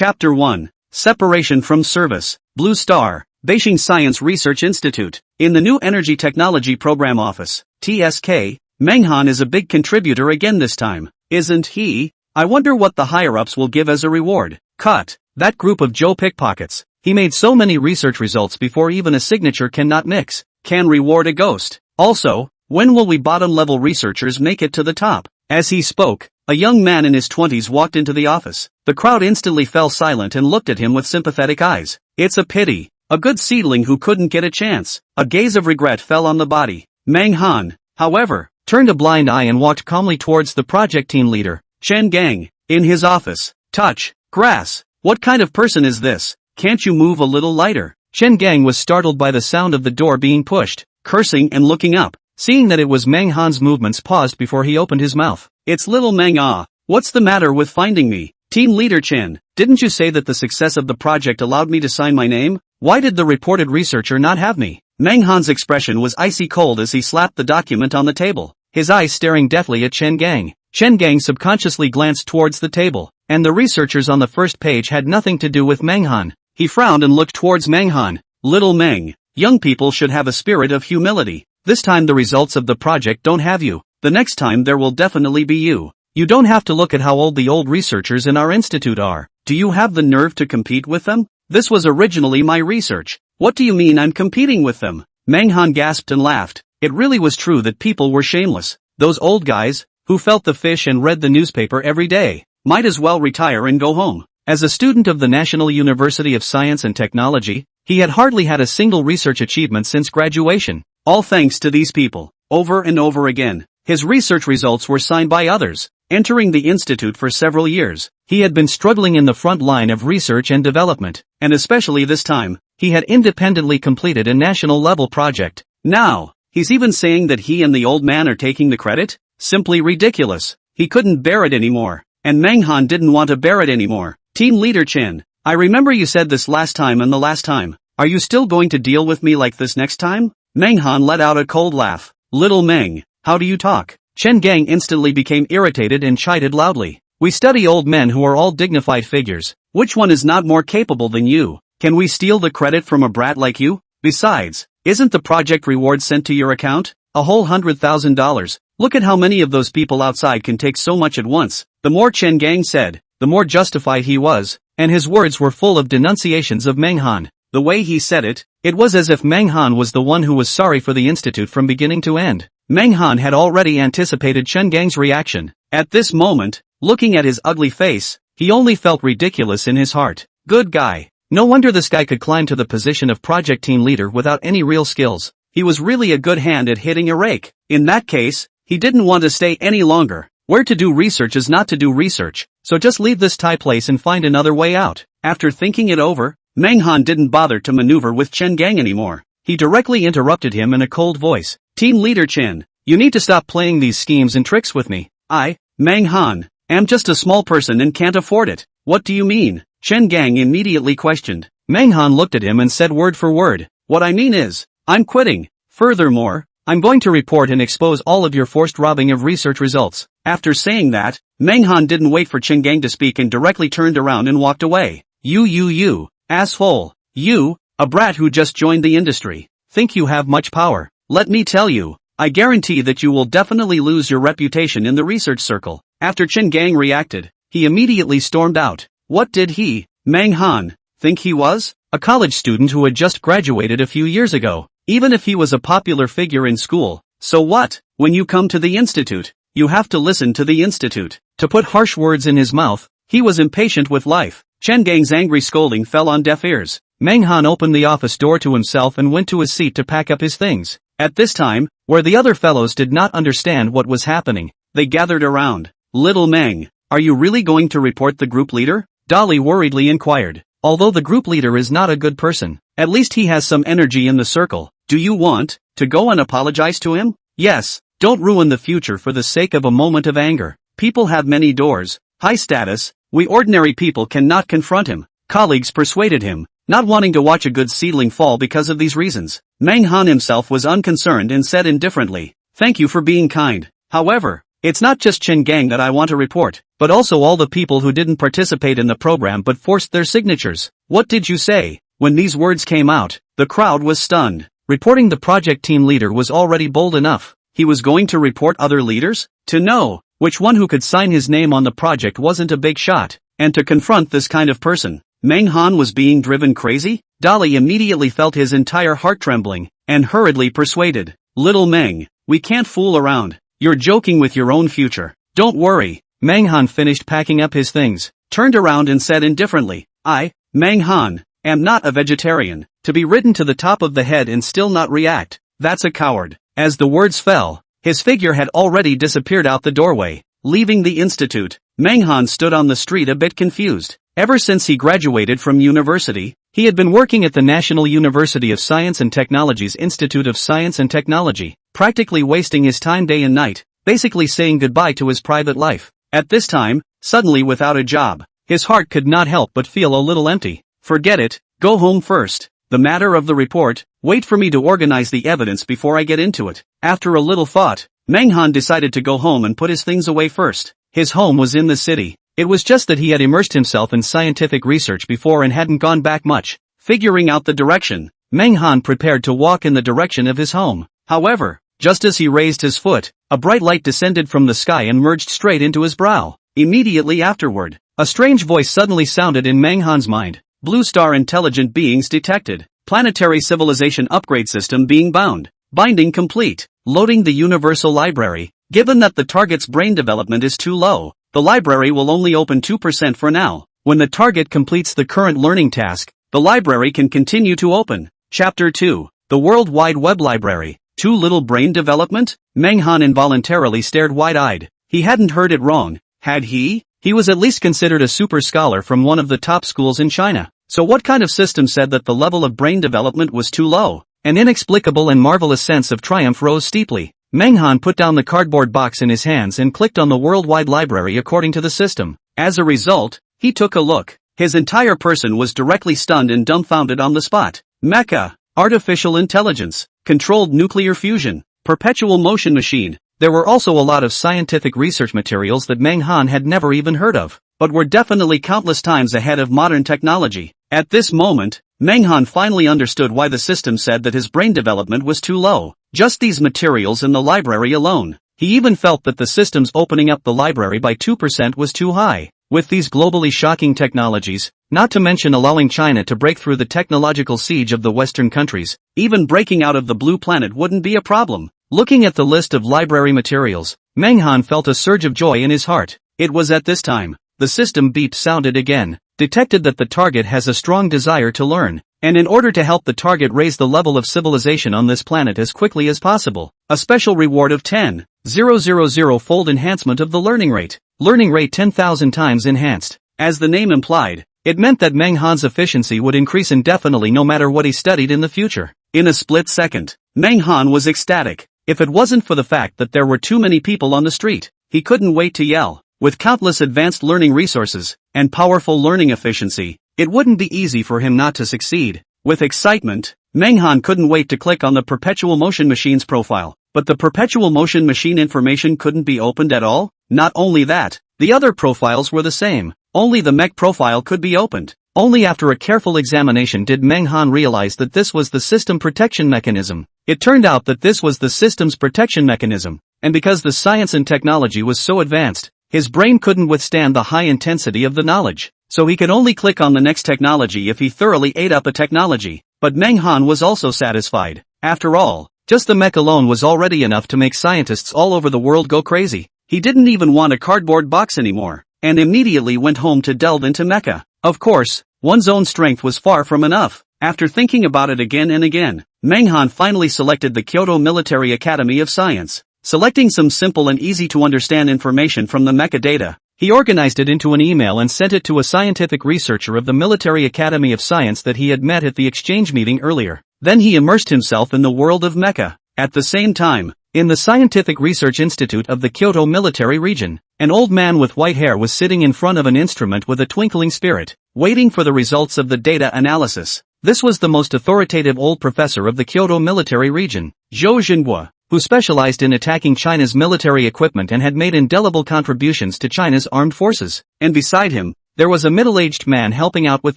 Chapter 1. Separation from Service. Blue Star, Beijing Science Research Institute. In the New Energy Technology Program Office, TSK, Menghan is a big contributor again this time, isn't he? I wonder what the higher-ups will give as a reward. Cut. That group of Joe pickpockets. He made so many research results before even a signature cannot mix. Can reward a ghost. Also, when will we bottom-level researchers make it to the top? As he spoke, a young man in his 20s walked into the office. The crowd instantly fell silent and looked at him with sympathetic eyes. It's a pity. A good seedling who couldn't get a chance. A gaze of regret fell on the body. Menghan, however, turned a blind eye and walked calmly towards the project team leader, Chen Gang, in his office. Touch, grass. What kind of person is this? Can't you move a little lighter? Chen Gang was startled by the sound of the door being pushed, cursing and looking up. Seeing that it was Menghan's movements paused before he opened his mouth. It's little Meng Ah. What's the matter with finding me? Team leader Chen, didn't you say that the success of the project allowed me to sign my name? Why did the reported researcher not have me? Menghan's expression was icy cold as he slapped the document on the table, his eyes staring deathly at Chen Gang. Chen Gang subconsciously glanced towards the table, and the researchers on the first page had nothing to do with Menghan. He frowned and looked towards Menghan. Little Meng, young people should have a spirit of humility. This time the results of the project don't have you. The next time there will definitely be you. You don't have to look at how old the old researchers in our institute are. Do you have the nerve to compete with them? This was originally my research. What do you mean I'm competing with them? Menghan gasped and laughed. It really was true that people were shameless. Those old guys, who felt the fish and read the newspaper every day, might as well retire and go home. As a student of the National University of Science and Technology, he had hardly had a single research achievement since graduation. All thanks to these people. Over and over again, his research results were signed by others. Entering the institute for several years, he had been struggling in the front line of research and development, and especially this time, he had independently completed a national-level project. Now, he's even saying that he and the old man are taking the credit? Simply ridiculous. He couldn't bear it anymore, and Menghan didn't want to bear it anymore. Team leader Chen, I remember you said this last time and the last time. Are you still going to deal with me like this next time? Menghan let out a cold laugh. Little Meng, how do you talk? Chen Gang instantly became irritated and chided loudly. We study old men who are all dignified figures. Which one is not more capable than you? Can we steal the credit from a brat like you? Besides, isn't the project reward sent to your account? A whole $100,000. Look at how many of those people outside can take so much at once. The more Chen Gang said, the more justified he was, and his words were full of denunciations of Menghan. The way he said it, it was as if Menghan was the one who was sorry for the institute from beginning to end. Menghan had already anticipated Chen Gang's reaction. At this moment, looking at his ugly face, he only felt ridiculous in his heart. Good guy. No wonder this guy could climb to the position of project team leader without any real skills. He was really a good hand at hitting a rake. In that case, he didn't want to stay any longer. Where to do research is not to do research, so just leave this Thai place and find another way out. After thinking it over, Menghan didn't bother to maneuver with Chen Gang anymore. He directly interrupted him in a cold voice. Team leader Chen, you need to stop playing these schemes and tricks with me. I, Menghan, am just a small person and can't afford it. What do you mean? Chen Gang immediately questioned. Menghan looked at him and said word for word. What I mean is, I'm quitting. Furthermore, I'm going to report and expose all of your forced robbing of research results. After saying that, Menghan didn't wait for Chen Gang to speak and directly turned around and walked away. You, asshole. You, a brat who just joined the industry. Think you have much power. Let me tell you, I guarantee that you will definitely lose your reputation in the research circle. After Chen Gang reacted, he immediately stormed out. What did he, Menghan, think he was? A college student who had just graduated a few years ago. Even if he was a popular figure in school, so what? When you come to the institute, you have to listen to the institute. To put harsh words in his mouth, he was impatient with life. Chen Gang's angry scolding fell on deaf ears. Menghan opened the office door to himself and went to his seat to pack up his things. At this time, where the other fellows did not understand what was happening, they gathered around. Little Meng, are you really going to report the group leader? Dolly worriedly inquired. Although the group leader is not a good person, at least he has some energy in the circle. Do you want to go and apologize to him? Yes, don't ruin the future for the sake of a moment of anger. People have many doors, high status, we ordinary people cannot confront him. Colleagues persuaded him, not wanting to watch a good seedling fall because of these reasons. Menghan himself was unconcerned and said indifferently, thank you for being kind. However, It's not just Chen Gang that I want to report, but also all the people who didn't participate in the program but forced their signatures. What did you say? When these words came out, the crowd was stunned. Reporting the project team leader was already bold enough. He was going to report other leaders? To know which one who could sign his name on the project wasn't a big shot, and to confront this kind of person, Meng-Han was being driven crazy? Dolly immediately felt his entire heart trembling, and hurriedly persuaded, "Little Meng, we can't fool around. You're joking with your own future. Don't worry." Meng-Han finished packing up his things, turned around and said indifferently, "I, Meng-Han, am not a vegetarian." To be ridden to the top of the head and still not react, that's a coward. As the words fell, his figure had already disappeared out the doorway. Leaving the institute, Meng-Han stood on the street a bit confused. Ever since he graduated from university, he had been working at the National University of Science and Technology's Institute of Science and Technology, practically wasting his time day and night, basically saying goodbye to his private life. At this time, suddenly without a job, his heart could not help but feel a little empty. Forget it, go home first. The matter of the report, wait for me to organize the evidence before I get into it. After a little thought, Meng-Han decided to go home and put his things away first. His home was in the city. It was just that he had immersed himself in scientific research before and hadn't gone back much. Figuring out the direction, Meng-Han prepared to walk in the direction of his home. However, just as he raised his foot, a bright light descended from the sky and merged straight into his brow. Immediately afterward, a strange voice suddenly sounded in Meng-Han's mind. Blue Star intelligent beings detected. Planetary civilization upgrade system being bound. Binding complete. Loading the universal library. Given that the target's brain development is too low, the library will only open 2% for now. When the target completes the current learning task, the library can continue to open. Chapter 2. The World Wide Web Library. Too little brain development? Meng-Han involuntarily stared wide-eyed. He hadn't heard it wrong, had he? He was at least considered a super scholar from one of the top schools in China. So what kind of system said that the level of brain development was too low? An inexplicable and marvelous sense of triumph rose steeply. Meng-Han put down the cardboard box in his hands and clicked on the worldwide library according to the system. As a result, he took a look. His entire person was directly stunned and dumbfounded on the spot. Mecha, artificial intelligence, controlled nuclear fusion, perpetual motion machine. There were also a lot of scientific research materials that Meng-Han had never even heard of, but were definitely countless times ahead of modern technology. At this moment, Meng-Han finally understood why the system said that his brain development was too low. Just these materials in the library alone. He even felt that the system's opening up the library by 2% was too high. With these globally shocking technologies, not to mention allowing China to break through the technological siege of the Western countries, even breaking out of the blue planet wouldn't be a problem. Looking at the list of library materials, Meng-Han felt a surge of joy in his heart. It was at this time, the system beep sounded again, detected that the target has a strong desire to learn, and in order to help the target raise the level of civilization on this planet as quickly as possible, a special reward of 10,000-fold enhancement of the learning rate. Learning rate 10,000 times enhanced. As the name implied, it meant that Meng-Han's efficiency would increase indefinitely no matter what he studied in the future. In a split second, Meng-Han was ecstatic. If it wasn't for the fact that there were too many people on the street, he couldn't wait to yell. With countless advanced learning resources and powerful learning efficiency, it wouldn't be easy for him not to succeed. With excitement, Meng-Han couldn't wait to click on the Perpetual Motion Machine's profile. But the Perpetual Motion Machine information couldn't be opened at all? Not only that, the other profiles were the same. Only the mech profile could be opened. Only after a careful examination did Meng-Han realize that this was the system protection mechanism. It turned out that this was the system's protection mechanism. And because the science and technology was so advanced, his brain couldn't withstand the high intensity of the knowledge. So he could only click on the next technology if he thoroughly ate up a technology. But Meng-Han was also satisfied. After all, just the mech alone was already enough to make scientists all over the world go crazy. He didn't even want a cardboard box anymore, and immediately went home to delve into Mecha. Of course, one's own strength was far from enough. After thinking about it again and again, Meng-Han finally selected the Kyoto Military Academy of Science. Selecting some simple and easy to understand information from the Mecha data, he organized it into an email and sent it to a scientific researcher of the Military Academy of Science that he had met at the exchange meeting earlier. Then he immersed himself in the world of Mecha. At the same time, in the Scientific Research Institute of the Kyoto Military Region, an old man with white hair was sitting in front of an instrument with a twinkling spirit, waiting for the results of the data analysis. This was the most authoritative old professor of the Kyoto Military Region, Zhou Jinhua. who specialized in attacking China's military equipment and had made indelible contributions to China's armed forces. And beside him, there was a middle-aged man helping out with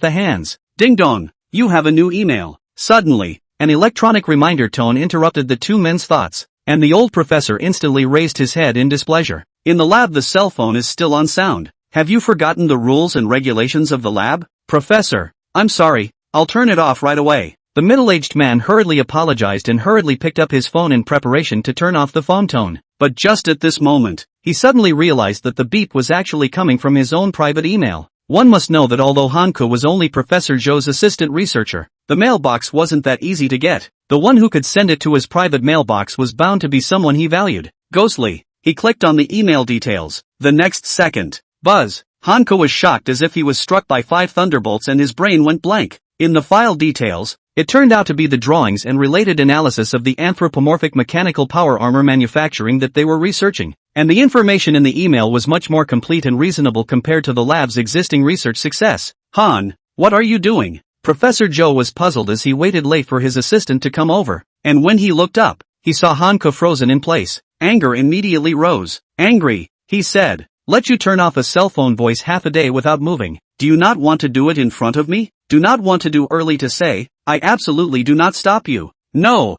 the hands. Ding dong, you have a new email. Suddenly, an electronic reminder tone interrupted the two men's thoughts, and the old professor instantly raised his head in displeasure. In the lab, the cell phone is still on sound. Have you forgotten the rules and regulations of the lab? Professor, I'm sorry, I'll turn it off right away. The middle-aged man hurriedly apologized and hurriedly picked up his phone in preparation to turn off the phone tone. But just at this moment, he suddenly realized that the beep was actually coming from his own private email. One must know that although Hanko was only Professor Zhou's assistant researcher, the mailbox wasn't that easy to get. The one who could send it to his private mailbox was bound to be someone he valued. Ghostly, he clicked on the email details. The next second, buzz, Hanko was shocked as if he was struck by 5 thunderbolts and his brain went blank. In the file details, it turned out to be the drawings and related analysis of the anthropomorphic mechanical power armor manufacturing that they were researching. And the information in the email was much more complete and reasonable compared to the lab's existing research success. Han, what are you doing? Professor Zhou was puzzled as he waited late for his assistant to come over. And when he looked up, he saw Hanko frozen in place. Anger immediately rose. Angry, he said, let you turn off a cell phone voice half a day without moving. Do you not want to do it in front of me? Do not want to do early to say, I absolutely do not stop you. No,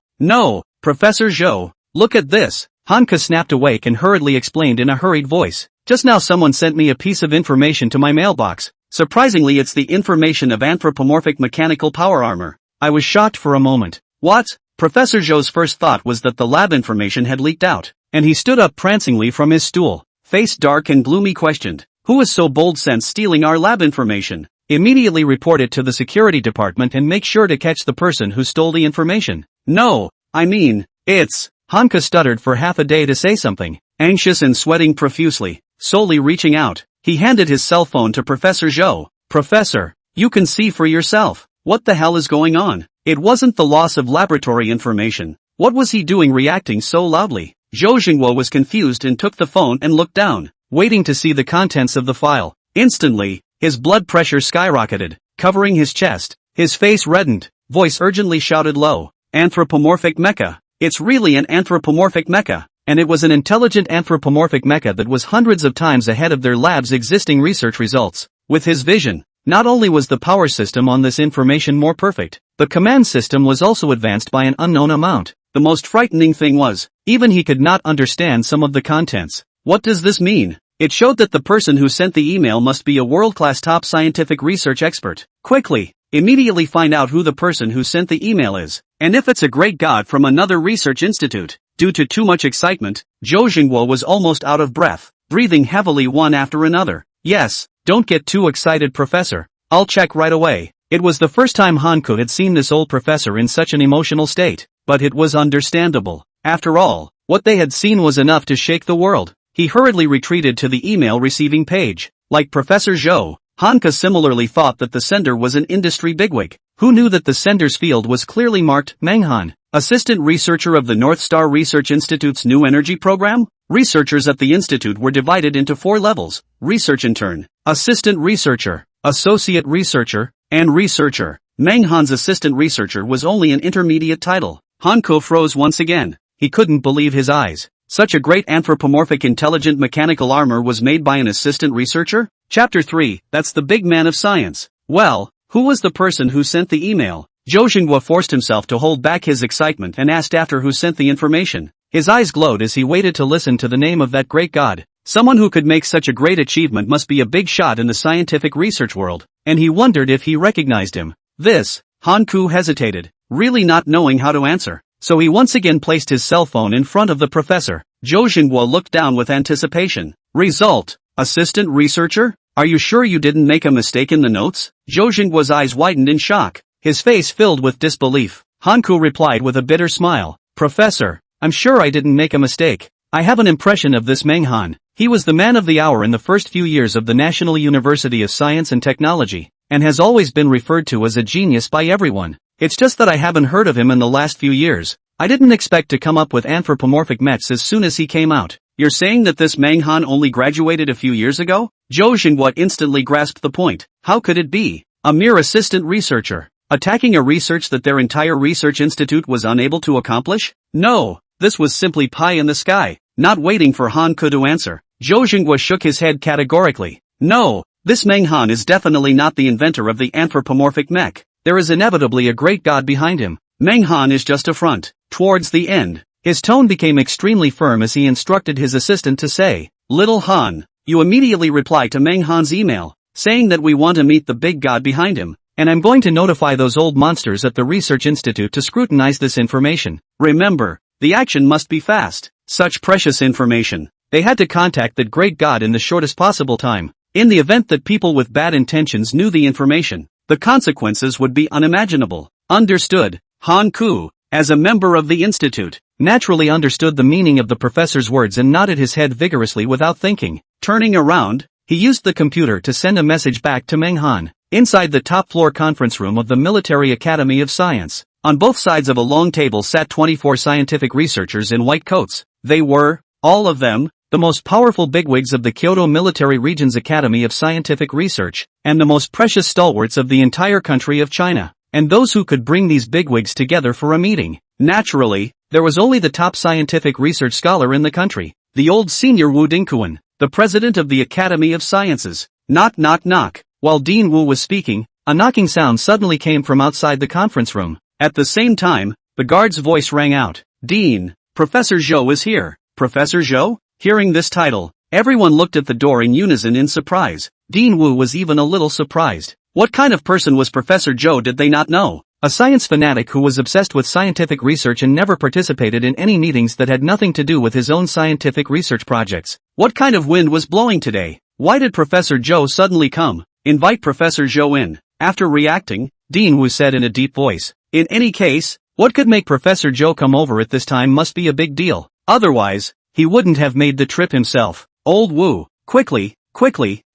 Professor Zhou, look at this. Hanka snapped awake and hurriedly explained in a hurried voice. Just now someone sent me a piece of information to my mailbox. Surprisingly, it's the information of anthropomorphic mechanical power armor. I was shocked for a moment. What? Professor Zhou's first thought was that the lab information had leaked out, and he stood up prancingly from his stool. Face dark and gloomy, questioned, who is so bold since stealing our lab information? Immediately report it to the security department and make sure to catch the person who stole the information. No, I mean, it's... Hanka stuttered for half a day to say something. Anxious and sweating profusely, slowly reaching out, he handed his cell phone to Professor Zhou. Professor, you can see for yourself. What the hell is going on? It wasn't the loss of laboratory information. What was he doing reacting so loudly? Zhou Jingwo was confused and took the phone and looked down, waiting to see the contents of the file. Instantly, his blood pressure skyrocketed, covering his chest. His face reddened, voice urgently shouted low. Anthropomorphic mecha. It's really an anthropomorphic mecha, and it was an intelligent anthropomorphic mecha that was hundreds of times ahead of their lab's existing research results. With his vision, not only was the power system on this information more perfect, the command system was also advanced by an unknown amount. The most frightening thing was, even he could not understand some of the contents. What does this mean? It showed that the person who sent the email must be a world-class top scientific research expert. Quickly, immediately find out who the person who sent the email is. And if it's a great god from another research institute. Due to too much excitement, Zhou Jingwo was almost out of breath, breathing heavily one after another. Yes, don't get too excited, Professor. I'll check right away. It was the first time Hanko had seen this old professor in such an emotional state, but it was understandable. After all, what they had seen was enough to shake the world. He hurriedly retreated to the email receiving page. Like Professor Zhou, Hanka similarly thought that the sender was an industry bigwig. Who knew that the sender's field was clearly marked Menghan, assistant researcher of the North Star Research Institute's new energy program? Researchers at the institute were divided into 4 levels: research intern, assistant researcher, associate researcher, and researcher. Menghan's assistant researcher was only an intermediate title. Hanko froze once again. He couldn't believe his eyes. Such a great anthropomorphic intelligent mechanical armor was made by an assistant researcher? Chapter 3, that's the big man of science. Well, who was the person who sent the email? Zhou Jingwo forced himself to hold back his excitement and asked after who sent the information. His eyes glowed as he waited to listen to the name of that great god. Someone who could make such a great achievement must be a big shot in the scientific research world, and he wondered if he recognized him. This, Hanku hesitated, really not knowing how to answer. So he once again placed his cell phone in front of the professor. Zhou Jingwo looked down with anticipation. Result, assistant researcher? Are you sure you didn't make a mistake in the notes? Zhou Jingwo's eyes widened in shock, his face filled with disbelief. Hanku replied with a bitter smile. Professor, I'm sure I didn't make a mistake. I have an impression of this Menghan. He was the man of the hour in the first few years of the National University of Science and Technology, and has always been referred to as a genius by everyone. It's just that I haven't heard of him in the last few years. I didn't expect to come up with anthropomorphic mechs as soon as he came out. You're saying that this Menghan only graduated a few years ago? Zhou Jingwo instantly grasped the point. How could it be? A mere assistant researcher, attacking a research that their entire research institute was unable to accomplish? No, This was simply pie in the sky. Not waiting for Han Ke to answer, Zhou Xinghua shook his head categorically. No, this Meng Han is definitely not the inventor of the anthropomorphic mech. There is inevitably a great god behind him. Meng Han is just a front. Towards the end, his tone became extremely firm as he instructed his assistant to say, Little Han, you immediately reply to Meng Han's email, saying that we want to meet the big god behind him, and I'm going to notify those old monsters at the Research Institute to scrutinize this information. Remember, the action must be fast. Such precious information. They had to contact that great god in the shortest possible time. In the event that people with bad intentions knew the information, the consequences would be unimaginable. Understood. Han Ku, as a member of the institute, naturally understood the meaning of the professor's words and nodded his head vigorously without thinking. Turning around, he used the computer to send a message back to Meng Han. Inside the top-floor conference room of the Military Academy of Science, on both sides of a long table sat 24 scientific researchers in white coats. They were, all of them, the most powerful bigwigs of the Kyoto Military Region's Academy of Scientific Research, and the most precious stalwarts of the entire country of China, and those who could bring these bigwigs together for a meeting. Naturally, there was only the top scientific research scholar in the country, the old senior Wu Dingkuan, the president of the Academy of Sciences. Knock knock knock. While Dean Wu was speaking, a knocking sound suddenly came from outside the conference room. At the same time, the guard's voice rang out. Dean, Professor Zhou is here. Professor Zhou? Hearing this title, everyone looked at the door in unison in surprise. Dean Wu was even a little surprised. What kind of person was Professor Zhou did they not know? A science fanatic who was obsessed with scientific research and never participated in any meetings that had nothing to do with his own scientific research projects. What kind of wind was blowing today? Why did Professor Zhou suddenly come? Invite Professor Zhou in. After reacting, Dean Wu said in a deep voice. In any case, what could make Professor Zhou come over at this time must be a big deal. Otherwise, he wouldn't have made the trip himself. Old Wu, quickly,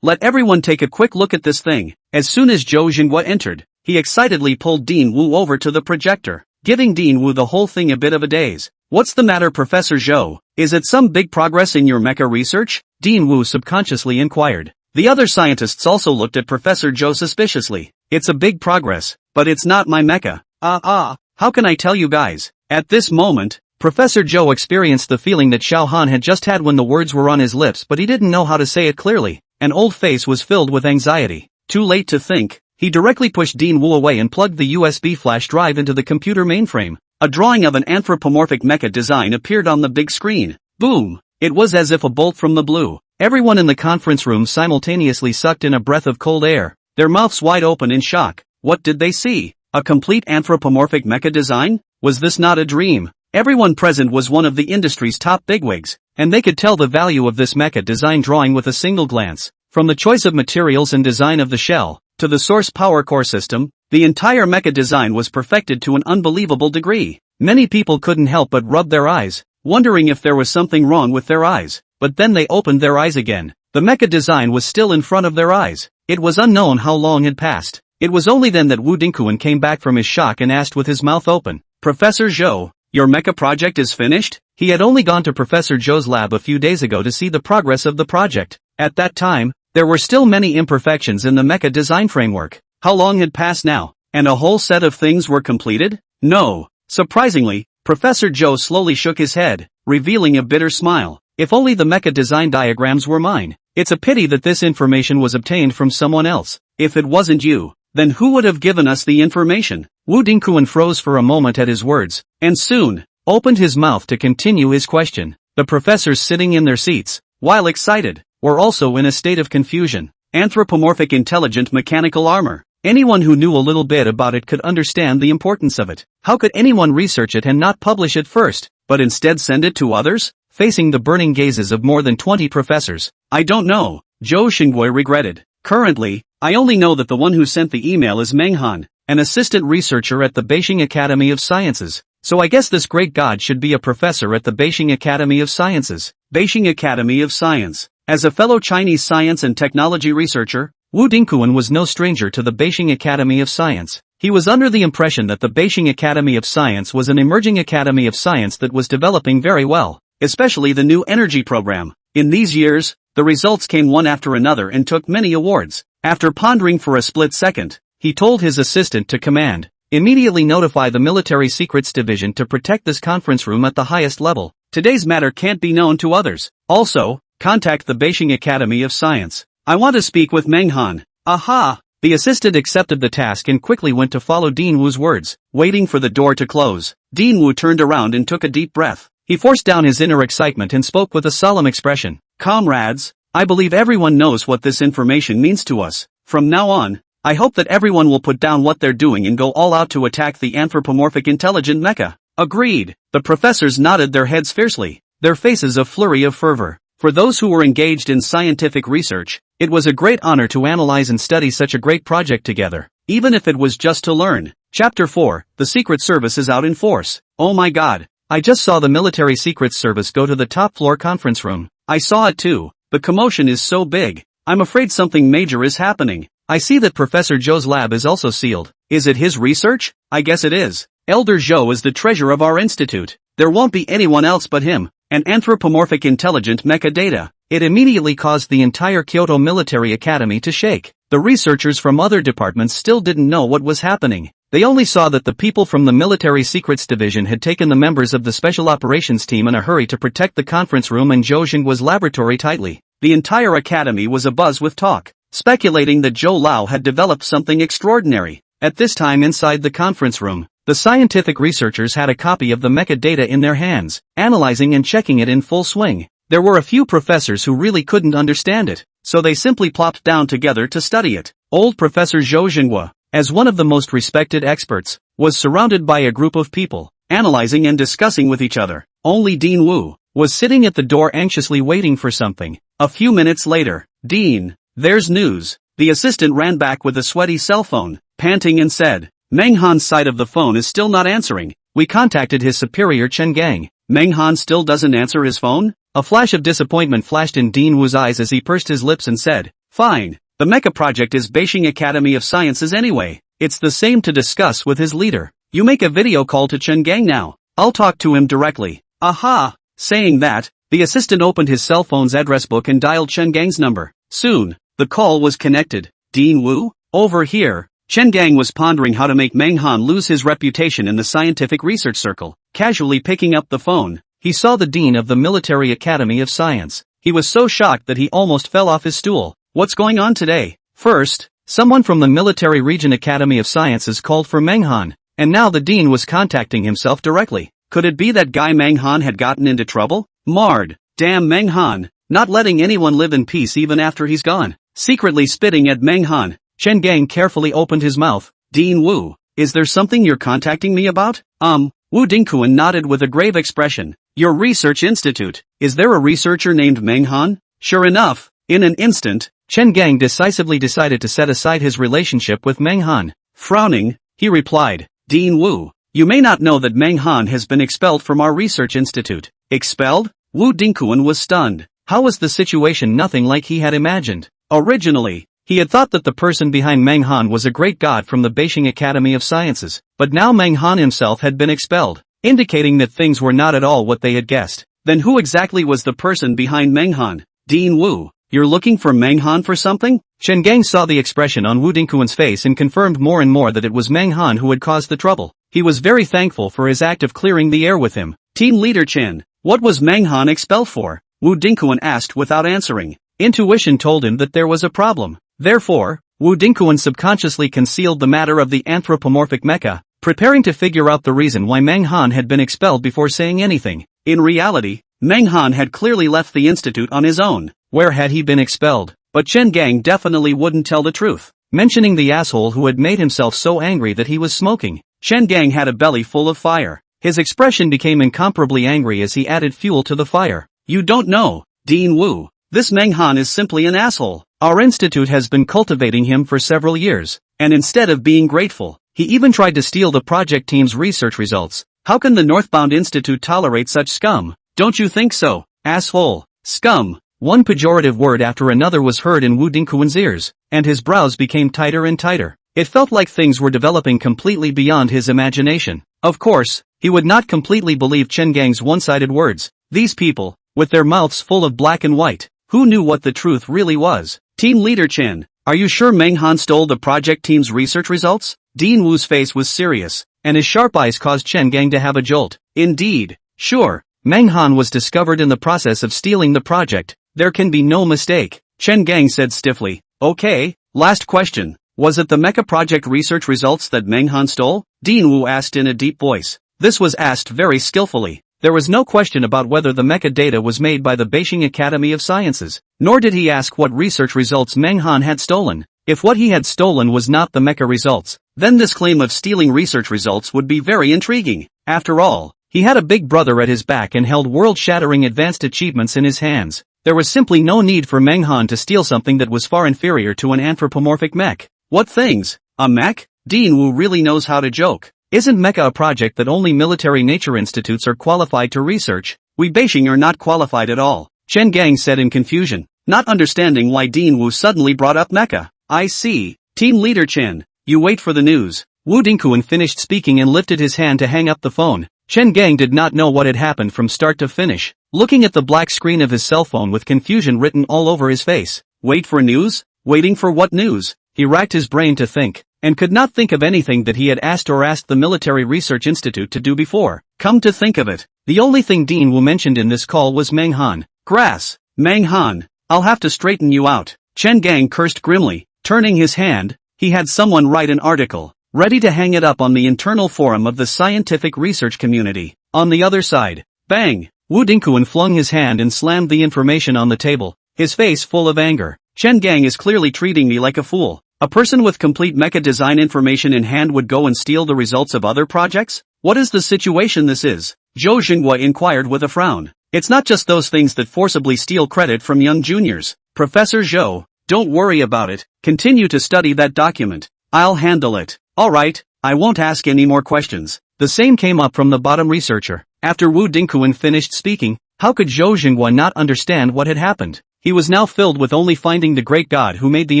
let everyone take a quick look at this thing. As soon as Zhou Xinghua entered, he excitedly pulled Dean Wu over to the projector, giving Dean Wu the whole thing a bit of a daze. What's the matter, Professor Zhou? Is it some big progress in your mecha research? Dean Wu subconsciously inquired. The other scientists also looked at Professor Zhou suspiciously. It's a big progress, but it's not my mecha. How can I tell you guys? At this moment, Professor Zhou experienced the feeling that Xiao Han had just had when the words were on his lips, but he didn't know how to say it clearly. An old face was filled with anxiety. Too late to think, he directly pushed Dean Wu away and plugged the USB flash drive into the computer mainframe. A drawing of an anthropomorphic mecha design appeared on the big screen. Boom! It was as if a bolt from the blue. Everyone in the conference room simultaneously sucked in a breath of cold air, their mouths wide open in shock. What did they see? A complete anthropomorphic mecha design? Was this not a dream? Everyone present was one of the industry's top bigwigs, and they could tell the value of this mecha design drawing with a single glance. From the choice of materials and design of the shell, to the source power core system, the entire mecha design was perfected to an unbelievable degree. Many people couldn't help but rub their eyes, wondering if there was something wrong with their eyes. But then they opened their eyes again. The mecha design was still in front of their eyes. It was unknown how long had passed. It was only then that Wu Dingkuan came back from his shock and asked with his mouth open, Professor Zhou, your mecha project is finished? He had only gone to Professor Zhou's lab a few days ago to see the progress of the project. At that time, there were still many imperfections in the mecha design framework. How long had passed now? And a whole set of things were completed? No. Surprisingly, Professor Zhou slowly shook his head, revealing a bitter smile. If only the mecha design diagrams were mine. It's a pity that this information was obtained from someone else. If it wasn't you, then who would have given us the information? Wu Dingkuan froze for a moment at his words, and soon opened his mouth to continue his question. The professors sitting in their seats, while excited, were also in a state of confusion. Anthropomorphic intelligent mechanical armor. Anyone who knew a little bit about it could understand the importance of it. How could anyone research it and not publish it first, but instead send it to others? Facing the burning gazes of more than 20 professors, I don't know, Zhou Xinghua regretted. Currently, I only know that the one who sent the email is Meng Han, an assistant researcher at the Beijing Academy of Sciences. So I guess this great god should be a professor at the Beijing Academy of Sciences. Beijing Academy of Science. As a fellow Chinese science and technology researcher, Wu Dingkuan was no stranger to the Beijing Academy of Science. He was under the impression that the Beijing Academy of Science was an emerging academy of science that was developing very well. Especially the new energy program. In these years, the results came one after another and took many awards. After pondering for a split second, he told his assistant to command, Immediately notify the Military Secrets Division to protect this conference room at the highest level. Today's matter can't be known to others. Also, contact the Beijing Academy of Science. I want to speak with Meng Han. Aha! The assistant accepted the task and quickly went to follow Dean Wu's words, waiting for the door to close. Dean Wu turned around and took a deep breath. He forced down his inner excitement and spoke with a solemn expression. Comrades, I believe everyone knows what this information means to us. From now on, I hope that everyone will put down what they're doing and go all out to attack the anthropomorphic intelligent mecha. Agreed. The professors nodded their heads fiercely, their faces a flurry of fervor. For those who were engaged in scientific research, it was a great honor to analyze and study such a great project together, even if it was just to learn. Chapter 4, The Secret Service is out in force. Oh my god. I just saw the Military Secrets Service go to the top floor conference room. I saw it too. The commotion is so big. I'm afraid something major is happening. I see that Professor Zhou's lab is also sealed. Is it his research? I guess it is. Elder Zhou is the treasurer of our institute. There won't be anyone else but him. An anthropomorphic intelligent mecha data. It immediately caused the entire Kyoto Military Academy to shake. The researchers from other departments still didn't know what was happening. They only saw that the people from the Military Secrets Division had taken the members of the Special Operations Team in a hurry to protect the conference room and Zhou Xingguo's laboratory tightly. The entire academy was abuzz with talk, speculating that Zhou Lao had developed something extraordinary. At this time inside the conference room, the scientific researchers had a copy of the mecha data in their hands, analyzing and checking it in full swing. There were a few professors who really couldn't understand it, so they simply plopped down together to study it. Old Professor Zhou Xinghua, as one of the most respected experts, was surrounded by a group of people, analyzing and discussing with each other. Only Dean Wu was sitting at the door anxiously waiting for something. A few minutes later, Dean, there's news. The assistant ran back with a sweaty cell phone, panting and said, Meng Han's side of the phone is still not answering. We contacted his superior Chen Gang. Meng Han still doesn't answer his phone? A flash of disappointment flashed in Dean Wu's eyes as he pursed his lips and said, Fine, the Mecha project is Beijing Academy of Sciences anyway. It's the same to discuss with his leader. You make a video call to Chen Gang now. I'll talk to him directly. Aha! Saying that, the assistant opened his cell phone's address book and dialed Chen Gang's number. Soon, the call was connected. Dean Wu? Over here. Chen Gang was pondering how to make Meng Han lose his reputation in the scientific research circle. Casually picking up the phone, he saw the dean of the Military Academy of Science. He was so shocked that he almost fell off his stool. What's going on today? First, someone from the Military Region Academy of Sciences called for Meng Han, and now the dean was contacting himself directly. Could it be that guy Meng Han had gotten into trouble? Marred. Damn Meng Han, not letting anyone live in peace even after he's gone. Secretly spitting at Meng Han, Chen Gang carefully opened his mouth. Dean Wu, is there something you're contacting me about? Wu Dingkuan nodded with a grave expression. Your research institute. Is there a researcher named Meng Han? Sure enough, in an instant, Chen Gang decisively decided to set aside his relationship with Meng Han. Frowning, he replied, Dean Wu, you may not know that Meng Han has been expelled from our research institute. Expelled? Wu Dingkuan was stunned. How was the situation nothing like he had imagined? Originally, he had thought that the person behind Meng Han was a great god from the Beijing Academy of Sciences, but now Meng Han himself had been expelled, indicating that things were not at all what they had guessed. Then who exactly was the person behind Meng Han? Dean Wu, you're looking for Meng Han for something? Chen Gang saw the expression on Wu Dingkuan's face and confirmed more and more that it was Meng Han who had caused the trouble. He was very thankful for his act of clearing the air with him. Team Leader Chen, what was Meng Han expelled for? Wu Dingkuan asked without answering. Intuition told him that there was a problem. Therefore, Wu Dingkuan subconsciously concealed the matter of the anthropomorphic mecha, preparing to figure out the reason why Meng Han had been expelled before saying anything. In reality, Meng Han had clearly left the institute on his own. Where had he been expelled? But Chen Gang definitely wouldn't tell the truth, mentioning the asshole who had made himself so angry that he was smoking. Chen Gang had a belly full of fire. His expression became incomparably angry as he added fuel to the fire. You don't know, Dean Wu. This Meng Han is simply an asshole. Our institute has been cultivating him for several years, and instead of being grateful, he even tried to steal the project team's research results. How can the Northbound Institute tolerate such scum? Don't you think so? Asshole. Scum. One pejorative word after another was heard in Wu Dingkuan's ears, and his brows became tighter and tighter. It felt like things were developing completely beyond his imagination. Of course, he would not completely believe Chen Gang's one-sided words. These people, with their mouths full of black and white, who knew what the truth really was? Team Leader Chen, are you sure Meng Han stole the project team's research results? Dean Wu's face was serious, and his sharp eyes caused Chen Gang to have a jolt. Indeed. Sure. Menghan was discovered in the process of stealing the project. There can be no mistake. Chen Gang said stiffly. Okay, last question. Was it the Mecha project research results that Menghan stole? Dean Wu asked in a deep voice. This was asked very skillfully. There was no question about whether the Mecha data was made by the Beijing Academy of Sciences, nor did he ask what research results Menghan had stolen. If what he had stolen was not the Mecha results, then this claim of stealing research results would be very intriguing. After all, he had a big brother at his back and held world-shattering advanced achievements in his hands. There was simply no need for Menghan to steal something that was far inferior to an anthropomorphic mech. What things? A mech? Dean Wu really knows how to joke. Isn't Mecha a project that only military nature institutes are qualified to research? We Beijing are not qualified at all, Chen Gang said in confusion, not understanding why Dean Wu suddenly brought up Mecha. I see. Team Leader Chen, you wait for the news. Wu Dingkuan finished speaking and lifted his hand to hang up the phone. Chen Gang did not know what had happened from start to finish, looking at the black screen of his cell phone with confusion written all over his face. Wait for news? Waiting for what news? He racked his brain to think, and could not think of anything that he had asked the Military Research Institute to do before. Come to think of it, the only thing Dean Wu mentioned in this call was Menghan. Grass. Menghan, I'll have to straighten you out. Chen Gang cursed grimly, turning his hand. He had someone write an article, ready to hang it up on the internal forum of the scientific research community. On the other side, bang! Wu Dingkuan flung his hand and slammed the information on the table, his face full of anger. Chen Gang is clearly treating me like a fool. A person with complete mecha design information in hand would go and steal the results of other projects? What is the situation this is? Zhou Xinghua inquired with a frown. It's not just those things that forcibly steal credit from young juniors. Professor Zhou, don't worry about it, continue to study that document. I'll handle it. Alright, I won't ask any more questions. The same came up from the bottom researcher. After Wu Dingkuan finished speaking, how could Zhou Xinghua not understand what had happened? He was now filled with only finding the great god who made the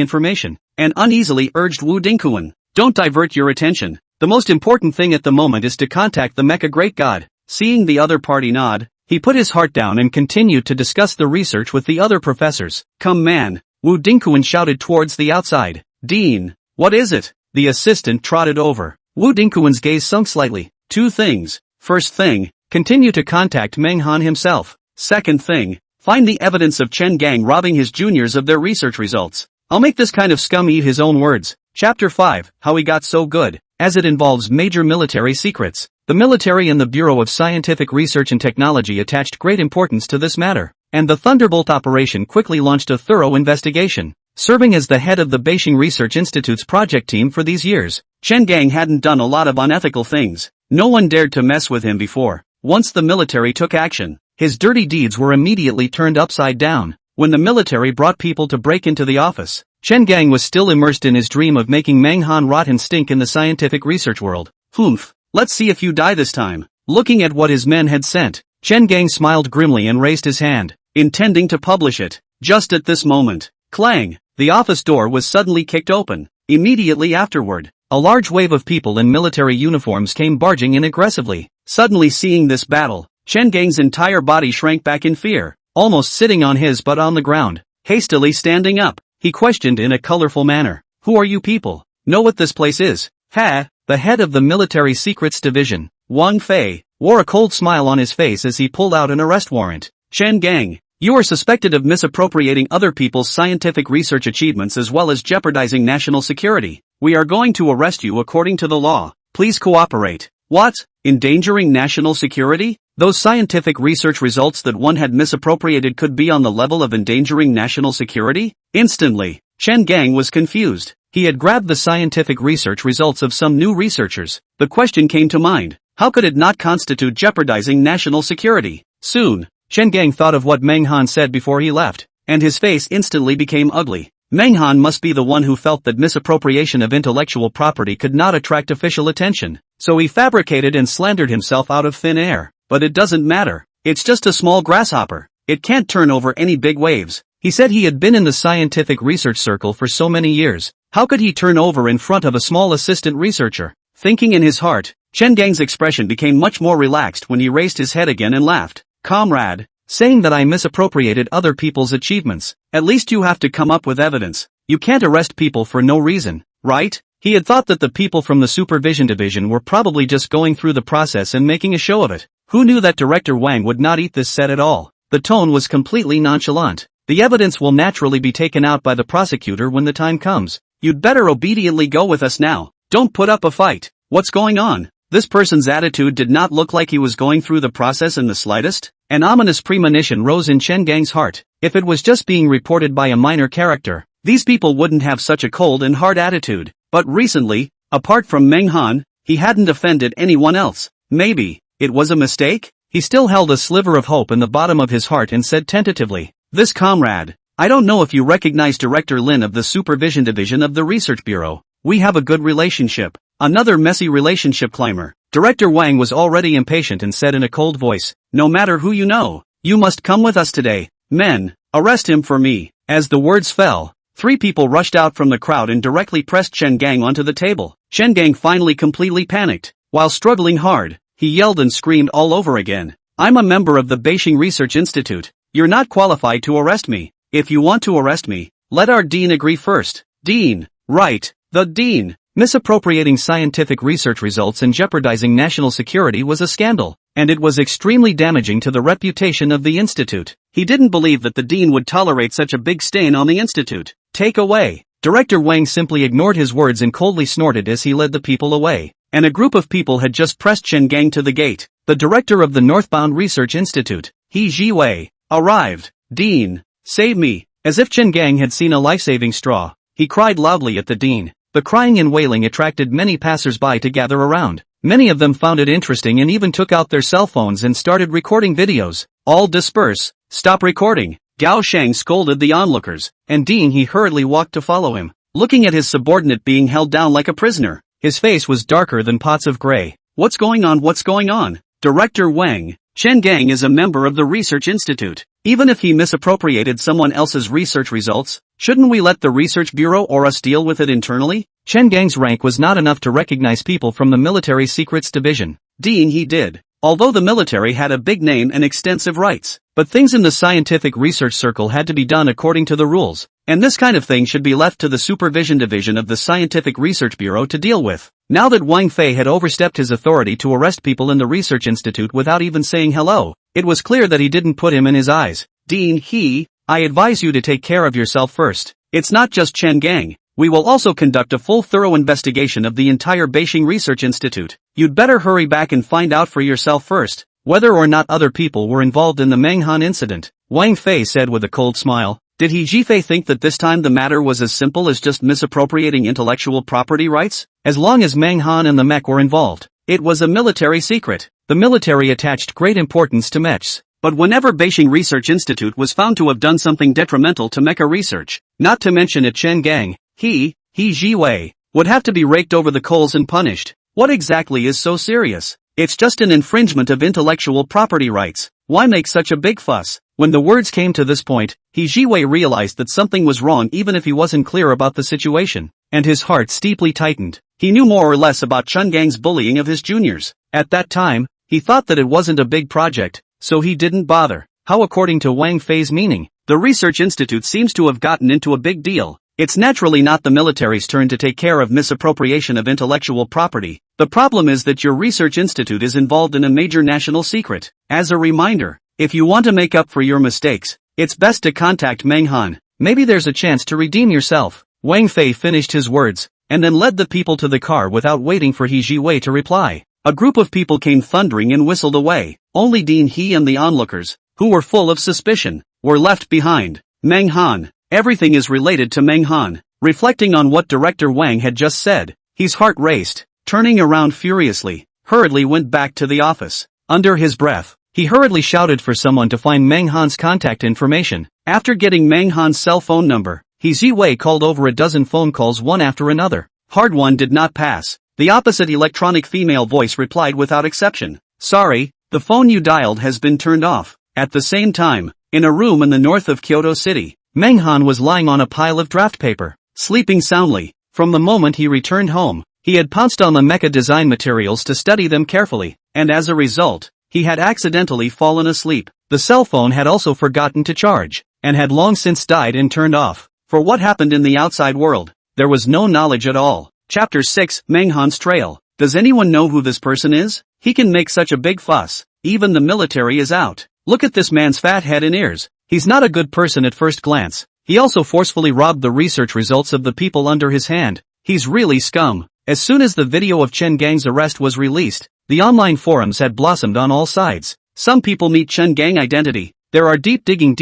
information, and uneasily urged Wu Dingkuan, don't divert your attention. The most important thing at the moment is to contact the Mecha great god. Seeing the other party nod, he put his heart down and continued to discuss the research with the other professors. Come man, Wu Dingkuan shouted towards the outside. Dean, what is it? The assistant trotted over. Wu Dingkuan's gaze sunk slightly. Two things. First thing, continue to contact Menghan himself. Second thing, find the evidence of Chen Gang robbing his juniors of their research results. I'll make this kind of scum eat his own words. Chapter 5, How He Got So Good. As it involves major military secrets, the military and the Bureau of Scientific Research and Technology attached great importance to this matter, and the Thunderbolt operation quickly launched a thorough investigation. Serving as the head of the Beijing Research Institute's project team for these years, Chen Gang hadn't done a lot of unethical things. No one dared to mess with him before. Once the military took action, his dirty deeds were immediately turned upside down. When the military brought people to break into the office, Chen Gang was still immersed in his dream of making Menghan rot and stink in the scientific research world. Humph, let's see if you die this time. Looking at what his men had sent, Chen Gang smiled grimly and raised his hand, intending to publish it. Just at this moment, clang, the office door was suddenly kicked open. Immediately afterward, a large wave of people in military uniforms came barging in aggressively. Suddenly seeing this battle, Chen Gang's entire body shrank back in fear, almost sitting on his butt on the ground. Hastily standing up, he questioned in a colorful manner. Who are you people? Know what this place is? Ha! The head of the Military Secrets Division, Wang Fei, wore a cold smile on his face as he pulled out an arrest warrant. Chen Gang, you are suspected of misappropriating other people's scientific research achievements as well as jeopardizing national security. We are going to arrest you according to the law. Please cooperate. What? Endangering national security? Those scientific research results that one had misappropriated could be on the level of endangering national security? Instantly, Chen Gang was confused. He had grabbed the scientific research results of some new researchers. The question came to mind. How could it not constitute jeopardizing national security? Soon, Chen Gang thought of what Menghan said before he left, and his face instantly became ugly. Menghan must be the one who felt that misappropriation of intellectual property could not attract official attention, so he fabricated and slandered himself out of thin air. But it doesn't matter. It's just a small grasshopper. It can't turn over any big waves. He said he had been in the scientific research circle for so many years. How could he turn over in front of a small assistant researcher? Thinking in his heart, Chen Gang's expression became much more relaxed when he raised his head again and laughed. Comrade, saying that I misappropriated other people's achievements. At least you have to come up with evidence. You can't arrest people for no reason, right? He had thought that the people from the supervision division were probably just going through the process and making a show of it. Who knew that Director Wang would not eat this set at all? The tone was completely nonchalant. The evidence will naturally be taken out by the prosecutor when the time comes. You'd better obediently go with us now. Don't put up a fight. What's going on? This person's attitude did not look like he was going through the process in the slightest. An ominous premonition rose in Chen Gang's heart. If it was just being reported by a minor character, these people wouldn't have such a cold and hard attitude. But recently, apart from Meng Han, he hadn't offended anyone else. Maybe it was a mistake? He still held a sliver of hope in the bottom of his heart and said tentatively, "This comrade, I don't know if you recognize Director Lin of the Supervision Division of the Research Bureau. We have a good relationship." Another messy relationship climber. Director Wang was already impatient and said in a cold voice, "No matter who you know, you must come with us today. Men, arrest him for me." As the words fell, 3 people rushed out from the crowd and directly pressed Chen Gang onto the table. Chen Gang finally completely panicked. While struggling hard, he yelled and screamed all over again. "I'm a member of the Beijing Research Institute. You're not qualified to arrest me. If you want to arrest me, let our dean agree first." Dean. Right, the dean. Misappropriating scientific research results and jeopardizing national security was a scandal, and it was extremely damaging to the reputation of the institute. He didn't believe that the dean would tolerate such a big stain on the institute. Take away. Director Wang simply ignored his words and coldly snorted as he led the people away. And a group of people had just pressed Chen Gang to the gate. The director of the Northbound Research Institute, He Jiwei, arrived. "Dean, save me." As if Chen Gang had seen a life-saving straw, he cried loudly at the dean. The crying and wailing attracted many passers-by to gather around. Many of them found it interesting and even took out their cell phones and started recording videos. "All disperse. Stop recording." Gao Shang scolded the onlookers, and Dean He hurriedly walked to follow him, looking at his subordinate being held down like a prisoner. His face was darker than pots of gray. "What's going on? What's going on?" "Director Wang, Chen Gang is a member of the Research Institute. Even if he misappropriated someone else's research results, shouldn't we let the Research Bureau or us deal with it internally?" Chen Gang's rank was not enough to recognize people from the Military Secrets Division. Dean He did. Although the military had a big name and extensive rights, but things in the scientific research circle had to be done according to the rules, and this kind of thing should be left to the Supervision Division of the Scientific Research Bureau to deal with. Now that Wang Fei had overstepped his authority to arrest people in the Research Institute without even saying hello, it was clear that he didn't put him in his eyes. "Dean He, I advise you to take care of yourself first. It's not just Chen Gang. We will also conduct a full thorough investigation of the entire Beijing Research Institute. You'd better hurry back and find out for yourself first whether or not other people were involved in the Meng Han incident," Wang Fei said with a cold smile. Did He Jifei think that this time the matter was as simple as just misappropriating intellectual property rights? As long as Meng Han and the Mech were involved, it was a military secret. The military attached great importance to mechs. But whenever Beijing Research Institute was found to have done something detrimental to mecha research, not to mention at Chen Gang, He Jiwei, would have to be raked over the coals and punished. What exactly is so serious? It's just an infringement of intellectual property rights. Why make such a big fuss? When the words came to this point, He Jiwei realized that something was wrong even if he wasn't clear about the situation, and his heart steeply tightened. He knew more or less about Chen Gang's bullying of his juniors. At that time, he thought that it wasn't a big project, so he didn't bother. How according to Wang Fei's meaning, the Research Institute seems to have gotten into a big deal. It's naturally not the military's turn to take care of misappropriation of intellectual property. The problem is that your research institute is involved in a major national secret. As a reminder, if you want to make up for your mistakes, it's best to contact Meng Han. Maybe there's a chance to redeem yourself. Wang Fei finished his words, and then led the people to the car without waiting for He Jiwei to reply. A group of people came thundering and whistled away. Only Dean He and the onlookers, who were full of suspicion, were left behind. Meng Han. Everything is related to Meng Han. Reflecting on what Director Wang had just said, his heart raced. Turning around furiously, hurriedly went back to the office. Under his breath, he hurriedly shouted for someone to find Meng Han's contact information. After getting Meng Han's cell phone number, He Jiwei called over a dozen phone calls one after another. Hard one did not pass. The opposite electronic female voice replied without exception. "Sorry, the phone you dialed has been turned off." At the same time, in a room in the north of Kyoto City, Meng Han was lying on a pile of draft paper, sleeping soundly. From the moment he returned home, he had pounced on the mecha design materials to study them carefully, and as a result, he had accidentally fallen asleep. The cell phone had also forgotten to charge, and had long since died and turned off. For what happened in the outside world, there was no knowledge at all. Chapter 6, Manhwa's Trail. Does anyone know who this person is? He can make such a big fuss. Even the military is out. Look at this man's fat head and ears. He's not a good person at first glance. He also forcefully robbed the research results of the people under his hand. He's really scum. As soon as the video of Chen Gang's arrest was released, the online forums had blossomed on all sides. Some people meet Chen Gang identity. There are deep digging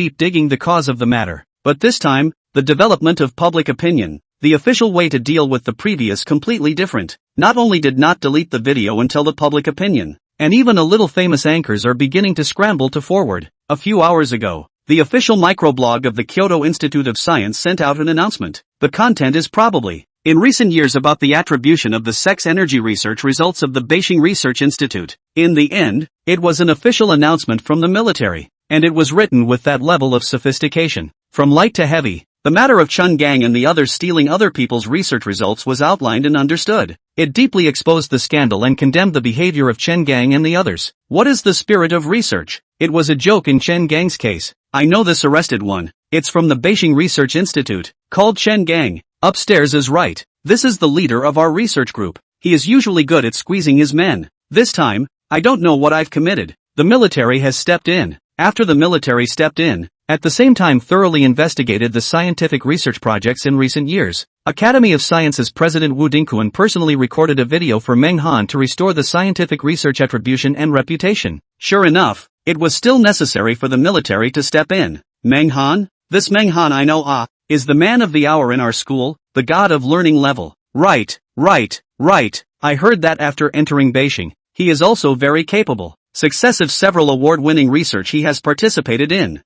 the cause of the matter. But this time, the development of public opinion. The official way to deal with the previous completely different. Not only did not delete the video until the public opinion, and even a little famous anchors are beginning to scramble to forward. A few hours ago, the official microblog of the Kyoto Institute of Science sent out an announcement. The content is probably, in recent years, about the attribution of the sex energy research results of the Beijing Research Institute. In the end, it was an official announcement from the military, and it was written with that level of sophistication. From light to heavy, the matter of Chen Gang and the others stealing other people's research results was outlined and understood. It deeply exposed the scandal and condemned the behavior of Chen Gang and the others. What is the spirit of research? It was a joke in Chen Gang's case. I know this arrested one. It's from the Beijing Research Institute, called Chen Gang. Upstairs is right. This is the leader of our research group. He is usually good at squeezing his men. This time, I don't know what I've committed. The military has stepped in. After the military stepped in, at the same time thoroughly investigated the scientific research projects in recent years. Academy of Sciences President Wu Dingquan personally recorded a video for Manhwa to restore the scientific research attribution and reputation. Sure enough, it was still necessary for the military to step in. Manhwa? This Manhwa I know is the man of the hour in our school, the god of learning level. Right. I heard that after entering Beijing. He is also very capable. Successive several award-winning research he has participated in.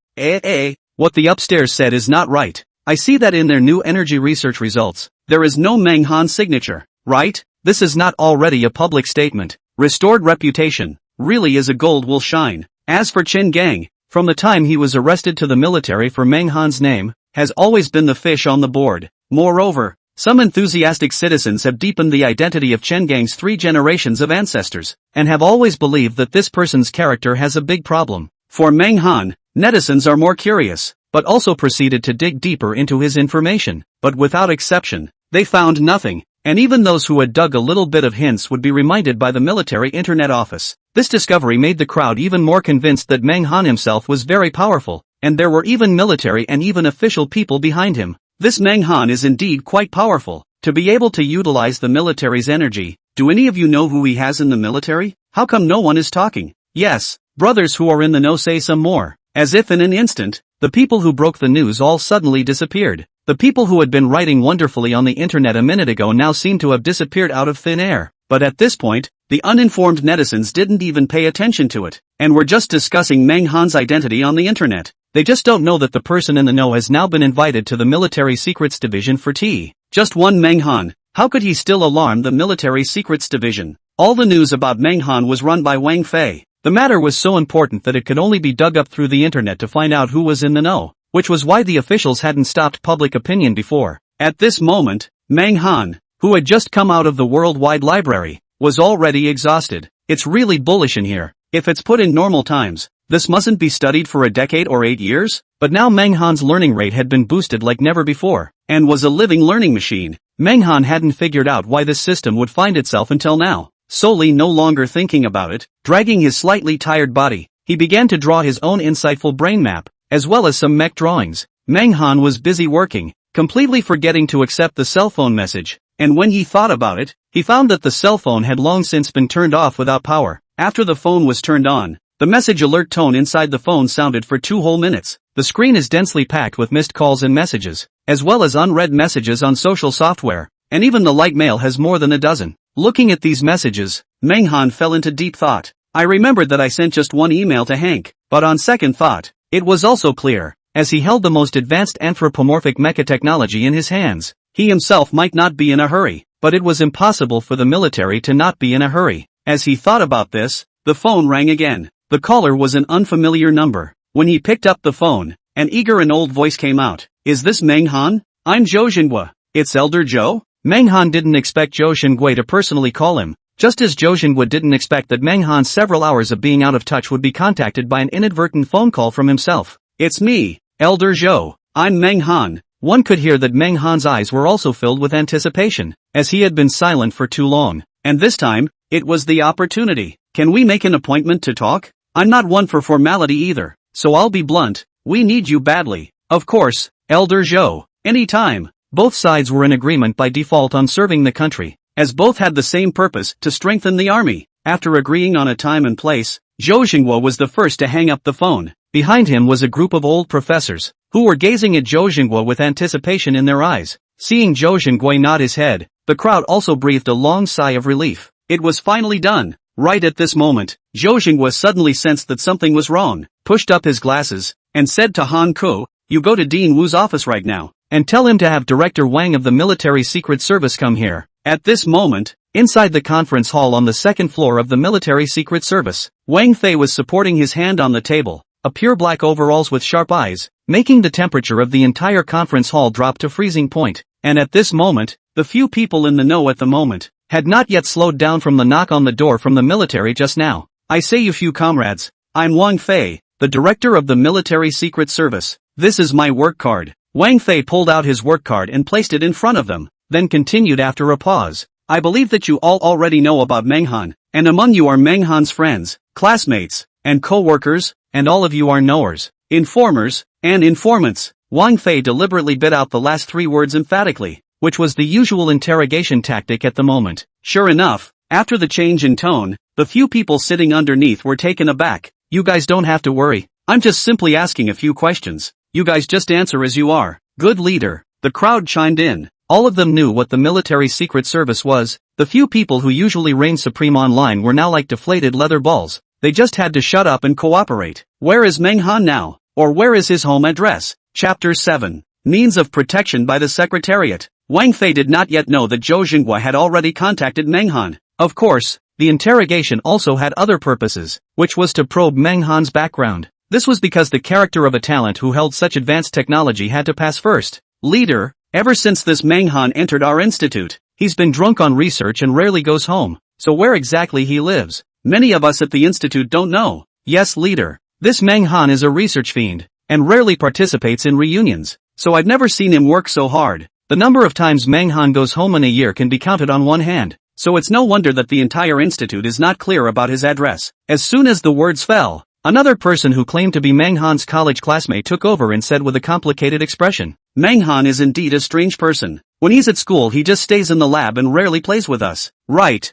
What the upstairs said is not right. I see that in their new energy research results, there is no Manhwa signature, right? This is not already a public statement. Restored reputation, really is a gold will shine. As for Chen Gang, from the time he was arrested to the military for Manhwa's name, has always been the fish on the board. Moreover, some enthusiastic citizens have deepened the identity of Chen Gang's 3 generations of ancestors, and have always believed that this person's character has a big problem. For Manhwa, netizens are more curious, but also proceeded to dig deeper into his information, but without exception, they found nothing, and even those who had dug a little bit of hints would be reminded by the military internet office. This discovery made the crowd even more convinced that Manhwa himself was very powerful, and there were even military and even official people behind him. This Manhwa is indeed quite powerful, to be able to utilize the military's energy. Do any of you know who he has in the military? How come no one is talking? Yes, brothers who are in the know say some more. As if in an instant, the people who broke the news all suddenly disappeared. The people who had been writing wonderfully on the internet a minute ago now seem to have disappeared out of thin air. But at this point, the uninformed netizens didn't even pay attention to it, and were just discussing Manhwa's identity on the internet. They just don't know that the person in the know has now been invited to the military secrets division for tea. Just one Manhwa. How could he still alarm the military secrets division? All the news about Manhwa was run by Wang Fei. The matter was so important that it could only be dug up through the internet to find out who was in the know, which was why the officials hadn't stopped public opinion before. At this moment, Manhwa, who had just come out of the worldwide library, was already exhausted. It's really bullish in here. If it's put in normal times, this mustn't be studied for a decade or 8 years? But now Manhwa's learning rate had been boosted like never before, and was a living learning machine. Manhwa hadn't figured out why this system would find itself until now. Solely no longer thinking about it, dragging his slightly tired body, he began to draw his own insightful brain map, as well as some mech drawings. Manhwa was busy working, completely forgetting to accept the cell phone message, and when he thought about it, he found that the cell phone had long since been turned off without power. After the phone was turned on, the message alert tone inside the phone sounded for 2 whole minutes. The screen is densely packed with missed calls and messages, as well as unread messages on social software, and even the light mail has more than a dozen. Looking at these messages, Manhwa fell into deep thought. I remembered that I sent just one email to Hank, but on second thought, it was also clear, as he held the most advanced anthropomorphic mecha technology in his hands, he himself might not be in a hurry, but it was impossible for the military to not be in a hurry. As he thought about this, the phone rang again. The caller was an unfamiliar number. When he picked up the phone, an eager and old voice came out. Is this Manhwa? I'm Zhou Xingui. It's Elder Zhou? Manhwa didn't expect Zhou Xingui to personally call him, just as Zhou Xingui didn't expect that Manhwa's several hours of being out of touch would be contacted by an inadvertent phone call from himself. It's me, Elder Zhou. I'm Manhwa. one could hear that Meng Han's eyes were also filled with anticipation, as he had been silent for too long. And this time, it was the opportunity. Can we make an appointment to talk? I'm not one for formality either, so I'll be blunt. We need you badly. Of course, Elder Zhou. Anytime. Both sides were in agreement by default on serving the country, as both had the same purpose, to strengthen the army. After agreeing on a time and place, Zhou Xinguo was the first to hang up the phone. Behind him was a group of old professors, who were gazing at Zhou Xinguo with anticipation in their eyes. Seeing Zhou Xinguo nod his head, the crowd also breathed a long sigh of relief. It was finally done. Right at this moment, Zhou Xinguo suddenly sensed that something was wrong, pushed up his glasses, and said to Han Ku, "You go to Dean Wu's office right now, and tell him to have Director Wang of the Military Secret Service come here." At this moment, inside the conference hall on the second floor of the Military Secret Service, Wang Fei was supporting his hand on the table, a pure black overalls with sharp eyes, making the temperature of the entire conference hall drop to freezing point. And at this moment, the few people in the know at the moment had not yet slowed down from the knock on the door from the military just now. "I say, you few comrades, I'm Wang Fei, the director of the Military Secret Service. This is my work card." Wang Fei pulled out his work card and placed it in front of them, then continued after a pause. "I believe that you all already know about Meng Han, and among you are Meng Han's friends, classmates, and co-workers, and all of you are knowers, informers, and informants." Wang Fei deliberately bit out the last three words emphatically, which was the usual interrogation tactic at the moment. Sure enough, after the change in tone, the few people sitting underneath were taken aback. "You guys don't have to worry, I'm just simply asking a few questions. You guys just answer as you are." "Good leader," the crowd chimed in. All of them knew what the Military Secret Service was. The few people who usually reigned supreme online were now like deflated leather balls. They just had to shut up and cooperate. Where is Meng Han now? Or where is his home address? Chapter 7. Means of protection by the Secretariat. Wang Fei did not yet know that Zhou Xinguo had already contacted Meng Han. Of course, the interrogation also had other purposes, which was to probe Meng Han's background. This was because the character of a talent who held such advanced technology had to pass first. "Leader, ever since this Meng Han entered our institute, he's been drunk on research and rarely goes home. So where exactly he lives, many of us at the institute don't know." "Yes, leader. This Meng Han is a research fiend, and rarely participates in reunions, so I've never seen him work so hard. The number of times Meng Han goes home in a year can be counted on one hand, so it's no wonder that the entire institute is not clear about his address." As soon as the words fell, another person who claimed to be Meng Han's college classmate took over and said with a complicated expression, "Meng Han is indeed a strange person. When he's at school he just stays in the lab and rarely plays with us." Right.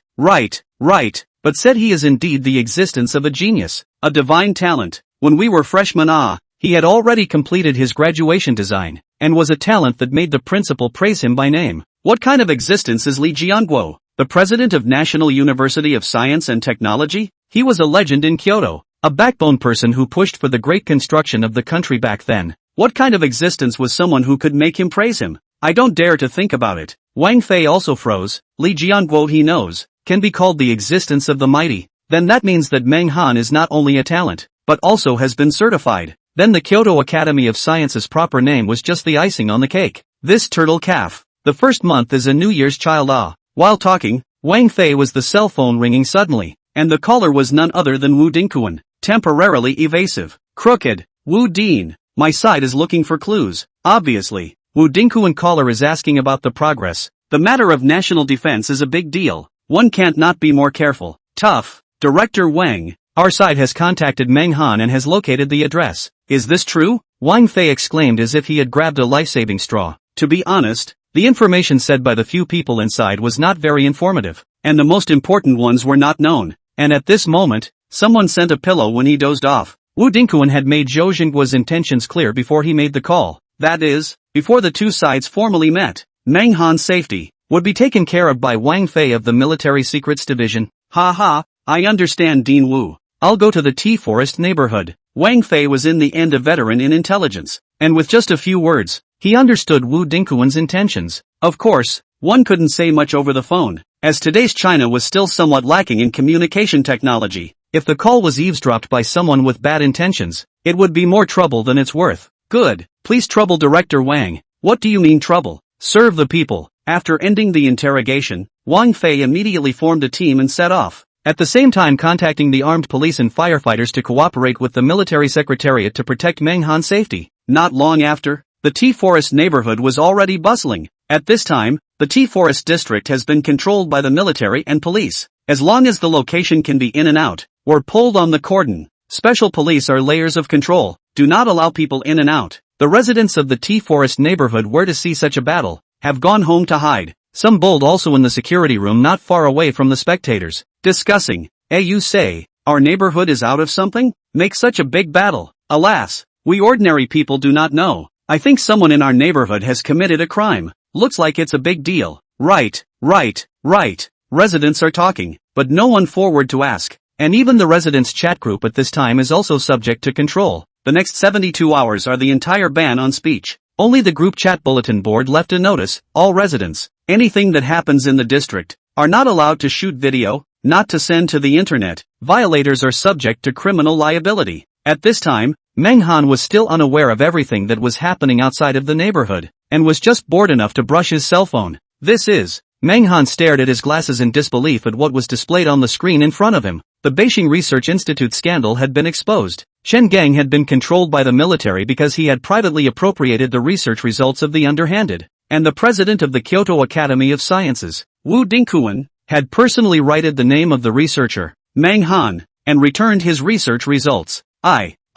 But said he is indeed the existence of a genius, a divine talent. When we were freshmen he had already completed his graduation design, and was a talent that made the principal praise him by name. What kind of existence is Li Jianguo, the president of National University of Science and Technology? He was a legend in Kyoto, a backbone person who pushed for the great construction of the country back then. What kind of existence was someone who could make him praise him? I don't dare to think about it. Wang Fei also froze. Li Jianguo, he knows, can be called the existence of the mighty. Then that means that Meng Han is not only a talent, but also has been certified. Then the Kyoto Academy of Science's proper name was just the icing on the cake. This turtle calf. The first month is a New Year's child. While talking, Wang Fei was the cell phone ringing suddenly, and the caller was none other than Wu Dingquan, temporarily evasive. Crooked. Wu Dean, my side is looking for clues. Obviously, Wu Dingquan caller is asking about the progress. The matter of national defense is a big deal. One can't not be more careful. Tough. Director Wang, our side has contacted Meng Han and has located the address. Is this true? Wang Fei exclaimed as if he had grabbed a life-saving straw. To be honest, the information said by the few people inside was not very informative, and the most important ones were not known. And at this moment, someone sent a pillow when he dozed off. Wu Dingquan had made Zhou Xinguo's intentions clear before he made the call. That is, before the two sides formally met. Meng Han's safety would be taken care of by Wang Fei of the Military Secrets Division. Ha, I understand, Dean Wu. I'll go to the Tea Forest neighborhood. Wang Fei was in the end a veteran in intelligence, and with just a few words, he understood Wu Dingquan's intentions. Of course, one couldn't say much over the phone, as today's China was still somewhat lacking in communication technology. If the call was eavesdropped by someone with bad intentions, it would be more trouble than it's worth. Good. Please trouble Director Wang. What do you mean trouble? Serve the people. After ending the interrogation, Wang Fei immediately formed a team and set off, at the same time contacting the armed police and firefighters to cooperate with the military secretariat to protect Meng Han's safety. Not long after, the tea forest neighborhood was already bustling. At this time, the tea forest district has been controlled by the military and police. As long as the location can be in and out, or pulled on the cordon, special police are layers of control, do not allow people in and out. The residents of the tea forest neighborhood were to see such a battle, have gone home to hide. Some bold also in the security room not far away from the spectators, discussing, you say, our neighborhood is out of something? Make such a big battle. Alas, we ordinary people do not know. I think someone in our neighborhood has committed a crime. Looks like it's a big deal. Right. Residents are talking, but no one forward to ask. And even the residents' chat group at this time is also subject to control. The next 72 hours are the entire ban on speech. Only the group chat bulletin board left a notice, all residents, anything that happens in the district, are not allowed to shoot video, not to send to the internet, violators are subject to criminal liability. At this time, Menghan was still unaware of everything that was happening outside of the neighborhood, and was just bored enough to brush his cell phone. Menghan stared at his glasses in disbelief at what was displayed on the screen in front of him. The Beijing Research Institute scandal had been exposed. Chen Gang had been controlled by the military because he had privately appropriated the research results of the underhanded, and the president of the Kyoto Academy of Sciences, Wu Dingkuan, had personally righted the name of the researcher, Menghan, and returned his research results.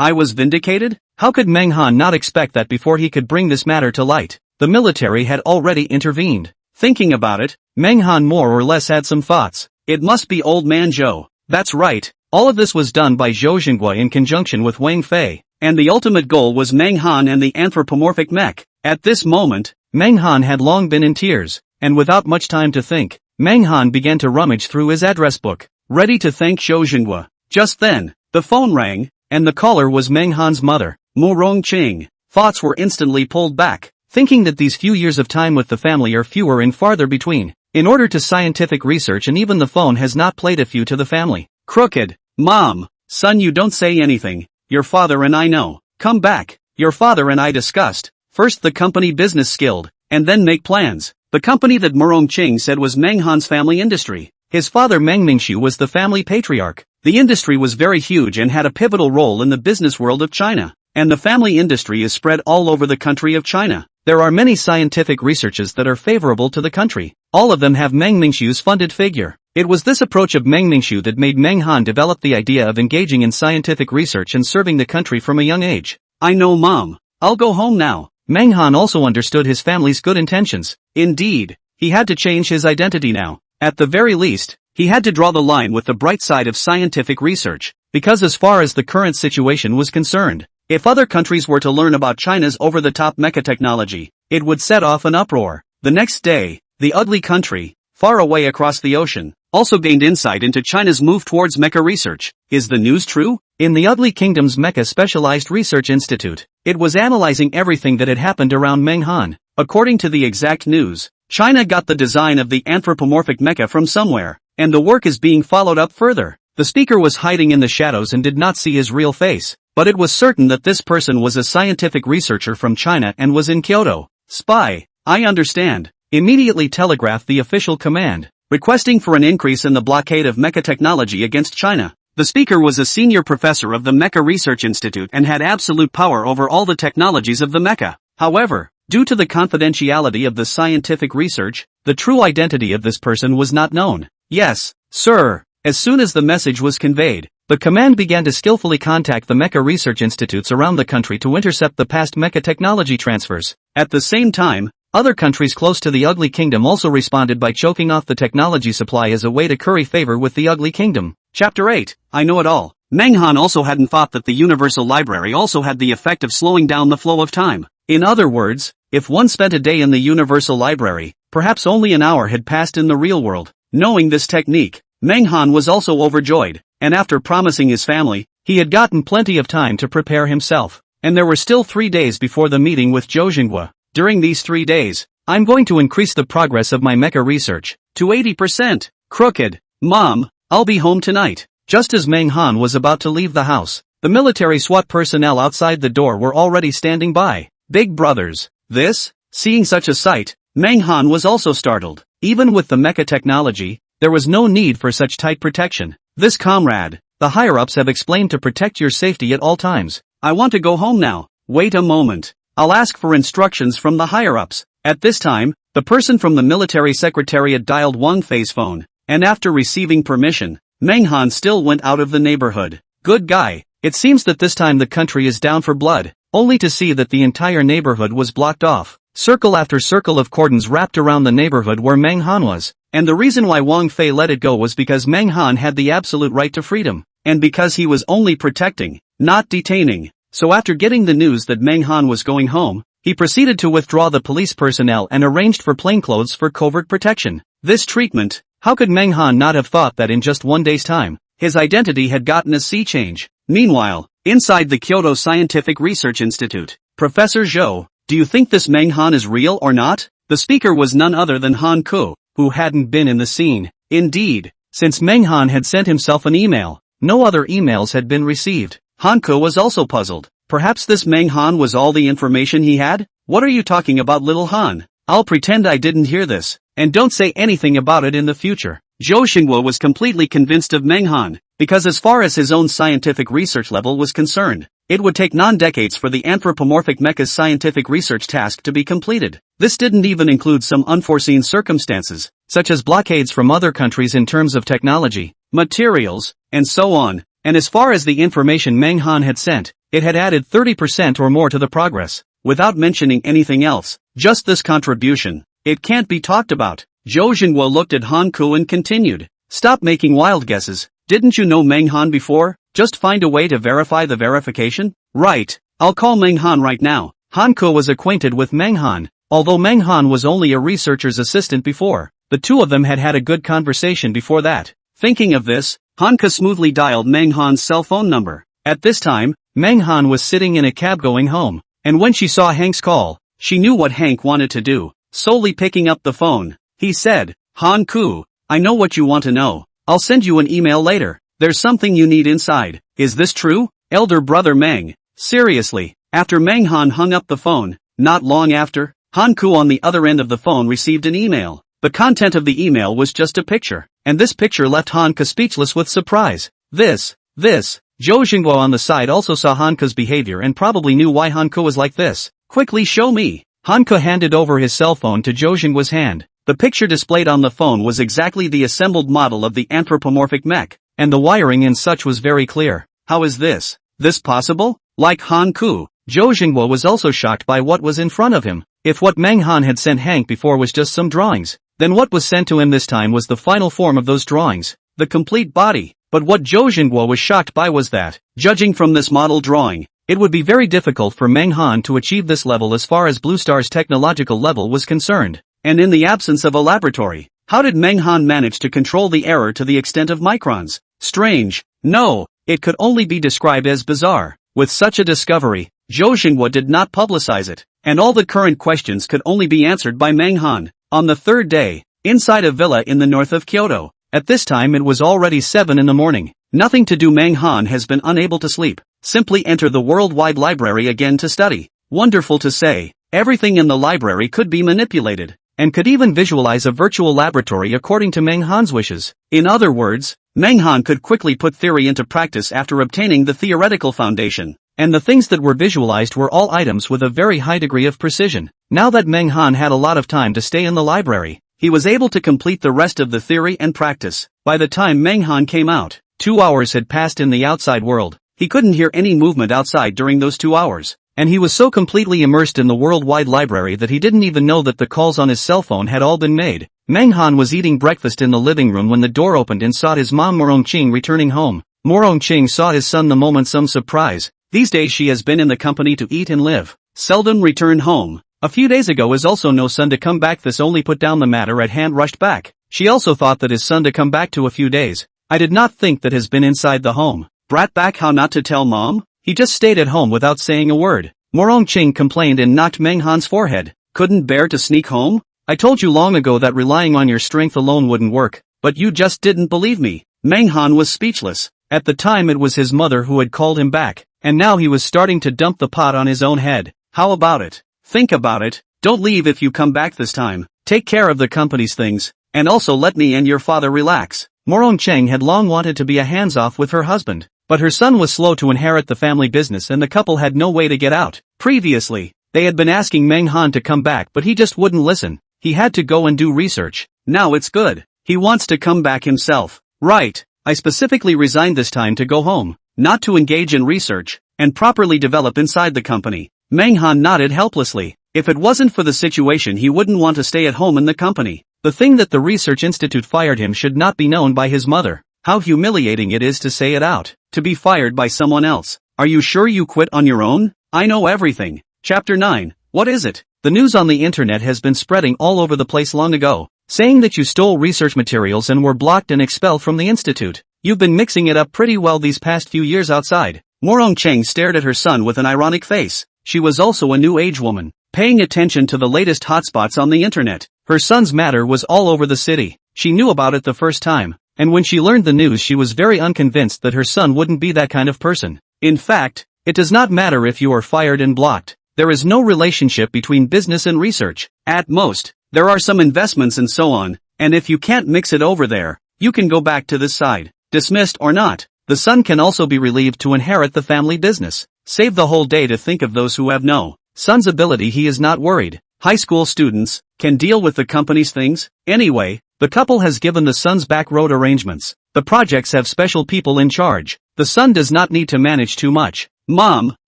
I was vindicated? How could Menghan not expect that before he could bring this matter to light? The military had already intervened. Thinking about it, Menghan more or less had some thoughts. It must be old man Zhou. That's right. All of this was done by Zhou Xingguo in conjunction with Wang Fei, and the ultimate goal was Menghan and the anthropomorphic mech. At this moment, Menghan had long been in tears, and without much time to think, Menghan began to rummage through his address book, ready to thank Zhou Xingguo. Just then, the phone rang, and the caller was Menghan's mother, Mu Rongqing. Thoughts were instantly pulled back, thinking that these few years of time with the family are fewer and farther between. In order to scientific research, and even the phone has not played a few to the family. Crooked. Mom, son, you don't say anything. Your father and I know. Come back. Your father and I discussed. First the company business skilled, and then make plans. The company that Murong Qing said was Menghan's family industry. His father Meng Mingshu was the family patriarch. The industry was very huge and had a pivotal role in the business world of China. And the family industry is spread all over the country of China. There are many scientific researches that are favorable to the country. All of them have Meng Mingshu's funded figure. It was this approach of Meng Mingshu that made Menghan develop the idea of engaging in scientific research and serving the country from a young age. I know, Mom. I'll go home now. Menghan also understood his family's good intentions. Indeed, he had to change his identity now. At the very least, he had to draw the line with the bright side of scientific research, because as far as the current situation was concerned, if other countries were to learn about China's over-the-top mecha technology, it would set off an uproar. The next day, the ugly country, far away across the ocean, also gained insight into China's move towards mecha research. Is the news true? In the ugly kingdom's Mecha Specialized Research Institute, it was analyzing everything that had happened around Menghan. According to the exact news, China got the design of the anthropomorphic mecha from somewhere, and the work is being followed up further. The speaker was hiding in the shadows and did not see his real face, but it was certain that this person was a scientific researcher from China and was in Kyoto. Spy, I understand. Immediately telegraphed the official command, requesting for an increase in the blockade of mecha technology against China. The speaker was a senior professor of the Mecha Research Institute and had absolute power over all the technologies of the mecha. However, due to the confidentiality of the scientific research, the true identity of this person was not known. Yes, sir. As soon as the message was conveyed, the command began to skillfully contact the Mecha Research Institutes around the country to intercept the past mecha technology transfers. At the same time, other countries close to the Ugly Kingdom also responded by choking off the technology supply as a way to curry favor with the Ugly Kingdom. Chapter 8, I Know It All. Menghan also hadn't thought that the Universal Library also had the effect of slowing down the flow of time. In other words, if one spent a day in the Universal Library, perhaps only an hour had passed in the real world. Knowing this technique, Menghan was also overjoyed, and after promising his family, he had gotten plenty of time to prepare himself. And there were still 3 days before the meeting with Zhou Xingguo. During these 3 days, I'm going to increase the progress of my mecha research to 80%. Crooked. Mom, I'll be home tonight. Just as Menghan was about to leave the house, the military SWAT personnel outside the door were already standing by. Big brothers. This? Seeing such a sight, Menghan was also startled. Even with the mecha technology, there was no need for such tight protection. This comrade, the higher-ups have explained to protect your safety at all times. I want to go home now. Wait a moment. I'll ask for instructions from the higher-ups. At this time, the person from the military secretariat dialed Wang Fei's phone, and after receiving permission, Meng Han still went out of the neighborhood. Good guy. It seems that this time the country is down for blood, only to see that the entire neighborhood was blocked off. Circle after circle of cordons wrapped around the neighborhood where Meng Han was. And the reason why Wang Fei let it go was because Meng Han had the absolute right to freedom, and because he was only protecting, not detaining. So after getting the news that Meng Han was going home, he proceeded to withdraw the police personnel and arranged for plainclothes for covert protection. This treatment, how could Meng Han not have thought that in just one day's time, his identity had gotten a sea change? Meanwhile, inside the Kyoto Scientific Research Institute, Professor Zhou, do you think this Meng Han is real or not? The speaker was none other than Han Ku, who hadn't been in the scene. Indeed, since Meng Han had sent himself an email, no other emails had been received. Han Ku was also puzzled. Perhaps this Meng Han was all the information he had? What are you talking about, little Han? I'll pretend I didn't hear this, and don't say anything about it in the future. Zhou Xinguo was completely convinced of Meng Han, because as far as his own scientific research level was concerned, it would take non-decades for the anthropomorphic Mecha's scientific research task to be completed. This didn't even include some unforeseen circumstances, such as blockades from other countries in terms of technology, materials, and so on. And as far as the information Meng Han had sent, it had added 30% or more to the progress, without mentioning anything else. Just this contribution. It can't be talked about. Zhou Xinguo looked at Han Ku and continued. Stop making wild guesses. Didn't you know Meng Han before? Just find a way to verify the verification? Right. I'll call Meng Han right now. Han Ku was acquainted with Meng Han, although Meng Han was only a researcher's assistant before. The two of them had had a good conversation before that. Thinking of this, Han Ku smoothly dialed Meng Han's cell phone number. At this time, Meng Han was sitting in a cab going home, and when she saw Hank's call, she knew what Hank wanted to do. Solely picking up the phone, he said, Han Ku, I know what you want to know. I'll send you an email later. There's something you need inside. Is this true? Elder brother Meng. Seriously. After Meng Han hung up the phone, not long after, Han Ku on the other end of the phone received an email. The content of the email was just a picture, and this picture left Han Ku speechless with surprise. This. Zhou Xinguo on the side also saw Han Ku's behavior and probably knew why Han Ku was like this. Quickly show me. Han Ku handed over his cell phone to Zhou Xinguo's hand. The picture displayed on the phone was exactly the assembled model of the anthropomorphic mech, and the wiring and such was very clear. How is this possible? Like Han Ku, Zhou Xinguo was also shocked by what was in front of him. If what Meng Han had sent Hank before was just some drawings, then what was sent to him this time was the final form of those drawings, the complete body. But what Zhou Xinguo was shocked by was that, judging from this model drawing, it would be very difficult for Meng Han to achieve this level as far as Blue Star's technological level was concerned. And in the absence of a laboratory, how did Meng Han manage to control the error to the extent of microns? Strange. No, it could only be described as bizarre. With such a discovery, Zhou Xinguo did not publicize it, and all the current questions could only be answered by Meng Han. On the third day, inside a villa in the north of Kyoto, at this time it was already 7 in the morning. Nothing to do. Meng Han has been unable to sleep. Simply enter the worldwide library again to study. Wonderful to say, everything in the library could be manipulated, and could even visualize a virtual laboratory according to Meng Han's wishes. In other words, Meng Han could quickly put theory into practice after obtaining the theoretical foundation, and the things that were visualized were all items with a very high degree of precision. Now that Meng Han had a lot of time to stay in the library, he was able to complete the rest of the theory and practice. By the time Meng Han came out, 2 hours had passed in the outside world. He couldn't hear any movement outside during those 2 hours, and he was so completely immersed in the worldwide library that he didn't even know that the calls on his cell phone had all been made. Meng Han was eating breakfast in the living room when the door opened and saw his mom Morongqing returning home. Morongqing saw his son the moment some surprise. These days she has been in the company to eat and live. Seldom returned home. A few days ago is also no son to come back. This only put down the matter at hand rushed back. She also thought that his son to come back to a few days. I did not think that has been inside the home. Brat back, how not to tell mom? He just stayed at home without saying a word. Morongqing complained and knocked Meng Han's forehead. Couldn't bear to sneak home? I told you long ago that relying on your strength alone wouldn't work, but you just didn't believe me. Meng Han was speechless. At the time it was his mother who had called him back, and now he was starting to dump the pot on his own head. How about it? Think about it. Don't leave if you come back this time. Take care of the company's things, and also let me and your father relax. Morongqing had long wanted to be a hands-off with her husband, but her son was slow to inherit the family business and the couple had no way to get out. Previously, They had been asking Menghan to come back but he just wouldn't listen. He had to go and do research. Now it's good. He wants to come back himself. Right. I specifically resigned this time to go home, not to engage in research, and properly develop inside the company. Menghan nodded helplessly. If it wasn't for the situation he wouldn't want to stay at home in the company. The thing that the research institute fired him should not be known by his mother. How humiliating it is to say it out. To be fired by someone else. Are you sure you quit on your own? I know everything. Chapter 9. What is it? The news on the internet has been spreading all over the place long ago, saying that you stole research materials and were blocked and expelled from the institute. You've been mixing it up pretty well these past few years outside. Morong Cheng stared at her son with an ironic face. She was also a new age woman, paying attention to the latest hotspots on the internet. Her son's matter was all over the city. She knew about it the first time, and when she learned the news she was very unconvinced that her son wouldn't be that kind of person. In fact, it does not matter if you are fired and blocked. There is no relationship between business and research. At most, there are some investments and so on, and if you can't mix it over there, you can go back to this side. Dismissed or not, the son can also be relieved to inherit the family business. Save the whole day to think of those who have no son's ability. He is not worried. High school students can deal with the company's things. Anyway, the couple has given the son's back road arrangements. The projects have special people in charge. The son does not need to manage too much. Mom,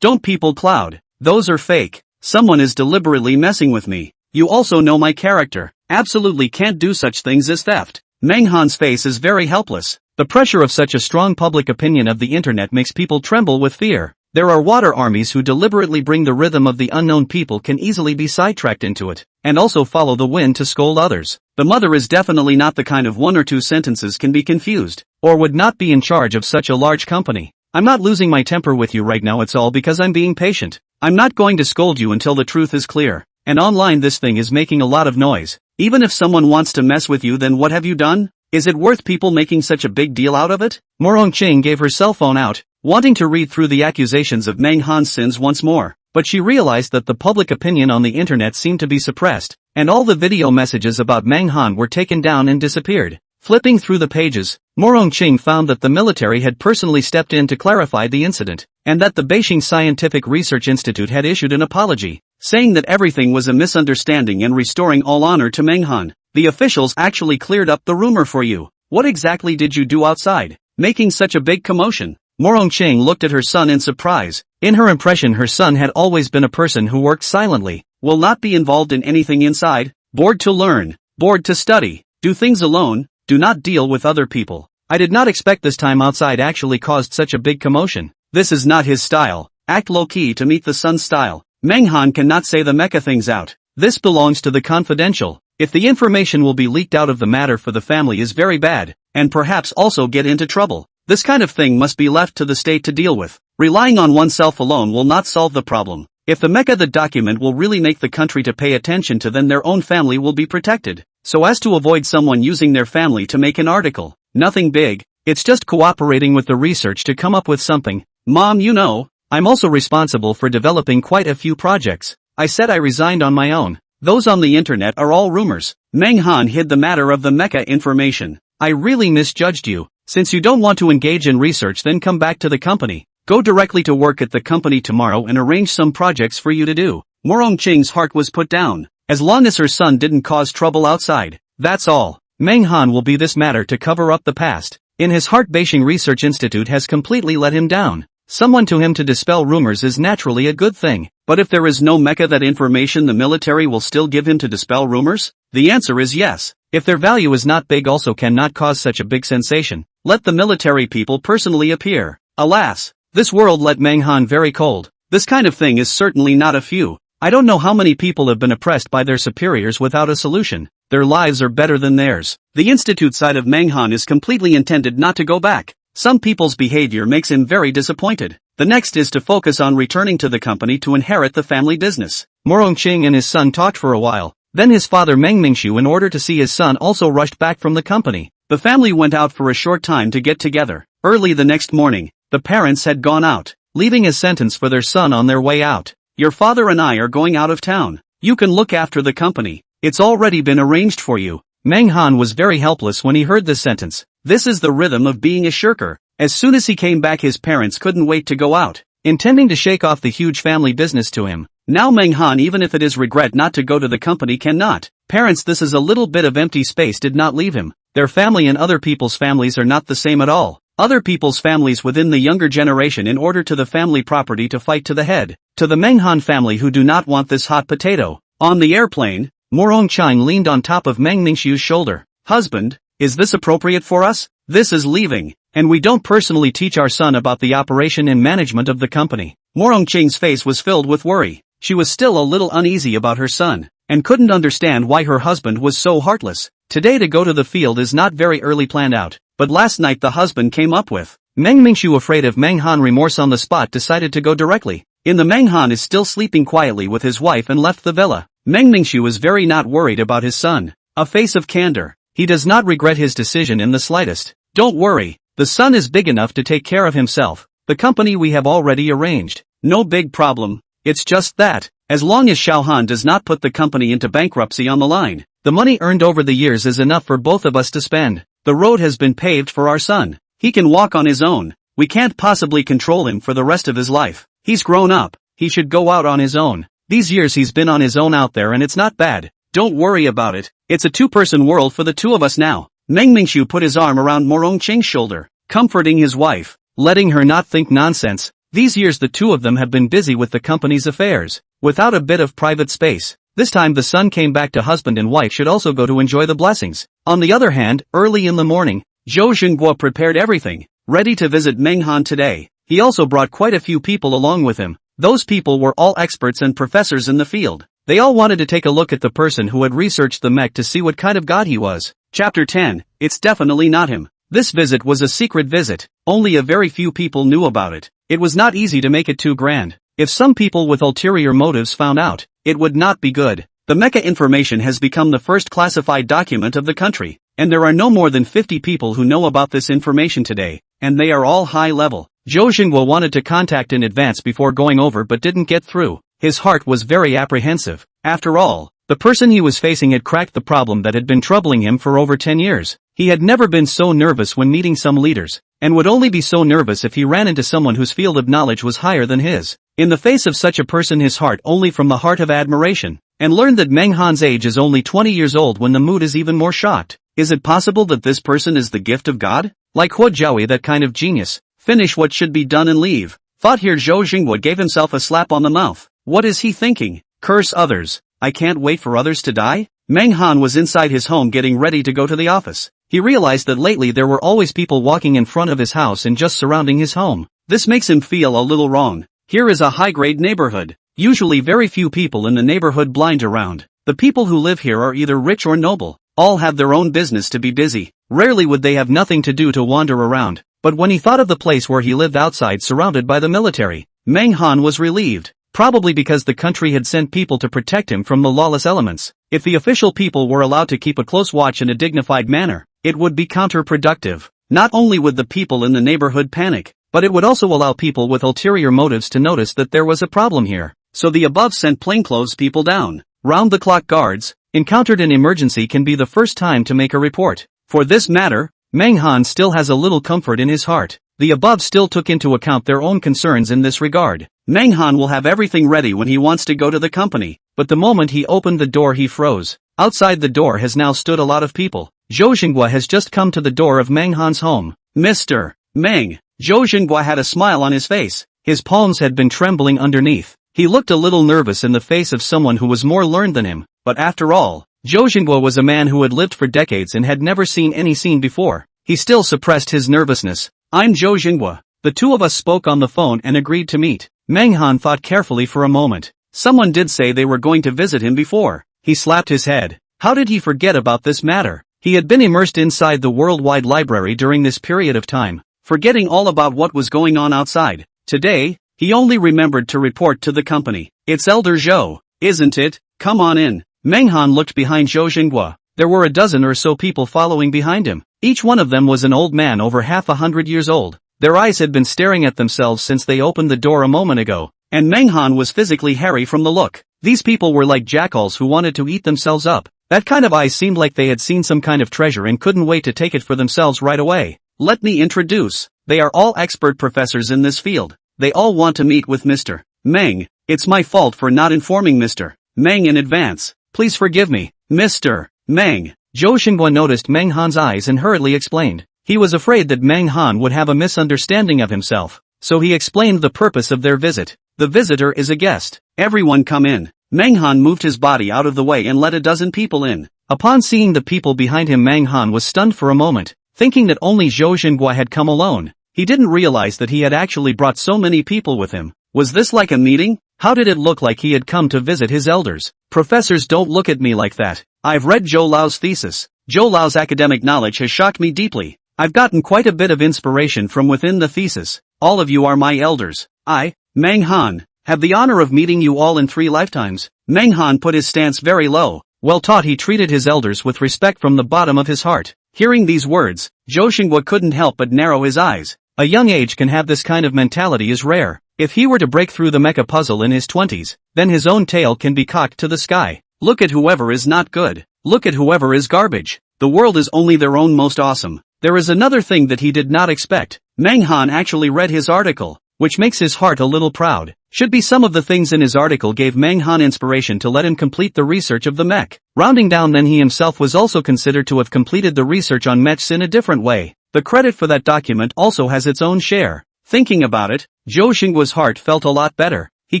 don't people cloud. Those are fake. Someone is deliberately messing with me. You also know my character. Absolutely can't do such things as theft. Menghan's face is very helpless. The pressure of such a strong public opinion of the internet makes people tremble with fear. There are water armies who deliberately bring the rhythm of the unknown. People can easily be sidetracked into it, and also follow the wind to scold others. The mother is definitely not the kind of one or two sentences can be confused, or would not be in charge of such a large company. I'm not losing my temper with you right now, it's all because I'm being patient. I'm not going to scold you until the truth is clear. And online this thing is making a lot of noise. Even if someone wants to mess with you, then what have you done? Is it worth people making such a big deal out of it? Morong Cheng gave her cell phone out, wanting to read through the accusations of Menghan's sins once more. But she realized that the public opinion on the internet seemed to be suppressed, and all the video messages about Menghan were taken down and disappeared. Flipping through the pages, Morong Cheng found that the military had personally stepped in to clarify the incident, and that the Beijing Scientific Research Institute had issued an apology, saying that everything was a misunderstanding and restoring all honor to Menghan. The officials actually cleared up the rumor for you. What exactly did you do outside, making such a big commotion? Morong Cheng looked at her son in surprise. In her impression, her son had always been a person who worked silently, will not be involved in anything inside, bored to learn, bored to study, do things alone, do not deal with other people. I did not expect this time outside actually caused such a big commotion. This is not his style. Act low-key to meet the son's style. Menghan cannot say the Mecha things out. This belongs to the confidential. If the information will be leaked out of the matter for the family is very bad, and perhaps also get into trouble. This kind of thing must be left to the state to deal with. Relying on oneself alone will not solve the problem. If the Mecha the document will really make the country to pay attention to, then their own family will be protected, so as to avoid someone using their family to make an article. Nothing big, it's just cooperating with the research to come up with something. Mom, you know, I'm also responsible for developing quite a few projects. I said I resigned on my own. Those on the internet are all rumors. Menghan hid the matter of the Mecha information. I really misjudged you. Since you don't want to engage in research, then come back to the company. Go directly to work at the company tomorrow and arrange some projects for you to do. Morong Cheng's heart was put down. As long as her son didn't cause trouble outside, that's all. Menghan will be this matter to cover up the past. In his heart, Beijing Research Institute has completely let him down. Someone to him to dispel rumors is naturally a good thing. But if there is no Mecha, that information the military will still give him to dispel rumors? The answer is yes. If their value is not big, also cannot cause such a big sensation. Let the military people personally appear. Alas, this world let Menghan very cold. This kind of thing is certainly not a few. I don't know how many people have been oppressed by their superiors without a solution. Their lives are better than theirs. The institute side of Menghan is completely intended not to go back. Some people's behavior makes him very disappointed. The next is to focus on returning to the company to inherit the family business. Morong Cheng and his son talked for a while. Then his father Meng Mingshu, in order to see his son, also rushed back from the company. The family went out for a short time to get together. Early the next morning, the parents had gone out, leaving a sentence for their son on their way out. Your father and I are going out of town. You can look after the company. It's already been arranged for you. Menghan was very helpless when he heard this sentence. This is the rhythm of being a shirker. As soon as he came back, his parents couldn't wait to go out, intending to shake off the huge family business to him. Now Meng Han, even if it is regret not to go to the company, cannot. Parents, this is a little bit of empty space, did not leave him. Their family and other people's families are not the same at all. Other people's families within the younger generation in order to the family property to fight to the head. To the Meng Han family who do not want this hot potato. On the airplane, Morong Chang leaned on top of Meng Mingshu's shoulder. Husband, is this appropriate for us? This is leaving, and we don't personally teach our son about the operation and management of the company. Morong Chang's face was filled with worry. She was still a little uneasy about her son, and couldn't understand why her husband was so heartless. Today to go to the field is not very early planned out, but last night the husband came up with. Meng Mingshu, afraid of Meng Han remorse on the spot, decided to go directly. In the Meng Han is still sleeping quietly with his wife and left the villa. Meng Mingshu is very not worried about his son. A face of candor. He does not regret his decision in the slightest. Don't worry, the son is big enough to take care of himself. The company we have already arranged. No big problem. It's just that, as long as Xiao Han does not put the company into bankruptcy on the line, the money earned over the years is enough for both of us to spend. The road has been paved for our son. He can walk on his own. We can't possibly control him for the rest of his life. He's grown up. He should go out on his own. These years he's been on his own out there and it's not bad. Don't worry about it. It's a two-person world for the two of us now. Meng Mingshu put his arm around Morong Chang's shoulder, comforting his wife, letting her not think nonsense. These years the two of them have been busy with the company's affairs, without a bit of private space. This time the son came back to husband and wife should also go to enjoy the blessings. On the other hand, early in the morning, Zhou Xingguo prepared everything, ready to visit Meng Han today. He also brought quite a few people along with him. Those people were all experts and professors in the field. They all wanted to take a look at the person who had researched the mech to see what kind of god he was. Chapter 10, it's definitely not him. This visit was a secret visit. Only a very few people knew about it. It was not easy to make it too grand. If some people with ulterior motives found out, it would not be good. The Mecha information has become the first classified document of the country, and there are no more than 50 people who know about this information today, and they are all high level. Zhou Xingguo wanted to contact in advance before going over but didn't get through. His heart was very apprehensive. After all, the person he was facing had cracked the problem that had been troubling him for over 10 years. He had never been so nervous when meeting some leaders, and would only be so nervous if he ran into someone whose field of knowledge was higher than his. In the face of such a person, his heart only from the heart of admiration, and learned that Meng Han's age is only 20 years old when the mood is even more shocked. Is it possible that this person is the gift of God? Like Huo Jiaoyi, that kind of genius. Finish what should be done and leave. Thought here Zhou Xingguo gave himself a slap on the mouth. What is he thinking? Curse others. I can't wait for others to die? Meng Han was inside his home getting ready to go to the office. He realized that lately there were always people walking in front of his house and just surrounding his home. This makes him feel a little wrong. Here is a high-grade neighborhood. Usually very few people in the neighborhood blind around. The people who live here are either rich or noble. All have their own business to be busy. Rarely would they have nothing to do to wander around. But when he thought of the place where he lived outside surrounded by the military, Meng Han was relieved. Probably because the country had sent people to protect him from the lawless elements. If the official people were allowed to keep a close watch in a dignified manner, it would be counterproductive. Not only would the people in the neighborhood panic, but it would also allow people with ulterior motives to notice that there was a problem here. So the above sent plainclothes people down. Round-the-clock guards, encountered an emergency can be the first time to make a report. For this matter, Meng Han still has a little comfort in his heart. The above still took into account their own concerns in this regard. Meng Han will have everything ready when he wants to go to the company, but the moment he opened the door he froze. Outside the door has now stood a lot of people. Zhou Xingguo has just come to the door of Meng Han's home. Mr. Meng. Zhou Xingguo had a smile on his face. His palms had been trembling underneath. He looked a little nervous in the face of someone who was more learned than him, but after all, Zhou Xingguo was a man who had lived for decades and had never seen any scene before. He still suppressed his nervousness. I'm Zhou Xingguo. The two of us spoke on the phone and agreed to meet. Meng Han thought carefully for a moment. Someone did say they were going to visit him before. He slapped his head. How did he forget about this matter? He had been immersed inside the worldwide library during this period of time, forgetting all about what was going on outside. Today, he only remembered to report to the company. It's Elder Zhou, isn't it? Come on in. Meng Han looked behind Zhou Xingguo. There were a dozen or so people following behind him. Each one of them was an old man over 100 years old. Their eyes had been staring at themselves since they opened the door a moment ago, and Meng Han was physically hairy from the look. These people were like jackals who wanted to eat themselves up. That kind of eyes seemed like they had seen some kind of treasure and couldn't wait to take it for themselves right away. Let me introduce. They are all expert professors in this field. They all want to meet with Mr. Meng, it's my fault for not informing Mr. Meng in advance. Please forgive me, Mr. Meng. Zhou Xinguo noticed Meng Han's eyes and hurriedly explained. He was afraid that Meng Han would have a misunderstanding of himself, so he explained the purpose of their visit. The visitor is a guest. Everyone come in. Meng Han moved his body out of the way and let a dozen people in. Upon seeing the people behind him, Meng Han was stunned for a moment, thinking that only Zhou Xinguo had come alone. He didn't realize that he had actually brought so many people with him. Was this like a meeting? How did it look like he had come to visit his elders? Professors, don't look at me like that. I've read Zhou Lao's thesis. Zhou Lao's academic knowledge has shocked me deeply. I've gotten quite a bit of inspiration from within the thesis. All of you are my elders. I, Meng Han, have the honor of meeting you all in 3 lifetimes. Meng Han put his stance very low. Well taught, he treated his elders with respect from the bottom of his heart. Hearing these words, Zhou Xinguo couldn't help but narrow his eyes. A young age can have this kind of mentality is rare. If he were to break through the mecha puzzle in his 20s, then his own tail can be cocked to the sky. Look at whoever is not good. Look at whoever is garbage. The world is only their own most awesome. There is another thing that he did not expect. Meng Han actually read his article, which makes his heart a little proud. Should be some of the things in his article gave Meng Han inspiration to let him complete the research of the mech. Rounding down, then he himself was also considered to have completed the research on mechs in a different way. The credit for that document also has its own share. Thinking about it, Zhou Xinguo's heart felt a lot better. He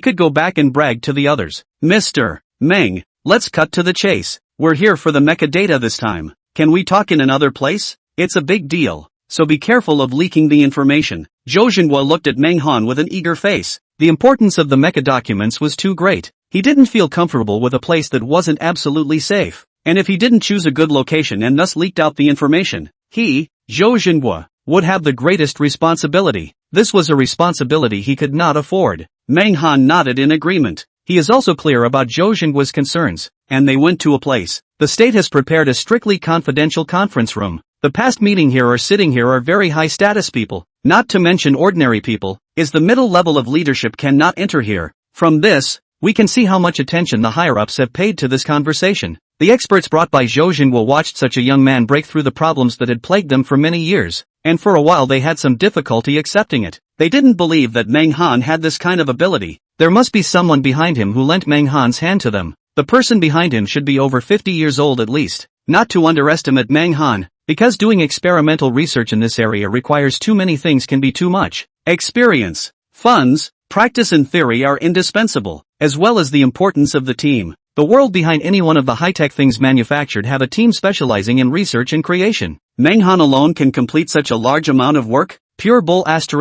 could go back and brag to the others. Mr. Meng, let's cut to the chase. We're here for the mecha data this time. Can we talk in another place? It's a big deal, so be careful of leaking the information. Zhou Xinguo looked at Meng Han with an eager face. The importance of the mecha documents was too great. He didn't feel comfortable with a place that wasn't absolutely safe. And if he didn't choose a good location and thus leaked out the information, he, Zhou Xinguo, would have the greatest responsibility. This was a responsibility he could not afford. Meng Han nodded in agreement. He is also clear about Zhou Xinguo's concerns, and they went to a place. The state has prepared a strictly confidential conference room. The past meeting here or sitting here are very high status people, not to mention ordinary people, is the middle level of leadership cannot enter here. From this, we can see how much attention the higher-ups have paid to this conversation. The experts brought by Zhou Xinguo watched such a young man break through the problems that had plagued them for many years, and for a while they had some difficulty accepting it. They didn't believe that Meng Han had this kind of ability. There must be someone behind him who lent Meng Han's hand to them. The person behind him should be over 50 years old at least. Not to underestimate Meng Han, because doing experimental research in this area requires too many things can be too much. Experience, funds, practice and theory are indispensable, as well as the importance of the team. The world behind any one of the high-tech things manufactured have a team specializing in research and creation. Meng Han alone can complete such a large amount of work? Pure bull *********.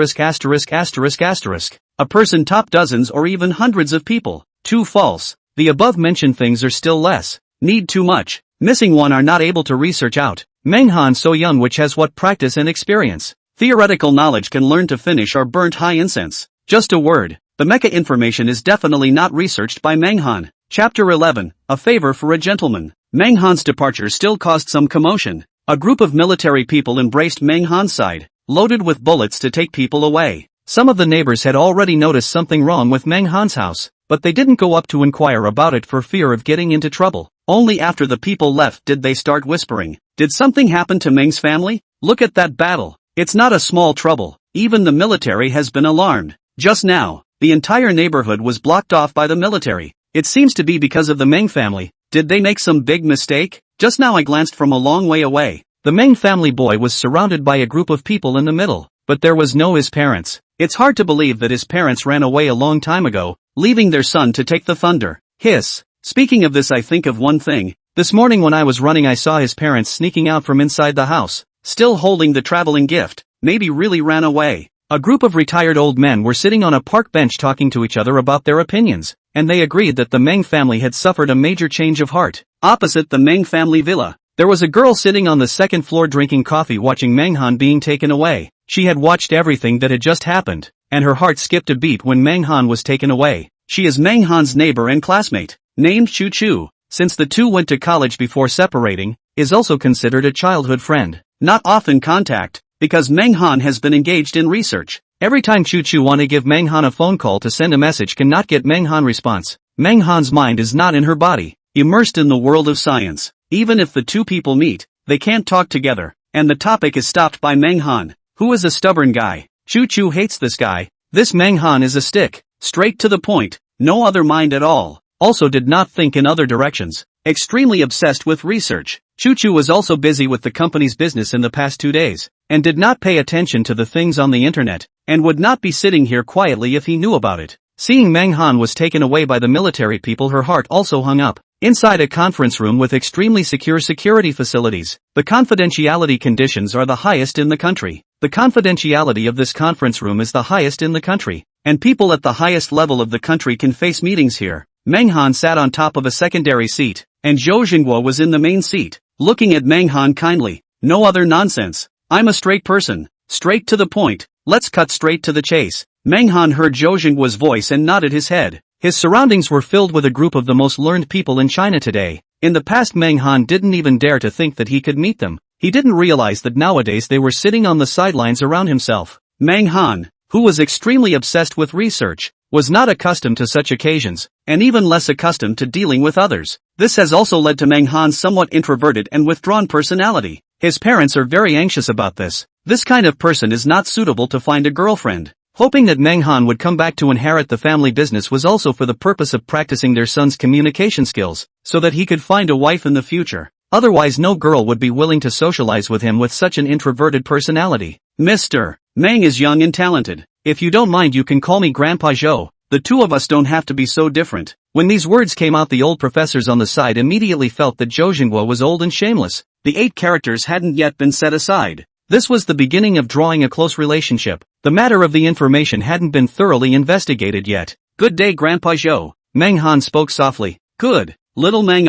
A person top dozens or even hundreds of people. Too false. The above mentioned things are still less. Need too much. Missing one are not able to research out. Meng Han so young which has what practice and experience. Theoretical knowledge can learn to finish or burnt high incense. Just a word. The mecha information is definitely not researched by Meng Han. Chapter 11, A Favor for a Gentleman. Meng Han's departure still caused some commotion. A group of military people embraced Meng Han's side, loaded with bullets to take people away. Some of the neighbors had already noticed something wrong with Meng Han's house, but they didn't go up to inquire about it for fear of getting into trouble. Only after the people left did they start whispering. Did something happen to Meng's family? Look at that battle. It's not a small trouble. Even the military has been alarmed. Just now, the entire neighborhood was blocked off by the military. It seems to be because of the Meng family. Did they make some big mistake? Just now I glanced from a long way away. The Meng family boy was surrounded by a group of people in the middle, but there was no his parents. It's hard to believe that his parents ran away a long time ago, leaving their son to take the thunder. Hiss. Speaking of this, I think of one thing. This morning when I was running I saw his parents sneaking out from inside the house, still holding the traveling gift. Maybe really ran away. A group of retired old men were sitting on a park bench talking to each other about their opinions, and they agreed that the Meng family had suffered a major change of heart. Opposite the Meng family villa, there was a girl sitting on the second floor drinking coffee watching Meng Han being taken away. She had watched everything that had just happened, and her heart skipped a beat when Meng Han was taken away. She is Meng Han's neighbor and classmate, named Chu Chu. Since the two went to college before separating, is also considered a childhood friend. Not often contact, because Meng Han has been engaged in research. Every time Chu Chu want to give Meng Han a phone call to send a message cannot get Meng Han response. Meng Han's mind is not in her body, immersed in the world of science. Even if the two people meet, they can't talk together, and the topic is stopped by Meng Han, who is a stubborn guy. Chu Chu hates this guy. This Meng Han is a stick. straight to the point, no other mind at all. Also did not think in other directions. Extremely obsessed with research. Chuchu was also busy with the company's business in the past 2 days, and did not pay attention to the things on the internet, and would not be sitting here quietly if he knew about it. Seeing Menghan was taken away by the military people, her heart also hung up. Inside a conference room with extremely secure security facilities, the confidentiality conditions are the highest in the country. The confidentiality of this conference room is the highest in the country, and people at the highest level of the country can face meetings here. Menghan sat on top of a secondary seat, and Zhou Xinguo was in the main seat, looking at Menghan kindly. No other nonsense. I'm a straight person, straight to the point, let's cut straight to the chase. Menghan heard Zhou Xinguo's voice and nodded his head. His surroundings were filled with a group of the most learned people in China today. In the past, Menghan didn't even dare to think that he could meet them. He didn't realize that nowadays they were sitting on the sidelines around himself. Menghan, who was extremely obsessed with research, was not accustomed to such occasions, and even less accustomed to dealing with others. This has also led to Menghan's somewhat introverted and withdrawn personality. His parents are very anxious about this. This kind of person is not suitable to find a girlfriend. Hoping that Menghan would come back to inherit the family business was also for the purpose of practicing their son's communication skills, so that he could find a wife in the future. Otherwise no girl would be willing to socialize with him with such an introverted personality. Mr. Meng is young and talented. If you don't mind, you can call me Grandpa Zhou. The two of us don't have to be so different. When these words came out, the old professors on the side immediately felt that Zhou Xinguo was old and shameless. The 8 characters hadn't yet been set aside. This was the beginning of drawing a close relationship. The matter of the information hadn't been thoroughly investigated yet. Good day, Grandpa Zhou. Menghan spoke softly. Good. Little Meng,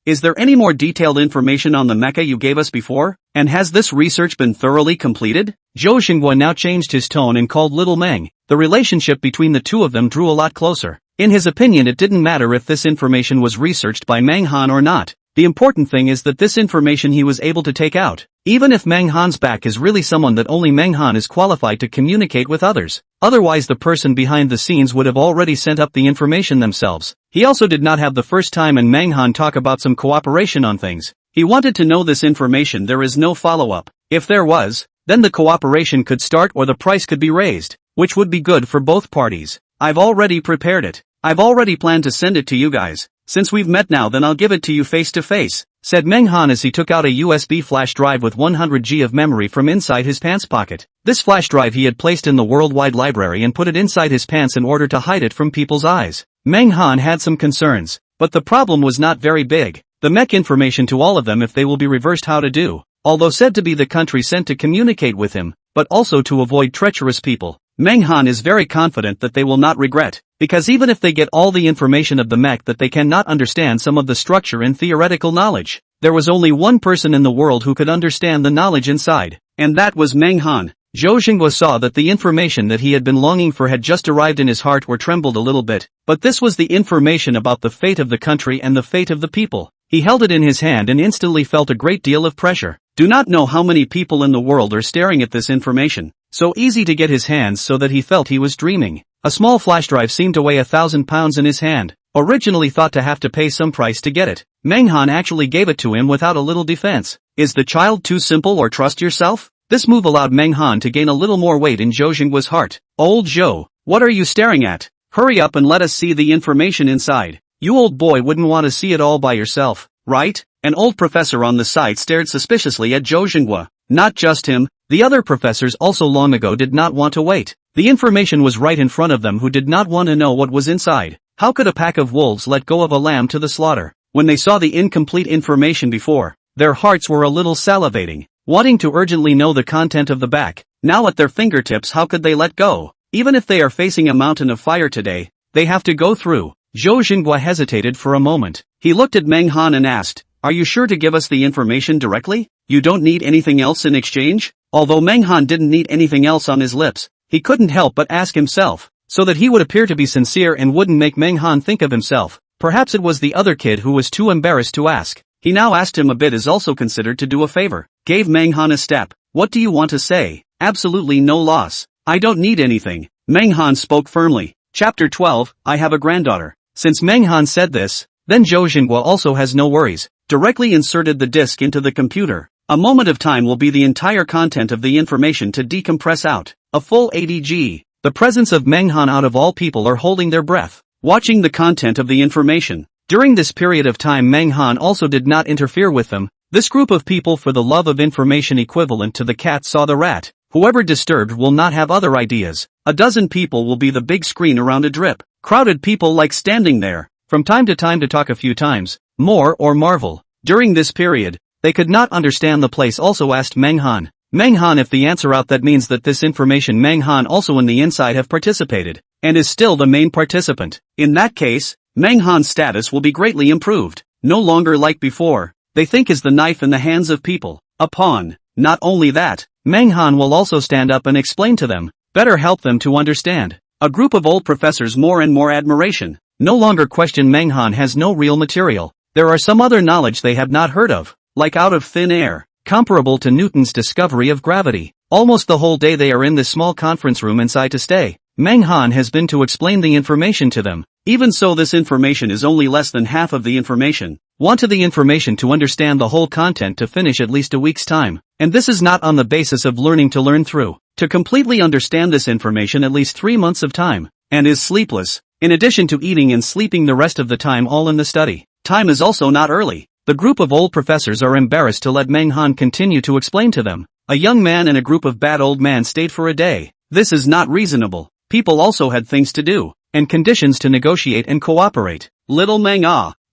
is there any more detailed information on the mecha you gave us before? And has this research been thoroughly completed? Zhou Xinguo now changed his tone and called Little Meng. The relationship between the two of them drew a lot closer. In his opinion, it didn't matter if this information was researched by Menghan or not. The important thing is that this information he was able to take out. Even if Menghan's back is really someone that only Menghan is qualified to communicate with others. Otherwise the person behind the scenes would have already sent up the information themselves. He also did not have the first time and Menghan talk about some cooperation on things. He wanted to know this information. There is no follow-up. If there was, then the cooperation could start or the price could be raised, which would be good for both parties. I've already prepared it. I've already planned to send it to you guys. Since we've met now, then I'll give it to you face to face, said Menghan as he took out a USB flash drive with 100 GB of memory from inside his pants pocket. This flash drive he had placed in the worldwide library and put it inside his pants in order to hide it from people's eyes. Menghan had some concerns, but the problem was not very big. The mech information to all of them if they will be reversed how to do, although said to be the country sent to communicate with him, but also to avoid treacherous people. Menghan is very confident that they will not regret, because even if they get all the information of the mech that they cannot understand some of the structure and theoretical knowledge. There was only one person in the world who could understand the knowledge inside, and that was Menghan. Zhou Xinguo saw that the information that he had been longing for had just arrived in his heart, where trembled a little bit, but this was the information about the fate of the country and the fate of the people. He held it in his hand and instantly felt a great deal of pressure. Do not know how many people in the world are staring at this information. So easy to get his hands so that he felt he was dreaming. A small flash drive seemed to weigh 1,000 pounds in his hand. Originally thought to have to pay some price to get it. Menghan actually gave it to him without a little defense. Is the child too simple, or trust yourself? This move allowed Menghan to gain a little more weight in Zhou Xinguo's heart. Old Zhou, what are you staring at? Hurry up and let us see the information inside. You old boy wouldn't want to see it all by yourself, right? An old professor on the side stared suspiciously at Zhou Xinguo. Not just him, the other professors also long ago did not want to wait. The information was right in front of them. Who did not want to know what was inside? How could a pack of wolves let go of a lamb to the slaughter? When they saw the incomplete information before, their hearts were a little salivating, wanting to urgently know the content of the back. Now at their fingertips, how could they let go? Even if they are facing a mountain of fire today, they have to go through. Zhou Xinguo hesitated for a moment. He looked at Menghan and asked, "Are you sure to give us the information directly? You don't need anything else in exchange?" Although Menghan didn't need anything else on his lips, he couldn't help but ask himself, so that he would appear to be sincere and wouldn't make Menghan think of himself. Perhaps it was the other kid who was too embarrassed to ask. He now asked him a bit is also considered to do a favor. Gave Menghan a step. What do you want to say? Absolutely no loss. I don't need anything. Menghan spoke firmly. Chapter 12, I have a granddaughter. Since Menghan said this, then Zhou Xinguo also has no worries. Directly inserted the disk into the computer. A moment of time will be the entire content of the information to decompress out. A full 80 G. The presence of Menghan out of all people are holding their breath, watching the content of the information. During this period of time Menghan also did not interfere with them. This group of people for the love of information equivalent to the cat saw the rat. Whoever disturbed will not have other ideas. A dozen people will be the big screen around a drip. Crowded people like standing there, from time to talk a few times, more or marvel. During this period, they could not understand the place also asked Menghan. Menghan if the answer out that means that this information Menghan also in the inside have participated, and is still the main participant. In that case, Menghan's status will be greatly improved. No longer like before, they think is the knife in the hands of people. A pawn. Not only that, Menghan will also stand up and explain to them, better help them to understand. A group of old professors more and more admiration. No longer question Menghan has no real material. There are some other knowledge they have not heard of, like out of thin air, comparable to Newton's discovery of gravity. Almost the whole day they are in this small conference room inside to stay. Menghan has been to explain the information to them. Even so this information is only less than half of the information. Wanted the information to understand the whole content to finish at least a week's time. And this is not on the basis of learning to learn through. To completely understand this information at least 3 months of time. And is sleepless. In addition to eating and sleeping the rest of the time all in the study. Time is also not early. The group of old professors are embarrassed to let Menghan continue to explain to them. A young man and a group of bad old men stayed for a day. This is not reasonable. People also had things to do, and conditions to negotiate and cooperate. Little Meng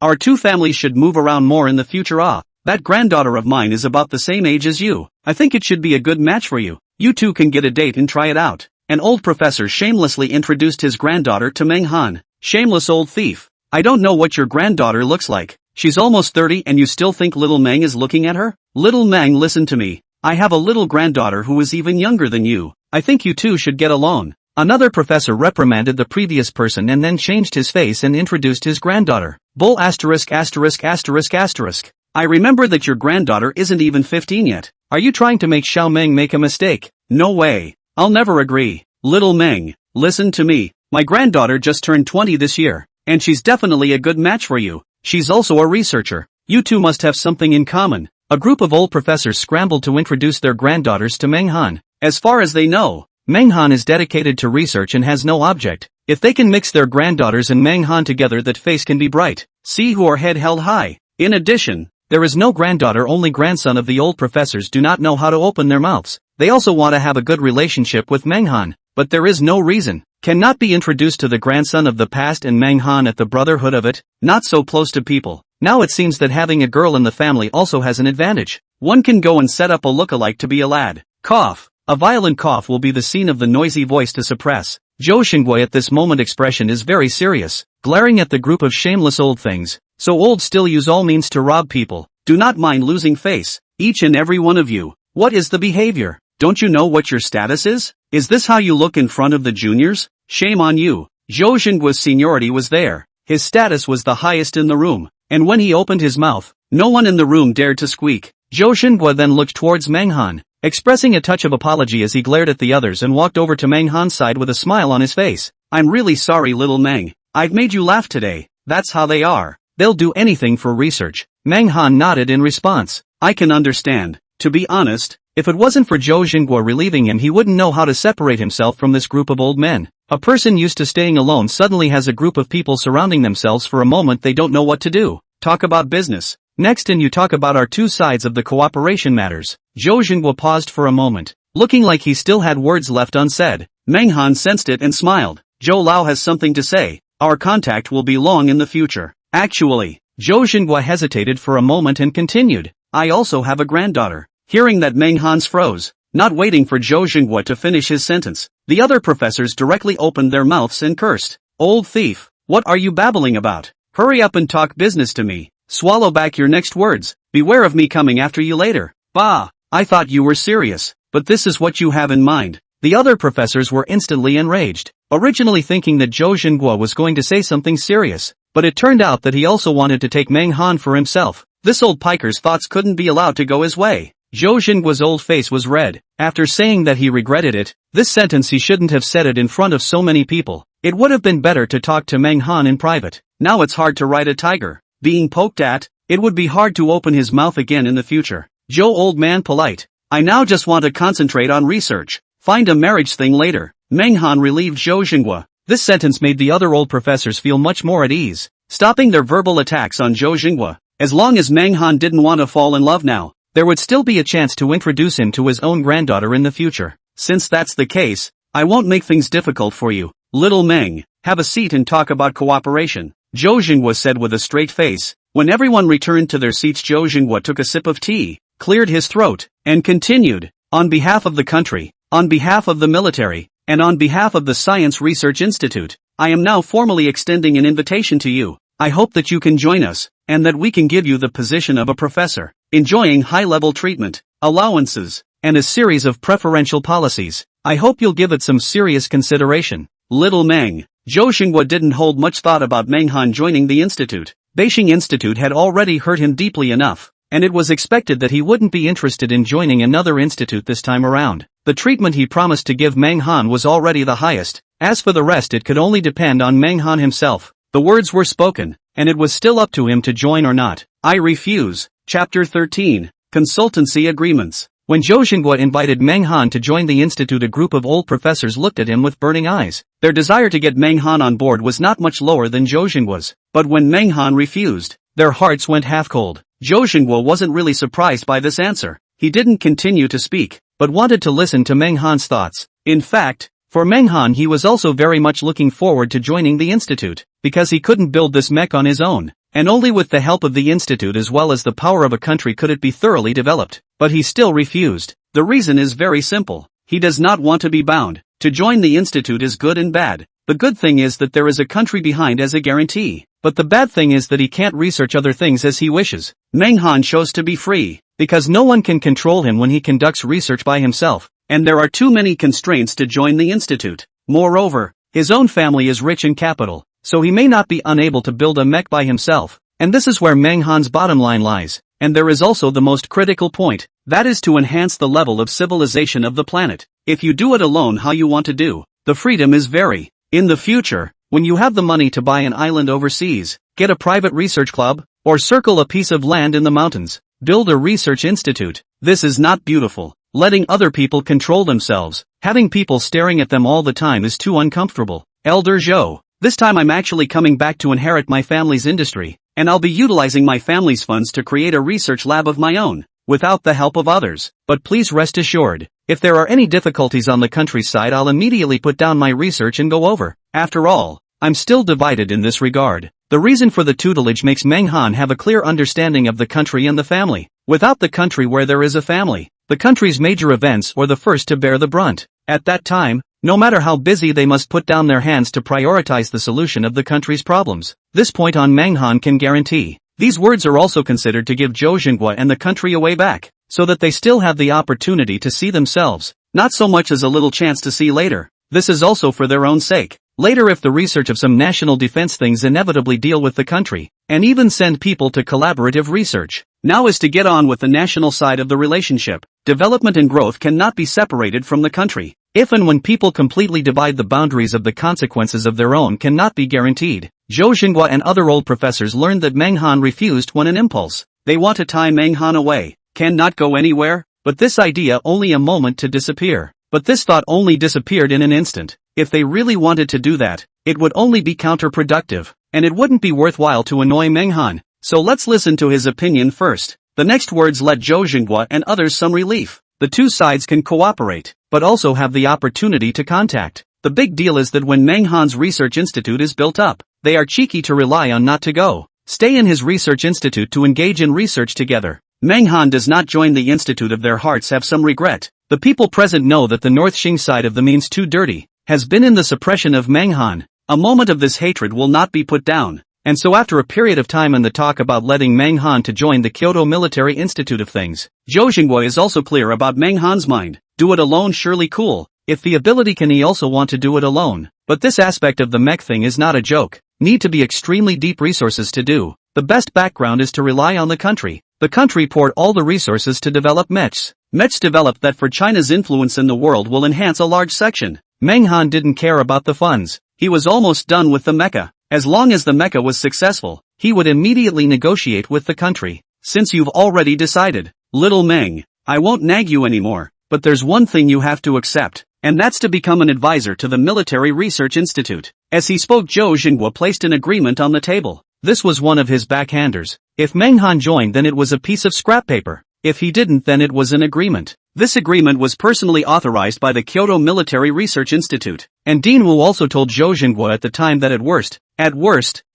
our two families should move around more in the future that granddaughter of mine is about the same age as you. I think it should be a good match for you. You two can get a date and try it out. An old professor shamelessly introduced his granddaughter to Menghan. Shameless old thief. I don't know what your granddaughter looks like. She's almost 30 and you still think little Meng is looking at her? Little Meng listen to me. I have a little granddaughter who is even younger than you. I think you two should get along. Another professor reprimanded the previous person and then changed his face and introduced his granddaughter. Bull asterisk asterisk asterisk asterisk. I remember that your granddaughter isn't even 15 yet. Are you trying to make Xiao Meng make a mistake? No way. I'll never agree. Little Meng, listen to me. My granddaughter just turned 20 this year, and she's definitely a good match for you. She's also a researcher. You two must have something in common. A group of old professors scrambled to introduce their granddaughters to Menghan. As far as they know, Menghan is dedicated to research and has no object. If they can mix their granddaughters and Menghan together that face can be bright. See who are head held high. In addition, there is no granddaughter only grandson of the old professors do not know how to open their mouths. They also want to have a good relationship with Menghan, but there is no reason. Cannot be introduced to the grandson of the past and Menghan at the brotherhood of it, not so close to people. Now it seems that having a girl in the family also has an advantage. One can go and set up a look-alike to be a lad. Cough. A violent cough will be the scene of the noisy voice to suppress. Zhou Xingguo at this moment expression is very serious, glaring at the group of shameless old things. So old still use all means to rob people. Do not mind losing face. Each and every one of you. What is the behavior? Don't you know what your status is? Is this how you look in front of the juniors? Shame on you. Zhou Xingguo's seniority was there. His status was the highest in the room. And when he opened his mouth, no one in the room dared to squeak. Zhou Xingguo then looked towards Menghan, expressing a touch of apology as he glared at the others and walked over to Menghan's side with a smile on his face. I'm really sorry little Meng. I've made you laugh today. That's how they are. They'll do anything for research. Menghan nodded in response. I can understand. To be honest, if it wasn't for Zhou Xingguo relieving him he wouldn't know how to separate himself from this group of old men. A person used to staying alone suddenly has a group of people surrounding themselves for a moment they don't know what to do. Talk about business. Next and you talk about our two sides of the cooperation matters. Zhou Xingguo paused for a moment, looking like he still had words left unsaid. Menghan sensed it and smiled. Zhou Lao has something to say. Our contact will be long in the future. Actually, Zhou Xingguo hesitated for a moment and continued. I also have a granddaughter. Hearing that Menghan's froze, not waiting for Zhou Xingguo to finish his sentence. The other professors directly opened their mouths and cursed. Old thief, what are you babbling about? Hurry up and talk business to me. Swallow back your next words. Beware of me coming after you later. Bah, I thought you were serious, but this is what you have in mind. The other professors were instantly enraged, originally thinking that Zhou Xingguo was going to say something serious, but it turned out that he also wanted to take Menghan for himself. This old piker's thoughts couldn't be allowed to go his way. Zhou Xingguo's old face was red. After saying that he regretted it, this sentence he shouldn't have said it in front of so many people. It would have been better to talk to Menghan in private. Now it's hard to ride a tiger. Being poked at, it would be hard to open his mouth again in the future. Zhou old man polite. I now just want to concentrate on research. Find a marriage thing later. Meng Han relieved Zhou Xinghua. This sentence made the other old professors feel much more at ease, stopping their verbal attacks on Zhou Xinghua. As long as Meng Han didn't want to fall in love now, there would still be a chance to introduce him to his own granddaughter in the future. Since that's the case, I won't make things difficult for you. Little Meng, have a seat and talk about cooperation, Zhou Xinghua said with a straight face. When everyone returned to their seats, Zhou Xinghua took a sip of tea, cleared his throat, and continued. On behalf of the country, on behalf of the military, and on behalf of the Science Research Institute, I am now formally extending an invitation to you. I hope that you can join us, and that we can give you the position of a professor, enjoying high-level treatment, allowances, and a series of preferential policies. I hope you'll give it some serious consideration. Little Meng. Zhou Xinghua didn't hold much thought about Meng Han joining the institute. Beijing Institute had already hurt him deeply enough, and it was expected that he wouldn't be interested in joining another institute this time around. The treatment he promised to give Meng Han was already the highest. As for the rest, it could only depend on Meng Han himself. The words were spoken, and it was still up to him to join or not. I refuse. Chapter 13. Consultancy Agreements. When Zhou Xinghua invited Meng Han to join the institute, a group of old professors looked at him with burning eyes. Their desire to get Meng Han on board was not much lower than Zhou Xinghua's, but when Meng Han refused, their hearts went half cold. Zhou Xinghua wasn't really surprised by this answer. He didn't continue to speak, but wanted to listen to Meng Han's thoughts. In fact, for Meng Han, he was also very much looking forward to joining the institute, because he couldn't build this mech on his own, and only with the help of the institute as well as the power of a country could it be thoroughly developed. But he still refused. The reason is very simple. He does not want to be bound. To join the institute is good and bad. The good thing is that there is a country behind as a guarantee, but the bad thing is that he can't research other things as he wishes. Meng Han chose to be free, because no one can control him when he conducts research by himself, and there are too many constraints to join the institute. Moreover, his own family is rich in capital, so he may not be unable to build a mech by himself, and this is where Meng Han's bottom line lies. And there is also the most critical point, that is to enhance the level of civilization of the planet. If you do it alone how you want to do, the freedom is very. In the future, when you have the money to buy an island overseas, get a private research club, or circle a piece of land in the mountains, build a research institute. This is not beautiful. Letting other people control themselves, having people staring at them all the time is too uncomfortable. Elder Zhou, this time I'm actually coming back to inherit my family's industry, and I'll be utilizing my family's funds to create a research lab of my own, without the help of others. But please rest assured, if there are any difficulties on the countryside, I'll immediately put down my research and go over. After all, I'm still divided in this regard. The reason for the tutelage makes Meng Han have a clear understanding of the country and the family. Without the country where there is a family, the country's major events are the first to bear the brunt. At that time, no matter how busy, they must put down their hands to prioritize the solution of the country's problems. This point on Meng Han can guarantee. These words are also considered to give Zhou Xinghua and the country a way back, so that they still have the opportunity to see themselves, not so much as a little chance to see later. This is also for their own sake. Later, if the research of some national defense things inevitably deal with the country, and even send people to collaborative research. Now is to get on with the national side of the relationship. Development and growth cannot be separated from the country. If and when people completely divide, the boundaries of the consequences of their own cannot be guaranteed. Zhou Xinghua and other old professors learned that Meng Han refused when an impulse. They want to tie Meng Han away, cannot go anywhere, but this idea only a moment to disappear. But this thought only disappeared in an instant. If they really wanted to do that, it would only be counterproductive, and it wouldn't be worthwhile to annoy Meng Han. So let's listen to his opinion first. The next words let Zhou Xinghua and others some relief. The two sides can cooperate, but also have the opportunity to contact. The big deal is that when Meng Han's research institute is built up, they are cheeky to rely on not to go. Stay in his research institute to engage in research together. Meng Han does not join the institute of their hearts have some regret. The people present know that the North Xing side of the means too dirty has been in the suppression of Meng Han. A moment of this hatred will not be put down. And so after a period of time and the talk about letting Meng Han to join the Kyoto Military Institute of things, Zhou Xinghua is also clear about Meng Han's mind. Do it alone, surely cool. If the ability can, he also want to do it alone. But this aspect of the mech thing is not a joke. Need to be extremely deep resources to do. The best background is to rely on the country. The country poured all the resources to develop mechs. Mechs developed that for China's influence in the world will enhance a large section. Meng Han didn't care about the funds. He was almost done with the mecha. As long as the mecha was successful, he would immediately negotiate with the country. Since you've already decided, little Meng, I won't nag you anymore, but there's one thing you have to accept, and that's to become an advisor to the Military Research Institute. As he spoke, Zhou Xingguo placed an agreement on the table. This was one of his backhanders. If Menghan joined, then it was a piece of scrap paper. If he didn't, then it was an agreement. This agreement was personally authorized by the Kyoto Military Research Institute, and Dean Wu also told Zhou Xingguo at the time that at worst,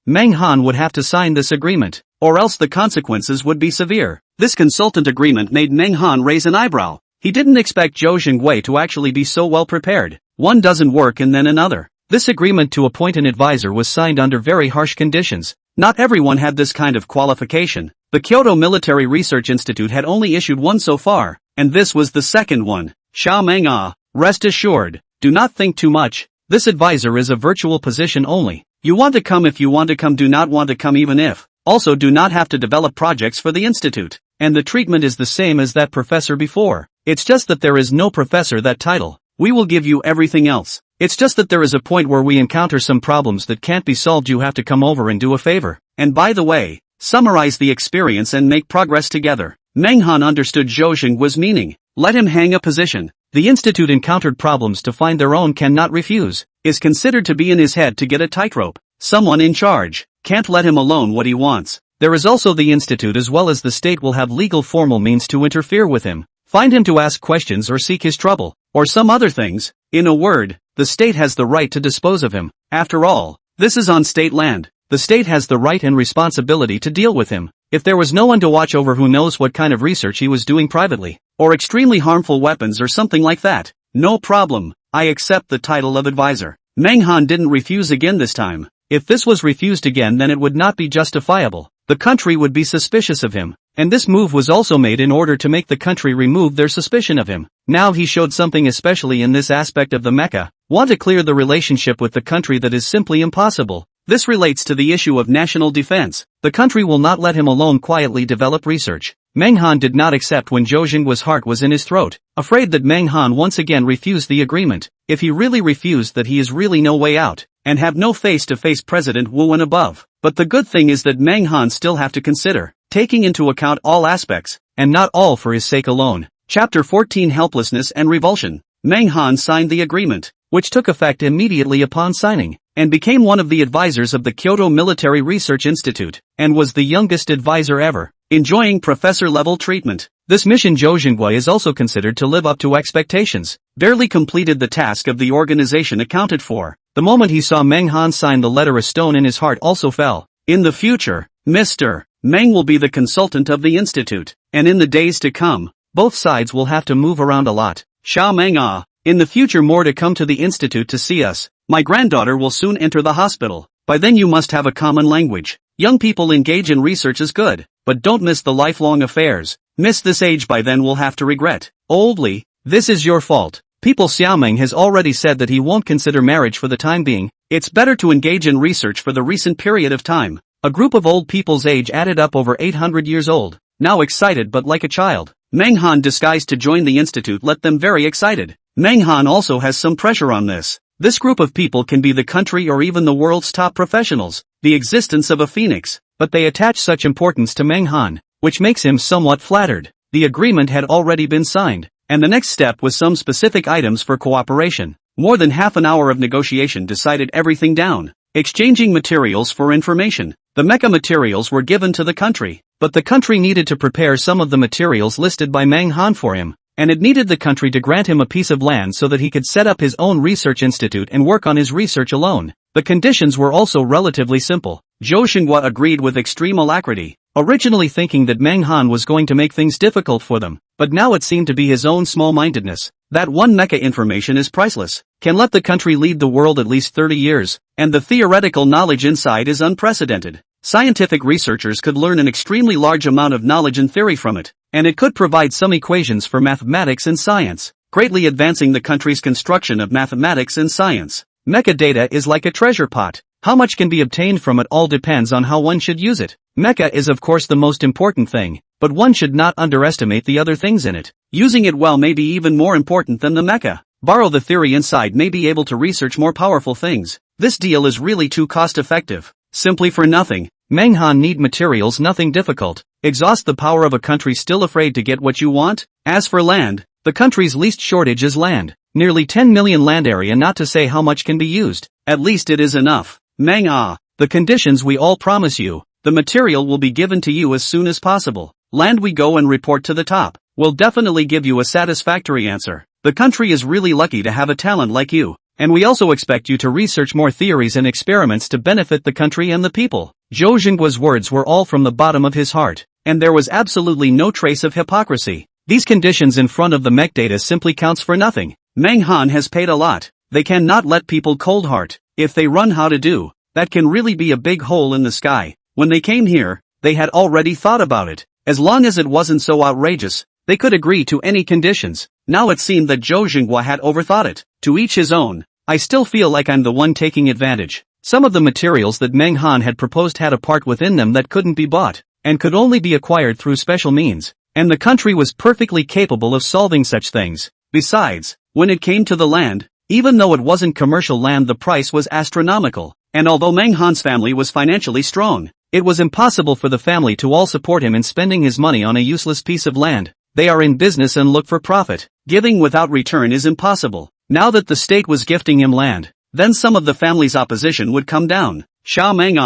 Menghan would have to sign this agreement, or else the consequences would be severe. This consultant agreement made Menghan raise an eyebrow. He didn't expect Zhou Xingguo to actually be so well prepared. One doesn't work and then another. This agreement to appoint an advisor was signed under very harsh conditions. Not everyone had this kind of qualification. The Kyoto Military Research Institute had only issued one so far, and this was the second one. Xiao Meng, rest assured, do not think too much. This advisor is a virtual position only. You want to come if you want to come, do not want to come even if. Also do not have to develop projects for the institute. And the treatment is the same as that professor before. It's just that there is no professor that title. We will give you everything else. It's just that there is a point where we encounter some problems that can't be solved. You have to come over and do a favor. And by the way, summarize the experience and make progress together. Menghan understood Zhou Xingguo's meaning. Let him hang a position. The institute encountered problems to find their own, cannot refuse. Is considered to be in his head to get a tightrope. Someone in charge. Can't let him alone what he wants. There is also the institute as well as the state will have legal formal means to interfere with him. Find him to ask questions or seek his trouble. Or some other things. In a word, the state has the right to dispose of him. After all, this is on state land. The state has the right and responsibility to deal with him. If there was no one to watch over, who knows what kind of research he was doing privately, or extremely harmful weapons or something like that. No problem, I accept the title of advisor. Menghan didn't refuse again this time. If this was refused again, then it would not be justifiable. The country would be suspicious of him, and this move was also made in order to make the country remove their suspicion of him. Now he showed something, especially in this aspect of the Mecha. Want to clear the relationship with the country that is simply impossible. This relates to the issue of national defense. The country will not let him alone quietly develop research. Menghan did not accept when Zhou Xingguo's heart was in his throat, afraid that Menghan once again refused the agreement. If he really refused, that he is really no way out, and have no face-to-face President Wu and above. But the good thing is that Menghan still have to consider, taking into account all aspects, and not all for his sake alone. Chapter 14, Helplessness and Revulsion. Menghan signed the agreement, which took effect immediately upon signing, and became one of the advisors of the Kyoto Military Research Institute, and was the youngest advisor ever, enjoying professor-level treatment. This mission Zhou Xingguo is also considered to live up to expectations, barely completed the task of the organization accounted for. The moment he saw Menghan sign the letter, a stone in his heart also fell. In the future, Mr. Meng will be the consultant of the institute, and in the days to come, both sides will have to move around a lot. Xiao Meng, in the future more to come to the institute to see us. My granddaughter will soon enter the hospital. By then you must have a common language. Young people engage in research is good, but don't miss the lifelong affairs. Miss this age, by then will have to regret. Oldly, this is your fault. People, Xiaomeng has already said that he won't consider marriage for the time being. It's better to engage in research for the recent period of time. A group of old people's age added up over 800 years old, now excited but like a child. Menghan disguised to join the institute let them very excited. Menghan also has some pressure on this. This group of people can be the country or even the world's top professionals, the existence of a phoenix, but they attach such importance to Menghan, which makes him somewhat flattered. The agreement had already been signed, and the next step was some specific items for cooperation. More than half an hour of negotiation decided everything down. Exchanging materials for information. The Mecha materials were given to the country, but the country needed to prepare some of the materials listed by Menghan for him, and it needed the country to grant him a piece of land so that he could set up his own research institute and work on his research alone. The conditions were also relatively simple. Zhou Xingguo agreed with extreme alacrity, originally thinking that Menghan was going to make things difficult for them, but now it seemed to be his own small-mindedness. That one Mecha information is priceless, can let the country lead the world at least 30 years, and the theoretical knowledge inside is unprecedented. Scientific researchers could learn an extremely large amount of knowledge and theory from it, and it could provide some equations for mathematics and science, greatly advancing the country's construction of mathematics and science. Mecha data is like a treasure pot. How much can be obtained from it all depends on how one should use it. Mecha is of course the most important thing, but one should not underestimate the other things in it. Using it well may be even more important than the Mecha. Borrow the theory inside, may be able to research more powerful things. This deal is really too cost-effective. Simply for nothing. Menghan need materials, nothing difficult. Exhaust the power of a country still afraid to get what you want? As for land, the country's least shortage is land. Nearly 10 million land area, not to say how much can be used. At least it is enough. Manga. The conditions we all promise you. The material will be given to you as soon as possible. Land we go and report to the top. We'll definitely give you a satisfactory answer. The country is really lucky to have a talent like you. And we also expect you to research more theories and experiments to benefit the country and the people. Zhou Jingguo's words were all from the bottom of his heart. And there was absolutely no trace of hypocrisy. These conditions in front of the mech data simply counts for nothing. Menghan has paid a lot. They cannot let people cold heart. If they run how to do, that can really be a big hole in the sky. When they came here, they had already thought about it. As long as it wasn't so outrageous, they could agree to any conditions. Now it seemed that Zhou Jinghua had overthought it. To each his own. I still feel like I'm the one taking advantage. Some of the materials that Menghan had proposed had a part within them that couldn't be bought, and could only be acquired through special means. And the country was perfectly capable of solving such things. Besides, when it came to the land, even though it wasn't commercial land, the price was astronomical. And although Menghan's family was financially strong, it was impossible for the family to all support him in spending his money on a useless piece of land. They are in business and look for profit. Giving without return is impossible. Now that the state was gifting him land, then some of the family's opposition would come down. Xiao Meng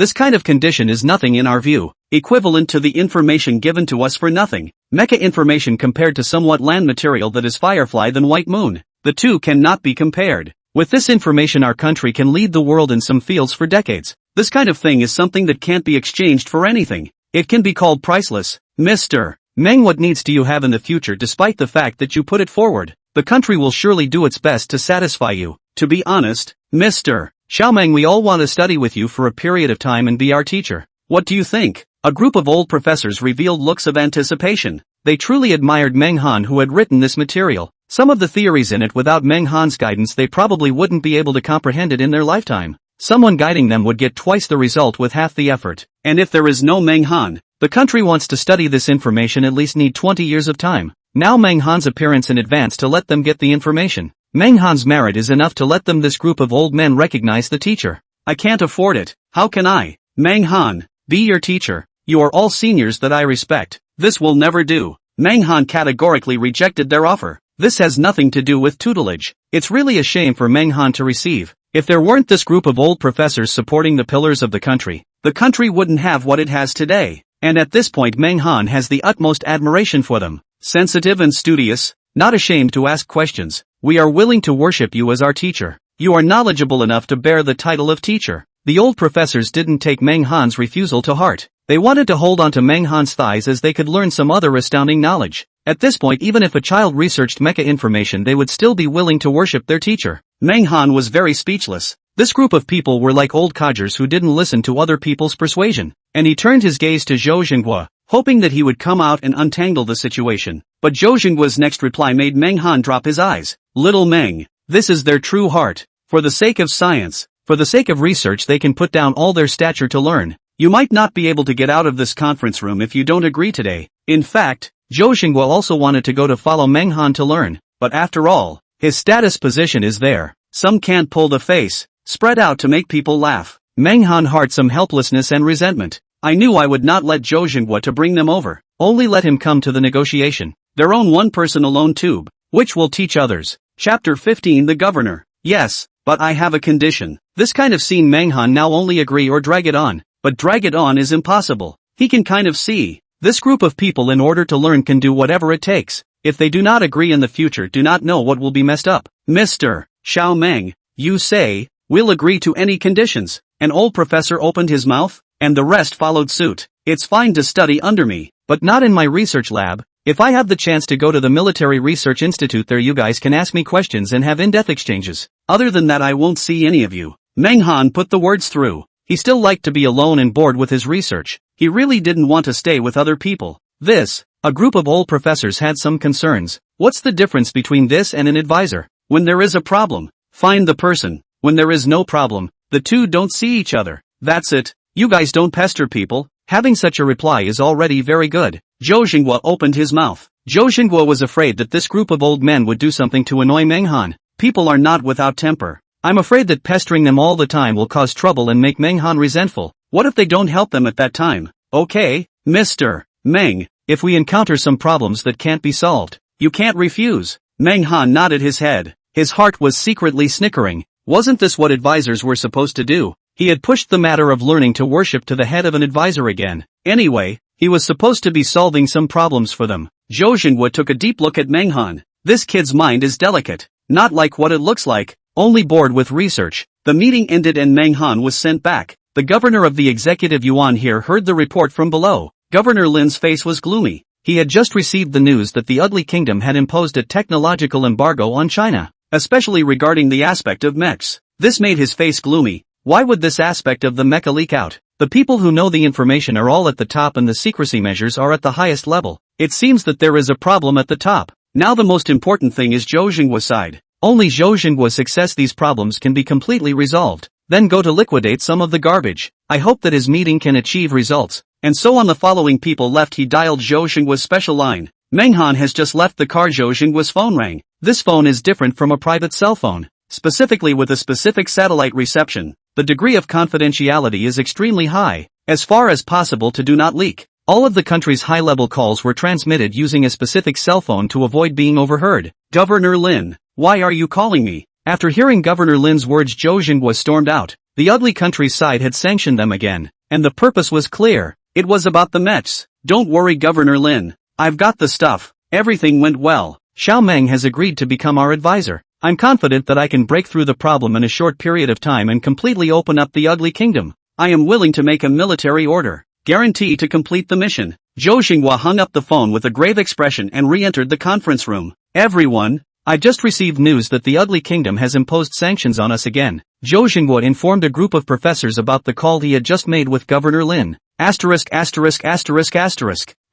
this kind of condition is nothing in our view, equivalent to the information given to us for nothing. Mecha information compared to somewhat land material that is Firefly than White Moon. The two cannot be compared. With this information our country can lead the world in some fields for decades. This kind of thing is something that can't be exchanged for anything. It can be called priceless. Mr. Meng, what needs do you have in the future despite the fact that you put it forward? The country will surely do its best to satisfy you. To be honest, Mr. Xiaomeng, we all want to study with you for a period of time and be our teacher. What do you think? A group of old professors revealed looks of anticipation. They truly admired Meng Han, who had written this material. Some of the theories in it, without Meng Han's guidance, they probably wouldn't be able to comprehend it in their lifetime. Someone guiding them would get twice the result with half the effort. And if there is no Meng Han, the country wants to study this information at least need 20 years of time. Now Meng Han's appearance in advance to let them get the information. Meng Han's merit is enough to let them, this group of old men, recognize the teacher. I can't afford it. How can I, Meng Han, be your teacher? You are all seniors that I respect. This will never do. Meng Han categorically rejected their offer. This has nothing to do with tutelage. It's really a shame for Meng Han to receive. If there weren't this group of old professors supporting the pillars of the country wouldn't have what it has today. And at this point Meng Han has the utmost admiration for them. Sensitive and studious, not ashamed to ask questions. We are willing to worship you as our teacher. You are knowledgeable enough to bear the title of teacher. The old professors didn't take Meng Han's refusal to heart. They wanted to hold on to Meng Han's thighs as they could learn some other astounding knowledge. At this point, even if a child researched mecha information, they would still be willing to worship their teacher. Meng Han was very speechless. This group of people were like old codgers who didn't listen to other people's persuasion. And he turned his gaze to Zhou Jinghua, hoping that he would come out and untangle the situation. But Zhou Jinggua's next reply made Meng Han drop his eyes. Little Meng, this is their true heart. For the sake of science, for the sake of research, they can put down all their stature to learn. You might not be able to get out of this conference room if you don't agree today. In fact, Zhou Jinghua also wanted to go to follow Meng Han to learn. But after all, his status position is there. Some can't pull the face spread out to make people laugh. Meng Han heart some helplessness and resentment. I knew I would not let Zhou Jinghua to bring them over. Only let him come to the negotiation. Their own one person alone tube, which will teach others. Chapter 15, the governor. Yes, but I have a condition. This kind of scene Meng Han now only agree or drag it on. But drag it on is impossible. He can kind of see. This group of people in order to learn can do whatever it takes. If they do not agree in the future, do not know what will be messed up. Mr. Xiao Meng, you say, we'll agree to any conditions. An old professor opened his mouth, and the rest followed suit. It's fine to study under me, but not in my research lab. If I have the chance to go to the Military Research Institute, there you guys can ask me questions and have in-depth exchanges. Other than that I won't see any of you. Meng Han put the words through. He still liked to be alone and bored with his research. He really didn't want to stay with other people. A group of old professors had some concerns. What's the difference between this and an advisor? When there is a problem, find the person. When there is no problem, the two don't see each other. That's it. You guys don't pester people. Having such a reply is already very good. Zhou Jinghua opened his mouth. Zhou Jinghua was afraid that this group of old men would do something to annoy Meng Han. People are not without temper. I'm afraid that pestering them all the time will cause trouble and make Meng Han resentful. What if they don't help them at that time? Okay, Mr. Meng, if we encounter some problems that can't be solved, you can't refuse. Meng Han nodded his head. His heart was secretly snickering. Wasn't this what advisors were supposed to do? He had pushed the matter of learning to worship to the head of an advisor again. Anyway, he was supposed to be solving some problems for them. Zhou Xinghua took a deep look at Meng Han. This kid's mind is delicate. Not like what it looks like. Only bored with research. The meeting ended and Meng Han was sent back. The governor of the executive yuan here heard the report from below. Governor Lin's face was gloomy. He had just received the news that the ugly kingdom had imposed a technological embargo on China, especially regarding the aspect of mechs. This made his face gloomy. Why would this aspect of the mecha leak out? The people who know the information are all at the top and the secrecy measures are at the highest level. It seems that there is a problem at the top. Now the most important thing is Zhou Xinghua's side. Only Zhou Xinghua's success these problems can be completely resolved. Then go to liquidate some of the garbage. I hope that his meeting can achieve results. And so on the following people left he dialed Zhou Xinghua's special line. Meng Han has just left the car. Zhou Xinghua's phone rang. This phone is different from a private cell phone. Specifically with a specific satellite reception. The degree of confidentiality is extremely high. As far as possible to do not leak. All of the country's high-level calls were transmitted using a specific cell phone to avoid being overheard. Governor Lin, why are you calling me? After hearing Governor Lin's words, Zhou Xinghua stormed out. The ugly country's side had sanctioned them again. And the purpose was clear. It was about the mechs. Don't worry Governor Lin. I've got the stuff. Everything went well. Xiao Meng has agreed to become our advisor. I'm confident that I can break through the problem in a short period of time and completely open up the ugly kingdom. I am willing to make a military order. Guarantee to complete the mission. Zhou Xinghua hung up the phone with a grave expression and re-entered the conference room. Everyone, I just received news that the ugly kingdom has imposed sanctions on us again. Zhou Xinghua informed a group of professors about the call he had just made with Governor Lin. Asterisk.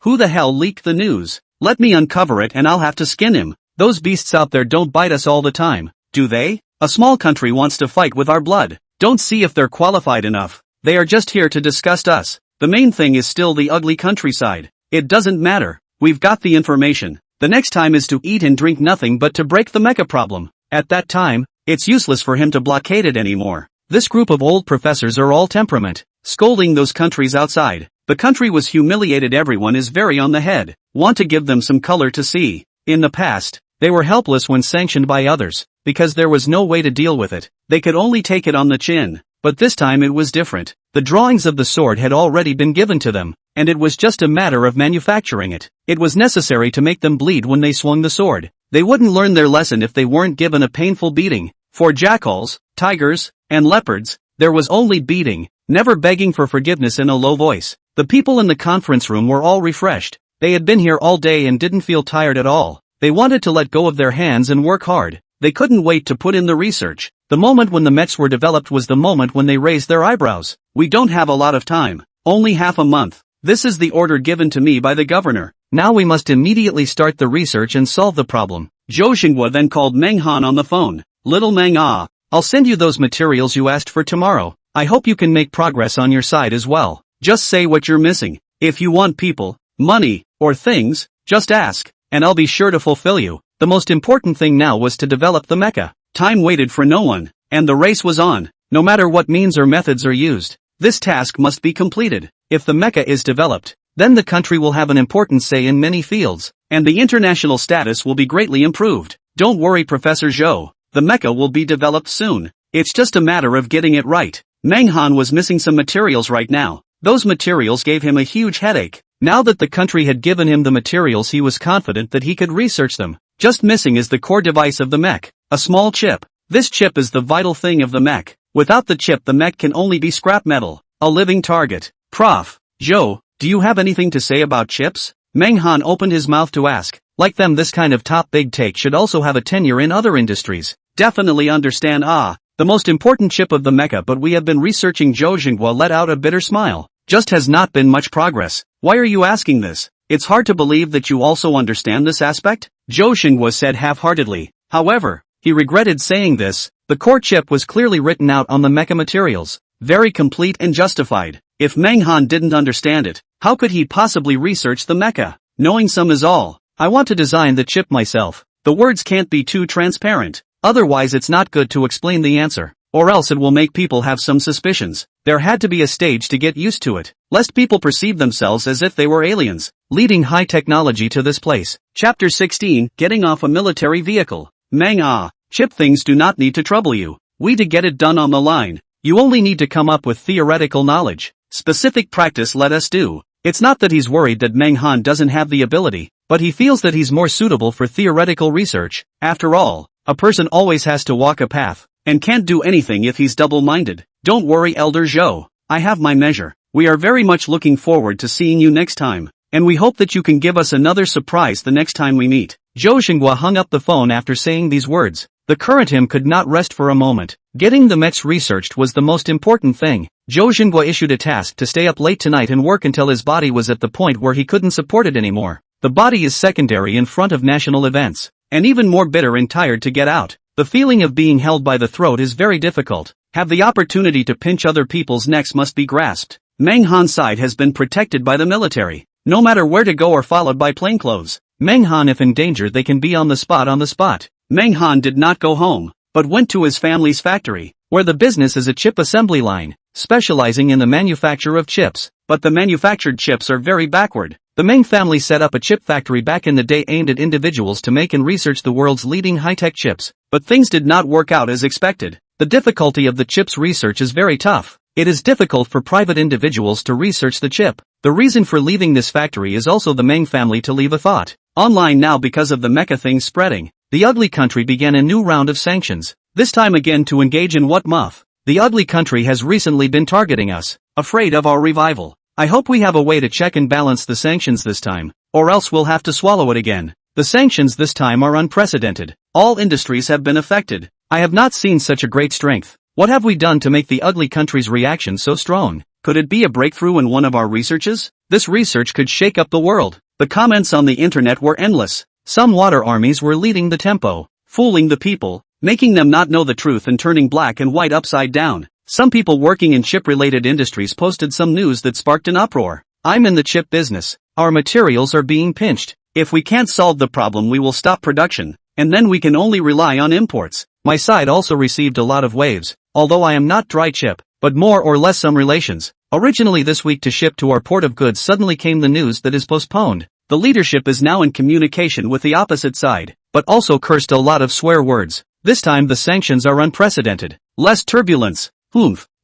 Who the hell leaked the news? Let me uncover it and I'll have to skin him. Those beasts out there don't bite us all the time, do they? A small country wants to fight with our blood. Don't see if they're qualified enough. They are just here to disgust us. The main thing is still the ugly countryside. It doesn't matter. We've got the information. The next time is to eat and drink nothing but to break the mecha problem. At that time, it's useless for him to blockade it anymore. This group of old professors are all temperament, scolding those countries outside. The country was humiliated. Everyone is very on the head. Want to give them some color to see. In the past, they were helpless when sanctioned by others, because there was no way to deal with it. They could only take it on the chin. But this time it was different. The drawings of the sword had already been given to them, and it was just a matter of manufacturing it. It was necessary to make them bleed when they swung the sword. They wouldn't learn their lesson if they weren't given a painful beating. For jackals, tigers, and leopards, there was only beating, never begging for forgiveness in a low voice. The people in the conference room were all refreshed. They had been here all day and didn't feel tired at all. They wanted to let go of their hands and work hard. They couldn't wait to put in the research. The moment when the mechs were developed was the moment when they raised their eyebrows. We don't have a lot of time. Only half a month. This is the order given to me by the governor. Now we must immediately start the research and solve the problem. Zhou Xinghua then called Meng Han on the phone. Little Meng I'll send you those materials you asked for tomorrow. I hope you can make progress on your side as well. Just say what you're missing. If you want people, money, or things, just ask, and I'll be sure to fulfill you. The most important thing now was to develop the mecha. Time waited for no one, and the race was on. No matter what means or methods are used, this task must be completed. If the mecha is developed, then the country will have an important say in many fields, and the international status will be greatly improved. Don't worry Professor Zhou, the mecha will be developed soon. It's just a matter of getting it right. Meng Han was missing some materials right now. Those materials gave him a huge headache. Now that the country had given him the materials, he was confident that he could research them. Just missing is the core device of the mech, a small chip. This chip is the vital thing of the mech. Without the chip the mech can only be scrap metal, a living target. Prof. Zhou, do you have anything to say about chips? Meng Han opened his mouth to ask. Like them, this kind of top big take should also have a tenure in other industries. Definitely understand. The most important chip of the mecha, but we have been researching. Zhou Xinghua let out a bitter smile. Just has not been much progress. Why are you asking this? It's hard to believe that you also understand this aspect, Zhou Xinghua said half-heartedly. However, he regretted saying this. The core chip was clearly written out on the mecha materials. Very complete and justified. If Meng Han didn't understand it, how could he possibly research the mecha? Knowing some is all. I want to design the chip myself. The words can't be too transparent. Otherwise it's not good to explain the answer. Or else it will make people have some suspicions. There had to be a stage to get used to it, lest people perceive themselves as if they were aliens, leading high technology to this place. Chapter 16, Getting Off a Military Vehicle. Manga. Chip things do not need to trouble you. We to get it done on the line. You only need to come up with theoretical knowledge. Specific practice let us do. It's not that he's worried that Menghan doesn't have the ability, but he feels that he's more suitable for theoretical research. After all, a person always has to walk a path, and can't do anything if he's double-minded. Don't worry, Elder Zhou. I have my measure. We are very much looking forward to seeing you next time, and we hope that you can give us another surprise the next time we meet. Zhou Xinghua hung up the phone after saying these words. The current him could not rest for a moment. Getting the mechs researched was the most important thing. Zhou Xinghua issued a task to stay up late tonight and work until his body was at the point where he couldn't support it anymore. The body is secondary in front of national events, and even more bitter and tired to get out. The feeling of being held by the throat is very difficult. Have the opportunity to pinch other people's necks must be grasped. Menghan's side has been protected by the military. No matter where to go or followed by plainclothes. Menghan if in danger they can be on the spot. Menghan did not go home, but went to his family's factory, where the business is a chip assembly line, specializing in the manufacture of chips. But the manufactured chips are very backward. The Meng family set up a chip factory back in the day aimed at individuals to make and research the world's leading high-tech chips. But things did not work out as expected. The difficulty of the chips research is very tough. It is difficult for private individuals to research the chip. The reason for leaving this factory is also the Meng family to leave a thought. Online now because of the Mecha thing spreading. The ugly country began a new round of sanctions, this time again to engage in what muff. The ugly country has recently been targeting us, afraid of our revival. I hope we have a way to check and balance the sanctions this time, or else we'll have to swallow it again. The sanctions this time are unprecedented. All industries have been affected. I have not seen such a great strength. What have we done to make the ugly country's reaction so strong? Could it be a breakthrough in one of our researches? This research could shake up the world. The comments on the internet were endless. Some water armies were leading the tempo, fooling the people, making them not know the truth and turning black and white upside down. Some people working in chip-related industries posted some news that sparked an uproar. I'm in the chip business. Our materials are being pinched. If we can't solve the problem we will stop production, and then we can only rely on imports. My side also received a lot of waves, although I am not dry chip, but more or less some relations. Originally this week to ship to our port of goods suddenly came the news that is postponed. The leadership is now in communication with the opposite side, but also cursed a lot of swear words. This time the sanctions are unprecedented. Less turbulence.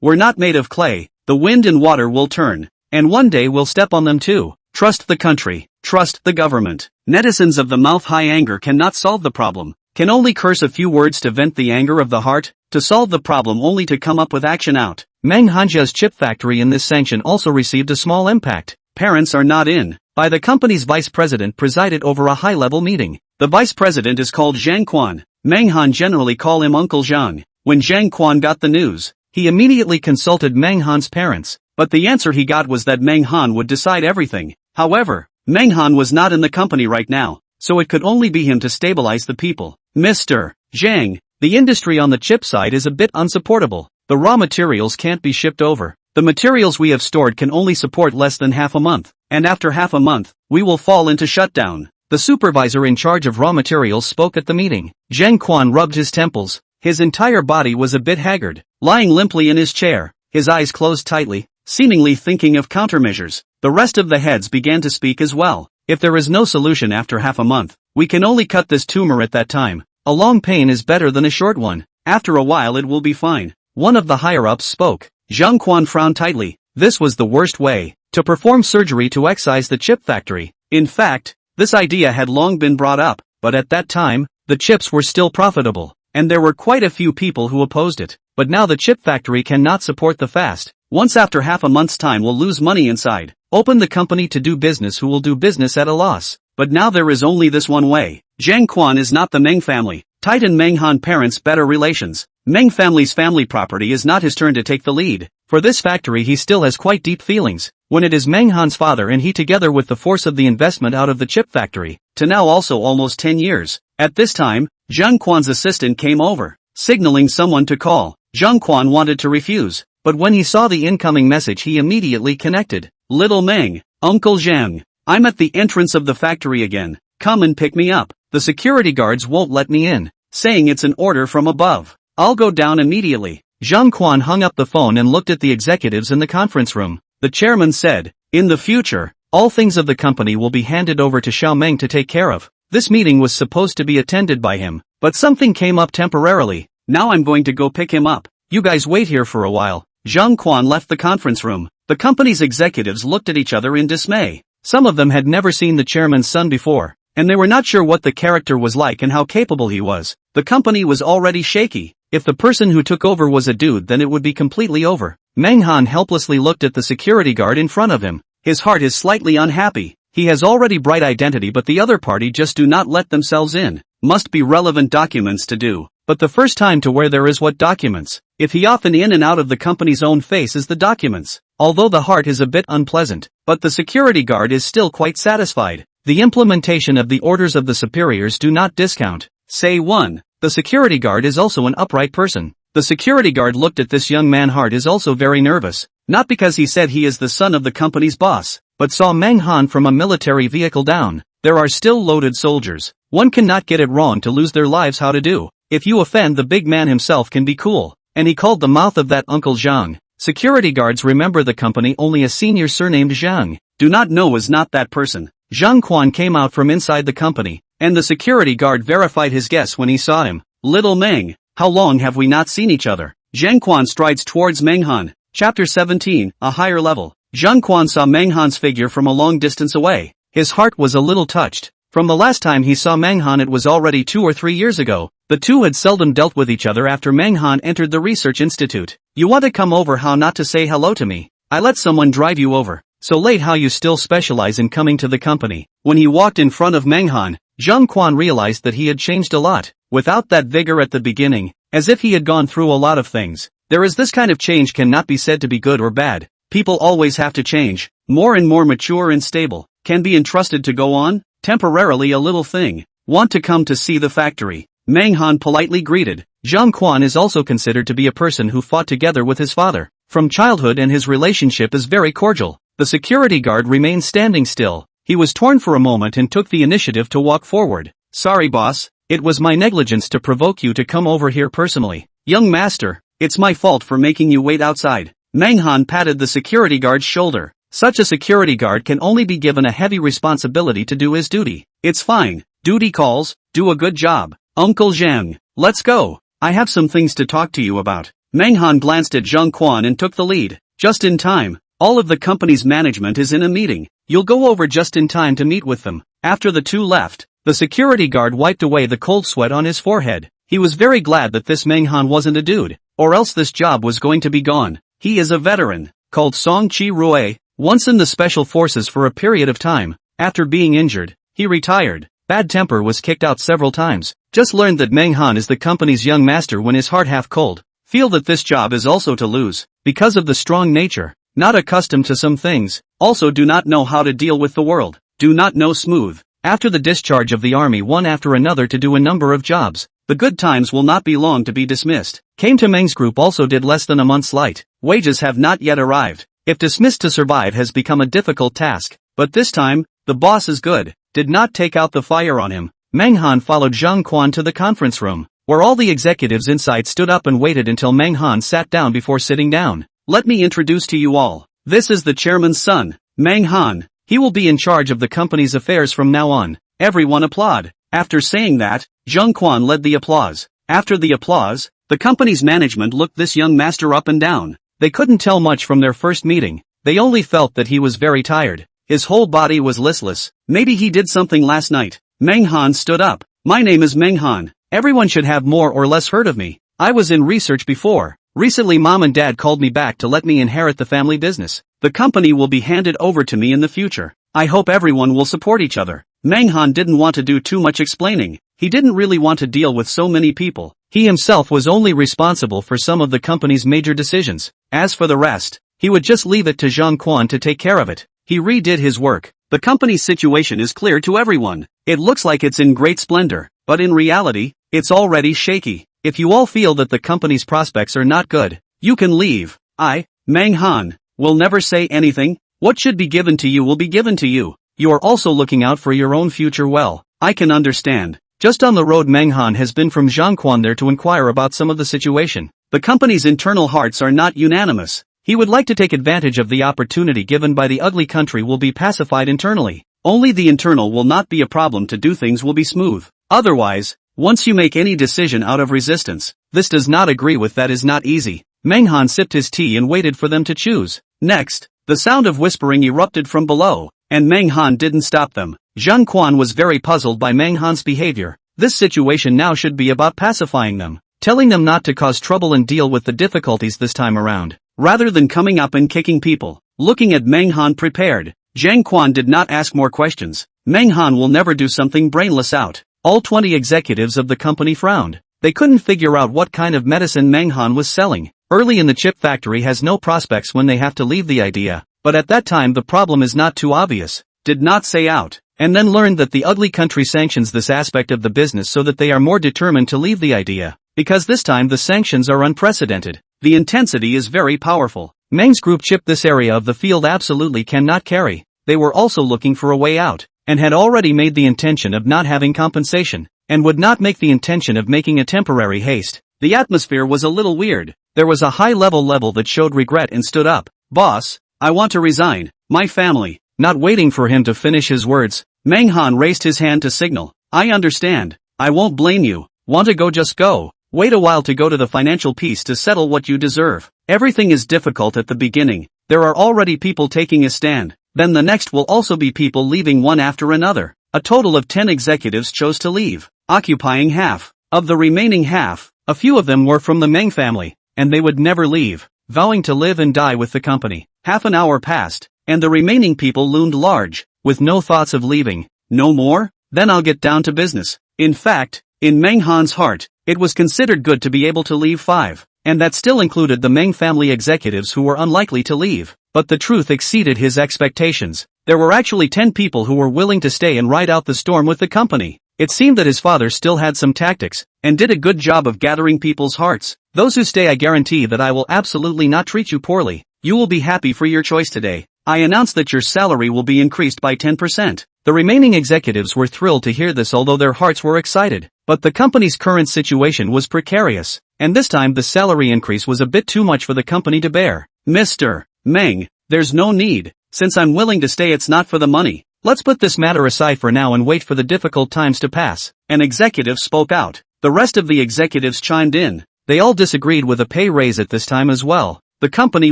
We're not made of clay. The wind and water will turn, and one day we'll step on them too. Trust the country. Trust the government. Netizens of the mouth high anger cannot solve the problem. Can only curse a few words to vent the anger of the heart. To solve the problem only to come up with action out. Meng Hanjia's chip factory in this sanction also received a small impact. Parents are not in. By the company's vice president presided over a high-level meeting. The vice president is called Zhang Quan. Menghan generally call him Uncle Zhang. When Zhang Quan got the news, he immediately consulted Menghan's parents, but the answer he got was that Menghan would decide everything. However, Menghan was not in the company right now, so it could only be him to stabilize the people. Mr. Zhang, the industry on the chip side is a bit unsupportable. The raw materials can't be shipped over. The materials we have stored can only support less than half a month, and after half a month, we will fall into shutdown. The supervisor in charge of raw materials spoke at the meeting. Zhang Quan rubbed his temples. His entire body was a bit haggard, lying limply in his chair, his eyes closed tightly, seemingly thinking of countermeasures. The rest of the heads began to speak as well. If there is no solution after half a month, we can only cut this tumor at that time. A long pain is better than a short one. After a while it will be fine. One of the higher-ups spoke. Zhang Quan frowned tightly. This was the worst way to perform surgery to excise the chip factory. In fact, this idea had long been brought up, but at that time, the chips were still profitable, and there were quite a few people who opposed it. But now the chip factory cannot support the fast. Once after half a month's time we'll lose money inside. Open the company to do business who will do business at a loss. But now there is only this one way. Zhang Quan is not the Meng family. Titan Menghan parents better relations. Meng family's family property is not his turn to take the lead. For this factory he still has quite deep feelings. When it is Menghan's father and he together with the force of the investment out of the chip factory, to now also almost 10 years. At this time, Zhang Quan's assistant came over, signaling someone to call. Zhang Quan wanted to refuse, but when he saw the incoming message he immediately connected. Little Meng, Uncle Zhang, I'm at the entrance of the factory again. Come and pick me up. The security guards won't let me in, saying it's an order from above. I'll go down immediately. Zhang Quan hung up the phone and looked at the executives in the conference room. The chairman said, "In the future, all things of the company will be handed over to Xiao Meng to take care of." This meeting was supposed to be attended by him, but something came up temporarily. "Now I'm going to go pick him up. You guys wait here for a while." Zhang Quan left the conference room. The company's executives looked at each other in dismay. Some of them had never seen the chairman's son before, and they were not sure what the character was like and how capable he was. The company was already shaky. If the person who took over was a dude, then it would be completely over. Meng Han helplessly looked at the security guard in front of him. His heart is slightly unhappy. He has already bright identity, but the other party just do not let themselves in. Must be relevant documents to do. But the first time to where there is what documents? If he often in and out of the company's own face is the documents. Although the heart is a bit unpleasant, but the security guard is still quite satisfied. The implementation of the orders of the superiors do not discount. Say 1. The security guard is also an upright person. The security guard looked at this young man. Heart is also very nervous. Not because he said he is the son of the company's boss, but saw Meng Han from a military vehicle down. There are still loaded soldiers. One cannot get it wrong to lose their lives. How to do? If you offend the big man himself can be cool. And he called the mouth of that Uncle Zhang. Security guards remember the company only a senior surnamed Zhang. Do not know is not that person. Zhang Quan came out from inside the company, and the security guard verified his guess when he saw him. Little Meng, how long have we not seen each other? Zhang Quan strides towards Meng Han. Chapter 17, a higher level. Zhang Quan saw Meng Han's figure from a long distance away. His heart was a little touched. From the last time he saw Meng Han, it was already 2 or 3 years ago. The two had seldom dealt with each other after Meng Han entered the research institute. You want to come over? How not to say hello to me? I let someone drive you over. So late, how you still specialize in coming to the company? When he walked in front of Meng Han, Zhang Quan realized that he had changed a lot. Without that vigor at the beginning, as if he had gone through a lot of things. There is this kind of change cannot be said to be good or bad. People always have to change. More and more mature and stable. Can be entrusted to go on? Temporarily a little thing. Want to come to see the factory? Meng Han politely greeted. Zhang Quan is also considered to be a person who fought together with his father from childhood, and his relationship is very cordial. The security guard remained standing still. He was torn for a moment and took the initiative to walk forward. Sorry boss, it was my negligence to provoke you to come over here personally. Young master, it's my fault for making you wait outside. Meng Han patted the security guard's shoulder. Such a security guard can only be given a heavy responsibility to do his duty. It's fine. Duty calls, do a good job. Uncle Zhang, let's go. I have some things to talk to you about. Meng Han glanced at Zhang Quan and took the lead. Just in time. All of the company's management is in a meeting. You'll go over just in time to meet with them. After the two left, the security guard wiped away the cold sweat on his forehead. He was very glad that this Meng Han wasn't a dude, or else this job was going to be gone. He is a veteran, called Song Chi Rue, once in the special forces for a period of time. After being injured, he retired. Bad temper was kicked out several times. Just learned that Meng Han is the company's young master when his heart half cold. Feel that this job is also to lose, because of the strong nature. Not accustomed to some things. Also do not know how to deal with the world. Do not know smooth. After the discharge of the army, one after another to do a number of jobs. The good times will not be long to be dismissed. Came to Meng's group, also did less than a month's light. Wages have not yet arrived. If dismissed, to survive has become a difficult task. But this time, the boss is good. Did not take out the fire on him. Meng Han followed Zhang Quan to the conference room, where all the executives inside stood up and waited until Meng Han sat down before sitting down. Let me introduce to you all. This is the chairman's son, Meng Han. He will be in charge of the company's affairs from now on. Everyone applaud. After saying that, Zhang Quan led the applause. After the applause, the company's management looked this young master up and down. They couldn't tell much from their first meeting. They only felt that he was very tired. His whole body was listless. Maybe he did something last night. Meng Han stood up. My name is Meng Han. Everyone should have more or less heard of me. I was in research before. Recently mom and dad called me back to let me inherit the family business. The company will be handed over to me in the future. I hope everyone will support each other. Meng Han didn't want to do too much explaining. He didn't really want to deal with so many people. He himself was only responsible for some of the company's major decisions. As for the rest, he would just leave it to Zhang Quan to take care of it. He redid his work. The company's situation is clear to everyone. It looks like it's in great splendor, but in reality, it's already shaky. If you all feel that the company's prospects are not good, you can leave. I, Meng Han, will never say anything. What should be given to you will be given to you. You are also looking out for your own future well. I can understand. Just on the road, Meng Han has been from Zhang Quan there to inquire about some of the situation. The company's internal hearts are not unanimous. He would like to take advantage of the opportunity given by the ugly country will be pacified internally. Only the internal will not be a problem to do things will be smooth. Otherwise, once you make any decision out of resistance, this does not agree with that is not easy. Menghan sipped his tea and waited for them to choose. Next, the sound of whispering erupted from below, and Menghan didn't stop them. Zhang Quan was very puzzled by Menghan's behavior. This situation now should be about pacifying them, telling them not to cause trouble and deal with the difficulties this time around, rather than coming up and kicking people. Looking at Menghan prepared, Zhang Quan did not ask more questions. Menghan will never do something brainless out. All 20 executives of the company frowned. They couldn't figure out what kind of medicine Menghan was selling. Early in the chip factory has no prospects when they have to leave the idea, but at that time the problem is not too obvious. Did not say out, and then learned that the ugly country sanctions this aspect of the business so that they are more determined to leave the idea, because this time the sanctions are unprecedented. The intensity is very powerful. Meng's group chipped this area of the field absolutely cannot carry. They were also looking for a way out, and had already made the intention of not having compensation, and would not make the intention of making a temporary haste. The atmosphere was a little weird. There was a high-level that showed regret and stood up. Boss, I want to resign. My family. Not waiting for him to finish his words, Menghan raised his hand to signal. I understand. I won't blame you. Want to go, just go. Wait a while to go to the financial piece to settle what you deserve. Everything is difficult at the beginning. There are already people taking a stand. Then the next will also be people leaving one after another. A total of 10 executives chose to leave, occupying half. Of the remaining half, a few of them were from the Meng family, and they would never leave, vowing to live and die with the company. Half an hour passed, and the remaining people loomed large, with no thoughts of leaving. No more? Then I'll get down to business. In fact, in Menghan's heart, it was considered good to be able to leave 5, and that still included the Meng family executives who were unlikely to leave. But the truth exceeded his expectations. There were actually 10 people who were willing to stay and ride out the storm with the company. It seemed that his father still had some tactics, and did a good job of gathering people's hearts. Those who stay, I guarantee that I will absolutely not treat you poorly. You will be happy for your choice today. I announce that your salary will be increased by 10%. The remaining executives were thrilled to hear this, although their hearts were excited. But the company's current situation was precarious, and this time the salary increase was a bit too much for the company to bear. Mr. Meng, there's no need. Since I'm willing to stay, it's not for the money. Let's put this matter aside for now and wait for the difficult times to pass. An executive spoke out. The rest of the executives chimed in. They all disagreed with a pay raise at this time as well. The company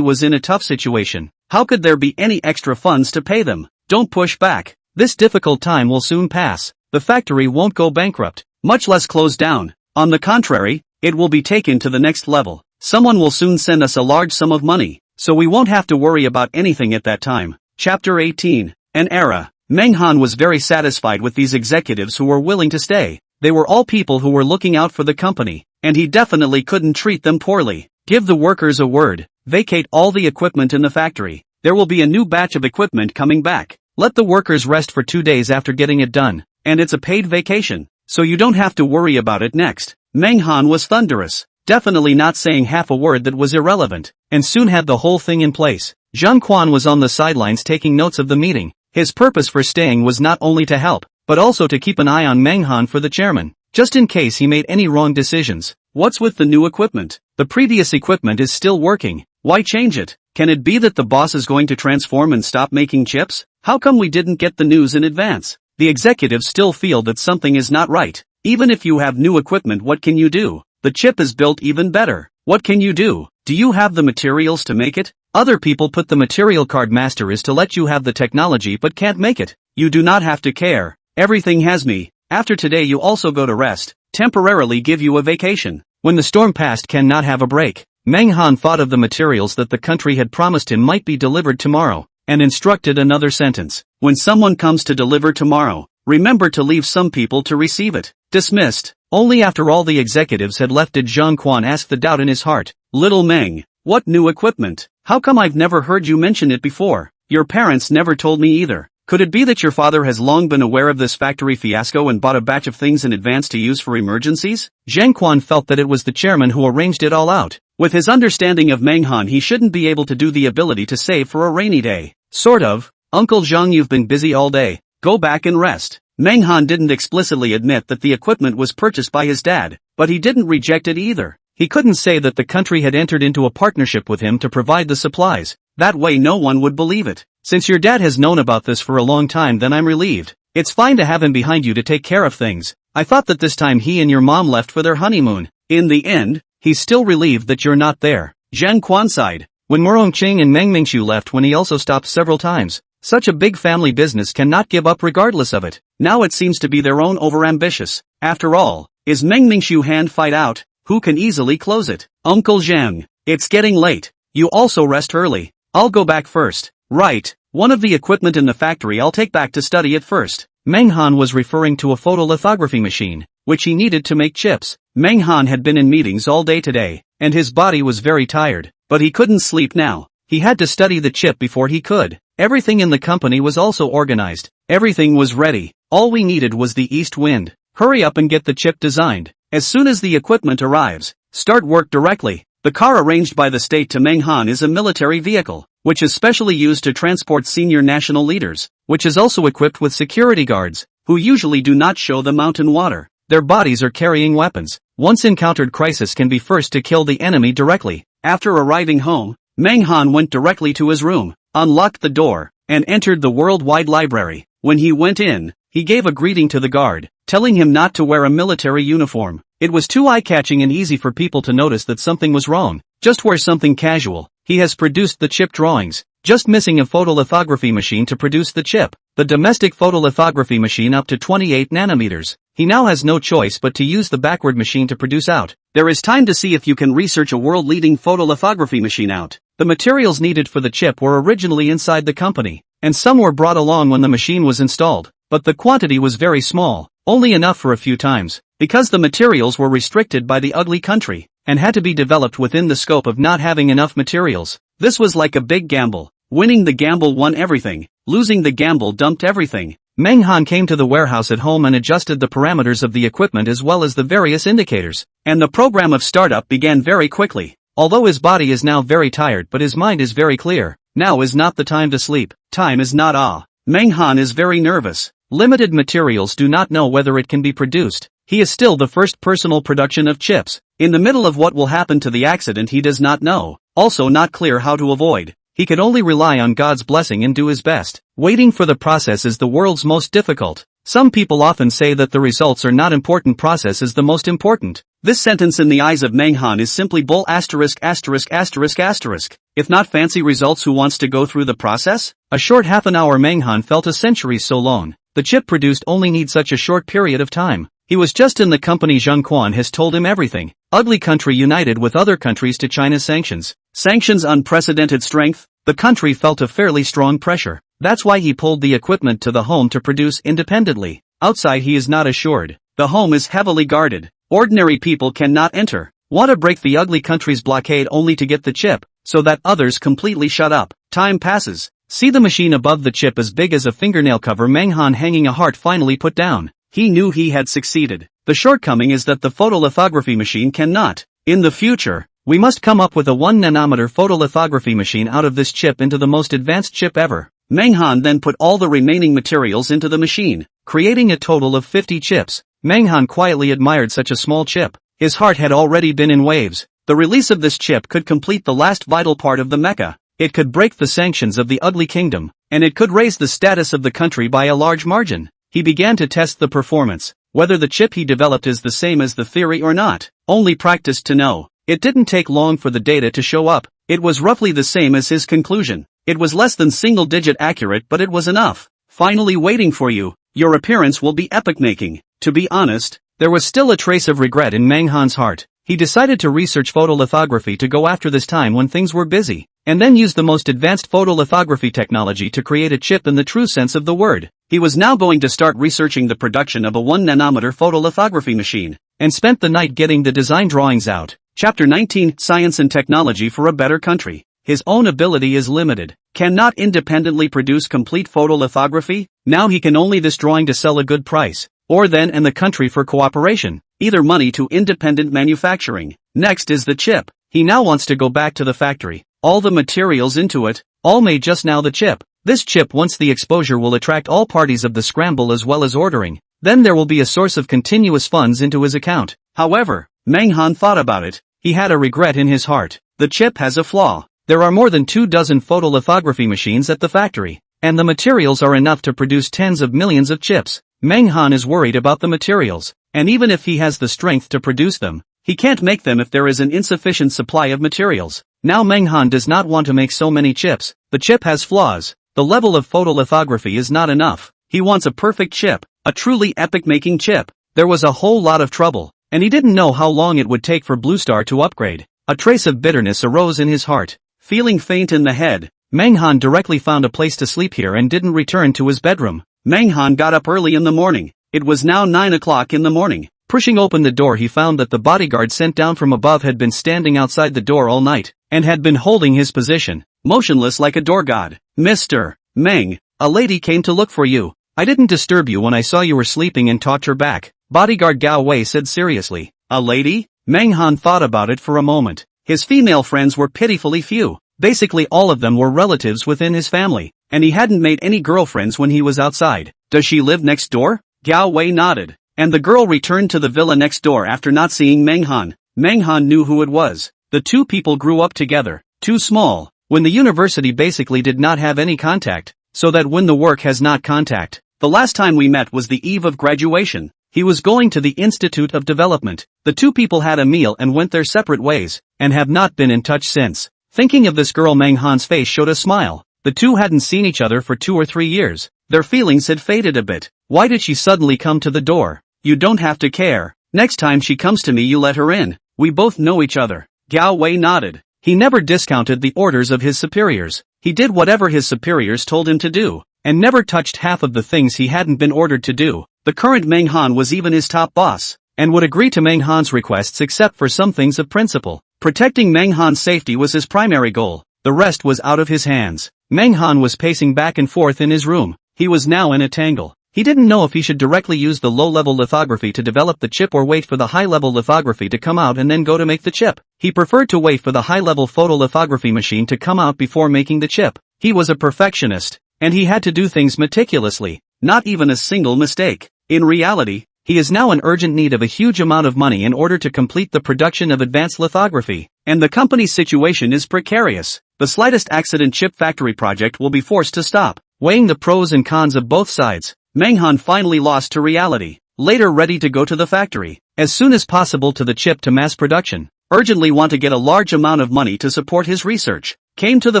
was in a tough situation. How could there be any extra funds to pay them? Don't push back. This difficult time will soon pass. The factory won't go bankrupt, much less close down. On the contrary, it will be taken to the next level. Someone will soon send us a large sum of money, so we won't have to worry about anything at that time. Chapter 18. An Era. Menghan was very satisfied with these executives who were willing to stay. They were all people who were looking out for the company, and he definitely couldn't treat them poorly. Give the workers a word. Vacate all the equipment in the factory. There will be a new batch of equipment coming back. Let the workers rest for 2 days after getting it done, and it's a paid vacation, so you don't have to worry about it next. Menghan was thunderous, definitely not saying half a word that was irrelevant, and soon had the whole thing in place. Zhang Quan was on the sidelines taking notes of the meeting. His purpose for staying was not only to help, but also to keep an eye on Menghan for the chairman, just in case he made any wrong decisions. What's with the new equipment? The previous equipment is still working. Why change it? Can it be that the boss is going to transform and stop making chips? How come we didn't get the news in advance? The executives still feel that something is not right. Even if you have new equipment, what can you do? The chip is built even better. What can you do? Do you have the materials to make it? Other people put the material card master is to let you have the technology but can't make it. You do not have to care. Everything has me. After today you also go to rest. Temporarily give you a vacation. When the storm passed, cannot have a break. Menghan thought of the materials that the country had promised him might be delivered tomorrow, and instructed another sentence. When someone comes to deliver tomorrow, remember to leave some people to receive it. Dismissed. Only after all the executives had left did Zhang Quan ask the doubt in his heart. Little Meng, what new equipment? How come I've never heard you mention it before? Your parents never told me either. Could it be that your father has long been aware of this factory fiasco and bought a batch of things in advance to use for emergencies? Zhang Quan felt that it was the chairman who arranged it all out. With his understanding of Menghan, he shouldn't be able to do the ability to save for a rainy day. Sort of. Uncle Zhang, you've been busy all day. Go back and rest. Menghan didn't explicitly admit that the equipment was purchased by his dad, but he didn't reject it either. He couldn't say that the country had entered into a partnership with him to provide the supplies. That way no one would believe it. Since your dad has known about this for a long time, then I'm relieved. It's fine to have him behind you to take care of things. I thought that this time he and your mom left for their honeymoon. In the end, he's still relieved that you're not there. Zhang Quan sighed. When Murongqing and Meng Mingxiu left, when he also stopped several times. Such a big family business cannot give up regardless of it. Now it seems to be their own overambitious. After all, is Meng Mingxiu hand fight out? Who can easily close it? Uncle Zhang. It's getting late. You also rest early. I'll go back first. Right. One of the equipment in the factory I'll take back to study it first. Meng Han was referring to a photolithography machine, which he needed to make chips. Meng Han had been in meetings all day today, and his body was very tired, but he couldn't sleep now. He had to study the chip before he could. Everything in the company was also organized. Everything was ready. All we needed was the east wind. Hurry up and get the chip designed. As soon as the equipment arrives, start work directly. The car arranged by the state to Meng Han is a military vehicle, which is specially used to transport senior national leaders, which is also equipped with security guards, who usually do not show the mountain water. Their bodies are carrying weapons. Once encountered crisis can be first to kill the enemy directly. After arriving home, Meng Han went directly to his room, unlocked the door, and entered the worldwide library. When he went in, he gave a greeting to the guard, telling him not to wear a military uniform. It was too eye-catching and easy for people to notice that something was wrong. Just wear something casual. He has produced the chip drawings, just missing a photolithography machine to produce the chip. The domestic photolithography machine up to 28 nanometers. He now has no choice but to use the backward machine to produce out. There is time to see if you can research a world-leading photolithography machine out. The materials needed for the chip were originally inside the company, and some were brought along when the machine was installed, but the quantity was very small, only enough for a few times, because the materials were restricted by the ugly country, and had to be developed within the scope of not having enough materials. This was like a big gamble. Winning the gamble won everything, losing the gamble dumped everything. Meng Han came to the warehouse at home and adjusted the parameters of the equipment as well as the various indicators, and the program of startup began very quickly. Although his body is now very tired, but his mind is very clear. Now is not the time to sleep. Time is not. Meng Han is very nervous. Limited materials do not know whether it can be produced. He is still the first personal production of chips. In the middle of what will happen to the accident he does not know. Also not clear how to avoid. He could only rely on God's blessing and do his best. Waiting for the process is the world's most difficult. Some people often say that the results are not important, process is the most important. This sentence in the eyes of Meng Han is simply bull asterisk asterisk asterisk asterisk. If not fancy results, who wants to go through the process? A short half an hour. Meng Han felt a century so long. The chip produced only needs such a short period of time. He was just in the company. Zhang Quan has told him everything. Ugly country united with other countries to China's sanctions. Sanctions unprecedented strength. The country felt a fairly strong pressure. That's why he pulled the equipment to the home to produce independently. Outside he is not assured. The home is heavily guarded. Ordinary people cannot enter. Want to break the ugly country's blockade only to get the chip, so that others completely shut up. Time passes. See the machine above the chip as big as a fingernail cover. Meng Han hanging a heart finally put down. He knew he had succeeded. The shortcoming is that the photolithography machine cannot. In the future, we must come up with a 1 nanometer photolithography machine out of this chip into the most advanced chip ever. Meng Han then put all the remaining materials into the machine, creating a total of 50 chips. Meng Han quietly admired such a small chip. His heart had already been in waves. The release of this chip could complete the last vital part of the Mecha. It could break the sanctions of the ugly kingdom, and it could raise the status of the country by a large margin. He began to test the performance, whether the chip he developed is the same as the theory or not. Only practice to know. It didn't take long for the data to show up. It was roughly the same as his conclusion. It was less than single-digit accurate, but it was enough. Finally waiting for you. Your appearance will be epoch-making. To be honest, there was still a trace of regret in Meng Han's heart. He decided to research photolithography to go after this time when things were busy, and then use the most advanced photolithography technology to create a chip in the true sense of the word. He was now going to start researching the production of a 1 nanometer photolithography machine, and spent the night getting the design drawings out. Chapter 19, Science and Technology for a Better Country. His own ability is limited. Cannot independently produce complete photolithography. Now he can only this drawing to sell a good price, or then and the country for cooperation. Either money to independent manufacturing. Next is the chip. He now wants to go back to the factory. All the materials into it, all made just now the chip. This chip, once the exposure, will attract all parties of the scramble as well as ordering. Then there will be a source of continuous funds into his account. However, Meng Han thought about it. he had a regret in his heart. The chip has a flaw. There are more than 24 photolithography machines at the factory, and the materials are enough to produce tens of millions of chips. Manhwa is worried about the materials, and even if he has the strength to produce them, he can't make them if there is an insufficient supply of materials. Now Manhwa does not want to make so many chips. The chip has flaws. The level of photolithography is not enough. He wants a perfect chip, a truly epic-making chip. There was a whole lot of trouble, and he didn't know how long it would take for Blue Star to upgrade. A trace of bitterness arose in his heart. Feeling faint in the head, Manhwa directly found a place to sleep here and didn't return to his bedroom. Manhwa got up early in the morning. It was now 9 o'clock in the morning. Pushing open the door, he found that the bodyguard sent down from above had been standing outside the door all night, and had been holding his position, motionless like a door god. Mr. Meng, a lady came to look for you. I didn't disturb you when I saw you were sleeping and talked her back, bodyguard Gao Wei said seriously. A lady? Manhwa thought about it for a moment. His female friends were pitifully few. Basically all of them were relatives within his family, and he hadn't made any girlfriends when he was outside. Does she live next door? Gao Wei nodded. And the girl returned to the villa next door after not seeing Manhwa. Manhwa knew who it was. The two people grew up together, too small, when the university basically did not have any contact, so that when the work has not contact. The last time we met was the eve of graduation. He was going to the Institute of Development. The two people had a meal and went their separate ways, and have not been in touch since. Thinking of this girl, Manhwa's face showed a smile. The two hadn't seen each other for 2 or 3 years. Their feelings had faded a bit. Why did she suddenly come to the door? You don't have to care. Next time she comes to me you let her in. We both know each other. Gao Wei nodded. He never discounted the orders of his superiors. He did whatever his superiors told him to do, and never touched half of the things he hadn't been ordered to do. The current Manhwa was even his top boss, and would agree to Manhwa's requests except for some things of principle. Protecting Manhwa's safety was his primary goal. The rest was out of his hands. Manhwa was pacing back and forth in his room. He was now in a tangle. He didn't know if he should directly use the low-level lithography to develop the chip or wait for the high-level lithography to come out and then go to make the chip. He preferred to wait for the high-level photolithography machine to come out before making the chip. He was a perfectionist, and he had to do things meticulously, not even a single mistake. In reality, he is now in urgent need of a huge amount of money in order to complete the production of advanced lithography, and the company's situation is precarious. The slightest accident chip factory project will be forced to stop. Weighing the pros and cons of both sides, Manhwa finally lost to reality. Later ready to go to the factory, as soon as possible to the chip to mass production. Urgently want to get a large amount of money to support his research. Came to the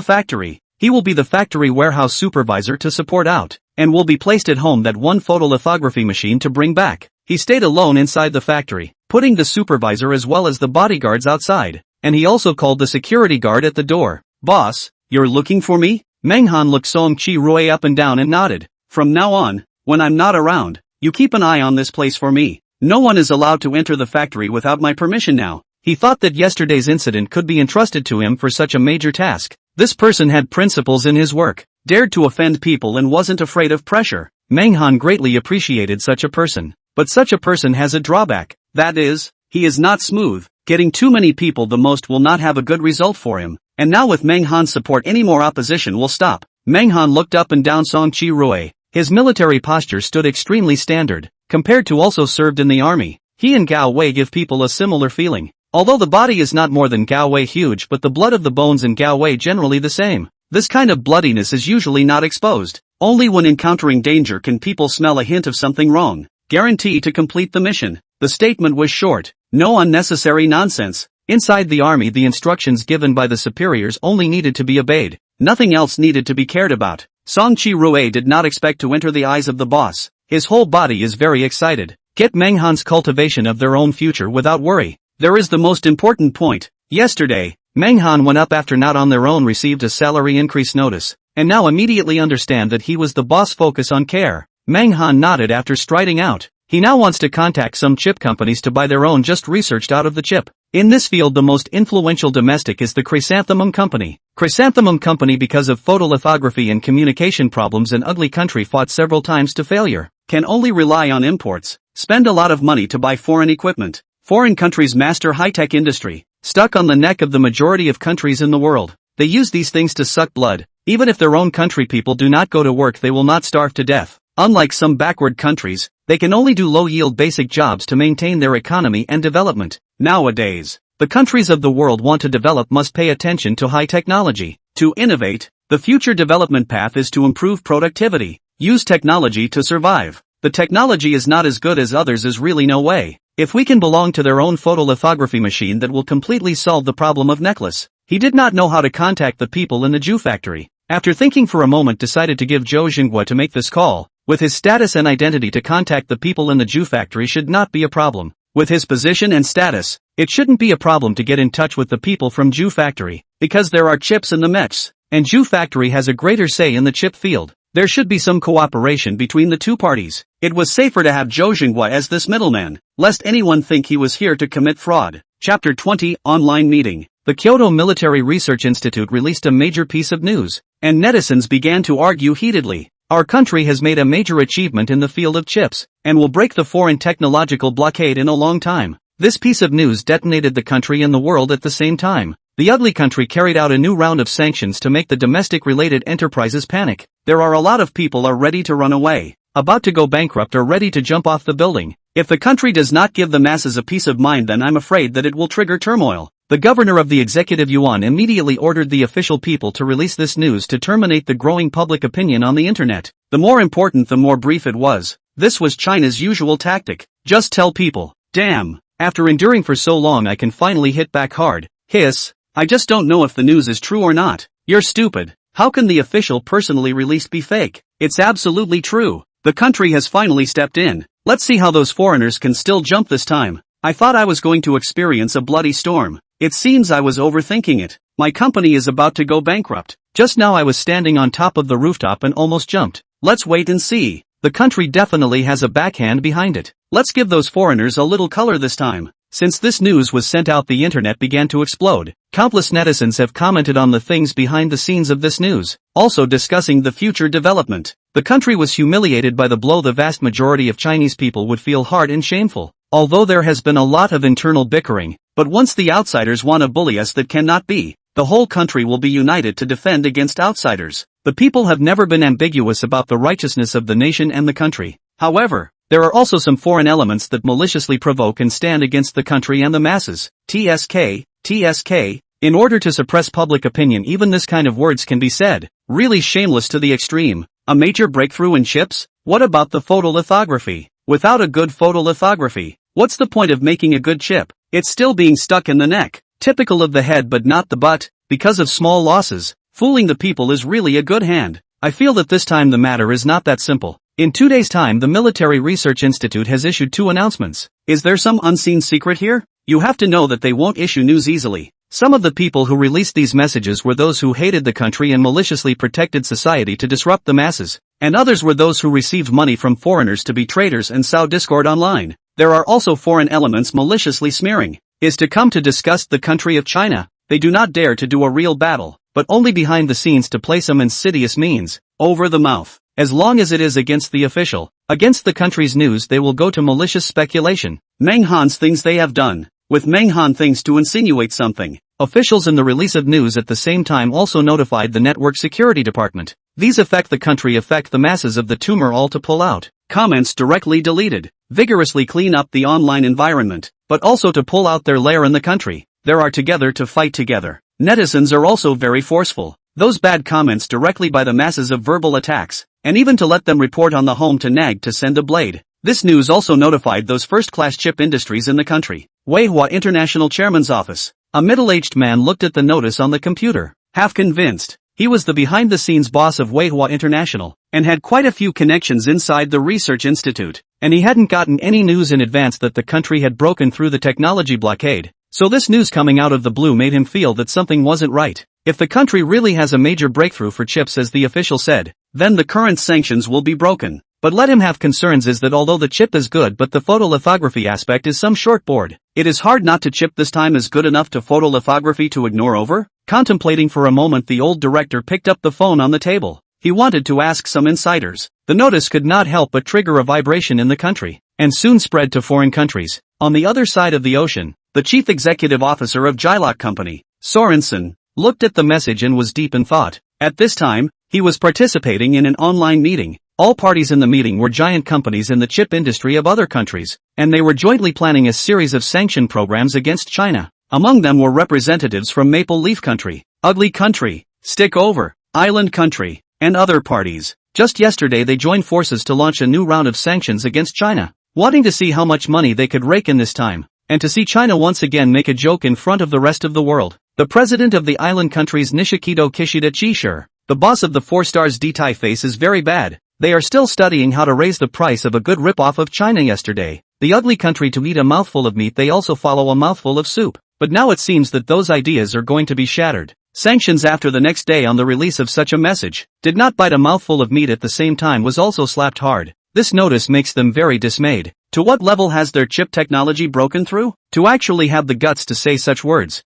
factory. He will be the factory warehouse supervisor to support out, and will be placed at home that one photolithography machine to bring back. He stayed alone inside the factory, putting the supervisor as well as the bodyguards outside, and he also called the security guard at the door. Boss, you're looking for me? Manhwa looked Song Chi-rui up and down and nodded. From now on, when I'm not around, you keep an eye on this place for me. No one is allowed to enter the factory without my permission now. He thought that yesterday's incident could be entrusted to him for such a major task. This person had principles in his work, dared to offend people and wasn't afraid of pressure. Manhwa greatly appreciated such a person. But such a person has a drawback. That is, he is not smooth. Getting too many people the most will not have a good result for him. And now with Manhwa's support any more opposition will stop. Manhwa looked up and down Song Chi-rui. His military posture stood extremely standard, compared to also served in the army. He and Gao Wei give people a similar feeling. Although the body is not more than Gao Wei huge, but the blood of the bones in Gao Wei generally the same. This kind of bloodiness is usually not exposed. Only when encountering danger can people smell a hint of something wrong. Guarantee to complete the mission. The statement was short. No unnecessary nonsense. Inside the army the instructions given by the superiors only needed to be obeyed. Nothing else needed to be cared about. Song Chi-rui did not expect to enter the eyes of the boss. His whole body is very excited. Get Manhwa's cultivation of their own future without worry. There is the most important point. Yesterday, Manhwa went up after not on their own received a salary increase notice, and now immediately understand that he was the boss. Focus on care. Manhwa nodded after striding out. He now wants to contact some chip companies to buy their own just researched out of the chip. In this field the most influential domestic is the Chrysanthemum Company. Chrysanthemum Company, because of photolithography and communication problems an ugly country fought several times to failure, can only rely on imports, spend a lot of money to buy foreign equipment. Foreign countries master high-tech industry, stuck on the neck of the majority of countries in the world. They use these things to suck blood. Even if their own country people do not go to work they will not starve to death. Unlike some backward countries, they can only do low-yield basic jobs to maintain their economy and development. Nowadays, The countries of the world want to develop must pay attention to high technology. To innovate, the future development path is to improve productivity. Use technology to survive. The technology is not as good as others is really no way. If we can belong to their own photolithography machine that will completely solve the problem of necklace. He did not know how to contact the people in the Jew factory. After thinking for a moment decided to give Zhou Xinghua to make this call. With his status and identity to contact the people in the Jew factory should not be a problem. With his position and status, it shouldn't be a problem to get in touch with the people from Jew factory. Because there are chips in the mechs, and Jew factory has a greater say in the chip field. There should be some cooperation between the two parties. It was safer to have Zhou Xinghua as this middleman, lest anyone think he was here to commit fraud. Chapter 20 Online Meeting. The Kyoto Military Research Institute released a major piece of news, and netizens began to argue heatedly. Our country has made a major achievement in the field of chips, and will break the foreign technological blockade in a long time. This piece of news detonated the country and the world at the same time. The ugly country carried out a new round of sanctions to make the domestic-related enterprises panic. There are a lot of people are ready to run away, about to go bankrupt or ready to jump off the building. If the country does not give the masses a peace of mind, then I'm afraid that it will trigger turmoil. The governor of the executive yuan immediately ordered the official people to release this news to terminate the growing public opinion on the internet. The more important, the more brief it was. This was China's usual tactic. Just tell people, damn, after enduring for so long I can finally hit back hard. Hiss, I just don't know if the news is true or not. You're stupid. How can the official personally released be fake? It's absolutely true. The country has finally stepped in. Let's see how those foreigners can still jump this time. I thought I was going to experience a bloody storm. It seems I was overthinking it. My company is about to go bankrupt. Just now I was standing on top of the rooftop and almost jumped. Let's wait and see. The country definitely has a backhand behind it. Let's give those foreigners a little color this time. Since this news was sent out, the internet began to explode. Countless netizens have commented on the things behind the scenes of this news, also discussing the future development. The country was humiliated by the blow. The vast majority of Chinese people would feel hard and shameful. Although there has been a lot of internal bickering, but once the outsiders want to bully us, that cannot be. The whole country will be united to defend against outsiders. The people have never been ambiguous about the righteousness of the nation and the country. However, there are also some foreign elements that maliciously provoke and stand against the country and the masses. TSK. In order to suppress public opinion, even this kind of words can be said. Really shameless to the extreme. A major breakthrough in chips? What about the photolithography? Without a good photolithography, what's the point of making a good chip? It's still being stuck in the neck. Typical of the head but not the butt. Because of small losses, fooling the people is really a good hand. I feel that this time the matter is not that simple. In 2 days' time, the Military Research Institute has issued 2 announcements. Is there some unseen secret here? You have to know that they won't issue news easily. Some of the people who released these messages were those who hated the country and maliciously protected society to disrupt the masses, and others were those who received money from foreigners to be traitors and sow discord online. There are also foreign elements maliciously smearing is to come to disgust the country of China. They do not dare to do a real battle, but only behind the scenes to play some insidious means, over the mouth. As long as it is against the official, against the country's news, they will go to malicious speculation. Manhwa's things they have done. With Manhwa things to insinuate something. Officials in the release of news at the same time also notified the Network Security Department. These affect the country, affect the masses of the tumor, all to pull out comments directly deleted, vigorously clean up the online environment, but also to pull out their lair in the country. There are together to fight together. Netizens are also very forceful. Those bad comments directly by the masses of verbal attacks, and even to let them report on the home to nag to send a blade. This news also notified those first-class chip industries in the country. Weihua International Chairman's Office. A middle-aged man looked at the notice on the computer, half convinced. He was the behind-the-scenes boss of Weihua International, and had quite a few connections inside the research institute, and he hadn't gotten any news in advance that the country had broken through the technology blockade. So this news coming out of the blue made him feel that something wasn't right. If the country really has a major breakthrough for chips, as the official said, then the current sanctions will be broken. But let him have concerns is that although the chip is good, but the photolithography aspect is some shortboard. It is hard not to chip this time is good enough to photolithography to ignore over? Contemplating for a moment, the old director picked up the phone on the table. He wanted to ask some insiders. The notice could not help but trigger a vibration in the country, and soon spread to foreign countries. On the other side of the ocean, the chief executive officer of Jilok Company, Sorensen, looked at the message and was deep in thought. At this time, he was participating in an online meeting. All parties in the meeting were giant companies in the chip industry of other countries, and they were jointly planning a series of sanction programs against China. Among them were representatives from Maple Leaf Country, Ugly Country, Stick Over, Island Country, and other parties. Just yesterday they joined forces to launch a new round of sanctions against China, wanting to see how much money they could rake in this time, and to see China once again make a joke in front of the rest of the world. The president of the island countries Nishikido Kishida Chishire, the boss of the 4 stars D-Tai face is very bad. They are still studying how to raise the price of a good rip-off of China yesterday. The ugly country to eat a mouthful of meat they also follow a mouthful of soup. But now it seems that those ideas are going to be shattered. Sanctions after the next day on the release of such a message. Did not bite a mouthful of meat at the same time was also slapped hard. This notice makes them very dismayed. To what level has their chip technology broken through? To actually have the guts to say such words.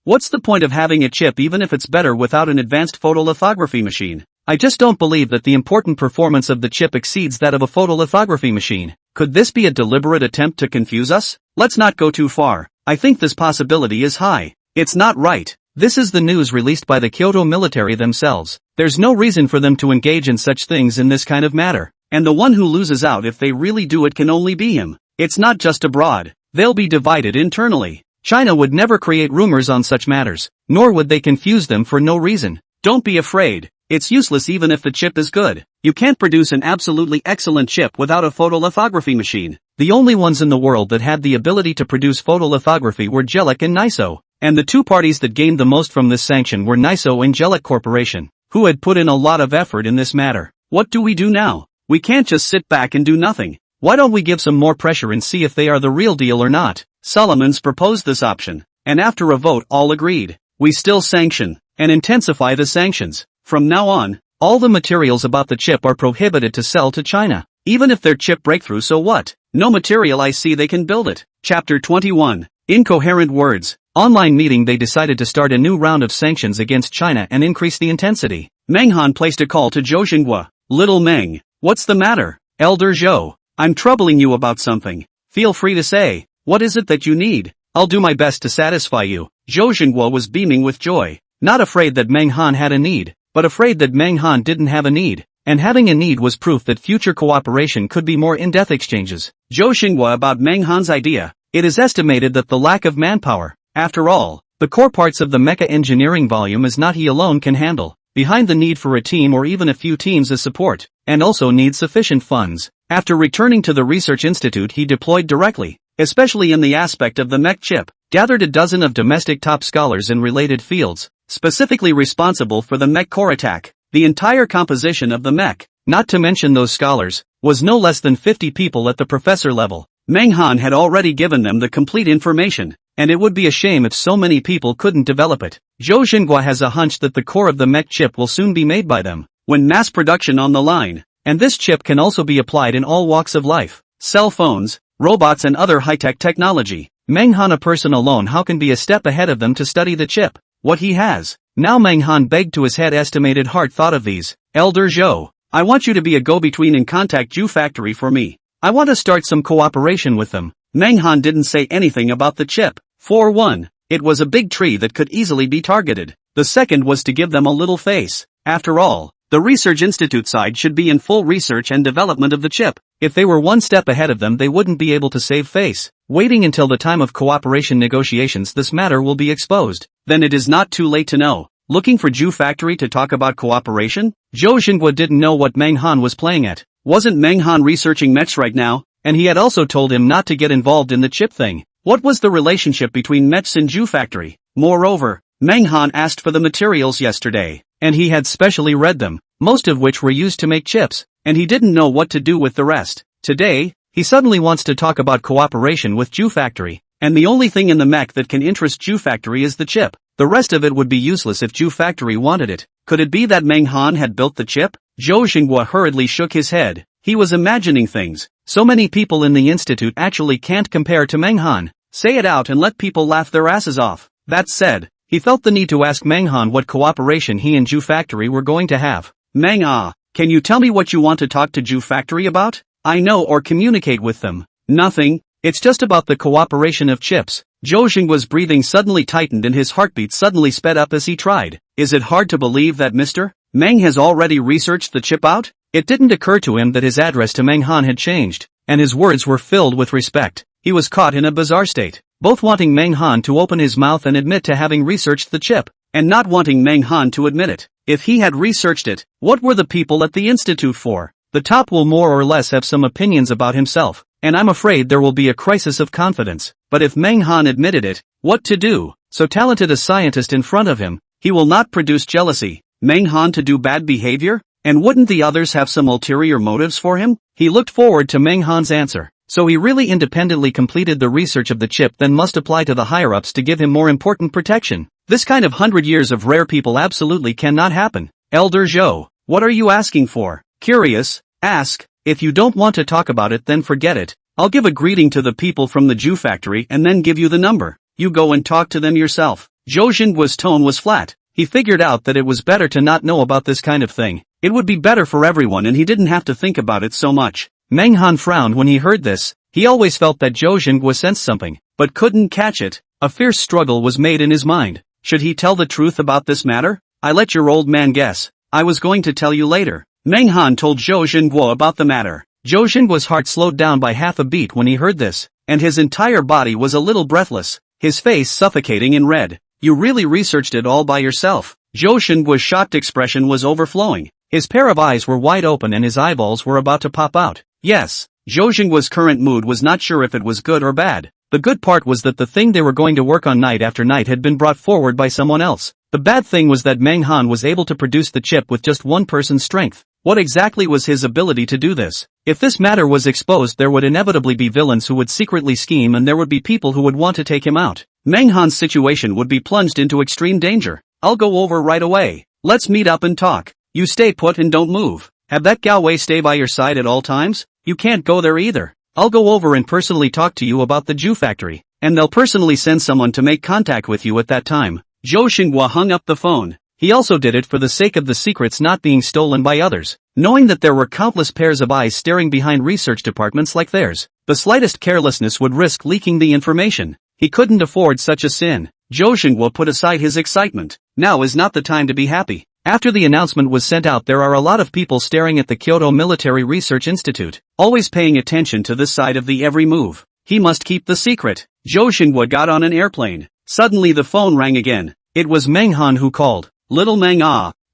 What's the point of having a chip even if it's better without an advanced photolithography machine? I just don't believe that the important performance of the chip exceeds that of a photolithography machine. Could this be a deliberate attempt to confuse us? Let's not go too far. I think this possibility is high. It's not right. This is the news released by the Kyoto military themselves. There's no reason for them to engage in such things in this kind of matter. And the one who loses out if they really do it can only be him. It's not just abroad. They'll be divided internally. China would never create rumors on such matters, nor would they confuse them for no reason. Don't be afraid. It's useless even if the chip is good. You can't produce an absolutely excellent chip without a photolithography machine. The only ones in the world that had the ability to produce photolithography were Gelic and Niso. And the two parties that gained the most from this sanction were Niso and Gelic Corporation, who had put in a lot of effort in this matter. What do we do now? We can't just sit back and do nothing. Why don't we give some more pressure and see if they are the real deal or not? Solomons proposed this option, and after a vote all agreed. We still sanction, and intensify the sanctions. From now on, all the materials about the chip are prohibited to sell to China. Even if their chip breakthrough, so what? No material I see they can build it. Chapter 21. Incoherent words. Online meeting they decided to start a new round of sanctions against China and increase the intensity. Meng Han placed a call to Zhou Xinghua. Little Meng, what's the matter? Elder Zhou, I'm troubling you about something. Feel free to say, what is it that you need? I'll do my best to satisfy you. Zhou Xinghua was beaming with joy, not afraid that Meng Han had a need, but afraid that Meng Han didn't have a need. And having a need was proof that future cooperation could be more in-depth exchanges. Zhou Xinghua about Meng Han's idea. It is estimated that the lack of manpower, after all, the core parts of the mecha engineering volume is not he alone can handle. Behind the need for a team or even a few teams as support, and also needs sufficient funds. After returning to the research institute he deployed directly, especially in the aspect of the mech chip, gathered a dozen of domestic top scholars in related fields, specifically responsible for the mech core attack. The entire composition of the mech, not to mention those scholars, was no less than 50 people at the professor level. Meng Han had already given them the complete information, and it would be a shame if so many people couldn't develop it. Zhou Xinghua has a hunch that the core of the mech chip will soon be made by them, when mass production on the line, and this chip can also be applied in all walks of life, cell phones, robots and other high-tech technology. Meng Han a person alone how can be a step ahead of them to study the chip, what he has. Now Meng Han begged to his head estimated heart thought of these. Elder Zhou, I want you to be a go-between and contact Ju Factory for me. I want to start some cooperation with them. Meng Han didn't say anything about the chip. For one, it was a big tree that could easily be targeted. The second was to give them a little face. After all, the research institute side should be in full research and development of the chip. If they were one step ahead of them they wouldn't be able to save face. Waiting until the time of cooperation negotiations this matter will be exposed. Then it is not too late to know. Looking for Ju Factory to talk about cooperation? Zhou Xinghua didn't know what Meng Han was playing at. Wasn't Meng Han researching mechs right now? And he had also told him not to get involved in the chip thing. What was the relationship between mechs and Ju Factory? Moreover, Meng Han asked for the materials yesterday, and he had specially read them, most of which were used to make chips, and he didn't know what to do with the rest. Today, he suddenly wants to talk about cooperation with Ju Factory, and the only thing in the mech that can interest Ju Factory is the chip. The rest of it would be useless if Ju Factory wanted it. Could it be that Meng Han had built the chip? Zhou Xinghua hurriedly shook his head. He was imagining things. So many people in the institute actually can't compare to Meng Han. Say it out and let people laugh their asses off. That said, he felt the need to ask Meng Han what cooperation he and Ju Factory were going to have. Meng can you tell me what you want to talk to Ju Factory about? I know or communicate with them. Nothing. It's just about the cooperation of chips. Zhou Xinghua's breathing suddenly tightened and his heartbeat suddenly sped up as he tried. Is it hard to believe that Mr. Meng has already researched the chip out? It didn't occur to him that his address to Meng Han had changed, and his words were filled with respect. He was caught in a bizarre state. both wanting Meng Han to open his mouth and admit to having researched the chip, and not wanting Meng Han to admit it. If he had researched it, what were the people at the institute for? The top will more or less have some opinions about himself, and I'm afraid there will be a crisis of confidence. But if Meng Han admitted it, what to do? So talented a scientist in front of him, he will not produce jealousy. Meng Han to do bad behavior? And wouldn't the others have some ulterior motives for him? He looked forward to Meng Han's answer. So he really independently completed the research of the chip, then must apply to the higher-ups to give him more important protection. This kind of 100 years of rare people absolutely cannot happen. Elder Zhou, what are you asking for? Curious? Ask. If you don't want to talk about it, then forget it. I'll give a greeting to the people from the Jew factory and then give you the number. You go and talk to them yourself. Zhou Xingguo's tone was flat. He figured out that it was better to not know about this kind of thing. It would be better for everyone and he didn't have to think about it so much. Meng Han frowned when he heard this. He always felt that Zhou Xinguo sensed something, but couldn't catch it. A fierce struggle was made in his mind. Should he tell the truth about this matter? I let your old man guess. I was going to tell you later. Meng Han told Zhou Xinguo about the matter. Zhou Xinguo's heart slowed down by half a beat when he heard this, and his entire body was a little breathless, his face suffocating in red. You really researched it all by yourself? Zhou Xinguo's shocked expression was overflowing. His pair of eyes were wide open and his eyeballs were about to pop out. Yes. Zhou Xinguo's current mood was not sure if it was good or bad. The good part was that the thing they were going to work on night after night had been brought forward by someone else. The bad thing was that Meng Han was able to produce the chip with just one person's strength. What exactly was his ability to do this? If this matter was exposed, there would inevitably be villains who would secretly scheme and there would be people who would want to take him out. Meng Han's situation would be plunged into extreme danger. I'll go over right away. Let's meet up and talk. You stay put and don't move. Have that Gao Wei stay by your side at all times? You can't go there either. I'll go over and personally talk to you about the Jew factory, and they'll personally send someone to make contact with you at that time. Zhou Xinguo hung up the phone. He also did it for the sake of the secrets not being stolen by others. Knowing that there were countless pairs of eyes staring behind research departments like theirs, the slightest carelessness would risk leaking the information. He couldn't afford such a sin. Zhou Xinguo put aside his excitement. Now is not the time to be happy. After the announcement was sent out, there are a lot of people staring at the Kyoto Military Research Institute, always paying attention to this side of the every move. He must keep the secret. Zhou Xinguo got on an airplane. Suddenly the phone rang again. It was Meng Han who called. Little Meng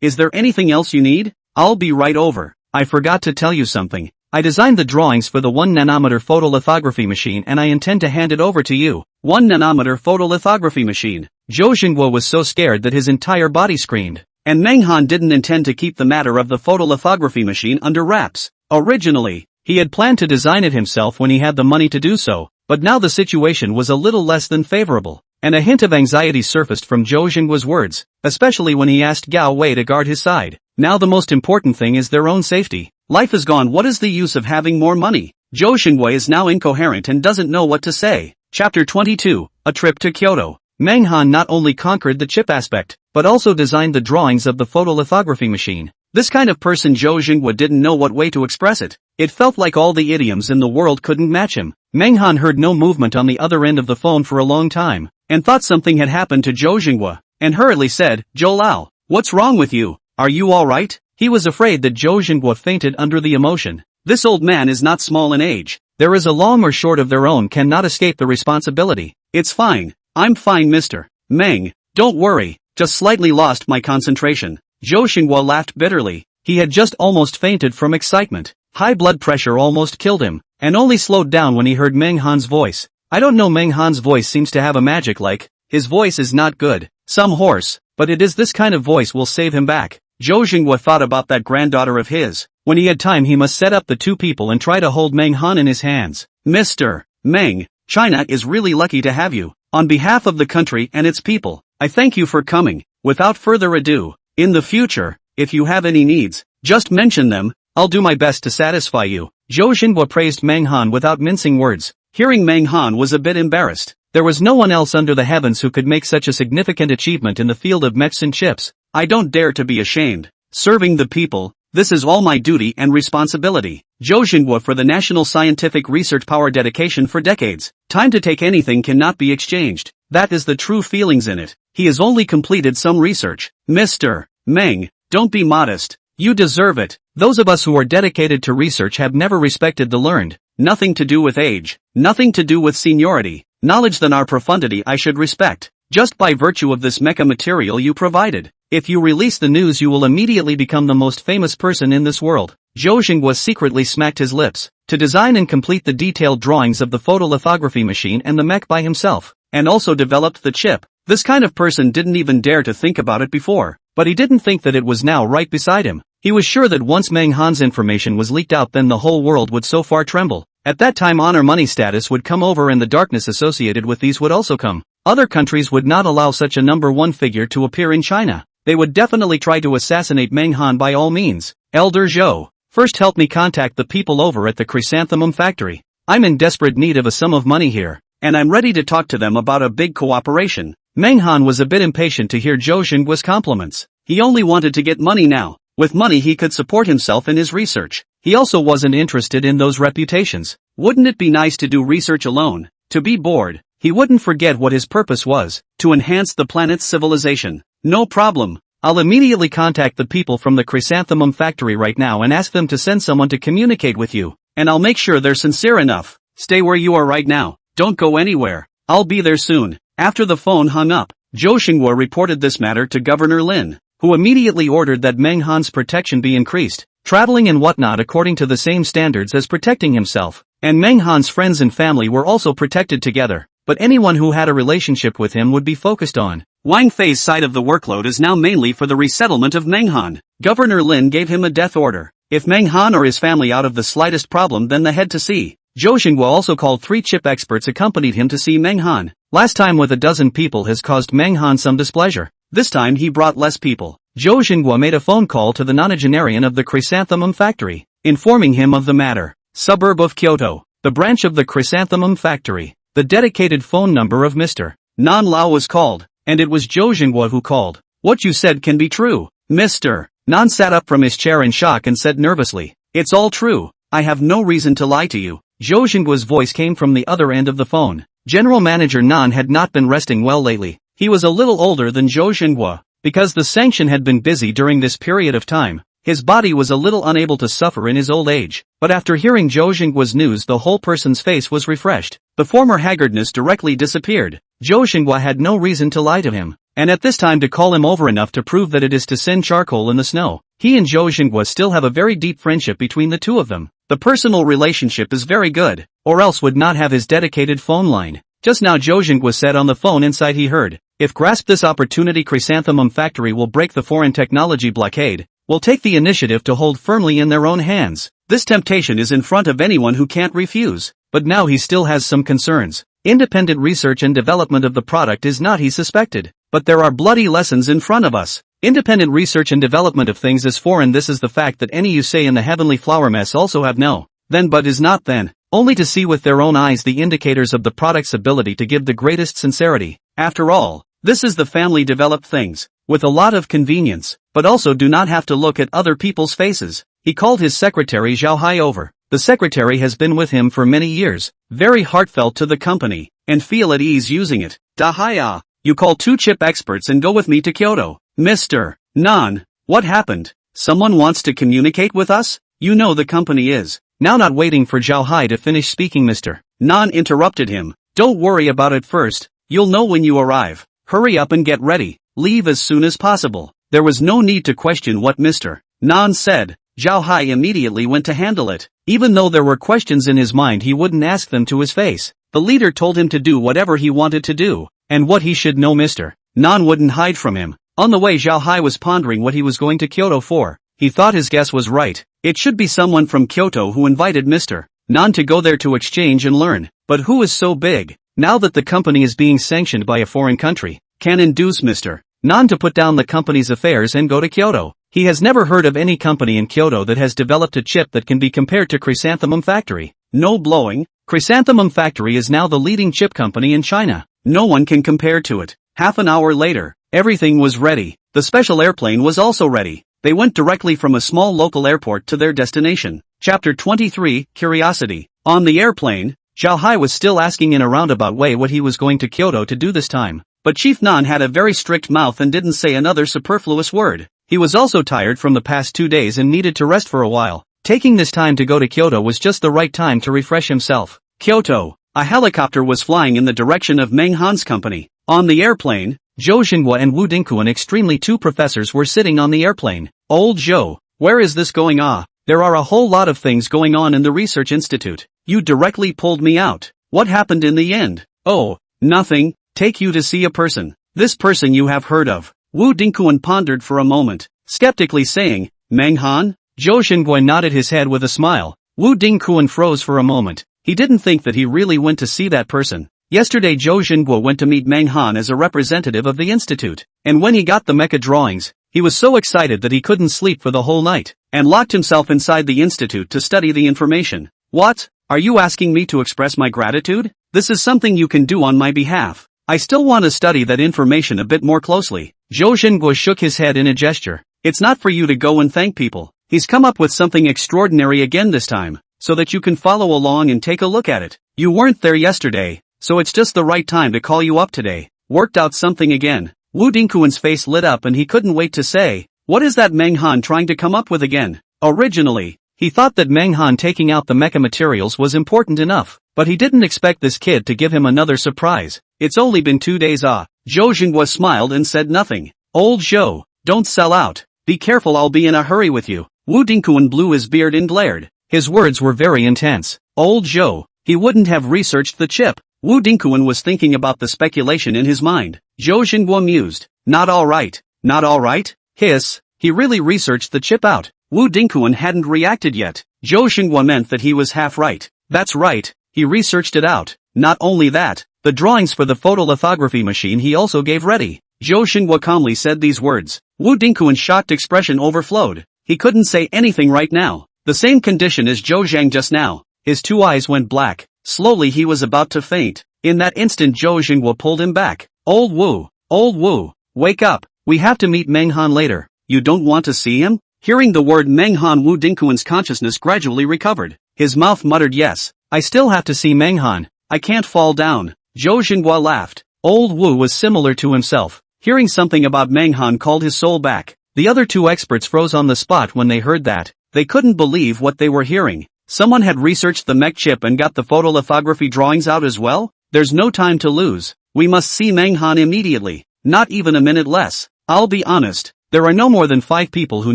is there anything else you need? I'll be right over. I forgot to tell you something. I designed the drawings for the 1nm photolithography machine and I intend to hand it over to you. 1nm photolithography machine. Zhou Xinguo was so scared that his entire body screamed. And Meng Han didn't intend to keep the matter of the photolithography machine under wraps. Originally, he had planned to design it himself when he had the money to do so, but now the situation was a little less than favorable. And a hint of anxiety surfaced from Zhou Xinguo's words, especially when he asked Gao Wei to guard his side. Now the most important thing is their own safety. Life is gone, what is the use of having more money? Zhou Xinguo is now incoherent and doesn't know what to say. Chapter 22, A Trip to Kyoto. Meng Han not only conquered the chip aspect, but also designed the drawings of the photolithography machine. This kind of person Zhou Xinguo didn't know what way to express it. It felt like all the idioms in the world couldn't match him. Meng Han heard no movement on the other end of the phone for a long time, and thought something had happened to Zhou Xinguo, and hurriedly said, Zhou Lao, what's wrong with you? Are you alright? He was afraid that Zhou Xinguo fainted under the emotion. This old man is not small in age. There is a long or short of their own cannot escape the responsibility. It's fine. I'm fine, Mr. Meng. Don't worry, just slightly lost my concentration. Zhou Xinguo laughed bitterly. He had just almost fainted from excitement. High blood pressure almost killed him, and only slowed down when he heard Meng Han's voice. I don't know, Meng Han's voice seems to have a magic like. His voice is not good. Some hoarse, but it is this kind of voice will save him back. Zhou Xinguo thought about that granddaughter of his. When he had time he must set up the two people and try to hold Meng Han in his hands. Mr. Meng, China is really lucky to have you. On behalf of the country and its people, I thank you for coming. Without further ado, in the future, if you have any needs, just mention them. I'll do my best to satisfy you. Zhou Xinguo praised Meng Han without mincing words. Hearing Meng Han was a bit embarrassed. There was no one else under the heavens who could make such a significant achievement in the field of medicine chips. I don't dare to be ashamed. Serving the people, this is all my duty and responsibility. Zhou Xinguo for the national scientific research power dedication for decades. Time to take anything cannot be exchanged. That is the true feelings in it. He has only completed some research. Mr. Meng, don't be modest. You deserve it. Those of us who are dedicated to research have never respected the learned. Nothing to do with age. Nothing to do with seniority. knowledge than our profundity I should respect, just by virtue of this mecha material you provided. If you release the news you will immediately become the most famous person in this world. Zhou Xinghua secretly smacked his lips, to design and complete the detailed drawings of the photolithography machine and the mech by himself, and also developed the chip. This kind of person didn't even dare to think about it before, but he didn't think that it was now right beside him. He was sure that once Meng Han's information was leaked out then the whole world would so far tremble. At that time honor money status would come over and the darkness associated with these would also come. Other countries would not allow such a number one figure to appear in China. They would definitely try to assassinate Meng Han by all means. Elder Zhou, first help me contact the people over at the chrysanthemum factory. I'm in desperate need of a sum of money here, and I'm ready to talk to them about a big cooperation. Meng Han was a bit impatient to hear Zhou Xinggua's compliments. He only wanted to get money now. With money he could support himself in his research. He also wasn't interested in those reputations. Wouldn't it be nice to do research alone? To be bored. He wouldn't forget what his purpose was, to enhance the planet's civilization. No problem. I'll immediately contact the people from the chrysanthemum factory right now and ask them to send someone to communicate with you. And I'll make sure they're sincere enough. Stay where you are right now. Don't go anywhere. I'll be there soon. After the phone hung up, Zhou Xinghua reported this matter to Governor Lin, who immediately ordered that Meng Han's protection be increased, traveling and whatnot according to the same standards as protecting himself. And Meng Han's friends and family were also protected together, but anyone who had a relationship with him would be focused on. Wang Fei's side of the workload is now mainly for the resettlement of Meng Han. Governor Lin gave him a death order. If Meng Han or his family out of the slightest problem then the head to see. Zhou Xinghua also called 3 chip experts accompanied him to see Meng Han. Last time with a dozen people has caused Meng Han some displeasure. This time he brought less people. Zhou Xinghua made a phone call to the nonagenarian of the chrysanthemum factory, informing him of the matter. Suburb of Kyoto, the branch of the chrysanthemum factory. The dedicated phone number of Mr. Nan Lao was called, and it was Zhou Xinghua who called. What you said can be true. Mr. Nan sat up from his chair in shock and said nervously, it's all true. I have no reason to lie to you. Zhou Xinggua's voice came from the other end of the phone. General Manager Nan had not been resting well lately. He was a little older than Zhou Xinghua. Because the sanction had been busy during this period of time, his body was a little unable to suffer in his old age. But after hearing Zhou Xinggua's news the whole person's face was refreshed. The former haggardness directly disappeared. Zhou Xinghua had no reason to lie to him, and at this time to call him over enough to prove that it is to send charcoal in the snow. He and Zhou Xinghua still have a very deep friendship between the two of them. The personal relationship is very good, or else would not have his dedicated phone line. Just now Zhou Xinghua said on the phone inside he heard, if grasp this opportunity chrysanthemum factory will break the foreign technology blockade, will take the initiative to hold firmly in their own hands. This temptation is in front of anyone who can't refuse, but now he still has some concerns. Independent research and development of the product is not he suspected, but there are bloody lessons in front of us. Independent research and development of things is foreign. This is the fact that any you say in the heavenly flower mess also have no, then but is not then, only to see with their own eyes the indicators of the product's ability to give the greatest sincerity. After all, this is the family developed things, with a lot of convenience, but also do not have to look at other people's faces. He called his secretary Zhao Hai over. The secretary has been with him for many years, very heartfelt to the company, and feel at ease using it. Dahaya, you call 2 chip experts and go with me to Kyoto. Mr. Nan, what happened? Someone wants to communicate with us? You know the company is. Now not waiting for Zhao Hai to finish speaking Mr. Nan interrupted him. Don't worry about it first, you'll know when you arrive. Hurry up and get ready, leave as soon as possible. There was no need to question what Mr. Nan said. Zhao Hai immediately went to handle it. Even though there were questions in his mind he wouldn't ask them to his face. The leader told him to do whatever he wanted to do, and what he should know Mr. Nan wouldn't hide from him. On the way Zhao Hai was pondering what he was going to Kyoto for. He thought his guess was right. It should be someone from Kyoto who invited Mr. Nan to go there to exchange and learn. But who is so big, now that the company is being sanctioned by a foreign country, can induce Mr. Nan to put down the company's affairs and go to Kyoto? He has never heard of any company in Kyoto that has developed a chip that can be compared to Chrysanthemum Factory. No blowing, Chrysanthemum Factory is now the leading chip company in China. No one can compare to it. Half an hour later, everything was ready. The special airplane was also ready. They went directly from a small local airport to their destination. Chapter 23, Curiosity. On the airplane, Zhao Hai was still asking in a roundabout way what he was going to Kyoto to do this time. But Chief Nan had a very strict mouth and didn't say another superfluous word. He was also tired from the past 2 days and needed to rest for a while. Taking this time to go to Kyoto was just the right time to refresh himself. Kyoto, A helicopter was flying in the direction of Meng Han's company. On the airplane, Zhou Xinghua and Wu Dingkuan, extremely two professors, were sitting on the airplane. Old Zhou, where is this going? There are a whole lot of things going on in the research institute. You directly pulled me out. What happened in the end? Oh, nothing. Take you to see a person. This person you have heard of. Wu Dingkuan pondered for a moment, skeptically saying, Meng Han? Zhou Xinghua nodded his head with a smile. Wu Dingkuan froze for a moment. He didn't think that he really went to see that person. Yesterday Zhou Xinghua went to meet Meng Han as a representative of the institute, and when he got the mecha drawings, he was so excited that he couldn't sleep for the whole night, and locked himself inside the institute to study the information. What? Are you asking me to express my gratitude? This is something you can do on my behalf. I still want to study that information a bit more closely. Zhou Xinghua shook his head in a gesture. It's not for you to go and thank people. He's come up with something extraordinary again this time, so that you can follow along and take a look at it. You weren't there yesterday, so it's just the right time to call you up today. Worked out something again. Wu Dingkuan's face lit up and he couldn't wait to say, what is that Meng Han trying to come up with again? Originally, he thought that Meng Han taking out the mecha materials was important enough, but he didn't expect this kid to give him another surprise. It's only been 2 days. Zhou Xinghua smiled and said nothing. Old Zhou, don't sell out. Be careful, I'll be in a hurry with you. Wu Dingkuan blew his beard and glared. His words were very intense. Old Zhou, he wouldn't have researched the chip. Wu Dingkuan was thinking about the speculation in his mind. Zhou Xinghua mused. Not alright. Not alright? Hiss, he really researched the chip out. Wu Dingkuan hadn't reacted yet. Zhou Xinghua meant that he was half right. That's right, he researched it out. Not only that, the drawings for the photolithography machine he also gave ready. Zhou Xinghua calmly said these words. Wu Dingkuan's shocked expression overflowed. He couldn't say anything right now. The same condition as Zhou Zhang just now. His two eyes went black. Slowly he was about to faint. In that instant Zhou Xinghua pulled him back. Old Wu, wake up. We have to meet Meng Han later. You don't want to see him? Hearing the word Meng Han, Wu Dingkuan's consciousness gradually recovered. His mouth muttered, yes, I still have to see Meng Han. I can't fall down. Zhou Xinghua laughed. Old Wu was similar to himself. Hearing something about Meng Han called his soul back. The other two experts froze on the spot when they heard that. They couldn't believe what they were hearing. Someone had researched the mech chip and got the photolithography drawings out as well? There's no time to lose. We must see Meng Han immediately. Not even a minute less. I'll be honest, there are no more than 5 people who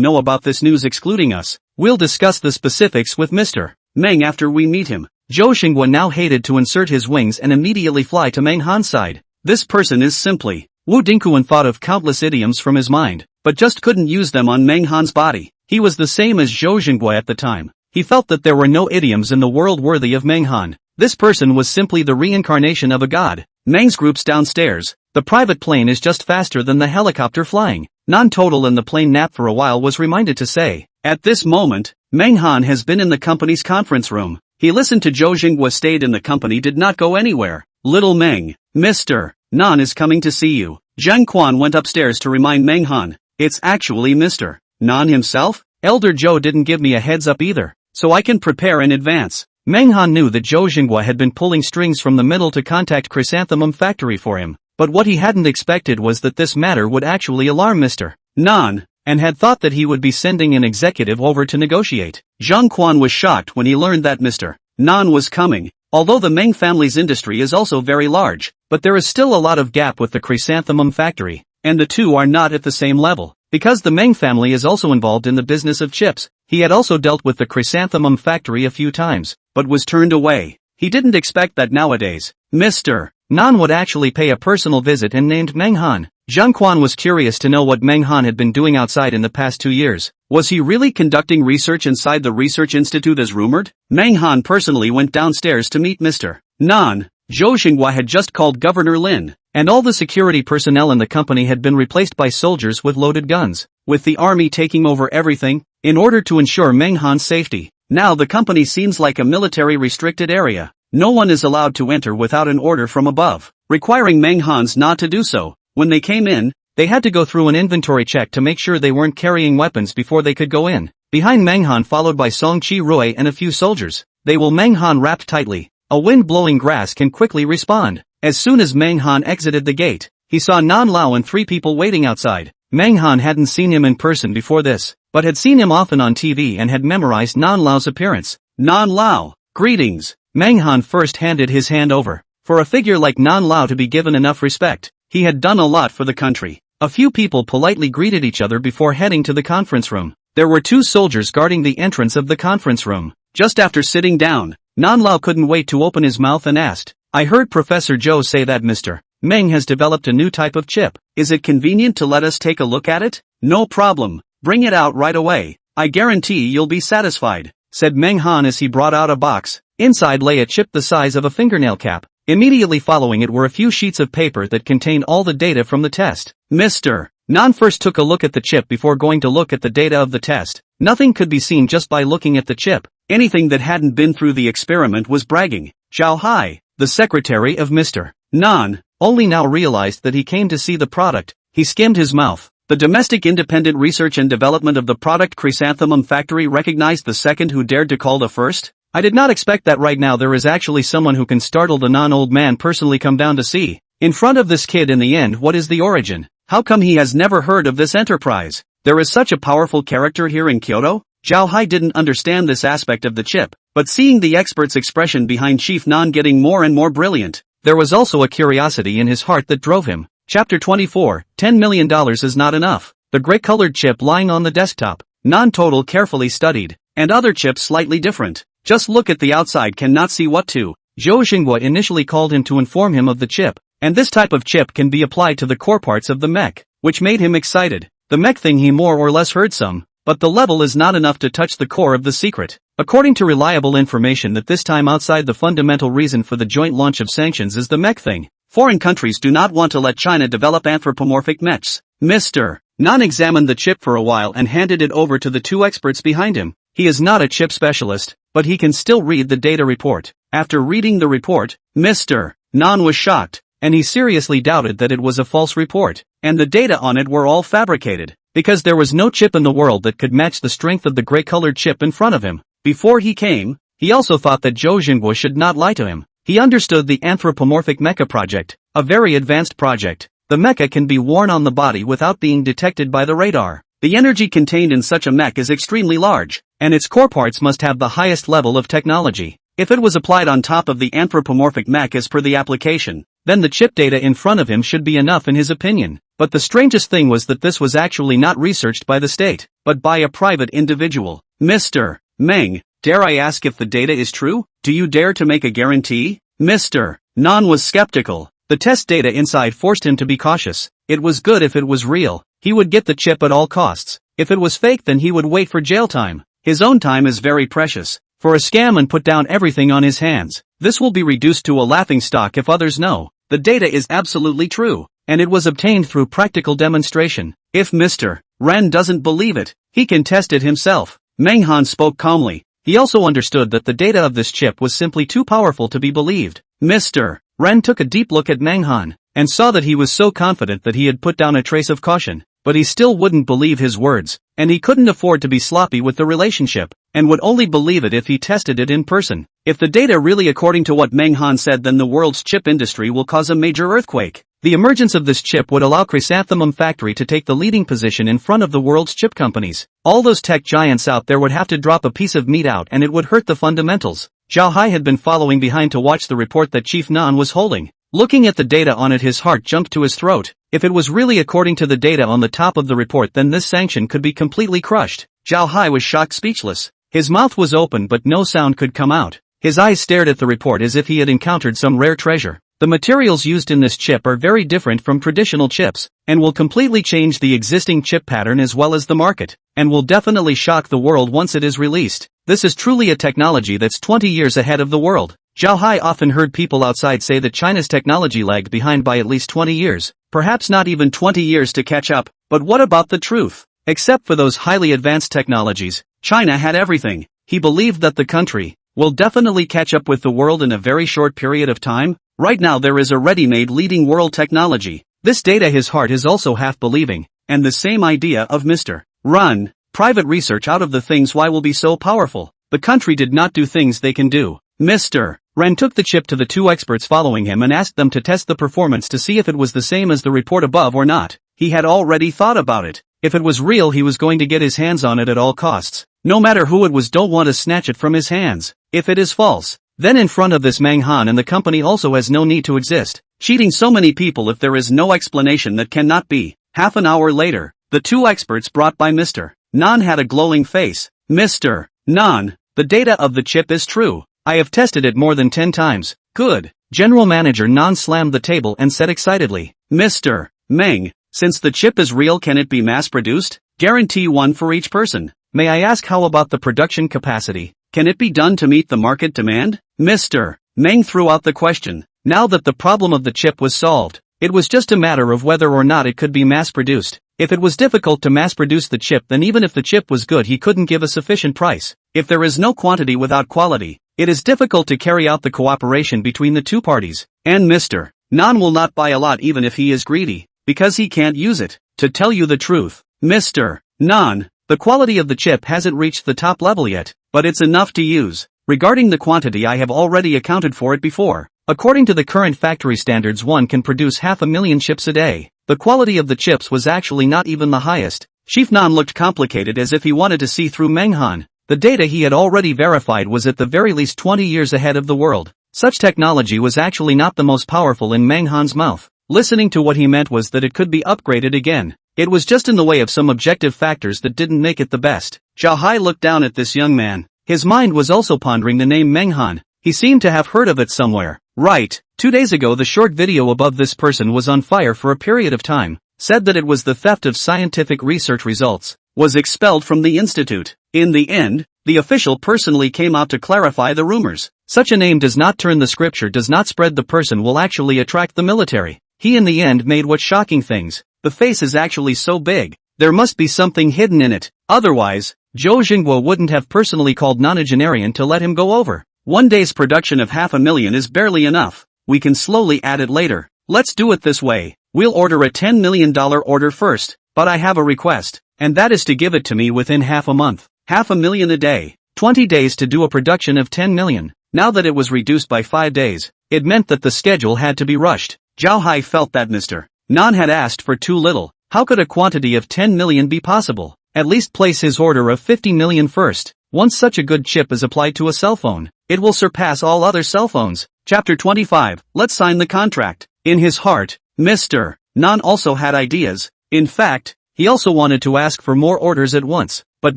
know about this news excluding us. We'll discuss the specifics with Mr. Meng after we meet him. Zhou Xinghua now hated to insert his wings and immediately fly to Meng Han's side. This person is simply... Wu Dingkuan thought of countless idioms from his mind, but just couldn't use them on Meng Han's body. He was the same as Zhou Xinghua at the time. He felt that there were no idioms in the world worthy of Meng Han. This person was simply the reincarnation of a god. Meng's group's downstairs. The private plane is just faster than the helicopter flying. Non-total and the plane nap for a while was reminded to say. At this moment, Meng Han has been in the company's conference room. He listened to Zhou Xinghua, stayed in the company, did not go anywhere. Little Meng, Mr. Nan is coming to see you. Zhang Quan went upstairs to remind Meng Han. It's actually Mr. Nan himself? Elder Zhou didn't give me a heads up either, so I can prepare in advance. Meng Han knew that Zhou Xinghua had been pulling strings from the middle to contact Chrysanthemum Factory for him, but what he hadn't expected was that this matter would actually alarm Mr. Nan, and had thought that he would be sending an executive over to negotiate. Zhang Quan was shocked when he learned that Mr. Nan was coming. Although the Meng family's industry is also very large, but there is still a lot of gap with the Chrysanthemum Factory, and the two are not at the same level. Because the Meng family is also involved in the business of chips, he had also dealt with the Chrysanthemum Factory a few times, but was turned away. He didn't expect that nowadays, Mr. Nan would actually pay a personal visit and named Meng Han. Zhang Quan was curious to know what Meng Han had been doing outside in the past 2 years. Was he really conducting research inside the research institute as rumored? Meng Han personally went downstairs to meet Mr. Nan. Zhou Xinghua had just called Governor Lin, and all the security personnel in the company had been replaced by soldiers with loaded guns, with the army taking over everything, in order to ensure Meng Han's safety. Now the company seems like a military restricted area. No one is allowed to enter without an order from above, requiring Meng Han's not to do so. When they came in, they had to go through an inventory check to make sure they weren't carrying weapons before they could go in. Behind Meng Han followed by Song Chi Rui and a few soldiers. They will Meng Han wrapped tightly. A wind-blowing grass can quickly respond. As soon as Meng Han exited the gate, he saw Nan Lao and 3 people waiting outside. Meng Han hadn't seen him in person before this, but had seen him often on TV and had memorized Nan Lao's appearance. Nan Lao, greetings. Manhwa first handed his hand over. For a figure like Nan Lao to be given enough respect, he had done a lot for the country. A few people politely greeted each other before heading to the conference room. There were 2 soldiers guarding the entrance of the conference room. Just after sitting down, Nan Lao couldn't wait to open his mouth and asked, "I heard Professor Zhou say that Mr. Meng has developed a new type of chip. Is it convenient to let us take a look at it?" "No problem. Bring it out right away. I guarantee you'll be satisfied," said Meng Han as he brought out a box. Inside lay a chip the size of a fingernail cap. Immediately following it were a few sheets of paper that contained all the data from the test. Mr. Nan first took a look at the chip before going to look at the data of the test. Nothing could be seen just by looking at the chip. Anything that hadn't been through the experiment was bragging. Zhao Hai, the secretary of Mr. Nan, only now realized that he came to see the product. He skimmed his mouth. The domestic independent research and development of the product Chrysanthemum Factory recognized the second who dared to call the first? I did not expect that right now there is actually someone who can startle the non-old man personally come down to see. In front of this kid in the end, what is the origin? How come he has never heard of this enterprise? There is such a powerful character here in Kyoto? Zhao Hai didn't understand this aspect of the chip, but seeing the expert's expression behind Chief Nan getting more and more brilliant, there was also a curiosity in his heart that drove him. Chapter 24, $10 million is not enough. The gray-colored chip lying on the desktop, non-total carefully studied, and other chips slightly different. Just look at the outside, cannot see what to. Zhou Xinghua initially called him to inform him of the chip, and this type of chip can be applied to the core parts of the mech, which made him excited. The mech thing he more or less heard some, but the level is not enough to touch the core of the secret. According to reliable information that this time outside the fundamental reason for the joint launch of sanctions is the mech thing. Foreign countries do not want to let China develop anthropomorphic mechs. Mr. Nan examined the chip for a while and handed it over to the 2 experts behind him. He is not a chip specialist, but he can still read the data report. After reading the report, Mr. Nan was shocked, and he seriously doubted that it was a false report, and the data on it were all fabricated, because there was no chip in the world that could match the strength of the gray-colored chip in front of him. Before he came, he also thought that Zhou Xinghua should not lie to him. He understood the anthropomorphic mecha project, a very advanced project. The mecha can be worn on the body without being detected by the radar. The energy contained in such a mech is extremely large, and its core parts must have the highest level of technology. If it was applied on top of the anthropomorphic mech as per the application, then the chip data in front of him should be enough in his opinion. But the strangest thing was that this was actually not researched by the state, but by a private individual. Mr. Meng, dare I ask if the data is true? Do you dare to make a guarantee? Mr. Nan was skeptical. The test data inside forced him to be cautious. It was good if it was real. He would get the chip at all costs. If it was fake, then he would wait for jail time. His own time is very precious. For a scam and put down everything on his hands. This will be reduced to a laughingstock if others know. The data is absolutely true, and it was obtained through practical demonstration. If Mr. Ren doesn't believe it, he can test it himself. Meng Han spoke calmly. He also understood that the data of this chip was simply too powerful to be believed. Mr. Ren took a deep look at Meng Han, and saw that he was so confident that he had put down a trace of caution, but he still wouldn't believe his words, and he couldn't afford to be sloppy with the relationship, and would only believe it if he tested it in person. If the data really according to what Meng Han said, then the world's chip industry will cause a major earthquake. The emergence of this chip would allow Chrysanthemum Factory to take the leading position in front of the world's chip companies. All those tech giants out there would have to drop a piece of meat out, and it would hurt the fundamentals. Zhao Hai had been following behind to watch the report that Chief Nan was holding. Looking at the data on it, his heart jumped to his throat. If it was really according to the data on the top of the report, then this sanction could be completely crushed. Zhao Hai was shocked, speechless. His mouth was open but no sound could come out. His eyes stared at the report as if he had encountered some rare treasure. The materials used in this chip are very different from traditional chips, and will completely change the existing chip pattern as well as the market, and will definitely shock the world once it is released. This is truly a technology that's 20 years ahead of the world. Zhao Hai often heard people outside say that China's technology lagged behind by at least 20 years, perhaps not even 20 years to catch up, but what about the truth? Except for those highly advanced technologies, China had everything. He believed that the country will definitely catch up with the world in a very short period of time. Right now there is a ready-made leading world technology. This data his heart is also half believing, and the same idea of Mr. Run, private research out of the things why will be so powerful. The country did not do things they can do. Mr. Ren took the chip to the 2 experts following him and asked them to test the performance to see if it was the same as the report above or not. He had already thought about it. If it was real, he was going to get his hands on it at all costs. No matter who it was, don't want to snatch it from his hands. If it is false, Then in front of this Manghan and the company also has no need to exist. Cheating so many people if there is no explanation that cannot be. Half an hour later, the two experts brought by Mr. Nan had a glowing face. Mr. Nan, the data of the chip is true. I have tested it more than 10 times. Good. General Manager Nan slammed the table and said excitedly. Mr. Meng, since the chip is real, can it be mass-produced? Guarantee one for each person. May I ask how about the production capacity? Can it be done to meet the market demand? Mr. Meng threw out the question. Now that the problem of the chip was solved, it was just a matter of whether or not it could be mass-produced. If it was difficult to mass-produce the chip, then even if the chip was good, he couldn't give a sufficient price. If there is no quantity without quality, it is difficult to carry out the cooperation between the two parties. And Mr. Nan will not buy a lot even if he is greedy, because he can't use it. To tell you the truth, Mr. Nan, the quality of the chip hasn't reached the top level yet, but it's enough to use. Regarding the quantity, I have already accounted for it before. According to the current factory standards, one can produce 500,000 chips a day. The quality of the chips was actually not even the highest. Chief Nan looked complicated, as if he wanted to see through Menghan. The data he had already verified was at the very least 20 years ahead of the world. Such technology was actually not the most powerful in Menghan's mouth. Listening to what he meant was that it could be upgraded again. It was just in the way of some objective factors that didn't make it the best. Zhao Hai looked down at this young man. His mind was also pondering the name Menghan. He seemed to have heard of it somewhere. Right. 2 days ago the short video above this person was on fire for a period of time. Said that it was the theft of scientific research results. Was expelled from the institute. In the end, the official personally came out to clarify the rumors. Such a name does not turn the scripture, does not spread, the person will actually attract the military. He in the end made what shocking things. The face is actually so big. There must be something hidden in it. Otherwise, Zhou Jingguo wouldn't have personally called nonagenarian to let him go over. 1 day's production of 500,000 is barely enough. We can slowly add it later. Let's do it this way. We'll order a $10 million order first, but I have a request, and that is to give it to me within half a month. 500,000 a day. 20 days to do a production of 10 million. Now that it was reduced by 5 days, it meant that the schedule had to be rushed. Zhao Hai felt that Mr. Nan had asked for too little. How could a quantity of 10 million be possible? At least place his order of 50 million first. Once such a good chip is applied to a cell phone, it will surpass all other cell phones. Chapter 25. Let's sign the contract. In his heart, Mr. Nan also had ideas. In fact, he also wanted to ask for more orders at once. But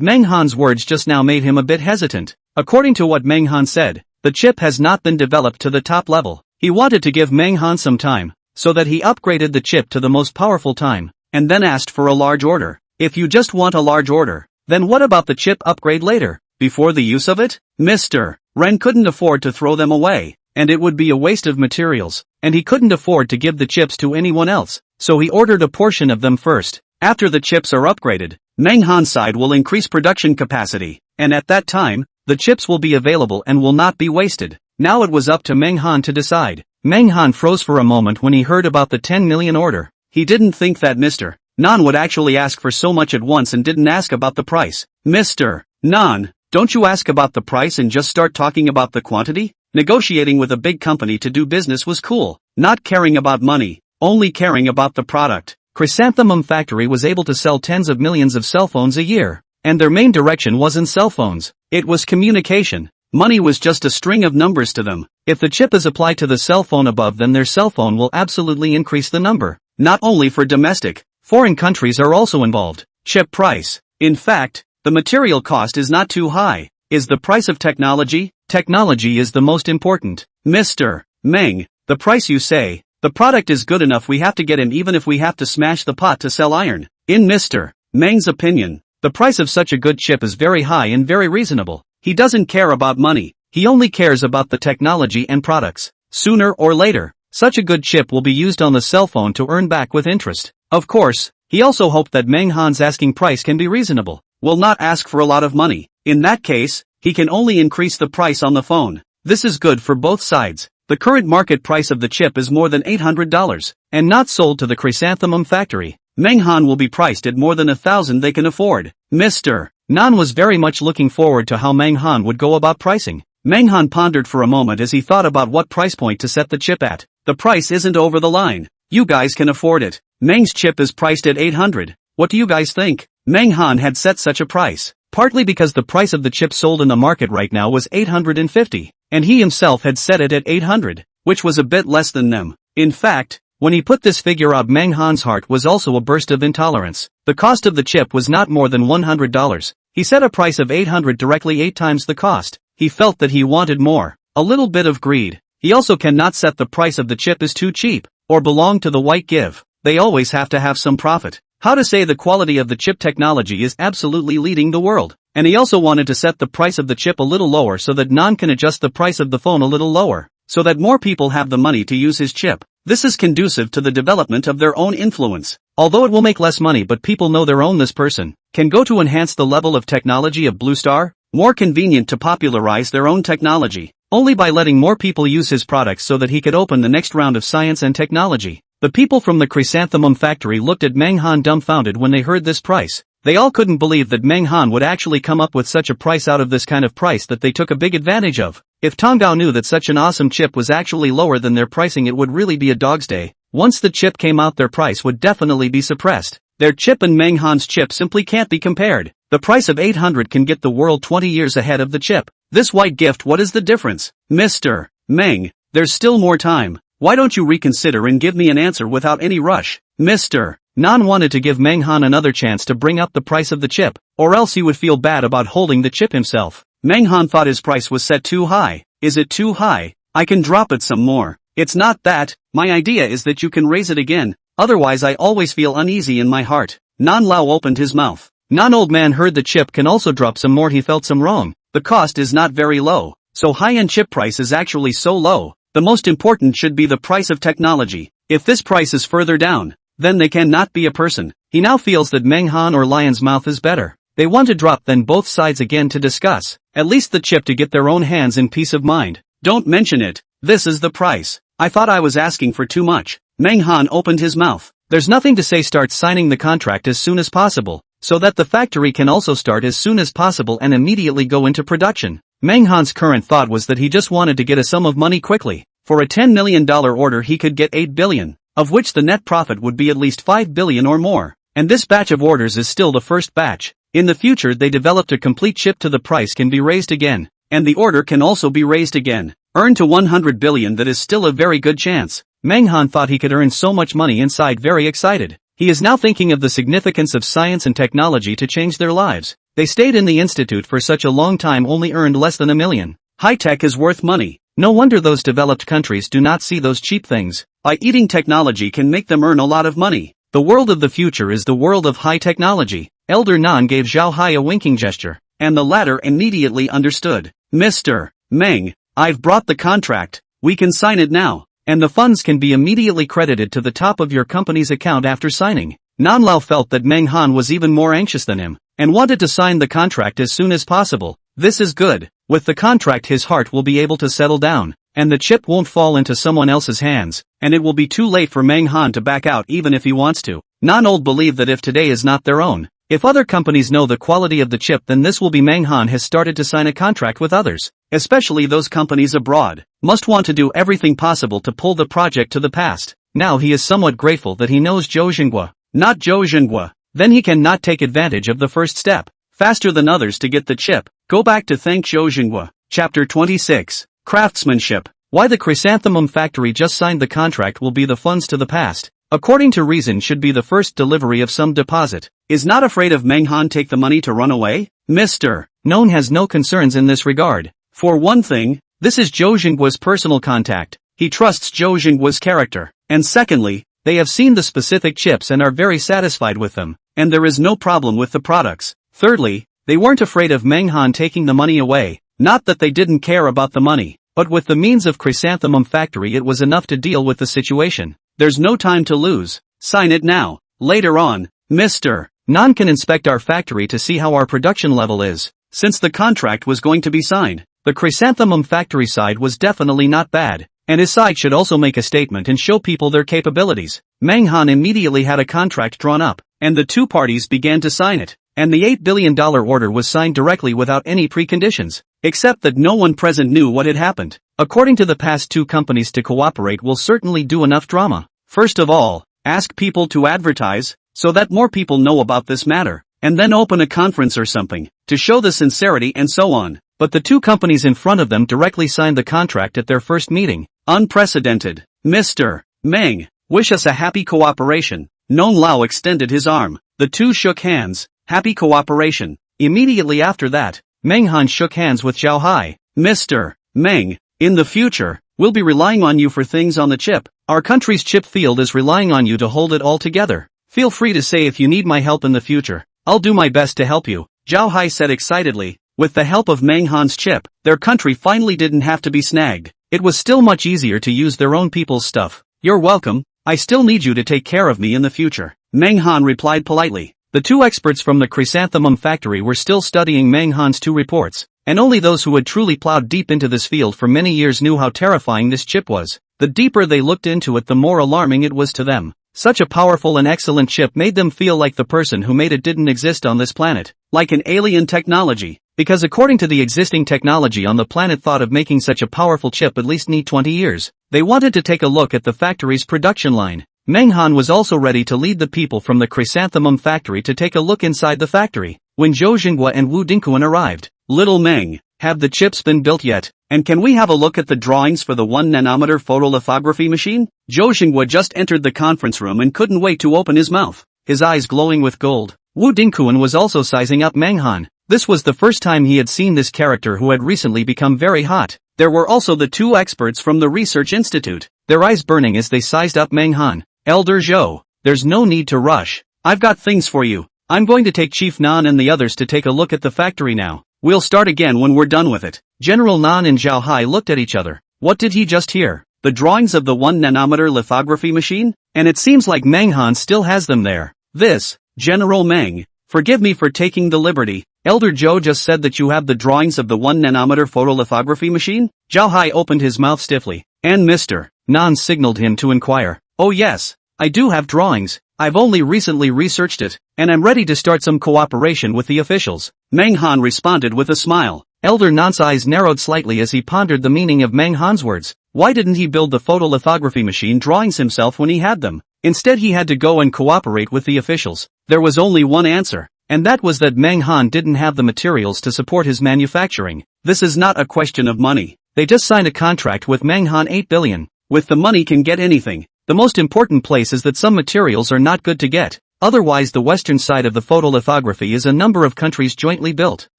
Menghan's words just now made him a bit hesitant. According to what Menghan said, the chip has not been developed to the top level. He wanted to give Menghan some time, so that he upgraded the chip to the most powerful time, and then asked for a large order. If you just want a large order, then what about the chip upgrade later, before the use of it? Mr. Ren couldn't afford to throw them away, and it would be a waste of materials, and he couldn't afford to give the chips to anyone else, so he ordered a portion of them first. After the chips are upgraded, Menghan's side will increase production capacity, and at that time, the chips will be available and will not be wasted. Now it was up to Menghan to decide. Menghan froze for a moment when he heard about the 10 million order. He didn't think that Mr. Nan would actually ask for so much at once and didn't ask about the price. Mr. Nan, don't you ask about the price and just start talking about the quantity? Negotiating with a big company to do business was cool. Not caring about money, only caring about the product. Chrysanthemum Factory was able to sell tens of millions of cell phones a year, and their main direction wasn't cell phones. It was communication. Money was just a string of numbers to them. If the chip is applied to the cell phone above, then their cell phone will absolutely increase the number. Not only for domestic, foreign countries are also involved. Chip price. In fact, the material cost is not too high. Is the price of technology? Technology is the most important. Mr. Meng, the price you say. The product is good enough, we have to get him even if we have to smash the pot to sell iron. In Mr. Meng's opinion, the price of such a good chip is very high and very reasonable. He doesn't care about money, he only cares about the technology and products. Sooner or later, such a good chip will be used on the cell phone to earn back with interest. Of course, he also hoped that Menghan's asking price can be reasonable. Will not ask for a lot of money. In that case, he can only increase the price on the phone. This is good for both sides. The current market price of the chip is more than $800, and not sold to the Chrysanthemum Factory. Menghan will be priced at more than 1,000 they can afford. Mr. Nan was very much looking forward to how Menghan would go about pricing. Menghan pondered for a moment as he thought about what price point to set the chip at. The price isn't over the line. You guys can afford it. Meng's chip is priced at 800. What do you guys think? Menghan had set such a price, partly because the price of the chip sold in the market right now was 850. and he himself had set it at 800, which was a bit less than them. In fact, when he put this figure out, Manhwa's heart was also a burst of intolerance. The cost of the chip was not more than $100. He set a price of 800, directly 8 times the cost. He felt that he wanted more. A little bit of greed. He also cannot set the price of the chip as too cheap, or belong to the white give. They always have to have some profit. How to say the quality of the chip technology is absolutely leading the world. And he also wanted to set the price of the chip a little lower so that none can adjust the price of the phone a little lower, so that more people have the money to use his chip. This is conducive to the development of their own influence. Although it will make less money, but people know their own. This person can go to enhance the level of technology of Blue Star, more convenient to popularize their own technology, only by letting more people use his products so that he could open the next round of science and technology. The people from the chrysanthemum factory looked at Manhwa dumbfounded when they heard this price. They all couldn't believe that Manhwa would actually come up with such a price out of this kind of price that they took a big advantage of. If Tongao knew that such an awesome chip was actually lower than their pricing, it would really be a dog's day. Once the chip came out, their price would definitely be suppressed. Their chip and Manhwa's chip simply can't be compared. The price of 800 can get the world 20 years ahead of the chip. This white gift, what is the difference? Mr. Meng, there's still more time. Why don't you reconsider and give me an answer without any rush? Mr. Nan wanted to give Manhwa another chance to bring up the price of the chip, or else he would feel bad about holding the chip himself. Manhwa thought his price was set too high. Is it too high? I can drop it some more. It's not that. My idea is that you can raise it again. Otherwise I always feel uneasy in my heart. Nan Lao opened his mouth. Nan old man heard the chip can also drop some more. He felt some wrong. The cost is not very low. So high-end chip price is actually so low. The most important should be the price of technology. If this price is further down, then they cannot be a person. He now feels that Manhwa or Lion's mouth is better. They want to drop then both sides again to discuss. At least the chip to get their own hands in peace of mind. Don't mention it. This is the price. I thought I was asking for too much. Manhwa opened his mouth. There's nothing to say. Start signing the contract as soon as possible, so that the factory can also start as soon as possible and immediately go into production. Manhwa's current thought was that he just wanted to get a sum of money quickly. For a $10 million order he could get 8 billion, of which the net profit would be at least 5 billion or more. And this batch of orders is still the first batch. In the future they developed a complete chip to the price can be raised again, and the order can also be raised again. Earned to 100 billion, that is still a very good chance. Manhwa thought he could earn so much money inside, very excited. He is now thinking of the significance of science and technology to change their lives. They stayed in the institute for such a long time, only earned less than $1 million. High tech is worth money. No wonder those developed countries do not see those cheap things. By eating technology can make them earn a lot of money. The world of the future is the world of high technology. Elder Nan gave Zhao Hai a winking gesture, and the latter immediately understood. Mr. Meng, I've brought the contract. We can sign it now, and the funds can be immediately credited to the top of your company's account after signing. Nan Lao felt that Manhwa was even more anxious than him, and wanted to sign the contract as soon as possible. This is good. With the contract his heart will be able to settle down, and the chip won't fall into someone else's hands, and it will be too late for Manhwa to back out even if he wants to. Nan old believe that if today is not their own, if other companies know the quality of the chip, then this will be. Manhwa has started to sign a contract with others, especially those companies abroad, must want to do everything possible to pull the project to the past. Now he is somewhat grateful that he knows Zhou Jinghua, not Zhou Jinghua. Then he can not take advantage of the first step, faster than others to get the chip. Go back to thank Zhou Jinghua. Chapter 26. Craftsmanship. Why the chrysanthemum factory just signed the contract will be the funds to the past. According to reason should be the first delivery of some deposit. Is not afraid of Manhwa take the money to run away? Mr. Known has no concerns in this regard. For one thing, this is Zhou Jinggua's personal contact. He trusts Zhou Jinggua's character. And secondly, they have seen the specific chips and are very satisfied with them, and there is no problem with the products. Thirdly, they weren't afraid of Manhwa taking the money away. Not that they didn't care about the money, but with the means of chrysanthemum factory it was enough to deal with the situation. There's no time to lose. Sign it now. Later on, Mr. Nan can inspect our factory to see how our production level is. Since the contract was going to be signed, the chrysanthemum factory side was definitely not bad, and his side should also make a statement and show people their capabilities. Manhwa immediately had a contract drawn up, and the two parties began to sign it, and the $8 billion order was signed directly without any preconditions, except that no one present knew what had happened. According to the past, two companies to cooperate will certainly do enough drama. First of all, ask people to advertise, so that more people know about this matter, and then open a conference or something, to show the sincerity and so on. but the two companies in front of them directly signed the contract at their first meeting. Unprecedented. Mr. Meng, wish us a happy cooperation. Non Lao extended his arm. The two shook hands. Happy cooperation. Immediately after that, Meng Han shook hands with Zhao Hai. Mr. Meng, in the future, we'll be relying on you for things on the chip. Our country's chip field is relying on you to hold it all together. Feel free to say if you need my help in the future. I'll do my best to help you, Zhao Hai said excitedly. With the help of Meng Han's chip, their country finally didn't have to be snagged. It was still much easier to use their own people's stuff. You're welcome. I still need you to take care of me in the future, Meng Han replied politely. The two experts from the chrysanthemum factory were still studying Meng Han's two reports, and only those who had truly plowed deep into this field for many years knew how terrifying this chip was. The deeper they looked into it, the more alarming it was to them. Such a powerful and excellent chip made them feel like the person who made it didn't exist on this planet, like an alien technology. Because according to the existing technology on the planet, thought of making such a powerful chip at least need 20 years. They wanted to take a look at the factory's production line. Meng Han was also ready to lead the people from the chrysanthemum factory to take a look inside the factory. When Zhou Jinghua and Wu Dingquan arrived, Little Meng, have the chips been built yet? And can we have a look at the drawings for the 1 nanometer photolithography machine? Zhou Jinghua just entered the conference room and couldn't wait to open his mouth, his eyes glowing with gold. Wu Dingquan was also sizing up Meng Han. This was the first time he had seen this character who had recently become very hot. There were also the two experts from the research institute, their eyes burning as they sized up Meng Han. Elder Zhou, there's no need to rush. I've got things for you. I'm going to take Chief Nan and the others to take a look at the factory now. We'll start again when we're done with it. General Nan and Zhao Hai looked at each other. What did he just hear? The drawings of the 1 nanometer lithography machine? And it seems like Meng Han still has them there. This, General Meng, forgive me for taking the liberty. Elder Zhou just said that you have the drawings of the 1 nanometer photolithography machine? Zhao Hai opened his mouth stiffly. And Mr. Nan signaled him to inquire. Oh yes, I do have drawings. I've only recently researched it, and I'm ready to start some cooperation with the officials. Meng Han responded with a smile. Elder Nan's eyes narrowed slightly as he pondered the meaning of Meng Han's words. Why didn't he build the photolithography machine drawings himself when he had them? Instead he had to go and cooperate with the officials. There was only one answer, and that was that Meng Han didn't have the materials to support his manufacturing. This is not a question of money. They just signed a contract with Meng Han 8 billion. With the money can get anything. The most important place is that some materials are not good to get. Otherwise the western side of the photolithography is a number of countries jointly built.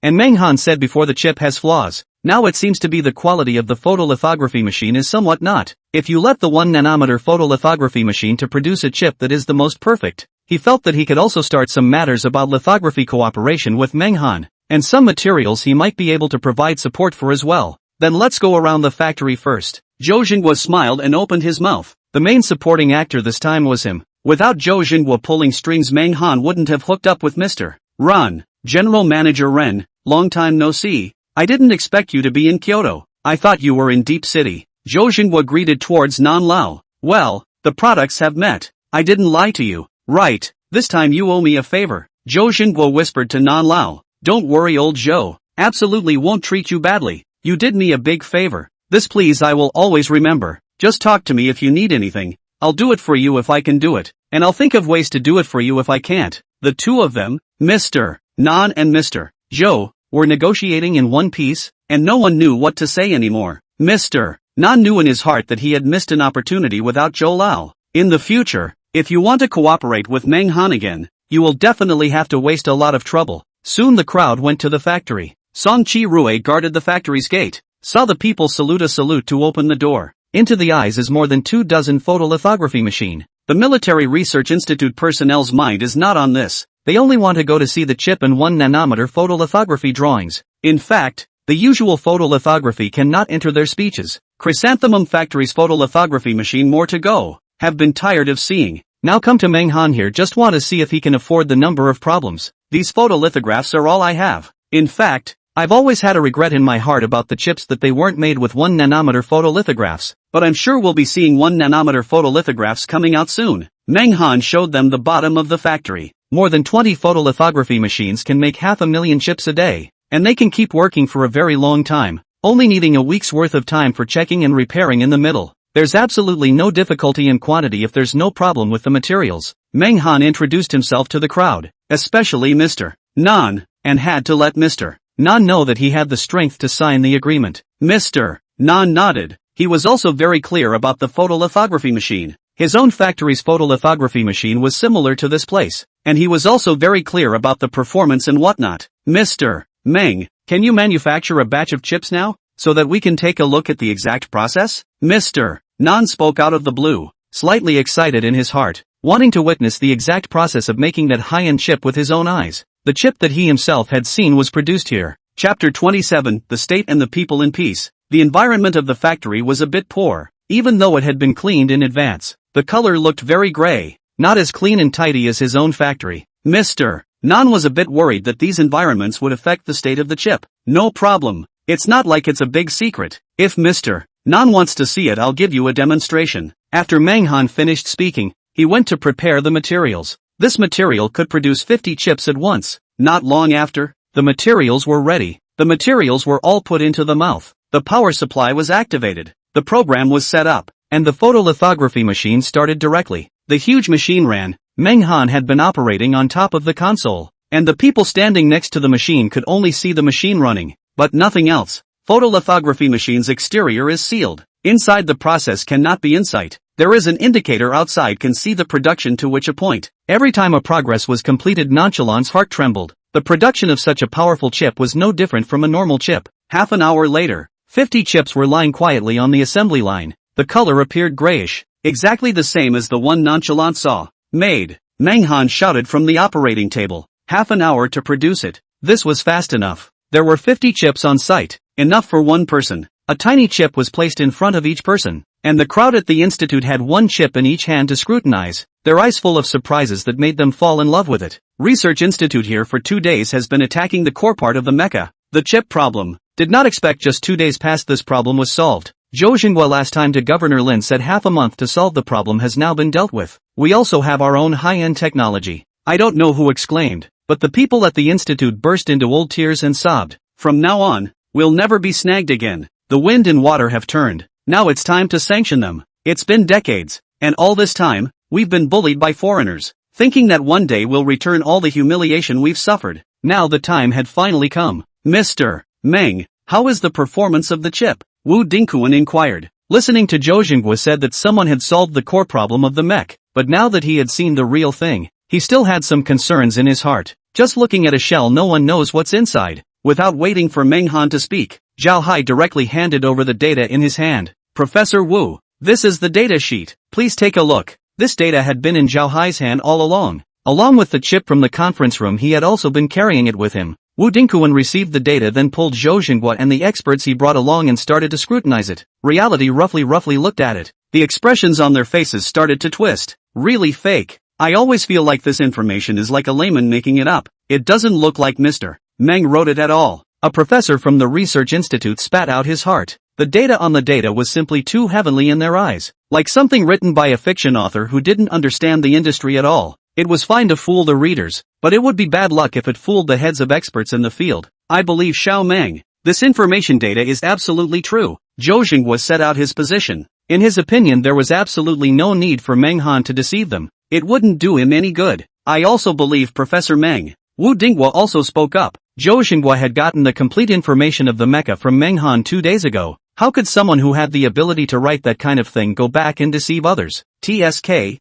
And Meng Han said before the chip has flaws. Now it seems to be the quality of the photolithography machine is somewhat not. If you let the 1 nanometer photolithography machine to produce a chip that is the most perfect, he felt that he could also start some matters about lithography cooperation with Meng Han, and some materials he might be able to provide support for as well. Then let's go around the factory first. Zhou Jinghua smiled and opened his mouth. The main supporting actor this time was him. Without Zhou Jinghua pulling strings, Meng Han wouldn't have hooked up with Mr. Ren. General Manager Ren, long time no see. I didn't expect you to be in Kyoto. I thought you were in Deep City. Zhou Jinghua greeted towards Nan Lao. Well, the products have met. I didn't lie to you. Right, this time you owe me a favor. Zhou Jinghua whispered to Nan Lao. Don't worry, old Zhou. Absolutely won't treat you badly. You did me a big favor. This please I will always remember. Just talk to me if you need anything. I'll do it for you if I can do it. And I'll think of ways to do it for you if I can't. The two of them, Mr. Nan and Mr. Zhou, were negotiating in one piece, and no one knew what to say anymore. Mr. Nan knew in his heart that he had missed an opportunity without Zhou Lao. In the future, if you want to cooperate with Meng Han again, you will definitely have to waste a lot of trouble. Soon the crowd went to the factory. Song Chi Rui guarded the factory's gate, saw the people salute a salute to open the door. Into the eyes is more than 24 photolithography machine. The Military Research Institute personnel's mind is not on this. They only want to go to see the chip and 1 nanometer photolithography drawings. In fact, the usual photolithography cannot enter their speeches. Chrysanthemum Factory's photolithography machine more to go. Have been tired of seeing. Now come to Meng Han here, just want to see if he can afford the number of problems. These photolithographs are all I have. In fact, I've always had a regret in my heart about the chips that they weren't made with 1 nanometer photolithographs, but I'm sure we'll be seeing 1 nanometer photolithographs coming out soon. Meng Han showed them the bottom of the factory. More than 20 photolithography machines can make 500,000 chips a day, and they can keep working for a very long time, only needing a week's worth of time for checking and repairing in the middle. There's absolutely no difficulty in quantity if there's no problem with the materials. Meng Han introduced himself to the crowd, especially Mr. Nan, and had to let Mr. Nan know that he had the strength to sign the agreement. Mr. Nan nodded. He was also very clear about the photolithography machine. His own factory's photolithography machine was similar to this place, and he was also very clear about the performance and whatnot. Mr. Meng, can you manufacture a batch of chips now, so that we can take a look at the exact process? Mr. Nan spoke out of the blue, slightly excited in his heart, wanting to witness the exact process of making that high-end chip with his own eyes. The chip that he himself had seen was produced here. Chapter 27, The State and the People in Peace. The environment of the factory was a bit poor, even though it had been cleaned in advance. The color looked very gray, not as clean and tidy as his own factory. Mr. Nan was a bit worried that these environments would affect the state of the chip. No problem. It's not like it's a big secret. If Mr. Nan wants to see it, I'll give you a demonstration. After Menghan finished speaking, he went to prepare the materials. This material could produce 50 chips at once. Not long after, the materials were ready. The materials were all put into the mouth. The power supply was activated. The program was set up, and the photolithography machine started directly. The huge machine ran. Menghan had been operating on top of the console, and the people standing next to the machine could only see the machine running, but nothing else. Photolithography machine's exterior is sealed. Inside the process cannot be in sight. There is an indicator outside can see the production to which a point. Every time a progress was completed, Nonchalant's heart trembled. The production of such a powerful chip was no different from a normal chip. Half an hour later, 50 chips were lying quietly on the assembly line. The color appeared grayish, exactly the same as the one Nonchalant saw. Made. Menghan shouted from the operating table. Half an hour to produce it. This was fast enough. There were 50 chips on site, enough for one person. A tiny chip was placed in front of each person, and the crowd at the institute had one chip in each hand to scrutinize, their eyes full of surprises that made them fall in love with it. Research Institute here for 2 days has been attacking the core part of the mecha, the chip problem. Did not expect just 2 days past this problem was solved. Zhou Xinghua last time to Governor Lin said half a month to solve the problem has now been dealt with. We also have our own high-end technology. I don't know who exclaimed, but the people at the institute burst into old tears and sobbed. From now on, we'll never be snagged again. The wind and water have turned. Now it's time to sanction them. It's been decades, and all this time, we've been bullied by foreigners, thinking that one day we'll return all the humiliation we've suffered. Now the time had finally come. Mr. Meng, how is the performance of the chip? Wu Dingquan inquired. Listening to Zhou Xinghua said that someone had solved the core problem of the mech, but now that he had seen the real thing, he still had some concerns in his heart. Just looking at a shell, no one knows what's inside. Without waiting for Menghan to speak, Zhao Hai directly handed over the data in his hand. Professor Wu, this is the data sheet. Please take a look. This data had been in Zhao Hai's hand all along. Along with the chip from the conference room, he had also been carrying it with him. Wu Dingquan received the data, then pulled Zhou Xinghua and the experts he brought along and started to scrutinize it. Reality roughly looked at it. The expressions on their faces started to twist. Really fake. I always feel like this information is like a layman making it up. It doesn't look like Mr. Meng wrote it at all. A professor from the Research Institute spat out his heart. The data on the data was simply too heavenly in their eyes. Like something written by a fiction author who didn't understand the industry at all. It was fine to fool the readers, but it would be bad luck if it fooled the heads of experts in the field. I believe Xiao Meng. This information data is absolutely true. Zhou Xinghua set out his position. In his opinion, there was absolutely no need for Menghan to deceive them. It wouldn't do him any good. I also believe Professor Meng. Wu Dingquan also spoke up. Zhou Xinghua had gotten the complete information of the mecha from Menghan 2 days ago. How could someone who had the ability to write that kind of thing go back and deceive others? TSK,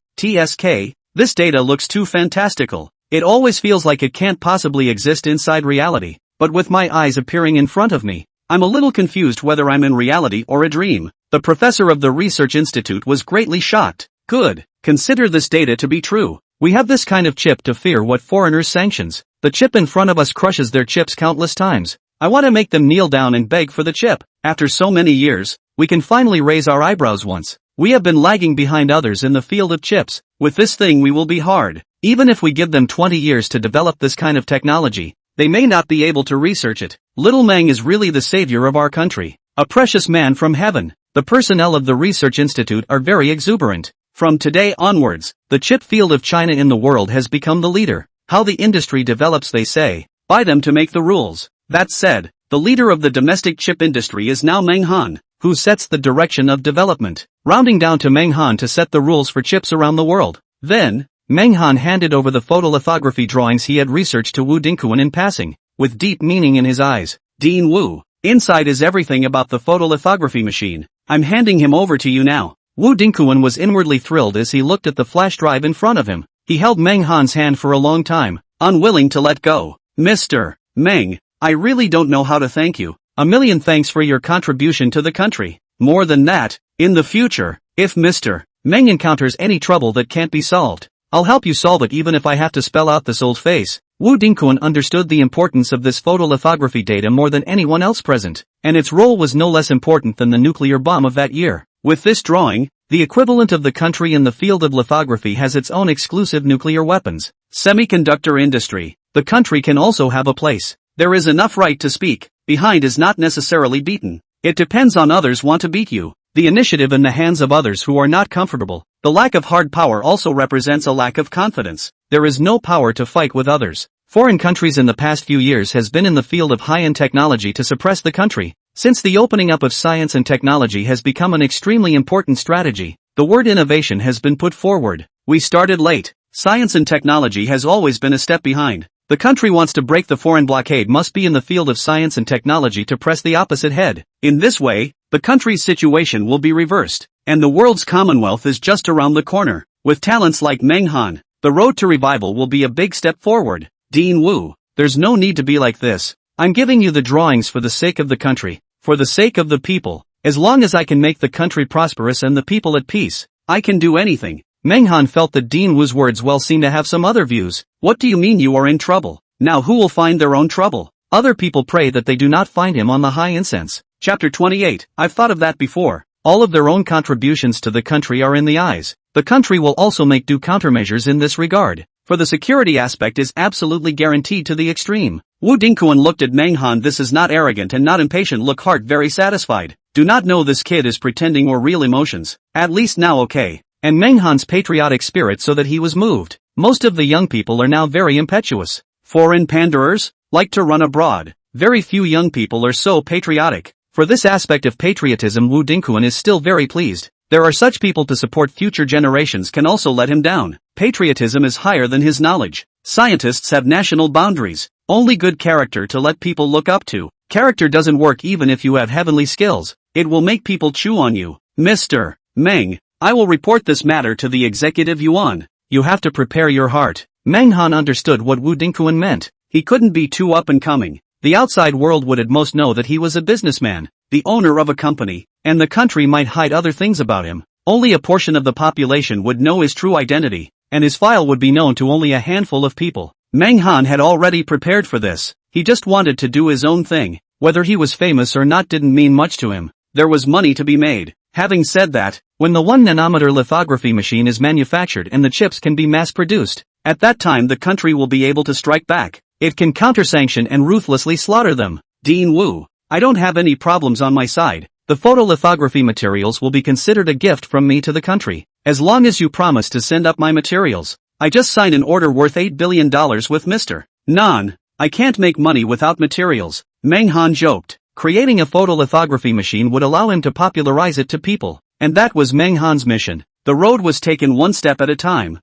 this data looks too fantastical. It always feels like it can't possibly exist inside reality, but with my eyes appearing in front of me, I'm a little confused whether I'm in reality or a dream. The professor of the Research Institute was greatly shocked. Good. Consider this data to be true. We have this kind of chip to fear what foreigners sanctions. The chip in front of us crushes their chips countless times. I want to make them kneel down and beg for the chip. After so many years, we can finally raise our eyebrows once. We have been lagging behind others in the field of chips. With this thing we will be hard. Even if we give them 20 years to develop this kind of technology, they may not be able to research it. Little Meng is really the savior of our country. A precious man from heaven. The personnel of the Research Institute are very exuberant. From today onwards, the chip field of China in the world has become the leader. How the industry develops, they say. By them to make the rules. That said, the leader of the domestic chip industry is now Menghan, who sets the direction of development, rounding down to Menghan to set the rules for chips around the world. Then, Menghan handed over the photolithography drawings he had researched to Wu Dingquan in passing. with deep meaning in his eyes. Dean Wu, inside is everything about the photolithography machine. I'm handing him over to you now. Wu Dingquan was inwardly thrilled as he looked at the flash drive in front of him. He held Meng Han's hand for a long time, unwilling to let go. Mr. Meng, I really don't know how to thank you. A million thanks for your contribution to the country. More than that, in the future, if Mr. Meng encounters any trouble that can't be solved, I'll help you solve it even if I have to spell out this old face. Wu Dingquan understood the importance of this photolithography data more than anyone else present, and its role was no less important than the nuclear bomb of that year. With this drawing, the equivalent of the country in the field of lithography has its own exclusive nuclear weapons. Semiconductor industry. The country can also have a place. There is enough right to speak. Behind is not necessarily beaten. It depends on others want to beat you. The initiative in the hands of others who are not comfortable. The lack of hard power also represents a lack of confidence. There is no power to fight with others. Foreign countries in the past few years has been in the field of high-end technology to suppress the country. Since the opening up of science and technology has become an extremely important strategy, the word innovation has been put forward. We started late. Science and technology has always been a step behind. The country wants to break the foreign blockade must be in the field of science and technology to press the opposite head. In this way, the country's situation will be reversed, and the world's commonwealth is just around the corner. With talents like Meng Han, the road to revival will be a big step forward. Dean Wu, there's no need to be like this. I'm giving you the drawings for the sake of the country, for the sake of the people. As long as I can make the country prosperous and the people at peace, I can do anything. Meng Han felt that Dean Wu's words well seem to have some other views. What do you mean you are in trouble? Now who will find their own trouble? Other people pray that they do not find him on the high incense. Chapter 28. I've thought of that before. All of their own contributions to the country are in the eyes. The country will also make due countermeasures in this regard, for the security aspect is absolutely guaranteed to the extreme. Wu Dingquan looked at Meng Han. This is not arrogant and not impatient look, heart very satisfied. Do not know this kid is pretending or real emotions. At least now okay. And Meng Han's patriotic spirit so that he was moved. Most of the young people are now very impetuous. Foreign panderers like to run abroad. Very few young people are so patriotic. For this aspect of patriotism Wu Dingquan is still very pleased. There are such people to support future generations can also let him down. Patriotism is higher than his knowledge. Scientists have national boundaries. Only good character to let people look up to. Character doesn't work even if you have heavenly skills. It will make people chew on you. Mr. Meng, I will report this matter to the executive yuan. You have to prepare your heart. Meng Han understood what Wu Dingquan meant. He couldn't be too up and coming. The outside world would at most know that he was a businessman, the owner of a company, and the country might hide other things about him. Only a portion of the population would know his true identity, and his file would be known to only a handful of people. Meng Han had already prepared for this. He just wanted to do his own thing. Whether he was famous or not didn't mean much to him. There was money to be made. Having said that, when the 1 nanometer lithography machine is manufactured and the chips can be mass-produced, at that time the country will be able to strike back. It can counter-sanction and ruthlessly slaughter them. Dean Wu, I don't have any problems on my side. The photolithography materials will be considered a gift from me to the country, as long as you promise to send up my materials. I just signed an order worth $8 billion with Mr. Nan. I can't make money without materials. Meng Han joked. Creating a photolithography machine would allow him to popularize it to people, and that was Meng Han's mission. The road was taken one step at a time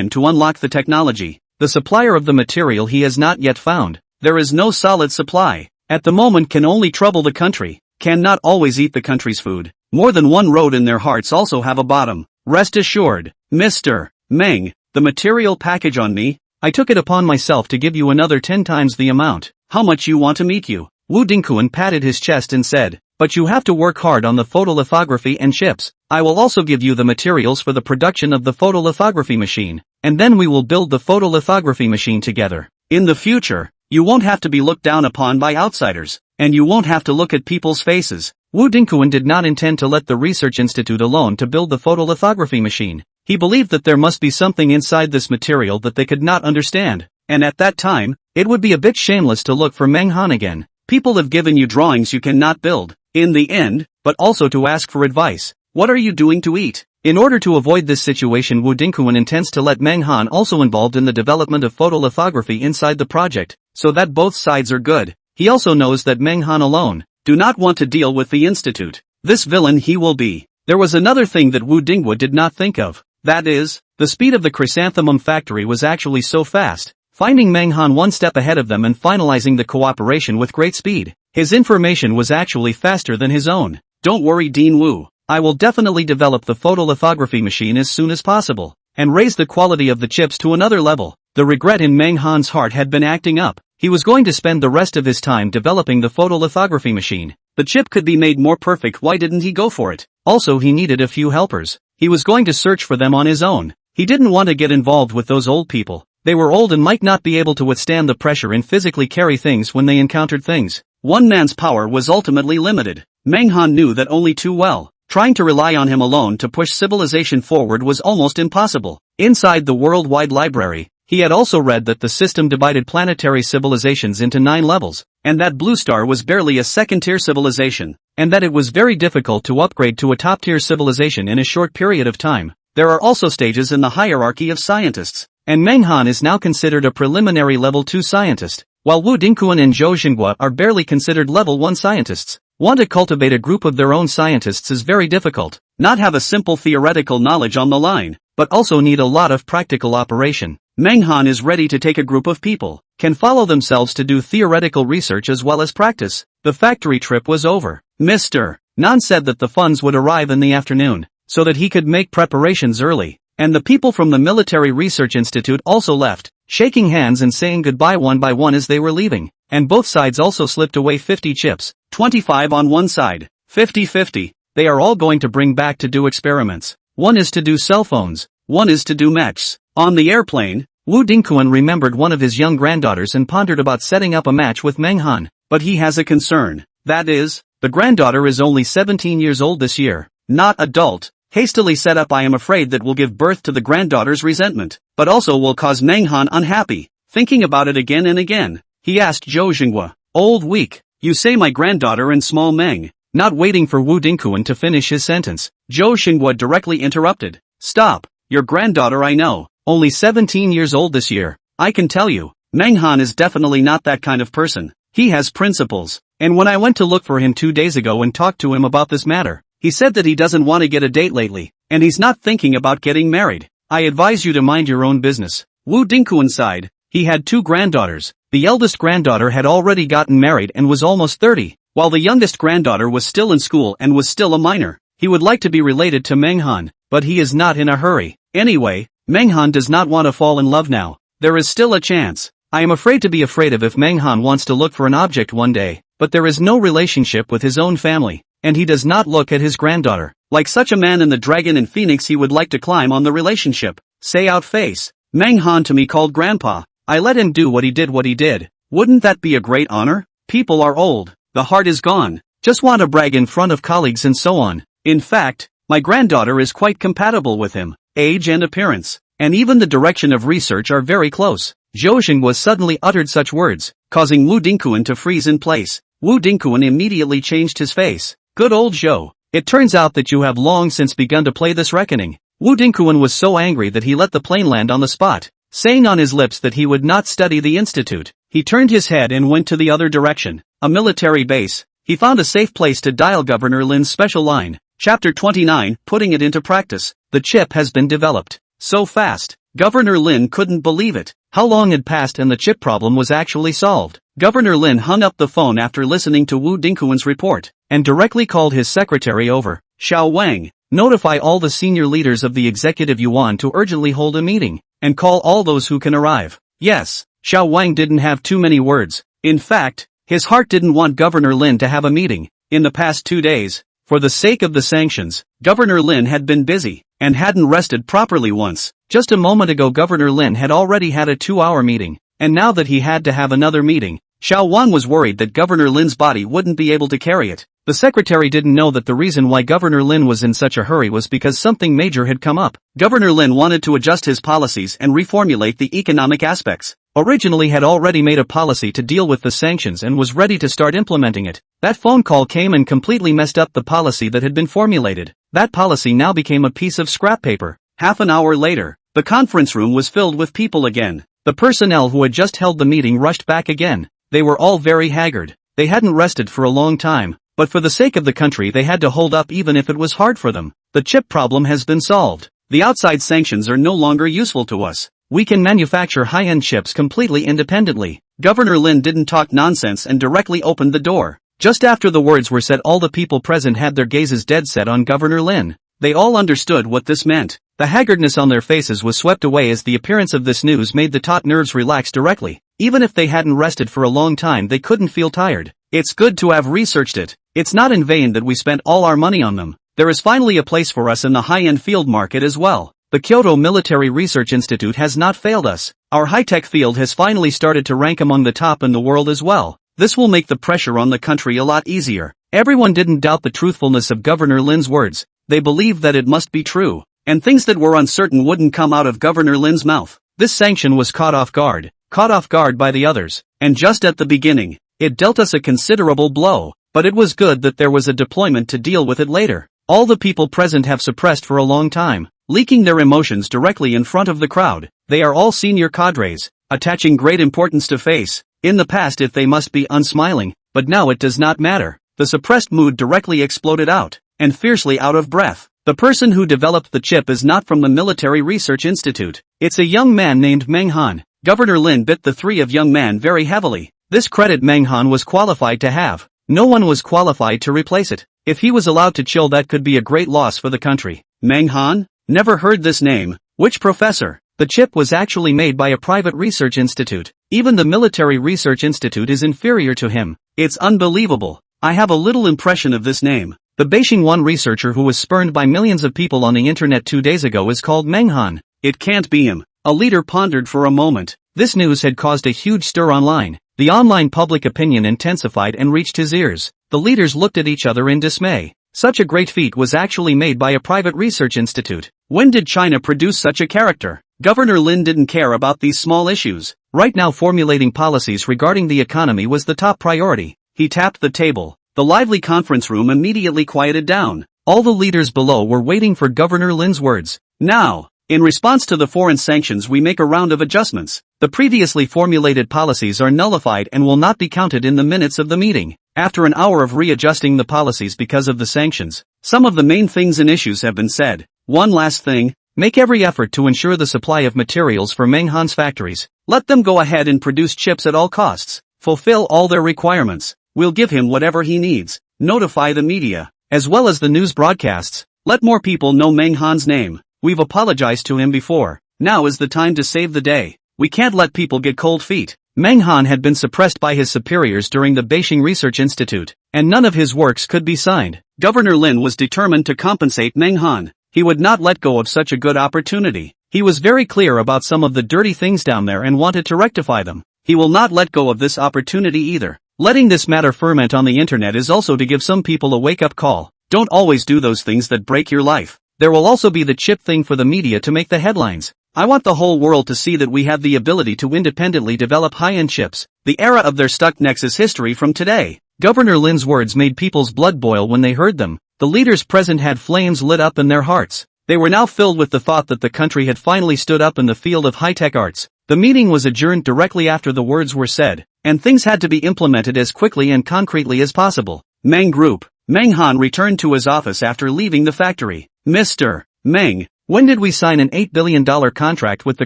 to unlock the technology. The supplier of the material he has not yet found. There is no solid supply. At the moment can only trouble the country. Can not always eat the country's food. More than one road in their hearts also have a bottom. Rest assured, Mr. Meng, the material package on me, I took it upon myself to give you another 10 times the amount. How much you want to meet you? Wu Dingquan patted his chest and said, but you have to work hard on the photolithography and chips. I will also give you the materials for the production of the photolithography machine, and then we will build the photolithography machine together. In the future, you won't have to be looked down upon by outsiders, and you won't have to look at people's faces. Wu Dingquan did not intend to let the research institute alone to build the photolithography machine. He believed that there must be something inside this material that they could not understand, and at that time, it would be a bit shameless to look for Meng Han again. People have given you drawings you cannot build, in the end, but also to ask for advice. What are you doing to eat? In order to avoid this situation, Wu Dingquan intends to let Meng Han also involved in the development of photolithography inside the project, so that both sides are good. He also knows that Meng Han alone do not want to deal with the institute. This villain he will be. There was another thing that Wu Dingwa did not think of. That is, the speed of the chrysanthemum factory was actually so fast. finding Menghan one step ahead of them and finalizing the cooperation with great speed. His information was actually faster than his own. Don't worry, Dean Wu. I will definitely develop the photolithography machine as soon as possible, and raise the quality of the chips to another level. The regret in Menghan's heart had been acting up. He was going to spend the rest of his time developing the photolithography machine. The chip could be made more perfect, why didn't he go for it? Also, he needed a few helpers. He was going to search for them on his own. He didn't want to get involved with those old people. They were old and might not be able to withstand the pressure and physically carry things when they encountered things. One man's power was ultimately limited. Menghan knew that only too well. Trying to rely on him alone to push civilization forward was almost impossible. Inside the worldwide library, he had also read that the system divided planetary civilizations into 9 levels, and that Blue Star was barely a second-tier civilization, and that it was very difficult to upgrade to a top-tier civilization in a short period of time. There are also stages in the hierarchy of scientists, and Menghan is now considered a preliminary level 2 scientist, while Wu Dingquan and Zhou Xinghua are barely considered level 1 scientists. Want to cultivate a group of their own scientists is very difficult. Not have a simple theoretical knowledge on the line, but also need a lot of practical operation. Menghan is ready to take a group of people, can follow themselves to do theoretical research as well as practice. The factory trip was over. Mr. Nan said that the funds would arrive in the afternoon, so that he could make preparations early, and the people from the Military Research Institute also left, shaking hands and saying goodbye one by one as they were leaving, and both sides also slipped away 50 chips, 25 on one side, 50-50, they are all going to bring back to do experiments. One is to do cell phones, one is to do mechs. On the airplane, Wu Dingquan remembered one of his young granddaughters and pondered about setting up a match with Menghan, but he has a concern. That is, the granddaughter is only 17 years old this year, not adult. Hastily set up, I am afraid that will give birth to the granddaughter's resentment, but also will cause Menghan unhappy. Thinking about it again and again, he asked Zhou Xinghua, old weak, you say my granddaughter and small Meng. Not waiting for Wu Dingquan to finish his sentence, Zhou Xinghua directly interrupted. Stop, your granddaughter I know, only 17 years old this year. I can tell you, Menghan is definitely not that kind of person. He has principles, and when I went to look for him 2 days ago and talked to him about this matter, he said that he doesn't want to get a date lately, and he's not thinking about getting married. I advise you to mind your own business. Wu Dingquan sighed. He had 2 granddaughters. The eldest granddaughter had already gotten married and was almost 30, while the youngest granddaughter was still in school and was still a minor. He would like to be related to Menghan, but he is not in a hurry. Anyway, Menghan does not want to fall in love now. There is still a chance. I am afraid to be afraid of if Menghan wants to look for an object one day, but there is no relationship with his own family, and he does not look at his granddaughter. Like such a man in the Dragon and Phoenix, he would like to climb on the relationship. Say out face. Menghan to me called grandpa. I let him do what he did. Wouldn't that be a great honor? People are old. The heart is gone. Just want to brag in front of colleagues and so on. In fact, my granddaughter is quite compatible with him. Age and appearance, and even the direction of research are very close. Zhou Xinghua suddenly uttered such words, causing Wu Dingquan to freeze in place. Wu Dingquan immediately changed his face. Good old Zhou. It turns out that you have long since begun to play this reckoning. Wu Dingquan was so angry that he let the plane land on the spot, saying on his lips that he would not study the institute. He turned his head and went to the other direction, a military base. He found a safe place to dial Governor Lin's special line. Chapter 29, putting it into practice. The chip has been developed. So fast. Governor Lin couldn't believe it. How long had passed and the chip problem was actually solved? Governor Lin hung up the phone after listening to Wu Dingquan's report, and directly called his secretary over. Xiao Wang, notify all the senior leaders of the executive yuan to urgently hold a meeting, and call all those who can arrive. Yes, Xiao Wang didn't have too many words. In fact, his heart didn't want Governor Lin to have a meeting. In the past 2 days, for the sake of the sanctions, Governor Lin had been busy, and hadn't rested properly once. Just a moment ago Governor Lin had already had a 2-hour meeting, and now that he had to have another meeting, Xiao Wang was worried that Governor Lin's body wouldn't be able to carry it. The secretary didn't know that the reason why Governor Lin was in such a hurry was because something major had come up. Governor Lin wanted to adjust his policies and reformulate the economic aspects. Originally had already made a policy to deal with the sanctions and was ready to start implementing it. That phone call came and completely messed up the policy that had been formulated. That policy now became a piece of scrap paper. Half an hour later, the conference room was filled with people again. The personnel who had just held the meeting rushed back again. They were all very haggard. They hadn't rested for a long time, but for the sake of the country they had to hold up even if it was hard for them. The chip problem has been solved. The outside sanctions are no longer useful to us. We can manufacture high-end chips completely independently. Governor Lin didn't talk nonsense and directly opened the door. Just after the words were said, all the people present had their gazes dead set on Governor Lin. They all understood what this meant. The haggardness on their faces was swept away as the appearance of this news made the taut nerves relax directly. Even if they hadn't rested for a long time, they couldn't feel tired. It's good to have researched it. It's not in vain that we spent all our money on them. There is finally a place for us in the high-end field market as well. The Kyoto Military Research Institute has not failed us. Our high-tech field has finally started to rank among the top in the world as well. This will make the pressure on the country a lot easier. Everyone didn't doubt the truthfulness of Governor Lin's words. They believed that it must be true. And things that were uncertain wouldn't come out of Governor Lin's mouth. This sanction was caught off guard by the others. And just at the beginning, it dealt us a considerable blow. But it was good that there was a deployment to deal with it later. All the people present have suppressed for a long time, leaking their emotions directly in front of the crowd. They are all senior cadres, attaching great importance to face. In the past they must be unsmiling, but now it does not matter. The suppressed mood directly exploded out, and fiercely out of breath. The person who developed the chip is not from the Military Research Institute. It's a young man named Manhwa. Governor Lin bit the three of young man very heavily. This credit Manhwa was qualified to have. No one was qualified to replace it. If he was allowed to chill, that could be a great loss for the country. Manhwa? Never heard this name. Which professor? The chip was actually made by a private research institute. Even the Military Research Institute is inferior to him. It's unbelievable. I have a little impression of this name. The Beijing one researcher who was spurned by millions of people on the internet 2 days ago is called Manhwa. It can't be him. A leader pondered for a moment. This news had caused a huge stir online. The online public opinion intensified and reached his ears. The leaders looked at each other in dismay. Such a great feat was actually made by a private research institute. When did China produce such a character? Governor Lin didn't care about these small issues. Right now, formulating policies regarding the economy was the top priority. He tapped the table. The lively conference room immediately quieted down. All the leaders below were waiting for Governor Lin's words. Now, in response to the foreign sanctions, we make a round of adjustments. The previously formulated policies are nullified and will not be counted in the minutes of the meeting. After an hour of readjusting the policies because of the sanctions, some of the main things and issues have been said. One last thing, make every effort to ensure the supply of materials for Manhwa's factories. Let them go ahead and produce chips at all costs. Fulfill all their requirements. We'll give him whatever he needs. Notify the media, as well as the news broadcasts. Let more people know Manhwa's name. We've apologized to him before. Now is the time to save the day. We can't let people get cold feet. Manhwa had been suppressed by his superiors during the Beijing Research Institute, and none of his works could be signed. Governor Lin was determined to compensate Manhwa. He would not let go of such a good opportunity. He was very clear about some of the dirty things down there and wanted to rectify them. He will not let go of this opportunity either. Letting this matter ferment on the internet is also to give some people a wake-up call. Don't always do those things that break your life. There will also be the chip thing for the media to make the headlines. I want the whole world to see that we have the ability to independently develop high-end chips. The era of their stuck necks is history from today. Governor Lin's words made people's blood boil when they heard them. The leaders present had flames lit up in their hearts. They were now filled with the thought that the country had finally stood up in the field of high-tech arts. The meeting was adjourned directly after the words were said, and things had to be implemented as quickly and concretely as possible. Manhwa returned to his office after leaving the factory. Mr. Meng, when did we sign an $8 billion contract with the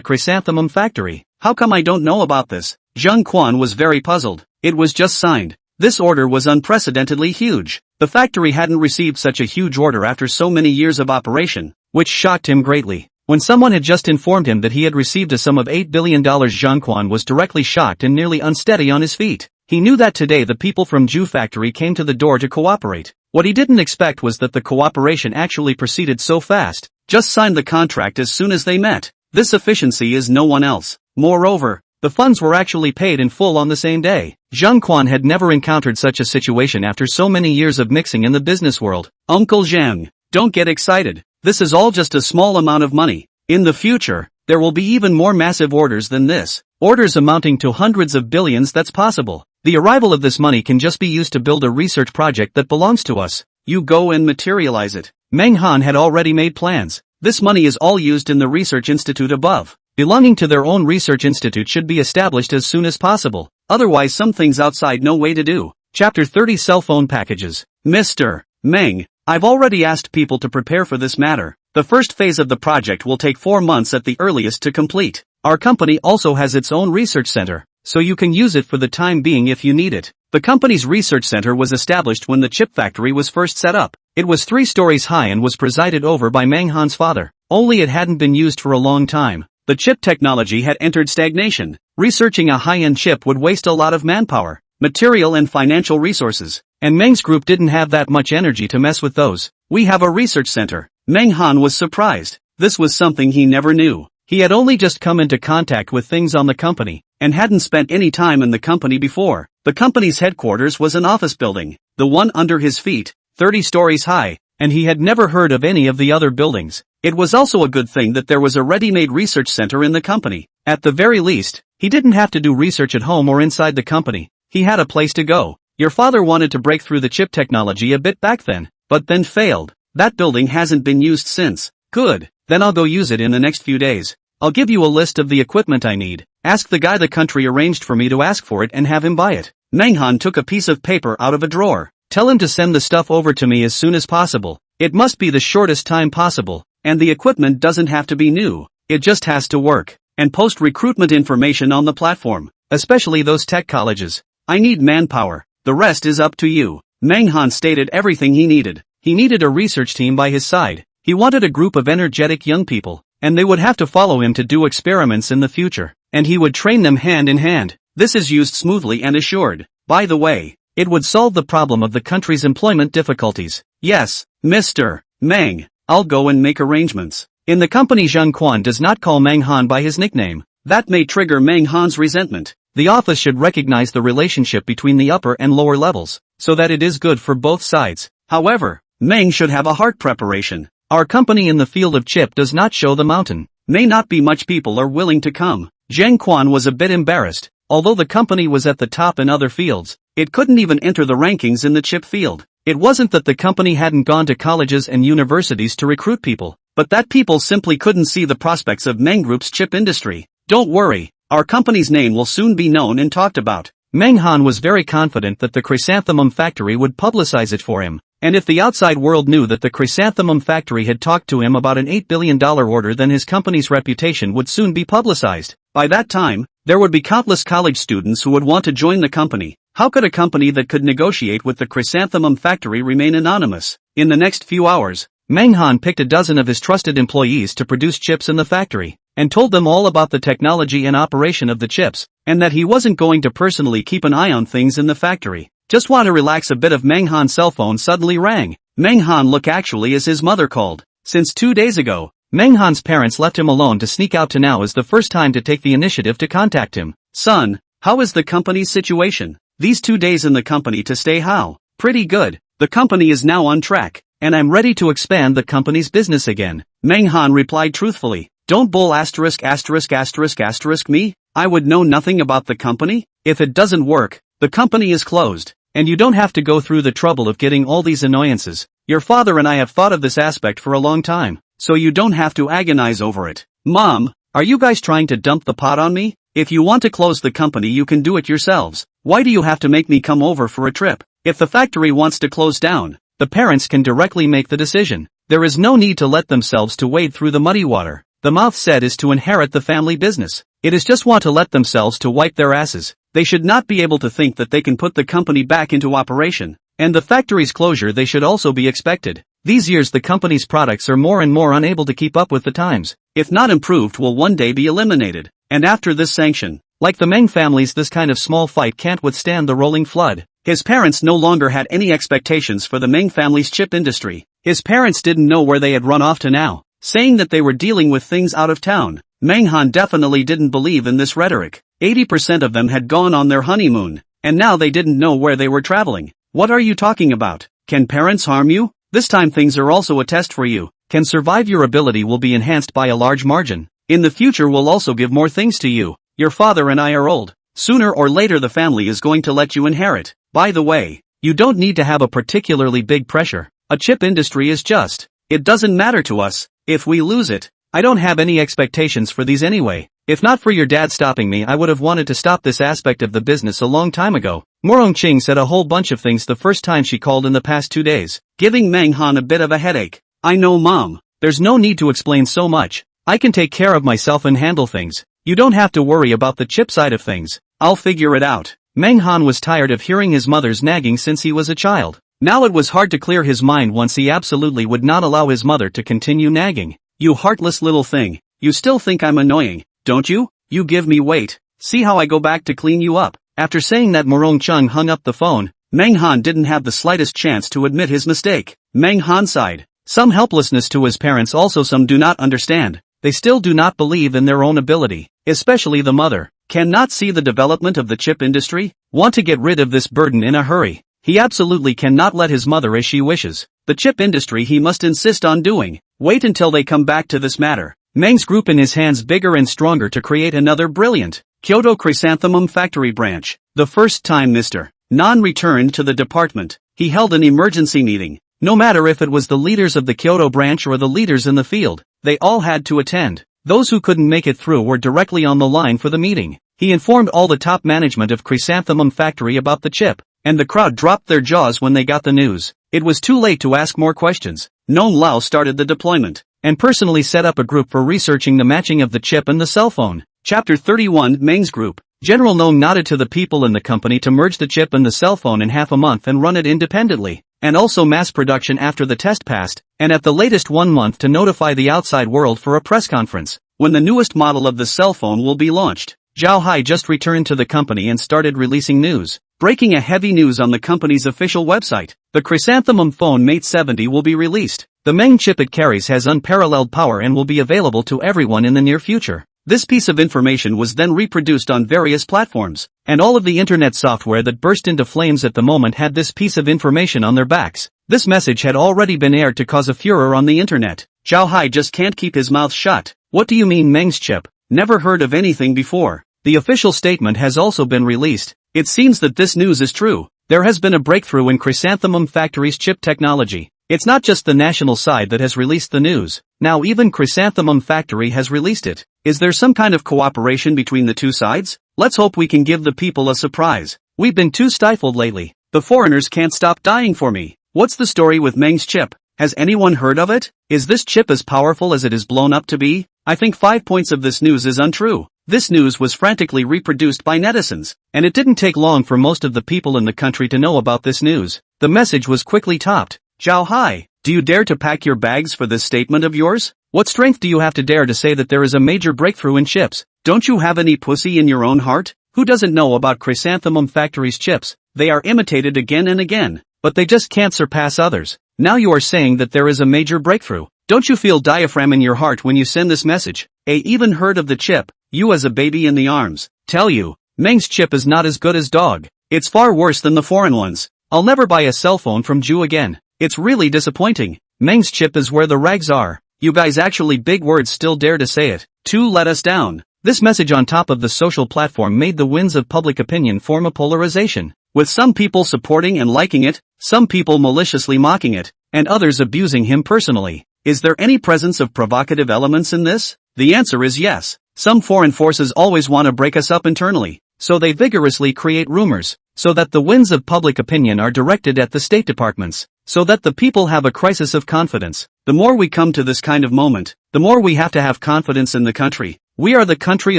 Chrysanthemum factory? How come I don't know about this? Zheng Quan was very puzzled. It was just signed. This order was unprecedentedly huge. The factory hadn't received such a huge order after so many years of operation, which shocked him greatly. When someone had just informed him that he had received a sum of $8 billion, Zheng Quan was directly shocked and nearly unsteady on his feet. He knew that today the people from Zhu factory came to the door to cooperate. What he didn't expect was that the cooperation actually proceeded so fast. Just signed the contract as soon as they met. This efficiency is no one else. Moreover, the funds were actually paid in full on the same day. Zheng Quan had never encountered such a situation after so many years of mixing in the business world. Uncle Zhang, don't get excited. This is all just a small amount of money. In the future, there will be even more massive orders than this. Orders amounting to hundreds of billions. That's possible. The arrival of this money can just be used to build a research project that belongs to us. You go and materialize it. Manhwa had already made plans. This money is all used in the research institute above. Belonging to their own research institute should be established as soon as possible. Otherwise some things outside no way to do. Chapter 30 Cell Phone Packages. Mr. Meng, I've already asked people to prepare for this matter. The first phase of the project will take 4 months at the earliest to complete. Our company also has its own research center, so you can use it for the time being if you need it. The company's research center was established when the chip factory was first set up. It was 3 stories high and was presided over by Manghwan's father, only it hadn't been used for a long time. The chip technology had entered stagnation. Researching a high-end chip would waste a lot of manpower, material and financial resources, and Meng's group didn't have that much energy to mess with those. We have a research center. Manghwan was surprised. This was something he never knew. He had only just come into contact with things on the company, and hadn't spent any time in the company before. The company's headquarters was an office building, the one under his feet, 30 stories high, and he had never heard of any of the other buildings. It was also a good thing that there was a ready-made research center in the company. At the very least, he didn't have to do research at home or inside the company. He had a place to go. Your father wanted to break through the chip technology a bit back then, but then failed. That building hasn't been used since. Good, then I'll go use it in the next few days. I'll give you a list of the equipment I need. Ask the guy the country arranged for me to ask for it and have him buy it. Manghwan took a piece of paper out of a drawer. Tell him to send the stuff over to me as soon as possible. It must be the shortest time possible, and the equipment doesn't have to be new. It just has to work. And post recruitment information on the platform, especially those tech colleges. I need manpower. The rest is up to you. Manghwan stated everything he needed. He needed a research team by his side. He wanted a group of energetic young people, and they would have to follow him to do experiments in the future, and he would train them hand in hand. This is used smoothly and assured. By the way, it would solve the problem of the country's employment difficulties. Yes, Mr. Meng, I'll go and make arrangements. In the company, Zheng Quan does not call Manghwan by his nickname. That may trigger Manghwan's resentment. The office should recognize the relationship between the upper and lower levels, so that it is good for both sides. However, Meng should have a heart preparation. Our company in the field of chip does not show the mountain. May not be much people are willing to come. Zheng Quan was a bit embarrassed. Although the company was at the top in other fields, it couldn't even enter the rankings in the chip field. It wasn't that the company hadn't gone to colleges and universities to recruit people, but that people simply couldn't see the prospects of Meng Group's chip industry. Don't worry, our company's name will soon be known and talked about. Manghwan was very confident that the chrysanthemum factory would publicize it for him. And if the outside world knew that the chrysanthemum factory had talked to him about an $8 billion order, then his company's reputation would soon be publicized. By that time, there would be countless college students who would want to join the company. How could a company that could negotiate with the chrysanthemum factory remain anonymous? In the next few hours, Manghwan picked a dozen of his trusted employees to produce chips in the factory, and told them all about the technology and operation of the chips, and that he wasn't going to personally keep an eye on things in the factory. Just want to relax a bit. Of Manghwan's cell phone suddenly rang. Manghwan look actually as his mother called. Since 2 days ago, Manghwan's parents left him alone to sneak out to now is the first time to take the initiative to contact him. Son, how is the company's situation? These 2 days in the company to stay how? Pretty good. The company is now on track, and I'm ready to expand the company's business again. Manghwan replied truthfully. Don't bull asterisk asterisk asterisk asterisk me? I would know nothing about the company? If it doesn't work, the company is closed, and you don't have to go through the trouble of getting all these annoyances. Your father and I have thought of this aspect for a long time, so you don't have to agonize over it. Mom, are you guys trying to dump the pot on me? If you want to close the company, you can do it yourselves. Why do you have to make me come over for a trip? If the factory wants to close down, the parents can directly make the decision. There is no need to let themselves to wade through the muddy water. The mouth said is to inherit the family business. It is just want to let themselves to wipe their asses. They should not be able to think that they can put the company back into operation. And the factory's closure they should also be expected. These years the company's products are more and more unable to keep up with the times. If not improved, will one day be eliminated. And after this sanction, like the Meng families, this kind of small fight can't withstand the rolling flood. His parents no longer had any expectations for the Meng family's chip industry. His parents didn't know where they had run off to now, saying that they were dealing with things out of town. Manghwan definitely didn't believe in this rhetoric. 80% of them had gone on their honeymoon, and now they didn't know where they were traveling. What are you talking about? Can parents harm you? This time things are also a test for you. Can survive, your ability will be enhanced by a large margin. In the future we'll also give more things to you. Your father and I are old. Sooner or later the family is going to let you inherit. By the way, you don't need to have a particularly big pressure. A chip industry is just, it doesn't matter to us if we lose it. I don't have any expectations for these anyway. If not for your dad stopping me, I would have wanted to stop this aspect of the business a long time ago. Morong Ching said a whole bunch of things the first time she called in the past 2 days, giving Manghwan a bit of a headache. I know, Mom. There's no need to explain so much. I can take care of myself and handle things. You don't have to worry about the chip side of things. I'll figure it out. Manhwa was tired of hearing his mother's nagging since he was a child. Now it was hard to clear his mind once he absolutely would not allow his mother to continue nagging. You heartless little thing. You still think I'm annoying, don't you? You give me wait. See how I go back to clean you up. After saying that, Morong Chung hung up the phone. Manhwa didn't have the slightest chance to admit his mistake. Manhwa sighed. Some helplessness to his parents, also some do not understand. They still do not believe in their own ability, especially the mother. Cannot see the development of the chip industry? Want to get rid of this burden in a hurry. He absolutely cannot let his mother as she wishes. The chip industry he must insist on doing. Wait until they come back to this matter. Meng's group in his hands bigger and stronger to create another brilliant Kyoto Chrysanthemum Factory branch. The first time Mr. Nan returned to the department, he held an emergency meeting. No matter if it was the leaders of the Kyoto branch or the leaders in the field, they all had to attend. Those who couldn't make it through were directly on the line for the meeting. He informed all the top management of Chrysanthemum Factory about the chip, and the crowd dropped their jaws when they got the news. It was too late to ask more questions. Nong Lao started the deployment, and personally set up a group for researching the matching of the chip and the cell phone. Chapter 31 Meng's Group. General Nong nodded to the people in the company to merge the chip and the cell phone in half a month and run it independently, and also mass production after the test passed, and at the latest 1 month to notify the outside world for a press conference, when the newest model of the cell phone will be launched. Zhao Hai just returned to the company and started releasing news, breaking a heavy news on the company's official website. The Chrysanthemum Phone Mate 70 will be released. The Meng chip it carries has unparalleled power and will be available to everyone in the near future. This piece of information was then reproduced on various platforms, and all of the internet software that burst into flames at the moment had this piece of information on their backs. This message had already been aired to cause a furor on the internet. Zhao Hai just can't keep his mouth shut. What do you mean Meng's chip? Never heard of anything before. The official statement has also been released. It seems that this news is true. There has been a breakthrough in Chrysanthemum Factory's chip technology. It's not just the national side that has released the news. Now even Chrysanthemum Factory has released it. Is there some kind of cooperation between the two sides? Let's hope we can give the people a surprise. We've been too stifled lately. The foreigners can't stop dying for me. What's the story with Meng's chip? Has anyone heard of it? Is this chip as powerful as it is blown up to be? I think 5 points of this news is untrue. This news was frantically reproduced by netizens, and it didn't take long for most of the people in the country to know about this news. The message was quickly topped. Zhao Hai, do you dare to pack your bags for this statement of yours? What strength do you have to dare to say that there is a major breakthrough in chips? Don't you have any pussy in your own heart? Who doesn't know about Chrysanthemum Factory's chips? They are imitated again and again, but they just can't surpass others. Now you are saying that there is a major breakthrough. Don't you feel diaphragm in your heart when you send this message? Even heard of the chip? You as a baby in the arms. Tell you, Meng's chip is not as good as dog. It's far worse than the foreign ones. I'll never buy a cell phone from Jew again. It's really disappointing. Meng's chip is where the rags are. You guys actually big words still dare to say it. To let us down. This message on top of the social platform made the winds of public opinion form a polarization, with some people supporting and liking it, some people maliciously mocking it, and others abusing him personally. Is there any presence of provocative elements in this? The answer is yes. Some foreign forces always want to break us up internally, so they vigorously create rumors, so that the winds of public opinion are directed at the State Departments, so that the people have a crisis of confidence. The more we come to this kind of moment, the more we have to have confidence in the country. We are the country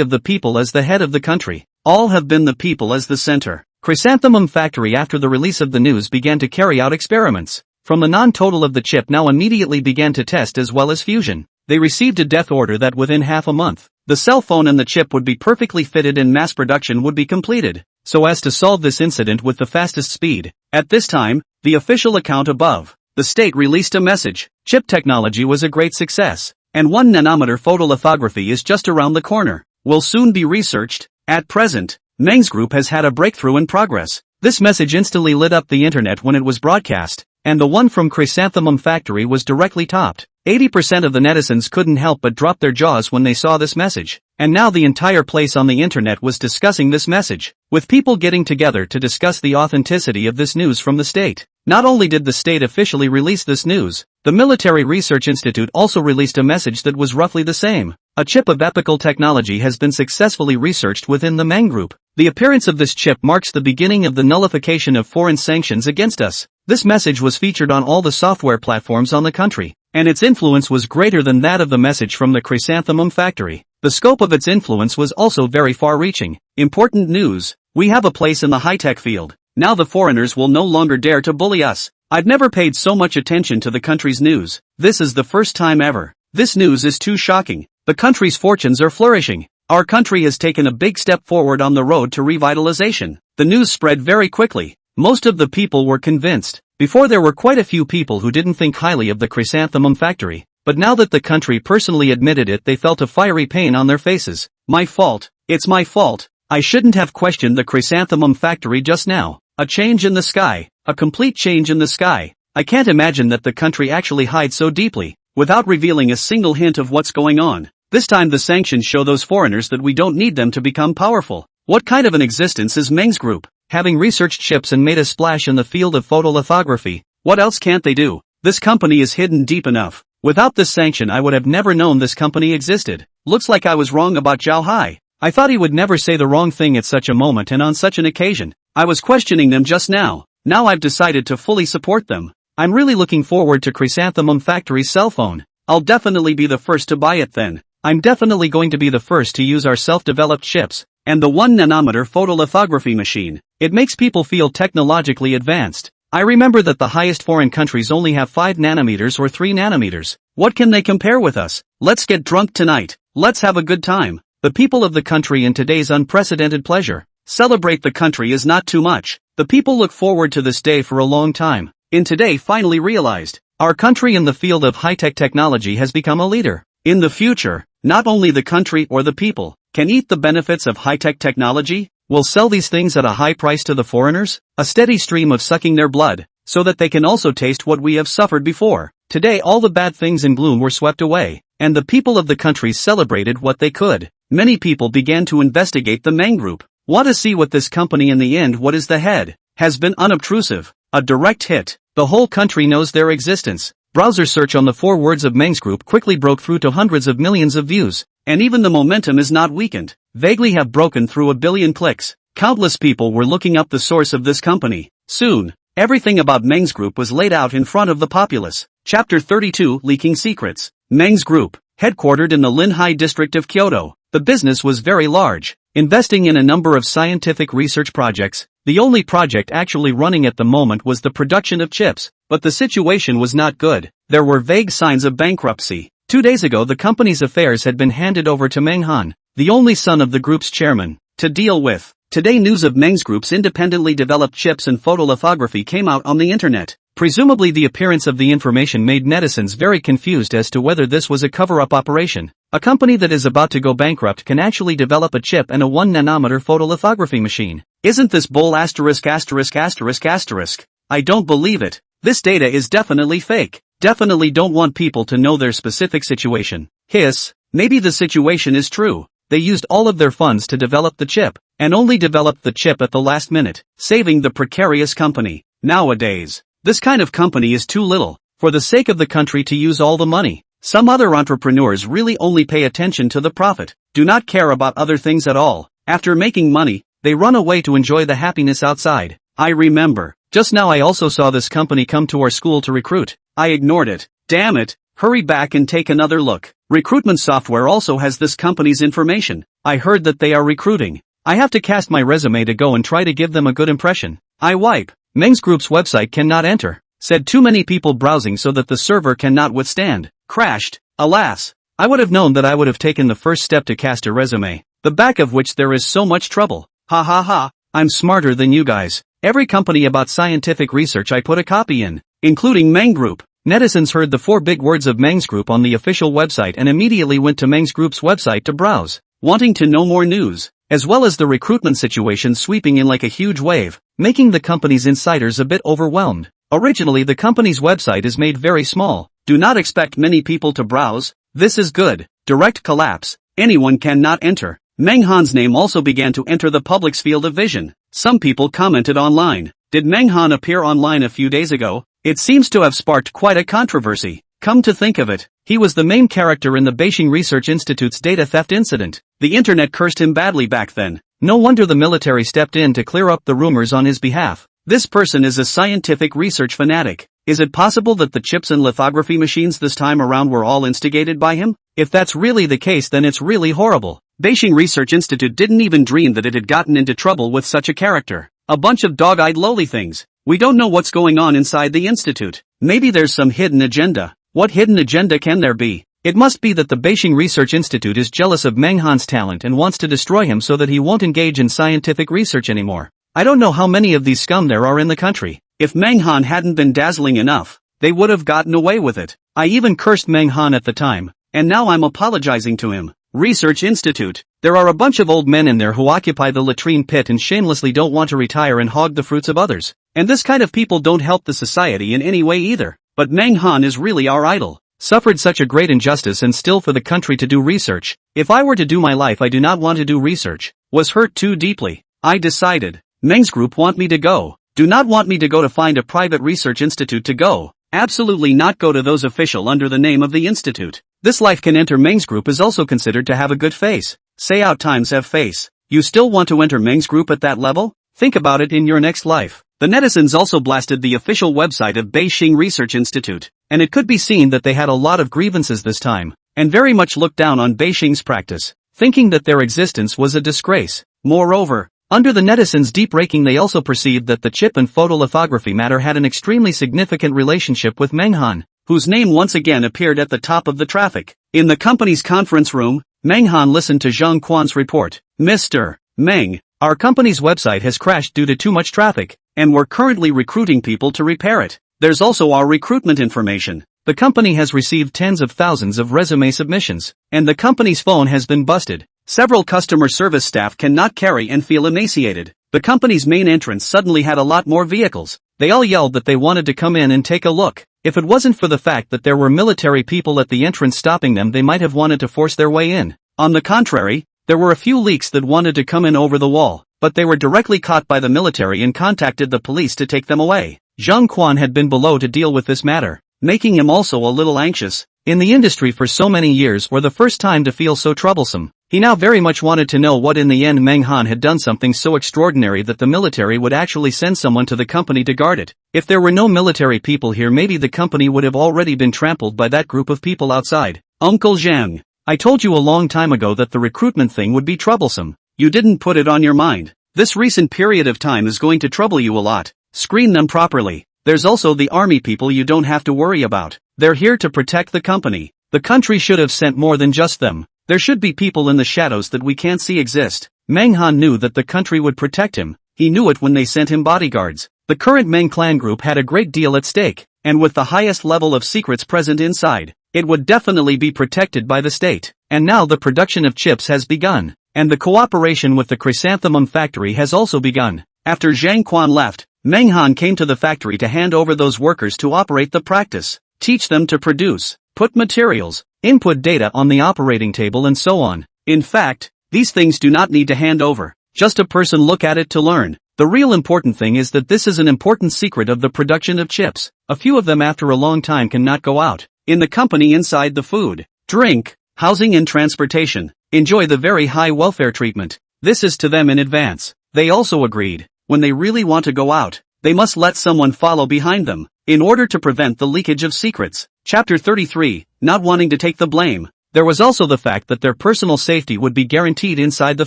of the people as the head of the country. All have been the people as the center. Chrysanthemum Factory after the release of the news began to carry out experiments. From the non-total of the chip now immediately began to test as well as fusion. They received a death order that within half a month, the cell phone and the chip would be perfectly fitted and mass production would be completed, so as to solve this incident with the fastest speed. At this time, the official account above, the state released a message. Chip technology was a great success, and 1 nanometer photolithography is just around the corner. Will soon be researched. At present, Meng's group has had a breakthrough in progress. This message instantly lit up the internet when it was broadcast, and the one from Chrysanthemum Factory was directly topped. 80% of the netizens couldn't help but drop their jaws when they saw this message, and now the entire place on the internet was discussing this message, with people getting together to discuss the authenticity of this news from the state. Not only did the state officially release this news, the Military Research Institute also released a message that was roughly the same. A chip of epical technology has been successfully researched within the Meng Group. The appearance of this chip marks the beginning of the nullification of foreign sanctions against us. This message was featured on all the software platforms on the country, and its influence was greater than that of the message from the Chrysanthemum Factory. The scope of its influence was also very far-reaching. Important news. We have a place in the high-tech field. Now the foreigners will no longer dare to bully us. I've never paid so much attention to the country's news. This is the first time ever. This news is too shocking. The country's fortunes are flourishing. Our country has taken a big step forward on the road to revitalization. The news spread very quickly. Most of the people were convinced. Before there were quite a few people who didn't think highly of the chrysanthemum factory. But now that the country personally admitted it, they felt a fiery pain on their faces. My fault. It's my fault. I shouldn't have questioned the chrysanthemum factory just now. A change in the sky. A complete change in the sky. I can't imagine that the country actually hides so deeply, without revealing a single hint of what's going on. This time the sanctions show those foreigners that we don't need them to become powerful. What kind of an existence is Meng's group? Having researched chips and made a splash in the field of photolithography, what else can't they do? This company is hidden deep enough. Without this sanction I would have never known this company existed. Looks like I was wrong about Zhao Hai. I thought he would never say the wrong thing at such a moment and on such an occasion. I was questioning them just now. Now I've decided to fully support them. I'm really looking forward to Chrysanthemum Factory's cell phone. I'll definitely be the first to buy it then. I'm definitely going to be the first to use our self-developed chips. And the 1 nanometer photolithography machine. It makes people feel technologically advanced. I remember that the highest foreign countries only have 5 nanometers or 3 nanometers. What can they compare with us? Let's get drunk tonight. Let's have a good time. The people of the country in today's unprecedented pleasure. Celebrate the country is not too much. The people look forward to this day for a long time. In today finally realized. Our country in the field of high-tech technology has become a leader. In the future, not only the country or the people can eat the benefits of high-tech technology, will sell these things at a high price to the foreigners, a steady stream of sucking their blood, so that they can also taste what we have suffered before. Today all the bad things in gloom were swept away, and the people of the country celebrated what they could. Many people began to investigate the Meng Group. Want to see what this company in the end what is the head, has been unobtrusive, a direct hit. The whole country knows their existence. Browser search on the 4 words of Meng's Group quickly broke through to hundreds of millions of views. And even the momentum is not weakened. Vaguely have broken through 1 billion clicks. Countless people were looking up the source of this company. Soon, everything about Meng's Group was laid out in front of the populace. Chapter 32 Leaking Secrets. Meng's Group, headquartered in the Linhai district of Kyoto. The business was very large, investing in a number of scientific research projects. The only project actually running at the moment was the production of chips, but the situation was not good. There were vague signs of bankruptcy. 2 days ago the company's affairs had been handed over to Meng Han, the only son of the group's chairman, to deal with. Today news of Meng's Group's independently developed chips and photolithography came out on the internet. Presumably the appearance of the information made netizens very confused as to whether this was a cover-up operation. A company that is about to go bankrupt can actually develop a chip and a 1 nanometer photolithography machine. Isn't this bull asterisk asterisk asterisk asterisk? I don't believe it. This data is definitely fake. Definitely don't want people to know their specific situation. Hiss, maybe the situation is true. They used all of their funds to develop the chip, and only developed the chip at the last minute, saving the precarious company. Nowadays, this kind of company is too little, for the sake of the country to use all the money. Some other entrepreneurs really only pay attention to the profit, do not care about other things at all. After making money, they run away to enjoy the happiness outside. I remember, just now I also saw this company come to our school to recruit. I ignored it. Damn it, hurry back and take another look. Recruitment software also has this company's information. I heard that they are recruiting. I have to cast my resume to go and try to give them a good impression. I wipe. Meng's Group's website cannot enter. Said too many people browsing so that the server cannot withstand. Crashed. Alas. I would have known that I would have taken the first step to cast a resume, the back of which there is so much trouble. Ha ha ha. I'm smarter than you guys. Every company about scientific research I put a copy in, including Meng Group. Netizens heard the 4 big words of Meng's Group on the official website and immediately went to Meng's Group's website to browse, wanting to know more news, as well as the recruitment situation sweeping in like a huge wave, making the company's insiders a bit overwhelmed. Originally the company's website is made very small. Do not expect many people to browse. This is good. Direct collapse. Anyone cannot enter. Meng Han's name also began to enter the public's field of vision. Some people commented online. Did Meng Han appear online a few days ago? It seems to have sparked quite a controversy. Come to think of it, he was the main character in the Beijing Research Institute's data theft incident. The internet cursed him badly back then. No wonder the military stepped in to clear up the rumors on his behalf. This person is a scientific research fanatic. Is it possible that the chips and lithography machines this time around were all instigated by him? If that's really the case, then it's really horrible. Beijing Research Institute didn't even dream that it had gotten into trouble with such a character. A bunch of dog-eyed lowly things. We don't know what's going on inside the institute. Maybe there's some hidden agenda. What hidden agenda can there be? It must be that the Beijing Research Institute is jealous of Menghan's talent and wants to destroy him so that he won't engage in scientific research anymore. I don't know how many of these scum there are in the country. If Menghan hadn't been dazzling enough, they would have gotten away with it. I even cursed Menghan at the time, and now I'm apologizing to him. Research Institute. There are a bunch of old men in there who occupy the latrine pit and shamelessly don't want to retire and hog the fruits of others. And this kind of people don't help the society in any way either. But Menghan is really our idol. Suffered such a great injustice and still for the country to do research. If I were to do my life, I do not want to do research. Was hurt too deeply. I decided. Meng's group want me to go. Do not want me to go to find a private research institute to go. Absolutely not go to those official under the name of the institute. This life can enter Meng's group is also considered to have a good face. Say out times have face. You still want to enter Meng's group at that level? Think about it in your next life. The netizens also blasted the official website of Beijing Research Institute, and it could be seen that they had a lot of grievances this time, and very much looked down on Beijing's practice, thinking that their existence was a disgrace. Moreover, under the netizens' deep raking, they also perceived that the chip and photolithography matter had an extremely significant relationship with Menghan, whose name once again appeared at the top of the traffic. In the company's conference room, Menghan listened to Zhang Quan's report. Mr. Meng, our company's website has crashed due to too much traffic, and we're currently recruiting people to repair it. There's also our recruitment information. The company has received tens of thousands of resume submissions, and the company's phone has been busted. Several customer service staff cannot carry and feel emaciated. The company's main entrance suddenly had a lot more vehicles. They all yelled that they wanted to come in and take a look. If it wasn't for the fact that there were military people at the entrance stopping them, they might have wanted to force their way in. On the contrary, there were a few leaks that wanted to come in over the wall, but they were directly caught by the military and contacted the police to take them away. Zhang Quan had been below to deal with this matter, making him also a little anxious. In the industry for so many years were the first time to feel so troublesome. He now very much wanted to know what in the end Menghan had done something so extraordinary that the military would actually send someone to the company to guard it. If there were no military people here, maybe the company would have already been trampled by that group of people outside. Uncle Zhang, I told you a long time ago that the recruitment thing would be troublesome. You didn't put it on your mind. This recent period of time is going to trouble you a lot. Screen them properly. There's also the army people you don't have to worry about. They're here to protect the company. The country should have sent more than just them. There should be people in the shadows that we can't see exist. Menghan knew that the country would protect him. He knew it when they sent him bodyguards. The current Meng clan group had a great deal at stake, and with the highest level of secrets present inside, it would definitely be protected by the state. And now the production of chips has begun, and the cooperation with the chrysanthemum factory has also begun. After Zhang Quan left, Menghan came to the factory to hand over those workers to operate the practice, teach them to produce, put materials, input data on the operating table and so on. In fact, these things do not need to hand over. Just a person look at it to learn. The real important thing is that this is an important secret of the production of chips. A few of them after a long time cannot go out. In the company inside the food, drink, housing and transportation, enjoy the very high welfare treatment. This is to them in advance. They also agreed, when they really want to go out, they must let someone follow behind them, in order to prevent the leakage of secrets. Chapter 33, Not wanting to take the blame. There was also the fact that their personal safety would be guaranteed inside the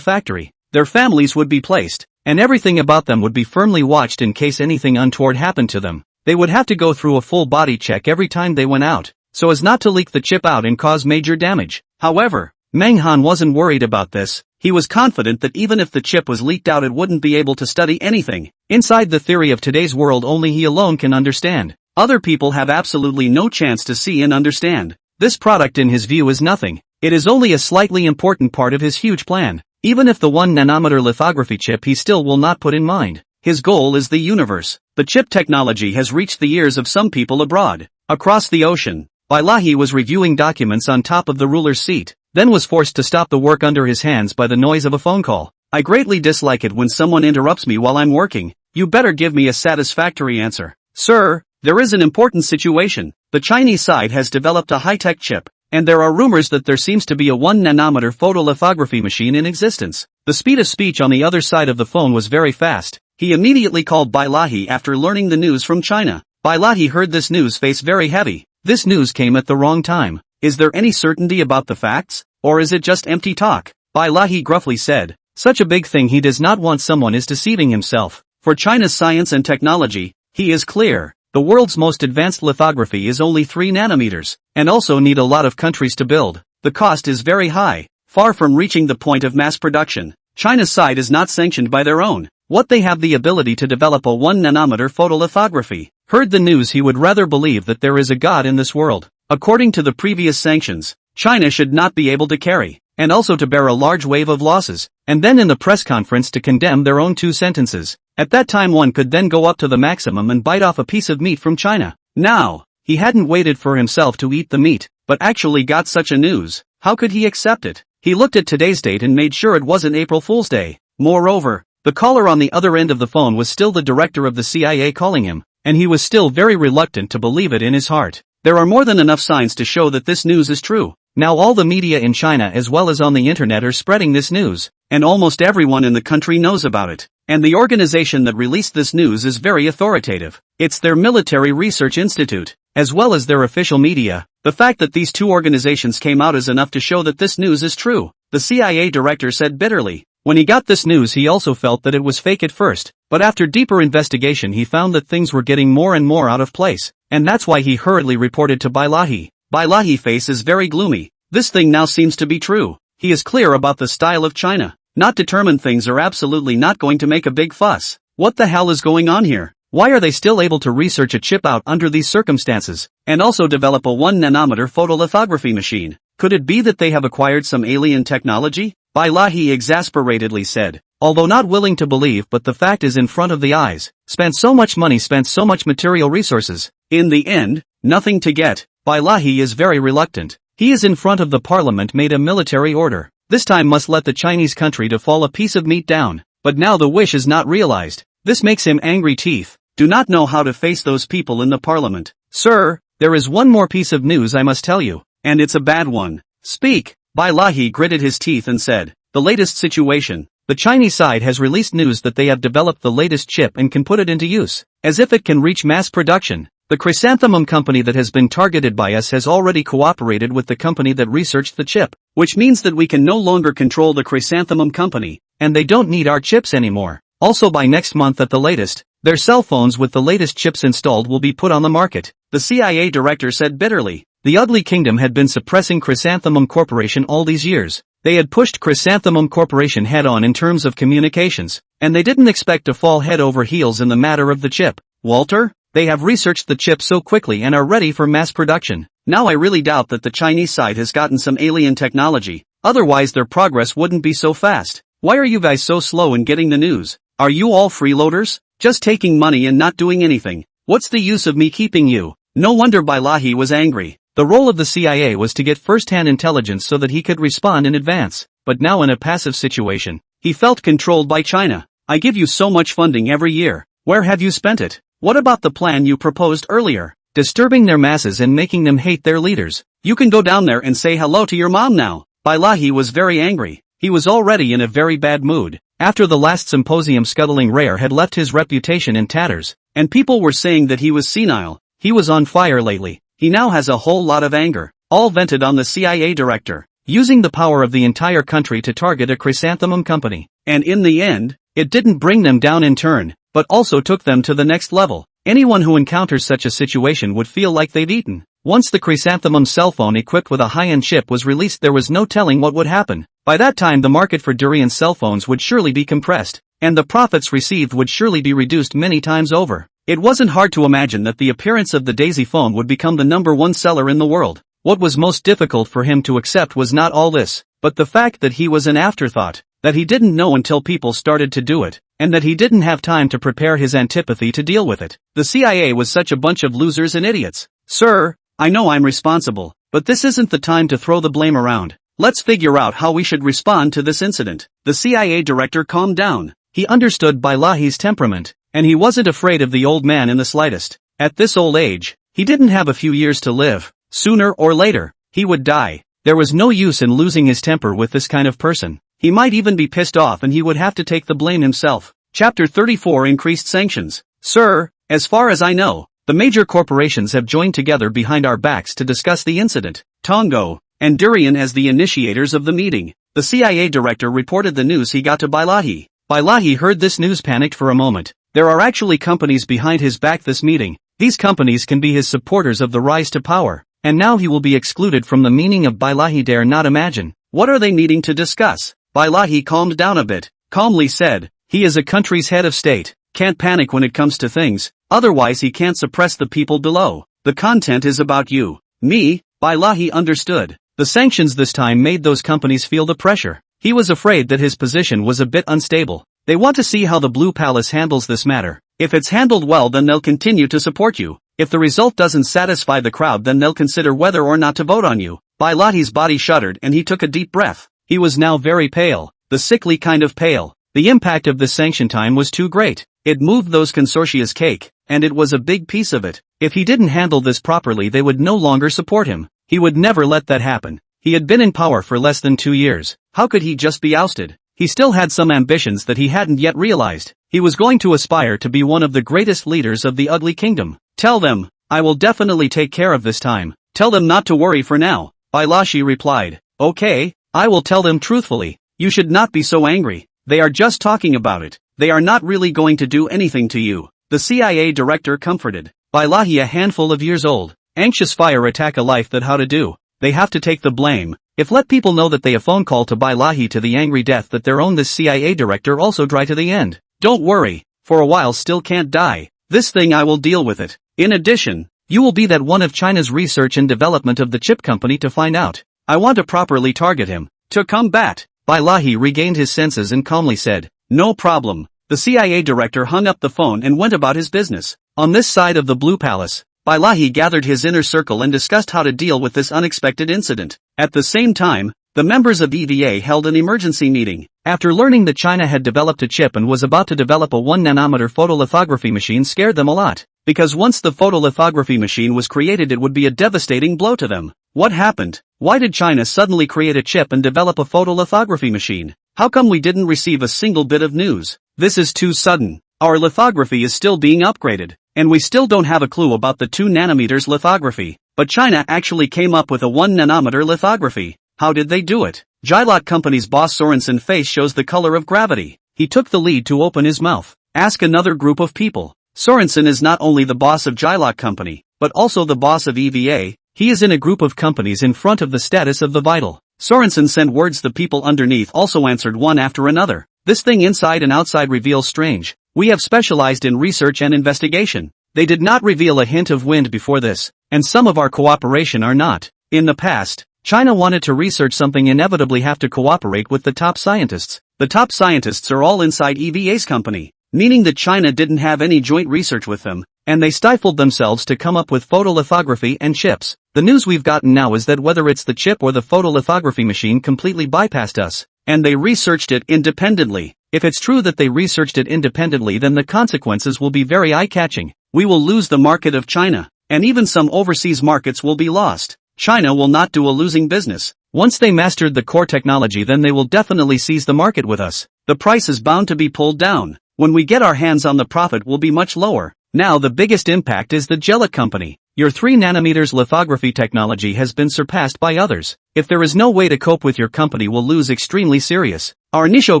factory. Their families would be placed, and everything about them would be firmly watched in case anything untoward happened to them. They would have to go through a full body check every time they went out, so as not to leak the chip out and cause major damage. However, Menghan wasn't worried about this. He was confident that even if the chip was leaked out, it wouldn't be able to study anything. Inside the theory of today's world, only he alone can understand. Other people have absolutely no chance to see and understand. This product in his view is nothing. It is only a slightly important part of his huge plan. Even if the 1 nanometer lithography chip he still will not put in mind. His goal is the universe. The chip technology has reached the ears of some people abroad. Across the ocean, Bilahi was reviewing documents on top of the ruler's seat, then was forced to stop the work under his hands by the noise of a phone call. I greatly dislike it when someone interrupts me while I'm working. You better give me a satisfactory answer. Sir, there is an important situation. The Chinese side has developed a high-tech chip, and there are rumors that there seems to be a 1 nanometer photolithography machine in existence. The speed of speech on the other side of the phone was very fast. He immediately called Bilahi after learning the news from China. Bailahi heard this news face very heavy. This news came at the wrong time. Is there any certainty about the facts? Or is it just empty talk? Bailahi gruffly said. Such a big thing he does not want someone is deceiving himself. For China's science and technology, he is clear. The world's most advanced lithography is only 3 nanometers, and also need a lot of countries to build. The cost is very high, far from reaching the point of mass production. China's side is not sanctioned by their own. What they have the ability to develop a 1 nanometer photolithography. Heard the news he would rather believe that there is a God in this world. According to the previous sanctions, China should not be able to carry, and also to bear a large wave of losses, and then in the press conference to condemn their own 2 sentences. At that time one could then go up to the maximum and bite off a piece of meat from China. Now, he hadn't waited for himself to eat the meat, but actually got such a news. How could he accept it? He looked at today's date and made sure it wasn't April Fool's Day. Moreover, the caller on the other end of the phone was still the director of the CIA calling him, and he was still very reluctant to believe it in his heart. There are more than enough signs to show that this news is true. Now all the media in China as well as on the internet are spreading this news, and almost everyone in the country knows about it. And the organization that released this news is very authoritative. It's their Military Research Institute, as well as their official media. The fact that these 2 organizations came out is enough to show that this news is true, the CIA director said bitterly. When he got this news he also felt that it was fake at first, but after deeper investigation he found that things were getting more and more out of place, and that's why he hurriedly reported to Bailahi. Bailahi's face is very gloomy. This thing now seems to be true. He is clear about the style of China. Not determined things are absolutely not going to make a big fuss. What the hell is going on here? Why are they still able to research a chip out under these circumstances, and also develop a 1 nanometer photolithography machine? Could it be that they have acquired some alien technology? Bailahi exasperatedly said, although not willing to believe, but the fact is in front of the eyes. Spent so much money, spent so much material resources. In the end, nothing to get. Bailahi is very reluctant. He is in front of the parliament, made a military order. This time must let the Chinese country to fall a piece of meat down. But now the wish is not realized. This makes him angry. Teeth do not know how to face those people in the parliament. Sir, there is one more piece of news I must tell you, and it's a bad one. Speak. Bailahi gritted his teeth and said, the latest situation. The Chinese side has released news that they have developed the latest chip and can put it into use, as if it can reach mass production. The chrysanthemum company that has been targeted by us has already cooperated with the company that researched the chip, which means that we can no longer control the chrysanthemum company, and they don't need our chips anymore. Also by next month at the latest, their cell phones with the latest chips installed will be put on the market, the CIA director said bitterly. The ugly kingdom had been suppressing Chrysanthemum Corporation all these years. They had pushed Chrysanthemum Corporation head on in terms of communications, and they didn't expect to fall head over heels in the matter of the chip. Walter? They have researched the chip so quickly and are ready for mass production. Now I really doubt that the Chinese side has gotten some alien technology, otherwise their progress wouldn't be so fast. Why are you guys so slow in getting the news? Are you all freeloaders? Just taking money and not doing anything? What's the use of me keeping you? No wonder Bailahi was angry. The role of the CIA was to get first-hand intelligence so that he could respond in advance, but now in a passive situation, he felt controlled by China. I give you so much funding every year. Where have you spent it? What about the plan you proposed earlier? Disturbing their masses and making them hate their leaders. You can go down there and say hello to your mom now. Bailahi was very angry. He was already in a very bad mood. After the last symposium, scuttling Rare had left his reputation in tatters, and people were saying that he was senile. He was on fire lately. He now has a whole lot of anger, all vented on the CIA director, using the power of the entire country to target a chrysanthemum company. And in the end, it didn't bring them down in turn, but also took them to the next level. Anyone who encounters such a situation would feel like they've eaten. Once the chrysanthemum cell phone equipped with a high-end chip was released, there was no telling what would happen. By that time the market for durian cell phones would surely be compressed, and the profits received would surely be reduced many times over. It wasn't hard to imagine that the appearance of the Daisy phone would become the #1 seller in the world. What was most difficult for him to accept was not all this, but the fact that he was an afterthought, that he didn't know until people started to do it, and that he didn't have time to prepare his antipathy to deal with it. The CIA was such a bunch of losers and idiots. Sir, I know I'm responsible, but this isn't the time to throw the blame around. Let's figure out how we should respond to this incident. The CIA director calmed down. He understood Bailahi's temperament, and he wasn't afraid of the old man in the slightest. At this old age, he didn't have a few years to live. Sooner or later, he would die. There was no use in losing his temper with this kind of person. He might even be pissed off and he would have to take the blame himself. Chapter 34 Increased Sanctions. Sir, as far as I know, The major corporations have joined together behind our backs to discuss the incident. Tongo and Durian as the initiators of the meeting. The CIA director reported the news he got to Bailahi. Bailahi heard this news, panicked for a moment. There are actually companies behind his back this meeting. These companies can be his supporters of the rise to power. And now he will be excluded from the meaning of Bailahi. Dare not imagine. What are they needing to discuss? Bailahi calmed down a bit, calmly said, he is a country's head of state, can't panic when it comes to things, otherwise he can't suppress the people below. The content is about you. Me? Bailahi understood. The sanctions this time made those companies feel the pressure. He was afraid that his position was a bit unstable. They want to see how the Blue Palace handles this matter. If it's handled well, then they'll continue to support you. If the result doesn't satisfy the crowd, then they'll consider whether or not to vote on you. Bailahi's body shuddered and he took a deep breath. He was now very pale, the sickly kind of pale. The impact of this sanction time was too great. It moved those consortia's cake, and it was a big piece of it. If he didn't handle this properly, they would no longer support him. He would never let that happen. He had been in power for less than 2 years. How could he just be ousted? He still had some ambitions that he hadn't yet realized. He was going to aspire to be one of the greatest leaders of the ugly kingdom. Tell them, I will definitely take care of this time. Tell them not to worry for now. Bailashi replied. Okay, I will tell them truthfully. You should not be so angry. They are just talking about it. They are not really going to do anything to you. The CIA director comforted. Bailahi, a handful of years old, anxious fire attack a life that how to do. They have to take the blame. If let people know that they a phone call to Bailahi to the angry death that their own this CIA director also dry to the end. Don't worry, for a while still can't die. This thing I will deal with it. In addition, you will be that one of China's research and development of the chip company to find out. I want to properly target him. To combat. Bailahi regained his senses and calmly said, no problem. The CIA director hung up the phone and went about his business. On this side of the Blue Palace, Bailahi gathered his inner circle and discussed how to deal with this unexpected incident. At the same time, the members of EVA held an emergency meeting. After learning that China had developed a chip and was about to develop a 1-nanometer photolithography machine scared them a lot. Because once the photolithography machine was created, it would be a devastating blow to them. What happened? Why did China suddenly create a chip and develop a photolithography machine? How come we didn't receive a single bit of news? This is too sudden. Our lithography is still being upgraded, and we still don't have a clue about the 2 nanometers lithography. But China actually came up with a 1-nanometer lithography. How did they do it? Jilot Company's boss Sorensen's face shows the color of gravity. He took the lead to open his mouth. Ask another group of people. Sorensen is not only the boss of Jilot Company, but also the boss of EVA. He is in a group of companies in front of the status of the vital. Sorensen sent words. The people underneath also answered one after another. This thing inside and outside reveals strange. We have specialized in research and investigation. They did not reveal a hint of wind before this, and some of our cooperation are not. In the past, China wanted to research something, inevitably have to cooperate with the top scientists. The top scientists are all inside EVA's company, meaning that China didn't have any joint research with them, and they stifled themselves to come up with photolithography and chips. The news we've gotten now is that whether it's the chip or the photolithography machine completely bypassed us, and they researched it independently. If it's true that they researched it independently, then the consequences will be very eye-catching. We will lose the market of China, and even some overseas markets will be lost. China will not do a losing business. Once they mastered the core technology, then they will definitely seize the market with us. The price is bound to be pulled down. When we get our hands on, the profit will be much lower. Now the biggest impact is the Jilot Company. Your 3 nanometers lithography technology has been surpassed by others. If there is no way to cope with, your company will lose extremely serious. Our Nisho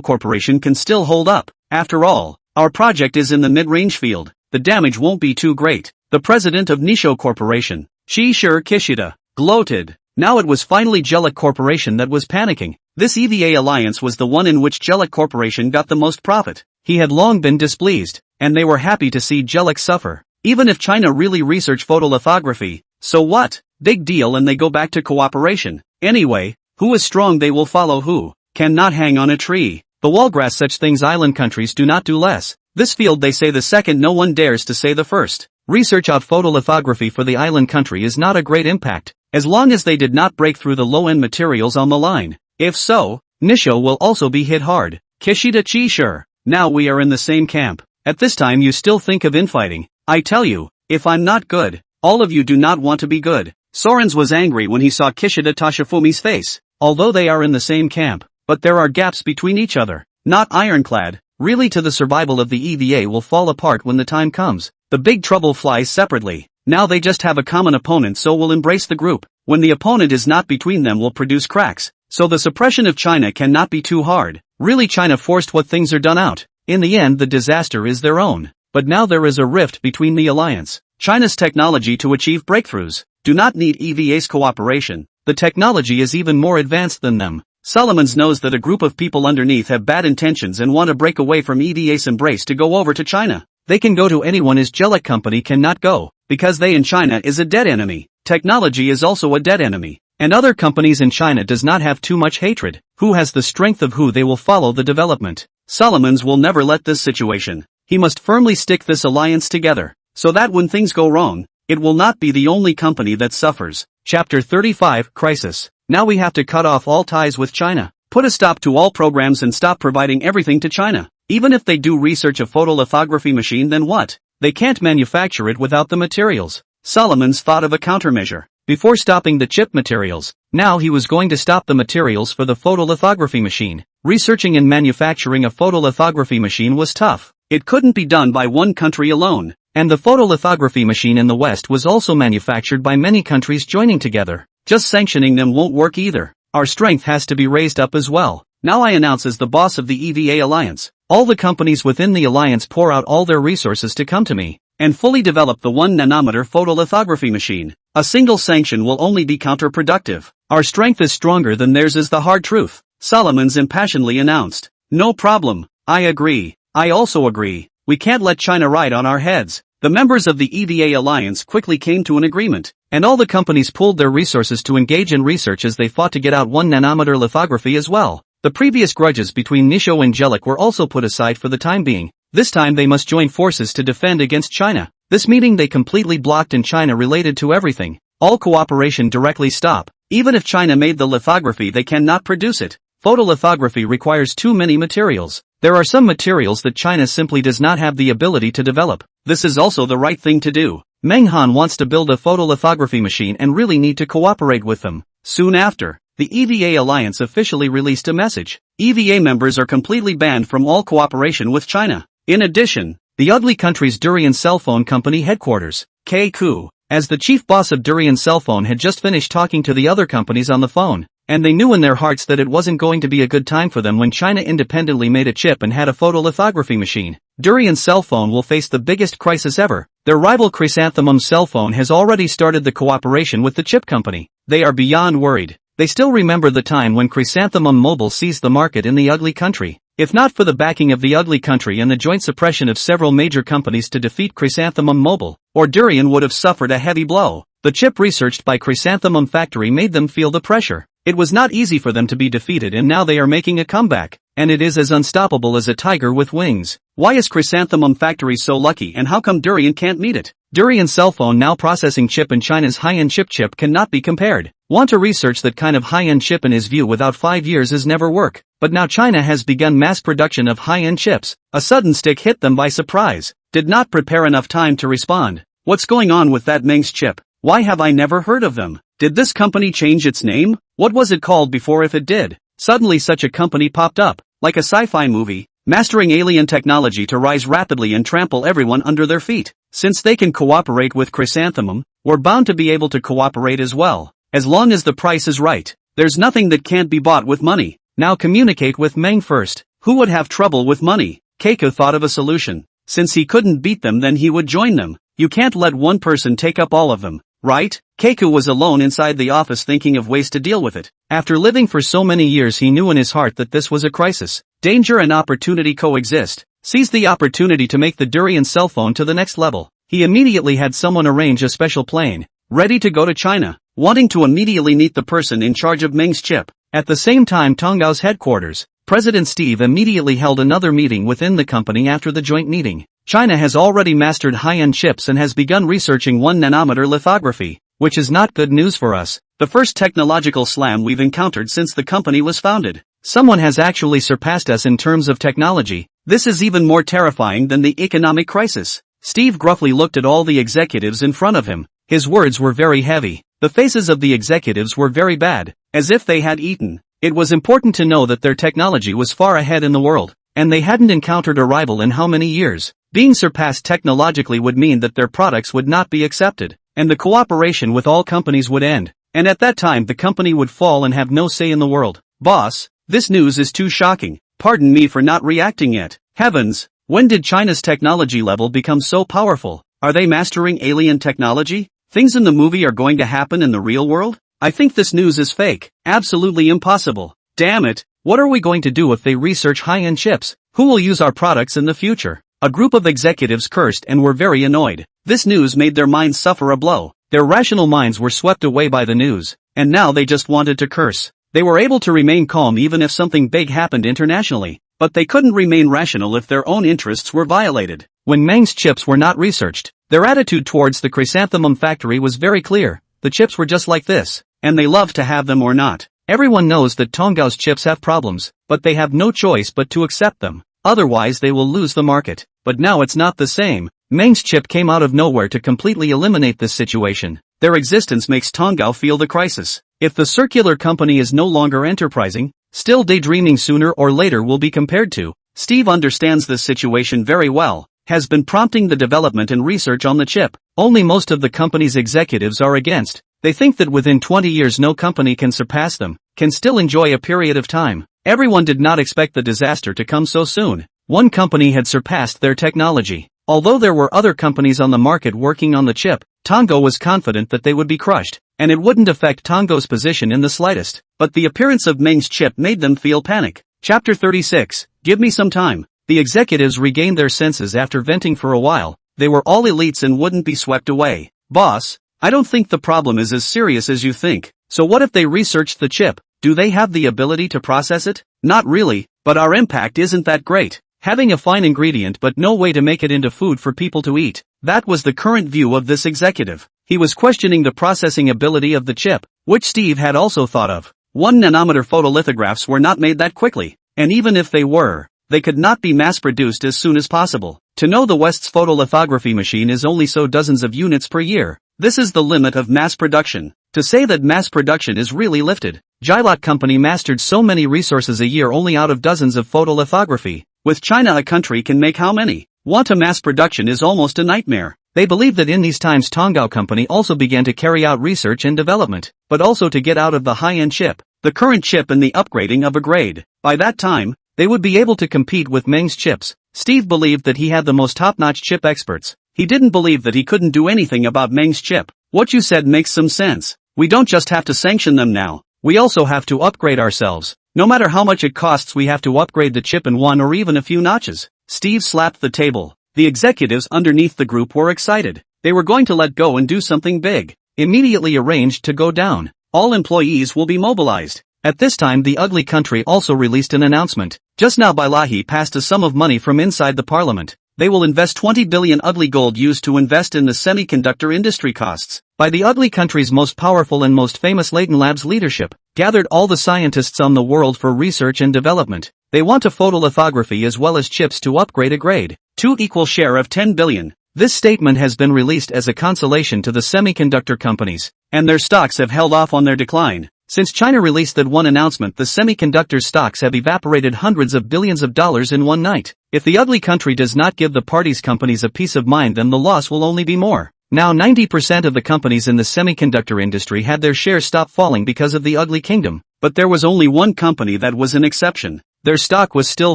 Corporation can still hold up. After all, our project is in the mid-range field. The damage won't be too great. The president of Nisho Corporation, Shishir Kishida, gloated. Now it was finally Jilot Corporation that was panicking. This EVA alliance was the one in which Jilot Corporation got the most profit. He had long been displeased, and they were happy to see Jilot suffer. Even if China really researched photolithography, so what? Big deal, and they go back to cooperation. Anyway, who is strong they will follow. Who cannot hang on a tree. The wallgrass, such things island countries do not do less. This field they say the second, no one dares to say the first. Research of photolithography for the island country is not a great impact, as long as they did not break through the low-end materials on the line. If so, Nisho will also be hit hard. Kishida Chishur. Now we are in the same camp. At this time you still think of infighting. I tell you, if I'm not good, all of you do not want to be good. Sorens was angry when he saw Kishida Toshifumi's face. Although they are in the same camp, but there are gaps between each other. Not ironclad, really to the survival of the EVA will fall apart when the time comes. The big trouble flies separately. Now they just have a common opponent, so will embrace the group. When the opponent is not between them will produce cracks. So the suppression of China cannot be too hard. Really, China forced what things are done out. In the end the disaster is their own. But now there is a rift between the alliance. China's technology to achieve breakthroughs do not need EVA's cooperation. The technology is even more advanced than them. Solomons knows that a group of people underneath have bad intentions and want to break away from EVA's embrace to go over to China. They can go to anyone, his Jellic company cannot go, because they in China is a dead enemy. Technology is also a dead enemy. And other companies in China does not have too much hatred. Who has the strength of who they will follow the development. Solomons will never let this situation. He must firmly stick this alliance together, so that when things go wrong, it will not be the only company that suffers. Chapter 35, Crisis. Now we have to cut off all ties with China. Put a stop to all programs and stop providing everything to China. Even if they do research a photolithography machine, then what? They can't manufacture it without the materials. Solomons thought of a countermeasure. Before stopping the chip materials, now he was going to stop the materials for the photolithography machine. Researching and manufacturing a photolithography machine was tough. It couldn't be done by one country alone. And the photolithography machine in the West was also manufactured by many countries joining together. Just sanctioning them won't work either. Our strength has to be raised up as well. Now I announce as the boss of the EVA Alliance. All the companies within the alliance pour out all their resources to come to me and fully develop the 1 nanometer photolithography machine. A single sanction will only be counterproductive. Our strength is stronger than theirs is the hard truth. Solomons impassionedly announced. No problem. I agree. I also agree. We can't let China ride on our heads. The members of the EVA Alliance quickly came to an agreement, and all the companies pooled their resources to engage in research as they fought to get out 1 nanometer lithography as well. The previous grudges between Nisho and Jellic were also put aside for the time being. This time they must join forces to defend against China. This meeting they completely blocked in China related to everything. All cooperation directly stop. Even if China made the lithography, they cannot produce it. Photolithography requires too many materials. There are some materials that China simply does not have the ability to develop. This is also the right thing to do. Manhwa wants to build a photolithography machine and really need to cooperate with them. Soon after, the EVA Alliance officially released a message. EVA members are completely banned from all cooperation with China. In addition, the ugly country's Durian cell phone company headquarters, K-Ku, as the chief boss of Durian cell phone, had just finished talking to the other companies on the phone. And they knew in their hearts that it wasn't going to be a good time for them when China independently made a chip and had a photolithography machine. Durian cell phone will face the biggest crisis ever. Their rival Chrysanthemum cell phone has already started the cooperation with the chip company. They are beyond worried. They still remember the time when Chrysanthemum Mobile seized the market in the ugly country. If not for the backing of the ugly country and the joint suppression of several major companies to defeat Chrysanthemum Mobile, or Durian would have suffered a heavy blow. The chip researched by Chrysanthemum Factory made them feel the pressure. It was not easy for them to be defeated, and now they are making a comeback, and it is as unstoppable as a tiger with wings. Why is Chrysanthemum Factory so lucky, and how come Durian can't meet it? Durian cell phone now processing chip and China's high-end chip cannot be compared. Want to research that kind of high-end chip in his view without 5 years is never work. But now China has begun mass production of high-end chips. A sudden stick hit them by surprise. Did not prepare enough time to respond. What's going on with that Meng's chip? Why have I never heard of them? Did this company change its name? What was it called before if it did? Suddenly such a company popped up, like a sci-fi movie, mastering alien technology to rise rapidly and trample everyone under their feet. Since they can cooperate with Chrysanthemum, we're bound to be able to cooperate as well. As long as the price is right. There's nothing that can't be bought with money. Now communicate with Meng first. Who would have trouble with money? Keiko thought of a solution. Since he couldn't beat them, then he would join them. You can't let one person take up all of them, right? Keiko was alone inside the office thinking of ways to deal with it. After living for so many years, he knew in his heart that this was a crisis. Danger and opportunity coexist. Seize the opportunity to make the Durian cell phone to the next level. He immediately had someone arrange a special plane, ready to go to China, wanting to immediately meet the person in charge of Meng's chip. At the same time, Tonggao's headquarters, President Steve immediately held another meeting within the company after the joint meeting. China has already mastered high-end chips and has begun researching 1 nanometer lithography, which is not good news for us. The first technological slam we've encountered since the company was founded. Someone has actually surpassed us in terms of technology. This is even more terrifying than the economic crisis. Steve gruffly looked at all the executives in front of him. His words were very heavy. The faces of the executives were very bad, as if they had eaten. It was important to know that their technology was far ahead in the world, and they hadn't encountered a rival in how many years. Being surpassed technologically would mean that their products would not be accepted, and the cooperation with all companies would end. And at that time the company would fall and have no say in the world. Boss, this news is too shocking. Pardon me for not reacting yet. Heavens, when did China's technology level become so powerful? Are they mastering alien technology? Things in the movie are going to happen in the real world? I think this news is fake. Absolutely impossible. Damn it, what are we going to do if they research high-end chips? Who will use our products in the future? A group of executives cursed and were very annoyed. This news made their minds suffer a blow. Their rational minds were swept away by the news, and now they just wanted to curse. They were able to remain calm even if something big happened internationally, but they couldn't remain rational if their own interests were violated. When Meng's chips were not researched, their attitude towards the chrysanthemum factory was very clear. The chips were just like this, and they loved to have them or not. Everyone knows that Tonggao's chips have problems, but they have no choice but to accept them. Otherwise they will lose the market. But now it's not the same. Meng's chip came out of nowhere to completely eliminate this situation. Their existence makes Tonggao feel the crisis. If the circular company is no longer enterprising, still daydreaming, sooner or later will be compared to. Steve understands this situation very well, has been prompting the development and research on the chip. Only most of the company's executives are against. They think that within 20 years no company can surpass them, can still enjoy a period of time. Everyone did not expect the disaster to come so soon. One company had surpassed their technology. Although there were other companies on the market working on the chip, Tonggao was confident that they would be crushed, and it wouldn't affect Tonggao's position in the slightest. But the appearance of Meng's chip made them feel panic. Chapter 36, Give me some time. The executives regained their senses after venting for a while. They were all elites and wouldn't be swept away. Boss, I don't think the problem is as serious as you think. So what if they researched the chip? Do they have the ability to process it? Not really, but our impact isn't that great. Having a fine ingredient but no way to make it into food for people to eat. That was the current view of this executive. He was questioning the processing ability of the chip, which Steve had also thought of. 1 nanometer photolithographs were not made that quickly, and even if they were, they could not be mass-produced as soon as possible. To know the West's photolithography machine is only so dozens of units per year. This is the limit of mass production. To say that mass production is really lifted. Gilot Company mastered so many resources a year only out of dozens of photolithography. With China, a country can make how many? Want a mass production is almost a nightmare. They believe that in these times Tonggao Company also began to carry out research and development, but also to get out of the high-end chip, the current chip and the upgrading of a grade. By that time, they would be able to compete with Meng's chips. Steve believed that he had the most top-notch chip experts. He didn't believe that he couldn't do anything about Meng's chip. What you said makes some sense. We don't just have to sanction them now. We also have to upgrade ourselves. No matter how much it costs, we have to upgrade the chip in one or even a few notches. Steve slapped the table. The executives underneath the group were excited. They were going to let go and do something big. Immediately arranged to go down. All employees will be mobilized. At this time the ugly country also released an announcement. Just now Bailahi passed a sum of money from inside the parliament. They will invest 20 billion ugly gold used to invest in the semiconductor industry costs. By the ugly country's most powerful and most famous Leighton Labs leadership, gathered all the scientists on the world for research and development. They want a photolithography as well as chips to upgrade a grade. 2 equal share of 10 billion. This statement has been released as a consolation to the semiconductor companies, and their stocks have held off on their decline. Since China released that one announcement, the semiconductor stocks have evaporated hundreds of billions of dollars in one night. If the ugly country does not give the party's companies a peace of mind, then the loss will only be more. Now 90% of the companies in the semiconductor industry had their shares stop falling because of the ugly kingdom. But there was only one company that was an exception. Their stock was still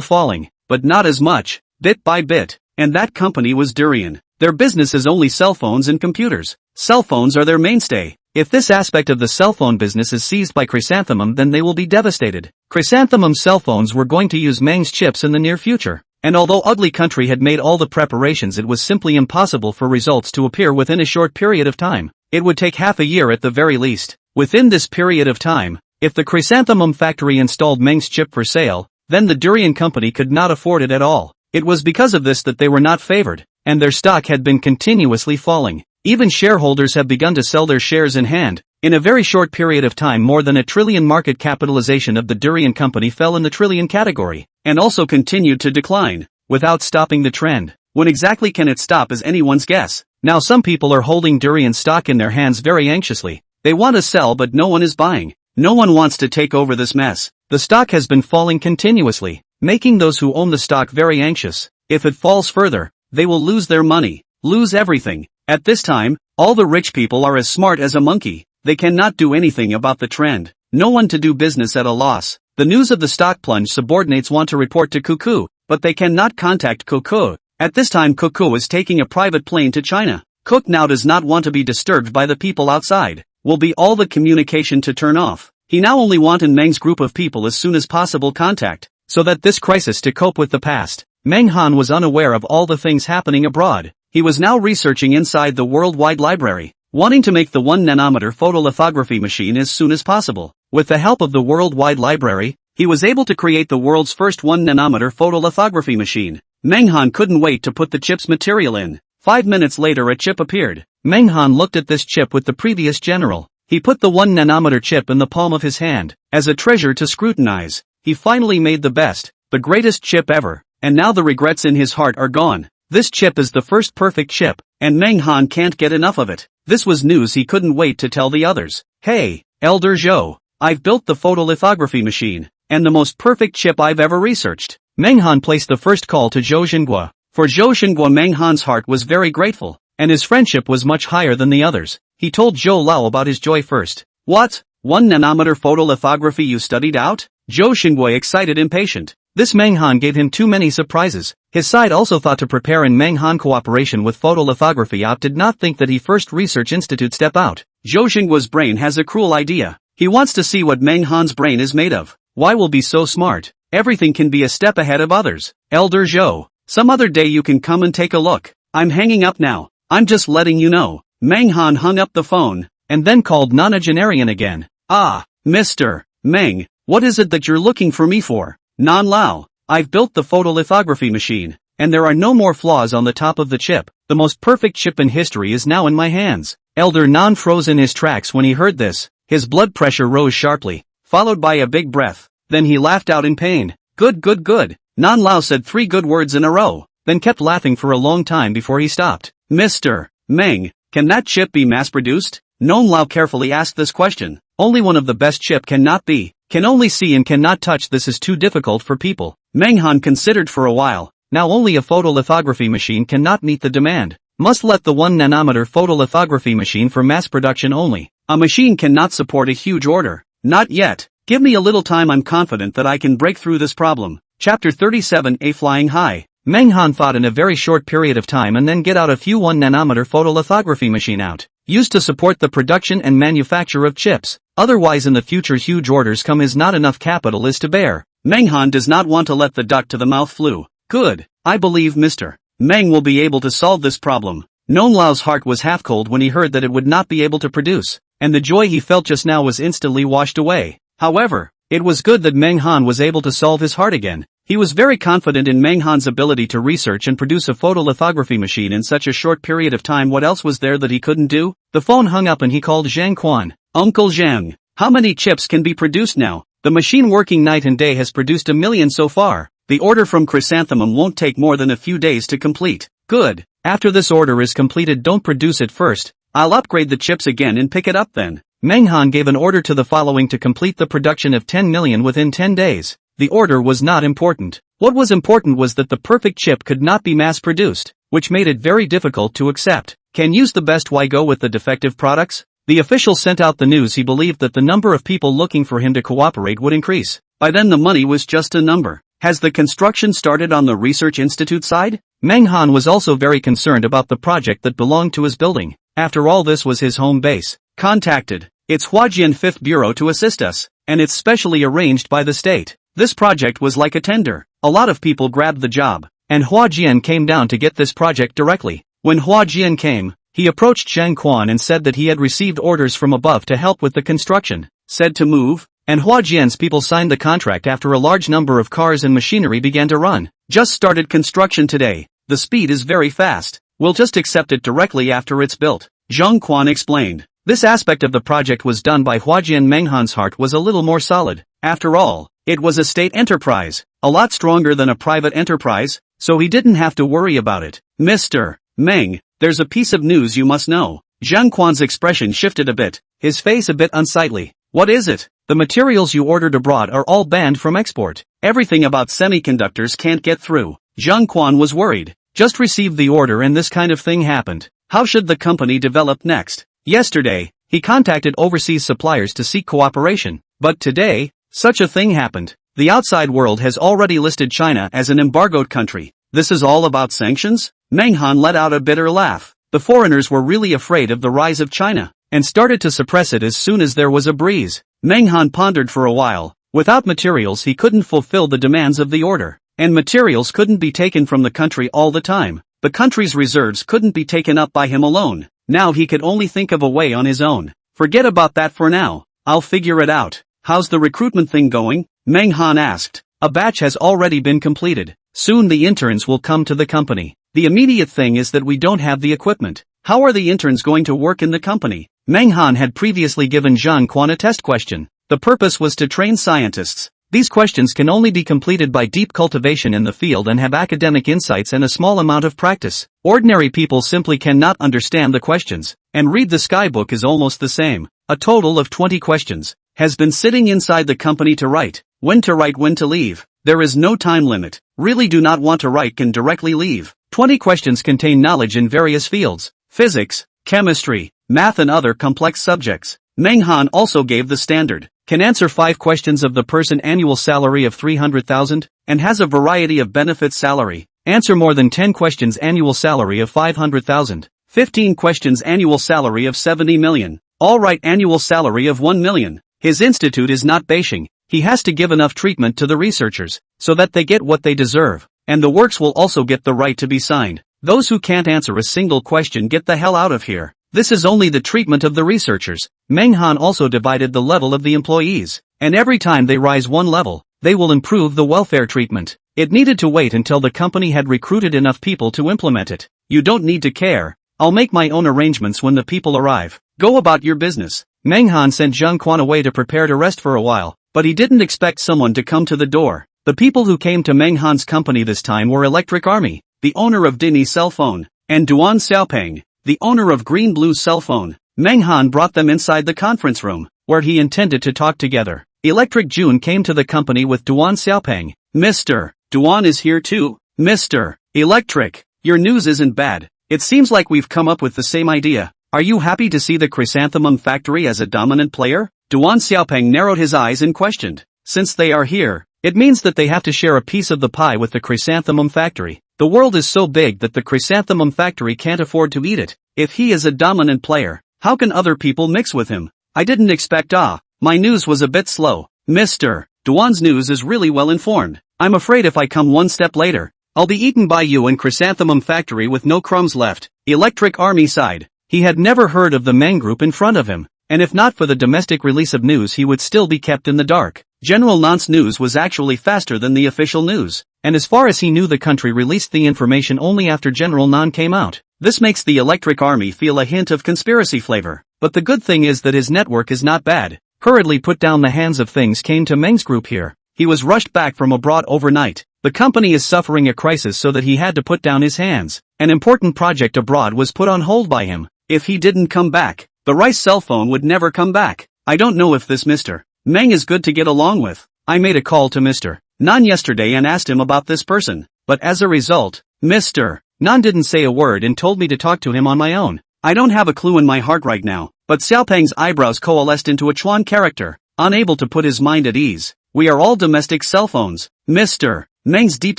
falling, but not as much, bit by bit, and that company was Durian. Their business is only cell phones and computers. Cell phones are their mainstay. If this aspect of the cell phone business is seized by Chrysanthemum, then they will be devastated. Chrysanthemum cell phones were going to use Meng's chips in the near future. And although ugly country had made all the preparations, it was simply impossible for results to appear within a short period of time. It would take half a year at the very least. Within this period of time, if the Chrysanthemum factory installed Meng's chip for sale, then the Durian company could not afford it at all. It was because of this that they were not favored, and their stock had been continuously falling. Even shareholders have begun to sell their shares in hand. In a very short period of time, more than $1 trillion market capitalization of the Durian company fell in the trillion category, and also continued to decline, without stopping the trend. When exactly can it stop is anyone's guess. Now some people are holding Durian stock in their hands very anxiously. They want to sell, but no one is buying. No one wants to take over this mess. The stock has been falling continuously. making those who own the stock very anxious. If it falls further, they will lose their money, lose everything. At this time, all the rich people are as smart as a monkey. They cannot do anything about the trend. No one to do business at a loss. The news of the stock plunge subordinates want to report to Cuckoo, but they cannot contact Cuckoo. At this time Cuckoo is taking a private plane to China. Cook now does not want to be disturbed by the people outside. Will be all the communication to turn off. He now only want in Meng's group of people as soon as possible contact, so that this crisis to cope with the past. Meng Han was unaware of all the things happening abroad. He was now researching inside the worldwide library, wanting to make the 1 nanometer photolithography machine as soon as possible. With the help of the worldwide library, he was able to create the world's first 1 nanometer photolithography machine. Meng Han couldn't wait to put the chip's material in. 5 minutes later a chip appeared. Meng Han looked at this chip with the previous general. He put the 1 nanometer chip in the palm of his hand, as a treasure to scrutinize. He finally made the best, the greatest chip ever, and now the regrets in his heart are gone. This chip is the first perfect chip, and Meng Han can't get enough of it. This was news he couldn't wait to tell the others. Hey, Elder Zhou, I've built the photolithography machine, and the most perfect chip I've ever researched. Meng Han placed the first call to Zhou Xinguo. For Zhou Xinguo, Meng Han's heart was very grateful, and his friendship was much higher than the others. He told Zhou Lao about his joy first. What? 1 nanometer photolithography you studied out? Zhou Xinguo excited impatient. This Meng Han gave him too many surprises. His side also thought to prepare in Meng Han cooperation with photolithography op did not think that he first research institute step out. Zhou Xinguo's brain has a cruel idea. He wants to see what Meng Han's brain is made of. Why will be so smart? Everything can be a step ahead of others. Elder Zhou, some other day you can come and take a look. I'm hanging up now. I'm just letting you know. Meng Han hung up the phone, and then called nonagenarian again. Ah, Mr. Meng, what is it that you're looking for me for? Nan Lao, I've built the photolithography machine, and there are no more flaws on the top of the chip. The most perfect chip in history is now in my hands. Elder Nan froze in his tracks when he heard this. His blood pressure rose sharply, followed by a big breath. Then he laughed out in pain. Good, good, good. Nan Lao said 3 good words in a row, then kept laughing for a long time before he stopped. Mr. Meng, can that chip be mass-produced? Nan Lao carefully asked this question. Only one of the best chip cannot be. Can only see and cannot touch. This is too difficult for people. Meng Han considered for a while. Now only a photolithography machine cannot meet the demand. Must let the 1 nanometer photolithography machine for mass production only. A machine cannot support a huge order. Not yet. Give me a little time. I'm confident that I can break through this problem. Chapter 37, A Flying High. Meng Han thought in a very short period of time and then get out a few 1 nanometer photolithography machine out, used to support the production and manufacture of chips. Otherwise in the future huge orders come is not enough capital is to bear. Meng Han does not want to let the duck to the mouth flew. Good. I believe Mr. Meng will be able to solve this problem. Non Lao's heart was half cold when he heard that it would not be able to produce, and the joy he felt just now was instantly washed away. However, it was good that Meng Han was able to solve his heart again. He was very confident in Meng Han's ability to research and produce a photolithography machine in such a short period of time. What else was there that he couldn't do? The phone hung up and he called Zhang Quan. Uncle Zhang, how many chips can be produced now? The machine working night and day has produced 1 million so far. The order from Chrysanthemum won't take more than a few days to complete. Good. After this order is completed, don't produce it first. I'll upgrade the chips again and pick it up then. Meng Han gave an order to the following to complete the production of 10 million within 10 days. The order was not important. What was important was that the perfect chip could not be mass-produced, which made it very difficult to accept. Can use the best, why go with the defective products? The official sent out the news. He believed that the number of people looking for him to cooperate would increase. By then the money was just a number. Has the construction started on the research institute side? Meng Han was also very concerned about the project that belonged to his building. After all, this was his home base. Contacted. It's Huajian 5th Bureau to assist us, and it's specially arranged by the state. This project was like a tender. A lot of people grabbed the job, and Huajian came down to get this project directly. When Huajian came, he approached Zhang Quan and said that he had received orders from above to help with the construction. Said to move, and Huajian's people signed the contract after a large number of cars and machinery began to run. Just started construction today. The speed is very fast. We'll just accept it directly after it's built. Zhang Quan explained. This aspect of the project was done by Huajian. Meng Han's heart was a little more solid. After all, it was a state enterprise, a lot stronger than a private enterprise, so he didn't have to worry about it. Mr. Meng, there's a piece of news you must know. Zhang Quan's expression shifted a bit, his face a bit unsightly. What is it? The materials you ordered abroad are all banned from export. Everything about semiconductors can't get through. Zhang Quan was worried. Just received the order and this kind of thing happened. How should the company develop next? Yesterday, he contacted overseas suppliers to seek cooperation. But today, such a thing happened. The outside world has already listed China as an embargoed country. This is all about sanctions? Meng Han let out a bitter laugh. The foreigners were really afraid of the rise of China, and started to suppress it as soon as there was a breeze. Meng Han pondered for a while. Without materials he couldn't fulfill the demands of the order. And materials couldn't be taken from the country all the time. The country's reserves couldn't be taken up by him alone. Now he could only think of a way on his own. Forget about that for now. I'll figure it out. How's the recruitment thing going? Meng Han asked. A batch has already been completed. Soon the interns will come to the company. The immediate thing is that we don't have the equipment. How are the interns going to work in the company? Meng Han had previously given Zhang Quan a test question. The purpose was to train scientists. These questions can only be completed by deep cultivation in the field and have academic insights and a small amount of practice. Ordinary people simply cannot understand the questions, and read the skybook is almost the same. A total of 20 questions has been sitting inside the company to write, when to leave. There is no time limit. Really do not want to write can directly leave. 20 questions contain knowledge in various fields, physics, chemistry, math and other complex subjects. Meng Han also gave the standard. Can answer 5 questions of the person annual salary of 300,000, and has a variety of benefits salary. Answer more than 10 questions annual salary of 500,000. 15 questions annual salary of 70 million. All right annual salary of 1 million. His institute is not Beijing. He has to give enough treatment to the researchers, so that they get what they deserve, and the works will also get the right to be signed. Those who can't answer a single question get the hell out of here. This is only the treatment of the researchers. Meng Han also divided the level of the employees, and every time they rise one level, they will improve the welfare treatment. It needed to wait until the company had recruited enough people to implement it. You don't need to care. I'll make my own arrangements when the people arrive. Go about your business. Meng Han sent Zhang Quan away to prepare to rest for a while, but he didn't expect someone to come to the door. The people who came to Meng Han's company this time were Electric Army, the owner of Dini Cell Phone, and Duan Xiaopeng, the owner of Green Blue Cell Phone. Meng Han brought them inside the conference room, where he intended to talk together. Electric June came to the company with Duan Xiaopeng. Mr. Duan is here too. Mr. Electric, your news isn't bad. It seems like we've come up with the same idea. Are you happy to see the chrysanthemum factory as a dominant player? Duan Xiaopeng narrowed his eyes and questioned. Since they are here, it means that they have to share a piece of the pie with the chrysanthemum factory. The world is so big that the chrysanthemum factory can't afford to eat it. If he is a dominant player, how can other people mix with him? I didn't expect my news was a bit slow. Mr. Duan's news is really well informed. I'm afraid if I come one step later, I'll be eaten by you and chrysanthemum factory with no crumbs left. Electric Army sighed. He had never heard of the Meng Group in front of him, and if not for the domestic release of news he would still be kept in the dark. General Nan's news was actually faster than the official news, and as far as he knew the country released the information only after General Nan came out. This makes the Electric Army feel a hint of conspiracy flavor, but the good thing is that his network is not bad. Hurriedly put down the hands of things came to Meng's group here. He was rushed back from abroad overnight. The company is suffering a crisis so that he had to put down his hands. An important project abroad was put on hold by him. If he didn't come back, the Rice cell phone would never come back. I don't know if this Mr. Meng is good to get along with. I made a call to Mr. Nan yesterday and asked him about this person, but as a result, Mr. Nan didn't say a word and told me to talk to him on my own. I don't have a clue in my heart right now, but Xiaopeng's eyebrows coalesced into a Chuan character, unable to put his mind at ease. We are all domestic cell phones. Mr. Meng's deep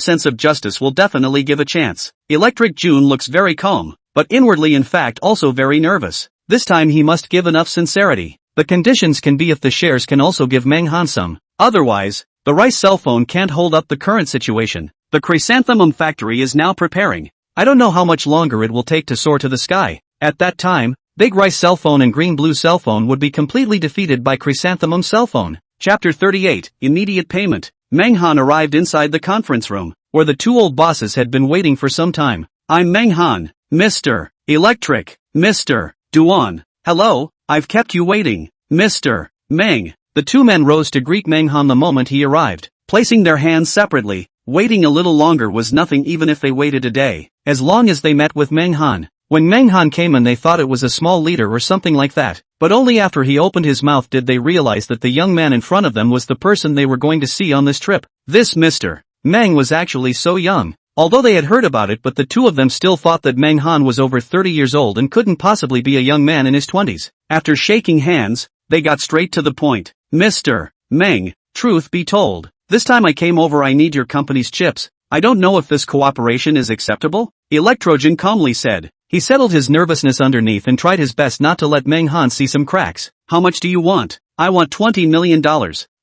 sense of justice will definitely give a chance. Electric June looks very calm, but inwardly in fact also very nervous. This time he must give enough sincerity. The conditions can be if the shares can also give Meng Han some. Otherwise, the Rice cell phone can't hold up the current situation. The chrysanthemum factory is now preparing. I don't know how much longer it will take to soar to the sky. At that time, Big Rice cell phone and Green Blue cell phone would be completely defeated by Chrysanthemum cell phone. Chapter 38, Immediate Payment. Meng Han arrived inside the conference room, where the two old bosses had been waiting for some time. I'm Meng Han, Mr. Electric, Mr. Duan. Hello, I've kept you waiting, Mr. Meng. The two men rose to greet Meng Han the moment he arrived, placing their hands separately. Waiting a little longer was nothing even if they waited a day, as long as they met with Meng Han. When Meng Han came in they thought it was a small leader or something like that. But only after he opened his mouth did they realize that the young man in front of them was the person they were going to see on this trip. This Mr. Meng was actually so young. Although they had heard about it, but the two of them still thought that Meng Han was over 30 years old and couldn't possibly be a young man in his 20s. After shaking hands, they got straight to the point. Mr. Meng, truth be told, this time I came over. I need your company's chips. I don't know if this cooperation is acceptable, Electrogen calmly said. He settled his nervousness underneath and tried his best not to let Meng Han see some cracks. How much do you want? I want $20 million.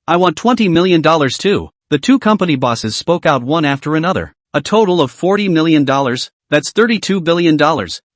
I want $20 million too. The two company bosses spoke out one after another. A total of $40 million, that's $32 billion,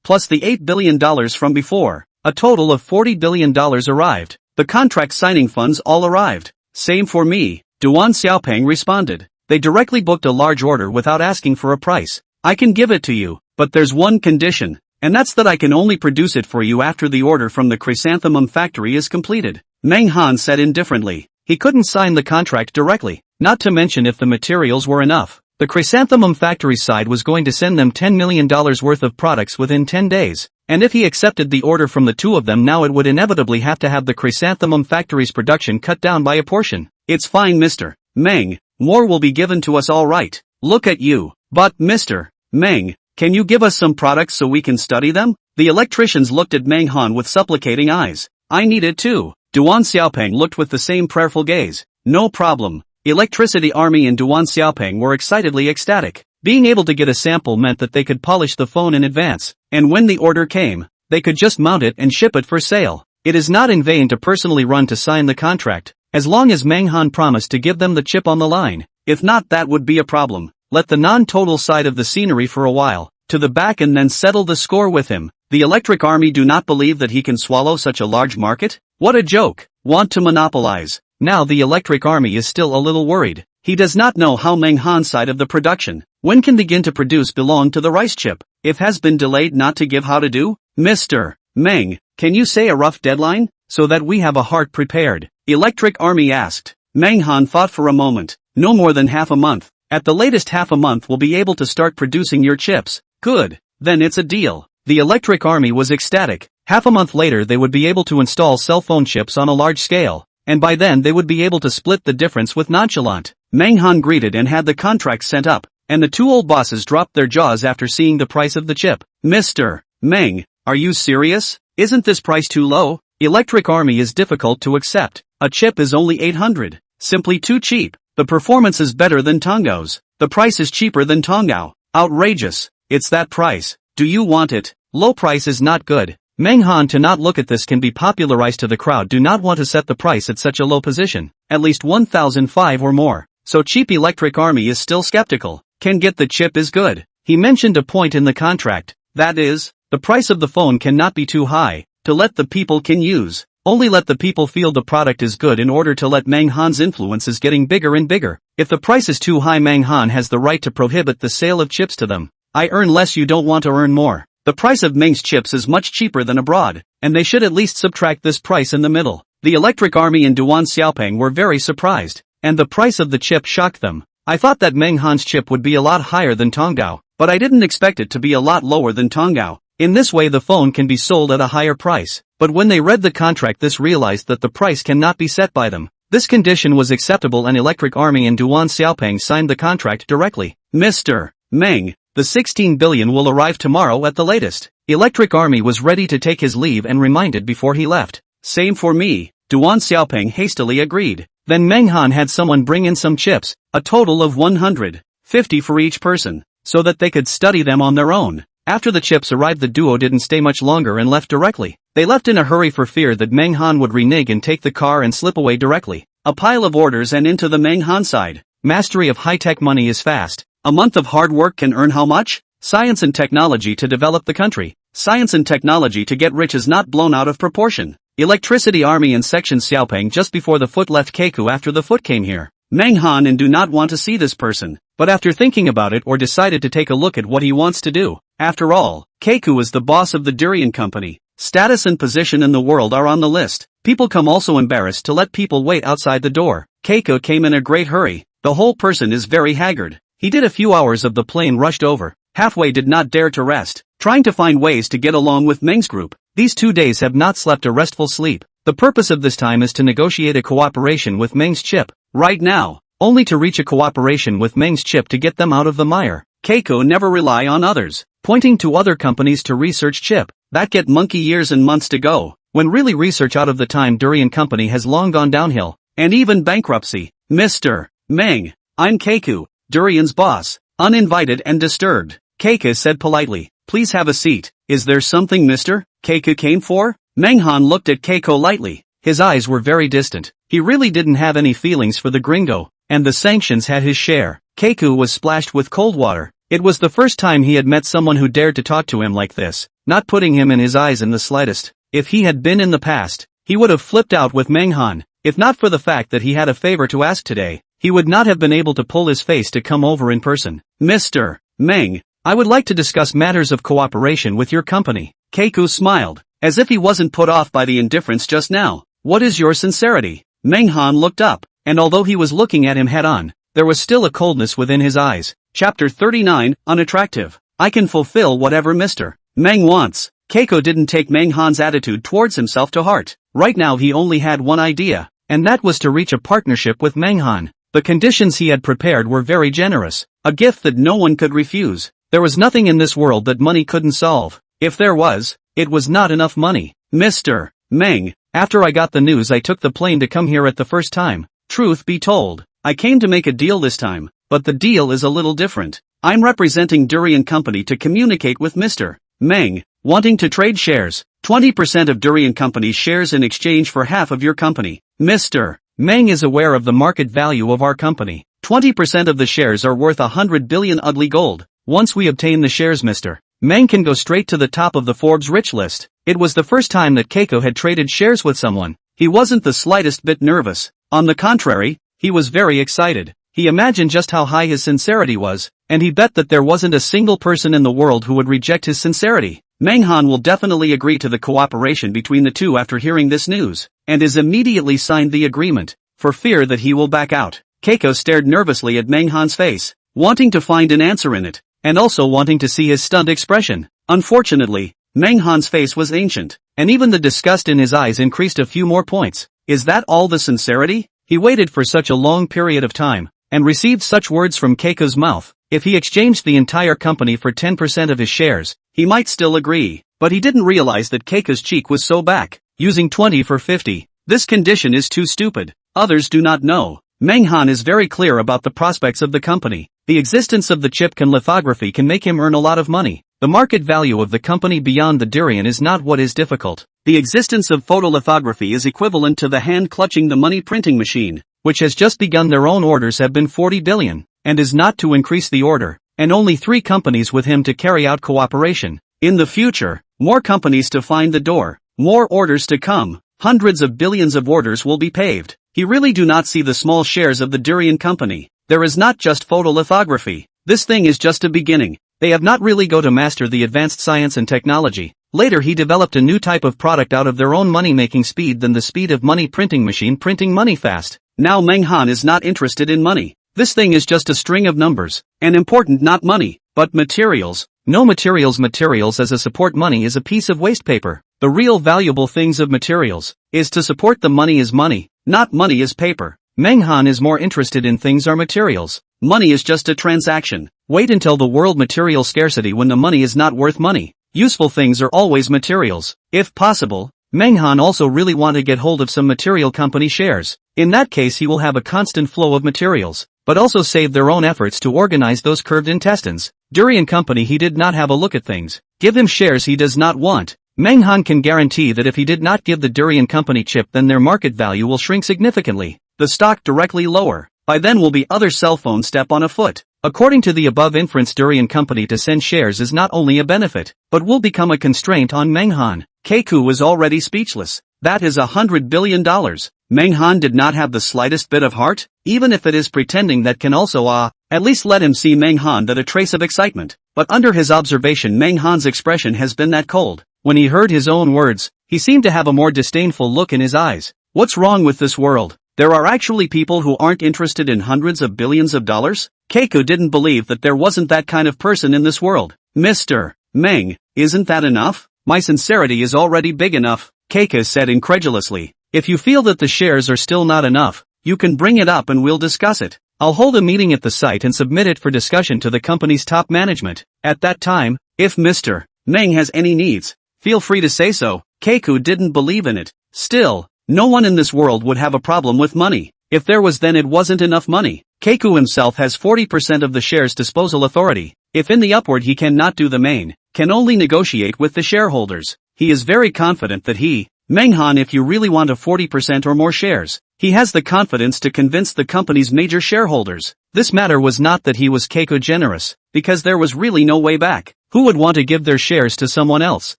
plus the $8 billion from before. A total of $40 billion arrived. The contract signing funds all arrived. Same for me, Duan Xiaopeng responded. They directly booked a large order without asking for a price. I can give it to you, but there's one condition, and that's that I can only produce it for you after the order from the chrysanthemum factory is completed. Meng Han said indifferently. He couldn't sign the contract directly, not to mention if the materials were enough. The chrysanthemum factory's side was going to send them $10 million worth of products within 10 days, and if he accepted the order from the two of them now, it would inevitably have to have the chrysanthemum factory's production cut down by a portion. It's fine, Mr. Meng, more will be given to us all right. Look at you. But, Mr. Meng, can you give us some products so we can study them? The electricians looked at Meng Han with supplicating eyes. I need it too. Duan Xiaopeng looked with the same prayerful gaze. No problem. Electricity Army and Duan Xiaopeng were excitedly ecstatic. Being able to get a sample meant that they could polish the phone in advance, and when the order came, they could just mount it and ship it for sale. It is not in vain to personally run to sign the contract, as long as Meng Han promised to give them the chip on the line. If not, that would be a problem. Let the non-total side of the scenery for a while, to the back, and then settle the score with him. The Electric Army do not believe that he can swallow such a large market? What a joke! Want to monopolize. Now the Electric Army is still a little worried. He does not know how Meng Han's side of the production, when can begin to produce, belong to the rice chip. If has been delayed, not to give how to do? Mr. Meng, can you say a rough deadline, so that we have a heart prepared? Electric Army asked. Meng Han thought for a moment. No more than half a month. At the latest half a month we'll be able to start producing your chips. Good. Then it's a deal. The Electric Army was ecstatic. Half a month later they would be able to install cell phone chips on a large scale, and by then they would be able to split the difference with nonchalant. Meng Han greeted and had the contract sent up, and the two old bosses dropped their jaws after seeing the price of the chip. Mr. Meng, are you serious? Isn't this price too low? Electric Army is difficult to accept. A chip is only 800. Simply too cheap. The performance is better than Tongao's. The price is cheaper than Tongao. Outrageous. It's that price. Do you want it? Low price is not good. Meng Han to not look at this can be popularized to the crowd do not want to set the price at such a low position, at least 1,005 or more. So cheap. Electric Army is still skeptical. Can get the chip is good. He mentioned a point in the contract, that is, the price of the phone cannot be too high, to let the people can use. Only let the people feel the product is good in order to let Meng Han's influence is getting bigger and bigger. If the price is too high, Meng Han has the right to prohibit the sale of chips to them. I earn less, you don't want to earn more. The price of Meng's chips is much cheaper than abroad, and they should at least subtract this price in the middle. The Electric Army and Duan Xiaopeng were very surprised, and the price of the chip shocked them. I thought that Meng Han's chip would be a lot higher than Tongao, but I didn't expect it to be a lot lower than Tongao. In this way the phone can be sold at a higher price. But when they read the contract, this realized that the price cannot be set by them. This condition was acceptable, and Electric Army and Duan Xiaopeng signed the contract directly. Mr. Meng, the 16 billion will arrive tomorrow at the latest. Electric Army was ready to take his leave and reminded before he left. Same for me, Duan Xiaopeng hastily agreed. Then Meng Han had someone bring in some chips, a total of 150 for each person, so that they could study them on their own. After the chips arrived, the duo didn't stay much longer and left directly. They left in a hurry for fear that Meng Han would renege and take the car and slip away directly. A pile of orders and into the Meng Han side. Mastery of high-tech money is fast. A month of hard work can earn how much? Science and technology to develop the country. Science and technology to get rich is not blown out of proportion. Electricity Army and Section Xiaopeng just before the foot left Keiku after the foot came here. Meng Han and do not want to see this person, but after thinking about it or decided to take a look at what he wants to do. After all, Keiku is the boss of the durian company. Status and position in the world are on the list. People come also embarrassed to let people wait outside the door. Keiku came in a great hurry. The whole person is very haggard. He did a few hours of the plane rushed over. Halfway did not dare to rest. trying to find ways to get along with Meng's group. These 2 days have not slept a restful sleep. The purpose of this time is to negotiate a cooperation with Meng's chip. Right now, only to reach a cooperation with Meng's chip to get them out of the mire. Keiko never rely on others, pointing to other companies to research chip. That get monkey years and months to go, when really research out of the time Durian Company has long gone downhill, and even bankruptcy. Mr. Meng, I'm Keiko, Durian's boss, uninvited and disturbed. Keiko said politely, please have a seat. Is there something Mr. Keiko came for? Menghan looked at Keiko lightly. His eyes were very distant. He really didn't have any feelings for the gringo, and the sanctions had his share. Keiko was splashed with cold water. It was the first time he had met someone who dared to talk to him like this, not putting him in his eyes in the slightest. If he had been in the past, he would have flipped out with Menghan. If not for the fact that he had a favor to ask today, he would not have been able to pull his face to come over in person. Mr. Meng, I would like to discuss matters of cooperation with your company. Keiko smiled, as if he wasn't put off by the indifference just now. What is your sincerity? Menghan looked up, and although he was looking at him head-on, there was still a coldness within his eyes. Chapter 39, Unattractive. I can fulfill whatever Mr. Meng wants. Keiko didn't take Menghan's attitude towards himself to heart. Right now he only had one idea, and that was to reach a partnership with Menghan. The conditions he had prepared were very generous, a gift that no one could refuse. There was nothing in this world that money couldn't solve. If there was, it was not enough money. Mr. Meng, after I got the news I took the plane to come here at the first time. Truth be told, I came to make a deal this time, but the deal is a little different. I'm representing Durian Company to communicate with Mr. Meng, wanting to trade shares, 20% of Durian Company's shares in exchange for half of your company. Mr. Meng is aware of the market value of our company. 20% of the shares are worth 100 billion ugly gold. Once we obtain the shares Mr. Meng can go straight to the top of the Forbes rich list. It was the first time that Keiko had traded shares with someone. He wasn't the slightest bit nervous. On the contrary, he was very excited. He imagined just how high his sincerity was, and he bet that there wasn't a single person in the world who would reject his sincerity. Menghan will definitely agree to the cooperation between the two after hearing this news, and is immediately signed the agreement, for fear that he will back out. Keiko stared nervously at Menghan's face, wanting to find an answer in it, and also wanting to see his stunned expression. Unfortunately, Menghan's face was ancient, and even the disgust in his eyes increased a few more points. Is that all the sincerity? He waited for such a long period of time, and received such words from Keiko's mouth. If he exchanged the entire company for 10% of his shares, he might still agree, but he didn't realize that Keiko's cheek was so back, using 20 for 50. This condition is too stupid. Others do not know. Menghan is very clear about the prospects of the company. The existence of the chip lithography can make him earn a lot of money. The market value of the company beyond the durian is not what is difficult. The existence of photolithography is equivalent to the hand clutching the money printing machine, which has just begun. Their own orders have been 40 billion, and is not to increase the order, and only 3 companies with him to carry out cooperation. In the future, more companies to find the door, more orders to come, hundreds of billions of orders will be paved. He really do not see the small shares of the Durian Company. There is not just photolithography. This thing is just a beginning. They have not really go to master the advanced science and technology. Later he developed a new type of product out of their own money-making speed than the speed of money printing machine printing money fast. Now Menghan is not interested in money. This thing is just a string of numbers, and important not money, but materials. No materials. Materials as a support. Money is a piece of waste paper. The real valuable things of materials is to support the money is money, not money is paper. Menghan is more interested in things are materials. Money is just a transaction. Wait until the world material scarcity when the money is not worth money. Useful things are always materials. If possible, Menghan also really want to get hold of some material company shares. In that case he will have a constant flow of materials, but also save their own efforts to organize those curved intestines. Durian Company he did not have a look at things. Give him shares he does not want. Menghan can guarantee that if he did not give the Durian Company chip then their market value will shrink significantly. The stock directly lower. By then will be other cell phone step on a foot. According to the above inference Durian Company to send shares is not only a benefit, but will become a constraint on Menghan. Keiko was already speechless. That is $100 billion. Menghan did not have the slightest bit of heart, even if it is pretending that can also at least let him see Menghan that a trace of excitement. But under his observation Menghan's expression has been that cold. When he heard his own words, he seemed to have a more disdainful look in his eyes. What's wrong with this world? There are actually people who aren't interested in hundreds of billions of dollars? Keiko didn't believe that there wasn't that kind of person in this world. Mr. Meng, isn't that enough? My sincerity is already big enough, Keiko said incredulously. If you feel that the shares are still not enough, you can bring it up and we'll discuss it. I'll hold a meeting at the site and submit it for discussion to the company's top management. At that time, if Mr. Meng has any needs, feel free to say so. Keiko didn't believe in it. Still, no one in this world would have a problem with money. If there was, then it wasn't enough money. Keiko himself has 40% of the shares disposal authority. If in the upward he cannot do the main, can only negotiate with the shareholders. He is very confident that he, Menghan, if you really want a 40% or more shares, he has the confidence to convince the company's major shareholders. This matter was not that he was Keiko generous, because there was really no way back. Who would want to give their shares to someone else?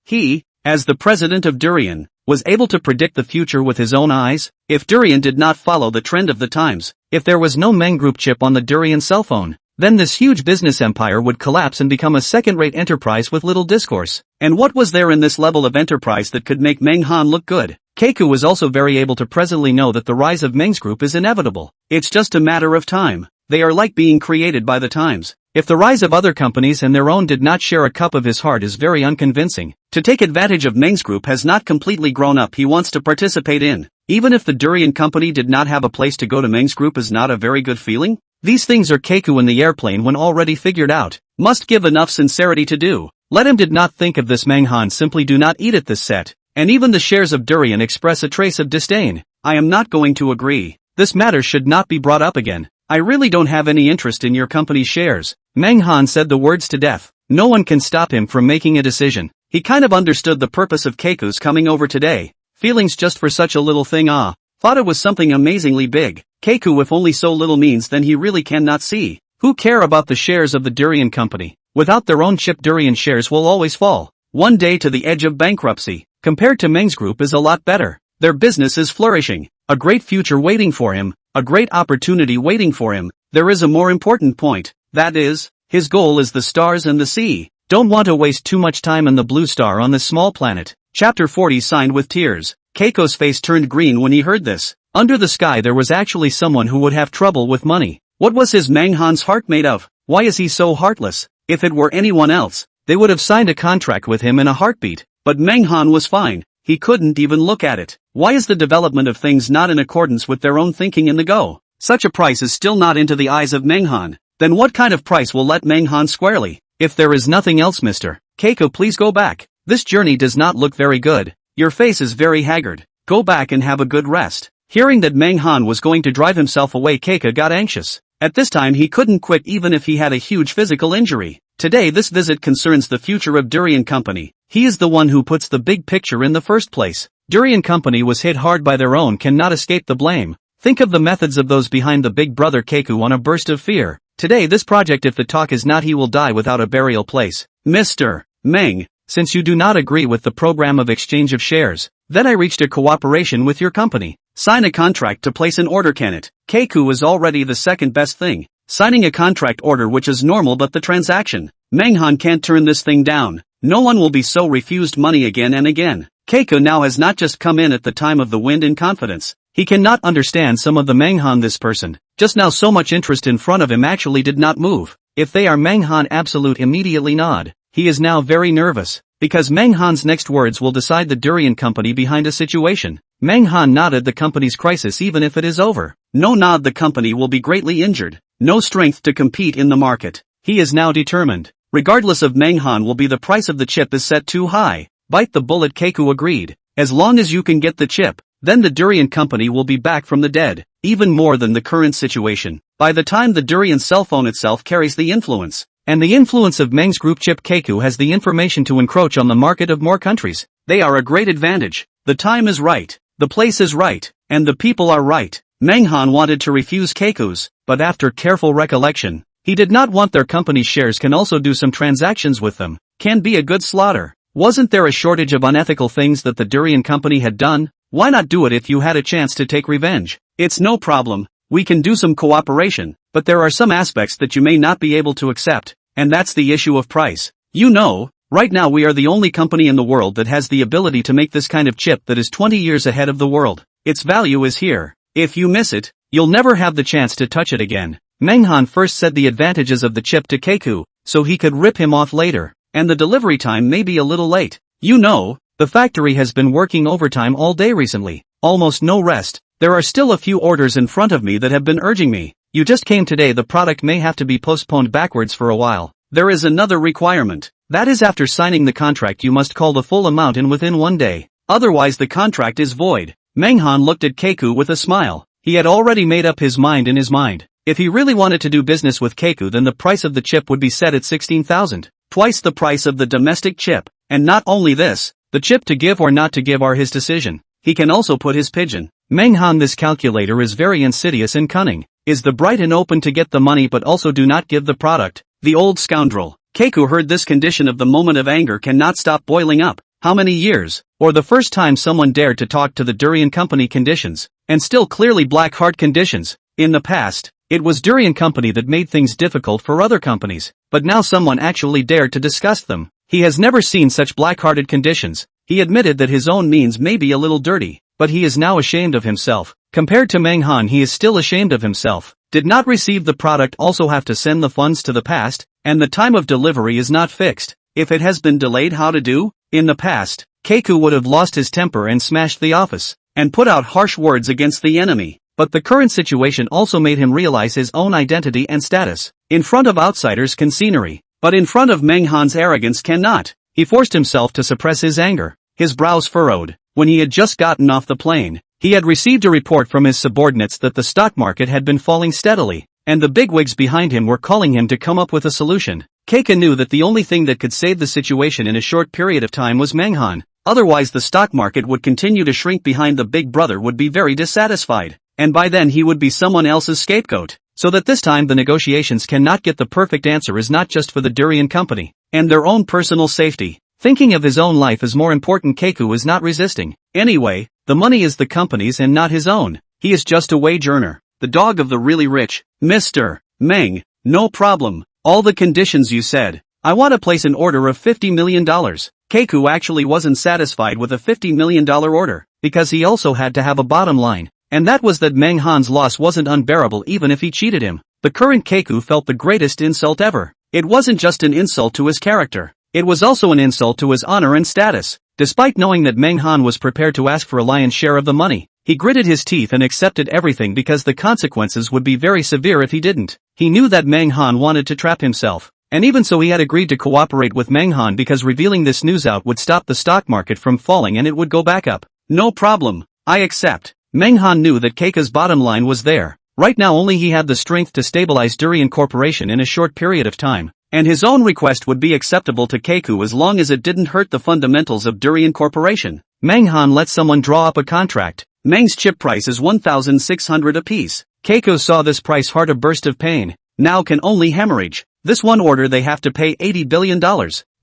He, as the president of Durian, was able to predict the future with his own eyes. If Durian did not follow the trend of the times, if there was no Meng Group chip on the Durian cell phone, then this huge business empire would collapse and become a second-rate enterprise with little discourse. And what was there in this level of enterprise that could make Meng Han look good? Keiko was also very able to presently know that the rise of Meng's group is inevitable. It's just a matter of time. They are like being created by the times. If the rise of other companies and their own did not share a cup of his heart is very unconvincing. To take advantage of Meng's group has not completely grown up he wants to participate in. Even if the Durian company did not have a place to go to, Meng's group is not a very good feeling. These things are Keiko in the airplane when already figured out. Must give enough sincerity to do. Let him did not think of this. Menghan simply do not eat at this set. And even the shares of Durian express a trace of disdain. I am not going to agree. This matter should not be brought up again. I really don't have any interest in your company's shares. Menghan said the words to death. No one can stop him from making a decision. He kind of understood the purpose of Keiko's coming over today. Feelings just for such a little thing, thought it was something amazingly big. Keiko, if only so little means, then he really cannot see. Who care about the shares of the Durian company? Without their own chip, Durian shares will always fall. One day to the edge of bankruptcy. Compared to Meng's group is a lot better. Their business is flourishing. A great future waiting for him. A great opportunity waiting for him. There is a more important point. That is, his goal is the stars and the sea. Don't want to waste too much time in the blue star on this small planet. Chapter 40 signed with tears. Keiko's face turned green when he heard this. Under the sky there was actually someone who would have trouble with money. What was his Menghan's heart made of? Why is he so heartless? If it were anyone else, they would have signed a contract with him in a heartbeat. But Menghan was fine. He couldn't even look at it. Why is the development of things not in accordance with their own thinking in the go? Such a price is still not into the eyes of Menghan. Then what kind of price will let Menghan squarely? If there is nothing else, Mr. Keiko, please go back. This journey does not look very good. Your face is very haggard. Go back and have a good rest. Hearing that Menghan was going to drive himself away, Keiko got anxious. At this time he couldn't quit even if he had a huge physical injury. Today this visit concerns the future of Durian Company. He is the one who puts the big picture in the first place. Durian Company was hit hard by their own, cannot escape the blame. Think of the methods of those behind the big brother. Keiko on a burst of fear. Today this project, if the talk is not, he will die without a burial place. Mr. Meng, since you do not agree with the program of exchange of shares, then I reached a cooperation with your company. Sign a contract to place an order, can it? Keiko is already the second best thing. Signing a contract order, which is normal, but the transaction. Menghan can't turn this thing down. No one will be so refused money again and again. Keiko now has not just come in at the time of the wind in confidence. He cannot understand some of the Menghan. This person, just now so much interest in front of him, actually did not move. If they are Menghan, absolute immediately nod. He is now very nervous, because Menghan's next words will decide the Durian Company behind a situation. Menghan nodded. The company's crisis, even if it is over. No nod, the company will be greatly injured. No strength to compete in the market. He is now determined. Regardless of Menghan will be the price of the chip is set too high. Bite the bullet, Keiko agreed. As long as you can get the chip, then the Durian Company will be back from the dead, even more than the current situation. By the time the Durian cell phone itself carries the influence, and the influence of Meng's group chip, Keiko has the information to encroach on the market of more countries. They are a great advantage. The time is right, the place is right, and the people are right. Menghan wanted to refuse Keiko's, but after careful recollection, he did not want their company's shares. Can also do some transactions with them. Can be a good slaughter. Wasn't there a shortage of unethical things that the Durian Company had done? Why not do it if you had a chance to take revenge? It's no problem. We can do some cooperation, but there are some aspects that you may not be able to accept, and that's the issue of price. You know, right now we are the only company in the world that has the ability to make this kind of chip that is 20 years ahead of the world. Its value is here. If you miss it, you'll never have the chance to touch it again. Menghan first said the advantages of the chip to Keiko, so he could rip him off later. and the delivery time may be a little late. You know, the factory has been working overtime all day recently, almost no rest. There are still a few orders in front of me that have been urging me. You just came today, the product may have to be postponed backwards for a while. There is another requirement. That is, after signing the contract you must call the full amount in within 1 day. Otherwise the contract is void. Menghan looked at Keiku with a smile. He had already made up his mind in his mind. If he really wanted to do business with Keiku, then the price of the chip would be set at 16,000. Twice the price of the domestic chip. And not only this, the chip to give or not to give are his decision. He can also put his pigeon. Menghan, this calculator is very insidious and cunning. Is the bright and open to get the money but also do not give the product. The old scoundrel. Keiku heard this condition of the moment of anger cannot stop boiling up. How many years? Or the first time someone dared to talk to the Durian Company conditions. And still clearly black heart conditions. In the past, it was Durian Company that made things difficult for other companies. But now someone actually dared to discuss them. He has never seen such black-hearted conditions. He admitted that his own means may be a little dirty, but he is now ashamed of himself. Compared to Menghan, he is still ashamed of himself. Did not receive the product, also have to send the funds to the past, and the time of delivery is not fixed. If it has been delayed, how to do? In the past, Keiku would have lost his temper and smashed the office, and put out harsh words against the enemy. But the current situation also made him realize his own identity and status. In front of outsiders can scenery, but in front of Menghan's arrogance cannot. He forced himself to suppress his anger. His brows furrowed. When he had just gotten off the plane, he had received a report from his subordinates that the stock market had been falling steadily, and the bigwigs behind him were calling him to come up with a solution. Keika knew that the only thing that could save the situation in a short period of time was Menghan. Otherwise the stock market would continue to shrink behind the big brother would be very dissatisfied. And by then he would be someone else's scapegoat. So that this time the negotiations cannot get the perfect answer is not just for the Durian Company, and their own personal safety. Thinking of his own life is more important. Keiku is not resisting. Anyway, the money is the company's and not his own. He is just a wage earner. The dog of the really rich. Mr. Meng, no problem. All the conditions you said. I want to place an order of $50 million. Keiku actually wasn't satisfied with a $50 million order, because he also had to have a bottom line. And that was that Menghan's loss wasn't unbearable even if he cheated him. The current Keiku felt the greatest insult ever. It wasn't just an insult to his character. It was also an insult to his honor and status. Despite knowing that Menghan was prepared to ask for a lion's share of the money, he gritted his teeth and accepted everything because the consequences would be very severe if he didn't. He knew that Menghan wanted to trap himself. And even so he had agreed to cooperate with Menghan because revealing this news out would stop the stock market from falling and it would go back up. No problem. I accept. Menghan knew that Keika's bottom line was there. Right now only he had the strength to stabilize Durian Corporation in a short period of time. And his own request would be acceptable to Keiku as long as it didn't hurt the fundamentals of Durian Corporation. Menghan let someone draw up a contract. Meng's chip price is 1,600 apiece. Keiku saw this price, heart a burst of pain. Now can only hemorrhage. This one order they have to pay $80 billion.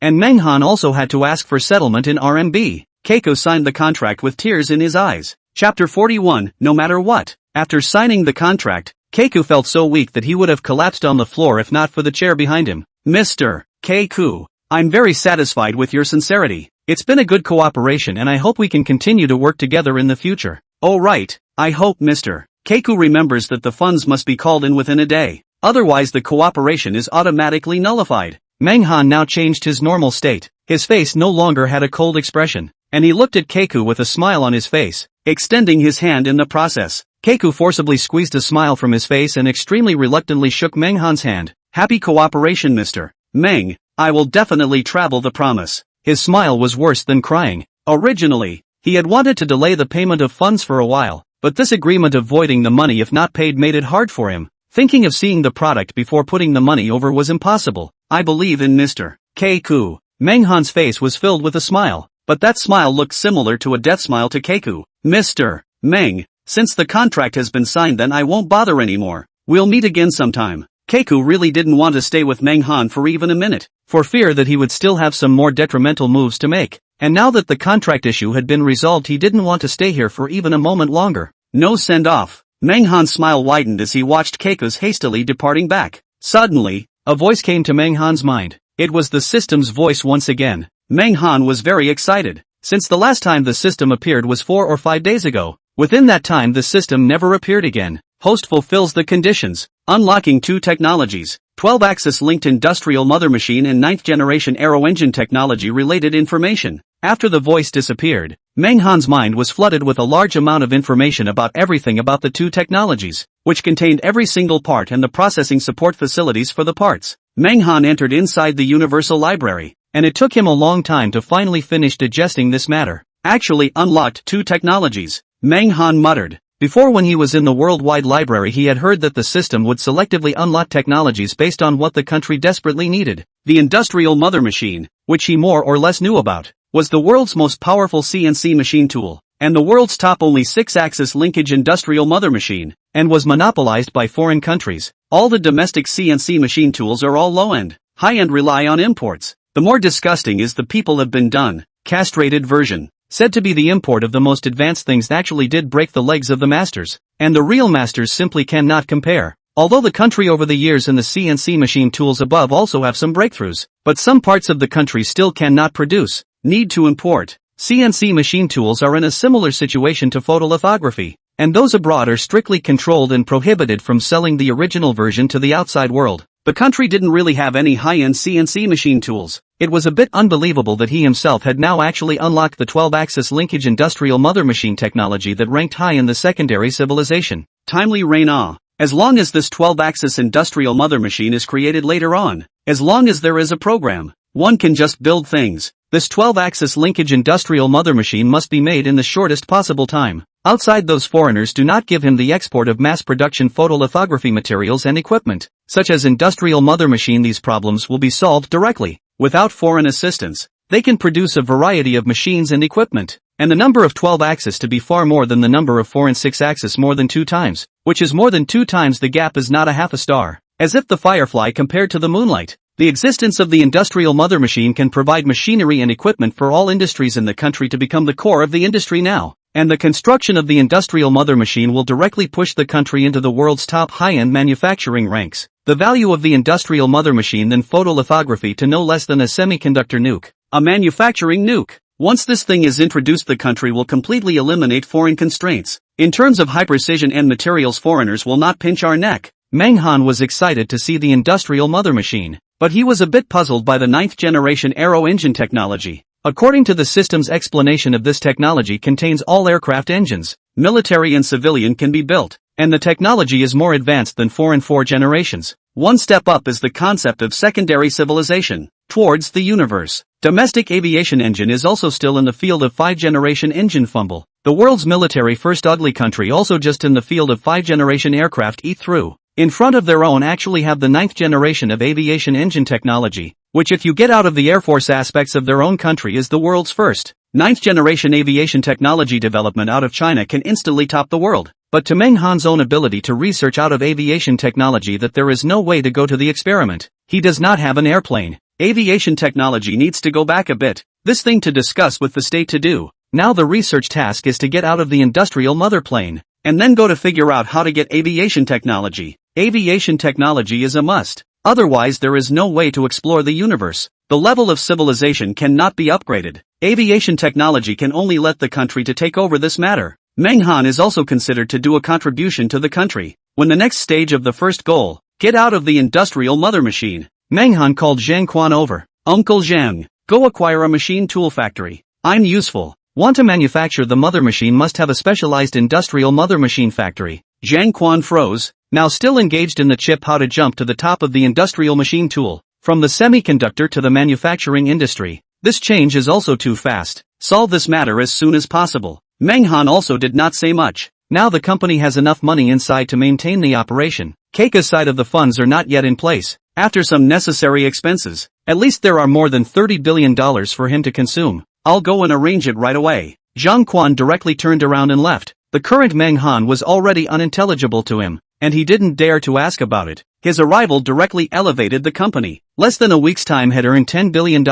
And Menghan also had to ask for settlement in RMB. Keiku signed the contract with tears in his eyes. Chapter 41, no matter what. After signing the contract, Keiku felt so weak that he would have collapsed on the floor if not for the chair behind him. Mr. Keiku, I'm very satisfied with your sincerity. It's been a good cooperation and I hope we can continue to work together in the future. Oh right, I hope Mr. Keiku remembers that the funds must be called in within a day. Otherwise the cooperation is automatically nullified. Menghan now changed his normal state. His face no longer had a cold expression, and he looked at Keiku with a smile on his face, extending his hand in the process. Keiku forcibly squeezed a smile from his face and extremely reluctantly shook Menghan's hand. Happy cooperation, Mr. Meng. I will definitely travel, the promise. His smile was worse than crying. Originally, he had wanted to delay the payment of funds for a while, but this agreement of voiding the money if not paid made it hard for him. Thinking of seeing the product before putting the money over was impossible. I believe in Mr. Keiku. Menghan's face was filled with a smile, but that smile looked similar to a death smile to Keiku. Mr. Meng, since the contract has been signed then I won't bother anymore. We'll meet again sometime. Keiku really didn't want to stay with Menghan for even a minute, for fear that he would still have some more detrimental moves to make. And now that the contract issue had been resolved he didn't want to stay here for even a moment longer. No send-off. Menghan's smile widened as he watched Keiko's hastily departing back. Suddenly, a voice came to Menghan's mind. It was the system's voice once again. Menghan was very excited, since the last time the system appeared was 4 or 5 days ago. Within that time the system never appeared again. Host fulfills the conditions. Unlocking 2 technologies. 12-axis linked industrial mother machine and 9th generation aero engine technology related information. After the voice disappeared, Menghan's mind was flooded with a large amount of information about everything about the two technologies, which contained every single part and the processing support facilities for the parts. Menghan entered inside the Universal Library, and it took him a long time to finally finish digesting this matter. Actually unlocked two technologies, Menghan muttered. Before, when he was in the Worldwide Library, he had heard that the system would selectively unlock technologies based on what the country desperately needed. The industrial mother machine, which he more or less knew about, was the world's most powerful CNC machine tool, and the world's top only 6-axis linkage industrial mother machine, and was monopolized by foreign countries. All the domestic CNC machine tools are all low-end. High-end rely on imports. The more disgusting is the people have been done, castrated version. Said to be the import of the most advanced things that actually did break the legs of the masters, and the real masters simply cannot compare. Although the country over the years and the CNC machine tools above also have some breakthroughs, but some parts of the country still cannot produce, need to import. CNC machine tools are in a similar situation to photolithography, and those abroad are strictly controlled and prohibited from selling the original version to the outside world. The country didn't really have any high-end CNC machine tools. It was a bit unbelievable that he himself had now actually unlocked the 12-axis linkage industrial mother machine technology that ranked high in the secondary civilization. Timely reign awe. As long as this 12-axis industrial mother machine is created later on, as long as there is a program, one can just build things. This 12-axis linkage industrial mother machine must be made in the shortest possible time. Outside, those foreigners do not give him the export of mass-production photolithography materials and equipment, such as industrial mother machine. These problems will be solved directly. Without foreign assistance, they can produce a variety of machines and equipment, and the number of 12-axis to be far more than the number of foreign 6-axis, more than 2 times, which is more than 2 times the gap is not a half a star. As if the firefly compared to the moonlight. The existence of the industrial mother machine can provide machinery and equipment for all industries in the country to become the core of the industry now, and the construction of the industrial mother machine will directly push the country into the world's top high-end manufacturing ranks. The value of the industrial mother machine than photolithography to no less than a semiconductor nuke, a manufacturing nuke. Once this thing is introduced, the country will completely eliminate foreign constraints. In terms of high precision and materials, foreigners will not pinch our neck. Menghan was excited to see the industrial mother machine, but he was a bit puzzled by the 9th generation aero engine technology. According to the system's explanation of this technology contains all aircraft engines, military and civilian, can be built, and the technology is more advanced than 4 and 4 generations. One step up is the concept of secondary civilization, towards the universe. Domestic aviation engine is also still in the field of 5th-generation engine fumble. The world's military first ugly country also just in the field of 5th-generation aircraft eat through. In front of their own actually have the 9th generation of aviation engine technology, which if you get out of the Air Force aspects of their own country is the world's first. 9th generation aviation technology development out of China can instantly top the world. But to Menghan's own ability to research out of aviation technology that there is no way to go to the experiment. He does not have an airplane. Aviation technology needs to go back a bit. This thing to discuss with the state to do. Now the research task is to get out of the industrial mother plane, and then go to figure out how to get aviation technology. Aviation technology is a must. Otherwise there is no way to explore the universe. The level of civilization cannot be upgraded. Aviation technology can only let the country to take over this matter. Menghan is also considered to do a contribution to the country. When the next stage of the first goal, get out of the industrial mother machine. Menghan called Zhang Quan over. Uncle Zhang, go acquire a machine tool factory. I'm useful. Want to manufacture the mother machine must have a specialized industrial mother machine factory. Zhang Quan froze, now still engaged in the chip how to jump to the top of the industrial machine tool, from the semiconductor to the manufacturing industry. This change is also too fast. Solve this matter as soon as possible. Menghan also did not say much. Now the company has enough money inside to maintain the operation. Keika's side of the funds are not yet in place. After some necessary expenses, at least there are more than $30 billion for him to consume. I'll go and arrange it right away. Zhang Quan directly turned around and left. The current Menghan was already unintelligible to him, and he didn't dare to ask about it. His arrival directly elevated the company. Less than a week's time had earned $10 billion.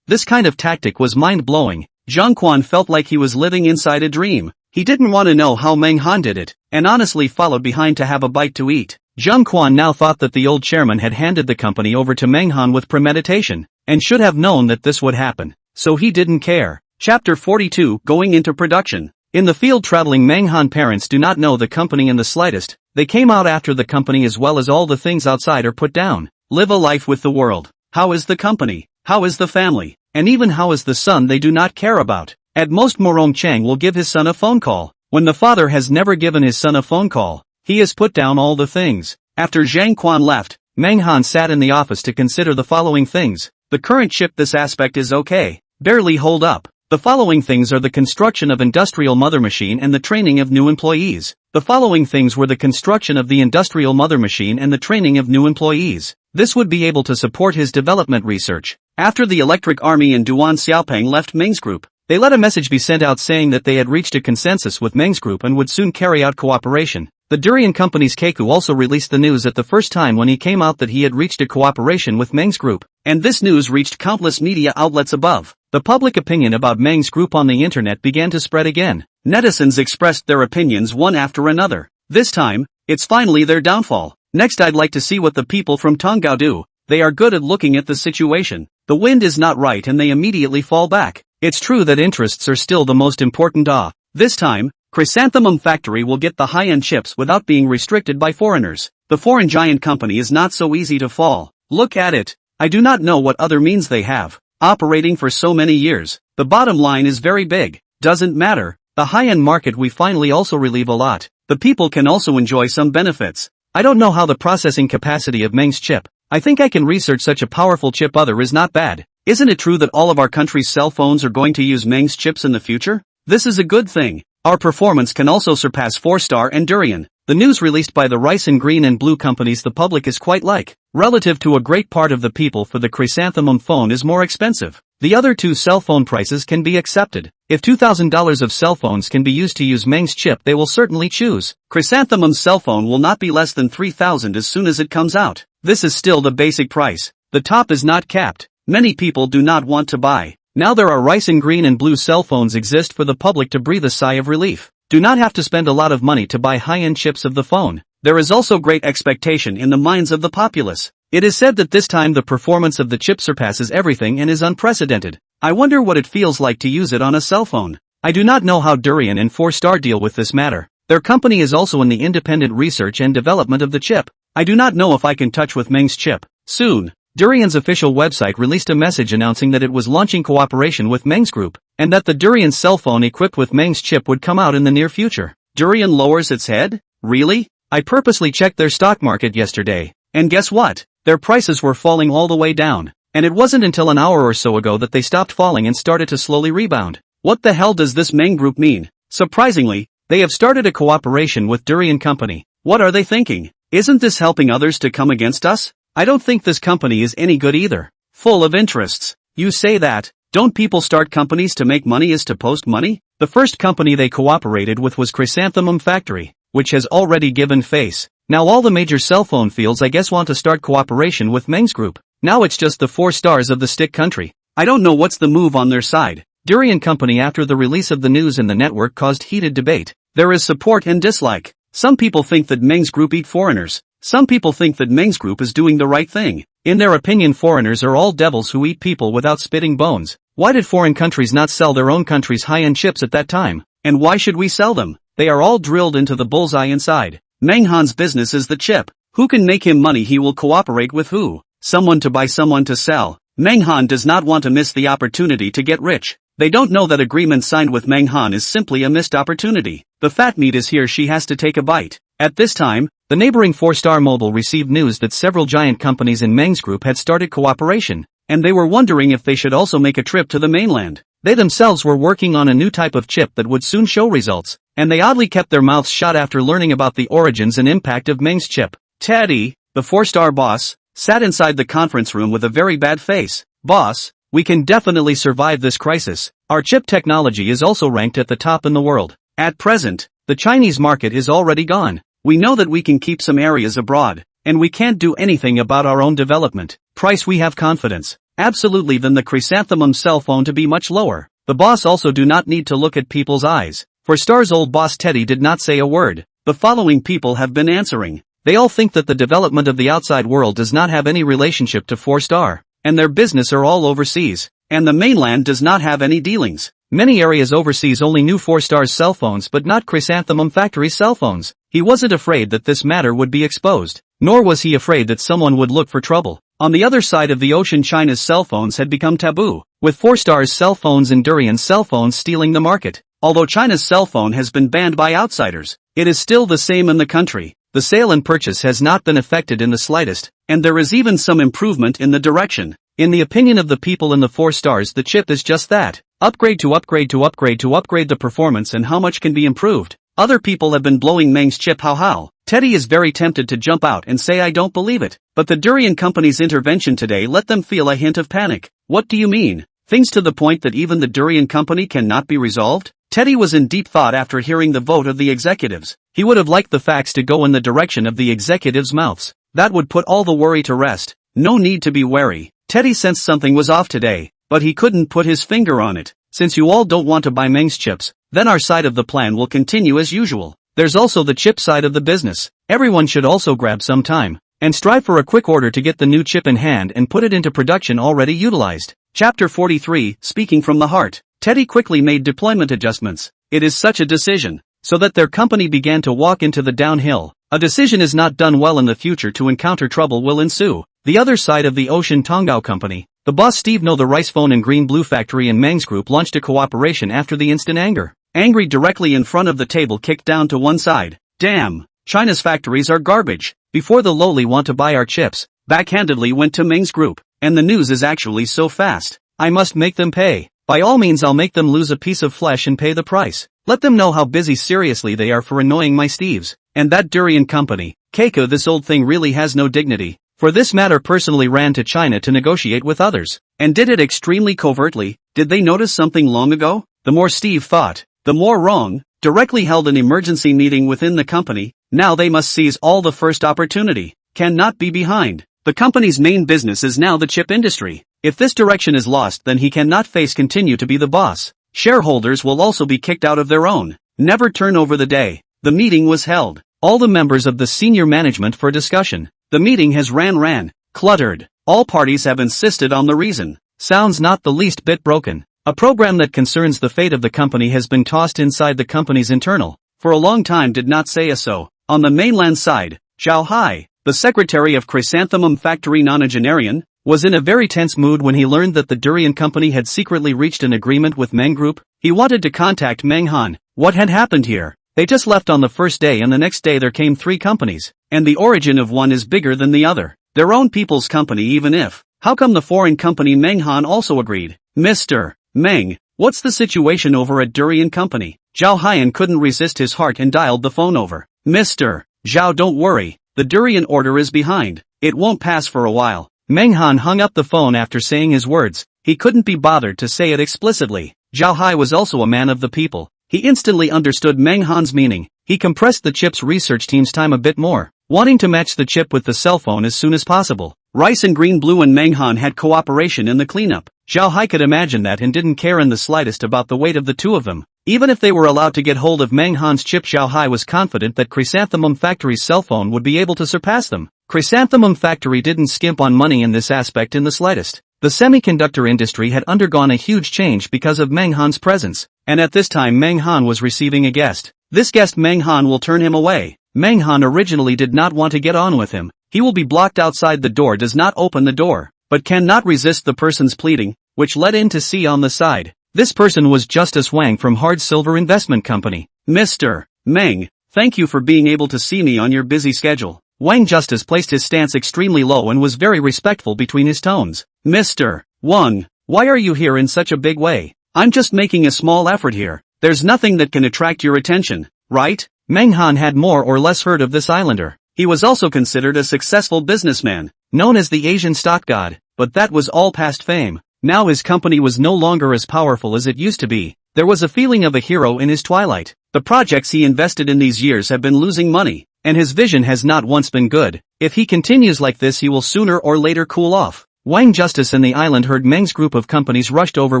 This kind of tactic was mind-blowing. Zhang Quan felt like he was living inside a dream. He didn't want to know how Menghan did it, and honestly followed behind to have a bite to eat. Zhang Quan now thought that the old chairman had handed the company over to Menghan with premeditation, and should have known that this would happen. So he didn't care. Chapter 42, Going into Production. In the field traveling Menghan parents do not know the company in the slightest. They came out after the company as well as all the things outside are put down. live a life with the world. How is the company? How is the family? And even how is the son they do not care about? At most Morong Chang will give his son a phone call. When the father has never given his son a phone call, he has put down all the things. After Zhang Quan left, Meng Han sat in the office to consider the following things. The current chip, this aspect is okay. Barely hold up. The following things are the construction of industrial mother machine and the training of new employees. The following things were the construction of the industrial mother machine and the training of new employees. This would be able to support his development research. After the Electric Army and Duan Xiaopeng left Meng's group, they let a message be sent out saying that they had reached a consensus with Meng's group and would soon carry out cooperation. The Durian Company's Keiku also released the news at the first time when he came out that he had reached a cooperation with Meng's group, and this news reached countless media outlets above. The public opinion about Meng's group on the internet began to spread again. Netizens expressed their opinions one after another. This time, it's finally their downfall. Next, I'd like to see what the people from Tongao do. They are good at looking at the situation. The wind is not right and they immediately fall back. It's true that interests are still the most important. This time, Chrysanthemum Factory will get the high-end chips without being restricted by foreigners. The foreign giant company is not so easy to fall. Look at it. I do not know what other means they have. Operating for so many years. The bottom line is very big. Doesn't matter. The high-end market we finally also relieve a lot. The people can also enjoy some benefits. I don't know how the processing capacity of Meng's chip. I think I can research such a powerful chip other is not bad. Isn't it true that all of our country's cell phones are going to use Meng's chips in the future? This is a good thing. Our performance can also surpass 4-star and Durian. The news released by the rice and green and blue companies the public is quite like. Relative to a great part of the people for the Chrysanthemum phone is more expensive. The other two cell phone prices can be accepted. If $2,000 of cell phones can be used to use Meng's chip they will certainly choose. Chrysanthemum's cell phone will not be less than 3,000 as soon as it comes out. This is still the basic price. The top is not capped. Many people do not want to buy. Now there are rice and green and blue cell phones exist for the public to breathe a sigh of relief. Do not have to spend a lot of money to buy high-end chips of the phone. There is also great expectation in the minds of the populace. It is said that this time the performance of the chip surpasses everything and is unprecedented. I wonder what it feels like to use it on a cell phone. I do not know how Durian and 4-star deal with this matter. Their company is also in the independent research and development of the chip. I do not know if I can touch with Meng's chip. Soon, Durian's official website released a message announcing that it was launching cooperation with Meng's group, and that the Durian cell phone equipped with Meng's chip would come out in the near future. Durian lowers its head? Really? I purposely checked their stock market yesterday, and guess what? Their prices were falling all the way down, and it wasn't until an hour or so ago that they stopped falling and started to slowly rebound. What the hell does this Meng group mean? Surprisingly, they have started a cooperation with Durian Company. What are they thinking? Isn't this helping others to come against us? I don't think this company is any good either. Full of interests. You say that. Don't people start companies to make money as to post money? The first company they cooperated with was Chrysanthemum Factory, which has already given face. Now all the major cell phone fields I guess want to start cooperation with Meng's group. Now it's just the 4 stars of the stick country. I don't know what's the move on their side. Durian Company after the release of the news in the network caused heated debate. There is support and dislike. Some people think that Meng's group eat foreigners. Some people think that Meng's group is doing the right thing. In their opinion foreigners are all devils who eat people without spitting bones. Why did foreign countries not sell their own country's high-end chips at that time? And why should we sell them? They are all drilled into the bullseye inside. Meng Han's business is the chip. Who can make him money he will cooperate with who? Someone to buy, someone to sell. Meng Han does not want to miss the opportunity to get rich. They don't know that agreement signed with Meng Han is simply a missed opportunity. The fat meat is here, she has to take a bite. At this time, the neighboring 4-star mobile received news that several giant companies in Meng's group had started cooperation, and they were wondering if they should also make a trip to the mainland. They themselves were working on a new type of chip that would soon show results, and they oddly kept their mouths shut after learning about the origins and impact of Meng's chip. Teddy, the 4-star boss, sat inside the conference room with a very bad face. Boss, we can definitely survive this crisis. Our chip technology is also ranked at the top in the world. At present, the Chinese market is already gone. We know that we can keep some areas abroad, and we can't do anything about our own development. Price we have confidence. Absolutely than the Chrysanthemum cell phone to be much lower. The boss also do not need to look at people's eyes. For Star's old boss Teddy did not say a word. The following people have been answering. They all think that the development of the outside world does not have any relationship to 4-star, and their business are all overseas, and the mainland does not have any dealings. Many areas overseas only knew 4-star's cell phones but not Chrysanthemum Factory's cell phones. He wasn't afraid that this matter would be exposed, nor was he afraid that someone would look for trouble. On the other side of the ocean, China's cell phones had become taboo, with 4-star cell phones and durian cell phones stealing the market. Although China's cell phone has been banned by outsiders, it is still the same in the country. The sale and purchase has not been affected in the slightest, and there is even some improvement in the direction. In the opinion of the people in the 4 stars, the chip is just that. Upgrade to upgrade to upgrade to upgrade the performance, and how much can be improved. Other people have been blowing Meng's chip how. Teddy is very tempted to jump out and say I don't believe it, but the durian company's intervention today let them feel a hint of panic. What do you mean? Things to the point that even the durian company cannot be resolved? Teddy was in deep thought after hearing the vote of the executives. He would have liked the facts to go in the direction of the executives' mouths. That would put all the worry to rest. No need to be wary. Teddy sensed something was off today, but he couldn't put his finger on it. Since you all don't want to buy Meng's chips, then our side of the plan will continue as usual. There's also the chip side of the business. Everyone should also grab some time and strive for a quick order to get the new chip in hand and put it into production already utilized. Chapter 43, Speaking from the Heart. Teddy quickly made deployment adjustments. It is such a decision, so that their company began to walk into the downhill. A decision is not done well in the future to encounter trouble will ensue. The other side of the ocean, Tongao Company. The boss Steve No, the rice phone and green blue factory and Meng's group launched a cooperation after the instant anger. Angry directly in front of the table, kicked down to one side. Damn, China's factories are garbage. Before the lowly want to buy our chips, backhandedly went to Meng's group. And the news is actually so fast. I must make them pay. By all means, I'll make them lose a piece of flesh and pay the price. Let them know how busy seriously they are for annoying my Steves. And that durian company, Keiko, this old thing really has no dignity. For this matter personally ran to China to negotiate with others. And did it extremely covertly. Did they notice something long ago? The more Steve thought, the more wrong. Directly held an emergency meeting within the company. Now they must seize all the first opportunity. Cannot be behind. The company's main business is now the chip industry. If this direction is lost, then he cannot continue to be the boss. Shareholders will also be kicked out of their own. Never turn over the day. The meeting was held. All the members of the senior management for discussion. The meeting has ran cluttered. All parties have insisted on the reason. Sounds not the least bit broken. A program that concerns the fate of the company has been tossed inside the company's internal. For a long time did not say a so. On the mainland side, Zhao Hai, the secretary of Chrysanthemum Factory Nonagenarian, was in a very tense mood when he learned that the durian company had secretly reached an agreement with Meng Group. He wanted to contact Meng Han. What had happened here? They just left on the first day, and the next day there came 3 companies, and the origin of one is bigger than the other. Their own people's company, even if. How come the foreign company Meng Han also agreed? Mr. Meng, what's the situation over at durian company? Zhao Haiyan couldn't resist his heart and dialed the phone over. Mr. Zhao, don't worry. The durian order is behind. It won't pass for a while. Meng Han hung up the phone after saying his words. He couldn't be bothered to say it explicitly. Zhao Hai was also a man of the people. He instantly understood Meng Han's meaning. He compressed the chip's research team's time a bit more, wanting to match the chip with the cell phone as soon as possible. Rice and Green Blue and Meng Han had cooperation in the cleanup. Zhao Hai could imagine that and didn't care in the slightest about the weight of the two of them. Even if they were allowed to get hold of Meng Han's chip, Zhao Hai was confident that Chrysanthemum Factory's cell phone would be able to surpass them. Chrysanthemum Factory didn't skimp on money in this aspect in the slightest. The semiconductor industry had undergone a huge change because of Meng Han's presence, and at this time Meng Han was receiving a guest. This guest Meng Han will turn him away. Meng Han originally did not want to get on with him. He will be blocked outside the door, does not open the door, but cannot resist the person's pleading, which led in to see on the side. This person was Justice Wang from Hard Silver Investment Company. Mr. Meng, thank you for being able to see me on your busy schedule. Wang Justice placed his stance extremely low and was very respectful between his tones. Mr. Wang, why are you here in such a big way? I'm just making a small effort here. There's nothing that can attract your attention, right? Meng Han had more or less heard of this islander. He was also considered a successful businessman, known as the Asian stock god, but that was all past fame. Now his company was no longer as powerful as it used to be. There was a feeling of a hero in his twilight. The projects he invested in these years have been losing money, and his vision has not once been good. If he continues like this, he will sooner or later cool off. Wang Justice and the island heard Meng's group of companies rushed over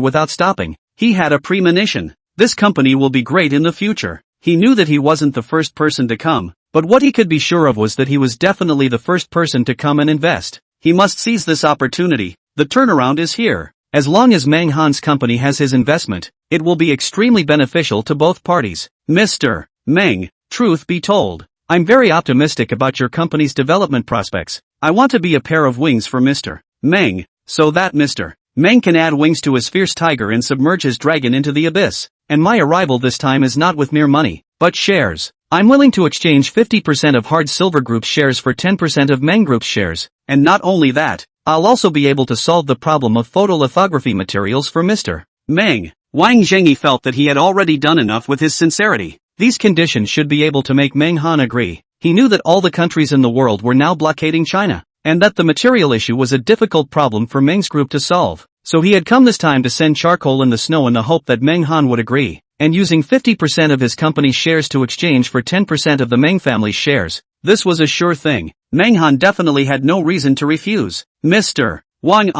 without stopping. He had a premonition. This company will be great in the future. He knew that he wasn't the first person to come, but what he could be sure of was that he was definitely the first person to come and invest. He must seize this opportunity. The turnaround is here. As long as Meng Han's company has his investment, it will be extremely beneficial to both parties. Mr. Meng, truth be told, I'm very optimistic about your company's development prospects. I want to be a pair of wings for Mr. Meng, so that Mr. Meng can add wings to his fierce tiger and submerge his dragon into the abyss. And my arrival this time is not with mere money, but shares. I'm willing to exchange 50% of Hard Silver Group's shares for 10% of Meng Group's shares. And not only that, I'll also be able to solve the problem of photolithography materials for Mr. Meng. Wang Zhengyi felt that he had already done enough with his sincerity. These conditions should be able to make Meng Han agree. He knew that all the countries in the world were now blockading China, and that the material issue was a difficult problem for Meng's group to solve. So he had come this time to send charcoal in the snow in the hope that Meng Han would agree, and using 50% of his company's shares to exchange for 10% of the Meng family's shares. This was a sure thing. Meng Han definitely had no reason to refuse. Mr. Wang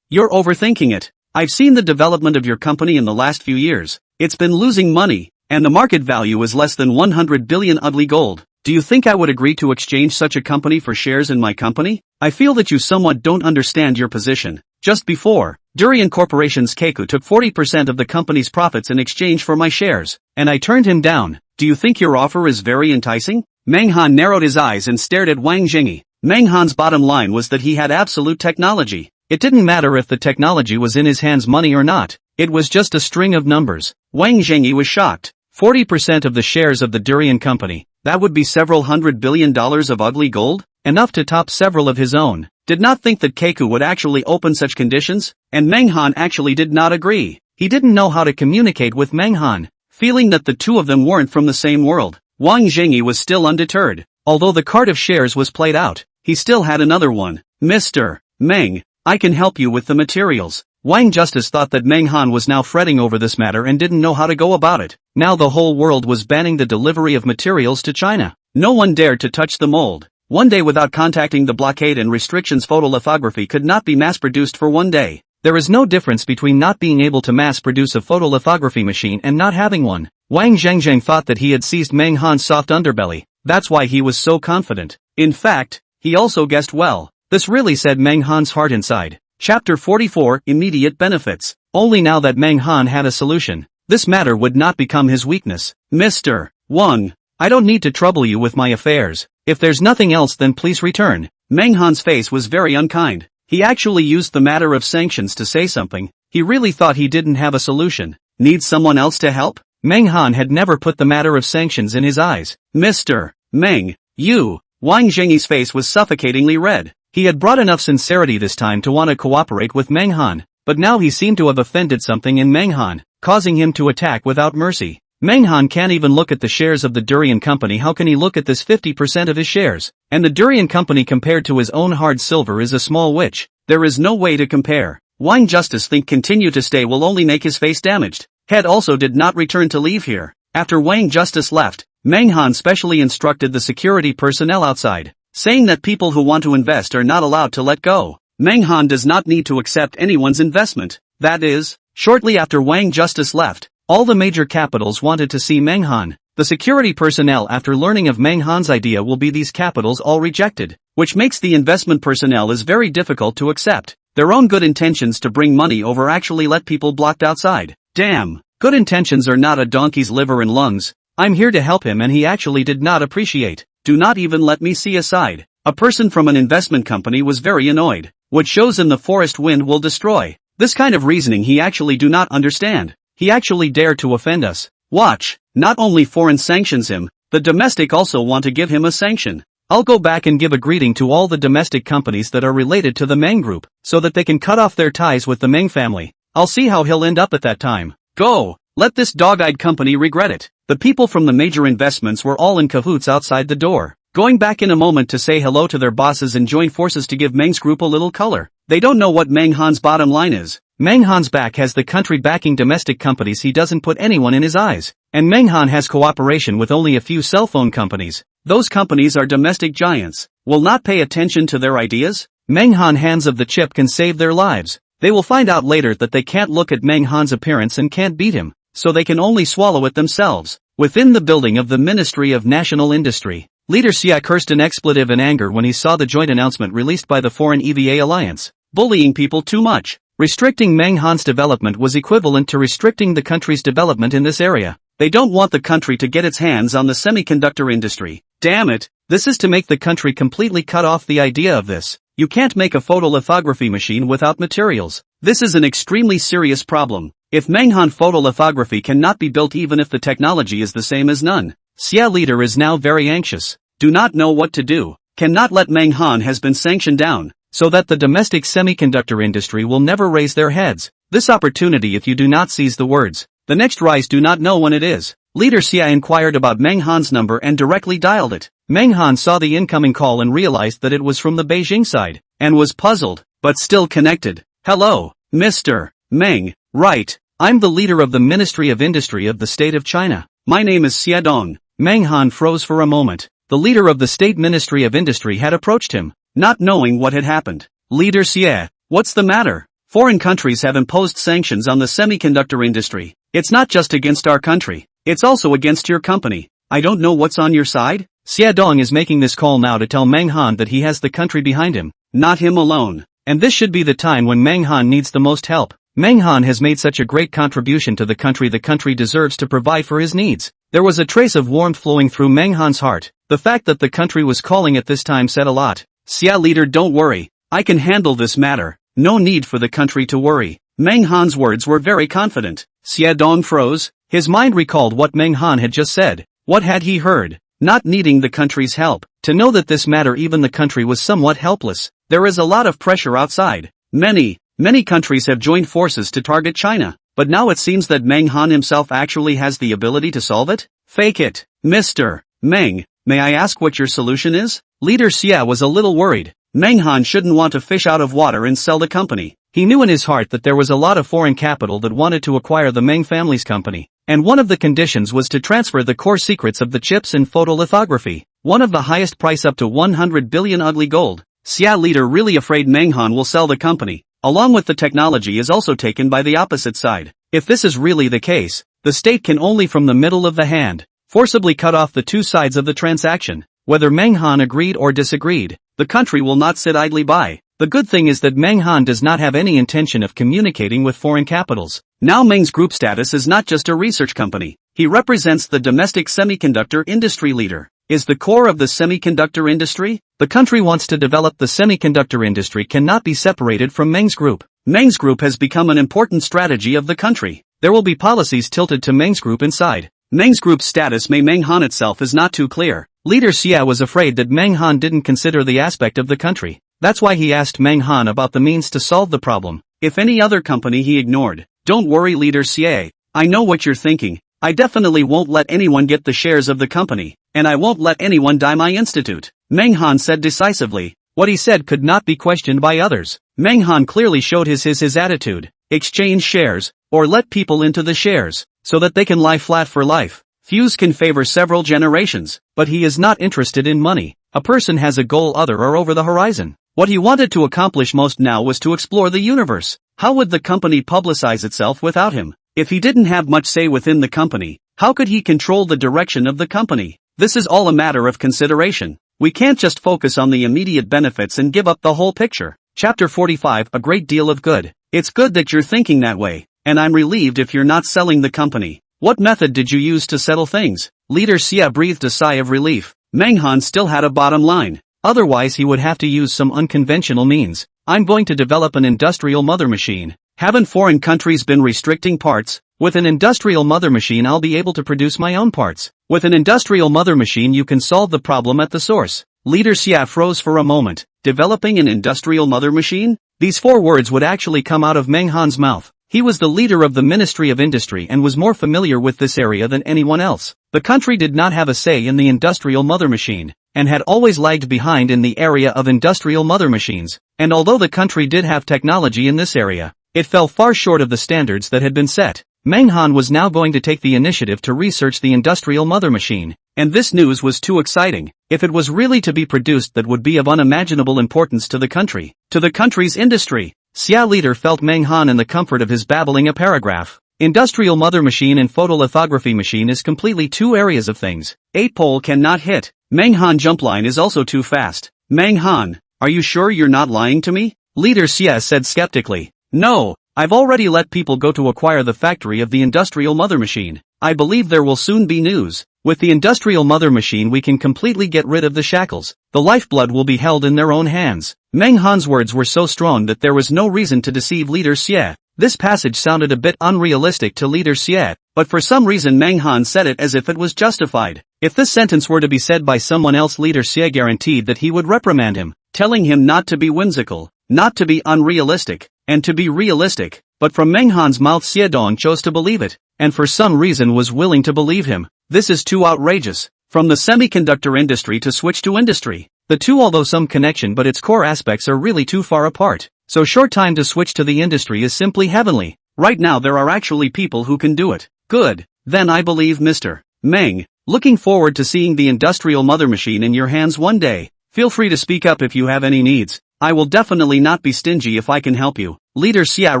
you're overthinking it. I've seen the development of your company in the last few years. It's been losing money, and the market value is less than 100 billion ugly gold. Do you think I would agree to exchange such a company for shares in my company? I feel that you somewhat don't understand your position. Just before, Durian Corporation's Keiku took 40% of the company's profits in exchange for my shares, and I turned him down. Do you think your offer is very enticing? Meng Han narrowed his eyes and stared at Wang Zhengyi. Meng Han's bottom line was that he had absolute technology. It didn't matter if the technology was in his hands money or not. It was just a string of numbers. Wang Zhengyi was shocked. 40% of the shares of the Durian company. That would be several $100 billion of ugly gold? Enough to top several of his own. Did not think that Keiku would actually open such conditions, and Meng Han actually did not agree. He didn't know how to communicate with Meng Han, feeling that the two of them weren't from the same world. Wang Zhengyi was still undeterred. Although the card of shares was played out, he still had another one. Mr. Meng, I can help you with the materials. Wang Justice thought that Meng Han was now fretting over this matter and didn't know how to go about it. Now the whole world was banning the delivery of materials to China. No one dared to touch the mold. One day without contacting the blockade and restrictions, photolithography could not be mass-produced for one day. There is no difference between not being able to mass-produce a photolithography machine and not having one. Wang Zhengzheng thought that he had seized Meng Han's soft underbelly. That's why he was so confident. In fact, he also guessed well. This really said Meng Han's heart inside. Chapter 44, Immediate Benefits. Only now that Meng Han had a solution, this matter would not become his weakness. Mr. Wang, I don't need to trouble you with my affairs. If there's nothing else, then please return. Meng Han's face was very unkind. He actually used the matter of sanctions to say something. He really thought he didn't have a solution. Need someone else to help? Meng Han had never put the matter of sanctions in his eyes. Mr. Meng, you. Wang Zhengyi's face was suffocatingly red. He had brought enough sincerity this time to want to cooperate with Meng Han, but now he seemed to have offended something in Meng Han, causing him to attack without mercy. Meng Han can't even look at the shares of the Durian company. How can he look at this 50% of his shares? And the Durian company compared to his own hard silver is a small witch. There is no way to compare. Wang Justice think continue to stay will only make his face damaged. Head also did not return to leave here. After Wang Justice left, Meng Han specially instructed the security personnel outside, saying that people who want to invest are not allowed to let go. Meng Han does not need to accept anyone's investment. That is, shortly after Wang Justice left, all the major capitals wanted to see Meng Han. The security personnel, after learning of Meng Han's idea, will be these capitals all rejected, which makes the investment personnel is very difficult to accept. Their own good intentions to bring money over actually let people blocked outside. Damn, good intentions are not a donkey's liver and lungs. I'm here to help him and he actually did not appreciate. Do not even let me see a side. A person from an investment company was very annoyed. What shows in the forest wind will destroy. This kind of reasoning he actually do not understand. He actually dared to offend us. Watch, not only foreign sanctions him, the domestic also want to give him a sanction. I'll go back and give a greeting to all the domestic companies that are related to the Meng group, so that they can cut off their ties with the Meng family. I'll see how he'll end up at that time. Go! Let this dog-eyed company regret it. The people from the major investments were all in cahoots outside the door, going back in a moment to say hello to their bosses and join forces to give Meng's group a little color. They don't know what Meng Han's bottom line is. Meng Han's back has the country backing domestic companies. He doesn't put anyone in his eyes. And Meng Han has cooperation with only a few cell phone companies. Those companies are domestic giants. Will not pay attention to their ideas? Meng Han hands of the chip can save their lives. They will find out later that they can't look at Meng Han's appearance and can't beat him, so they can only swallow it themselves. Within the building of the Ministry of National Industry, Leader Xia cursed an expletive in anger when he saw the joint announcement released by the Foreign EVA Alliance. Bullying people too much. Restricting Meng Han's development was equivalent to restricting the country's development in this area. They don't want the country to get its hands on the semiconductor industry. Damn it, this is to make the country completely cut off the idea of this. You can't make a photolithography machine without materials. This is an extremely serious problem. If Manghan photolithography cannot be built even if the technology is the same as none. Xia leader is now very anxious. Do not know what to do. Cannot let Manghan has been sanctioned down, so that the domestic semiconductor industry will never raise their heads. This opportunity if you do not seize the words. The next rise do not know when it is. Leader Xia inquired about Manghan's number and directly dialed it. Manghan saw the incoming call and realized that it was from the Beijing side, and was puzzled, but still connected. Hello, Mr. Meng, right, I'm the leader of the Ministry of Industry of the State of China. My name is Xia Dong. Manghan froze for a moment. The leader of the State Ministry of Industry had approached him, not knowing what had happened. Leader Xia, what's the matter? Foreign countries have imposed sanctions on the semiconductor industry. It's not just against our country, it's also against your company. I don't know what's on your side? Xia Dong is making this call now to tell Manghan that he has the country behind him, not him alone. And this should be the time when Manghan needs the most help. Manghan has made such a great contribution to the country deserves to provide for his needs. There was a trace of warmth flowing through Manghan's heart. The fact that the country was calling at this time said a lot. Xia leader, don't worry. I can handle this matter. No need for the country to worry. Manghan's words were very confident. Xia Dong froze. His mind recalled what Manghan had just said. What had he heard? Not needing the country's help. To know that this matter even the country was somewhat helpless. There is a lot of pressure outside. Many countries have joined forces to target China. But now it seems that Manghan himself actually has the ability to solve it? Fake it. Mr. Meng, may I ask what your solution is? Leader Xia was a little worried. Manghan shouldn't want to fish out of water and sell the company. He knew in his heart that there was a lot of foreign capital that wanted to acquire the Meng family's company. And one of the conditions was to transfer the core secrets of the chips in photolithography. One of the highest price up to 100 billion ugly gold. Xia leader really afraid Manghan will sell the company, along with the technology is also taken by the opposite side. If this is really the case, the state can only from the middle of the hand, forcibly cut off the two sides of the transaction. Whether Manghan agreed or disagreed, the country will not sit idly by. The good thing is that Manghan does not have any intention of communicating with foreign capitals. Now Meng's group status is not just a research company. He represents the domestic semiconductor industry leader. Is the core of the semiconductor industry? The country wants to develop the semiconductor industry cannot be separated from Meng's group. Meng's group has become an important strategy of the country. There will be policies tilted to Meng's group inside. Meng's group's status may Manghan itself is not too clear. Leader Xia was afraid that Manghan didn't consider the aspect of the country. That's why he asked Manghan about the means to solve the problem. If any other company he ignored. Don't worry Leader Xia. I know what you're thinking. I definitely won't let anyone get the shares of the company, and I won't let anyone die my institute. Manghan said decisively. What he said could not be questioned by others. Manghan clearly showed his attitude. Exchange shares, or let people into the shares, so that they can lie flat for life. Fuse can favor several generations, but he is not interested in money. A person has a goal other or over the horizon. What he wanted to accomplish most now was to explore the universe. How would the company publicize itself without him? If he didn't have much say within the company, how could he control the direction of the company? This is all a matter of consideration. We can't just focus on the immediate benefits and give up the whole picture. Chapter 45. A great deal of good. It's good that you're thinking that way, and I'm relieved if you're not selling the company. What method did you use to settle things? Leader Xia breathed a sigh of relief. Manghan still had a bottom line. Otherwise he would have to use some unconventional means. I'm going to develop an industrial mother machine. Haven't foreign countries been restricting parts? With an industrial mother machine I'll be able to produce my own parts. With an industrial mother machine you can solve the problem at the source. Leader Xia froze for a moment. Developing an industrial mother machine? These four words would actually come out of Manghan's mouth. He was the leader of the Ministry of Industry and was more familiar with this area than anyone else. The country did not have a say in the industrial mother machine, and had always lagged behind in the area of industrial mother machines. And although the country did have technology in this area, it fell far short of the standards that had been set. Manghan was now going to take the initiative to research the industrial mother machine, and this news was too exciting. If it was really to be produced, that would be of unimaginable importance to the country, to the country's industry. Xia leader felt Manghan in the comfort of his babbling a paragraph. Industrial mother machine and photolithography machine is completely two areas of things. 8 pole cannot hit. Manghan jump line is also too fast. Manghan, are you sure you're not lying to me? Leader Xia said skeptically. No, I've already let people go to acquire the factory of the industrial mother machine. I believe there will soon be news. With the industrial mother machine we can completely get rid of the shackles. The lifeblood will be held in their own hands. Meng Han's words were so strong that there was no reason to deceive Leader Xie. This passage sounded a bit unrealistic to Leader Xie, but for some reason Meng Han said it as if it was justified. If this sentence were to be said by someone else, Leader Xie guaranteed that he would reprimand him, telling him not to be whimsical, not to be unrealistic, and to be realistic. But from Meng Han's mouth Xie Dong chose to believe it, and for some reason was willing to believe him. This is too outrageous. From the semiconductor industry to switch to industry. The two although some connection but its core aspects are really too far apart. So short time to switch to the industry is simply heavenly. Right now there are actually people who can do it. Good. Then I believe Mr. Meng. Looking forward to seeing the industrial mother machine in your hands one day. Feel free to speak up if you have any needs. I will definitely not be stingy if I can help you. Leader Xia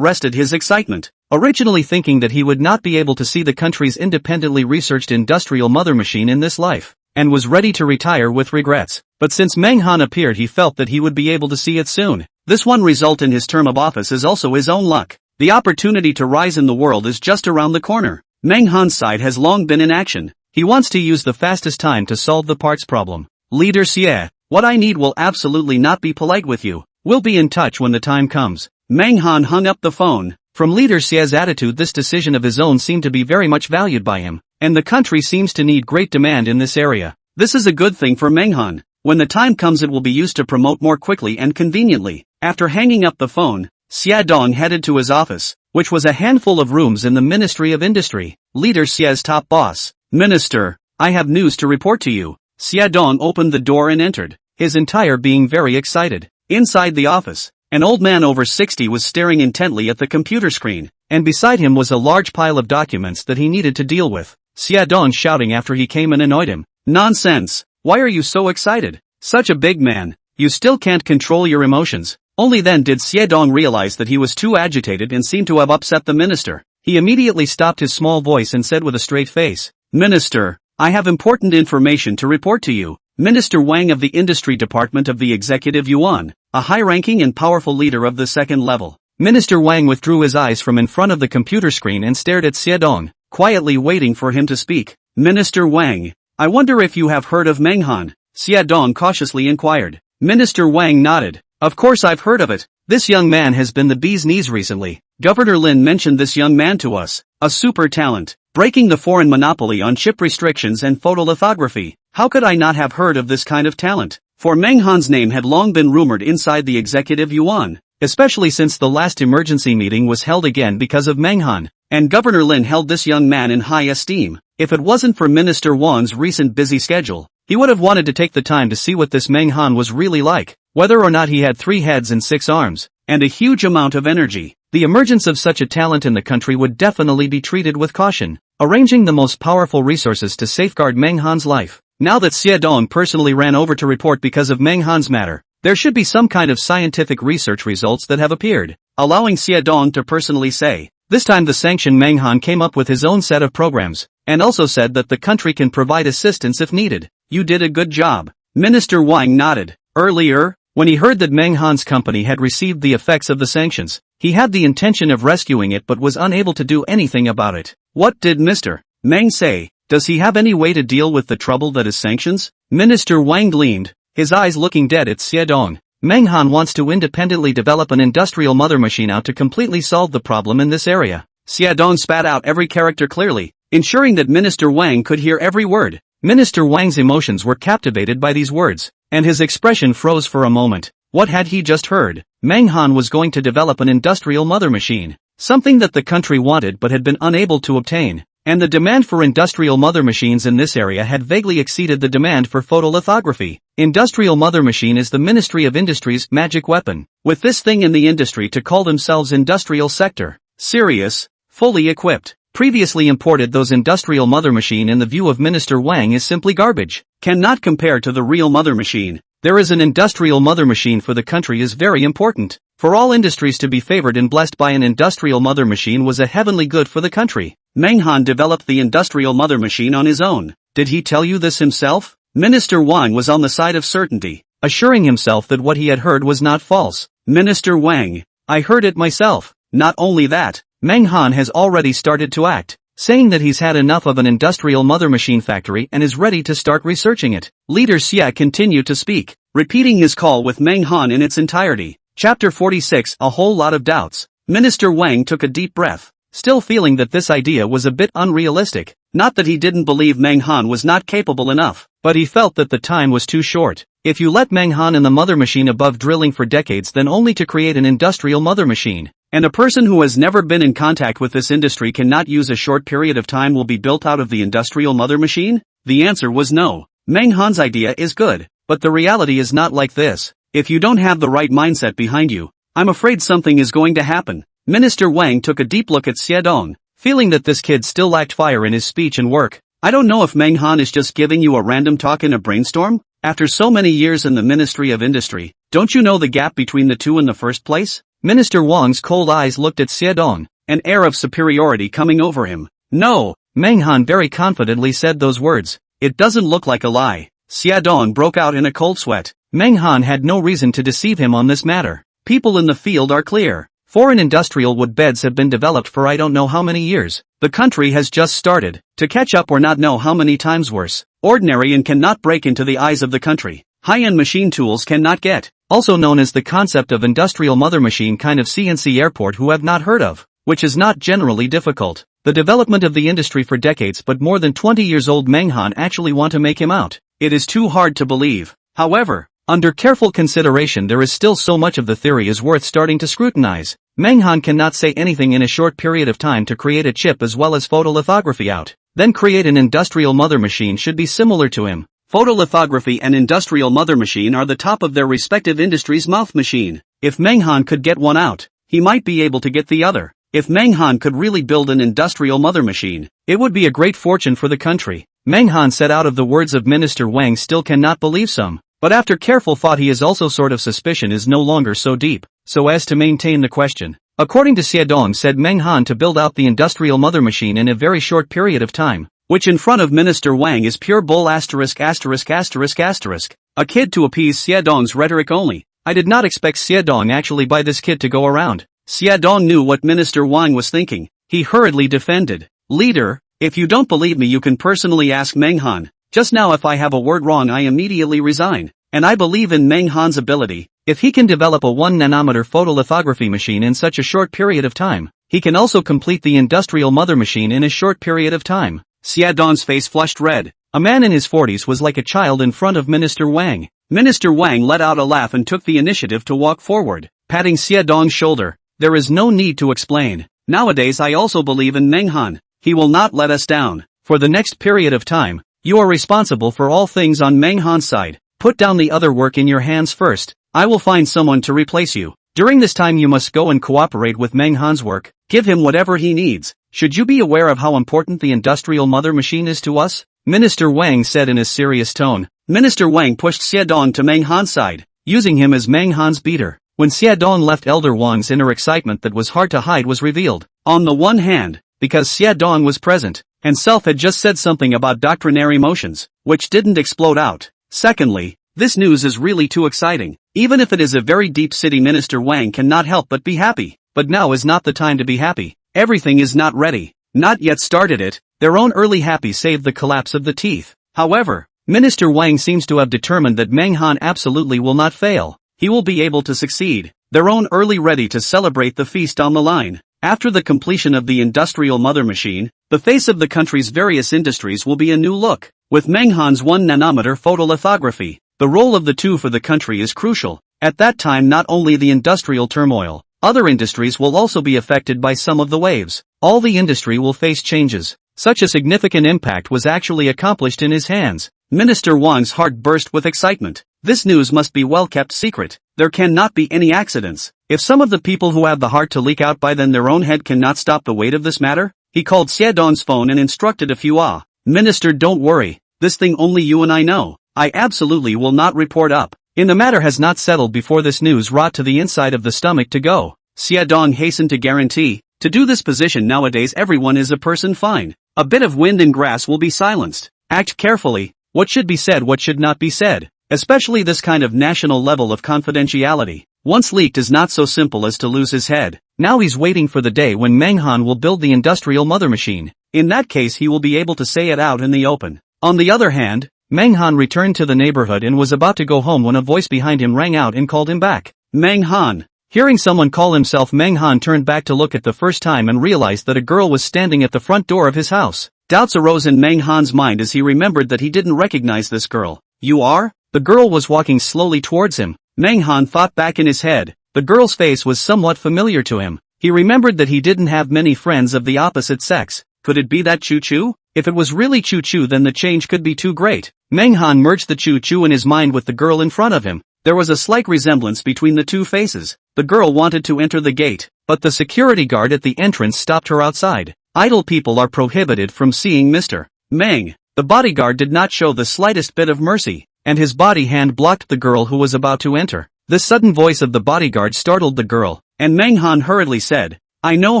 rested his excitement. Originally thinking that he would not be able to see the country's independently researched industrial mother machine in this life, and was ready to retire with regrets. But since Meng Han appeared he felt that he would be able to see it soon. This one result in his term of office is also his own luck. The opportunity to rise in the world is just around the corner. Meng Han's side has long been in action. He wants to use the fastest time to solve the parts problem. Leader Xie, what I need will absolutely not be polite with you. We'll be in touch when the time comes. Meng Han hung up the phone. From Leader Xie's attitude this decision of his own seemed to be very much valued by him, and the country seems to need great demand in this area. This is a good thing for Meng Han. When the time comes it will be used to promote more quickly and conveniently. After hanging up the phone, Xie Dong headed to his office, which was a handful of rooms in the Ministry of Industry. Leader Xie's top boss. Minister, I have news to report to you. Xie Dong opened the door and entered, his entire being very excited. Inside the office, an old man over 60 was staring intently at the computer screen, and beside him was a large pile of documents that he needed to deal with. Xie Dong shouting after he came in annoyed him. Nonsense! Why are you so excited? Such a big man, you still can't control your emotions. Only then did Xie Dong realize that he was too agitated and seemed to have upset the minister. He immediately stopped his small voice and said with a straight face, Minister, I have important information to report to you. Minister Wang of the Industry Department of the Executive Yuan, a high-ranking and powerful leader of the second level. Minister Wang withdrew his eyes from in front of the computer screen and stared at Xie Dong, quietly waiting for him to speak. Minister Wang, I wonder if you have heard of Meng Han? Xie Dong cautiously inquired. Minister Wang nodded. Of course I've heard of it. This young man has been the bee's knees recently. Governor Lin mentioned this young man to us. A super talent, breaking the foreign monopoly on chip restrictions and photolithography. How could I not have heard of this kind of talent? For Meng Han's name had long been rumored inside the Executive Yuan, especially since the last emergency meeting was held again because of Meng Han, and Governor Lin held this young man in high esteem. If it wasn't for Minister Wang's recent busy schedule, he would have wanted to take the time to see what this Meng Han was really like, whether or not he had 3 heads and 6 arms, and a huge amount of energy. The emergence of such a talent in the country would definitely be treated with caution, arranging the most powerful resources to safeguard Meng Han's life. Now that Xie Dong personally ran over to report because of Meng Han's matter, there should be some kind of scientific research results that have appeared, allowing Xie Dong to personally say. This time the sanctioned Meng Han came up with his own set of programs, and also said that the country can provide assistance if needed. You did a good job. Minister Wang nodded. Earlier, when he heard that Meng Han's company had received the effects of the sanctions, he had the intention of rescuing it but was unable to do anything about it. What did Mr. Meng say? Does he have any way to deal with the trouble that is sanctions? Minister Wang gleamed, his eyes looking dead at Xie Dong. Meng Han wants to independently develop an industrial mother machine out to completely solve the problem in this area. Xie Dong spat out every character clearly, ensuring that Minister Wang could hear every word. Minister Wang's emotions were captivated by these words, and his expression froze for a moment. What had he just heard? Meng Han was going to develop an industrial mother machine, something that the country wanted but had been unable to obtain. And the demand for industrial mother machines in this area had vaguely exceeded the demand for photolithography. Industrial mother machine is the Ministry of Industry's magic weapon. With this thing in the industry to call themselves industrial sector. Serious, fully equipped. Previously imported those industrial mother machine in the view of Minister Wang is simply garbage. Cannot compare to the real mother machine. There is an industrial mother machine for the country is very important. For all industries to be favored and blessed by an industrial mother machine was a heavenly good for the country. Meng Han developed the industrial mother machine on his own. Did he tell you this himself? Minister Wang was on the side of certainty, assuring himself that what he had heard was not false. Minister Wang, I heard it myself. Not only that, Meng Han has already started to act. saying that he's had enough of an industrial mother machine factory and is ready to start researching it. Leader Xie continued to speak, repeating his call with Meng Han in its entirety. Chapter 46, A Whole Lot of Doubts. Minister Wang took a deep breath, still feeling that this idea was a bit unrealistic. Not that he didn't believe Meng Han was not capable enough, but he felt that the time was too short. If you let Meng Han in the mother machine above drilling for decades then only to create an industrial mother machine, and a person who has never been in contact with this industry cannot use a short period of time will be built out of the industrial mother machine? The answer was no. Meng Han's idea is good, but the reality is not like this. If you don't have the right mindset behind you, I'm afraid something is going to happen. Minister Wang took a deep look at Xiedong, feeling that this kid still lacked fire in his speech and work. I don't know if Meng Han is just giving you a random talk in a brainstorm? After so many years in the Ministry of Industry, don't you know the gap between the two in the first place? Minister Wang's cold eyes looked at Xiedong, an air of superiority coming over him. No, Meng Han very confidently said those words. It doesn't look like a lie. Xiedong broke out in a cold sweat. Meng Han had no reason to deceive him on this matter. People in the field are clear. Foreign industrial wood beds have been developed for I don't know how many years. The country has just started to catch up or not know how many times worse. Ordinary and cannot break into the eyes of the country. High-end machine tools cannot get. Also known as the concept of industrial mother machine kind of CNC airport who have not heard of, which is not generally difficult. The development of the industry for decades but more than 20 years old Meng Han actually want to make him out. It is too hard to believe. However, under careful consideration there is still so much of the theory is worth starting to scrutinize. Meng Han cannot say anything in a short period of time to create a chip as well as photolithography out. Then create an industrial mother machine should be similar to him. Photolithography and industrial mother machine are the top of their respective industries' mouth machine. If Meng Han could get one out, he might be able to get the other. If Meng Han could really build an industrial mother machine, it would be a great fortune for the country. Meng Han said out of the words of Minister Wang still cannot believe some. But after careful thought he is also sort of suspicion is no longer so deep, so as to maintain the question. According to Xiedong said Meng Han to build out the industrial mother machine in a very short period of time, which in front of Minister Wang is pure bull asterisk asterisk asterisk asterisk. A kid to appease Xiedong's rhetoric only. I did not expect Xiedong actually buy this kid to go around. Xiedong knew what Minister Wang was thinking. He hurriedly defended. Leader, if you don't believe me you can personally ask Meng Han. Just now if I have a word wrong I immediately resign. And I believe in Meng Han's ability. If he can develop a 1 nanometer photolithography machine in such a short period of time, he can also complete the industrial mother machine in a short period of time. Xiedong's face flushed red. A man in his 40s was like a child in front of Minister Wang. Minister Wang let out a laugh and took the initiative to walk forward, patting Xiedong's shoulder. There is no need to explain. Nowadays I also believe in Meng Han. He will not let us down. For the next period of time, you are responsible for all things on Meng Han's side. Put down the other work in your hands first. I will find someone to replace you. During this time you must go and cooperate with Meng Han's work. Give him whatever he needs. Should you be aware of how important the industrial mother machine is to us? Minister Wang said in a serious tone. Minister Wang pushed Xiedong to Meng Han's side, using him as Meng Han's beater. When Xiedong left Elder Wang's inner excitement that was hard to hide was revealed. On the one hand, because Xiedong was present, and Self had just said something about doctrinary motions, which didn't explode out. Secondly, this news is really too exciting. Even if it is a very deep city Minister Wang cannot help but be happy. But now is not the time to be happy. Everything is not ready. Not yet started it. Their own early happy saved the collapse of the teeth. However, Minister Wang seems to have determined that Meng Han absolutely will not fail. He will be able to succeed. Their own early ready to celebrate the feast on the line. After the completion of the industrial mother machine, the face of the country's various industries will be a new look. With Meng Han's 1 nanometer photolithography, the role of the two for the country is crucial. At that time not only the industrial turmoil, other industries will also be affected by some of the waves. All the industry will face changes. Such a significant impact was actually accomplished in his hands. Minister Wang's heart burst with excitement. This news must be well kept secret. There cannot be any accidents. If some of the people who have the heart to leak out by then their own head cannot stop the weight of this matter, he called Xiedong's phone and instructed a few Minister, don't worry. This thing only you and I know. I absolutely will not report up. The matter has not settled before this news rot to the inside of the stomach to go. Xiedong hastened to guarantee. To do this position nowadays everyone is a person fine. A bit of wind and grass will be silenced. Act carefully. What should be said, what should not be said. Especially this kind of national level of confidentiality. Once leaked is not so simple as to lose his head. Now he's waiting for the day when Meng Han will build the industrial mother machine. In that case he will be able to say it out in the open. On the other hand, Menghan returned to the neighborhood and was about to go home when a voice behind him rang out and called him back. Menghan. Hearing someone call himself, Menghan turned back to look at the first time and realized that a girl was standing at the front door of his house. Doubts arose in Menghan's mind as he remembered that he didn't recognize this girl. You are? The girl was walking slowly towards him. Menghan thought back in his head. The girl's face was somewhat familiar to him. He remembered that he didn't have many friends of the opposite sex. Could it be that Choo-Choo? If it was really Choo-Choo, then the change could be too great. Menghan merged the Choo-Choo in his mind with the girl in front of him. There was a slight resemblance between the two faces. The girl wanted to enter the gate, but the security guard at the entrance stopped her outside. Idle people are prohibited from seeing Mr. Meng. The bodyguard did not show the slightest bit of mercy, and his body hand blocked the girl who was about to enter. The sudden voice of the bodyguard startled the girl, and Menghan hurriedly said, I know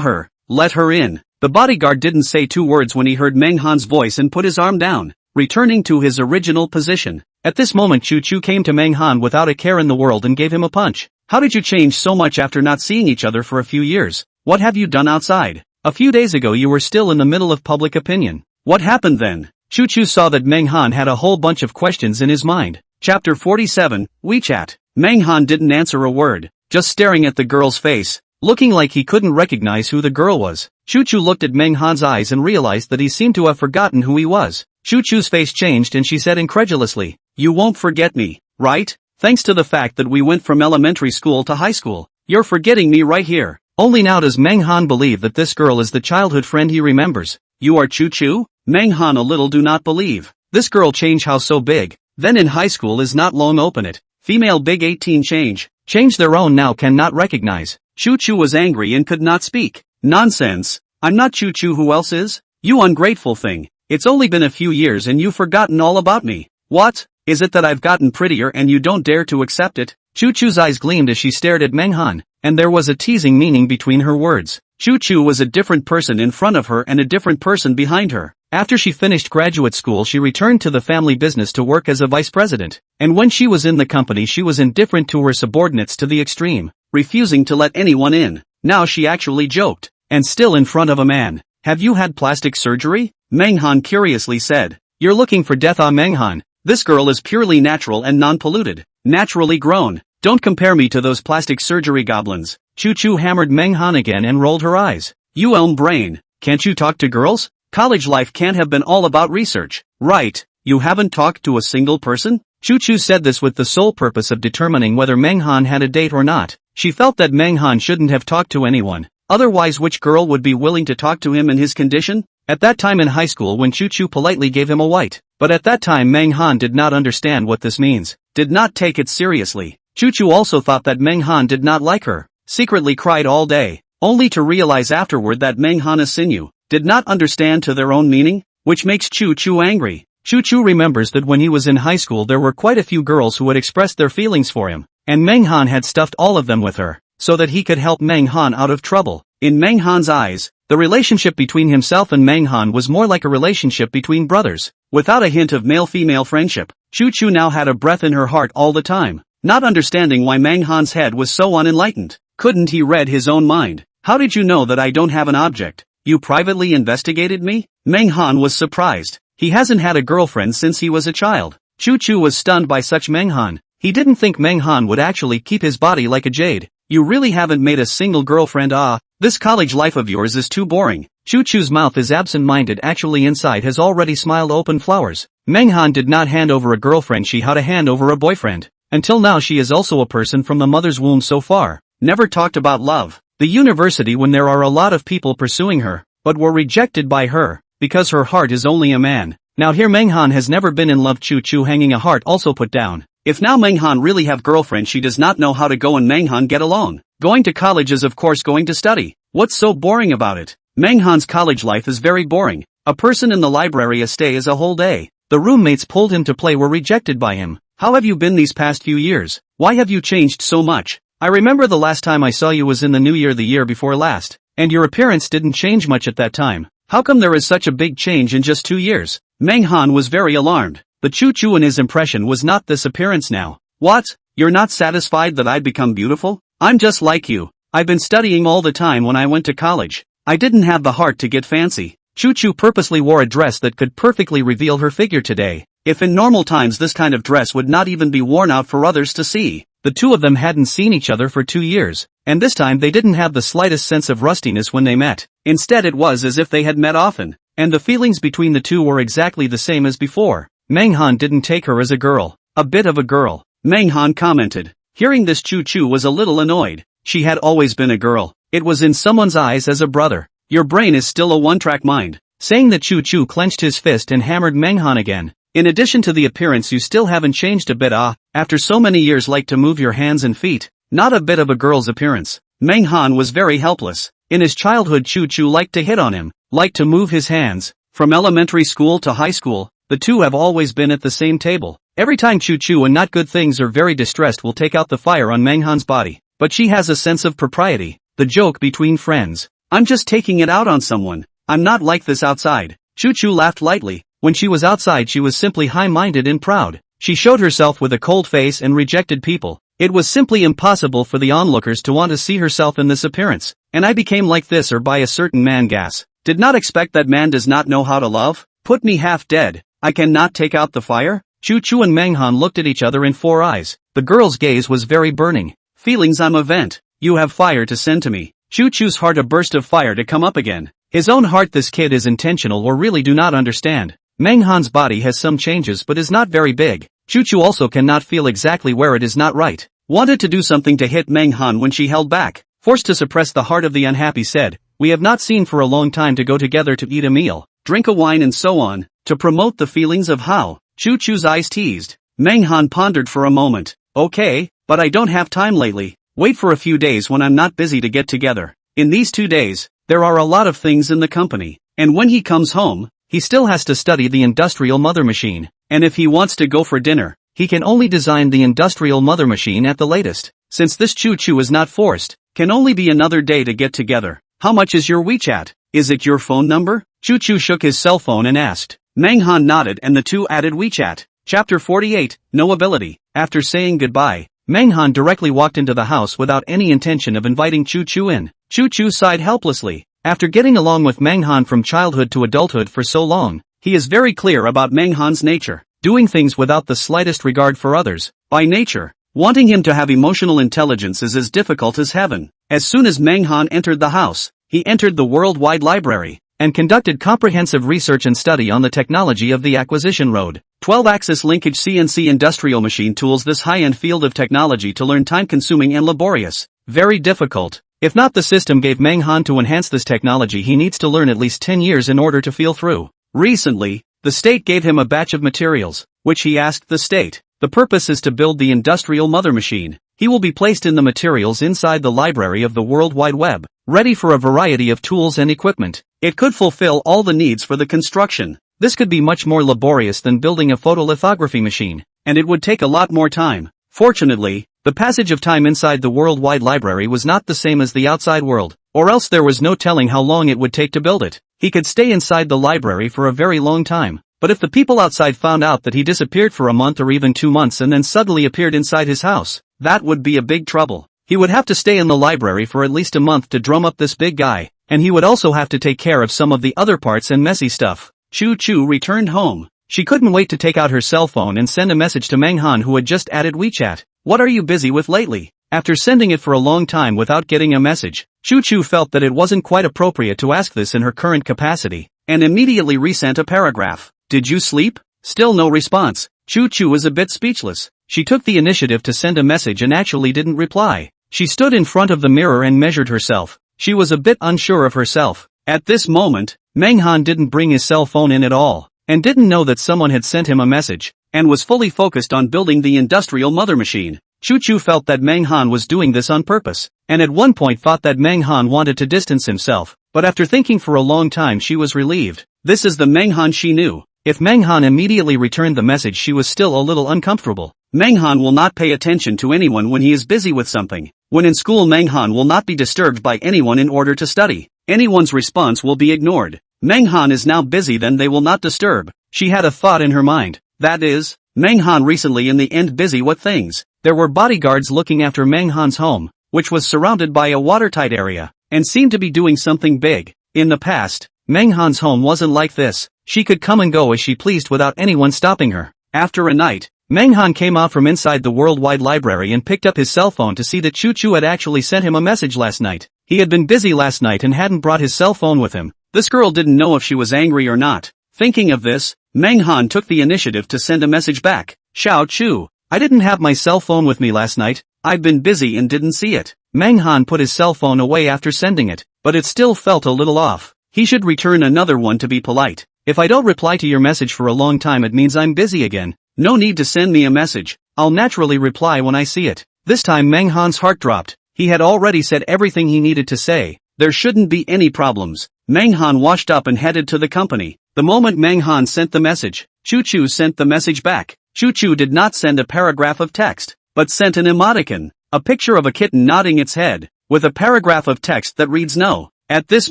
her, let her in. The bodyguard didn't say two words when he heard Menghan's voice and put his arm down, returning to his original position. At this moment Choo-Choo came to Menghan without a care in the world and gave him a punch. How did you change so much after not seeing each other for a few years? What have you done outside? A few days ago you were still in the middle of public opinion. What happened then? Choo-Choo saw that Menghan had a whole bunch of questions in his mind. Chapter 47, WeChat. Menghan didn't answer a word, just staring at the girl's face, looking like he couldn't recognize who the girl was. Choo-Choo looked at Menghan's eyes and realized that he seemed to have forgotten who he was. Choo-Choo's face changed and she said incredulously, You won't forget me, right? Thanks to the fact that we went from elementary school to high school. You're forgetting me right here. Only now does Menghan believe that this girl is the childhood friend he remembers. You are Choo-Choo? Menghan a little do not believe. This girl change how so big? Then in high school is not long open it. Female big 18 change their own now cannot recognize. Choo-Choo was angry and could not speak. Nonsense. I'm not Choo-Choo, who else is? You ungrateful thing. It's only been a few years and you've forgotten all about me. What? Is it that I've gotten prettier and you don't dare to accept it? Choo-Choo's eyes gleamed as she stared at Menghan, and there was a teasing meaning between her words. Choo-Choo was a different person in front of her and a different person behind her. After she finished graduate school she returned to the family business to work as a vice president, and when she was in the company she was indifferent to her subordinates to the extreme, refusing to let anyone in. Now she actually joked, and still in front of a man. Have you had plastic surgery? Menghan curiously said. You're looking for death, Menghan. This girl is purely natural and non-polluted, naturally grown. Don't compare me to those plastic surgery goblins. Choo-Choo hammered Menghan again and rolled her eyes. You elm brain, can't you talk to girls? College life can't have been all about research, right? You haven't talked to a single person? Choo-Choo said this with the sole purpose of determining whether Menghan had a date or not. She felt that Menghan shouldn't have talked to anyone. Otherwise which girl would be willing to talk to him in his condition? At that time in high school when Choo-Choo politely gave him a white. But at that time Menghan did not understand what this means, did not take it seriously. Choo-Choo also thought that Menghan did not like her, secretly cried all day, only to realize afterward that Menghan is sinew, did not understand to their own meaning, which makes Choo-Choo angry. Choo-Choo remembers that when he was in high school there were quite a few girls who had expressed their feelings for him, and Menghan had stuffed all of them with her, so that he could help Menghan out of trouble. In Menghan's eyes, the relationship between himself and Menghan was more like a relationship between brothers, without a hint of male-female friendship. Choo-Choo now had a breath in her heart all the time, not understanding why Menghan's head was so unenlightened. Couldn't he read his own mind? How did you know that I don't have an object? You privately investigated me? Menghan was surprised. He hasn't had a girlfriend since he was a child. Choo-Choo was stunned by such Menghan. He didn't think Menghan would actually keep his body like a jade. You really haven't made a single girlfriend? This college life of yours is too boring. Choo-Choo's mouth is absent-minded, actually inside has already smiled open flowers. Menghan did not hand over a girlfriend, she had to hand over a boyfriend. Until now she is also a person from the mother's womb so far. Never talked about love. The university when there are a lot of people pursuing her, but were rejected by her, because her heart is only a man. Now here Menghan has never been in love. Choo-Choo hanging a heart also put down. If now Menghan really have girlfriend, she does not know how to go and Menghan get along. Going to college is of course going to study. What's so boring about it? Menghan's college life is very boring. A person in the library a stay is a whole day. The roommates pulled him to play were rejected by him. How have you been these past few years? Why have you changed so much? I remember the last time I saw you was in the new year, the year before last, and your appearance didn't change much at that time. How come there is such a big change in just 2 years? Menghan was very alarmed. The Choo-Choo in his impression was not this appearance now. What? You're not satisfied that I'd become beautiful? I'm just like you. I've been studying all the time when I went to college. I didn't have the heart to get fancy. Chu purposely wore a dress that could perfectly reveal her figure today. If in normal times this kind of dress would not even be worn out for others to see. The two of them hadn't seen each other for 2 years, and this time they didn't have the slightest sense of rustiness when they met. Instead it was as if they had met often, and the feelings between the two were exactly the same as before. Manghan didn't take her as a girl. A bit of a girl, Manghan commented. Hearing this, Chu was a little annoyed. She had always been a girl. It was in someone's eyes as a brother. Your brain is still a one-track mind. Saying that, Chu clenched his fist and hammered Manghan again. In addition to the appearance, you still haven't changed a bit. After so many years, like to move your hands and feet. Not a bit of a girl's appearance. Manghan was very helpless. In his childhood, Chu liked to hit on him, liked to move his hands. From elementary school to high school, the two have always been at the same table. Every time Chu and not good things are very distressed will take out the fire on Manghan's body. But she has a sense of propriety. The joke between friends. I'm just taking it out on someone. I'm not like this outside. Chu laughed lightly. When she was outside she was simply high-minded and proud. She showed herself with a cold face and rejected people. It was simply impossible for the onlookers to want to see herself in this appearance. And I became like this or by a certain man. Gas. Did not expect that man does not know how to love? Put me half dead. I cannot take out the fire? Chu and Manghan looked at each other in 4 eyes. The girl's gaze was very burning. Feelings, I'm a vent. You have fire to send to me. Chu's heart, a burst of fire to come up again. His own heart. This kid is intentional or really do not understand. Manghan's body has some changes but is not very big. Chu also cannot feel exactly where it is not right. Wanted to do something to hit Manghan when she held back. Forced to suppress the heart of the unhappy, said, we have not seen for a long time, to go together to eat a meal, drink a wine and so on, to promote the feelings of how. Chu's eyes teased. Manghan pondered for a moment. Okay, but I don't have time lately. Wait for a few days when I'm not busy to get together. In these 2 days, there are a lot of things in the company. And when he comes home, he still has to study the industrial mother machine. And if he wants to go for dinner, he can only design the industrial mother machine at the latest. Since this Chu is not forced, can only be another day to get together. How much is your WeChat? Is it your phone number? Chu shook his cell phone and asked. Manghan nodded and the two added WeChat. Chapter 48, No Ability. After saying goodbye, Manghan directly walked into the house without any intention of inviting Chu in. Chu sighed helplessly. After getting along with Manghan from childhood to adulthood for so long, he is very clear about Manghan's nature, doing things without the slightest regard for others. By nature, wanting him to have emotional intelligence is as difficult as heaven. As soon as Manghan entered the house, he entered the worldwide library, and conducted comprehensive research and study on the technology of the acquisition road. 12-axis linkage CNC industrial machine tools. This high-end field of technology to learn time-consuming and laborious. Very difficult. If not, the system gave Manghan to enhance this technology he needs to learn at least 10 years in order to feel through. Recently, the state gave him a batch of materials, which he asked the state. The purpose is to build the industrial mother machine. He will be placed in the materials inside the library of the World Wide Web, ready for a variety of tools and equipment. It could fulfill all the needs for the construction. This could be much more laborious than building a photolithography machine, and it would take a lot more time. Fortunately, the passage of time inside the worldwide library was not the same as the outside world, or else there was no telling how long it would take to build it. He could stay inside the library for a very long time, but if the people outside found out that he disappeared for a month or even 2 months and then suddenly appeared inside his house, that would be a big trouble. He would have to stay in the library for at least a month to drum up this big guy, and he would also have to take care of some of the other parts and messy stuff. Chu returned home. She couldn't wait to take out her cell phone and send a message to Manghan, who had just added WeChat. What are you busy with lately? After sending it for a long time without getting a message, Chu felt that it wasn't quite appropriate to ask this in her current capacity, and immediately resent a paragraph. Did you sleep? Still no response. Chu was a bit speechless. She took the initiative to send a message and actually didn't reply. She stood in front of the mirror and measured herself. She was a bit unsure of herself. At this moment, Manghan didn't bring his cell phone in at all, and didn't know that someone had sent him a message, and was fully focused on building the industrial mother machine. Chu felt that Manghan was doing this on purpose, and at one point thought that Manghan wanted to distance himself, but after thinking for a long time she was relieved. This is the Manghan she knew. If Manghan immediately returned the message, she was still a little uncomfortable. Manghan will not pay attention to anyone when he is busy with something. When in school, Manghan will not be disturbed by anyone in order to study. Anyone's response will be ignored. Manghan is now busy, then they will not disturb. She had a thought in her mind. That is, Manghan recently in the end busy what things. There were bodyguards looking after Manghan's home, which was surrounded by a watertight area, and seemed to be doing something big. In the past, Menghan's home wasn't like this. She could come and go as she pleased without anyone stopping her. After a night, Menghan came out from inside the worldwide library and picked up his cell phone to see that Chu had actually sent him a message last night. He had been busy last night and hadn't brought his cell phone with him. This girl didn't know if she was angry or not. Thinking of this, Menghan took the initiative to send a message back. Xiao Chu, I didn't have my cell phone with me last night. I've been busy and didn't see it. Menghan put his cell phone away after sending it, but it still felt a little off. He should return another one to be polite. If I don't reply to your message for a long time, it means I'm busy again. No need to send me a message. I'll naturally reply when I see it. This time Menghan's heart dropped. He had already said everything he needed to say. There shouldn't be any problems. Menghan washed up and headed to the company. The moment Menghan sent the message, Chu sent the message back. Chu did not send a paragraph of text, but sent an emoticon, a picture of a kitten nodding its head, with a paragraph of text that reads no. At this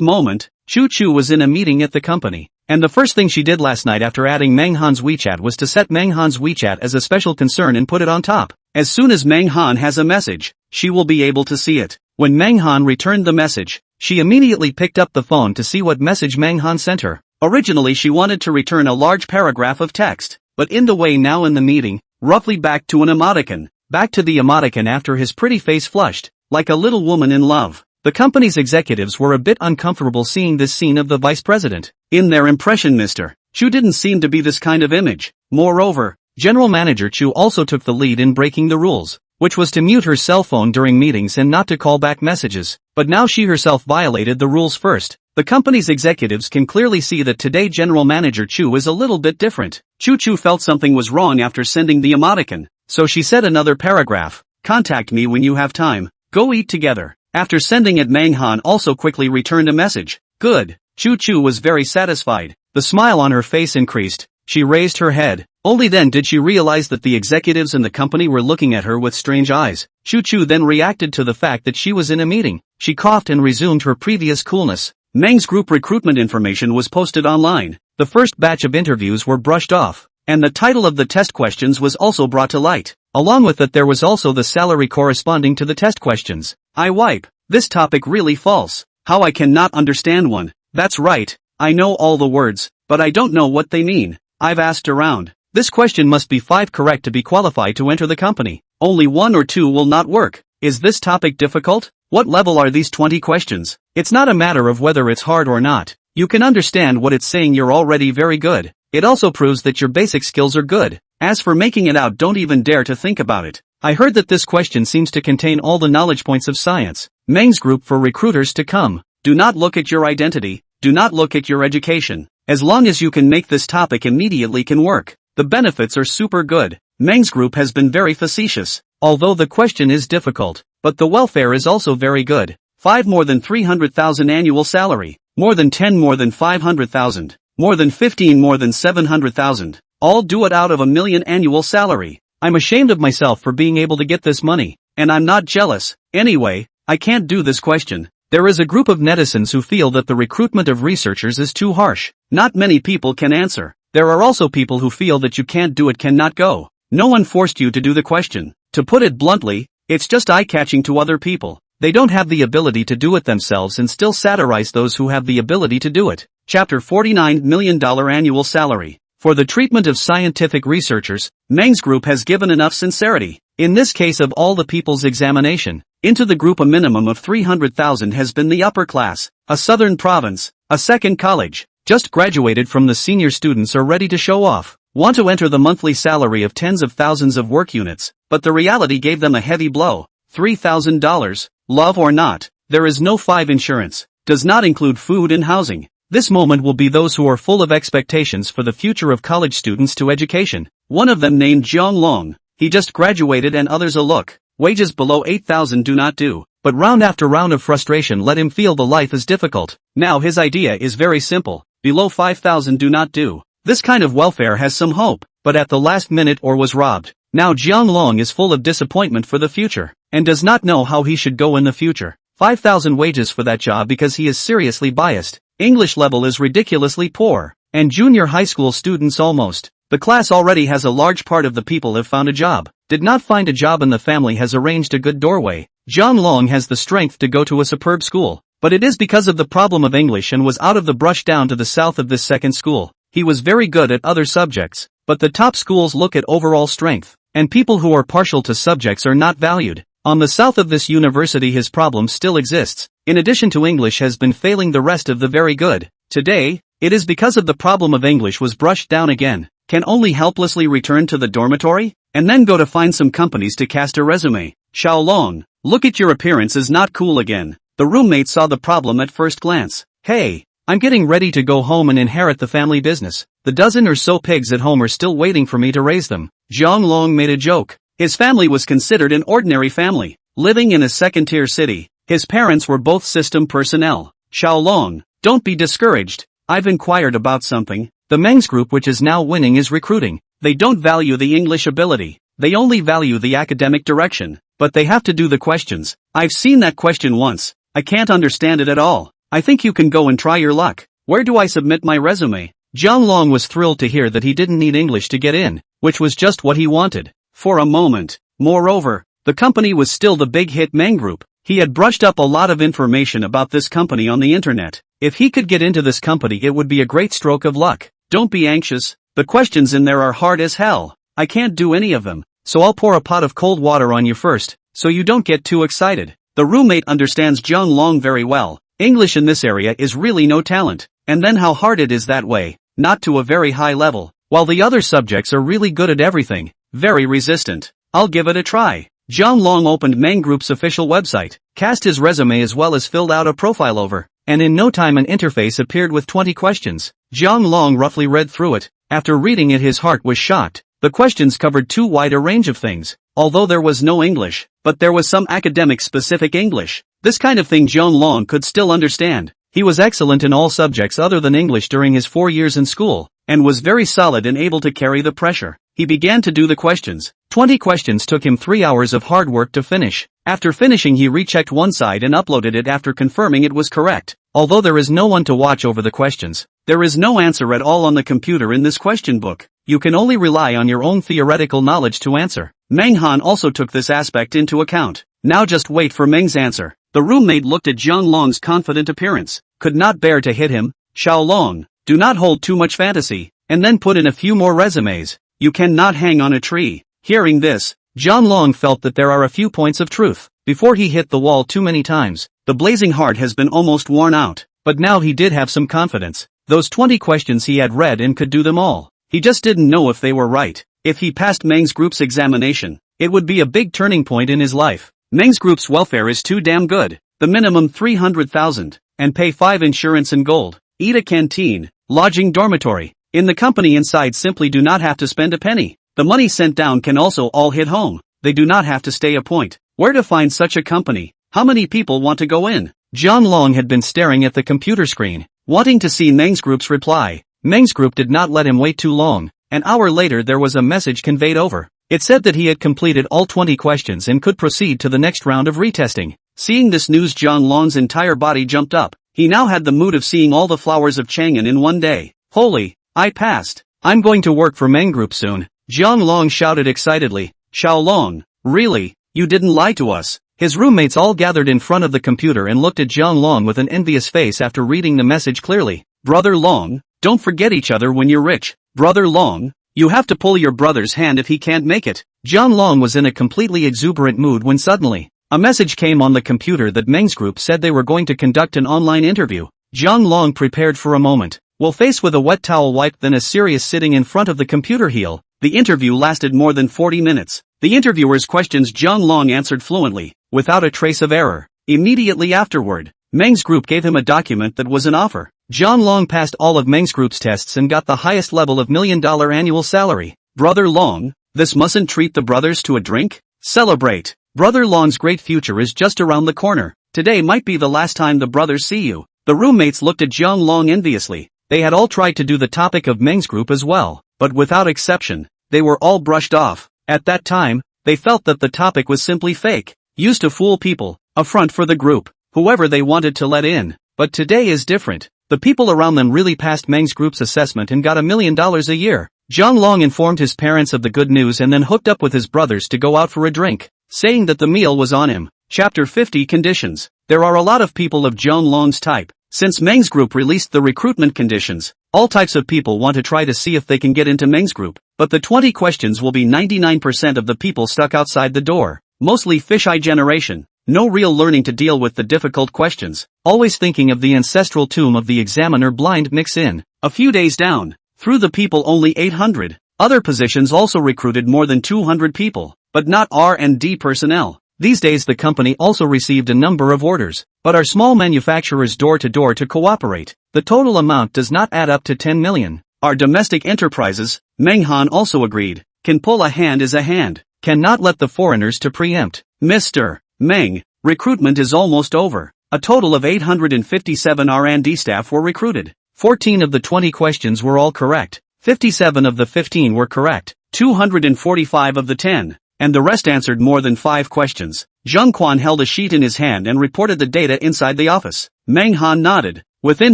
moment, Chu was in a meeting at the company, and the first thing she did last night after adding Menghan's WeChat was to set Menghan's WeChat as a special concern and put it on top. As soon as Menghan has a message, she will be able to see it. When Menghan returned the message, she immediately picked up the phone to see what message Menghan sent her. Originally she wanted to return a large paragraph of text, but in the way now in the meeting, roughly back to an emoticon, back to the emoticon after his pretty face flushed, like a little woman in love. The company's executives were a bit uncomfortable seeing this scene of the vice president. In their impression, Mr. Chu didn't seem to be this kind of image. Moreover, General Manager Chu also took the lead in breaking the rules, which was to mute her cell phone during meetings and not to call back messages. But now she herself violated the rules first. The company's executives can clearly see that today General Manager Chu is a little bit different. Chu felt something was wrong after sending the emoticon, so she said another paragraph. Contact me when you have time. Go eat together. After sending it, Menghan also quickly returned a message. Good. Chu was very satisfied. The smile on her face increased. She raised her head. Only then did she realize that the executives in the company were looking at her with strange eyes. Chu then reacted to the fact that she was in a meeting. She coughed and resumed her previous coolness. Meng's group recruitment information was posted online. The first batch of interviews were brushed off, and the title of the test questions was also brought to light. Along with it there was also the salary corresponding to the test questions. I wipe. This topic really false. How I cannot understand one. That's right. I know all the words, but I don't know what they mean. I've asked around. This question must be 5 correct to be qualified to enter the company. Only 1 or 2 will not work. Is this topic difficult? What level are these 20 questions? It's not a matter of whether it's hard or not. You can understand what it's saying, you're already very good. It also proves that your basic skills are good. As for making it out, don't even dare to think about it. I heard that this question seems to contain all the knowledge points of science. Meng's group for recruiters to come. Do not look at your identity. Do not look at your education. As long as you can make this topic immediately can work. The benefits are super good. Meng's group has been very facetious. Although the question is difficult, but the welfare is also very good. 5 more than 300,000 annual salary. More than 10 more than 500,000. More than 15 more than 700,000. All do it out of $1 million annual salary. I'm ashamed of myself for being able to get this money. And I'm not jealous. Anyway, I can't do this question. There is a group of netizens who feel that the recruitment of researchers is too harsh. Not many people can answer. There are also people who feel that you can't do it, cannot go. No one forced you to do the question. To put it bluntly, it's just eye-catching to other people. They don't have the ability to do it themselves and still satirize those who have the ability to do it. Chapter 49 $1 million annual salary. For the treatment of scientific researchers, Meng's group has given enough sincerity. In this case of all the people's examination, into the group a minimum of 300,000 has been the upper class, a southern province, a second college, just graduated from the senior students are ready to show off, want to enter the monthly salary of tens of thousands of work units, but the reality gave them a heavy blow. $3,000, love or not, there is no 5 insurance, does not include food and housing. This moment will be those who are full of expectations for the future of college students to education. One of them named Jiang Long. He just graduated and others a look. Wages below 8,000 do not do. But round after round of frustration let him feel the life is difficult. Now his idea is very simple. Below 5,000 do not do. This kind of welfare has some hope, but at the last minute or was robbed. Now Jiang Long is full of disappointment for the future, and does not know how he should go in the future. 5,000 wages for that job because he is seriously biased. English level is ridiculously poor, and junior high school students almost. The class already has a large part of the people have found a job. Did not find a job and the family has arranged a good doorway. Jiang Long has the strength to go to a superb school, but it is because of the problem of English and was out of the brush down to the south of this second school. He was very good at other subjects, but the top schools look at overall strength, and people who are partial to subjects are not valued. On the south of this university his problem still exists, in addition to English has been failing the rest of the very good. Today, it is because of the problem of English was brushed down again, can only helplessly return to the dormitory, and then go to find some companies to cast a resume. Xiaolong, look at your appearance is not cool again. The roommate saw the problem at first glance. Hey, I'm getting ready to go home and inherit the family business. The dozen or so pigs at home are still waiting for me to raise them. Zhang Long made a joke. His family was considered an ordinary family, living in a second-tier city. His parents were both system personnel. Xiaolong, don't be discouraged. I've inquired about something. The Meng's group which is now winning is recruiting. They don't value the English ability. They only value the academic direction. But they have to do the questions. I've seen that question once. I can't understand it at all. I think you can go and try your luck. Where do I submit my resume? Zhang Long was thrilled to hear that he didn't need English to get in, which was just what he wanted. For a moment. Moreover, the company was still the big hit Meng Group. He had brushed up a lot of information about this company on the internet. If he could get into this company it would be a great stroke of luck. Don't be anxious. The questions in there are hard as hell. I can't do any of them, so I'll pour a pot of cold water on you first, so you don't get too excited. The roommate understands Zhang Long very well. English in this area is really no talent, and then how hard it is that way, not to a very high level, while the other subjects are really good at everything, very resistant. I'll give it a try. Zhang Long opened Meng Group's official website, cast his resume as well as filled out a profile over, and in no time an interface appeared with 20 questions. Zhang Long roughly read through it. After reading it his heart was shocked. The questions covered too wide a range of things. Although there was no English, but there was some academic-specific English. This kind of thing Zhang Long could still understand. He was excellent in all subjects other than English during his 4 years in school, and was very solid and able to carry the pressure. He began to do the questions. 20 questions took him 3 hours of hard work to finish. After finishing he rechecked one side and uploaded it after confirming it was correct. Although there is no one to watch over the questions, there is no answer at all on the computer in this question book. You can only rely on your own theoretical knowledge to answer. Meng Han also took this aspect into account. Now just wait for Meng's answer. The roommate looked at Zhang Long's confident appearance, could not bear to hit him. Xiaolong, do not hold too much fantasy, and then put in a few more resumes. You cannot hang on a tree. Hearing this, Zhang Long felt that there are a few points of truth. Before he hit the wall too many times, the blazing heart has been almost worn out, but now he did have some confidence. Those 20 questions he had read and could do them all. He just didn't know if they were right. If he passed Meng's group's examination, it would be a big turning point in his life. Meng's group's welfare is too damn good. The minimum 300,000, and pay 5 insurance and gold. Eat a canteen, lodging dormitory. In the company inside simply do not have to spend a penny. The money sent down can also all hit home. They do not have to stay a point. Where to find such a company? How many people want to go in? Zhang Long had been staring at the computer screen, wanting to see Meng's group's reply. Meng's group did not let him wait too long. An hour later there was a message conveyed over. It said that he had completed all 20 questions and could proceed to the next round of retesting. Seeing this news Zhang Long's entire body jumped up. He now had the mood of seeing all the flowers of Chang'an in one day. Holy, I passed. I'm going to work for Meng Group soon. Zhang Long shouted excitedly. Xiaolong, really? You didn't lie to us. His roommates all gathered in front of the computer and looked at Zhang Long with an envious face after reading the message clearly. Brother Long, don't forget each other when you're rich. Brother Long, you have to pull your brother's hand if he can't make it. Zhang Long was in a completely exuberant mood when suddenly, a message came on the computer that Meng's group said they were going to conduct an online interview. Zhang Long prepared for a moment, while faced with a wet towel wiped then a serious sitting in front of the computer heel. The interview lasted more than 40 minutes. The interviewer's questions Zhang Long answered fluently, without a trace of error. Immediately afterward, Meng's group gave him a document that was an offer. Zhang Long passed all of Meng's group's tests and got the highest level of $1 million annual salary. Brother Long, this mustn't treat the brothers to a drink? Celebrate. Brother Long's great future is just around the corner. Today might be the last time the brothers see you. The roommates looked at Zhang Long enviously. They had all tried to do the topic of Meng's group as well, but without exception, they were all brushed off. At that time, they felt that the topic was simply fake, used to fool people, a front for the group, whoever they wanted to let in. But today is different. The people around them really passed Meng's group's assessment and got $1 million a year. Zhang Long informed his parents of the good news and then hooked up with his brothers to go out for a drink, saying that the meal was on him. Chapter 50 Conditions. There are a lot of people of Joan Long's type. Since Meng's group released the recruitment conditions, all types of people want to try to see if they can get into Meng's group, but the 20 questions will be 99% of the people stuck outside the door. Mostly fisheye generation. No real learning to deal with the difficult questions. Always thinking of the ancestral tomb of the examiner blind mix in. A few days down. Through the people only 800. Other positions also recruited more than 200 people, but not R&D personnel. These days the company also received a number of orders, but are small manufacturers door to door to cooperate. The total amount does not add up to 10 million. Our domestic enterprises, Menghan also agreed, can pull a hand is a hand, cannot let the foreigners to preempt. Mr. Meng, recruitment is almost over. A total of 857 R&D staff were recruited. 14 of the 20 questions were all correct. 57 of the 15 were correct. 245 of the 10. And the rest answered more than 5 questions. Zheng Quan held a sheet in his hand and reported the data inside the office. Meng Han nodded. Within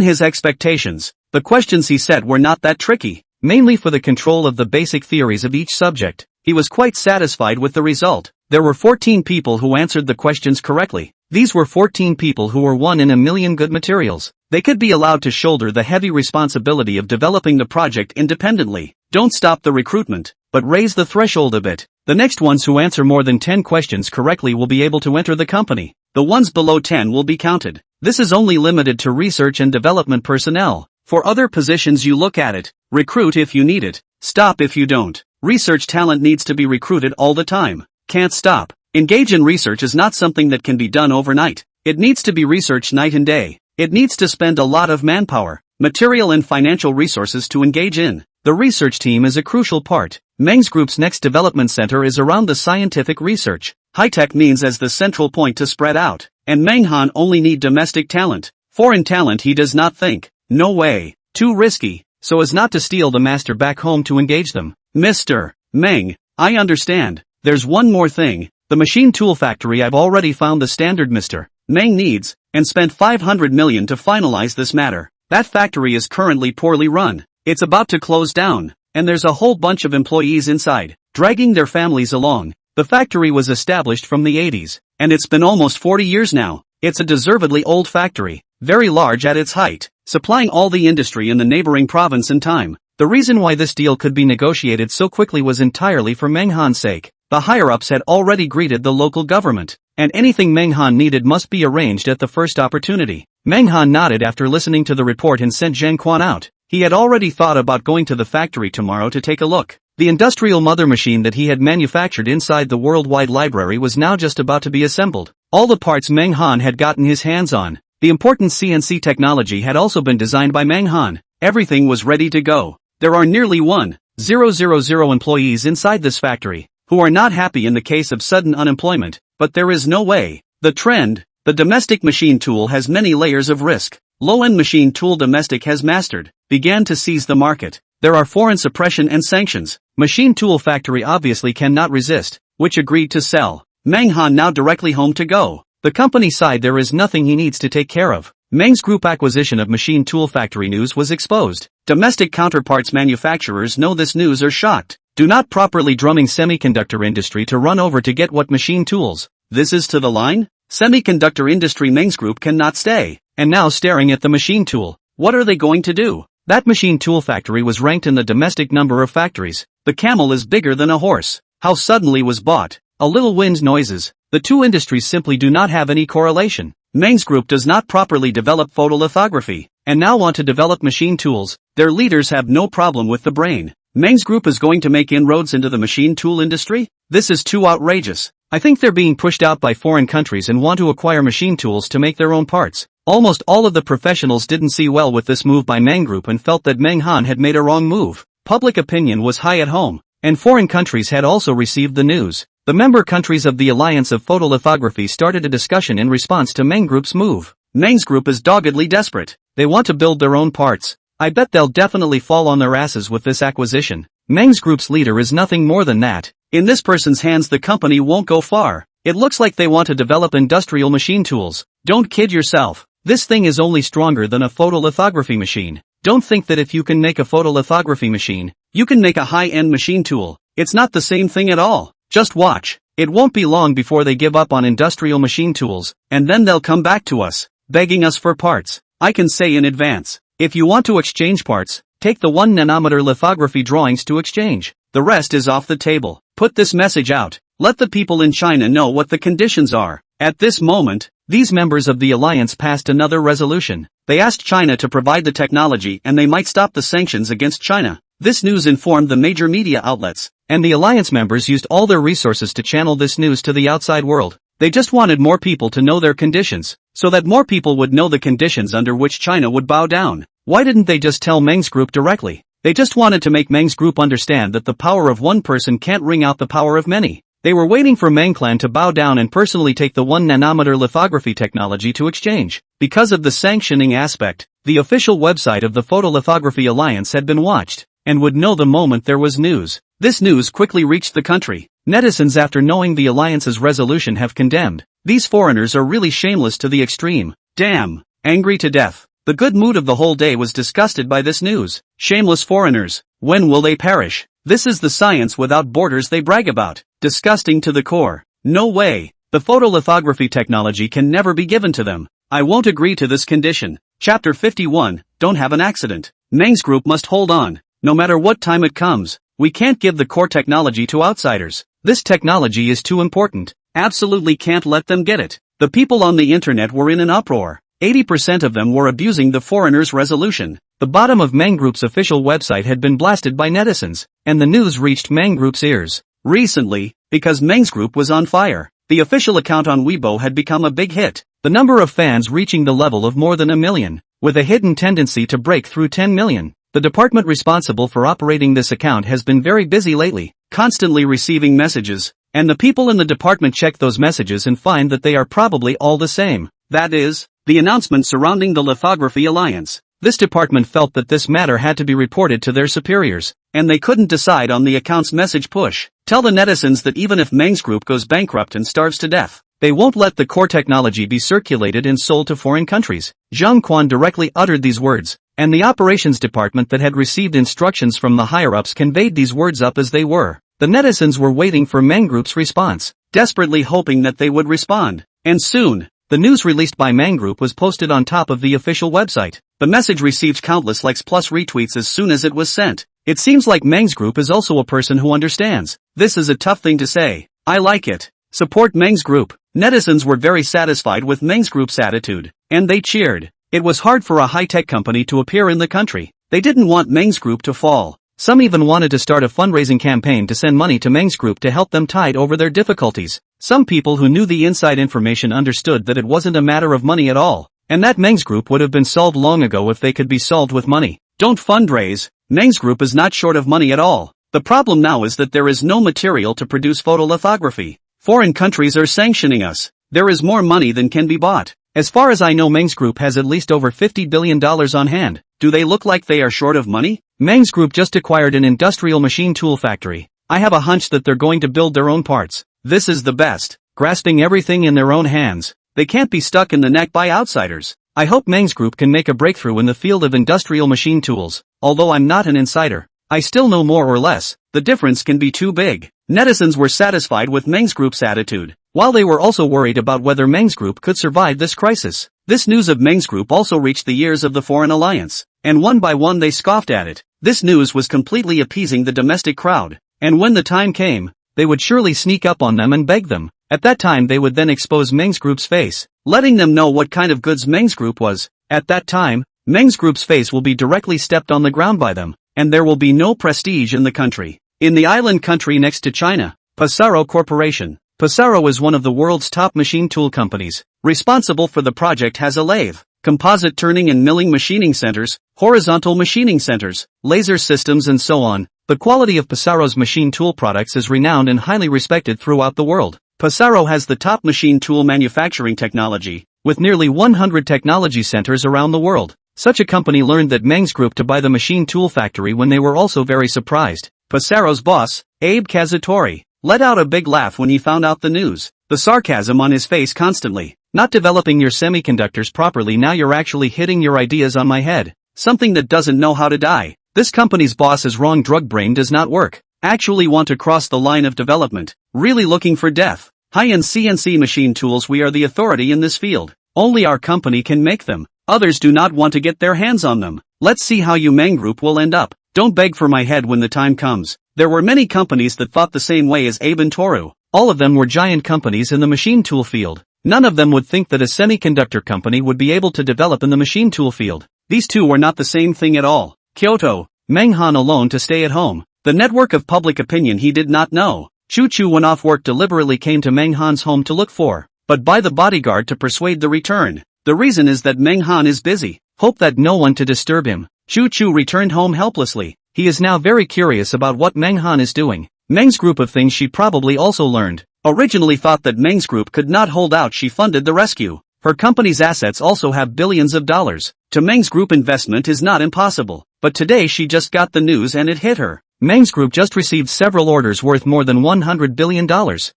his expectations, the questions he set were not that tricky, mainly for the control of the basic theories of each subject. He was quite satisfied with the result. There were 14 people who answered the questions correctly. These were 14 people who were 1 in a million good materials. They could be allowed to shoulder the heavy responsibility of developing the project independently. Don't stop the recruitment, but raise the threshold a bit. The next ones who answer more than 10 questions correctly will be able to enter the company. The ones below 10 will be counted. This is only limited to research and development personnel. For other positions you look at it. Recruit if you need it. Stop if you don't. Research talent needs to be recruited all the time. Can't stop. Engage in research is not something that can be done overnight. It needs to be researched night and day. It needs to spend a lot of manpower, material and financial resources to engage in. The research team is a crucial part. Meng's group's next development center is around the scientific research. High-tech means as the central point to spread out. And Menghan only need domestic talent. Foreign talent he does not think. No way. Too risky. So as not to steal the master back home to engage them. Mr. Meng, I understand. There's one more thing. The machine tool factory I've already found the standard Mr. Meng needs, and spent 500 million to finalize this matter. That factory is currently poorly run. It's about to close down, and there's a whole bunch of employees inside, dragging their families along. The factory was established from the 80s, and it's been almost 40 years now. It's a deservedly old factory, very large at its height, supplying all the industry in the neighboring province in time. The reason why this deal could be negotiated so quickly was entirely for Menghan's sake. The higher-ups had already greeted the local government, and anything Menghan needed must be arranged at the first opportunity. Menghan nodded after listening to the report and sent Zheng Quan out. He had already thought about going to the factory tomorrow to take a look. The industrial mother machine that he had manufactured inside the worldwide library was now just about to be assembled. All the parts Menghan had gotten his hands on. The important CNC technology had also been designed by Menghan. Everything was ready to go. There are nearly 1,000 employees inside this factory, who are not happy in the case of sudden unemployment, but there is no way. The trend, the domestic machine tool has many layers of risk. Low-end machine tool domestic has mastered, began to seize the market. There are foreign suppression and sanctions. Machine tool factory obviously cannot resist, which agreed to sell. Menghan now directly home to go. The company side there is nothing he needs to take care of. Meng's group acquisition of machine tool factory news was exposed. Domestic counterparts manufacturers know this news are shocked. Do not properly drumming semiconductor industry to run over to get what machine tools. This is to the line? Semiconductor industry Meng's group cannot stay. And now staring at the machine tool. What are they going to do? That machine tool factory was ranked in the domestic number of factories. The camel is bigger than a horse. How suddenly was bought? A little wind noises. The two industries simply do not have any correlation. Meng's group does not properly develop photolithography, and now want to develop machine tools. Their leaders have no problem with the brain. Meng's group is going to make inroads into the machine tool industry? This is too outrageous. I think they're being pushed out by foreign countries and want to acquire machine tools to make their own parts. Almost all of the professionals didn't see well with this move by Meng Group and felt that Menghan had made a wrong move. Public opinion was high at home, and foreign countries had also received the news. The member countries of the Alliance of Photolithography started a discussion in response to Meng Group's move. Meng's group is doggedly desperate. They want to build their own parts. I bet they'll definitely fall on their asses with this acquisition. Meng's group's leader is nothing more than that. In this person's hands the company won't go far. It looks like they want to develop industrial machine tools. Don't kid yourself. This thing is only stronger than a photolithography machine. Don't think that if you can make a photolithography machine, you can make a high-end machine tool. It's not the same thing at all. Just watch. It won't be long before they give up on industrial machine tools, and then they'll come back to us, begging us for parts. I can say in advance, if you want to exchange parts, take the 1 nanometer lithography drawings to exchange. The rest is off the table. Put this message out. Let the people in China know what the conditions are. At this moment, these members of the alliance passed another resolution. They asked China to provide the technology and they might stop the sanctions against China. This news informed the major media outlets, and the alliance members used all their resources to channel this news to the outside world. They just wanted more people to know their conditions, so that more people would know the conditions under which China would bow down. Why didn't they just tell Meng's group directly? They just wanted to make Meng's group understand that the power of one person can't wring out the power of many. They were waiting for Meng Clan to bow down and personally take the 1 nanometer lithography technology to exchange. Because of the sanctioning aspect, the official website of the Photolithography Alliance had been watched, and would know the moment there was news. This news quickly reached the country. Netizens, after knowing the alliance's resolution, have condemned. These foreigners are really shameless to the extreme. Damn. Angry to death. The good mood of the whole day was disgusted by this news. Shameless foreigners. When will they perish? This is the science without borders they brag about. Disgusting to the core. No way. The photolithography technology can never be given to them. I won't agree to this condition. Chapter 51. Don't have an accident. Meng's group must hold on. No matter what time it comes. We can't give the core technology to outsiders. This technology is too important. Absolutely can't let them get it. The people on the internet were in an uproar. 80% of them were abusing the foreigners' resolution. The bottom of Meng Group's official website had been blasted by netizens, and the news reached Meng Group's ears. Recently, because Meng's Group was on fire, the official account on Weibo had become a big hit, the number of fans reaching the level of more than 1 million, with a hidden tendency to break through 10 million. The department responsible for operating this account has been very busy lately, constantly receiving messages, and the people in the department check those messages and find that they are probably all the same. That is, the announcement surrounding the Lithography Alliance. This department felt that this matter had to be reported to their superiors, and they couldn't decide on the account's message push. Tell the netizens that even if Meng's Group goes bankrupt and starves to death, they won't let the core technology be circulated and sold to foreign countries. Zhang Quan directly uttered these words, and the operations department that had received instructions from the higher-ups conveyed these words up as they were. The netizens were waiting for Meng Group's response, desperately hoping that they would respond. And soon, the news released by Meng Group was posted on top of the official website. The message received countless likes plus retweets as soon as it was sent. It seems like Meng's Group is also a person who understands. This is a tough thing to say. I like it. Support Meng's Group. Netizens were very satisfied with Meng's Group's attitude, and they cheered. It was hard for a high-tech company to appear in the country. They didn't want Meng's Group to fall. Some even wanted to start a fundraising campaign to send money to Meng's Group to help them tide over their difficulties. Some people who knew the inside information understood that it wasn't a matter of money at all, and that Meng's Group would have been solved long ago if they could be solved with money. Don't fundraise. Meng's Group is not short of money at all. The problem now is that there is no material to produce photolithography. Foreign countries are sanctioning us. There is more money than can be bought. As far as I know, Meng's Group has at least over $50 billion on hand. Do they look like they are short of money? Meng's Group just acquired an industrial machine tool factory. I have a hunch that they're going to build their own parts. This is the best. Grasping everything in their own hands. They can't be stuck in the neck by outsiders. I hope Meng's Group can make a breakthrough in the field of industrial machine tools. Although I'm not an insider, I still know more or less. The difference can be too big. Netizens were satisfied with Meng's Group's attitude, while they were also worried about whether Meng's Group could survive this crisis. This news of Meng's Group also reached the ears of the Foreign Alliance, and one by one they scoffed at it. This news was completely appeasing the domestic crowd, and when the time came, they would surely sneak up on them and beg them. At that time they would then expose Meng's Group's face, letting them know what kind of goods Meng's Group was. At that time, Meng's Group's face will be directly stepped on the ground by them, and there will be no prestige in the country. In the island country next to China, Pesaro Corporation. Pesaro is one of the world's top machine tool companies. Responsible for the project has a lathe, composite turning and milling machining centers, horizontal machining centers, laser systems and so on. The quality of Pesaro's machine tool products is renowned and highly respected throughout the world. Pesaro has the top machine tool manufacturing technology, with nearly 100 technology centers around the world. Such a company learned that Meng's Group to buy the machine tool factory when they were also very surprised. Pesaro's boss, Abe Kazutori, let out a big laugh when he found out the news. The sarcasm on his face constantly. Not developing your semiconductors properly, now you're actually hitting your ideas on my head. Something that doesn't know how to die. This company's boss is wrong. Drug brain does not work. Actually want to cross the line of development. Really looking for death. High-end CNC machine tools. We are the authority in this field. Only our company can make them. Others do not want to get their hands on them. Let's see how Humang Group will end up. Don't beg for my head when the time comes. There were many companies that thought the same way as Abe and Toru. All of them were giant companies in the machine tool field. None of them would think that a semiconductor company would be able to develop in the machine tool field. These two were not the same thing at all. Kyoto, Menghan alone to stay at home. The network of public opinion he did not know. Chu-Chu went off work deliberately came to Menghan's home to look for, but by the bodyguard to persuade the return. The reason is that Menghan is busy. Hope that no one to disturb him. Chu-Chu returned home helplessly. He is now very curious about what Menghan is doing. Meng's group of things she probably also learned. Originally thought that Meng's group could not hold out. She funded the rescue. Her company's assets also have billions of dollars. To Meng's group investment is not impossible. But today she just got the news and it hit her. Meng's group just received several orders worth more than $100 billion.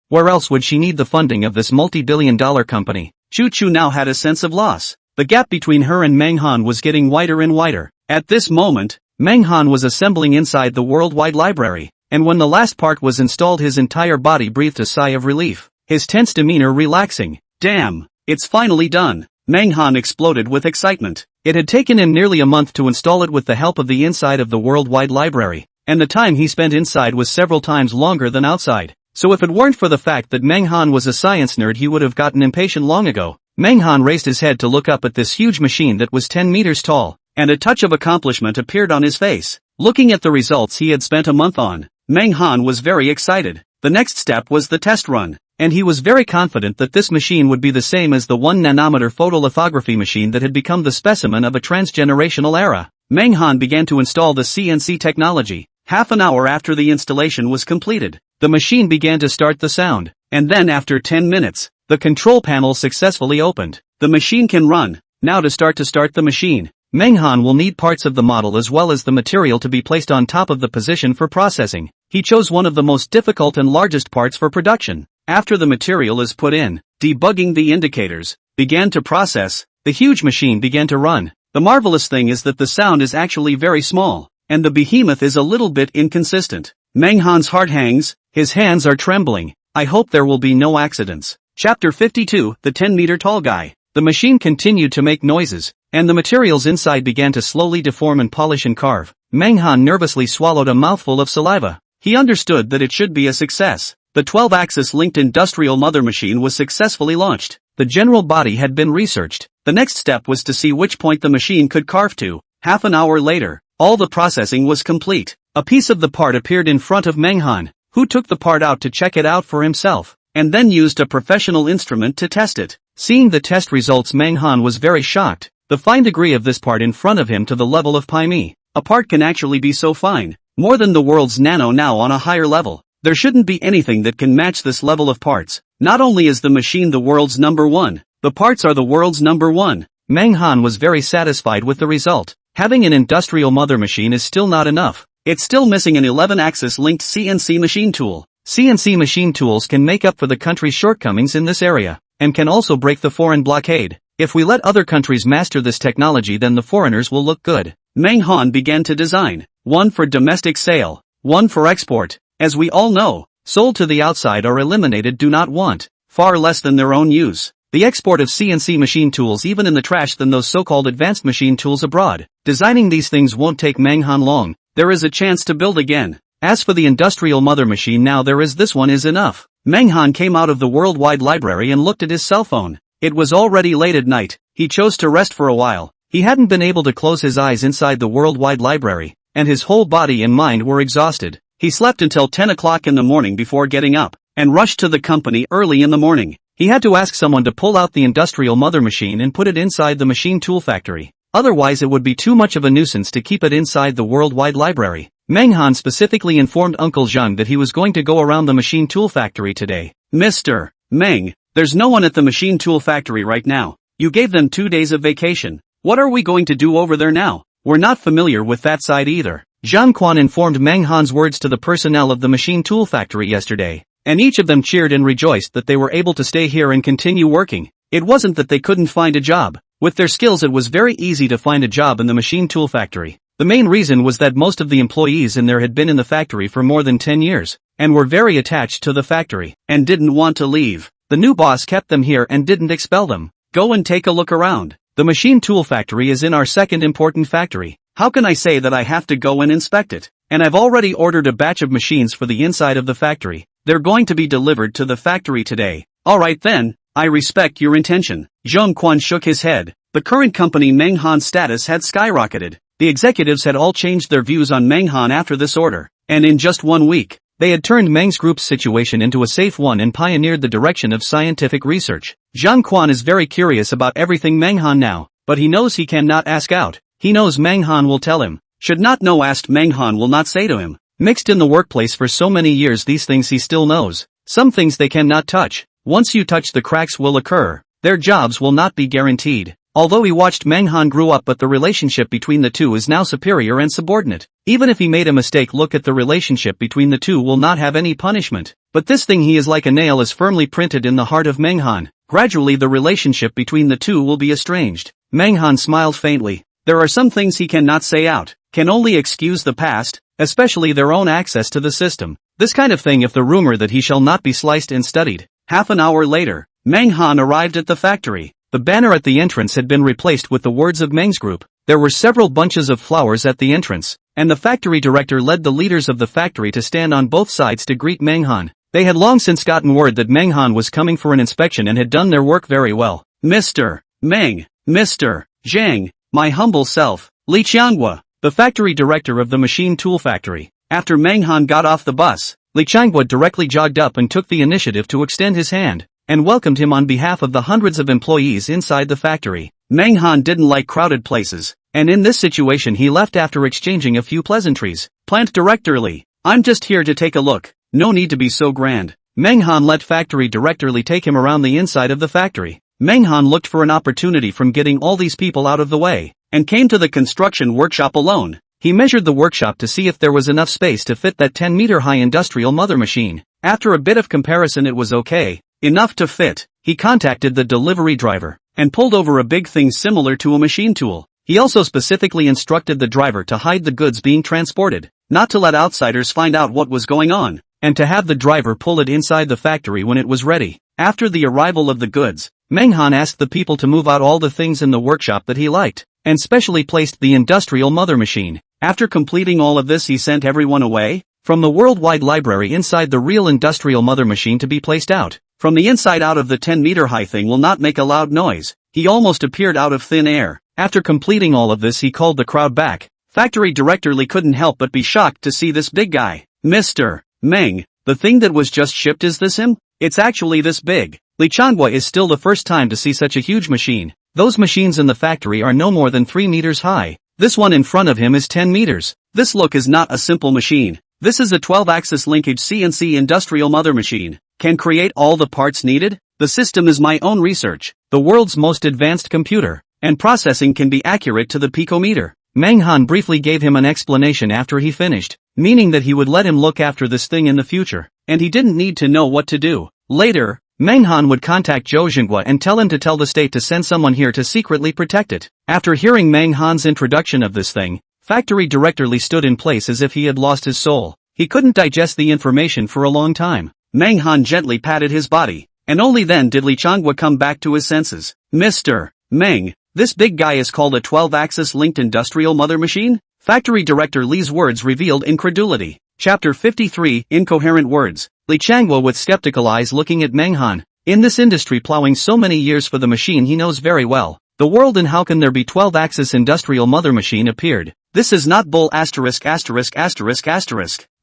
Where else would she need the funding of this multi-billion-dollar company? Chu-Chu now had a sense of loss. The gap between her and Menghan was getting wider and wider. At this moment, Menghan was assembling inside the worldwide library, and when the last part was installed his entire body breathed a sigh of relief, his tense demeanor relaxing. Damn, it's finally done. Menghan exploded with excitement. It had taken him nearly a month to install it with the help of the inside of the worldwide library, and the time he spent inside was several times longer than outside. So if it weren't for the fact that Menghan was a science nerd he would have gotten impatient long ago. Menghan raised his head to look up at this huge machine that was 10 meters tall, and a touch of accomplishment appeared on his face. Looking at the results he had spent a month on, Menghan was very excited. The next step was the test run, and he was very confident that this machine would be the same as the 1-nanometer photolithography machine that had become the specimen of a transgenerational era. Menghan began to install the CNC technology. Half an hour after the installation was completed, the machine began to start the sound, and then after 10 minutes, the control panel successfully opened. The machine can run. Now to start the machine, Menghan will need parts of the model as well as the material to be placed on top of the position for processing. He chose one of the most difficult and largest parts for production. After the material is put in, debugging the indicators, began to process, the huge machine began to run. The marvelous thing is that the sound is actually very small, and the behemoth is a little bit inconsistent. Menghan's heart hangs, his hands are trembling. I hope there will be no accidents. Chapter 52, The 10-meter tall guy. The machine continued to make noises, and the materials inside began to slowly deform and polish and carve. Menghan nervously swallowed a mouthful of saliva. He understood that it should be a success. The 12-axis linked industrial mother machine was successfully launched. The general body had been researched. The next step was to see which point the machine could carve to. Half an hour later, all the processing was complete. A piece of the part appeared in front of Menghan, who took the part out to check it out for himself, and then used a professional instrument to test it. Seeing the test results, Menghan was very shocked. The fine degree of this part in front of him to the level of pi me. A part can actually be so fine, more than the world's nano now on a higher level. There shouldn't be anything that can match this level of parts. Not only is the machine the world's number one, the parts are the world's number one. Menghan was very satisfied with the result. Having an industrial mother machine is still not enough. It's still missing an 11-axis linked CNC machine tool. CNC machine tools can make up for the country's shortcomings in this area, and can also break the foreign blockade. If we let other countries master this technology, then the foreigners will look good. Menghan began to design, one for domestic sale, one for export. As we all know, sold to the outside or eliminated do not want, far less than their own use. The export of CNC machine tools even in the trash than those so-called advanced machine tools abroad. Designing these things won't take Menghan long. There is a chance to build again. As for the industrial mother machine, now there is this one is enough. Menghan came out of the worldwide library and looked at his cell phone. It was already late at night. He chose to rest for a while. He hadn't been able to close his eyes inside the worldwide library, and his whole body and mind were exhausted. He slept until 10 o'clock in the morning before getting up, and rushed to the company early in the morning. He had to ask someone to pull out the industrial mother machine and put it inside the machine tool factory. Otherwise it would be too much of a nuisance to keep it inside the worldwide library. Menghan specifically informed Uncle Zhang that he was going to go around the machine tool factory today. Mr. Meng, there's no one at the machine tool factory right now. You gave them 2 days of vacation. What are we going to do over there now? We're not familiar with that side either. Zhang Quan informed Menghan's words to the personnel of the machine tool factory yesterday, and each of them cheered and rejoiced that they were able to stay here and continue working. It wasn't that they couldn't find a job. With their skills it was very easy to find a job in the machine tool factory. The main reason was that most of the employees in there had been in the factory for more than 10 years, and were very attached to the factory, and didn't want to leave. The new boss kept them here and didn't expel them. Go and take a look around. The machine tool factory is in our second important factory. How can I say that I have to go and inspect it? And I've already ordered a batch of machines for the inside of the factory. They're going to be delivered to the factory today. Alright then, I respect your intention. Zheng Quan shook his head. The current company Menghan's status had skyrocketed. The executives had all changed their views on Menghan after this order, and in just 1 week, they had turned Meng's group's situation into a safe one and pioneered the direction of scientific research. Zheng Quan is very curious about everything Menghan now, but he knows he cannot ask out. He knows Menghan will tell him. Should not know asked, Menghan will not say to him. Mixed in the workplace for so many years, these things he still knows. Some things they cannot touch. Once you touch, the cracks will occur. Their jobs will not be guaranteed. Although he watched Menghan grew up, but the relationship between the two is now superior and subordinate. Even if he made a mistake, look at the relationship between the two will not have any punishment. But this thing he is like a nail is firmly printed in the heart of Menghan. Gradually the relationship between the two will be estranged. Menghan smiled faintly. There are some things he cannot say out, can only excuse the past, especially their own access to the system. This kind of thing, if the rumor that he shall not be sliced and studied. Half an hour later, Menghan arrived at the factory. The banner at the entrance had been replaced with the words of Meng's group. There were several bunches of flowers at the entrance, and the factory director led the leaders of the factory to stand on both sides to greet Menghan. They had long since gotten word that Menghan was coming for an inspection and had done their work very well. Mr. Meng, Mr. Zhang, my humble self, Li Qianghua, the factory director of the machine tool factory. After Menghan got off the bus, Li Qianghua directly jogged up and took the initiative to extend his hand, and welcomed him on behalf of the hundreds of employees inside the factory. Menghan didn't like crowded places, and in this situation he left after exchanging a few pleasantries. Plant Director Li, I'm just here to take a look. No need to be so grand. Menghan let Factory Director Li take him around the inside of the factory. Menghan looked for an opportunity from getting all these people out of the way, and came to the construction workshop alone. He measured the workshop to see if there was enough space to fit that 10-meter-high industrial mother machine. After a bit of comparison, it was okay. Enough to fit. He contacted the delivery driver, and pulled over a big thing similar to a machine tool. He also specifically instructed the driver to hide the goods being transported, not to let outsiders find out what was going on, and to have the driver pull it inside the factory when it was ready. After the arrival of the goods, Menghan asked the people to move out all the things in the workshop that he liked, and specially placed the industrial mother machine. After completing all of this, he sent everyone away from the worldwide library inside the real industrial mother machine to be placed out. From the inside out of the 10-meter high thing will not make a loud noise. He almost appeared out of thin air. After completing all of this, he called the crowd back. Factory Director Li couldn't help but be shocked to see this big guy. Mr. Meng, the thing that was just shipped, is this him? It's actually this big. Li Qianghua is still the first time to see such a huge machine. Those machines in the factory are no more than 3 meters high. This one in front of him is 10 meters. This look is not a simple machine. This is a 12-axis linkage CNC industrial mother machine. Can create all the parts needed? The system is my own research, the world's most advanced computer, and processing can be accurate to the picometer. Menghan briefly gave him an explanation after he finished, meaning that he would let him look after this thing in the future, and he didn't need to know what to do. Later, Menghan would contact Zhou Xinghua and tell him to tell the state to send someone here to secretly protect it. After hearing Menghan's introduction of this thing, Factory Director Li stood in place as if he had lost his soul. He couldn't digest the information for a long time. Menghan gently patted his body, and only then did Li Qianghua come back to his senses. Mr. Meng, this big guy is called a 12-axis linked industrial mother machine? Factory Director Li's words revealed incredulity. Chapter 53, Incoherent Words. Li Qianghua with skeptical eyes looking at Menghan. In this industry, plowing so many years for the machine he knows very well. The world, and how can there be 12-axis industrial mother machine appeared? This is not bull ********.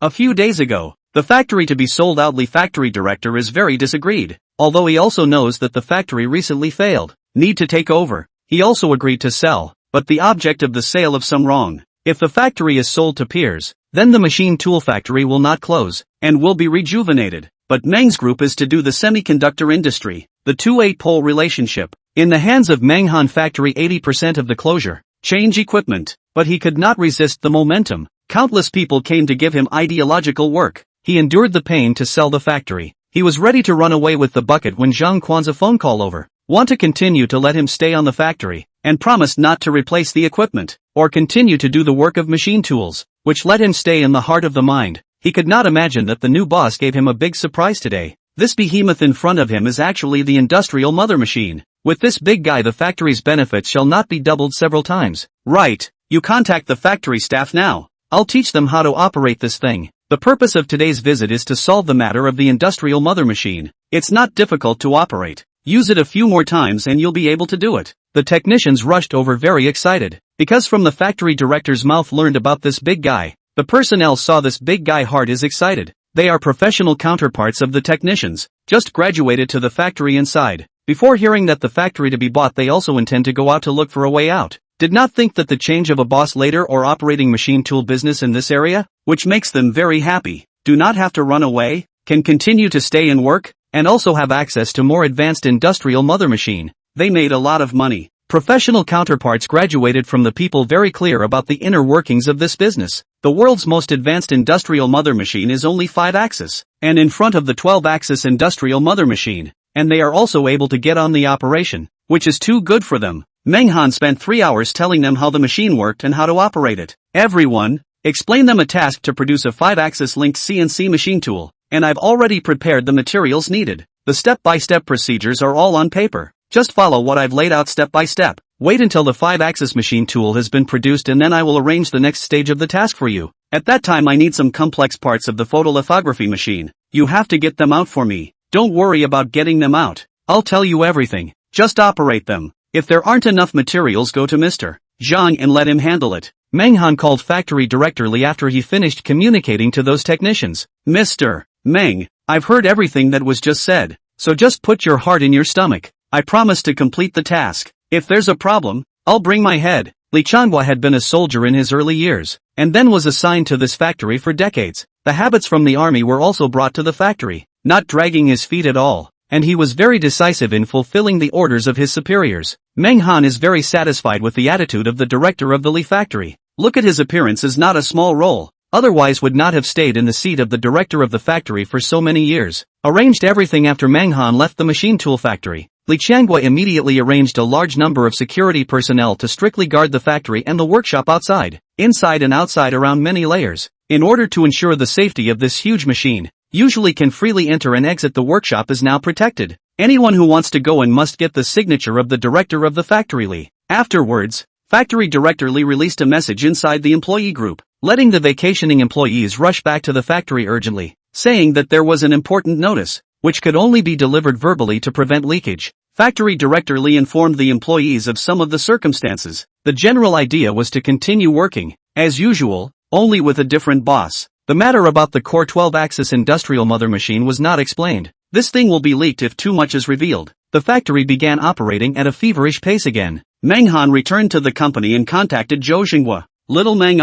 A few days ago, the factory to be sold out. Li Factory Director is very disagreed, although he also knows that the factory recently failed. Need to take over. He also agreed to sell, but the object of the sale of some wrong. If the factory is sold to peers, then the machine tool factory will not close, and will be rejuvenated. But Meng's group is to do the semiconductor industry, the 2-8-pole relationship. In the hands of Menghan factory 80% of the closure, change equipment. But he could not resist the momentum. Countless people came to give him ideological work. He endured the pain to sell the factory. He was ready to run away with the bucket when Zheng Quan's a phone call over. Want to continue to let him stay on the factory. and promised not to replace the equipment, or continue to do the work of machine tools, which let him stay in the heart of the mind. He could not imagine that the new boss gave him a big surprise today. This behemoth in front of him is actually the industrial mother machine. With this big guy, the factory's benefits shall not be doubled several times. Right, you contact the factory staff now. I'll teach them how to operate this thing. The purpose of today's visit is to solve the matter of the industrial mother machine. It's not difficult to operate. Use it a few more times and you'll be able to do it. The technicians rushed over very excited, because from the factory director's mouth learned about this big guy. The personnel saw this big guy heart is excited. They are professional counterparts of the technicians, just graduated to the factory inside. Before hearing that the factory to be bought, they also intend to go out to look for a way out. Did not think that the change of a boss later or operating machine tool business in this area, which makes them very happy. Do not have to run away, can continue to stay and work, and also have access to more advanced industrial mother machine. They made a lot of money. Professional counterparts graduated from the people very clear about the inner workings of this business. The world's most advanced industrial mother machine is only 5-axis, and in front of the 12-axis industrial mother machine, and they are also able to get on the operation, which is too good for them. Menghan spent 3 hours telling them how the machine worked and how to operate it. Everyone, explain them a task to produce a 5-axis linked CNC machine tool, and I've already prepared the materials needed. The step-by-step procedures are all on paper. Just follow what I've laid out step by step. Wait until the 5-axis machine tool has been produced and then I will arrange the next stage of the task for you. At that time I need some complex parts of the photolithography machine. You have to get them out for me. Don't worry about getting them out. I'll tell you everything. Just operate them. If there aren't enough materials, go to Mr. Zhang and let him handle it. Menghan called factory director Li after he finished communicating to those technicians. Mr. Meng, I've heard everything that was just said, so just put your heart in your stomach. I promise to complete the task. If there's a problem, I'll bring my head. Li Changhua had been a soldier in his early years, and then was assigned to this factory for decades. The habits from the army were also brought to the factory, not dragging his feet at all, and he was very decisive in fulfilling the orders of his superiors. Menghan is very satisfied with the attitude of the director of the Li factory. Look at his appearance is not a small role, otherwise would not have stayed in the seat of the director of the factory for so many years. Arranged everything after Menghan left the machine tool factory. Li Changhua immediately arranged a large number of security personnel to strictly guard the factory and the workshop outside, inside and outside around many layers, in order to ensure the safety of this huge machine. Usually can freely enter and exit the workshop is now protected. Anyone who wants to go in must get the signature of the director of the factory Li. Afterwards, factory director Li released a message inside the employee group, letting the vacationing employees rush back to the factory urgently, saying that there was an important notice, which could only be delivered verbally to prevent leakage. Factory director Li informed the employees of some of the circumstances. The general idea was to continue working, as usual, only with a different boss. The matter about the core 12-axis industrial mother machine was not explained. This thing will be leaked if too much is revealed. The factory began operating at a feverish pace again. Menghan returned to the company and contacted Zhou Xinghua. Little Meng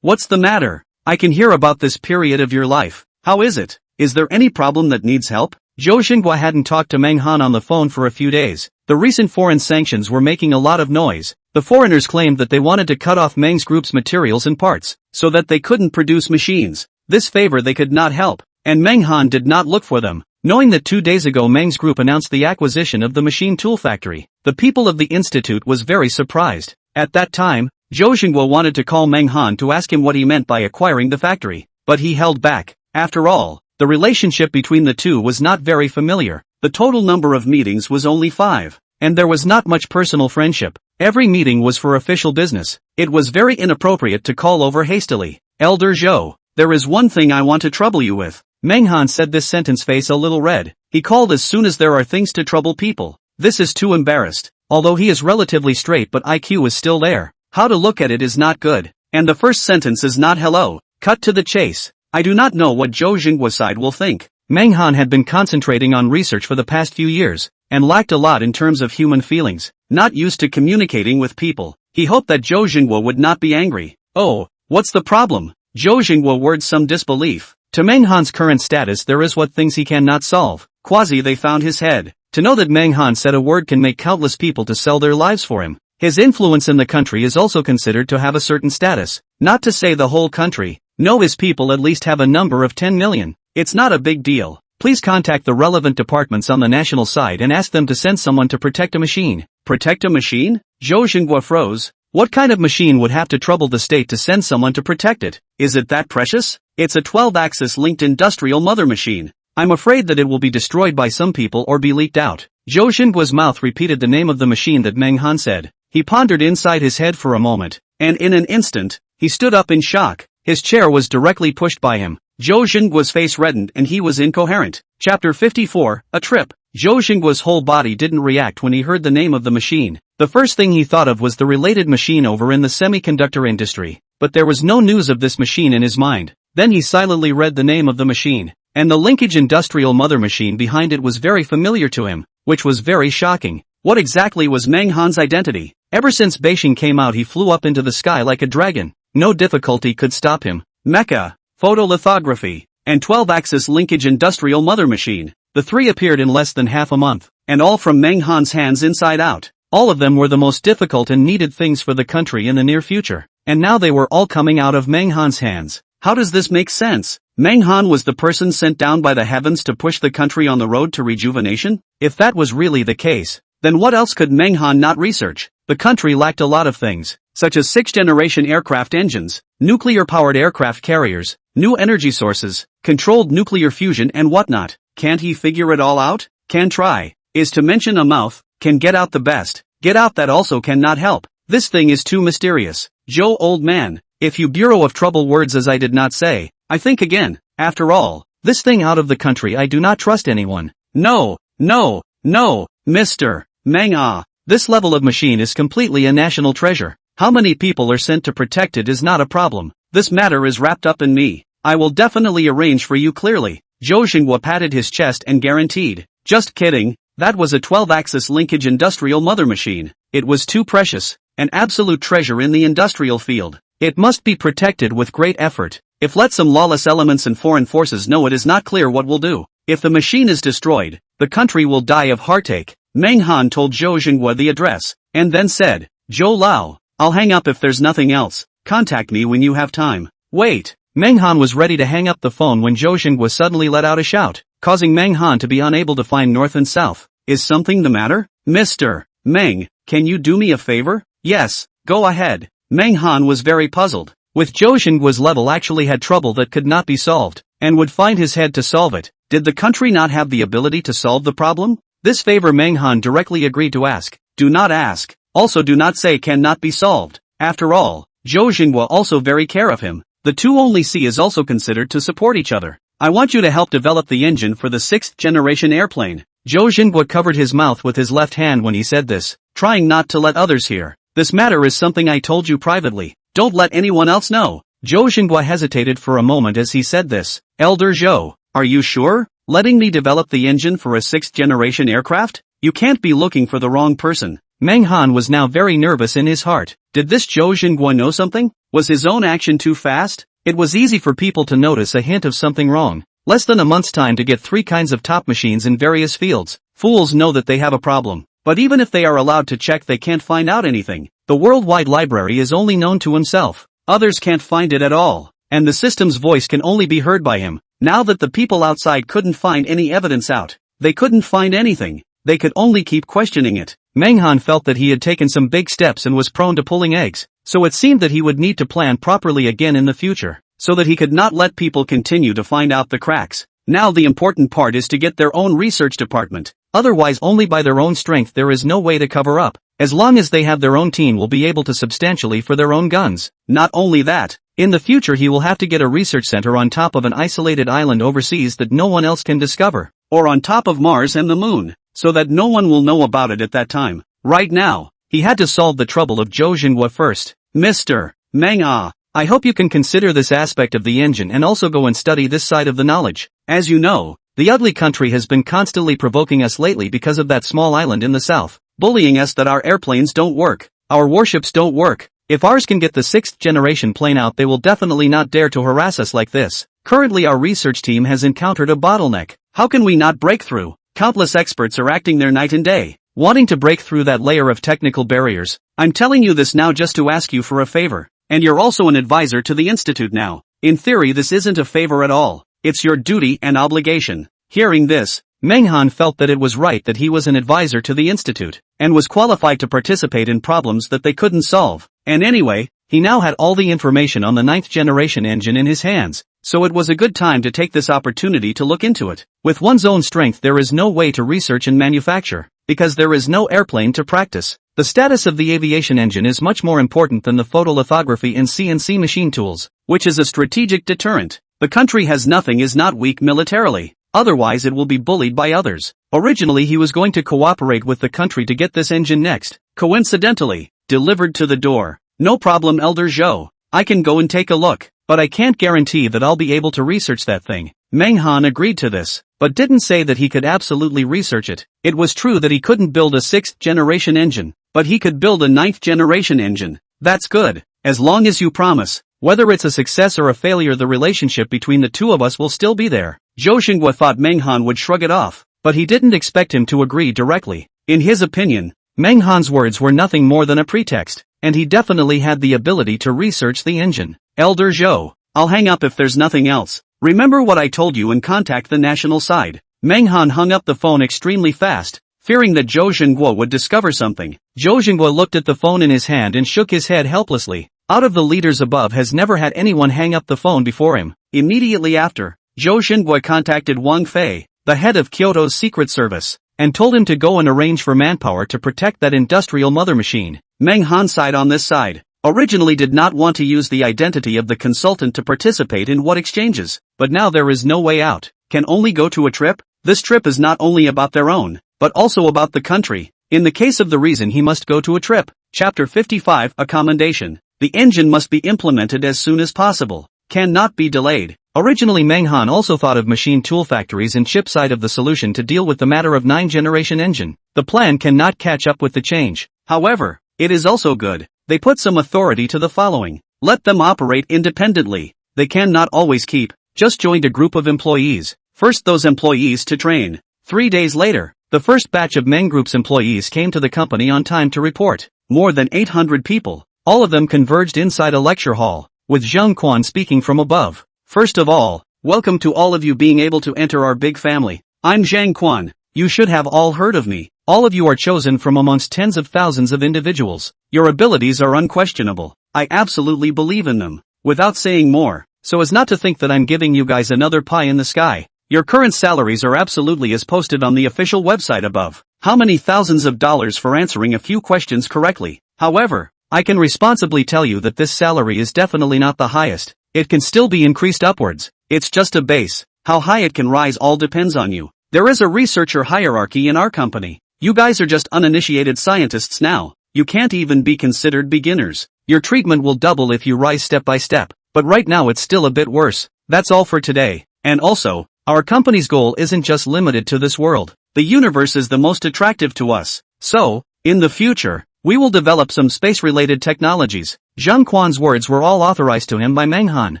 what's the matter? I can hear about this period of your life. How is it? Is there any problem that needs help? Zhou Xinghua hadn't talked to Menghan on the phone for a few days. The recent foreign sanctions were making a lot of noise. The foreigners claimed that they wanted to cut off Meng's group's materials and parts, so that they couldn't produce machines. This favor they could not help, and Menghan did not look for them. Knowing that 2 days ago Meng's group announced the acquisition of the machine tool factory, the people of the institute was very surprised. At that time, Zhou Xinghua wanted to call Menghan to ask him what he meant by acquiring the factory, but he held back. After all, the relationship between the two was not very familiar. The total number of meetings was only 5, and there was not much personal friendship. Every meeting was for official business. It was very inappropriate to call over hastily. Elder Zhou, there is one thing I want to trouble you with. Menghan said this sentence face a little red. He called as soon as there are things to trouble people. This is too embarrassed. Although he is relatively straight but IQ is still there. How to look at it is not good. And the first sentence is not hello. Cut to the chase. I do not know what Zhou Xinghua's side will think. Menghan had been concentrating on research for the past few years, and lacked a lot in terms of human feelings, not used to communicating with people. He hoped that Zhou Xinghua would not be angry. Oh, what's the problem? Zhou Xinghua worded some disbelief. To Menghan's current status there is what things he cannot solve. Quasi they found his head. To know that Menghan said a word can make countless people to sell their lives for him. His influence in the country is also considered to have a certain status. Not to say the whole country. No, his people at least have a number of 10 million. It's not a big deal. Please contact the relevant departments on the national side and ask them to send someone to protect a machine. Protect a machine? Zhou Xingguo froze. What kind of machine would have to trouble the state to send someone to protect it? Is it that precious? It's a 12-axis linked industrial mother machine. I'm afraid that it will be destroyed by some people or be leaked out. Zhou Xingguo's mouth repeated the name of the machine that Meng Han said. He pondered inside his head for a moment, and in an instant, he stood up in shock. His chair was directly pushed by him. Zhou Xingguo's face reddened and he was incoherent. Chapter 54, A Trip. Zhou Xingguo's whole body didn't react when he heard the name of the machine. The first thing he thought of was the related machine over in the semiconductor industry. But there was no news of this machine in his mind. Then he silently read the name of the machine. And the linkage industrial mother machine behind it was very familiar to him, which was very shocking. What exactly was Meng Han's identity? Ever since Beijing came out he flew up into the sky like a dragon. No difficulty could stop him. Mecha, photolithography, and 12-axis linkage industrial mother machine. The three appeared in less than half a month, and all from Meng Han's hands inside out. All of them were the most difficult and needed things for the country in the near future. And now they were all coming out of Meng Han's hands. How does this make sense? Meng Han was the person sent down by the heavens to push the country on the road to rejuvenation? If that was really the case, then what else could Meng Han not research? The country lacked a lot of things, such as 6th-generation aircraft engines, nuclear-powered aircraft carriers, new energy sources, controlled nuclear fusion and whatnot. Can't he figure it all out? Can try. Is to mention a mouth, can get out the best. Get out that also cannot help. This thing is too mysterious. Joe, old man, if you bureau of trouble words as I did not say, I think again. After all, this thing out of the country I do not trust anyone. No, Mr. Meng Ah. This level of machine is completely a national treasure. How many people are sent to protect it is not a problem. This matter is wrapped up in me. I will definitely arrange for you clearly. Zhou Xingguo patted his chest and guaranteed. Just kidding. That was a 12-axis linkage industrial mother machine. It was too precious. An absolute treasure in the industrial field. It must be protected with great effort. If let some lawless elements and foreign forces know, it is not clear what will do. If the machine is destroyed, the country will die of heartache. Meng Han told Zhou Xingguo the address, and then said, Zhou Lao, I'll hang up if there's nothing else. Contact me when you have time. Wait. Meng Han was ready to hang up the phone when Zhou Xingguo suddenly let out a shout, causing Meng Han to be unable to find north and south. Is something the matter? Mr. Meng, can you do me a favor? Yes, go ahead. Meng Han was very puzzled. With Zhou Xingguo's level actually had trouble that could not be solved, and would find his head to solve it. Did the country not have the ability to solve the problem? This favor Meng Han directly agreed to ask. Do not ask. Also do not say cannot be solved. After all, Zhou Xingguo also very care of him. The two only C is also considered to support each other. I want you to help develop the engine for the 6th-generation airplane. Zhou Xingguo covered his mouth with his left hand when he said this, trying not to let others hear. This matter is something I told you privately. Don't let anyone else know. Zhou Xingguo hesitated for a moment as he said this. Elder Zhou, are you sure? Letting me develop the engine for a 6th-generation aircraft? You can't be looking for the wrong person. Meng Han was now very nervous in his heart. Did this Zhou Xingguo know something? Was his own action too fast? It was easy for people to notice a hint of something wrong. Less than a month's time to get 3 kinds of top machines in various fields. Fools know that they have a problem. But even if they are allowed to check, they can't find out anything. The worldwide library is only known to himself. Others can't find it at all. And the system's voice can only be heard by him. Now that the people outside couldn't find any evidence out, they couldn't find anything. They could only keep questioning it. Meng Han felt that he had taken some big steps and was prone to pulling eggs. So it seemed that he would need to plan properly again in the future, so that he could not let people continue to find out the cracks. Now the important part is to get their own research department. Otherwise only by their own strength there is no way to cover up. As long as they have their own team will be able to substantially for their own guns. Not only that, in the future he will have to get a research center on top of an isolated island overseas that no one else can discover. Or on top of Mars and the Moon, so that no one will know about it at that time. Right now, he had to solve the trouble of Zhou Xingguo first. Mr. Meng Ah, I hope you can consider this aspect of the engine and also go and study this side of the knowledge. As you know, the ugly country has been constantly provoking us lately because of that small island in the south, bullying us that our airplanes don't work, our warships don't work. If ours can get the 6th-generation plane out, they will definitely not dare to harass us like this. Currently our research team has encountered a bottleneck. How can we not break through? Countless experts are acting there night and day, wanting to break through that layer of technical barriers. I'm telling you this now just to ask you for a favor. And you're also an advisor to the institute now. In theory this isn't a favor at all. It's your duty and obligation. Hearing this, Menghan felt that it was right that he was an advisor to the institute, and was qualified to participate in problems that they couldn't solve. And anyway, he now had all the information on the 9th generation engine in his hands, so it was a good time to take this opportunity to look into it. With one's own strength there is no way to research and manufacture, because there is no airplane to practice. The status of the aviation engine is much more important than the photolithography and CNC machine tools, which is a strategic deterrent. The country has nothing is not weak militarily, otherwise it will be bullied by others. Originally he was going to cooperate with the country to get this engine next. Coincidentally, delivered to the door. No problem Elder Zhou, I can go and take a look, but I can't guarantee that I'll be able to research that thing. Menghan agreed to this, but didn't say that he could absolutely research it. It was true that he couldn't build a 6th generation engine, but he could build a 9th generation engine. That's good, as long as you promise. Whether it's a success or a failure, the relationship between the two of us will still be there. Zhou Xinghua thought Menghan would shrug it off, but he didn't expect him to agree directly. In his opinion, Menghan's words were nothing more than a pretext, and he definitely had the ability to research the engine. Elder Zhou, I'll hang up if there's nothing else. Remember what I told you and contact the national side. Menghan hung up the phone extremely fast, fearing that Zhou Xinghua would discover something. Zhou Xinghua looked at the phone in his hand and shook his head helplessly. Out of the leaders above has never had anyone hang up the phone before him. Immediately after, Zhou Xinghua contacted Wang Fei, the head of Kyoto's secret service, and told him to go and arrange for manpower to protect that industrial mother machine. Menghan side on this side originally did not want to use the identity of the consultant to participate in what exchanges, but now there is no way out. Can only go to a trip? This trip is not only about their own, but also about the country. In the case of the reason he must go to a trip. Chapter 55 A Commendation. The engine must be implemented as soon as possible. Cannot be delayed. Originally Menghan also thought of machine tool factories and chip side of the solution to deal with the matter of 9th generation engine. The plan cannot catch up with the change. However, it is also good. They put some authority to the following. Let them operate independently. They cannot always keep. Just joined a group of employees. First those employees to train. 3 days later, the first batch of Meng Group's employees came to the company on time to report. More than 800 people. All of them converged inside a lecture hall, with Zhang Quan speaking from above. First of all, welcome to all of you being able to enter our big family. I'm Zhang Quan. You should have all heard of me. All of you are chosen from amongst tens of thousands of individuals. Your abilities are unquestionable. I absolutely believe in them. Without saying more, so as not to think that I'm giving you guys another pie in the sky. Your current salaries are absolutely as posted on the official website above. How many thousands of dollars for answering a few questions correctly? However, I can responsibly tell you that this salary is definitely not the highest. It can still be increased upwards. It's just a base. How high it can rise all depends on you. There is a researcher hierarchy in our company. You guys are just uninitiated scientists now. You can't even be considered beginners. Your treatment will double if you rise step by step. But right now it's still a bit worse. That's all for today. And also, our company's goal isn't just limited to this world. The universe is the most attractive to us. So, in the future, we will develop some space-related technologies. Zhang Quan's words were all authorized to him by Menghan,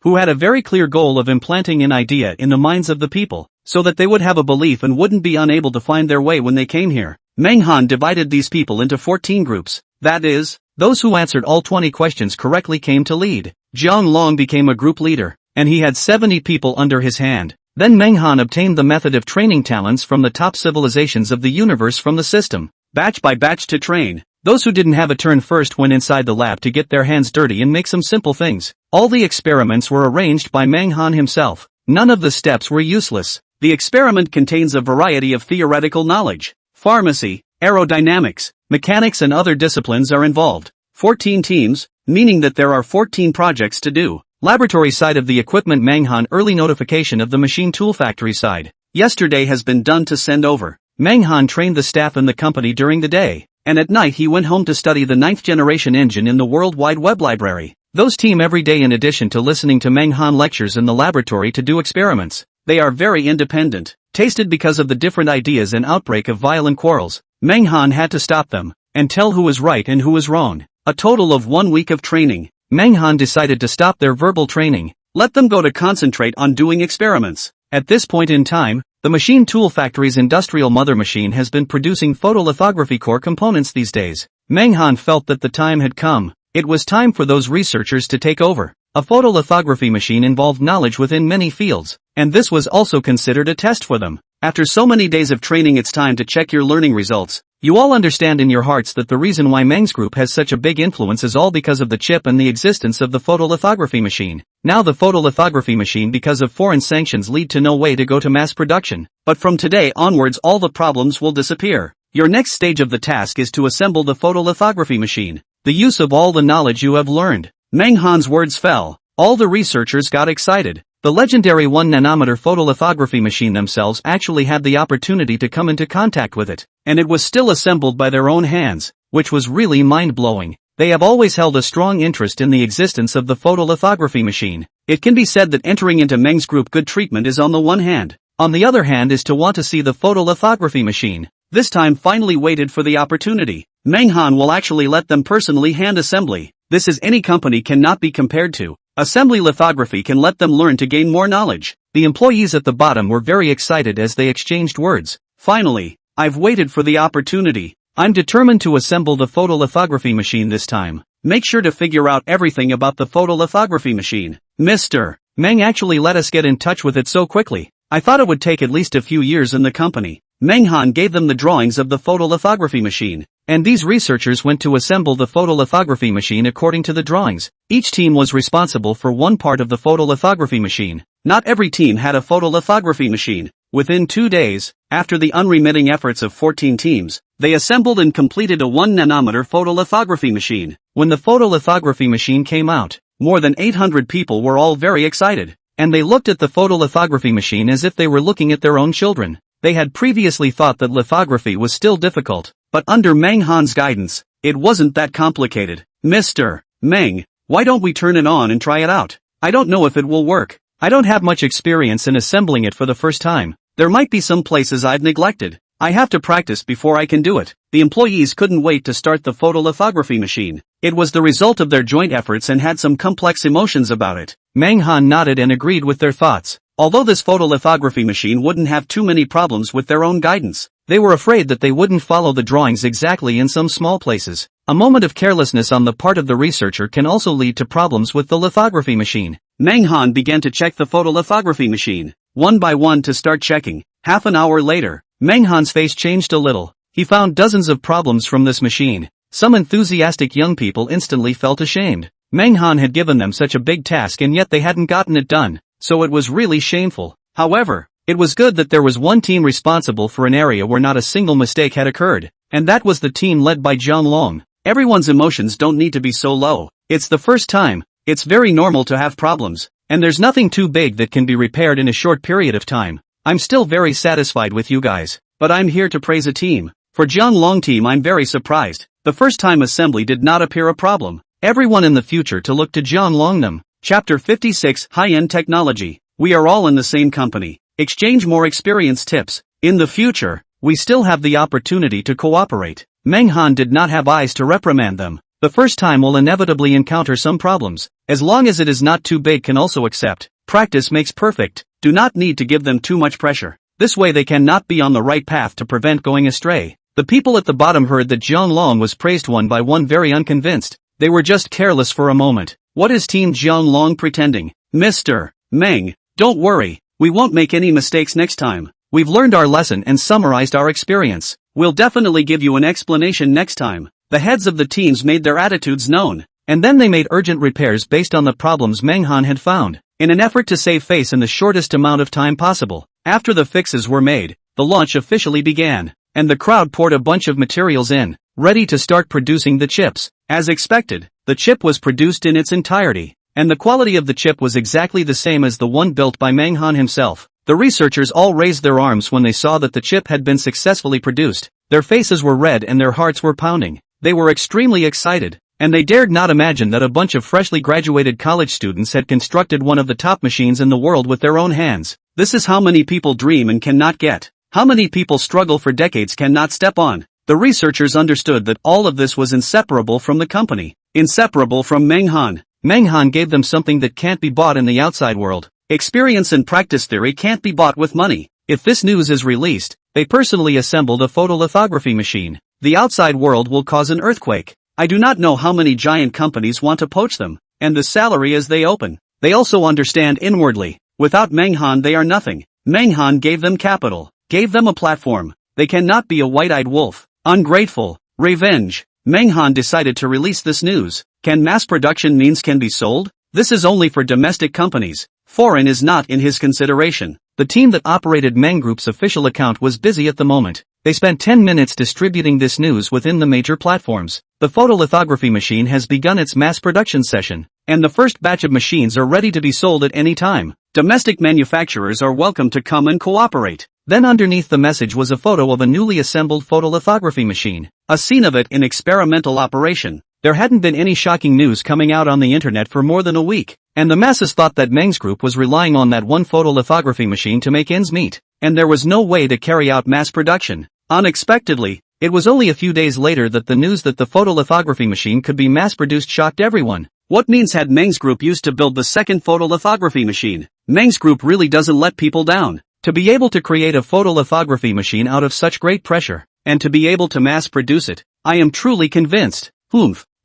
who had a very clear goal of implanting an idea in the minds of the people, so that they would have a belief and wouldn't be unable to find their way when they came here. Menghan divided these people into 14 groups. That is, those who answered all 20 questions correctly came to lead. Jiang Long became a group leader, and he had 70 people under his hand. Then Menghan obtained the method of training talents from the top civilizations of the universe from the system, batch by batch to train. Those who didn't have a turn first went inside the lab to get their hands dirty and make some simple things. All the experiments were arranged by Menghan himself. None of the steps were useless. The experiment contains a variety of theoretical knowledge. Pharmacy, aerodynamics, mechanics and other disciplines are involved. 14 teams, meaning that there are 14 projects to do. Laboratory side of the equipment Menghan early notification of the machine tool factory side. Yesterday has been done to send over. Menghan trained the staff in the company during the day, and at night he went home to study the 9th generation engine in the World Wide Web library. Those team every day in addition to listening to Menghan lectures in the laboratory to do experiments. They are very independent, tasted because of the different ideas and outbreak of violent quarrels. Menghan had to stop them, and tell who was right and who was wrong. A total of 1 week of training. Menghan decided to stop their verbal training. Let them go to concentrate on doing experiments. At this point in time, the machine tool factory's industrial mother machine has been producing photolithography core components these days. Menghan felt that the time had come. It was time for those researchers to take over. A photolithography machine involved knowledge within many fields, and this was also considered a test for them. After so many days of training, it's time to check your learning results. You all understand in your hearts that the reason why Meng's group has such a big influence is all because of the chip and the existence of the photolithography machine. Now the photolithography machine, because of foreign sanctions, lead to no way to go to mass production. But from today onwards all the problems will disappear. Your next stage of the task is to assemble the photolithography machine. The use of all the knowledge you have learned. Menghan's words fell. All the researchers got excited. The legendary 1 nanometer photolithography machine themselves actually had the opportunity to come into contact with it, and it was still assembled by their own hands, which was really mind-blowing. They have always held a strong interest in the existence of the photolithography machine. It can be said that entering into Meng's group good treatment is on the one hand. On the other hand is to want to see the photolithography machine. This time finally waited for the opportunity. Menghan will actually let them personally hand assembly. This is any company cannot be compared to. Assembly lithography can let them learn to gain more knowledge. The employees at the bottom were very excited as they exchanged words. Finally, I've waited for the opportunity. I'm determined to assemble the photolithography machine this time. Make sure to figure out everything about the photolithography machine. Mr. Meng actually let us get in touch with it so quickly. I thought it would take at least a few years in the company. Menghan gave them the drawings of the photolithography machine, and these researchers went to assemble the photolithography machine according to the drawings. Each team was responsible for one part of the photolithography machine. Not every team had a photolithography machine. Within 2 days, after the unremitting efforts of 14 teams, they assembled and completed a 1 nanometer photolithography machine. When the photolithography machine came out, more than 800 people were all very excited, and they looked at the photolithography machine as if they were looking at their own children. They had previously thought that lithography was still difficult, but under Menghan's guidance, it wasn't that complicated. Mr. Meng, why don't we turn it on and try it out? I don't know if it will work. I don't have much experience in assembling it for the first time. There might be some places I've neglected. I have to practice before I can do it. The employees couldn't wait to start the photolithography machine. It was the result of their joint efforts and had some complex emotions about it. Menghan nodded and agreed with their thoughts. Although this photolithography machine wouldn't have too many problems with their own guidance, they were afraid that they wouldn't follow the drawings exactly in some small places. A moment of carelessness on the part of the researcher can also lead to problems with the lithography machine. Menghan began to check the photolithography machine, one by one to start checking. Half an hour later, Menghan's face changed a little. He found dozens of problems from this machine. Some enthusiastic young people instantly felt ashamed. Menghan had given them such a big task and yet they hadn't gotten it done. So it was really shameful. However, it was good that there was one team responsible for an area where not a single mistake had occurred, and that was the team led by Jiang Long. Everyone's emotions don't need to be so low. It's the first time. It's very normal to have problems, and there's nothing too big that can be repaired in a short period of time. I'm still very satisfied with you guys, but I'm here to praise a team. For Jiang Long team, I'm very surprised. The first time assembly did not appear a problem. Everyone in the future to look to Jiang Long them. Chapter 56 High-End Technology. We are all in the same company. Exchange more experience tips. In the future, we still have the opportunity to cooperate. Menghan did not have eyes to reprimand them. The first time will inevitably encounter some problems. As long as it is not too big, can also accept. Practice makes perfect. Do not need to give them too much pressure. This way they cannot be on the right path to prevent going astray. The people at the bottom heard that Jiang Long was praised one by one, very unconvinced. They were just careless for a moment. What is Team Jiang Long pretending? Mr. Meng, don't worry, we won't make any mistakes next time. We've learned our lesson and summarized our experience. We'll definitely give you an explanation next time. The heads of the teams made their attitudes known, and then they made urgent repairs based on the problems Menghan had found, in an effort to save face in the shortest amount of time possible. After the fixes were made, the launch officially began, and the crowd poured a bunch of materials in, ready to start producing the chips. As expected, the chip was produced in its entirety, and the quality of the chip was exactly the same as the one built by Menghan himself. The researchers all raised their arms when they saw that the chip had been successfully produced. Their faces were red and their hearts were pounding. They were extremely excited, and they dared not imagine that a bunch of freshly graduated college students had constructed one of the top machines in the world with their own hands. This is how many people dream and cannot get. How many people struggle for decades cannot step on. The researchers understood that all of this was inseparable from the company, inseparable from Menghan. Menghan gave them something that can't be bought in the outside world. Experience and practice theory can't be bought with money. If this news is released, they personally assembled a photolithography machine. The outside world will cause an earthquake. I do not know how many giant companies want to poach them, and the salary as they open. They also understand inwardly Without Manhwa they are nothing. Manhwa gave them capital, gave them a platform. They cannot be a white-eyed wolf. Ungrateful. Revenge. Manhwa decided to release this news. Can mass production means can be sold? This is only for domestic companies. Foreign is not in his consideration. The team that operated Manga Group's official account was busy at the moment. They spent 10 minutes distributing this news within the major platforms. The photolithography machine has begun its mass production session, and the first batch of machines are ready to be sold at any time. Domestic manufacturers are welcome to come and cooperate. Then underneath the message was a photo of a newly assembled photolithography machine, a scene of it in experimental operation. There hadn't been any shocking news coming out on the internet for more than a week, and the masses thought that Manga Group was relying on that one photolithography machine to make ends meet, and there was no way to carry out mass production. Unexpectedly, it was only a few days later that the news that the photolithography machine could be mass-produced shocked everyone. What means had Manga Group used to build the second photolithography machine? Manga Group really doesn't let people down. To be able to create a photolithography machine out of such great pressure, and to be able to mass-produce it, I am truly convinced.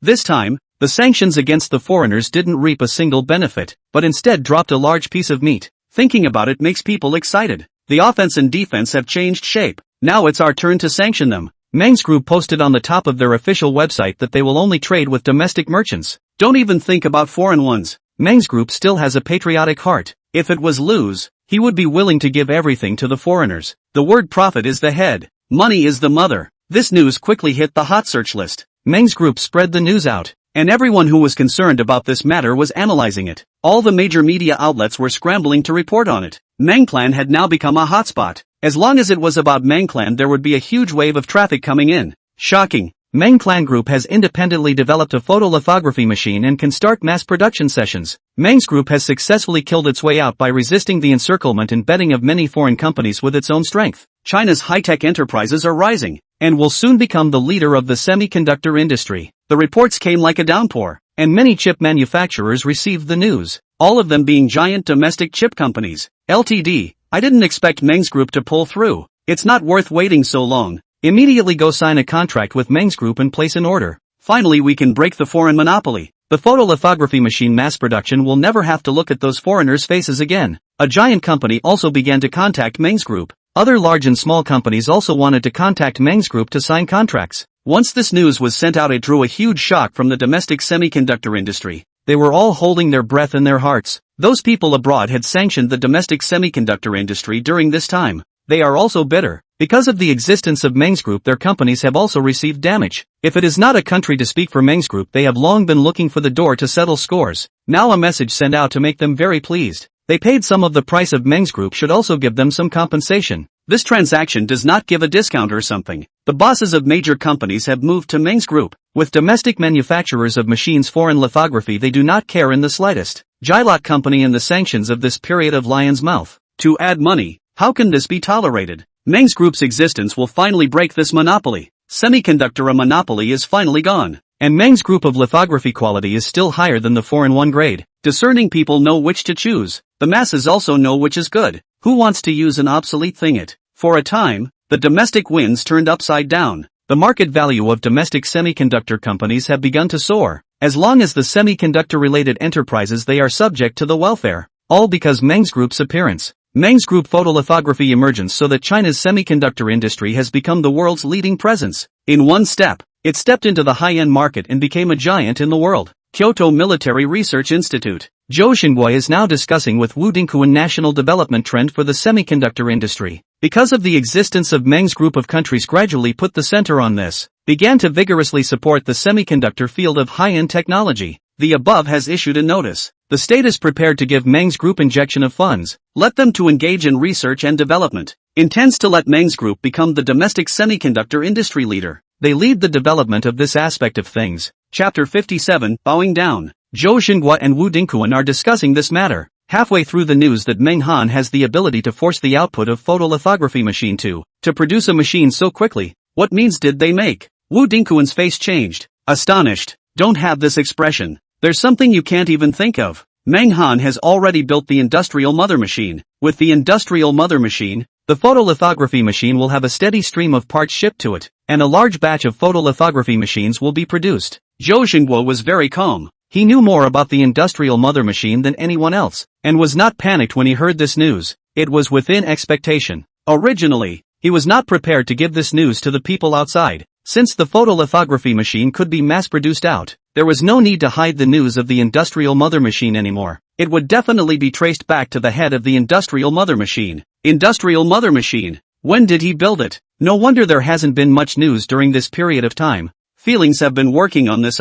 This time, the sanctions against the foreigners didn't reap a single benefit, but instead dropped a large piece of meat. Thinking about it makes people excited. The offense and defense have changed shape. Now it's our turn to sanction them. Manga Group posted on the top of their official website that they will only trade with domestic merchants. Don't even think about foreign ones. Manga Group still has a patriotic heart. If it was Lu's, he would be willing to give everything to the foreigners. The word profit is the head. Money is the mother. This news quickly hit the hot search list. Manga Group spread the news out, and everyone who was concerned about this matter was analyzing it. All the major media outlets were scrambling to report on it. Mangclan had now become a hotspot. As long as it was about Mangclan there would be a huge wave of traffic coming in. Shocking. Mangclan Group has independently developed a photolithography machine and can start mass production sessions. Manga Group has successfully killed its way out by resisting the encirclement and betting of many foreign companies with its own strength. China's high-tech enterprises are rising, and will soon become the leader of the semiconductor industry. The reports came like a downpour, and many chip manufacturers received the news, all of them being giant domestic chip companies. Ltd. I didn't expect Manga Group to pull through. It's not worth waiting so long. Immediately go sign a contract with Manga Group and place an order. Finally we can break the foreign monopoly. The photolithography machine mass production will never have to look at those foreigners' faces again. A giant company also began to contact Manga Group. Other large and small companies also wanted to contact Manga Group to sign contracts. Once this news was sent out it drew a huge shock from the domestic semiconductor industry. They were all holding their breath in their hearts. Those people abroad had sanctioned the domestic semiconductor industry during this time. They are also bitter. Because of the existence of Manga Group their companies have also received damage. If it is not a country to speak for Manga Group they have long been looking for the door to settle scores. Now a message sent out to make them very pleased. They paid some of the price of Manga Group should also give them some compensation. This transaction does not give a discount or something. The bosses of major companies have moved to Manga Group. With domestic manufacturers of machines foreign lithography they do not care in the slightest. Gilot Company and the sanctions of this period of lion's mouth. To add money, how can this be tolerated? Manga Group's existence will finally break this monopoly. Semiconductor a monopoly is finally gone. And Manga Group of lithography quality is still higher than the foreign one grade. Discerning people know which to choose. The masses also know which is good. Who wants to use an obsolete thing it? For a time, the domestic winds turned upside down. The market value of domestic semiconductor companies have begun to soar. As long as the semiconductor-related enterprises they are subject to the welfare. All because Manga Group's appearance. Manga Group photolithography emergence so that China's semiconductor industry has become the world's leading presence. In one step, it stepped into the high-end market and became a giant in the world. Kyoto Military Research Institute. Zhou Xingguo is now discussing with Wu Dingkuan national development trend for the semiconductor industry. Because of the existence of Manga Group of countries gradually put the center on this, began to vigorously support the semiconductor field of high-end technology. The above has issued a notice. The state is prepared to give Manga Group injection of funds, let them to engage in research and development, intends to let Manga Group become the domestic semiconductor industry leader. They lead the development of this aspect of things. Chapter 57, Bowing Down. Zhou Xinghua and Wu Dingkuan are discussing this matter. Halfway through the news that Meng Han has the ability to force the output of photolithography machine to produce a machine so quickly. What means did they make? Wu Dingkuan's face changed. Astonished. Don't have this expression. There's something you can't even think of. Meng Han has already built the industrial mother machine. With the industrial mother machine, the photolithography machine will have a steady stream of parts shipped to it, and a large batch of photolithography machines will be produced. Zhou Xingguo was very calm. He knew more about the industrial mother machine than anyone else, and was not panicked when he heard this news. It was within expectation. Originally, he was not prepared to give this news to the people outside. Since the photolithography machine could be mass-produced out, there was no need to hide the news of the industrial mother machine anymore. It would definitely be traced back to the head of the industrial mother machine. Industrial mother machine. When did he build it? No wonder there hasn't been much news during this period of time. Feelings have been working on this.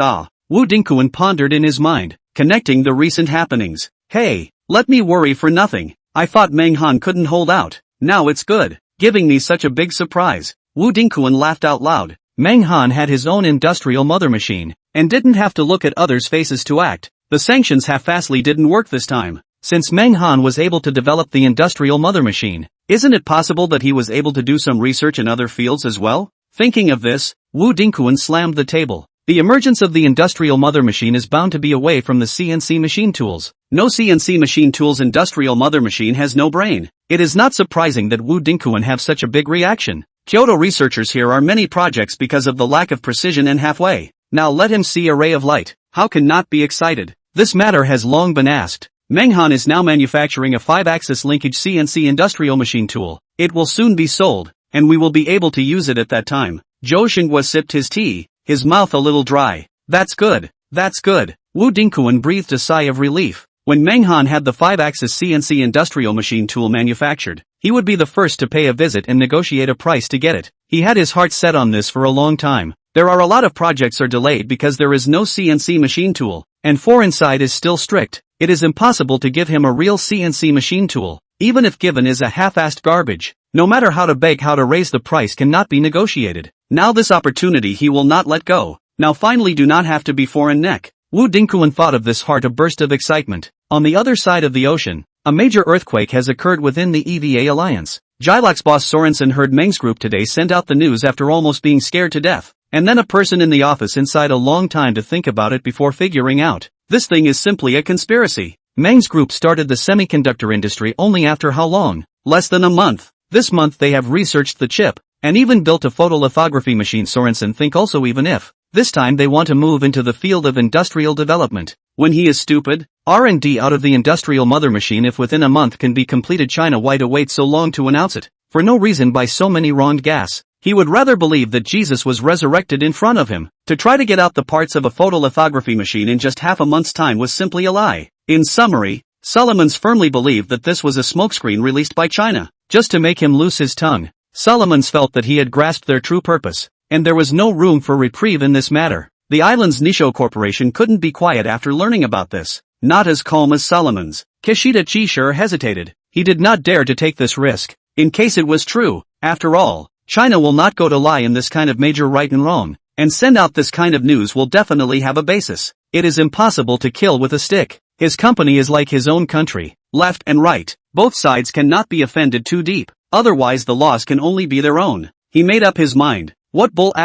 Wu Dingquan pondered in his mind, connecting the recent happenings. Hey, let me worry for nothing. I thought Meng Han couldn't hold out. Now it's good, giving me such a big surprise. Wu Dingquan laughed out loud. Meng Han had his own industrial mother machine, and didn't have to look at others' faces to act. The sanctions half-assly didn't work this time. Since Meng Han was able to develop the industrial mother machine, isn't it possible that he was able to do some research in other fields as well? Thinking of this, Wu Dingquan slammed the table. The emergence of the industrial mother machine is bound to be away from the CNC machine tools. No CNC machine tools. Industrial mother machine has no brain. It is not surprising that Wu Dingquan have such a big reaction. Kyoto researchers here are many projects because of the lack of precision and halfway. Now let him see a ray of light. How can not be excited? This matter has long been asked. Meng Han is now manufacturing a 5-axis linkage CNC industrial machine tool. It will soon be sold, and we will be able to use it at that time. Zhou Xinghua sipped his tea, his mouth a little dry. That's good. That's good. Wu Dingquan breathed a sigh of relief. When Meng Han had the 5-axis CNC industrial machine tool manufactured, he would be the first to pay a visit and negotiate a price to get it. He had his heart set on this for a long time. There are a lot of projects are delayed because there is no CNC machine tool, and foreign side is still strict. It is impossible to give him a real CNC machine tool, even if given is a half-assed garbage. No matter how to beg, how to raise the price cannot be negotiated. Now this opportunity he will not let go. Now finally do not have to be foreign neck. Wu Dingquan thought of this heart a burst of excitement. On the other side of the ocean, a major earthquake has occurred within the EVA alliance. Jilox's boss Sorensen heard Meng's group today sent out the news after almost being scared to death. And then a person in the office inside a long time to think about it before figuring out. This thing is simply a conspiracy. Meng's group started the semiconductor industry only after how long? Less than a month. This month they have researched the chip, and even built a photolithography machine. Sorensen think also even if, this time they want to move into the field of industrial development. When he is stupid, R&D out of the industrial mother machine if within a month can be completed. China why to wait so long to announce it? For no reason by so many wronged gas. He would rather believe that Jesus was resurrected in front of him. To try to get out the parts of a photolithography machine in just half a month's time was simply a lie. In summary, Solomons firmly believed that this was a smokescreen released by China, just to make him loose his tongue. Solomons felt that he had grasped their true purpose, and there was no room for reprieve in this matter. The island's Nisho Corporation couldn't be quiet after learning about this. Not as calm as Solomons. Kishida Chi hesitated. He did not dare to take this risk. In case it was true, after all, China will not go to lie in this kind of major right and wrong, and send out this kind of news will definitely have a basis. It is impossible to kill with a stick. His company is like his own country, left and right. Both sides cannot be offended too deep, otherwise the loss can only be their own. He made up his mind. What bull *****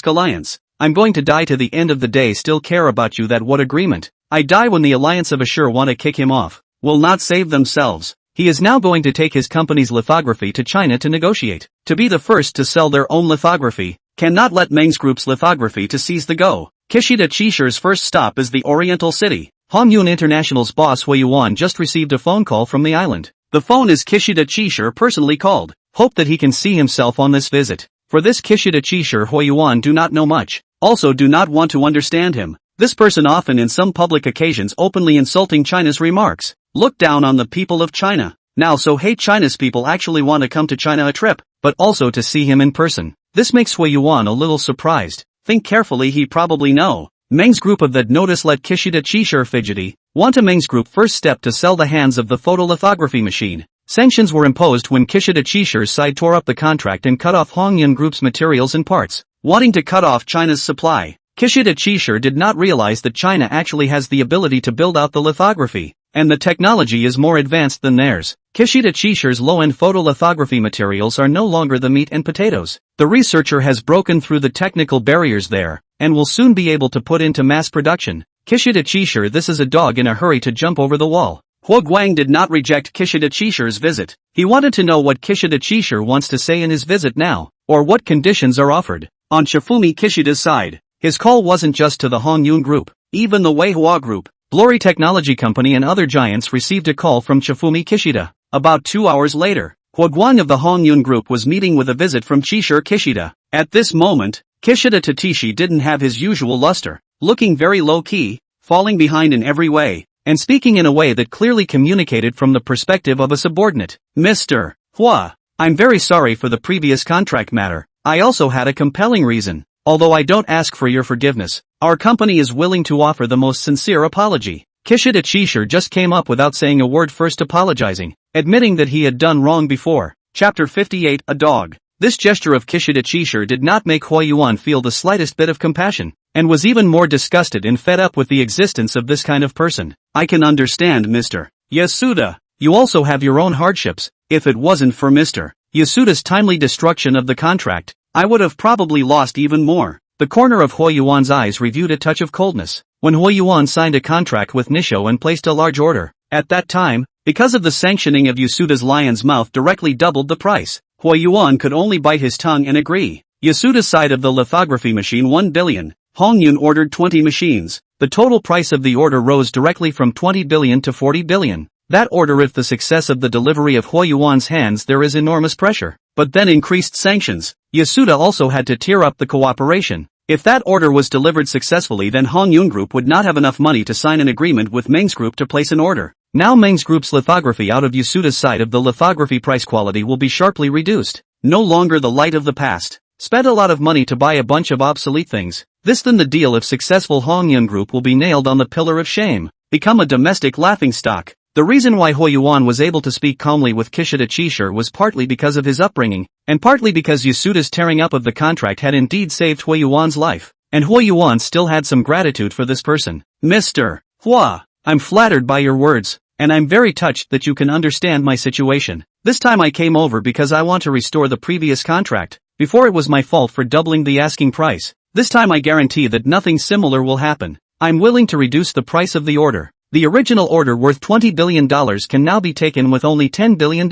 alliance? I'm going to die to the end of the day still care about you. That what agreement? I die when the alliance of Assure want to kick him off. Will not save themselves. He is now going to take his company's lithography to China to negotiate. To be the first to sell their own lithography, cannot let Meng's group's lithography to seize the go. Kishida Chisher's first stop is the Oriental City. Hongyun International's boss Hui Yuan just received a phone call from the island. The phone is Kishida Chisher personally called. Hope that he can see himself on this visit. For this Kishida Chisher Hui Yuan do not know much, also do not want to understand him. This person often in some public occasions openly insulting China's remarks. Look down on the people of China. Now so hate China's people actually want to come to China a trip, but also to see him in person. This makes Hui Yuan a little surprised. Think carefully, he probably know. Meng's group of that notice let Kishida Chisher fidgety. Want a Meng's group first step to sell the hands of the photolithography machine. Sanctions were imposed when Kishida Chisher's side tore up the contract and cut off Hongyun Group's materials and parts, wanting to cut off China's supply. Kishida Chisher did not realize that China actually has the ability to build out the lithography, and the technology is more advanced than theirs. Kishida Chisher's low-end photolithography materials are no longer the meat and potatoes. The researcher has broken through the technical barriers there, and will soon be able to put into mass production. Kishida Chisher, this is a dog in a hurry to jump over the wall. Huo Guang did not reject Kishida Chisher's visit. He wanted to know what Kishida Chisher wants to say in his visit now, or what conditions are offered. On Shifumi Kishida's side, His call wasn't just to the Hongyun Group, even the Weihua Group, Glory Technology Company and other giants received a call from Chifumi Kishida. About 2 hours later, Huoguang of the Hongyun Group was meeting with a visit from Chishire Kishida. At this moment, Kishida Tatishi didn't have his usual luster, looking very low-key, falling behind in every way, and speaking in a way that clearly communicated from the perspective of a subordinate. Mr. Hua, I'm very sorry for the previous contract matter. I also had a compelling reason. Although I don't ask for your forgiveness, our company is willing to offer the most sincere apology. Kishida Chishire just came up without saying a word, first apologizing, admitting that he had done wrong before. Chapter 58, A Dog. This gesture of Kishida Chishire did not make Huoyuan feel the slightest bit of compassion, and was even more disgusted and fed up with the existence of this kind of person. I can understand, Mr. Yasuda. You also have your own hardships. If it wasn't for Mr. Yasuda's timely destruction of the contract, I would have probably lost even more. The corner of Huoyuan's eyes reviewed a touch of coldness. When Huoyuan signed a contract with Nisho and placed a large order, at that time, because of the sanctioning of Yasuda's lion's mouth directly doubled the price, Huoyuan could only bite his tongue and agree. Yasuda's side of the lithography machine 1 billion. Hongyun ordered 20 machines. The total price of the order rose directly from 20 billion to 40 billion. That order, if the success of the delivery of Huoyuan's hands, there is enormous pressure. But then increased sanctions. Yasuda also had to tear up the cooperation. If that order was delivered successfully, then Hongyun Group would not have enough money to sign an agreement with Meng's Group to place an order. Now Meng's Group's lithography out of Yasuda's side of the lithography price quality will be sharply reduced. No longer the light of the past. Spent a lot of money to buy a bunch of obsolete things. This then the deal if successful. Hongyun Group will be nailed on the pillar of shame. Become a domestic laughingstock. The reason why Huoyuan was able to speak calmly with Kishida Chishire was partly because of his upbringing, and partly because Yasuda's tearing up of the contract had indeed saved Huoyuan's life, and Huoyuan still had some gratitude for this person. Mr. Hua, I'm flattered by your words, and I'm very touched that you can understand my situation. This time I came over because I want to restore the previous contract. Before it was my fault for doubling the asking price. This time I guarantee that nothing similar will happen. I'm willing to reduce the price of the order. The original order worth $20 billion can now be taken with only $10 billion,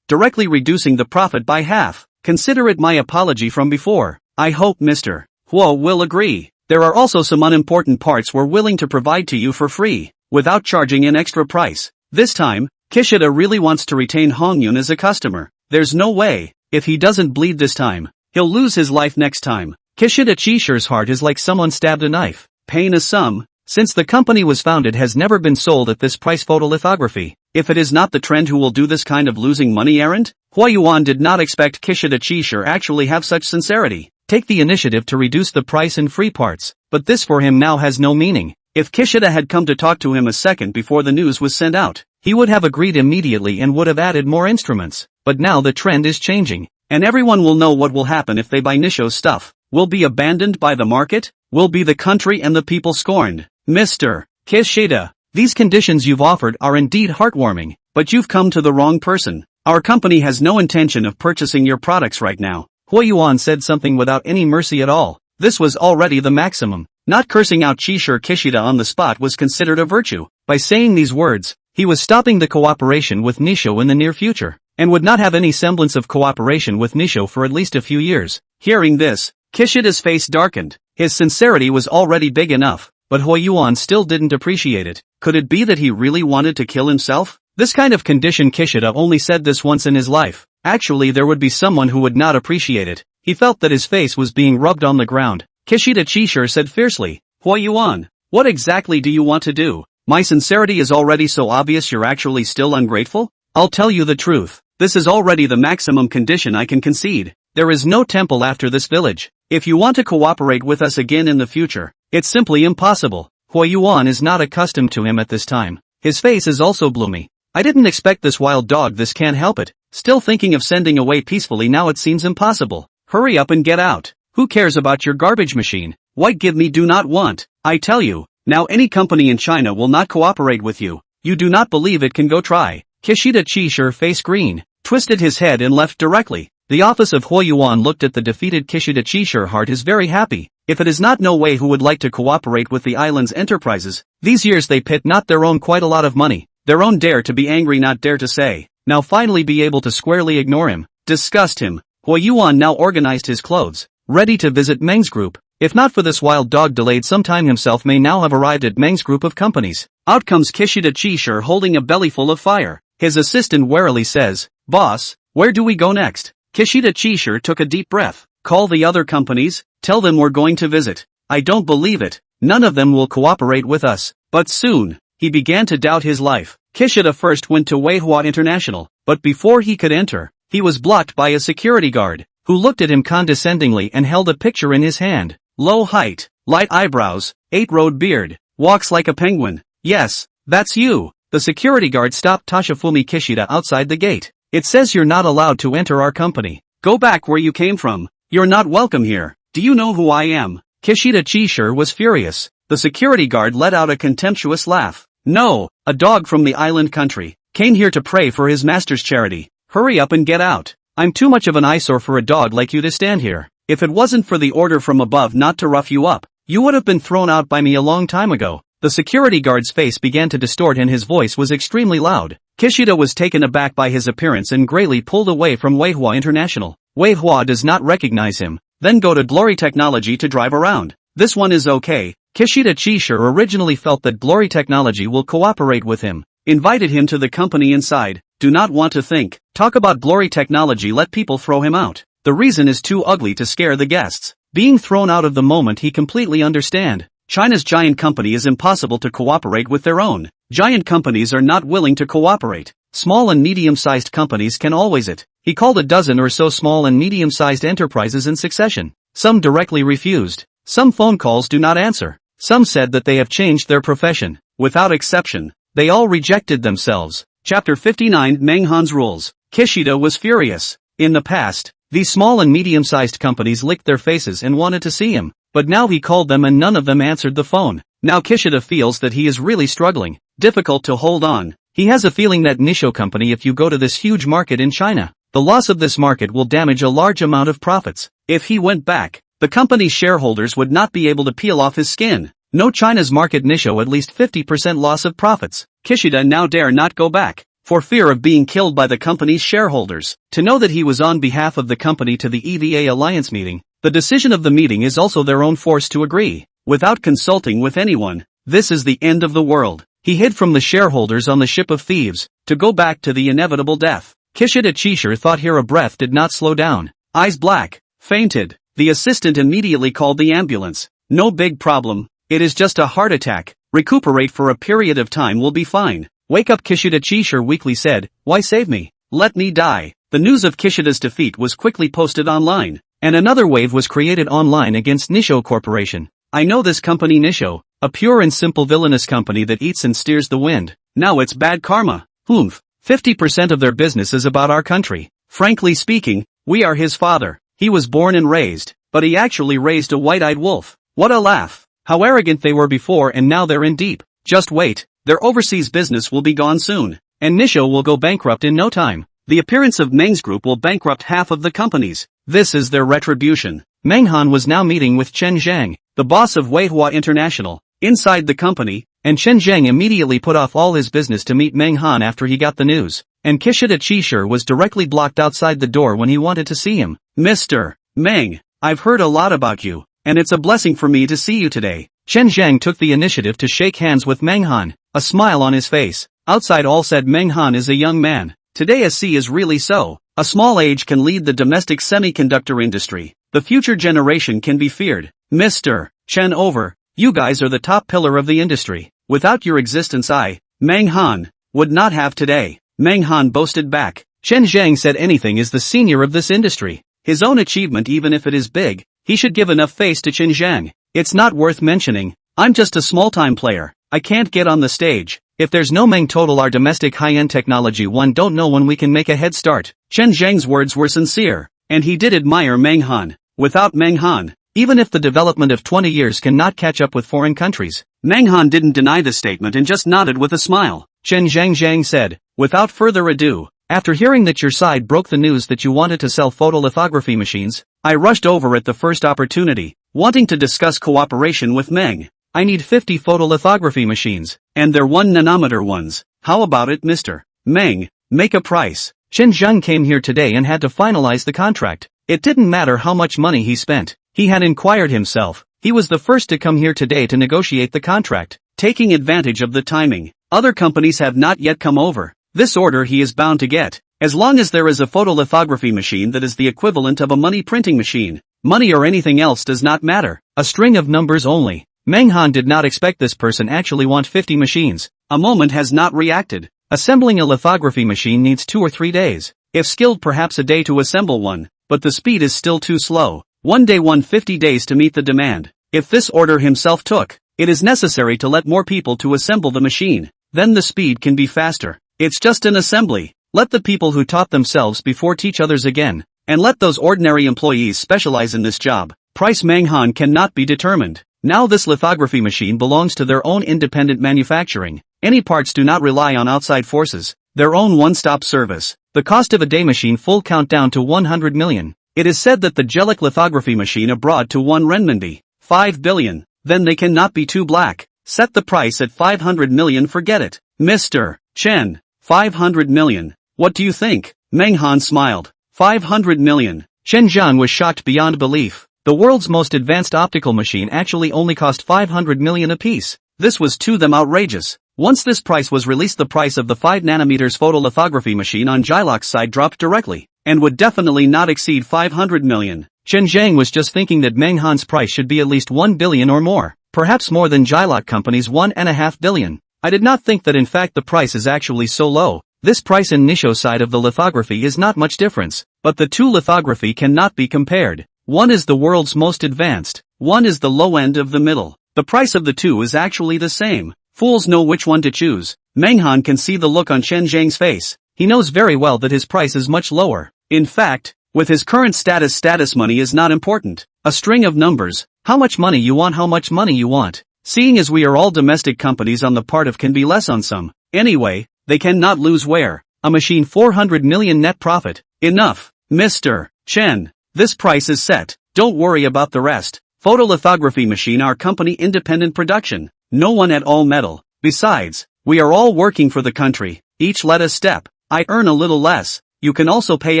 directly reducing the profit by half. Consider it my apology from before. I hope Mr. Hua will agree. There are also some unimportant parts we're willing to provide to you for free, without charging an extra price. This time, Kishida really wants to retain Hongyun as a customer. There's no way, if he doesn't bleed this time, he'll lose his life next time. Kishida Chishire's heart is like someone stabbed a knife. Paying a sum, since the company was founded, has never been sold at this price. Photolithography. If it is not the trend, who will do this kind of losing money errand? Huoyuan did not expect Kishida Chishire actually have such sincerity. Take the initiative to reduce the price in free parts, but this for him now has no meaning. If Kishida had come to talk to him a second before the news was sent out, he would have agreed immediately and would have added more instruments. But now the trend is changing, and everyone will know what will happen if they buy Nisho's stuff. Will be abandoned by the market? Will be the country and the people scorned? Mr. Kishida, these conditions you've offered are indeed heartwarming, but you've come to the wrong person. Our company has no intention of purchasing your products right now. Huoyuan said something without any mercy at all. This was already the maximum. Not cursing out Chishire Kishida on the spot was considered a virtue. By saying these words, he was stopping the cooperation with Nisho in the near future, and would not have any semblance of cooperation with Nisho for at least a few years. Hearing this, Kishida's face darkened. His sincerity was already big enough, but Huoyuan still didn't appreciate it. Could it be that he really wanted to kill himself? This kind of condition. Kishida only said this once in his life. Actually, there would be someone who would not appreciate it. He felt that his face was being rubbed on the ground. Kishida Chishire said fiercely, Huoyuan, what exactly do you want to do? My sincerity is already so obvious, you're actually still ungrateful? I'll tell you the truth. This is already the maximum condition I can concede. There is no temple after this village. If you want to cooperate with us again in the future, it's simply impossible. Huoyuan is not accustomed to him at this time. His face is also gloomy. I didn't expect this wild dog. This can't help it. Still thinking of sending away peacefully now. It seems impossible. Hurry up and get out. Who cares about your garbage machine? White give me do not want. I tell you, now any company in China will not cooperate with you. You do not believe it, can go try. Kishida Chishire face green, twisted his head and left directly. The office of Huoyuan looked at the defeated Kishida Chishire. Heart is very happy. If it is not no way who would like to cooperate with the island's enterprises. These years they pit not their own quite a lot of money. Their own dare to be angry, not dare to say. Now finally be able to squarely ignore him. Disgust him. Huoyuan now organized his clothes, ready to visit Meng's Group. If not for this wild dog delayed sometime himself may now have arrived at Meng's group of companies. Out comes Kishida Chishire holding a bellyful of fire. His assistant warily says, "Boss, where do we go next?" Kishida Chishire took a deep breath. "Call the other companies, tell them we're going to visit." "I don't believe it. None of them will cooperate with us." But soon, he began to doubt his life. Kishida first went to Manhwa International, but before he could enter, he was blocked by a security guard, who looked at him condescendingly and held a picture in his hand. Low height, light eyebrows, 8-road beard, walks like a penguin. "Yes, that's you." The security guard stopped Toshifumi Kishida outside the gate. "It says you're not allowed to enter our company. Go back where you came from. You're not welcome here. Do you know who I am?" Kishida Chishire was furious. The security guard let out a contemptuous laugh. "No, a dog from the island country. Came here to pray for his master's charity. Hurry up and get out. I'm too much of an eyesore for a dog like you to stand here. If it wasn't for the order from above not to rough you up, you would have been thrown out by me a long time ago." The security guard's face began to distort and his voice was extremely loud. Kishida was taken aback by his appearance and grayly pulled away from Manhwa International. Manhwa does not recognize him. Then go to Glory Technology to drive around. This one is okay. Kishida Chishire originally felt that Glory Technology will cooperate with him. Invited him to the company inside. Do not want to think. Talk about Glory Technology, let people throw him out. The reason is too ugly to scare the guests. Being thrown out of the moment he completely understand. China's giant company is impossible to cooperate with their own. Giant companies are not willing to cooperate. Small and medium-sized companies can always it. He called a dozen or so small and medium-sized enterprises in succession. Some directly refused. Some phone calls do not answer. Some said that they have changed their profession. Without exception, they all rejected themselves. Chapter 59 Menghan's Rules. Kishida was furious. In the past, these small and medium-sized companies licked their faces and wanted to see him, but now he called them and none of them answered the phone. Now Kishida feels that he is really struggling. Difficult to hold on. He has a feeling that Nisho company, if you go to this huge market in China, the loss of this market will damage a large amount of profits. If he went back, the company's shareholders would not be able to peel off his skin. No, China's market Nisho at least 50% loss of profits. Kishida now dare not go back, for fear of being killed by the company's shareholders. To know that he was on behalf of the company to the EVA Alliance meeting, the decision of the meeting is also their own force to agree, without consulting with anyone. This is the end of the world. He hid from the shareholders on the ship of thieves, to go back to the inevitable death. Kishida Chishire thought here a breath did not slow down. Eyes black, fainted. The assistant immediately called the ambulance. No big problem. It is just a heart attack. Recuperate for a period of time, will be fine. Wake up, Kishida Chishire weakly said. Why save me? Let me die. The news of Kishida's defeat was quickly posted online, and another wave was created online against Nisho Corporation. I know this company Nisho, a pure and simple villainous company that eats and steers the wind. Now it's bad karma. 50% of their business is about our country. Frankly speaking, we are his father. He was born and raised, but he actually raised a white-eyed wolf. What a laugh. How arrogant they were before and now they're in deep. Just wait, their overseas business will be gone soon, and Nisho will go bankrupt in no time. The appearance of Meng's group will bankrupt half of the companies. This is their retribution. Menghan was now meeting with Chen Zhang, the boss of Manhwa International, inside the company, and Chen Zhang immediately put off all his business to meet Menghan after he got the news, and Kishida Chishire was directly blocked outside the door when he wanted to see him. Mr. Meng, I've heard a lot about you, and it's a blessing for me to see you today. Chen Zhang took the initiative to shake hands with Menghan, a smile on his face. Outside all said Menghan is a young man. Today a C is really so. A small age can lead the domestic semiconductor industry. The future generation can be feared. Mr. Chen over, you guys are the top pillar of the industry. Without your existence I, Menghan, would not have today. Menghan boasted back. Chen Zhang said anything is the senior of this industry. His own achievement, even if it is big, he should give enough face to Chen Zhang. It's not worth mentioning. I'm just a small-time player. I can't get on the stage. If there's no Meng total our domestic high-end technology one don't know when we can make a head start. Chen Zhang's words were sincere, and he did admire Menghan. Without Menghan, even if the development of 20 years cannot catch up with foreign countries. Menghan didn't deny the statement and just nodded with a smile. Chen Zhang said, without further ado, after hearing that your side broke the news that you wanted to sell photolithography machines, I rushed over at the first opportunity, wanting to discuss cooperation with Meng. I need 50 photolithography machines, and they're 1 nanometer ones. How about it, Mr. Meng? Make a price. Chen Zhang came here today and had to finalize the contract. It didn't matter how much money he spent. He had inquired himself. He was the first to come here today to negotiate the contract, taking advantage of the timing. Other companies have not yet come over. This order he is bound to get. As long as there is a photolithography machine that is the equivalent of a money printing machine, money or anything else does not matter. A string of numbers only. Menghan did not expect this person actually want 50 machines. A moment has not reacted. Assembling a lithography machine needs 2 or 3 days. If skilled, perhaps a day to assemble one, but the speed is still too slow. 1 day 150 days to meet the demand. If this order himself took, it is necessary to let more people to assemble the machine. Then the speed can be faster. It's just an assembly. Let the people who taught themselves before teach others again, and let those ordinary employees specialize in this job. Price Menghan cannot be determined. Now this lithography machine belongs to their own independent manufacturing. Any parts do not rely on outside forces. Their own one-stop service. The cost of a day machine full count down to 100 million. It is said that the Jellic lithography machine abroad to 1 renminbi. 5 billion. Then they cannot be too black. Set the price at 500 million, forget it. Mr. Chen. 500 million. What do you think? Menghan smiled. 500 million. Chen Zhan was shocked beyond belief. The world's most advanced optical machine actually only cost 500 million apiece. This was to them outrageous. Once this price was released, the price of the 5 nanometers photolithography machine on Jilok's side dropped directly, and would definitely not exceed 500 million. Chen Zhang was just thinking that Menghan's price should be at least 1 billion or more, perhaps more than Jilok Company's 1.5 billion. I did not think that in fact the price is actually so low. This price in Nisho side of the lithography is not much difference, but the two lithography cannot be compared. One is the world's most advanced, one is the low end of the middle. The price of the two is actually the same. Fools know which one to choose. Menghan can see the look on Chen Zhang's face. He knows very well that his price is much lower. In fact, with his current status money is not important. A string of numbers. How much money you want, how much money you want. Seeing as we are all domestic companies, on the part of can be less on some. Anyway, they cannot lose where. A machine 400 million net profit. Enough. Mr. Chen. This price is set. Don't worry about the rest. Photolithography machine, our company independent production. No one at all meddle. Besides, we are all working for the country. Each let us step. I earn a little less. You can also pay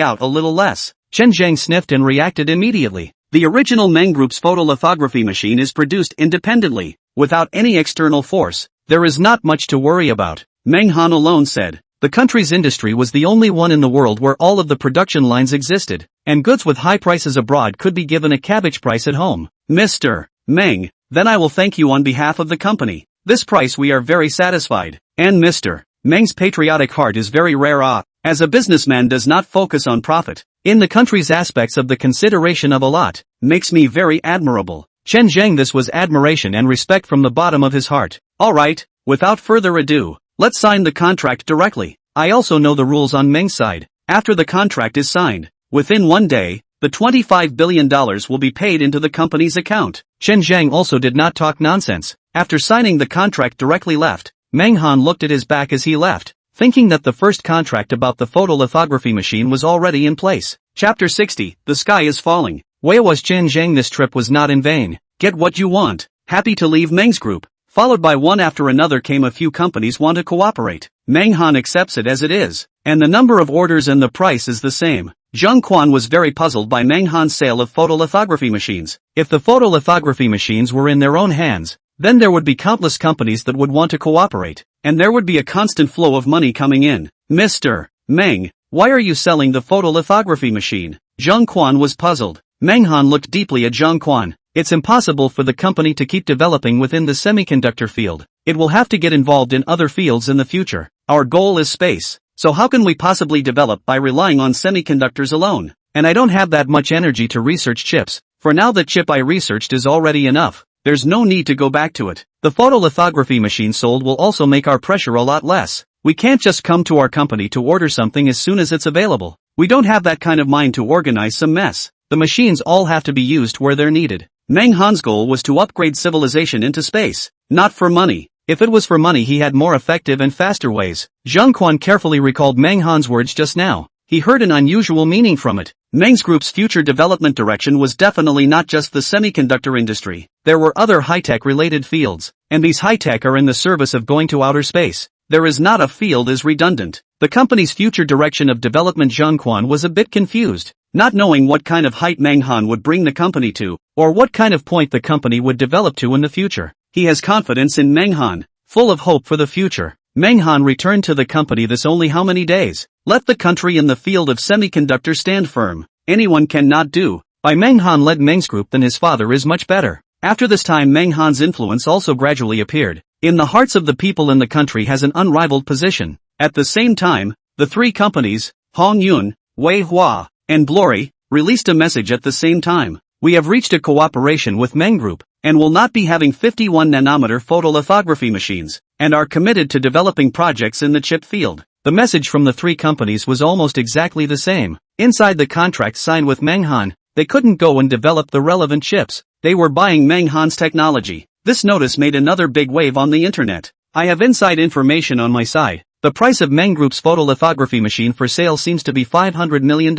out a little less. Chen Zhang sniffed and reacted immediately. The original Meng Group's photolithography machine is produced independently, without any external force. There is not much to worry about. Menghan alone said. The country's industry was the only one in the world where all of the production lines existed, and goods with high prices abroad could be given a cabbage price at home. Mr. Meng, then I will thank you on behalf of the company. This price we are very satisfied. And Mr. Meng's patriotic heart is very rare. As a businessman does not focus on profit. In the country's aspects of the consideration of a lot, makes me very admirable. Chen Zhang, this was admiration and respect from the bottom of his heart. Alright, without further ado, let's sign the contract directly. I also know the rules on Meng's side. After the contract is signed, within 1 day, the $25 billion will be paid into the company's account. Chen Zhang also did not talk nonsense. After signing the contract directly left, Menghan looked at his back as he left, thinking that the first contract about the photolithography machine was already in place. Chapter 60, The Sky is Falling. Where was Chen Zhang? This trip was not in vain. Get what you want. Happy to leave Meng's group. Followed by one after another came a few companies want to cooperate. Menghan accepts it as it is, and the number of orders and the price is the same. Zheng Quan was very puzzled by Menghan's sale of photolithography machines. If the photolithography machines were in their own hands, then there would be countless companies that would want to cooperate, and there would be a constant flow of money coming in. Mr. Meng, why are you selling the photolithography machine? Zheng Quan was puzzled. Menghan looked deeply at Zheng Quan. It's impossible for the company to keep developing within the semiconductor field. It will have to get involved in other fields in the future. Our goal is space. So how can we possibly develop by relying on semiconductors alone? And I don't have that much energy to research chips. For now the chip I researched is already enough. There's no need to go back to it. The photolithography machine sold will also make our pressure a lot less. We can't just come to our company to order something as soon as it's available. We don't have that kind of mind to organize some mess. The machines all have to be used where they're needed. Menghan's goal was to upgrade civilization into space, not for money. If it was for money he had more effective and faster ways. Zheng Quan carefully recalled Menghan's words just now. He heard an unusual meaning from it. Meng's group's future development direction was definitely not just the semiconductor industry. There were other high-tech related fields, and these high-tech are in the service of going to outer space. There is not a field is redundant. The company's future direction of development. Zheng Quan was a bit confused. not knowing what kind of height Manhwa would bring the company to, or what kind of point the company would develop to in the future. He has confidence in Manhwa, full of hope for the future. Manhwa returned to the company this only how many days? Let the country in the field of semiconductors stand firm. Anyone cannot do. By Manhwa led Meng's group than his father is much better. After this time Manhwa's influence also gradually appeared. In the hearts of the people in the country has an unrivaled position. At the same time, the three companies, Hongyun, Weihua, and Glory, released a message at the same time. We have reached a cooperation with Meng Group, and will not be having 51 nanometer photolithography machines, and are committed to developing projects in the chip field. The message from the three companies was almost exactly the same. Inside the contract signed with Manhwa, they couldn't go and develop the relevant chips. They were buying Manhwa's technology. This notice made another big wave on the internet. I have inside information on my side. The price of Meng Group's photolithography machine for sale seems to be $500 million.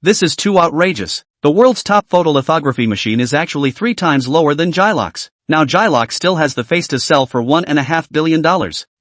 This is too outrageous. The world's top photolithography machine is actually 3 times lower than Gilox. Now Gilox still has the face to sell for $1.5 billion.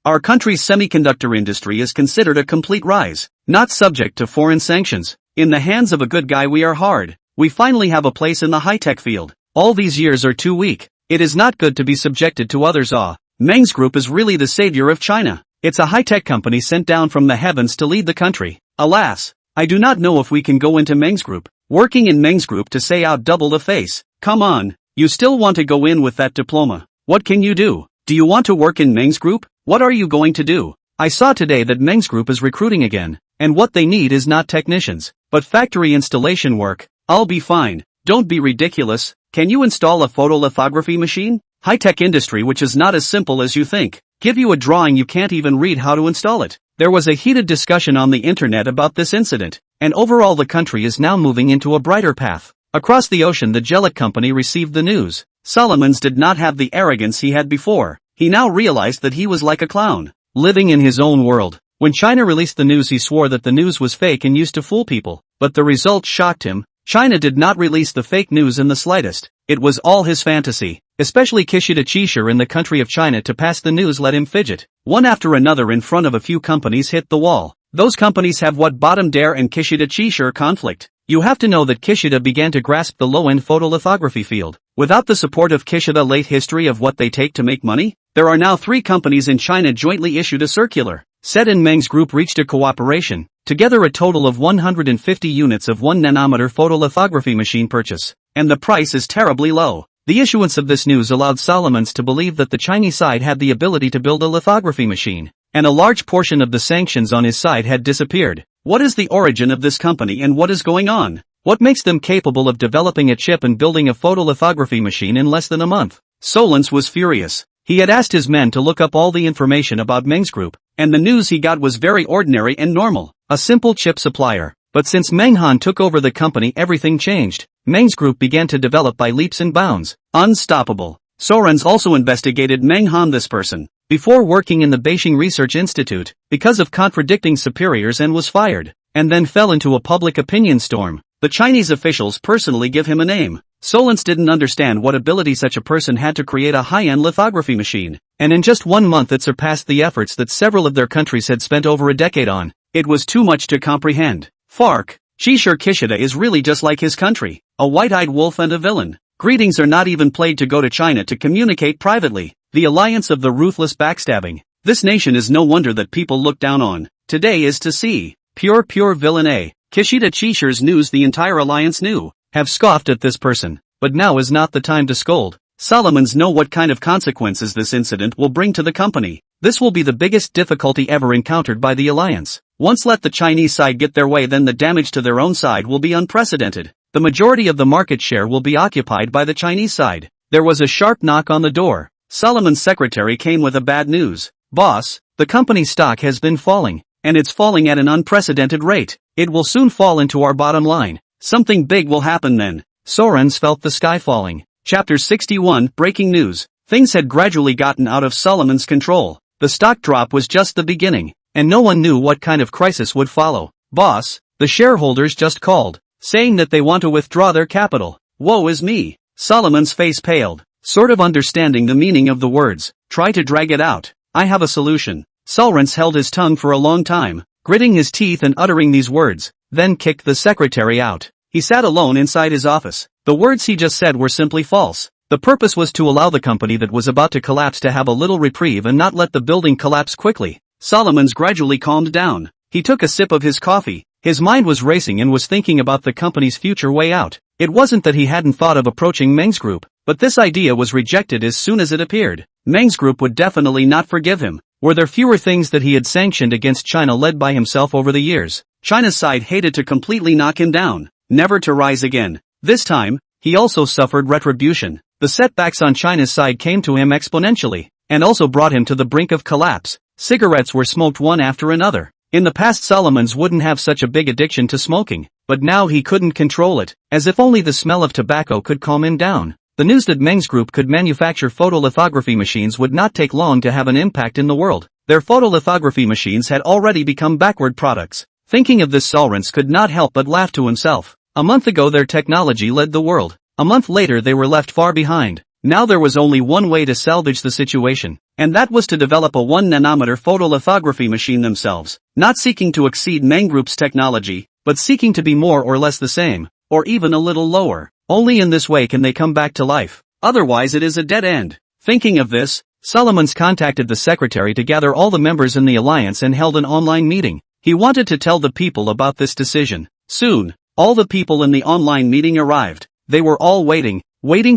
Our country's semiconductor industry is considered a complete rise, not subject to foreign sanctions. In the hands of a good guy we are hard. We finally have a place in the high-tech field. All these years are too weak. It is not good to be subjected to others' awe. Meng's Group is really the savior of China. It's a high-tech company sent down from the heavens to lead the country. Alas, I do not know if we can go into Meng's Group. Working in Meng's Group to say out double the face. Come on, you still want to go in with that diploma. What can you do? Do you want to work in Meng's Group? What are you going to do? I saw today that Meng's Group is recruiting again, and what they need is not technicians, but factory installation work. I'll be fine. Don't be ridiculous. Can you install a photolithography machine? High-tech industry which is not as simple as you think. Give you a drawing you can't even read how to install it. There was a heated discussion on the internet about this incident, and overall the country is now moving into a brighter path. Across the ocean the Gelic company received the news. Solomons did not have the arrogance he had before. He now realized that he was like a clown, living in his own world. When China released the news he swore that the news was fake and used to fool people, but the results shocked him. China did not release the fake news in the slightest. It was all his fantasy. Especially Kishida Chishire in the country of China to pass the news let him fidget. One after another in front of a few companies hit the wall. Those companies have what bottom dare and Kishida Chishire conflict. You have to know that Kishida began to grasp the low-end photolithography field. Without the support of Kishida late history of what they take to make money, there are now 3 companies in China jointly issued a circular. Said and Meng's Group reached a cooperation. Together a total of 150 units of 1 nanometer photolithography machine purchase. And the price is terribly low. The issuance of this news allowed Solomons to believe that the Chinese side had the ability to build a lithography machine, and a large portion of the sanctions on his side had disappeared. What is the origin of this company and what is going on? What makes them capable of developing a chip and building a photolithography machine in less than a month? Solomons was furious. He had asked his men to look up all the information about Meng's Group, and the news he got was very ordinary and normal. A simple chip supplier. But since Manhwa took over the company everything changed. Meng's Group began to develop by leaps and bounds. Unstoppable. Sorens also investigated Manhwa this person, before working in the Beijing Research Institute, because of contradicting superiors and was fired, and then fell into a public opinion storm. The Chinese officials personally give him a name. Solens didn't understand what ability such a person had to create a high-end lithography machine, and in just 1 month it surpassed the efforts that several of their countries had spent over a decade on. It was too much to comprehend. Fark. Chishire Kishida is really just like his country, a white-eyed wolf and a villain. Greetings are not even played to go to China to communicate privately. The alliance of the ruthless backstabbing. This nation is no wonder that people look down on. Today is to see. Pure villainy. Kishida Chishire's news the entire alliance knew. Have scoffed at this person. But now is not the time to scold. Solomons know what kind of consequences this incident will bring to the company. This will be the biggest difficulty ever encountered by the alliance. Once let the Chinese side get their way, then the damage to their own side will be unprecedented. The majority of the market share will be occupied by the Chinese side. There was a sharp knock on the door. Solomon's secretary came with a bad news. Boss, the company's stock has been falling, and it's falling at an unprecedented rate. It will soon fall into our bottom line. Something big will happen then. Sorens felt the sky falling. Chapter 61, Breaking News. Things had gradually gotten out of Solomon's control. The stock drop was just the beginning, and no one knew what kind of crisis would follow. Boss, the shareholders just called, saying that they want to withdraw their capital. Woe is me. Solomon's face paled, sort of understanding the meaning of the words. Try to drag it out. I have a solution. Solrens held his tongue for a long time, gritting his teeth and uttering these words, then kicked the secretary out. He sat alone inside his office. The words he just said were simply false. The purpose was to allow the company that was about to collapse to have a little reprieve and not let the building collapse quickly. Solomons gradually calmed down. He took a sip of his coffee. His mind was racing and was thinking about the company's future way out. It wasn't that he hadn't thought of approaching Meng's group, but this idea was rejected as soon as it appeared. Meng's group would definitely not forgive him. Were there fewer things that he had sanctioned against China led by himself over the years? China's side hated to completely knock him down, never to rise again. This time, he also suffered retribution. The setbacks on China's side came to him exponentially, and also brought him to the brink of collapse. Cigarettes were smoked one after another. In the past Solomons wouldn't have such a big addiction to smoking, but now he couldn't control it, as if only the smell of tobacco could calm him down. The news that Meng's group could manufacture photolithography machines would not take long to have an impact in the world. Their photolithography machines had already become backward products. Thinking of this, Solrens could not help but laugh to himself. A month ago their technology led the world. A month later they were left far behind. Now there was only one way to salvage the situation, and that was to develop a 1 nanometer photolithography machine themselves, not seeking to exceed Meng Group's technology, but seeking to be more or less the same, or even a little lower. Only in this way can they come back to life. Otherwise it is a dead end. Thinking of this, Solomons contacted the secretary to gather all the members in the alliance and held an online meeting. He wanted to tell the people about this decision. Soon, all the people in the online meeting arrived. They were all waiting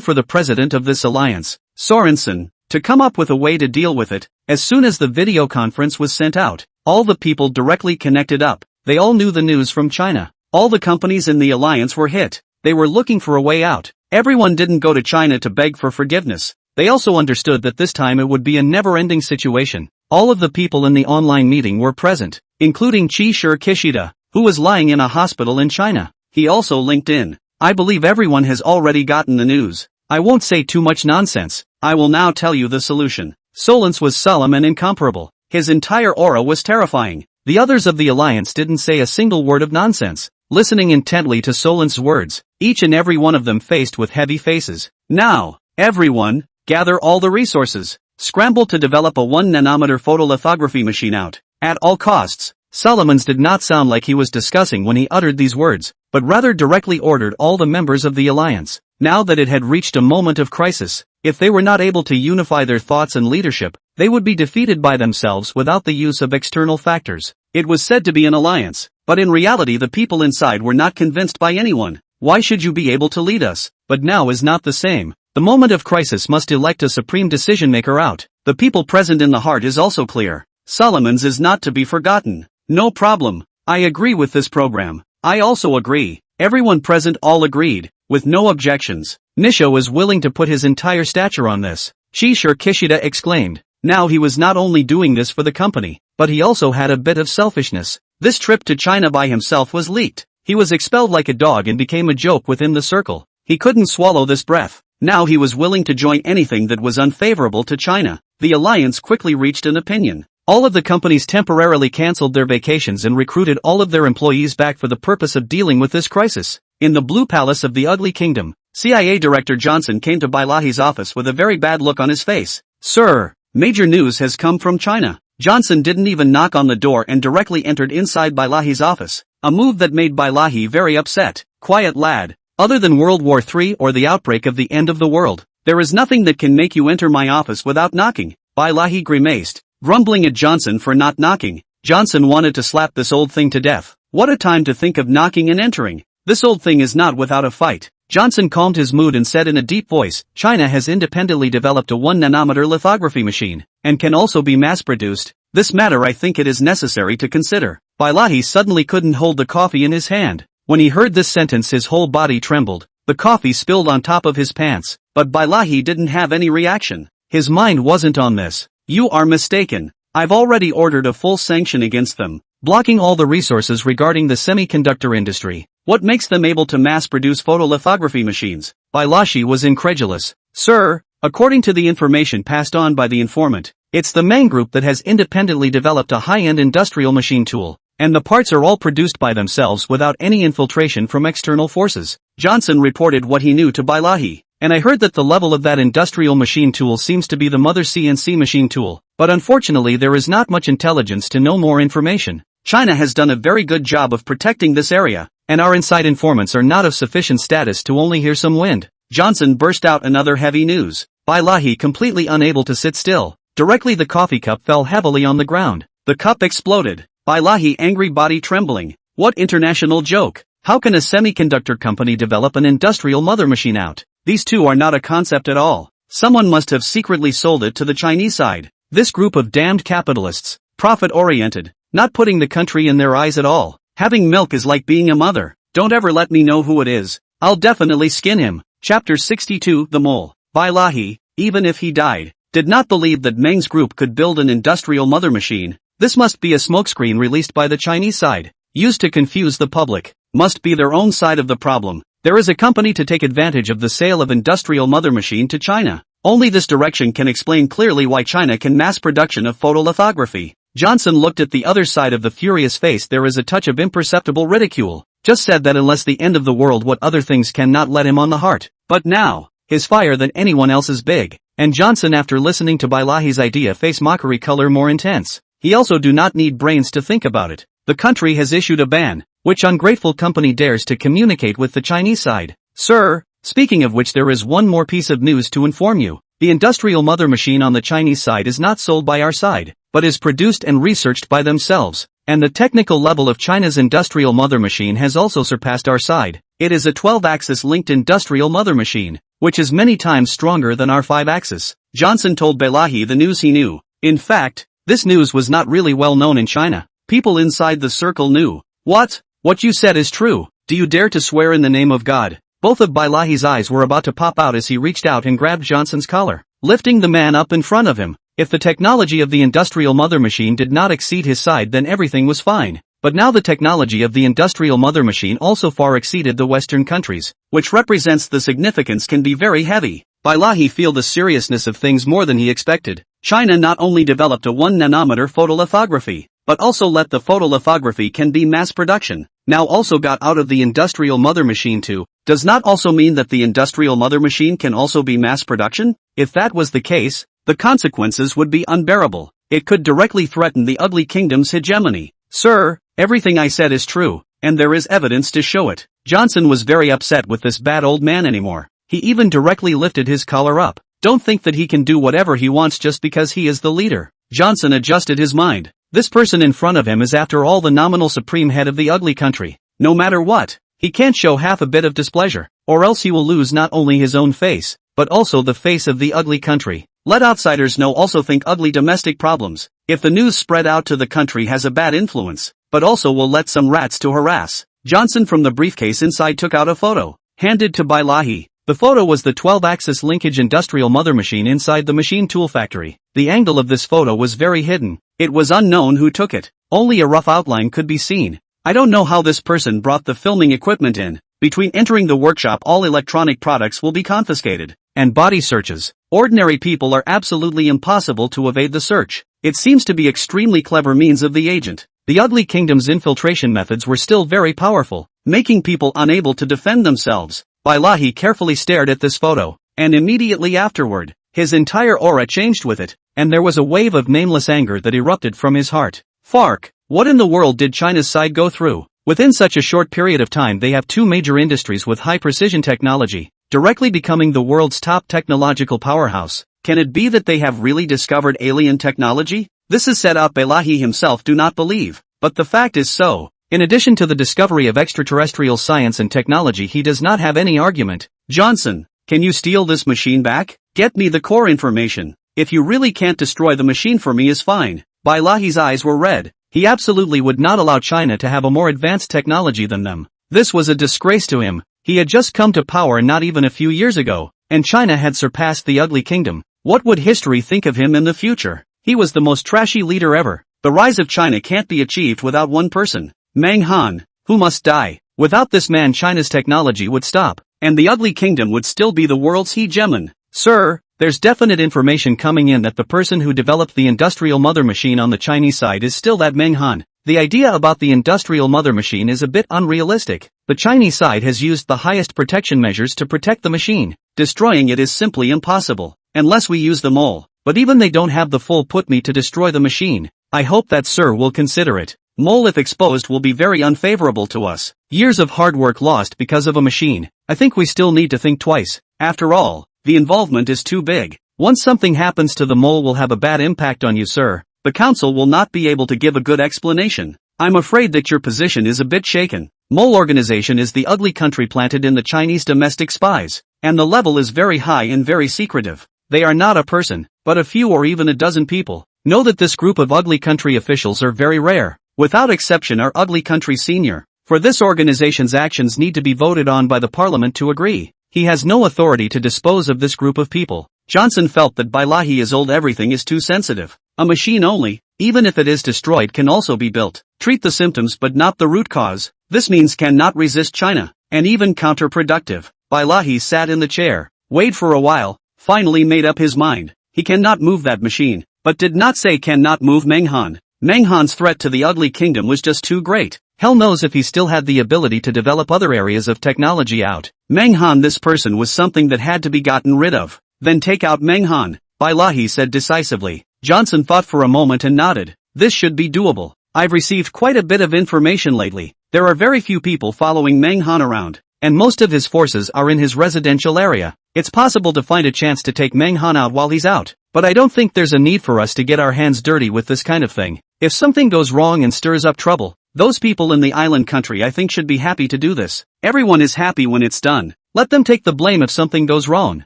for the president of this alliance, Sorensen, to come up with a way to deal with it. As soon as the video conference was sent out, all the people directly connected up. They all knew the news from China. All the companies in the alliance were hit. They were looking for a way out. Everyone didn't go to China to beg for forgiveness. They also understood that this time it would be a never-ending situation. All of the people in the online meeting were present, including Chi-Shir Kishida, who was lying in a hospital in China. He also linked in. I believe everyone has already gotten the news. I won't say too much nonsense. I will now tell you the solution. Solons was solemn and incomparable. His entire aura was terrifying. The others of the alliance didn't say a single word of nonsense, listening intently to Solons' words, each and every one of them faced with heavy faces. Now, everyone, gather all the resources. Scramble to develop a 1 nanometer photolithography machine out, at all costs. Solomons did not sound like he was discussing when he uttered these words, but rather directly ordered all the members of the alliance. Now that it had reached a moment of crisis, if they were not able to unify their thoughts and leadership, they would be defeated by themselves without the use of external factors. It was said to be an alliance, but in reality the people inside were not convinced by anyone. Why should you be able to lead us? But now is not the same. The moment of crisis must elect a supreme decision maker out. The people present in the heart is also clear. Solomons is not to be forgotten. No problem. I agree with this program. I also agree. Everyone present all agreed, with no objections. Nisho is willing to put his entire stature on this. Chi-Shir Kishida exclaimed. Now he was not only doing this for the company, but he also had a bit of selfishness. This trip to China by himself was leaked. He was expelled like a dog and became a joke within the circle. He couldn't swallow this breath. Now he was willing to join anything that was unfavorable to China. The alliance quickly reached an opinion. All of the companies temporarily cancelled their vacations and recruited all of their employees back for the purpose of dealing with this crisis. In the Blue Palace of the Ugly Kingdom, CIA Director Johnson came to Bailahi's office with a very bad look on his face. Sir, major news has come from China. Johnson didn't even knock on the door and directly entered inside Bailahi's office, a move that made Bailahi very upset. Quiet lad. Other than World War III or the outbreak of the end of the world, there is nothing that can make you enter my office without knocking. Bailahi grimaced, grumbling at Johnson for not knocking. Johnson wanted to slap this old thing to death. What a time to think of knocking and entering. This old thing is not without a fight. Johnson calmed his mood and said in a deep voice, China has independently developed a 1 nanometer lithography machine, and can also be mass-produced. This matter I think it is necessary to consider. Bailahi suddenly couldn't hold the coffee in his hand. When he heard this sentence his whole body trembled. The coffee spilled on top of his pants, but Bailahi didn't have any reaction. His mind wasn't on this. You are mistaken. I've already ordered a full sanction against them, blocking all the resources regarding the semiconductor industry. What makes them able to mass-produce photolithography machines? Bailashi was incredulous. Sir, according to the information passed on by the informant, it's the Meng Group that has independently developed a high-end industrial machine tool, and the parts are all produced by themselves without any infiltration from external forces. Johnson reported what he knew to Bailahi. And I heard that the level of that industrial machine tool seems to be the mother CNC machine tool, but unfortunately there is not much intelligence to know more information. China has done a very good job of protecting this area. and our inside informants are not of sufficient status to only hear some wind. Johnson burst out another heavy news. Bilahi completely unable to sit still. Directly the coffee cup fell heavily on the ground. The cup exploded. Bilahi angry body trembling. What international joke? How can a semiconductor company develop an industrial mother machine out? These two are not a concept at all. Someone must have secretly sold it to the Chinese side. This group of damned capitalists, profit-oriented, not putting the country in their eyes at all. Having milk is like being a mother. Don't ever let me know who it is. I'll definitely skin him. Chapter 62 The Mole. Bilahi, even if he died, did not believe that Meng's group could build an industrial mother machine. This must be a smokescreen released by the Chinese side, used to confuse the public. Must be their own side of the problem. There is a company to take advantage of the sale of industrial mother machine to China. Only this direction can explain clearly why China can mass production of photolithography. Johnson looked at the other side of the furious face. There is a touch of imperceptible ridicule. Just said that unless the end of the world, what other things cannot let him on the heart. But now, his fire than anyone else's big. And Johnson, after listening to Bilahi's idea, face mockery color more intense. He also do not need brains to think about it. The country has issued a ban. Which ungrateful company dares to communicate with the Chinese side? Sir, speaking of which, there is one more piece of news to inform you. The industrial mother machine on the Chinese side is not sold by our side, but is produced and researched by themselves. And the technical level of China's industrial mother machine has also surpassed our side. It is a 12-axis linked industrial mother machine, which is many times stronger than our 5-axis. Johnson told Bilahi the news he knew. In fact, this news was not really well known in China. People inside the circle knew. What? What you said is true. Do you dare to swear in the name of God? Both of Bilahi's eyes were about to pop out as he reached out and grabbed Johnson's collar, lifting the man up in front of him. If the technology of the industrial mother machine did not exceed his side, then everything was fine. But now the technology of the industrial mother machine also far exceeded the Western countries, which represents the significance can be very heavy. Bilahi feel the seriousness of things more than he expected. China not only developed a 1-nanometer photolithography, but also let the photolithography can be mass production. Now also got out of the industrial mother machine too. Does not also mean that the industrial mother machine can also be mass production? If that was the case, the consequences would be unbearable. It could directly threaten the ugly kingdom's hegemony. Sir, everything I said is true, and there is evidence to show it. Johnson was very upset with this bad old man anymore. He even directly lifted his collar up. Don't think that he can do whatever he wants just because he is the leader. Johnson adjusted his mind. This person in front of him is after all the nominal supreme head of the ugly country. No matter what, he can't show half a bit of displeasure, or else he will lose not only his own face, but also the face of the ugly country. Let outsiders know, also think ugly domestic problems. If the news spread out to the country has a bad influence, but also will let some rats to harass. Johnson from the briefcase inside took out a photo, handed to Bilahi. The photo was the 12-axis linkage industrial mother machine inside the machine tool factory. The angle of this photo was very hidden. It was unknown who took it. Only a rough outline could be seen. I don't know how this person brought the filming equipment in. Between entering the workshop, all electronic products will be confiscated. And body searches. Ordinary people are absolutely impossible to evade the search. It seems to be extremely clever means of the agent. The ugly kingdom's infiltration methods were still very powerful, making people unable to defend themselves. Bilahi carefully stared at this photo, and immediately afterward, his entire aura changed with it, and there was a wave of nameless anger that erupted from his heart. Fark, what in the world did China's side go through? Within such a short period of time they have two major industries with high-precision technology, directly becoming the world's top technological powerhouse. Can it be that they have really discovered alien technology? This is set up. Bilahi himself do not believe, but the fact is so. In addition to the discovery of extraterrestrial science and technology, he does not have any argument. Johnson, can you steal this machine back? Get me the core information. If you really can't destroy the machine for me is fine. Bilahi's eyes were red. He absolutely would not allow China to have a more advanced technology than them. This was a disgrace to him. He had just come to power not even a few years ago, and China had surpassed the ugly kingdom. What would history think of him in the future? He was the most trashy leader ever. The rise of China can't be achieved without one person. Manhwa, who must die. Without this man, China's technology would stop, and the ugly kingdom would still be the world's hegemon. Sir, there's definite information coming in that the person who developed the industrial mother machine on the Chinese side is still that Manhwa. The idea about the industrial mother machine is a bit unrealistic. The Chinese side has used the highest protection measures to protect the machine. Destroying it is simply impossible, unless we use them all. But even they don't have the full put me to destroy the machine. I hope that sir will consider it. Mole if exposed will be very unfavorable to us. Years of hard work lost because of a machine. I think we still need to think twice. After all, the involvement is too big. Once something happens to the mole will have a bad impact on you, sir. The council will not be able to give a good explanation. I'm afraid that your position is a bit shaken. Mole organization is the ugly country planted in the Chinese domestic spies, and the level is very high and very secretive. They are not a person, but a few or even a dozen people. Know that this group of ugly country officials are very rare. Without exception are ugly country senior. For this organization's actions need to be voted on by the parliament to agree. He has no authority to dispose of this group of people. Johnson felt that Bailahi is old, everything is too sensitive. A machine only, even if it is destroyed, can also be built. Treat the symptoms but not the root cause. This means cannot resist China, and even counterproductive. Bailahi sat in the chair, weighed for a while, finally made up his mind. He cannot move that machine, but did not say cannot move Menghan. Menghan's threat to the ugly kingdom was just too great. Hell knows if he still had the ability to develop other areas of technology out. Menghan, this person was something that had to be gotten rid of. Then take out Menghan, Bailahi said decisively. Johnson thought for a moment and nodded. This should be doable. I've received quite a bit of information lately. There are very few people following Menghan around, and most of his forces are in his residential area. It's possible to find a chance to take Menghan out while he's out, but I don't think there's a need for us to get our hands dirty with this kind of thing. If something goes wrong and stirs up trouble, those people in the island country I think should be happy to do this. Everyone is happy when it's done. Let them take the blame if something goes wrong.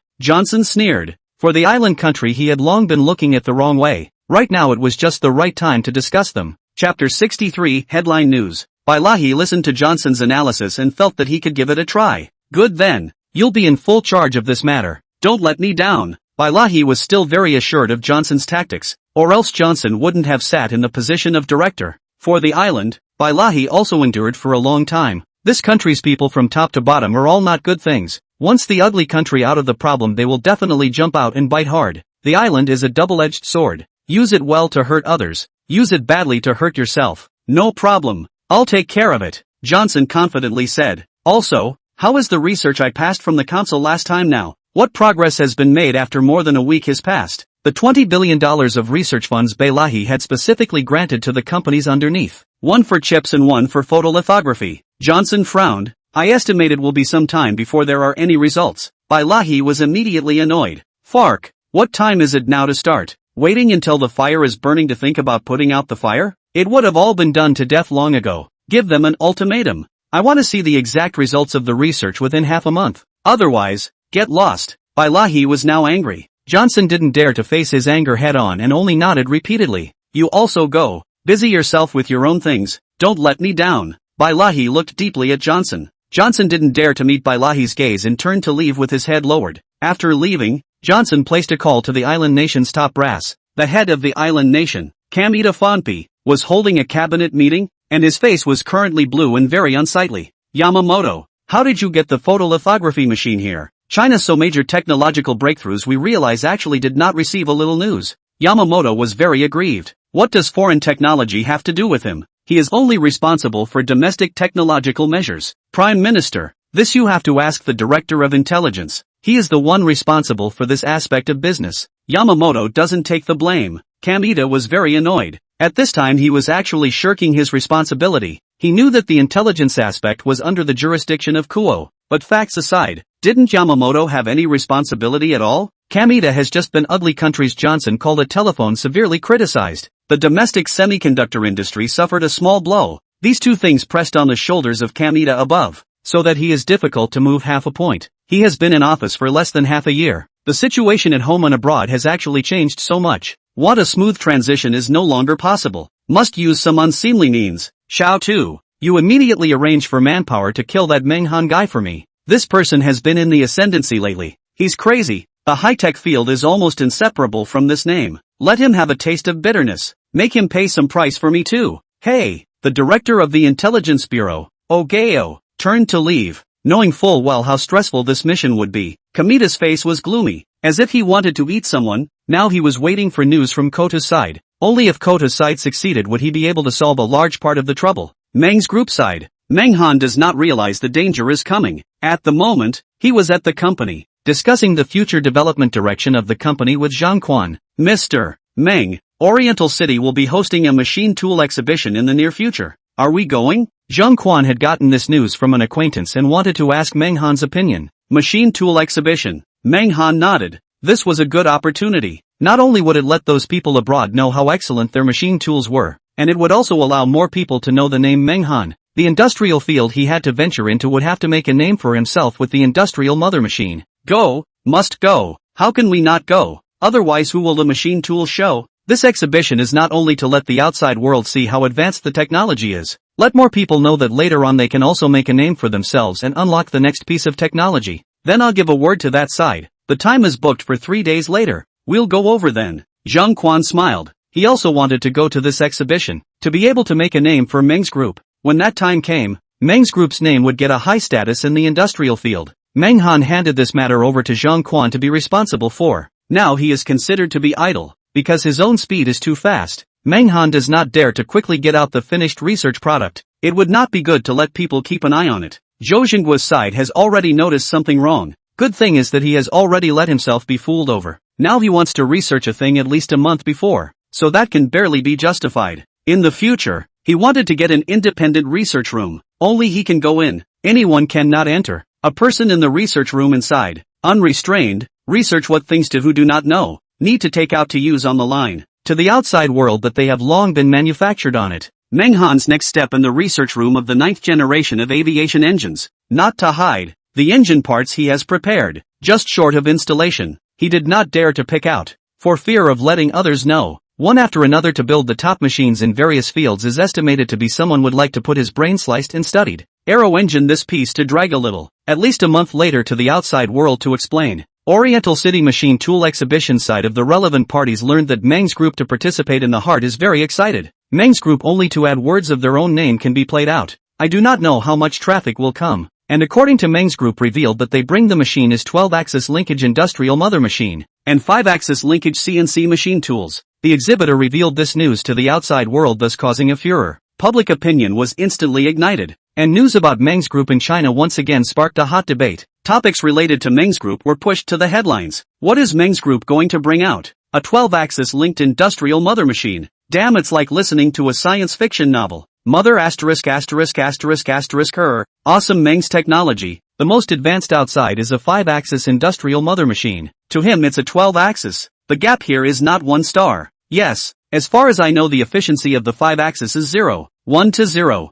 Johnson sneered. For the island country he had long been looking at the wrong way. Right now it was just the right time to discuss them. Chapter 63 Headline News. Bailahi listened to Johnson's analysis and felt that he could give it a try. Good then. You'll be in full charge of this matter. Don't let me down. Bailahi was still very assured of Johnson's tactics, or else Johnson wouldn't have sat in the position of director. For the island, Bailahi also endured for a long time. This country's people from top to bottom are all not good things. Once the ugly country out of the problem, they will definitely jump out and bite hard. The island is a double-edged sword. Use it well to hurt others. Use it badly to hurt yourself. No problem. I'll take care of it, Johnson confidently said. Also, how is the research I passed from the council last time now? What progress has been made after more than a week has passed? The $20 billion of research funds Bailahi had specifically granted to the companies underneath. One for chips and one for photolithography. Johnson frowned. I estimate it will be some time before there are any results. Bailahi was immediately annoyed. Fark, what time is it now to start? Waiting until the fire is burning to think about putting out the fire? It would have all been done to death long ago. Give them an ultimatum. I want to see the exact results of the research within half a month. Otherwise, get lost. Bailahi was now angry. Johnson didn't dare to face his anger head on and only nodded repeatedly. You also go. Busy yourself with your own things. Don't let me down. Bailahi looked deeply at Johnson. Johnson didn't dare to meet Bailahi's gaze and turned to leave with his head lowered. After leaving, Johnson placed a call to the island nation's top brass. The head of the island nation, Kamita Fonpi, was holding a cabinet meeting, and his face was currently blue and very unsightly. Yamamoto, how did you get the photolithography machine here? China's so major technological breakthroughs we realize actually did not receive a little news. Yamamoto was very aggrieved. What does foreign technology have to do with him? He is only responsible for domestic technological measures. Prime Minister, this you have to ask the Director of Intelligence. He is the one responsible for this aspect of business. Yamamoto doesn't take the blame. Kamita was very annoyed. At this time he was actually shirking his responsibility. He knew that the intelligence aspect was under the jurisdiction of Kuo. But facts aside, didn't Yamamoto have any responsibility at all? Kamita has just been ugly country's Johnson called a telephone severely criticized. The domestic semiconductor industry suffered a small blow. These two things pressed on the shoulders of Kamita above, so that he is difficult to move half a point. He has been in office for less than half a year. The situation at home and abroad has actually changed so much. What a smooth transition is no longer possible. Must use some unseemly means. Xiao Tu, you immediately arrange for manpower to kill that Menghan guy for me. This person has been in the ascendancy lately. He's crazy. The high-tech field is almost inseparable from this name. Let him have a taste of bitterness. Make him pay some price for me too. Hey, the director of the Intelligence Bureau, Ogeo, turned to leave, knowing full well how stressful this mission would be. Kamita's face was gloomy, as if he wanted to eat someone. Now he was waiting for news from Kota's side. Only if Kota's side succeeded would he be able to solve a large part of the trouble. Meng's group side. Menghan does not realize the danger is coming. At the moment, he was at the company, discussing the future development direction of the company with Zhang Quan. Mr. Meng, Oriental City will be hosting a machine tool exhibition in the near future. Are we going? Zhang Quan had gotten this news from an acquaintance and wanted to ask Meng Han's opinion. Machine tool exhibition. Meng Han nodded. This was a good opportunity. Not only would it let those people abroad know how excellent their machine tools were, and it would also allow more people to know the name Meng Han. The industrial field he had to venture into would have to make a name for himself with the industrial mother machine. Go, must go. How can we not go? Otherwise who will the machine tools show? This exhibition is not only to let the outside world see how advanced the technology is. Let more people know that later on they can also make a name for themselves and unlock the next piece of technology. Then I'll give a word to that side. The time is booked for 3 days later. We'll go over then. Zhang Quan smiled. He also wanted to go to this exhibition, to be able to make a name for Meng's group. When that time came, Meng's group's name would get a high status in the industrial field. Meng Han handed this matter over to Zhang Quan to be responsible for. Now he is considered to be idle, because his own speed is too fast. Meng Han does not dare to quickly get out the finished research product. It would not be good to let people keep an eye on it. Zhou Xingguo's side has already noticed something wrong. Good thing is that he has already let himself be fooled over. Now he wants to research a thing at least a month before, so that can barely be justified. In the future, he wanted to get an independent research room. Only he can go in. Anyone cannot enter. A person in the research room inside, unrestrained, research what things to who do not know, need to take out to use on the line, to the outside world that they have long been manufactured on it. Meng Han's next step in the research room of the 9th generation of aviation engines, not to hide the engine parts he has prepared, just short of installation, he did not dare to pick out, for fear of letting others know. One after another to build the top machines in various fields is estimated to be someone would like to put his brain sliced and studied. Aero engine this piece to drag a little, at least a month later to the outside world to explain. Oriental City Machine Tool Exhibition side of the relevant parties learned that Meng's group to participate in the heart is very excited. Meng's group only to add words of their own name can be played out. I do not know how much traffic will come. And according to Meng's group revealed that they bring the machine is 12-axis linkage industrial mother machine, and 5-axis linkage CNC machine tools. The exhibitor revealed this news to the outside world, thus causing a furor. Public opinion was instantly ignited, and news about Meng's group in China once again sparked a hot debate. Topics related to Meng's group were pushed to the headlines. What is Meng's group going to bring out? A 12-axis linked industrial mother machine. Damn, it's like listening to a science fiction novel. Mother asterisk asterisk asterisk asterisk her. Awesome Meng's technology. The most advanced outside is a 5-axis industrial mother machine. To him it's a 12-axis. The gap here is not 1 star. Yes, as far as I know the efficiency of the 5-axis is 0.1 to 0.01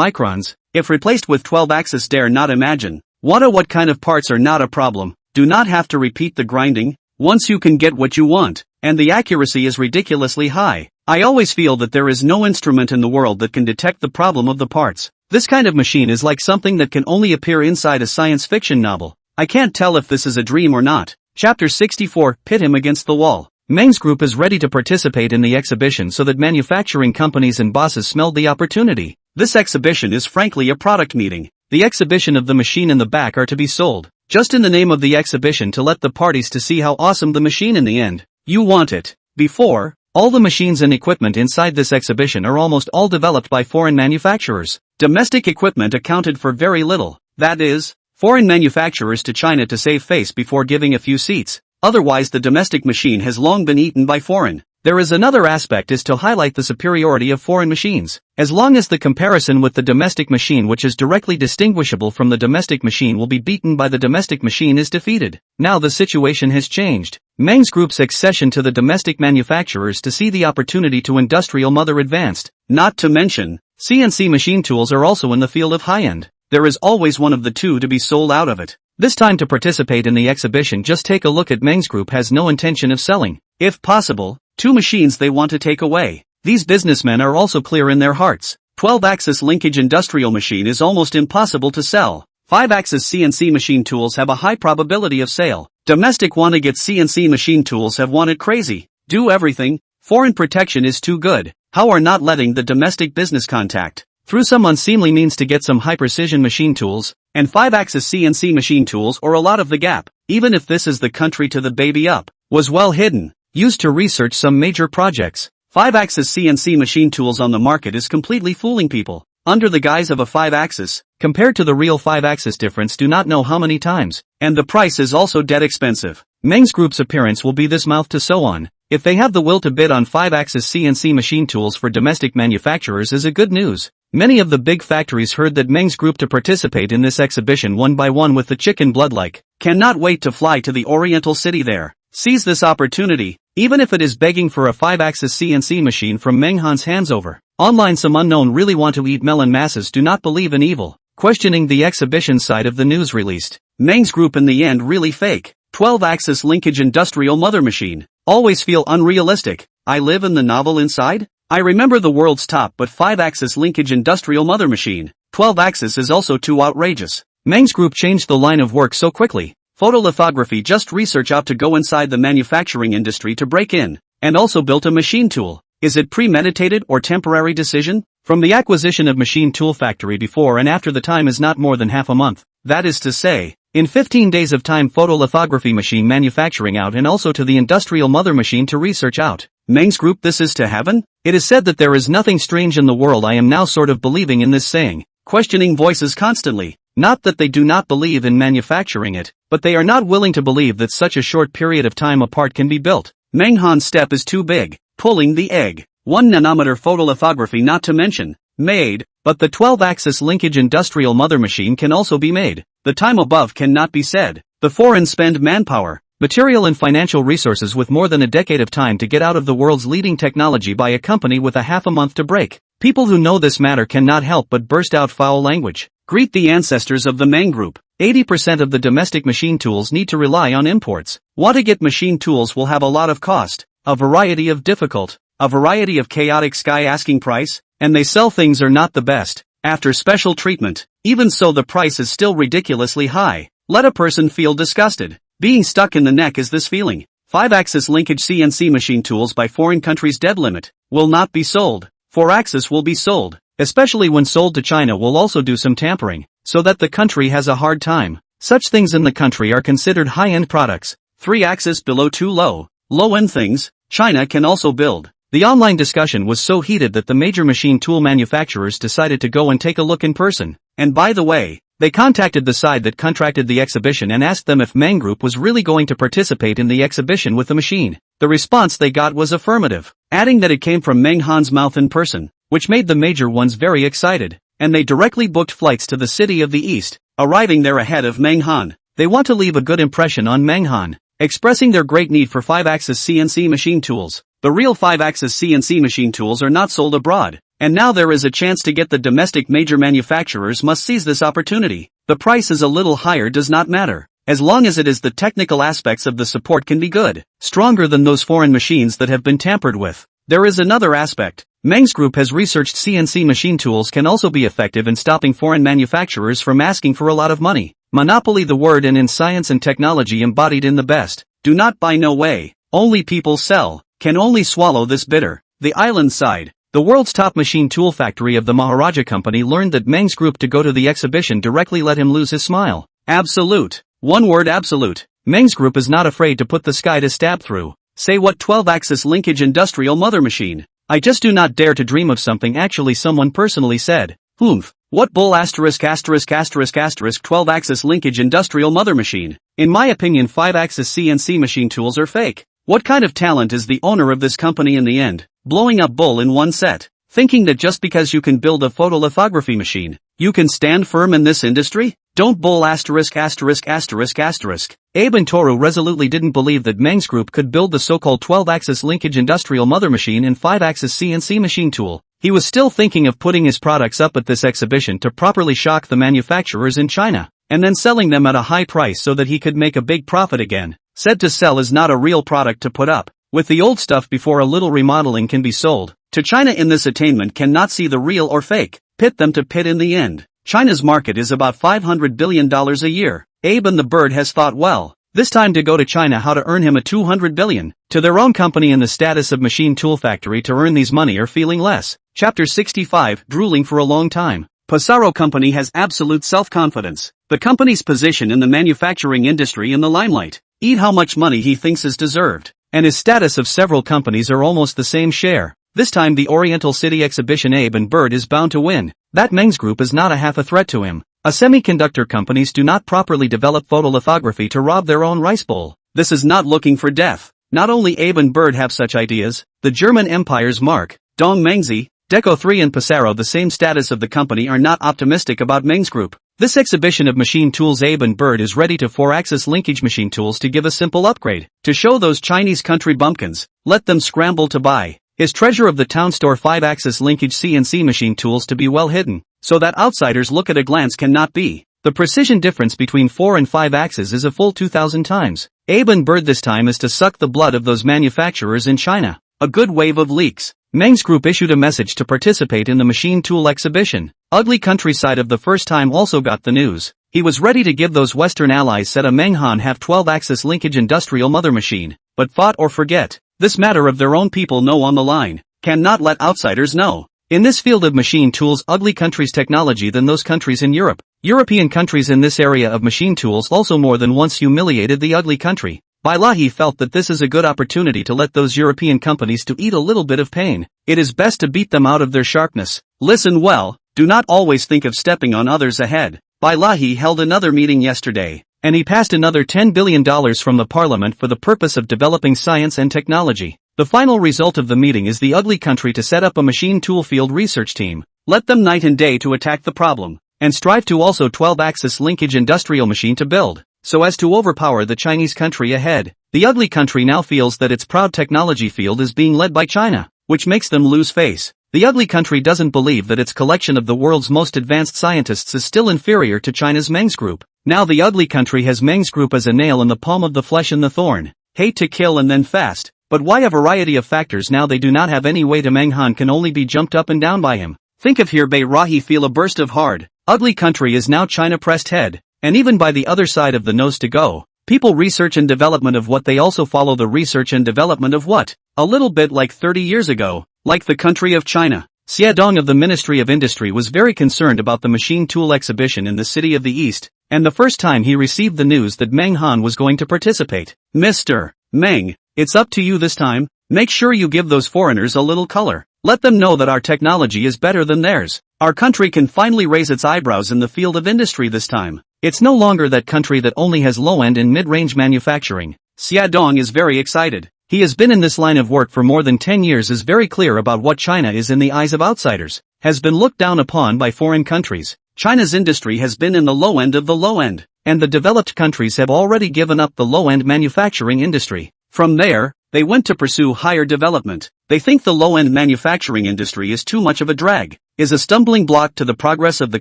microns. If replaced with 12-axis, dare not imagine. What kind of parts are not a problem. Do not have to repeat the grinding. Once you can get what you want, and the accuracy is ridiculously high. I always feel that there is no instrument in the world that can detect the problem of the parts. This kind of machine is like something that can only appear inside a science fiction novel. I can't tell if this is a dream or not. Chapter 64, Pit him against the wall. Meng's group is ready to participate in the exhibition so that manufacturing companies and bosses smelled the opportunity. This exhibition is frankly a product meeting. The exhibition of the machine in the back are to be sold, just in the name of the exhibition to let the parties to see how awesome the machine in the end. You want it. Before, all the machines and equipment inside this exhibition are almost all developed by foreign manufacturers. Domestic equipment accounted for very little. That is, foreign manufacturers to China to save face before giving a few seats. Otherwise the domestic machine has long been eaten by foreign. There is another aspect is to highlight the superiority of foreign machines. As long as the comparison with the domestic machine which is directly distinguishable from the domestic machine will be beaten by the domestic machine is defeated. Now the situation has changed. Meng's group's accession to the domestic manufacturers to see the opportunity to industrial mother advanced. Not to mention, CNC machine tools are also in the field of high-end. There is always one of the two to be sold out of it. This time to participate in the exhibition, just take a look at Meng's group has no intention of selling. If possible, 2 machines they want to take away. These businessmen are also clear in their hearts. 12-axis linkage industrial machine is almost impossible to sell. 5-axis CNC machine tools have a high probability of sale. Domestic wanna get CNC machine tools have wanted crazy. Do everything. Foreign protection is too good. How are not letting the domestic business contact through some unseemly means to get some high-precision machine tools, and 5-axis CNC machine tools or a lot of the gap, even if this is the country to the baby up, was well hidden, used to research some major projects. 5-axis CNC machine tools on the market is completely fooling people, under the guise of a 5-axis, compared to the real 5-axis difference do not know how many times, and the price is also dead expensive. Meng's group's appearance will be this mouth to sew on. If they have the will to bid on 5-axis CNC machine tools for domestic manufacturers is a good news. Many of the big factories heard that Meng's group to participate in this exhibition one by one with the chicken blood like. Cannot wait to fly to the Oriental City there. Seize this opportunity, even if it is begging for a 5-axis CNC machine from Manhwa's hands over. Online some unknown really want to eat melon masses do not believe in evil. Questioning the exhibition side of the news released. Meng's group in the end really fake. 12-axis linkage industrial mother machine. Always feel unrealistic. I live in the novel inside? I remember the world's top but 5-axis linkage industrial mother machine. 12-axis is also too outrageous. Meng's group changed the line of work so quickly. Photolithography just research out to go inside the manufacturing industry to break in. And also built a machine tool. Is it premeditated or temporary decision? From the acquisition of machine tool factory before and after the time is not more than half a month. That is to say, in 15 days of time photolithography machine manufacturing out and also to the industrial mother machine to research out. Meng's group this is to heaven? It is said that there is nothing strange in the world. I am now sort of believing in this saying. Questioning voices constantly. Not that they do not believe in manufacturing it, but they are not willing to believe that such a short period of time apart can be built. Manhwa's step is too big. Pulling the egg. 1 nanometer photolithography not to mention. Made, but the 12-axis linkage industrial mother machine can also be made. The time above cannot be said. The foreign spend manpower, material and financial resources with more than a decade of time to get out of the world's leading technology by a company with a half a month to break. People who know this matter cannot help but burst out foul language. Greet the ancestors of the Meng group. 80% of the domestic machine tools need to rely on imports. Want to get machine tools will have a lot of cost, a variety of difficult, a variety of chaotic sky asking price, and they sell things are not the best. After special treatment, even so the price is still ridiculously high. Let a person feel disgusted. Being stuck in the neck is this feeling. 5-axis linkage CNC machine tools by foreign countries dead limit will not be sold. 4-axis will be sold, especially when sold to China will also do some tampering, so that the country has a hard time. Such things in the country are considered high-end products. 3-axis below too low. Low-end things, China can also build. The online discussion was so heated that the major machine tool manufacturers decided to go and take a look in person. And by the way, they contacted the side that contracted the exhibition and asked them if Meng Group was really going to participate in the exhibition with the machine. The response they got was affirmative, adding that it came from Manhwa's mouth in person, which made the major ones very excited, and they directly booked flights to the city of the East, arriving there ahead of Manhwa. They want to leave a good impression on Manhwa, expressing their great need for 5-axis CNC machine tools. The real 5-axis CNC machine tools are not sold abroad, and now there is a chance to get the domestic major manufacturers must seize this opportunity. The price is a little higher does not matter, as long as it is the technical aspects of the support can be good, stronger than those foreign machines that have been tampered with. There is another aspect. Meng's Group has researched CNC machine tools can also be effective in stopping foreign manufacturers from asking for a lot of money. Monopoly the word and in science and technology embodied in the best. Do not buy no way. Only people sell. Can only swallow this bitter. The island side. The world's top machine tool factory of the Maharaja company learned that Meng's Group to go to the exhibition directly let him lose his smile. Absolute. One word absolute. Meng's Group is not afraid to put the sky to stab through. Say what 12-axis linkage industrial mother machine. I just do not dare to dream of something actually someone personally said. Humph. What bull asterisk 12-axis linkage industrial mother machine. In my opinion 5-axis CNC machine tools are fake. What kind of talent is the owner of this company in the end? Blowing up bull in one set. Thinking that just because you can build a photolithography machine, you can stand firm in this industry? Don't bull asterisk. Abe and Toru resolutely didn't believe that Meng's Group could build the so-called 12-axis linkage industrial mother machine and 5-axis CNC machine tool. He was still thinking of putting his products up at this exhibition to properly shock the manufacturers in China, and then selling them at a high price so that he could make a big profit again. Said to sell is not a real product to put up. With the old stuff before a little remodeling can be sold. To China in this attainment cannot see the real or fake. Pit them to pit in the end. China's market is about $500 billion a year. Abe and the bird has thought well. This time to go to China how to earn him a $200 billion. To their own company in the status of machine tool factory to earn these money are feeling less. Chapter 65, drooling for a long time. Passaro company has absolute self-confidence. The company's position in the manufacturing industry in the limelight. Eat how much money he thinks is deserved. And his status of several companies are almost the same share. This time the Oriental City exhibition Abe and Bird is bound to win. That Meng's Group is not a half a threat to him. A semiconductor companies do not properly develop photolithography to rob their own rice bowl. This is not looking for death. Not only Abe and Bird have such ideas, the German empires Mark, Dong Mengzi, Deco 3 and Passaro, the same status of the company, are not optimistic about Meng's group. This exhibition of machine tools Abe and Bird is ready to 4-axis linkage machine tools to give a simple upgrade, to show those Chinese country bumpkins, let them scramble to buy. His treasure of the town store 5-axis linkage CNC machine tools to be well hidden, so that outsiders look at a glance cannot be. The precision difference between 4 and 5 axes is a full 2,000 times. Abe and Bird this time is to suck the blood of those manufacturers in China. A good wave of leaks. Meng's group issued a message to participate in the machine tool exhibition. Ugly countryside of the first time also got the news. He was ready to give those Western allies said a Menghan have 12-axis linkage industrial mother machine, but fought or forget. This matter of their own people know on the line, cannot let outsiders know. In this field of machine tools, ugly countries technology than those countries in Europe. European countries in this area of machine tools also more than once humiliated the ugly country. Bilahi felt that this is a good opportunity to let those European companies to eat a little bit of pain. It is best to beat them out of their sharpness. Listen well, do not always think of stepping on others ahead. Bilahi held another meeting yesterday, and he passed another $10 billion from the parliament for the purpose of developing science and technology. The final result of the meeting is the ugly country to set up a machine tool field research team. Let them night and day to attack the problem, and strive to also 12-axis linkage industrial machine to build, so as to overpower the Chinese country ahead. The ugly country now feels that its proud technology field is being led by China, which makes them lose face. The ugly country doesn't believe that its collection of the world's most advanced scientists is still inferior to China's Meng's group. Now the ugly country has Meng's group as a nail in the palm of the flesh and the thorn. Hate to kill and then fast. But why a variety of factors now they do not have any way to Menghan can only be jumped up and down by him. Think of here Bei Rahi feel a burst of hard. Ugly country is now China pressed head. And even by the other side of the nose to go. People research and development of what they also follow the research and development of what? A little bit like 30 years ago. Like the country of China. Xiaodong of the Ministry of Industry was very concerned about the machine tool exhibition in the city of the East, and the first time he received the news that Meng Han was going to participate. Mr. Meng, it's up to you this time. Make sure you give those foreigners a little color. Let them know that our technology is better than theirs. Our country can finally raise its eyebrows in the field of industry this time. It's no longer that country that only has low-end and mid-range manufacturing. Xiaodong is very excited. He has been in this line of work for more than 10 years, is very clear about what China is in the eyes of outsiders, has been looked down upon by foreign countries. China's industry has been in the low end of the low end, and the developed countries have already given up the low-end manufacturing industry. From there, they went to pursue higher development. They think the low-end manufacturing industry is too much of a drag, is a stumbling block to the progress of the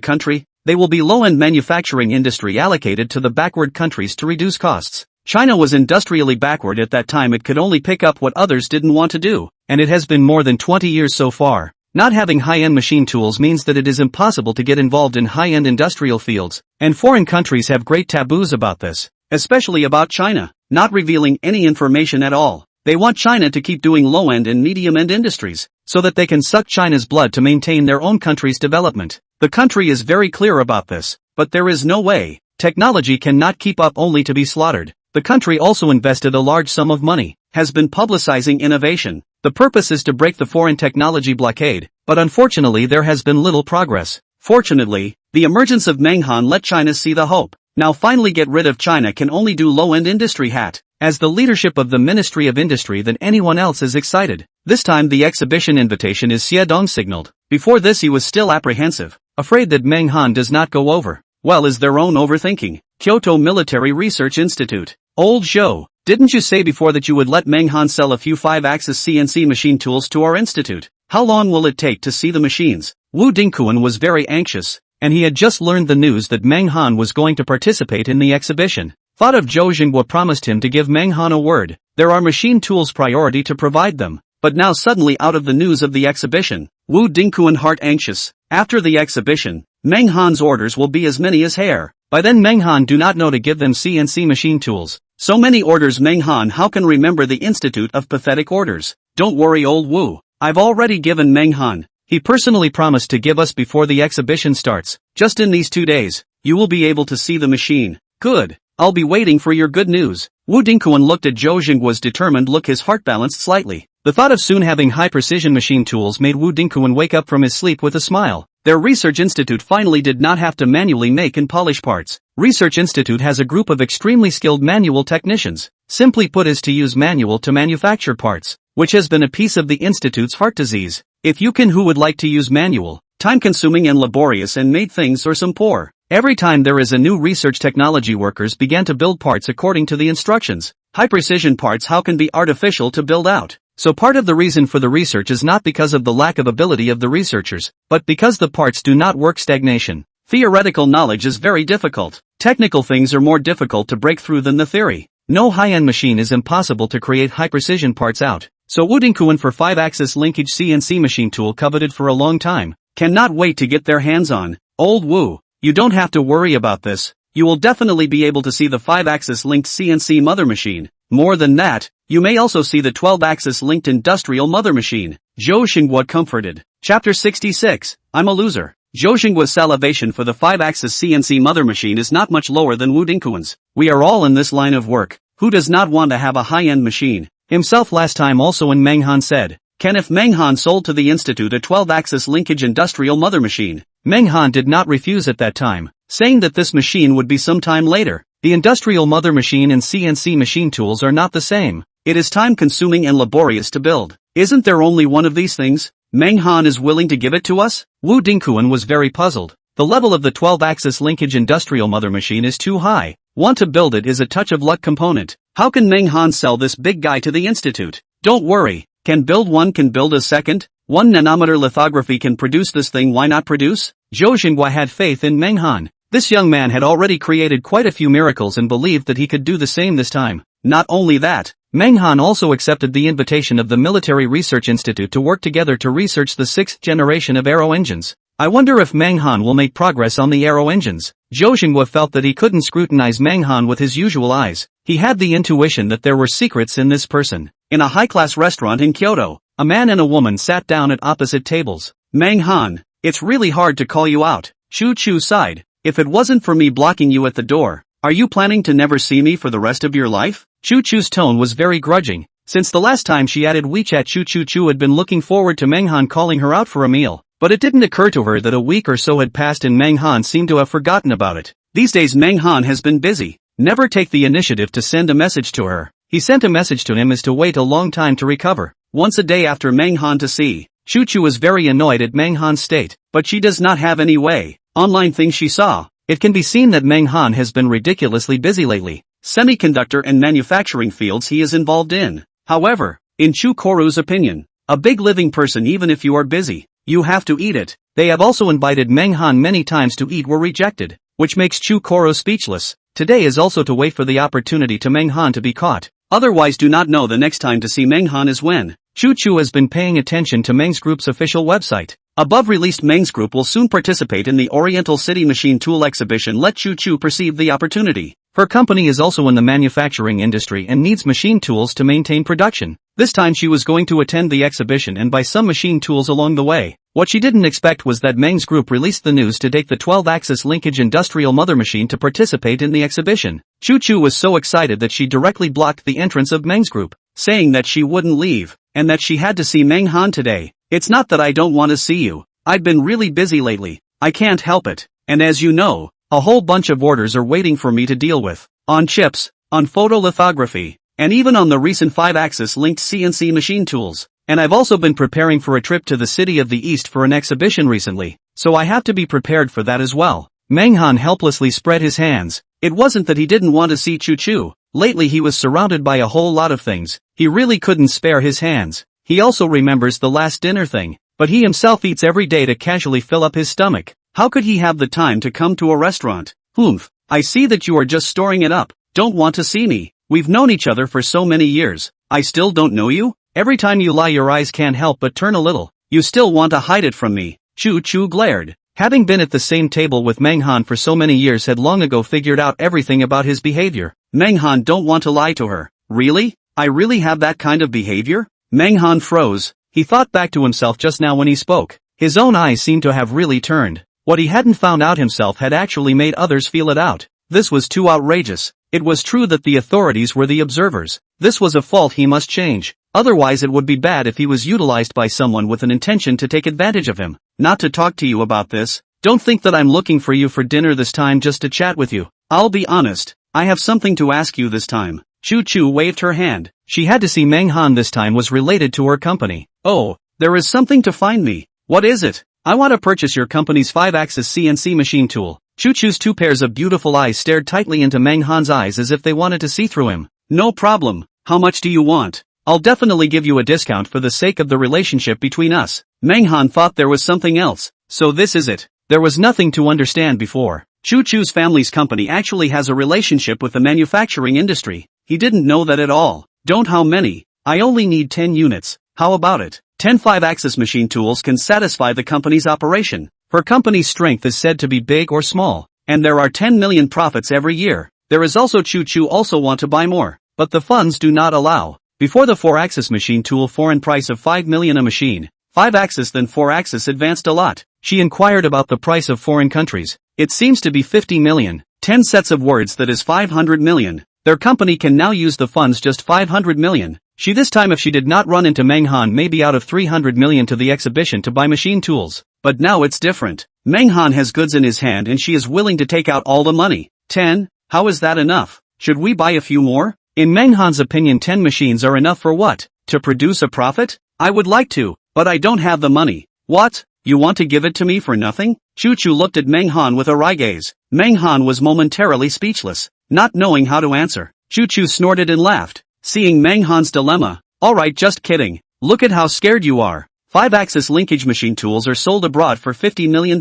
country. They will be low-end manufacturing industry allocated to the backward countries to reduce costs. China was industrially backward at that time. It could only pick up what others didn't want to do, and it has been more than 20 years so far. Not having high-end machine tools means that it is impossible to get involved in high-end industrial fields, and foreign countries have great taboos about this, especially about China, not revealing any information at all. They want China to keep doing low-end and medium-end industries, so that they can suck China's blood to maintain their own country's development. The country is very clear about this, but there is no way. Technology cannot keep up only to be slaughtered. The country also invested a large sum of money, has been publicizing innovation. The purpose is to break the foreign technology blockade, but unfortunately there has been little progress. Fortunately, the emergence of Menghan let China see the hope. Now finally get rid of China can only do low-end industry hat. As the leadership of the Ministry of Industry than anyone else is excited. This time the exhibition invitation is Xiaodong signaled. Before this he was still apprehensive, afraid that Menghan does not go over. Well, is their own overthinking. Kyoto Military Research Institute. Old Zhou, didn't you say before that you would let Menghan sell a few 5-axis CNC machine tools to our institute? How long will it take to see the machines? Wu Dingquan was very anxious, and he had just learned the news that Menghan was going to participate in the exhibition. Thought of Zhou Jinghua promised him to give Menghan a word. There are machine tools priority to provide them. But now suddenly out of the news of the exhibition, Wu Dingquan heart anxious. After the exhibition, Menghan's orders will be as many as hair. By then Menghan do not know to give them CNC machine tools. So many orders Menghan how can remember the Institute of Pathetic Orders. Don't worry old Wu, I've already given Menghan. He personally promised to give us before the exhibition starts. Just in these 2 days, you will be able to see the machine. Good. I'll be waiting for your good news. Wu Dingquan looked at Zhou Jinghua's determined look, his heart balanced slightly. The thought of soon having high-precision machine tools made Wu Dingquan wake up from his sleep with a smile. Their research institute finally did not have to manually make and polish parts. Research institute has a group of extremely skilled manual technicians. Simply put is to use manual to manufacture parts, which has been a piece of the institute's heart disease. If you can, who would like to use manual, time-consuming and laborious and made things or some poor? Every time there is a new research technology, workers began to build parts according to the instructions. High-precision parts how can be artificial to build out. So part of the reason for the research is not because of the lack of ability of the researchers, but because the parts do not work. Stagnation. Theoretical knowledge is very difficult. Technical things are more difficult to break through than the theory. No high-end machine is impossible to create high-precision parts out. So Woodingkuan for 5-axis linkage CNC machine tool coveted for a long time. Cannot wait to get their hands on. Old Woo. You don't have to worry about this. You will definitely be able to see the 5-axis linked CNC mother machine. More than that, you may also see the 12-axis linked industrial mother machine. Zhou Xinghua comforted. Chapter 66. I'm a loser. Zhou Xinghua's salivation for the 5-axis CNC mother machine is not much lower than Wu Dingkuan's. We are all in this line of work. Who does not want to have a high-end machine? Himself last time also when Menghan said, "Can if Menghan sold to the institute a 12-axis linkage industrial mother machine?" Menghan did not refuse at that time, saying that this machine would be some time later. The industrial mother machine and CNC machine tools are not the same. It is time-consuming and laborious to build. Isn't there only one of these things? Menghan is willing to give it to us? Wu Dingkuan was very puzzled. The level of the 12-axis linkage industrial mother machine is too high. Want to build it is a touch of luck component. How can Menghan sell this big guy to the institute? Don't worry. Can build a second? 1 nanometer lithography can produce this thing, why not produce? Zhou Xinghua had faith in Menghan. This young man had already created quite a few miracles and believed that he could do the same this time. Not only that, Menghan also accepted the invitation of the Military Research Institute to work together to research the 6th generation of aero engines. I wonder if Menghan will make progress on the aero engines. Zhou Xinghua felt that he couldn't scrutinize Menghan with his usual eyes. He had the intuition that there were secrets in this person. In a high-class restaurant in Kyoto, a man and a woman sat down at opposite tables. Menghan, it's really hard to call you out. Chu Chu sighed. If it wasn't for me blocking you at the door, are you planning to never see me for the rest of your life? Chu Chu's tone was very grudging. Since the last time she added WeChat, Chu had been looking forward to Menghan calling her out for a meal. But it didn't occur to her that a week or so had passed and Menghan seemed to have forgotten about it. These days Menghan has been busy. Never take the initiative to send a message to her. He sent a message to him as to wait a long time to recover. Once a day after Menghan to see. Chu was very annoyed at Menghan's state, but she does not have any way. Online things she saw. It can be seen that Menghan has been ridiculously busy lately. Semiconductor and manufacturing fields he is involved in. However, in Chu Koru's opinion, a big living person, even if you are busy, you have to eat it. They have also invited Menghan many times to eat, were rejected, which makes Chu Koru speechless. Today is also to wait for the opportunity to Menghan to be caught. Otherwise do not know the next time to see Menghan is when. Chu has been paying attention to Meng's Group's official website. Above released Meng's Group will soon participate in the Oriental City Machine Tool Exhibition. Let Chu perceive the opportunity. Her company is also in the manufacturing industry and needs machine tools to maintain production. This time she was going to attend the exhibition and buy some machine tools along the way. What she didn't expect was that Meng's Group released the news to take the 12-axis linkage industrial mother machine to participate in the exhibition. Chu was so excited that she directly blocked the entrance of Meng's Group, saying that she wouldn't leave, and that she had to see Menghan today. It's not that I don't want to see you. I've been really busy lately. I can't help it. And as you know, a whole bunch of orders are waiting for me to deal with. On chips, on photolithography, and even on the recent 5-axis linked CNC machine tools. And I've also been preparing for a trip to the City of the East for an exhibition recently, so I have to be prepared for that as well. Menghan helplessly spread his hands. It wasn't that he didn't want to see Chu. Lately he was surrounded by a whole lot of things. He really couldn't spare his hands. He also remembers the last dinner thing, but he himself eats every day to casually fill up his stomach. How could he have the time to come to a restaurant? Humph, I see that you are just storing it up. Don't want to see me. We've known each other for so many years. I still don't know you? Every time you lie your eyes can't help but turn a little. You still want to hide it from me. Chu glared. Having been at the same table with Menghan for so many years had long ago figured out everything about his behavior. Menghan don't want to lie to her. Really? I really have that kind of behavior? Menghan froze. He thought back to himself just now when he spoke. His own eyes seemed to have really turned. What he hadn't found out himself had actually made others feel it out. This was too outrageous. It was true that the authorities were the observers. This was a fault he must change. Otherwise it would be bad if he was utilized by someone with an intention to take advantage of him. Not to talk to you about this. Don't think that I'm looking for you for dinner this time just to chat with you. I'll be honest. I have something to ask you this time. Chu Chu waved her hand. She had to see Meng Han this time was related to her company. Oh, there is something to find me. What is it? I want to purchase your company's 5-axis CNC machine tool. Chu Chu's two pairs of beautiful eyes stared tightly into Meng Han's eyes as if they wanted to see through him. No problem. How much do you want? I'll definitely give you a discount for the sake of the relationship between us. Meng Han thought there was something else. So this is it. There was nothing to understand before. Chu Chu's family's company actually has a relationship with the manufacturing industry. He didn't know that at all. Don't how many? I only need 10 units. How about it? 10 5-axis machine tools can satisfy the company's operation. Her company's strength is said to be big or small, and there are 10 million profits every year. There is also Chu Chu also want to buy more, but the funds do not allow. Before the 4-axis machine tool foreign price of 5 million a machine, 5-axis then 4-axis advanced a lot. She inquired about the price of foreign countries. It seems to be 50 million. 10 sets of words that is 500 million. Their company can now use the funds just 500 million. She this time if she did not run into Meng Han maybe out of 300 million to the exhibition to buy machine tools. But now it's different. Meng Han has goods in his hand and she is willing to take out all the money. 10? How is that enough? Should we buy a few more? In Meng Han's opinion 10 machines are enough for what? To produce a profit? I would like to, but I don't have the money. What? You want to give it to me for nothing? Chu Chu looked at Meng Han with a wry gaze. Meng Han was momentarily speechless, not knowing how to answer. Chu Chu snorted and laughed, seeing Meng Han's dilemma. Alright, just kidding. Look at how scared you are. 5-axis linkage machine tools are sold abroad for $50 million.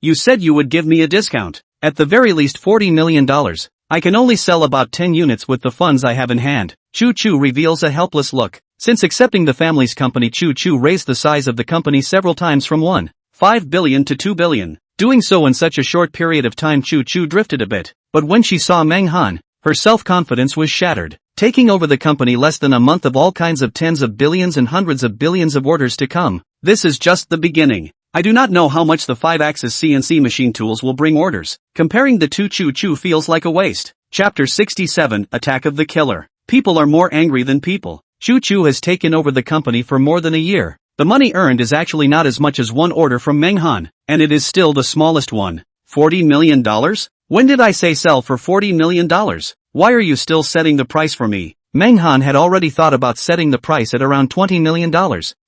You said you would give me a discount. At the very least $40 million. I can only sell about 10 units with the funds I have in hand. Chu Chu reveals a helpless look. Since accepting the family's company, Chu Chu raised the size of the company several times from 1.5 billion to 2 billion. Doing so in such a short period of time, Chu Chu drifted a bit. But when she saw Meng Han, her self-confidence was shattered. Taking over the company less than a month of all kinds of tens of billions and hundreds of billions of orders to come. This is just the beginning. I do not know how much the 5-axis CNC machine tools will bring orders. Comparing the two, Chu Chu feels like a waste. Chapter 67, Attack of the Killer. People are more angry than people. Chu Chu has taken over the company for more than a year. The money earned is actually not as much as one order from Meng Han, and it is still the smallest one. $40 million? When did I say sell for $40 million? Why are you still setting the price for me? Meng Han had already thought about setting the price at around $20 million.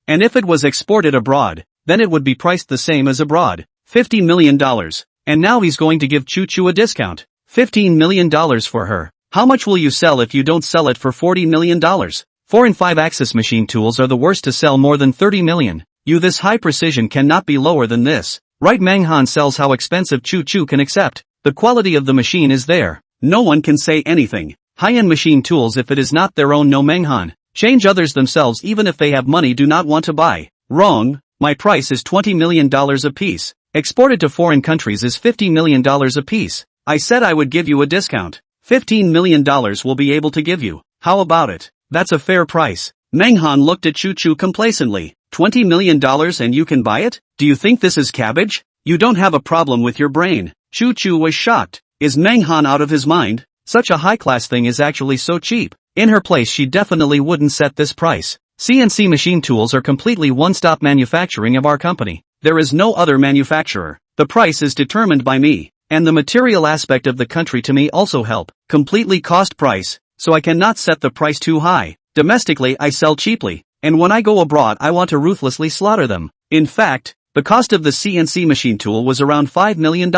And if it was exported abroad, then it would be priced the same as abroad. $50 million. And now he's going to give Chu Chu a discount. $15 million for her. How much will you sell if you don't sell it for $40 million? 4 and 5-axis machine tools are the worst to sell more than 30 million. This high precision cannot be lower than this. Right? Meng Han sells how expensive Chu Chu can accept. The quality of the machine is there. No one can say anything. High-end machine tools, if it is not their own, no Meng Han. Change others themselves even if they have money do not want to buy. Wrong. My price is $20 million a piece. Exported to foreign countries is $50 million a piece. I said I would give you a discount. $15 million will be able to give you. How about it? That's a fair price. Meng Han looked at Chu Chu complacently. $20 million and you can buy it? Do you think this is cabbage? You don't have a problem with your brain. Chu Chu was shocked. Is Meng Han out of his mind? Such a high-class thing is actually so cheap. In her place she definitely wouldn't set this price. CNC machine tools are completely one-stop manufacturing of our company. There is no other manufacturer. The price is determined by me. And the material aspect of the country to me also help. Completely cost price. So I cannot set the price too high. Domestically I sell cheaply. And when I go abroad I want to ruthlessly slaughter them. In fact, the cost of the CNC machine tool was around $5 million.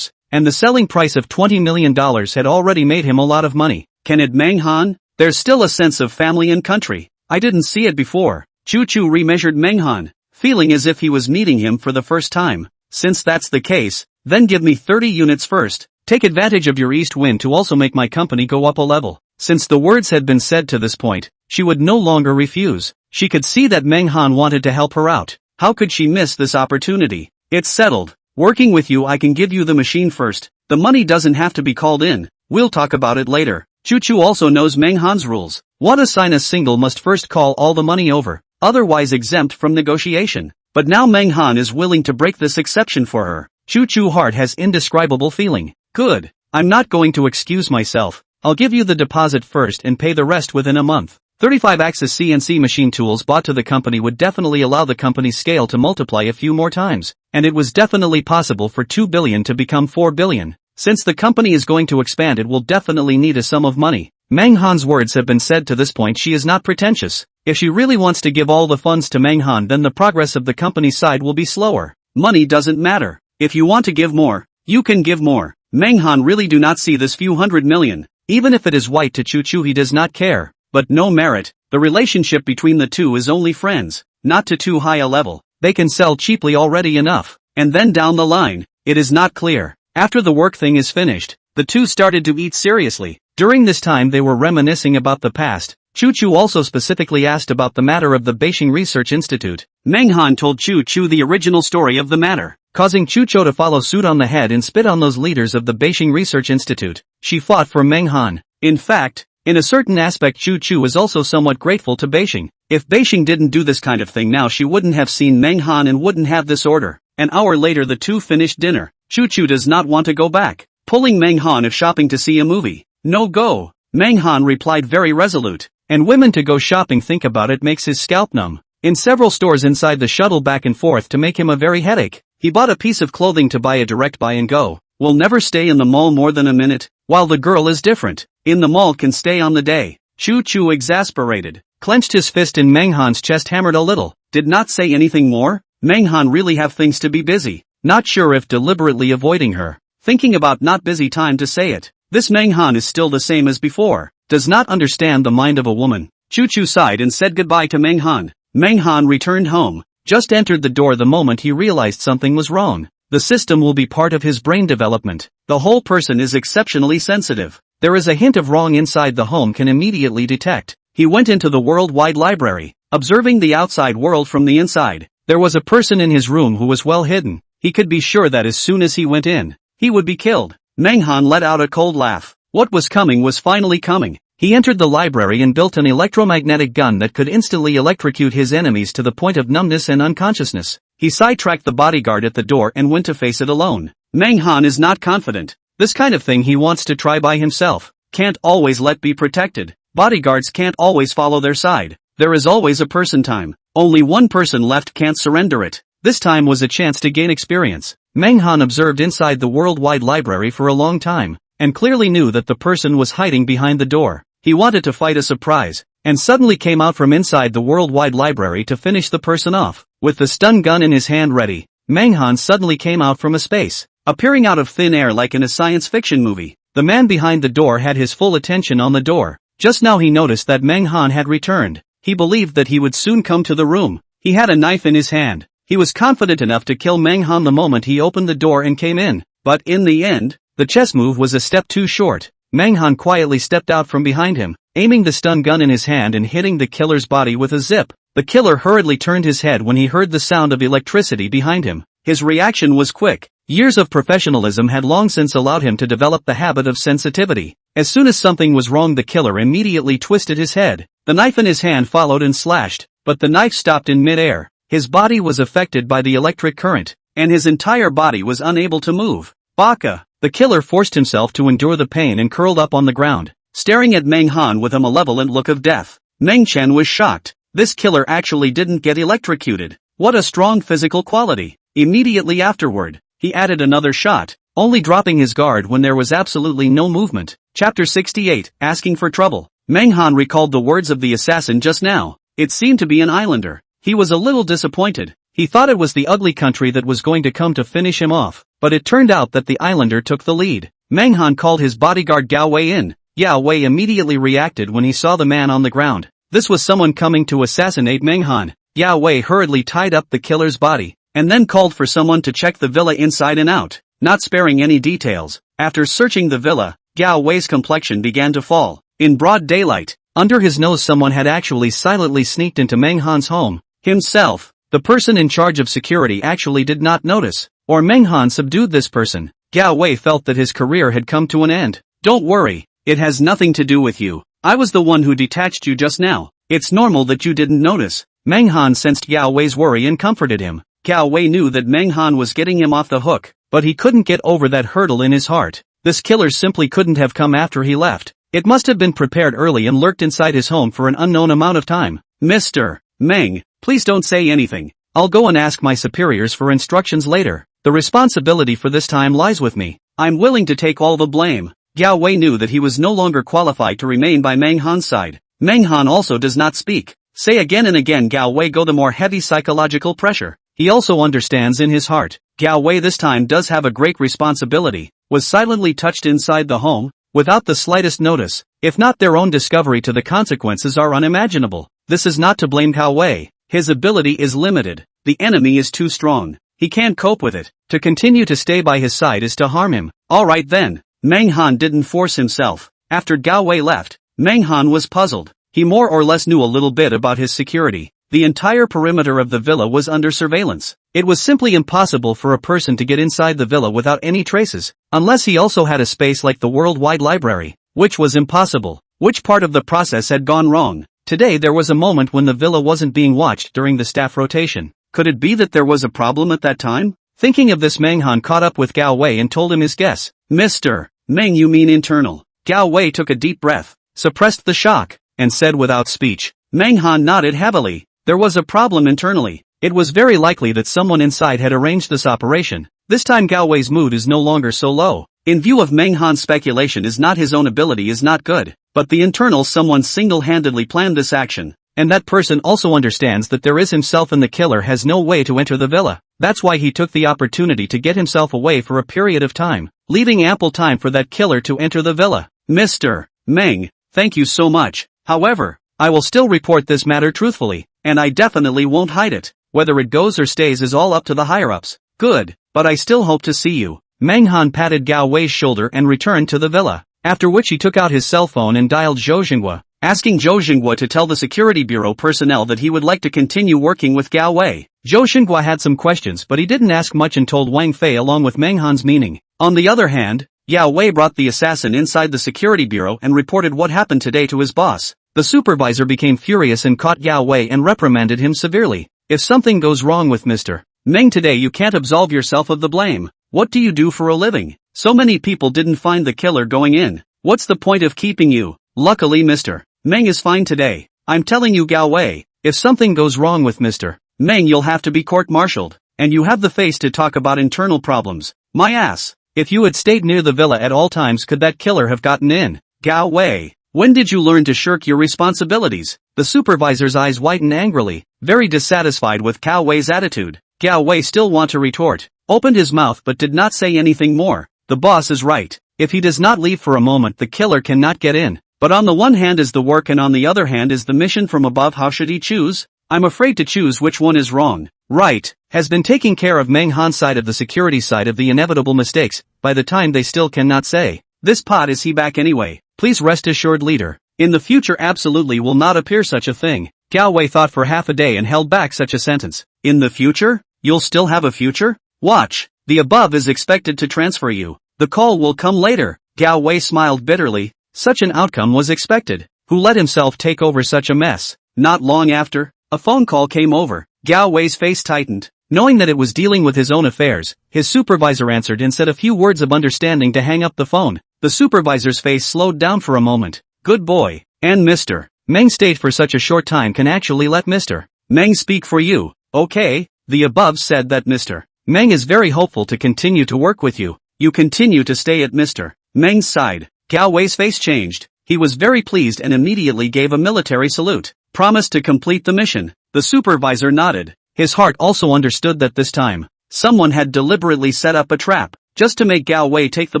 And the selling price of $20 million had already made him a lot of money. Can it, Meng Han? There's still a sense of family and country. I didn't see it before. Chu Chu remeasured Meng Han, feeling as if he was meeting him for the first time. Since that's the case, then give me 30 units first. Take advantage of your east wind to also make my company go up a level. Since the words had been said to this point, she would no longer refuse. She could see that Meng Han wanted to help her out. How could she miss this opportunity? It's settled. Working with you I can give you the machine first. The money doesn't have to be called in. We'll talk about it later. Chu Chu also knows Meng Han's rules. Want to sign a single must first call all the money over. Otherwise exempt from negotiation. But now Meng Han is willing to break this exception for her. Chu Chu's heart has indescribable feeling. Good. I'm not going to excuse myself. I'll give you the deposit first and pay the rest within a month. 35-axis CNC machine tools bought to the company would definitely allow the company's scale to multiply a few more times, and it was definitely possible for 2 billion to become 4 billion. Since the company is going to expand, it will definitely need a sum of money. Manghan's words have been said. To this point she is not pretentious. If she really wants to give all the funds to Manghan, then the progress of the company's side will be slower. Money doesn't matter. If you want to give more, you can give more. Manghan really do not see this few hundred million. Even if it is white to Choo-Choo, he does not care. But no merit. The relationship between the two is only friends, not to too high a level. They can sell cheaply already enough. And then down the line, it is not clear. After the work thing is finished, the two started to eat seriously. During this time they were reminiscing about the past. Choo-Choo also specifically asked about the matter of the Beijing Research Institute. Manghan told Choo-Choo the original story of the matter, causing Choo-Choo to follow suit on the head and spit on those leaders of the Beijing Research Institute. She fought for Manghan. In fact, in a certain aspect Choo-Choo is also somewhat grateful to Beijing. If Beijing didn't do this kind of thing now, she wouldn't have seen Manghan and wouldn't have this order. An hour later the two finished dinner. Choo-Choo does not want to go back, pulling Manghan if shopping to see a movie. No go. Manghan replied very resolute. And women to go shopping, think about it, makes his scalp numb. In several stores inside the shuttle back and forth to make him a very headache. He bought a piece of clothing to buy a direct buy and go. Will never stay in the mall more than a minute, while the girl is different. In the mall can stay on the day. Choo-Choo exasperated, clenched his fist in Manghan's chest, hammered a little, did not say anything more. Manghan really have things to be busy. Not sure if deliberately avoiding her, thinking about not busy time to say it. This Manghan is still the same as before, does not understand the mind of a woman. Choo-Choo sighed and said goodbye to Manghan. Manghan returned home, just entered the door the moment he realized something was wrong. The system will be part of his brain development. The whole person is exceptionally sensitive. There is a hint of wrong inside the home can immediately detect. He went into the worldwide library, observing the outside world from the inside. There was a person in his room who was well hidden. He could be sure that as soon as he went in, he would be killed. Manghan let out a cold laugh. What was coming was finally coming. He entered the library and built an electromagnetic gun that could instantly electrocute his enemies to the point of numbness and unconsciousness. He sidetracked the bodyguard at the door and went to face it alone. Manghan is not confident. This kind of thing he wants to try by himself. Can't always let be protected. Bodyguards can't always follow their side. There is always a person time. Only one person left, can't surrender it. This time was a chance to gain experience. Manghan observed inside the worldwide library for a long time, and clearly knew that the person was hiding behind the door. He wanted to fight a surprise, and suddenly came out from inside the worldwide library to finish the person off. With the stun gun in his hand ready, Manghan suddenly came out from a space, appearing out of thin air like in a science fiction movie. The man behind the door had his full attention on the door. Just now he noticed that Manghan had returned. He believed that he would soon come to the room. He had a knife in his hand. He was confident enough to kill Manghan the moment he opened the door and came in. But in the end, the chess move was a step too short. Manghan quietly stepped out from behind him, aiming the stun gun in his hand and hitting the killer's body with a zip. The killer hurriedly turned his head when he heard the sound of electricity behind him. His reaction was quick. Years of professionalism had long since allowed him to develop the habit of sensitivity. As soon as something was wrong, the killer immediately twisted his head. The knife in his hand followed and slashed, but the knife stopped in mid-air. His body was affected by the electric current, and his entire body was unable to move. Baka! The killer forced himself to endure the pain and curled up on the ground, staring at Manghan with a malevolent look of death. Meng Chen was shocked. This killer actually didn't get electrocuted. What a strong physical quality. Immediately afterward, he added another shot, only dropping his guard when there was absolutely no movement. Chapter 68, Asking for Trouble. Manghan recalled the words of the assassin just now. It seemed to be an islander. He was a little disappointed. He thought it was the ugly country that was going to come to finish him off, but it turned out that the islander took the lead. Manghan called his bodyguard Gao Wei in. Gao Wei immediately reacted when he saw the man on the ground. This was someone coming to assassinate Manghan. Gao Wei hurriedly tied up the killer's body, and then called for someone to check the villa inside and out, not sparing any details. After searching the villa, Gao Wei's complexion began to fall. In broad daylight, under his nose someone had actually silently sneaked into Manghan's home. Himself, the person in charge of security, actually did not notice, or Manghan subdued this person. Gao Wei felt that his career had come to an end. Don't worry, it has nothing to do with you. I was the one who detached you just now. It's normal that you didn't notice. Manghan sensed Gao Wei's worry and comforted him. Gao Wei knew that Manghan was getting him off the hook, but he couldn't get over that hurdle in his heart. This killer simply couldn't have come after he left. It must have been prepared early and lurked inside his home for an unknown amount of time. Mr. Meng, please don't say anything. I'll go and ask my superiors for instructions later. The responsibility for this time lies with me. I'm willing to take all the blame. Gao Wei knew that he was no longer qualified to remain by Meng Han's side. Meng Han also does not speak. Say again and again Gao Wei go the more heavy psychological pressure. He also understands in his heart. Gao Wei this time does have a great responsibility. Was silently touched inside the home, without the slightest notice. If not, their own discovery to the consequences are unimaginable. This is not to blame Gao Wei. His ability is limited. The enemy is too strong. He can't cope with it. To continue to stay by his side is to harm him. Alright then. Meng Han didn't force himself. After Gao Wei left, Meng Han was puzzled. He more or less knew a little bit about his security. The entire perimeter of the villa was under surveillance. It was simply impossible for a person to get inside the villa without any traces, unless he also had a space like the worldwide library, which was impossible. Which part of the process had gone wrong? Today there was a moment when the villa wasn't being watched during the staff rotation. Could it be that there was a problem at that time? Thinking of this, Meng Han caught up with Gao Wei and told him his guess. Mr. Meng, you mean internal? Gao Wei took a deep breath, suppressed the shock, and said without speech. Meng Han nodded heavily. There was a problem internally. It was very likely that someone inside had arranged this operation. This time Gao Wei's mood is no longer so low. In view of Meng Han's speculation is not his own ability is not good, but the internal someone single-handedly planned this action. And that person also understands that there is himself and the killer has no way to enter the villa. That's why he took the opportunity to get himself away for a period of time, leaving ample time for that killer to enter the villa. Mr. Meng, thank you so much. However, I will still report this matter truthfully, and I definitely won't hide it. Whether it goes or stays is all up to the higher-ups. Good, but I still hope to see you. Meng Han patted Gao Wei's shoulder and returned to the villa, after which he took out his cell phone and dialed Zhou Xinghua, asking Zhou Xinghua to tell the security bureau personnel that he would like to continue working with Gao Wei. Zhou Xinghua had some questions but he didn't ask much and told Wang Fei along with Meng Han's meaning. On the other hand, Gao Wei brought the assassin inside the security bureau and reported what happened today to his boss. The supervisor became furious and caught Gao Wei and reprimanded him severely. If something goes wrong with Mr. Meng today, you can't absolve yourself of the blame. What do you do for a living? So many people didn't find the killer going in. What's the point of keeping you? Luckily Mr. Meng is fine today. I'm telling you Gao Wei, if something goes wrong with Mr. Meng you'll have to be court-martialed. And you have the face to talk about internal problems. My ass. If you had stayed near the villa at all times, could that killer have gotten in? Gao Wei, when did you learn to shirk your responsibilities? The supervisor's eyes widened angrily, very dissatisfied with Gao Wei's attitude. Gao Wei still want to retort, opened his mouth but did not say anything more. The boss is right. If he does not leave for a moment, the killer cannot get in. But on the one hand is the work and on the other hand is the mission from above. How should he choose? I'm afraid to choose which one is wrong. Right, has been taking care of Meng Han's side of the security side of the inevitable mistakes, by the time they still cannot say. This pot is he back anyway? Please rest assured leader. In the future absolutely will not appear such a thing. Gao Wei thought for half a day and held back such a sentence. In the future? You'll still have a future? Watch. The above is expected to transfer you. The call will come later. Gao Wei smiled bitterly. Such an outcome was expected. Who let himself take over such a mess? Not long after, a phone call came over. Gao Wei's face tightened. Knowing that it was dealing with his own affairs, his supervisor answered and said a few words of understanding to hang up the phone. The supervisor's face slowed down for a moment. Good boy. And Mr. Meng stayed for such a short time can actually let Mr. Meng speak for you. Okay, the above said that Mr. Meng is very hopeful to continue to work with you. You continue to stay at Mr. Meng's side. Gao Wei's face changed. He was very pleased and immediately gave a military salute. Promised to complete the mission. The supervisor nodded. His heart also understood that this time, someone had deliberately set up a trap, just to make Gao Wei take the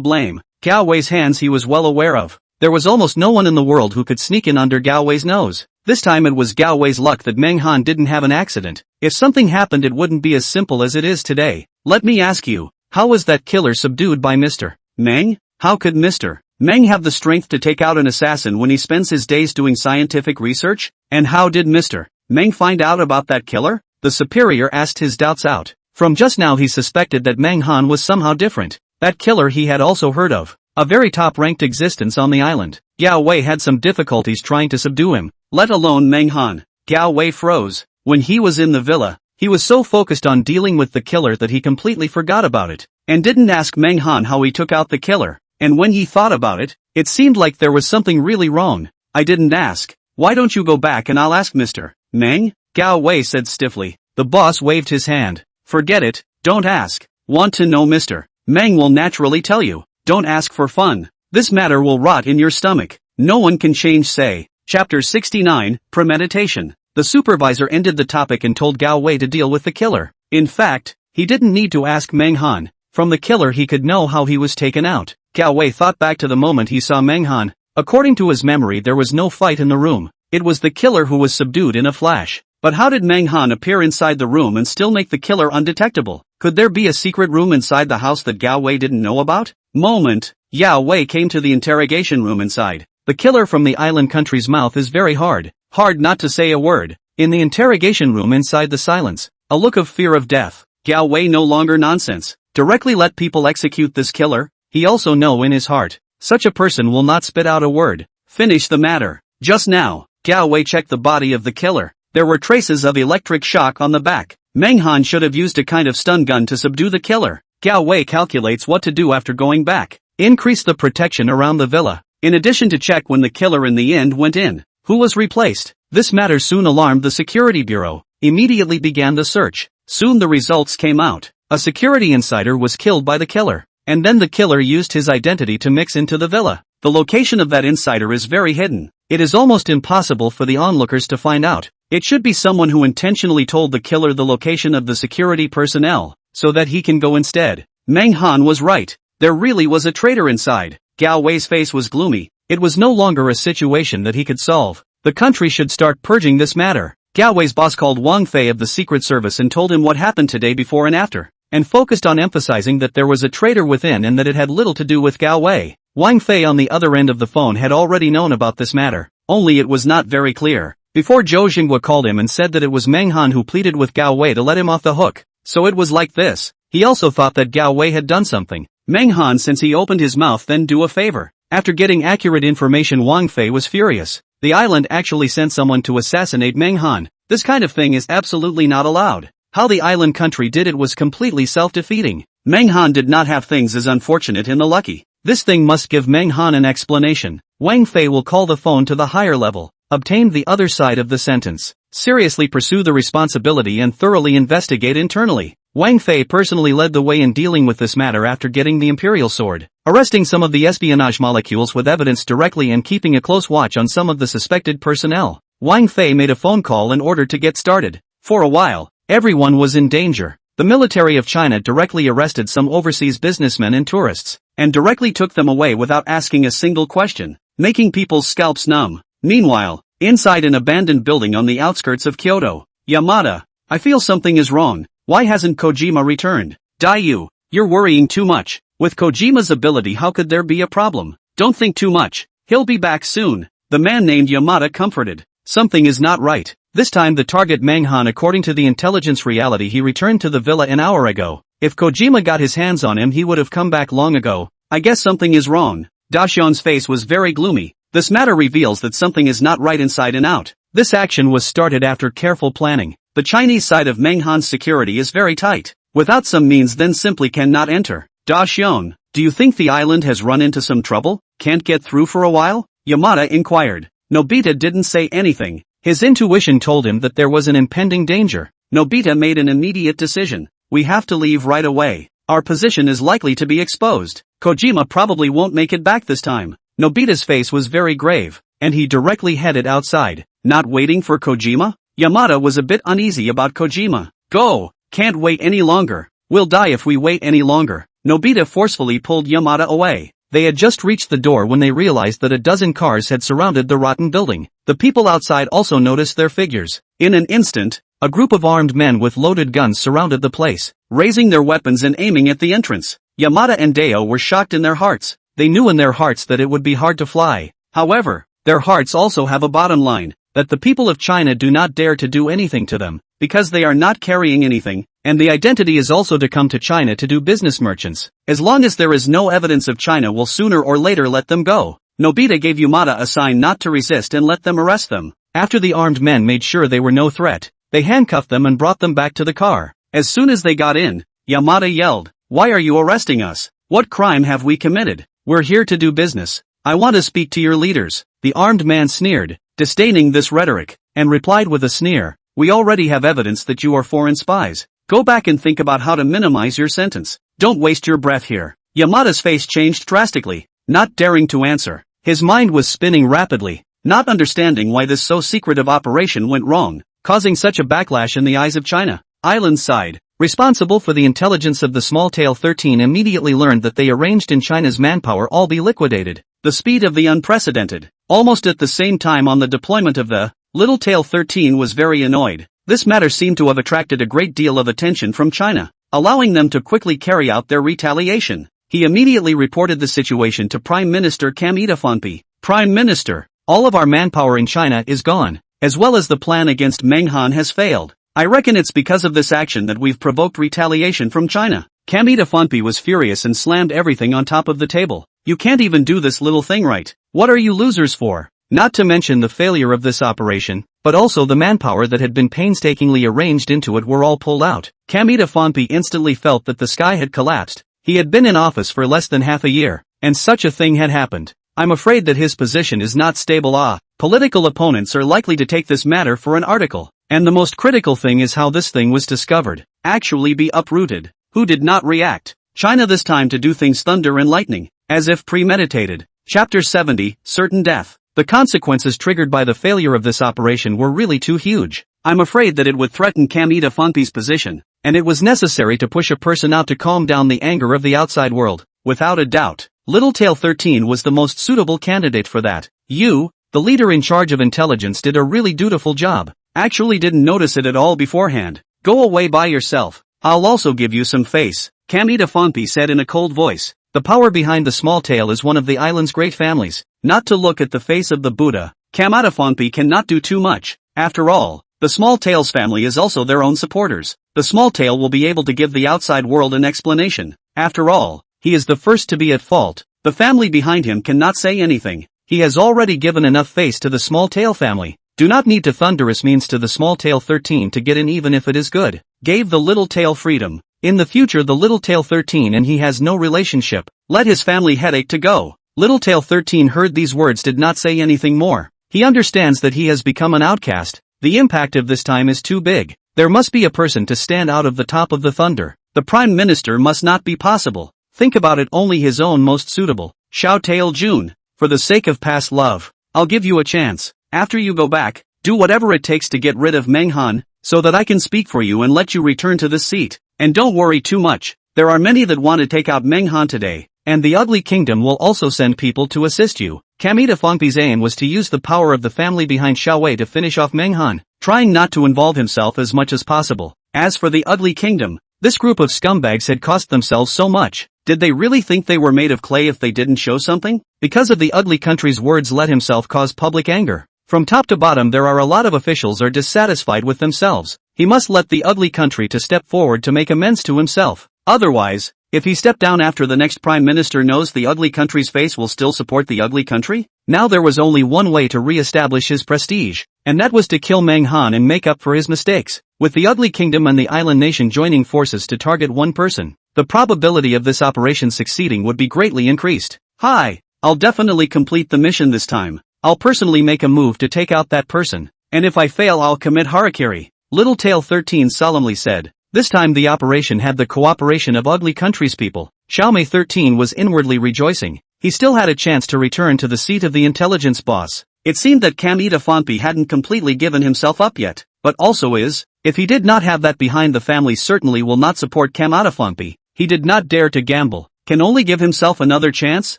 blame. Gao Wei's hands he was well aware of. There was almost no one in the world who could sneak in under Gao Wei's nose. This time it was Gao Wei's luck that Meng Han didn't have an accident. If something happened it wouldn't be as simple as it is today. Let me ask you, how was that killer subdued by Mr. Meng? How could Mr. Meng have the strength to take out an assassin when he spends his days doing scientific research? And how did Mr. Meng find out about that killer? The superior asked his doubts out. From just now he suspected that Meng Han was somehow different. That killer he had also heard of. A very top-ranked existence on the island. Gao Wei had some difficulties trying to subdue him, let alone Meng Han. Gao Wei froze. When he was in the villa, he was so focused on dealing with the killer that he completely forgot about it, and didn't ask Meng Han how he took out the killer. and when he thought about it, it seemed like there was something really wrong. I didn't ask. Why don't you go back and I'll ask Mr. Meng? Gao Wei said stiffly. The boss waved his hand. Forget it, don't ask. Want to know Mr. Meng will naturally tell you. Don't ask for fun. This matter will rot in your stomach. No one can change say. Chapter 69, Premeditation. The supervisor ended the topic and told Gao Wei to deal with the killer. In fact, he didn't need to ask Meng Han. From the killer he could know how he was taken out. Gao Wei thought back to the moment he saw Meng Han. According to his memory there was no fight in the room. It was the killer who was subdued in a flash. But how did Meng Han appear inside the room and still make the killer undetectable? Could there be a secret room inside the house that Gao Wei didn't know about? Moment. Yao Wei came to the interrogation room inside. The killer from the island country's mouth is very hard. Hard not to say a word. In the interrogation room inside the silence, a look of fear of death. Gao Wei no longer nonsense. Directly let people execute this killer. He also know in his heart, such a person will not spit out a word. Finish the matter. Just now, Gao Wei checked the body of the killer. There were traces of electric shock on the back. Meng Han should have used a kind of stun gun to subdue the killer. Gao Wei calculates what to do after going back. Increase the protection around the villa. In addition to check when the killer in the end went in. Who was replaced? This matter soon alarmed the security bureau. Immediately began the search. Soon the results came out. A security insider was killed by the killer. And then the killer used his identity to mix into the villa. The location of that insider is very hidden. It is almost impossible for the onlookers to find out. It should be someone who intentionally told the killer the location of the security personnel, so that he can go instead. Meng Han was right. There really was a traitor inside. Gao Wei's face was gloomy. It was no longer a situation that he could solve. The country should start purging this matter. Gao Wei's boss called Wang Fei of the Secret Service and told him what happened today before and after, and focused on emphasizing that there was a traitor within and that it had little to do with Gao Wei. Wang Fei on the other end of the phone had already known about this matter, only it was not very clear. Before Zhou Xinghua called him and said that it was Meng Han who pleaded with Gao Wei to let him off the hook. So it was like this. He also thought that Gao Wei had done something. Meng Han, since he opened his mouth, then do a favor. After getting accurate information, Wang Fei was furious. The island actually sent someone to assassinate Meng Han. This kind of thing is absolutely not allowed. How the island country did it was completely self-defeating. Meng Han did not have things as unfortunate in the lucky. This thing must give Meng Han an explanation. Wang Fei will call the phone to the higher level. Obtain the other side of the sentence. Seriously pursue the responsibility and thoroughly investigate internally. Wang Fei personally led the way in dealing with this matter after getting the Imperial Sword, arresting some of the espionage molecules with evidence directly and keeping a close watch on some of the suspected personnel. Wang Fei made a phone call in order to get started. For a while, everyone was in danger. The military of China directly arrested some overseas businessmen and tourists, and directly took them away without asking a single question, making people's scalps numb. Meanwhile, inside an abandoned building on the outskirts of Kyoto, Yamada, I feel something is wrong. Why hasn't Kojima returned? Daiyu, you're worrying too much. With Kojima's ability, how could there be a problem? Don't think too much. He'll be back soon. The man named Yamada comforted. Something is not right. This time the target Meng Han, according to the intelligence reality, he returned to the villa an hour ago. If Kojima got his hands on him, he would have come back long ago. I guess something is wrong. Daxian's face was very gloomy. This matter reveals that something is not right inside and out. This action was started after careful planning. The Chinese side of Meng Han's security is very tight. Without some means, then simply cannot enter. Daxian, do you think the island has run into some trouble? Can't get through for a while? Yamada inquired. Nobita didn't say anything. His intuition told him that there was an impending danger. Nobita made an immediate decision. We have to leave right away. Our position is likely to be exposed. Kojima probably won't make it back this time. Nobita's face was very grave, and he directly headed outside. Not waiting for Kojima? Yamada was a bit uneasy about Kojima. Go! Can't wait any longer. We'll die if we wait any longer. Nobita forcefully pulled Yamada away. They had just reached the door when they realized that a dozen cars had surrounded the rotten building. The people outside also noticed their figures. In an instant, a group of armed men with loaded guns surrounded the place, raising their weapons and aiming at the entrance. Yamada and Deo were shocked in their hearts. They knew in their hearts that it would be hard to fly. However, their hearts also have a bottom line, that the people of China do not dare to do anything to them, because they are not carrying anything, and the identity is also to come to China to do business merchants. As long as there is no evidence of China will sooner or later let them go. Nobita gave Yamada a sign not to resist and let them arrest them. After the armed men made sure they were no threat, they handcuffed them and brought them back to the car. As soon as they got in, Yamada yelled, "Why are you arresting us? What crime have we committed?" We're here to do business. I want to speak to your leaders. The armed man sneered, disdaining this rhetoric, and replied with a sneer, we already have evidence that you are foreign spies. Go back and think about how to minimize your sentence. Don't waste your breath here. Yamada's face changed drastically, not daring to answer. His mind was spinning rapidly, not understanding why this so secretive operation went wrong, causing such a backlash in the eyes of China. Island's side, responsible for the intelligence of the Small Tail 13, immediately learned that they arranged in China's manpower all be liquidated. The speed of the unprecedented. Almost at the same time on the deployment of the Little Tail 13 was very annoyed. This matter seemed to have attracted a great deal of attention from China, allowing them to quickly carry out their retaliation. He immediately reported the situation to Prime Minister Kamitafonpi. Prime Minister, all of our manpower in China is gone, as well as the plan against Menghan has failed. I reckon it's because of this action that we've provoked retaliation from China. Kamitafonpi was furious and slammed everything on top of the table. You can't even do this little thing right. What are you losers for? Not to mention the failure of this operation, but also the manpower that had been painstakingly arranged into it were all pulled out. Kamitafonpi instantly felt that the sky had collapsed. He had been in office for less than half a year, and such a thing had happened. I'm afraid that his position is not stable. Political opponents are likely to take this matter for an article, and the most critical thing is how this thing was discovered. Actually be uprooted. Who did not react? China this time to do things thunder and lightning, as if premeditated. Chapter 70, Certain Death. The consequences triggered by the failure of this operation were really too huge. I'm afraid that it would threaten Kamitafonpi's position, and it was necessary to push a person out to calm down the anger of the outside world. Without a doubt, Little Tail 13 was the most suitable candidate for that. You, the leader in charge of intelligence, did a really dutiful job. Actually didn't notice it at all beforehand. Go away by yourself. I'll also give you some face. Kamitafonpi said in a cold voice. The power behind the Small Tail is one of the island's great families. Not to look at the face of the Buddha, Kamitafonpi cannot do too much. After all, the Small Tail's family is also their own supporters. The Small Tail will be able to give the outside world an explanation. After all, he is the first to be at fault. The family behind him cannot say anything. He has already given enough face to the Small Tail family. Do not need to thunderous means to the Small Tail 13 to get in even if it is good. Gave the Little Tail freedom. In the future the Little Tail 13 and he has no relationship. Let his family headache to go. Little Tail 13 heard these words, did not say anything more. He understands that he has become an outcast. The impact of this time is too big. There must be a person to stand out of the top of the thunder. The Prime Minister must not be possible. Think about it, only his own most suitable. Xiao Tail Jun. For the sake of past love, I'll give you a chance. After you go back, do whatever it takes to get rid of Menghan, so that I can speak for you and let you return to this seat. And don't worry too much. There are many that want to take out Menghan today, and the Ugly Kingdom will also send people to assist you. Kamitafonpi's aim was to use the power of the family behind Xiao Wei to finish off Menghan, trying not to involve himself as much as possible. As for the Ugly Kingdom, this group of scumbags had cost themselves so much. Did they really think they were made of clay if they didn't show something? Because of the Ugly Country's words, let himself cause public anger. From top to bottom there are a lot of officials are dissatisfied with themselves. He must let the Ugly Country to step forward to make amends to himself. Otherwise, if he stepped down after the next Prime Minister knows the Ugly Country's face will still support the Ugly Country? Now there was only one way to re-establish his prestige, and that was to kill Menghan and make up for his mistakes. With the Ugly Kingdom and the island nation joining forces to target one person, the probability of this operation succeeding would be greatly increased. Hi, I'll definitely complete the mission this time. I'll personally make a move to take out that person, and if I fail I'll commit harakiri. Little Tail 13 solemnly said. This time the operation had the cooperation of Ugly Country's people. Xiaomei 13 was inwardly rejoicing. He still had a chance to return to the seat of the intelligence boss. It seemed that Kamitafonpi hadn't completely given himself up yet, but also is. If he did not have that behind, the family certainly will not support Kamitafonpi. He did not dare to gamble. Can only give himself another chance?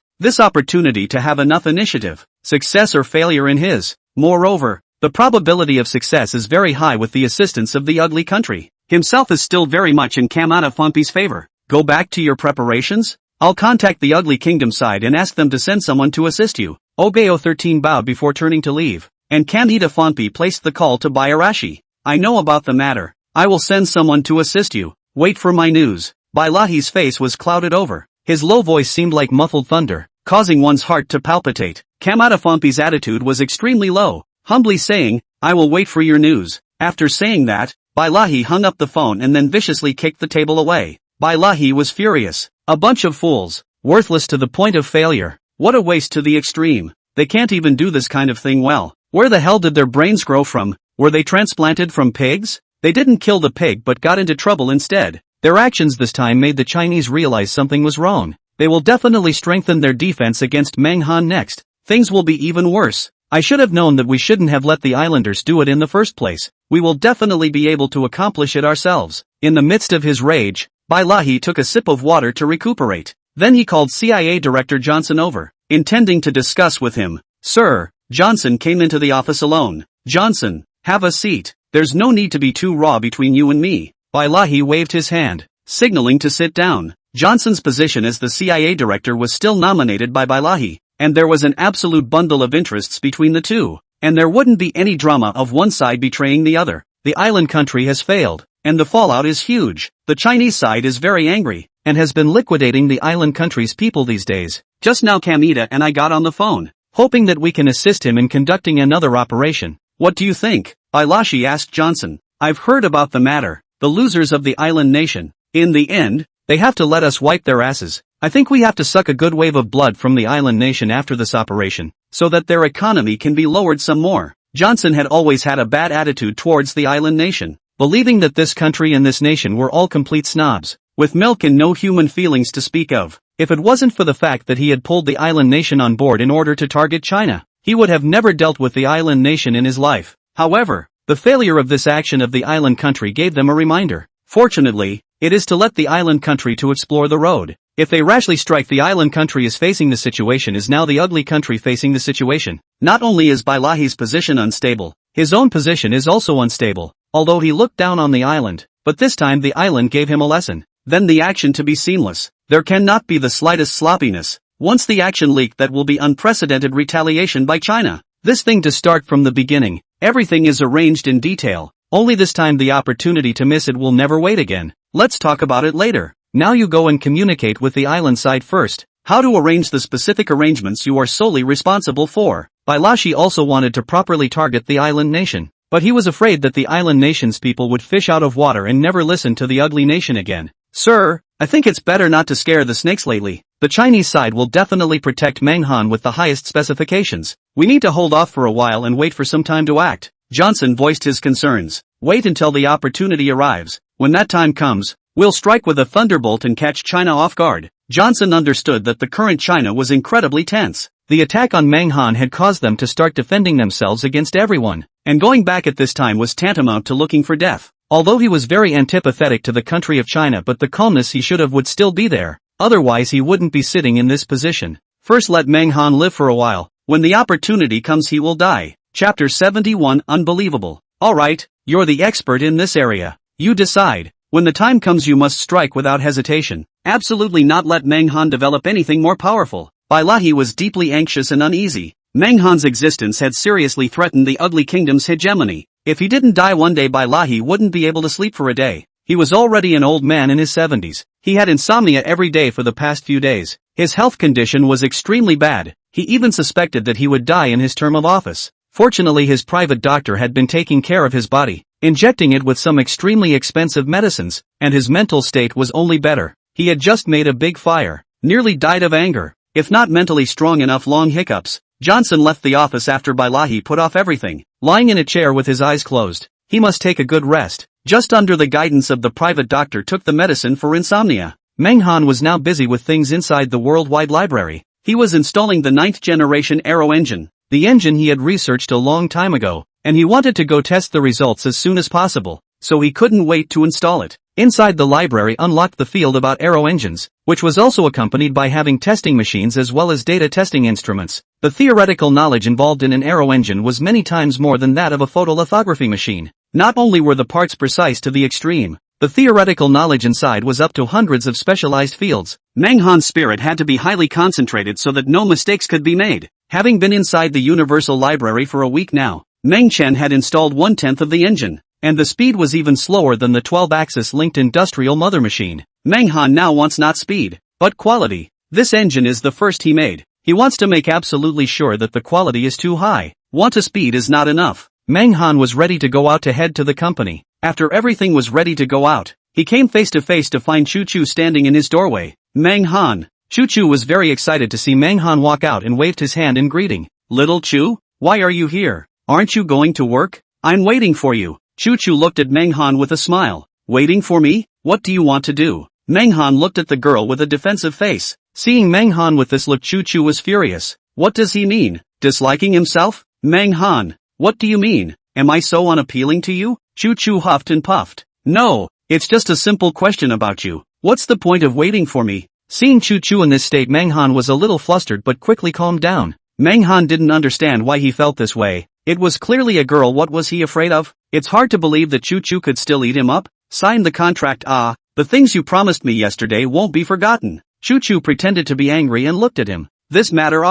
This opportunity to have enough initiative, success or failure in his. Moreover, the probability of success is very high with the assistance of the Ugly Country. Himself is still very much in Kamitafonpi's favor. Go back to your preparations? I'll contact the Ugly Kingdom side and ask them to send someone to assist you. Ogeo 13 bowed before turning to leave, and Kamitafonpi placed the call to Bayarashi. I know about the matter. I will send someone to assist you. Wait for my news. Bailahi's face was clouded over. His low voice seemed like muffled thunder, causing one's heart to palpitate. Kamitafonpi's attitude was extremely low, humbly saying, I will wait for your news. After saying that, Bailahi hung up the phone and then viciously kicked the table away. Bailahi was furious. A bunch of fools. Worthless to the point of failure. What a waste to the extreme. They can't even do this kind of thing well. Where the hell did their brains grow from? Were they transplanted from pigs? They didn't kill the pig but got into trouble instead. Their actions this time made the Chinese realize something was wrong. They will definitely strengthen their defense against Manhwa next. Things will be even worse. I should have known that we shouldn't have let the islanders do it in the first place. We will definitely be able to accomplish it ourselves. In the midst of his rage, Bailahi took a sip of water to recuperate. Then he called CIA Director Johnson over, intending to discuss with him. Sir, Johnson came into the office alone. Johnson, have a seat. There's no need to be too raw between you and me. Bailahi waved his hand, signaling to sit down. Johnson's position as the CIA director was still nominated by Bailahi, and there was an absolute bundle of interests between the two, and there wouldn't be any drama of one side betraying the other. The island country has failed, and the fallout is huge. The Chinese side is very angry, and has been liquidating the island country's people these days. Just now Kamita and I got on the phone, hoping that we can assist him in conducting another operation. What do you think? Bailashi asked Johnson. I've heard about the matter. The losers of the island nation. In the end, they have to let us wipe their asses. I think we have to suck a good wave of blood from the island nation after this operation, so that their economy can be lowered some more. Johnson had always had a bad attitude towards the island nation, believing that this country and this nation were all complete snobs, with milk and no human feelings to speak of. If it wasn't for the fact that he had pulled the island nation on board in order to target China, he would have never dealt with the island nation in his life. However, the failure of this action of the island country gave them a reminder. Fortunately, it is to let the island country to explore the road. If they rashly strike, the island country is facing the situation is now the ugly country facing the situation. Not only is Bailahi's position unstable, his own position is also unstable, although he looked down on the island, but this time the island gave him a lesson. Then the action to be seamless. There cannot be the slightest sloppiness. Once the action leaked, that will be unprecedented retaliation by China. This thing to start from the beginning. Everything is arranged in detail. Only this time the opportunity to miss it will never wait again. Let's talk about it later. Now you go and communicate with the island side first. How to arrange the specific arrangements you are solely responsible for. Bailashi also wanted to properly target the island nation, but he was afraid that the island nation's people would fish out of water and never listen to the ugly nation again. Sir, I think it's better not to scare the snakes lately. The Chinese side will definitely protect Manhwa with the highest specifications. We need to hold off for a while and wait for some time to act. Johnson voiced his concerns. Wait until the opportunity arrives. When that time comes, we'll strike with a thunderbolt and catch China off guard. Johnson understood that the current China was incredibly tense. The attack on Manhwa had caused them to start defending themselves against everyone, and going back at this time was tantamount to looking for death. Although he was very antipathetic to the country of China, but the calmness he should have would still be there. Otherwise he wouldn't be sitting in this position. First let Manhwa live for a while. When the opportunity comes he will die. Chapter 71 Unbelievable. Alright, you're the expert in this area. You decide. When the time comes you must strike without hesitation. Absolutely not let Manhwa develop anything more powerful. Bailahi was deeply anxious and uneasy. Manhwa's existence had seriously threatened the ugly kingdom's hegemony. If he didn't die one day, Bailahi wouldn't be able to sleep for a day. He was already an old man in his 70s. He had insomnia every day for the past few days. His health condition was extremely bad. He even suspected that he would die in his term of office. Fortunately his private doctor had been taking care of his body, injecting it with some extremely expensive medicines, and his mental state was only better. He had just made a big fire, nearly died of anger. If not mentally strong enough, long hiccups. Johnson left the office after Bailahi put off everything, lying in a chair with his eyes closed. He must take a good rest. Just under the guidance of the private doctor took the medicine for insomnia. Manhwa was now busy with things inside the worldwide library. He was installing the 9th generation Aero engine, the engine he had researched a long time ago, and he wanted to go test the results as soon as possible, so he couldn't wait to install it. Inside the library unlocked the field about aero engines, which was also accompanied by having testing machines as well as data testing instruments. The theoretical knowledge involved in an aero engine was many times more than that of a photolithography machine. Not only were the parts precise to the extreme, the theoretical knowledge inside was up to hundreds of specialized fields. Manhwa's spirit had to be highly concentrated so that no mistakes could be made. Having been inside the Universal Library for a week now, Meng Chen had installed 1/10 of the engine, and the speed was even slower than the 12-axis linked industrial mother machine. Manhwa now wants not speed, but quality. This engine is the first he made. He wants to make absolutely sure that the quality is too high. Want a speed is not enough. Manhwa was ready to go out to head to the company. After everything was ready to go out, he came face to find Chu Chu standing in his doorway. Manhwa, Chu was very excited to see Menghan walk out and waved his hand in greeting. Little Chu, why are you here? Aren't you going to work? I'm waiting for you. Chu looked at Menghan with a smile. Waiting for me? What do you want to do? Menghan looked at the girl with a defensive face. Seeing Menghan with this look, Chu was furious. What does he mean? Disliking himself? Menghan, what do you mean? Am I so unappealing to you? Chu huffed and puffed. No, it's just a simple question about you. What's the point of waiting for me? Seeing Chu in this state, Menghan was a little flustered but quickly calmed down. Menghan didn't understand why he felt this way. It was clearly a girl. What was he afraid of? It's hard to believe that Chu could still eat him up. Sign the contract. The things you promised me yesterday won't be forgotten. Chu pretended to be angry and looked at him. This matter.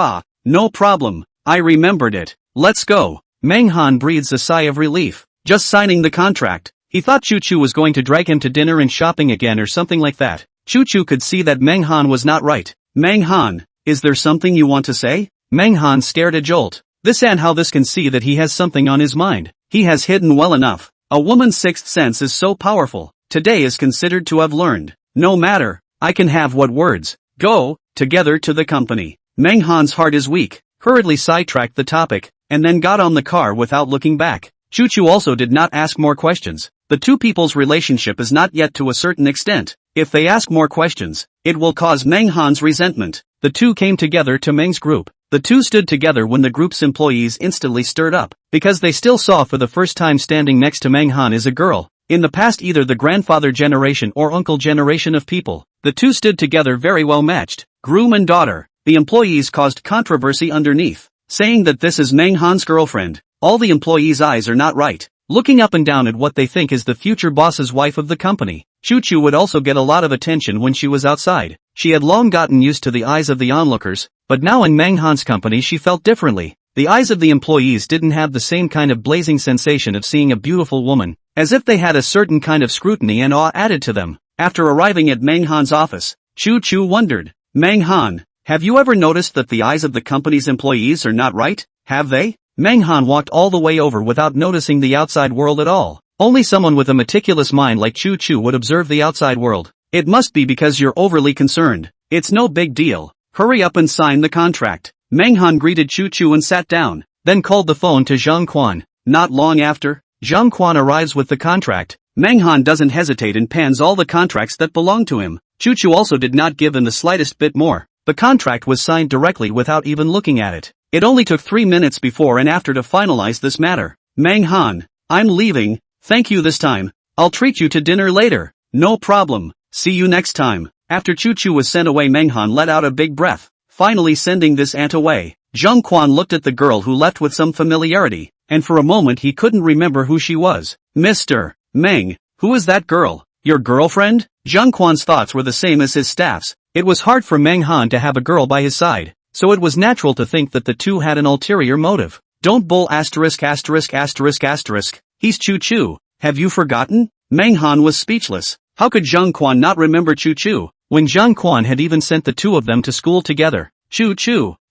No problem. I remembered it. Let's go. Menghan breathes a sigh of relief. Just signing the contract. He thought Chu was going to drag him to dinner and shopping again or something like that. Chu could see that Menghan was not right. Menghan, is there something you want to say? Menghan stared a jolt. This and how this can see that he has something on his mind. He has hidden well enough. A woman's sixth sense is so powerful. Today is considered to have learned. No matter, I can have what words. Go, together to the company. Menghan's heart is weak, hurriedly sidetracked the topic, and then got on the car without looking back. Chu also did not ask more questions. The two people's relationship is not yet to a certain extent. If they ask more questions, it will cause Menghan's resentment. The two came together to Meng's group. The two stood together when the group's employees instantly stirred up, because they still saw for the first time standing next to Menghan is a girl. In the past, either the grandfather generation or uncle generation of people, the two stood together very well matched. Groom and daughter. The employees caused controversy underneath, saying that this is Menghan's girlfriend. All the employees' eyes are not right, looking up and down at what they think is the future boss's wife of the company. Chu would also get a lot of attention when she was outside. She had long gotten used to the eyes of the onlookers, but now in Menghan's company she felt differently. The eyes of the employees didn't have the same kind of blazing sensation of seeing a beautiful woman, as if they had a certain kind of scrutiny and awe added to them. After arriving at Menghan's office, Chu wondered, Menghan, have you ever noticed that the eyes of the company's employees are not right? Have they? Menghan walked all the way over without noticing the outside world at all. Only someone with a meticulous mind like Chu would observe the outside world. It must be because you're overly concerned. It's no big deal. Hurry up and sign the contract. Menghan greeted Chu and sat down, then called the phone to Zhang Quan. Not long after, Zhang Quan arrives with the contract. Menghan doesn't hesitate and pans all the contracts that belong to him. Chu also did not give in the slightest bit more. The contract was signed directly without even looking at it. It only took 3 minutes before and after to finalize this matter. Menghan, I'm leaving. Thank you this time. I'll treat you to dinner later. No problem. See you next time. After Chu was sent away, Menghan let out a big breath, finally sending this aunt away. Zhang Quan looked at the girl who left with some familiarity, and for a moment he couldn't remember who she was. Mr. Meng, who is that girl? Your girlfriend? Zhang Quan's thoughts were the same as his staff's. It was hard for Menghan to have a girl by his side, so it was natural to think that the two had an ulterior motive. Don't bull *********. He's Chu. Have you forgotten? Menghan was speechless. How could Zhang Quan not remember Chu, when Zhang Quan had even sent the two of them to school together? Chu.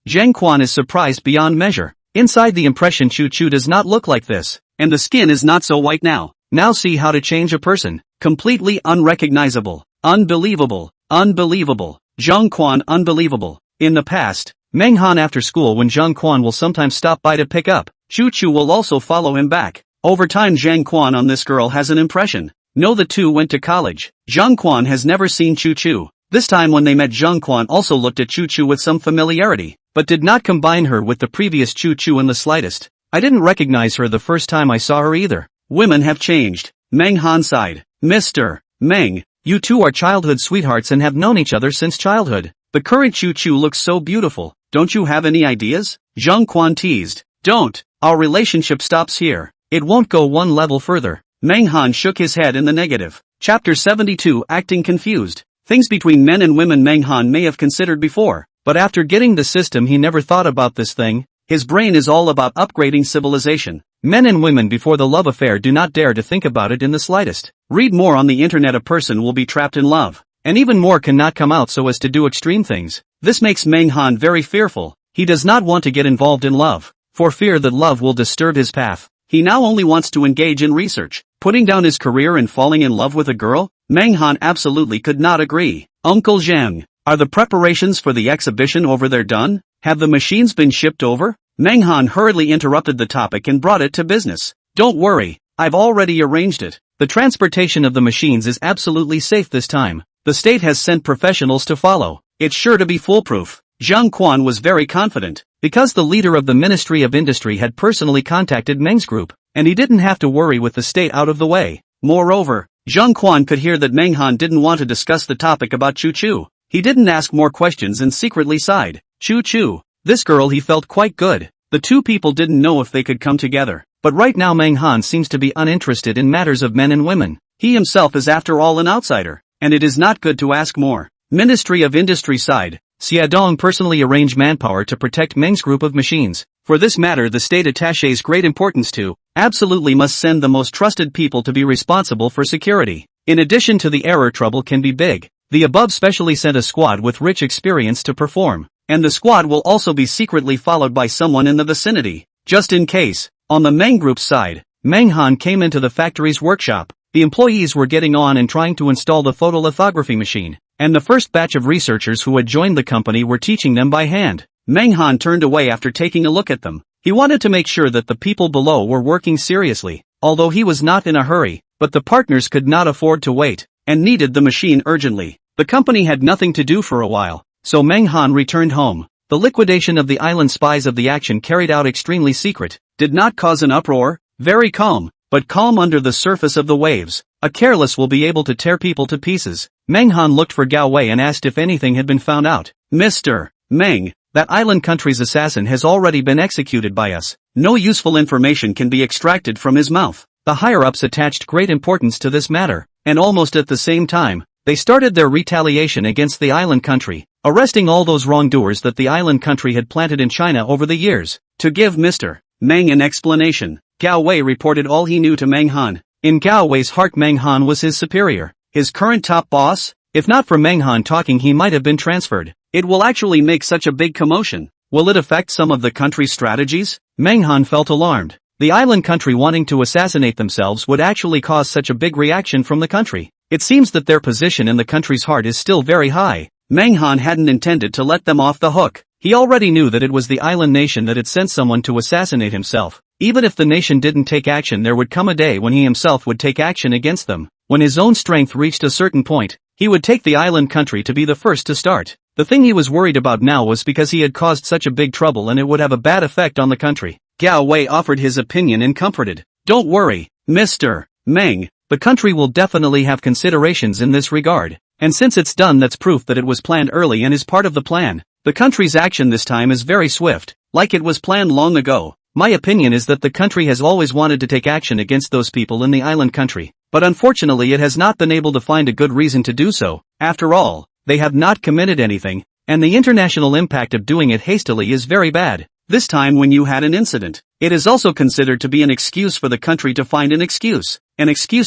Zhang Quan is surprised beyond measure. Inside the impression Chu does not look like this, and the skin is not so white now. Now see how to change a person. Completely unrecognizable. Unbelievable. Zhang Quan unbelievable. In the past, Menghan after school when Zhang Quan will sometimes stop by to pick up, Chu will also follow him back. Over time Zhang Quan on this girl has an impression. No, the two went to college. Zhang Quan has never seen Chu. This time when they met, Zhang Quan also looked at Chu with some familiarity, but did not combine her with the previous Chu in the slightest. I didn't recognize her the first time I saw her either. Women have changed. Menghan sighed. Mr. Meng, you two are childhood sweethearts and have known each other since childhood. The current Chu looks so beautiful. Don't you have any ideas? Zhang Quan teased. Don't. Our relationship stops here. It won't go one level further. Menghan shook his head in the negative. Chapter 72. Acting confused. Things between men and women Menghan may have considered before, but after getting the system he never thought about this thing. His brain is all about upgrading civilization. Men and women before the love affair do not dare to think about it in the slightest. Read more on the internet. A person will be trapped in love, and even more cannot come out so as to do extreme things. This makes Menghan very fearful. He does not want to get involved in love, for fear that love will disturb his path. He now only wants to engage in research. Putting down his career and falling in love with a girl? Menghan absolutely could not agree. Uncle Zhang, Are the preparations for the exhibition over there done? Have the machines been shipped over? Menghan hurriedly interrupted the topic and brought it to business. Don't worry, I've already arranged it. The transportation of the machines is absolutely safe this time. The state has sent professionals to follow. It's sure to be foolproof. Zhang Quan was very confident, because the leader of the Ministry of Industry had personally contacted Meng's group, and he didn't have to worry with the state out of the way. Moreover, Zhang Quan could hear that Menghan didn't want to discuss the topic about Chu Chu. He didn't ask more questions and secretly sighed. Chu Chu. This girl he felt quite good. The two people didn't know if they could come together. But right now Menghan seems to be uninterested in matters of men and women. He himself is after all an outsider, and it is not good to ask more. Ministry of Industry side. Xiaodong personally arranged manpower to protect Meng's group of machines. For this matter the state attaches great importance to, absolutely must send the most trusted people to be responsible for security. In addition to the error trouble can be big. The above specially sent a squad with rich experience to perform, and the squad will also be secretly followed by someone in the vicinity, just in case. On the Meng group's side, Menghan came into the factory's workshop. The employees were getting on and trying to install the photolithography machine, and the first batch of researchers who had joined the company were teaching them by hand. Menghan turned away after taking a look at them. He wanted to make sure that the people below were working seriously, although he was not in a hurry, but the partners could not afford to wait, and needed the machine urgently. The company had nothing to do for a while, so Menghan returned home. The liquidation of the island spies of the action carried out extremely secret, did not cause an uproar, very calm, but calm under the surface of the waves. A careless will be able to tear people to pieces. Menghan looked for Gao Wei and asked if anything had been found out. Mr. Meng, that island country's assassin has already been executed by us. No useful information can be extracted from his mouth. The higher-ups attached great importance to this matter, and almost at the same time, they started their retaliation against the island country, arresting all those wrongdoers that the island country had planted in China over the years. To give Mr. Meng an explanation, Gao Wei reported all he knew to Menghan. In Gao Wei's heart Menghan was his superior, his current top boss. If not for Menghan talking he might have been transferred. It will actually make such a big commotion. Will it affect some of the country's strategies? Menghan felt alarmed. The island country wanting to assassinate themselves would actually cause such a big reaction from the country. It seems that their position in the country's heart is still very high. Menghan hadn't intended to let them off the hook. He already knew that it was the island nation that had sent someone to assassinate himself. Even if the nation didn't take action there would come a day when he himself would take action against them. When his own strength reached a certain point, he would take the island country to be the first to start. The thing he was worried about now was because he had caused such a big trouble and it would have a bad effect on the country. Gao Wei offered his opinion and comforted. Don't worry, Mr. Meng. The country will definitely have considerations in this regard, and since it's done that's proof that it was planned early and is part of the plan. The country's action this time is very swift, like it was planned long ago. My opinion is that the country has always wanted to take action against those people in the island country, but unfortunately it has not been able to find a good reason to do so. After all, they have not committed anything, and the international impact of doing it hastily is very bad. This time when you had an incident, it is also considered to be an excuse for the country to find an excuse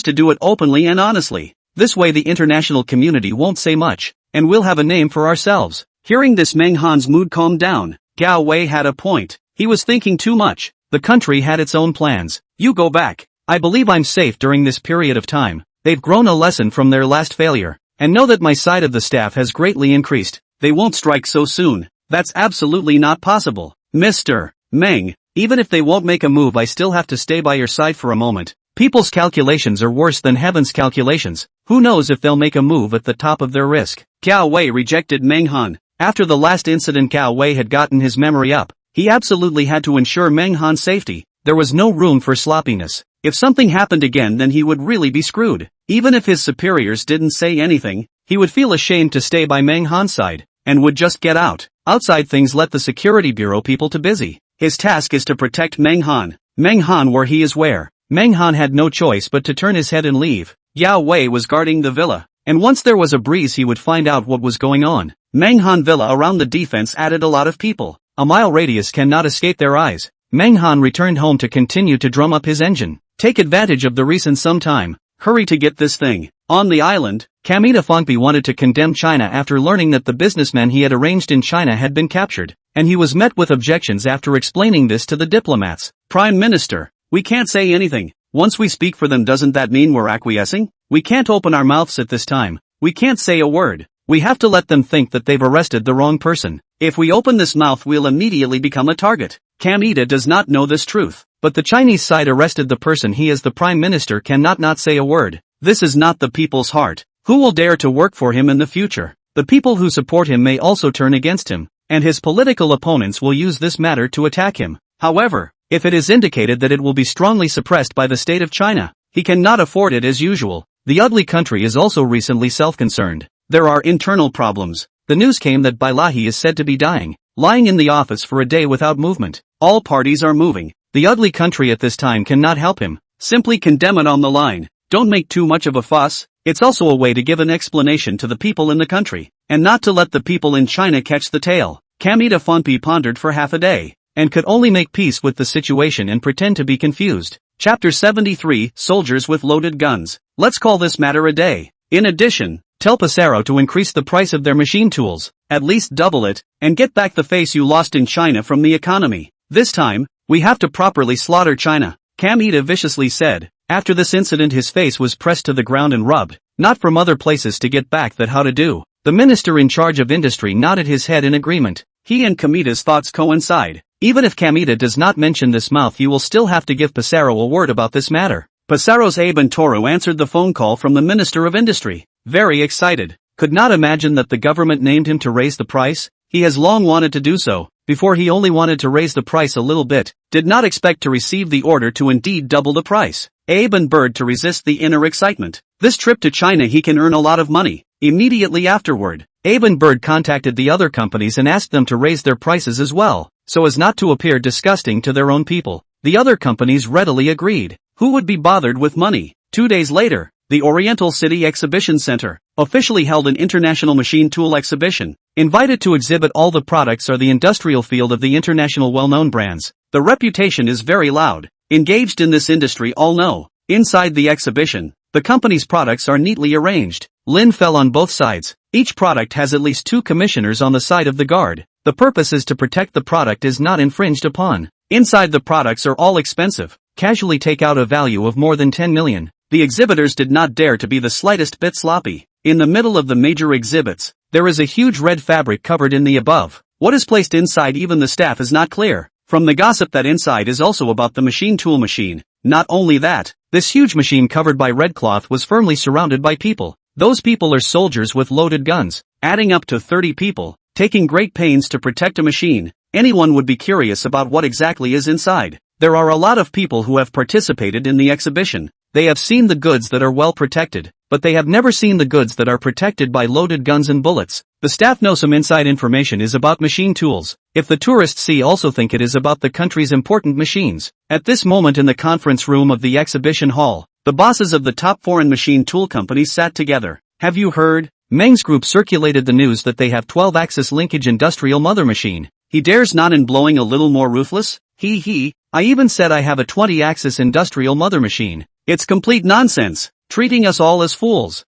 to do it openly and honestly. This way the international community won't say much, and we'll have a name for ourselves. Hearing this Menghan's mood calmed down. Gao Wei had a point. He was thinking too much. The country had its own plans. You go back. I believe I'm safe during this period of time. They've grown a lesson from their last failure, and know that my side of the staff has greatly increased. They won't strike so soon. That's absolutely not possible. Mr. Meng, even if they won't make a move I still have to stay by your side for a moment. People's calculations are worse than heaven's calculations. Who knows if they'll make a move at the top of their risk. Gao Wei rejected Menghan. After the last incident Gao Wei had gotten his memory up. He absolutely had to ensure Menghan's safety. There was no room for sloppiness. If something happened again then he would really be screwed. Even if his superiors didn't say anything, he would feel ashamed to stay by Menghan's side, and would just get out. Outside things let the security bureau people to busy. His task is to protect Menghan. Menghan where he is where. Menghan had no choice but to turn his head and leave. Yao Wei was guarding the villa, and once there was a breeze he would find out what was going on. Menghan Villa around the defense added a lot of people. A mile radius cannot escape their eyes. Menghan returned home to continue to drum up his engine. Take advantage of the recent some time. Hurry to get this thing. On the island, Kamita Fongbi wanted to condemn China after learning that the businessmen he had arranged in China had been captured, and he was met with objections after explaining this to the diplomats. Prime Minister, we can't say anything. Once we speak for them doesn't that mean we're acquiescing? We can't open our mouths at this time. We can't say a word. We have to let them think that they've arrested the wrong person. If we open this mouth, we'll immediately become a target. Kamita does not know this truth, but the Chinese side arrested the person. He as the prime minister cannot not say a word. This is not the people's heart. Who will dare to work for him in the future? The people who support him may also turn against him, and his political opponents will use this matter to attack him. However, if it is indicated that it will be strongly suppressed by the state of China, he cannot afford it as usual. The ugly country is also recently self-concerned. There are internal problems. The news came that Bilahi is said to be dying, lying in the office for a day without movement. All parties are moving. The ugly country at this time cannot help him. Simply condemn it on the line. Don't make too much of a fuss. It's also a way to give an explanation to the people in the country, and not to let the people in China catch the tail. Kamita Fonpi pondered for half a day, and could only make peace with the situation and pretend to be confused. Chapter 73, Soldiers with Loaded Guns. Let's call this matter a day. In addition, tell Passaro to increase the price of their machine tools, at least double it, and get back the face you lost in China from the economy. This time, we have to properly slaughter China, Kamita viciously said. After this incident his face was pressed to the ground and rubbed, not from other places to get back that how to do. The minister in charge of industry nodded his head in agreement. He and Kamita's thoughts coincide. Even if Kamita does not mention this mouth, you will still have to give Passaro a word about this matter. Passaro's Aben Toru answered the phone call from the Minister of Industry, very excited. Could not imagine that the government named him to raise the price. He has long wanted to do so. Before he only wanted to raise the price a little bit, did not expect to receive the order to indeed double the price. Aben Bird to resist the inner excitement. This trip to China he can earn a lot of money. Immediately afterward, Aben Bird contacted the other companies and asked them to raise their prices as well, so as not to appear disgusting to their own people. The other companies readily agreed. Who would be bothered with money? 2 days later, the Oriental City Exhibition Center officially held an international machine tool exhibition. Invited to exhibit all the products are the industrial field of the international well-known brands. The reputation is very loud. Engaged in this industry all know. Inside the exhibition, the company's products are neatly arranged. Lin fell on both sides. Each product has at least 2 commissioners on the side of the guard. The purpose is to protect the product is not infringed upon. Inside the products are all expensive. Casually take out a value of more than 10 million. The exhibitors did not dare to be the slightest bit sloppy. In the middle of the major exhibits, there is a huge red fabric covered in the above. What is placed inside even the staff is not clear. From the gossip that inside is also about the machine tool machine. Not only that, this huge machine covered by red cloth was firmly surrounded by people. Those people are soldiers with loaded guns, adding up to 30 people, taking great pains to protect a machine. Anyone would be curious about what exactly is inside. There are a lot of people who have participated in the exhibition. They have seen the goods that are well protected, but they have never seen the goods that are protected by loaded guns and bullets. The staff know some inside information is about machine tools. If the tourists see also think it is about the country's important machines. At this moment in the conference room of the exhibition hall, the bosses of the top foreign machine tool companies sat together. Have you heard? Meng's group circulated the news that they have 12-axis linkage industrial mother machine. He dares not in blowing a little more ruthless? I even said I have a 20-axis industrial mother machine. It's complete nonsense, treating us all as fools.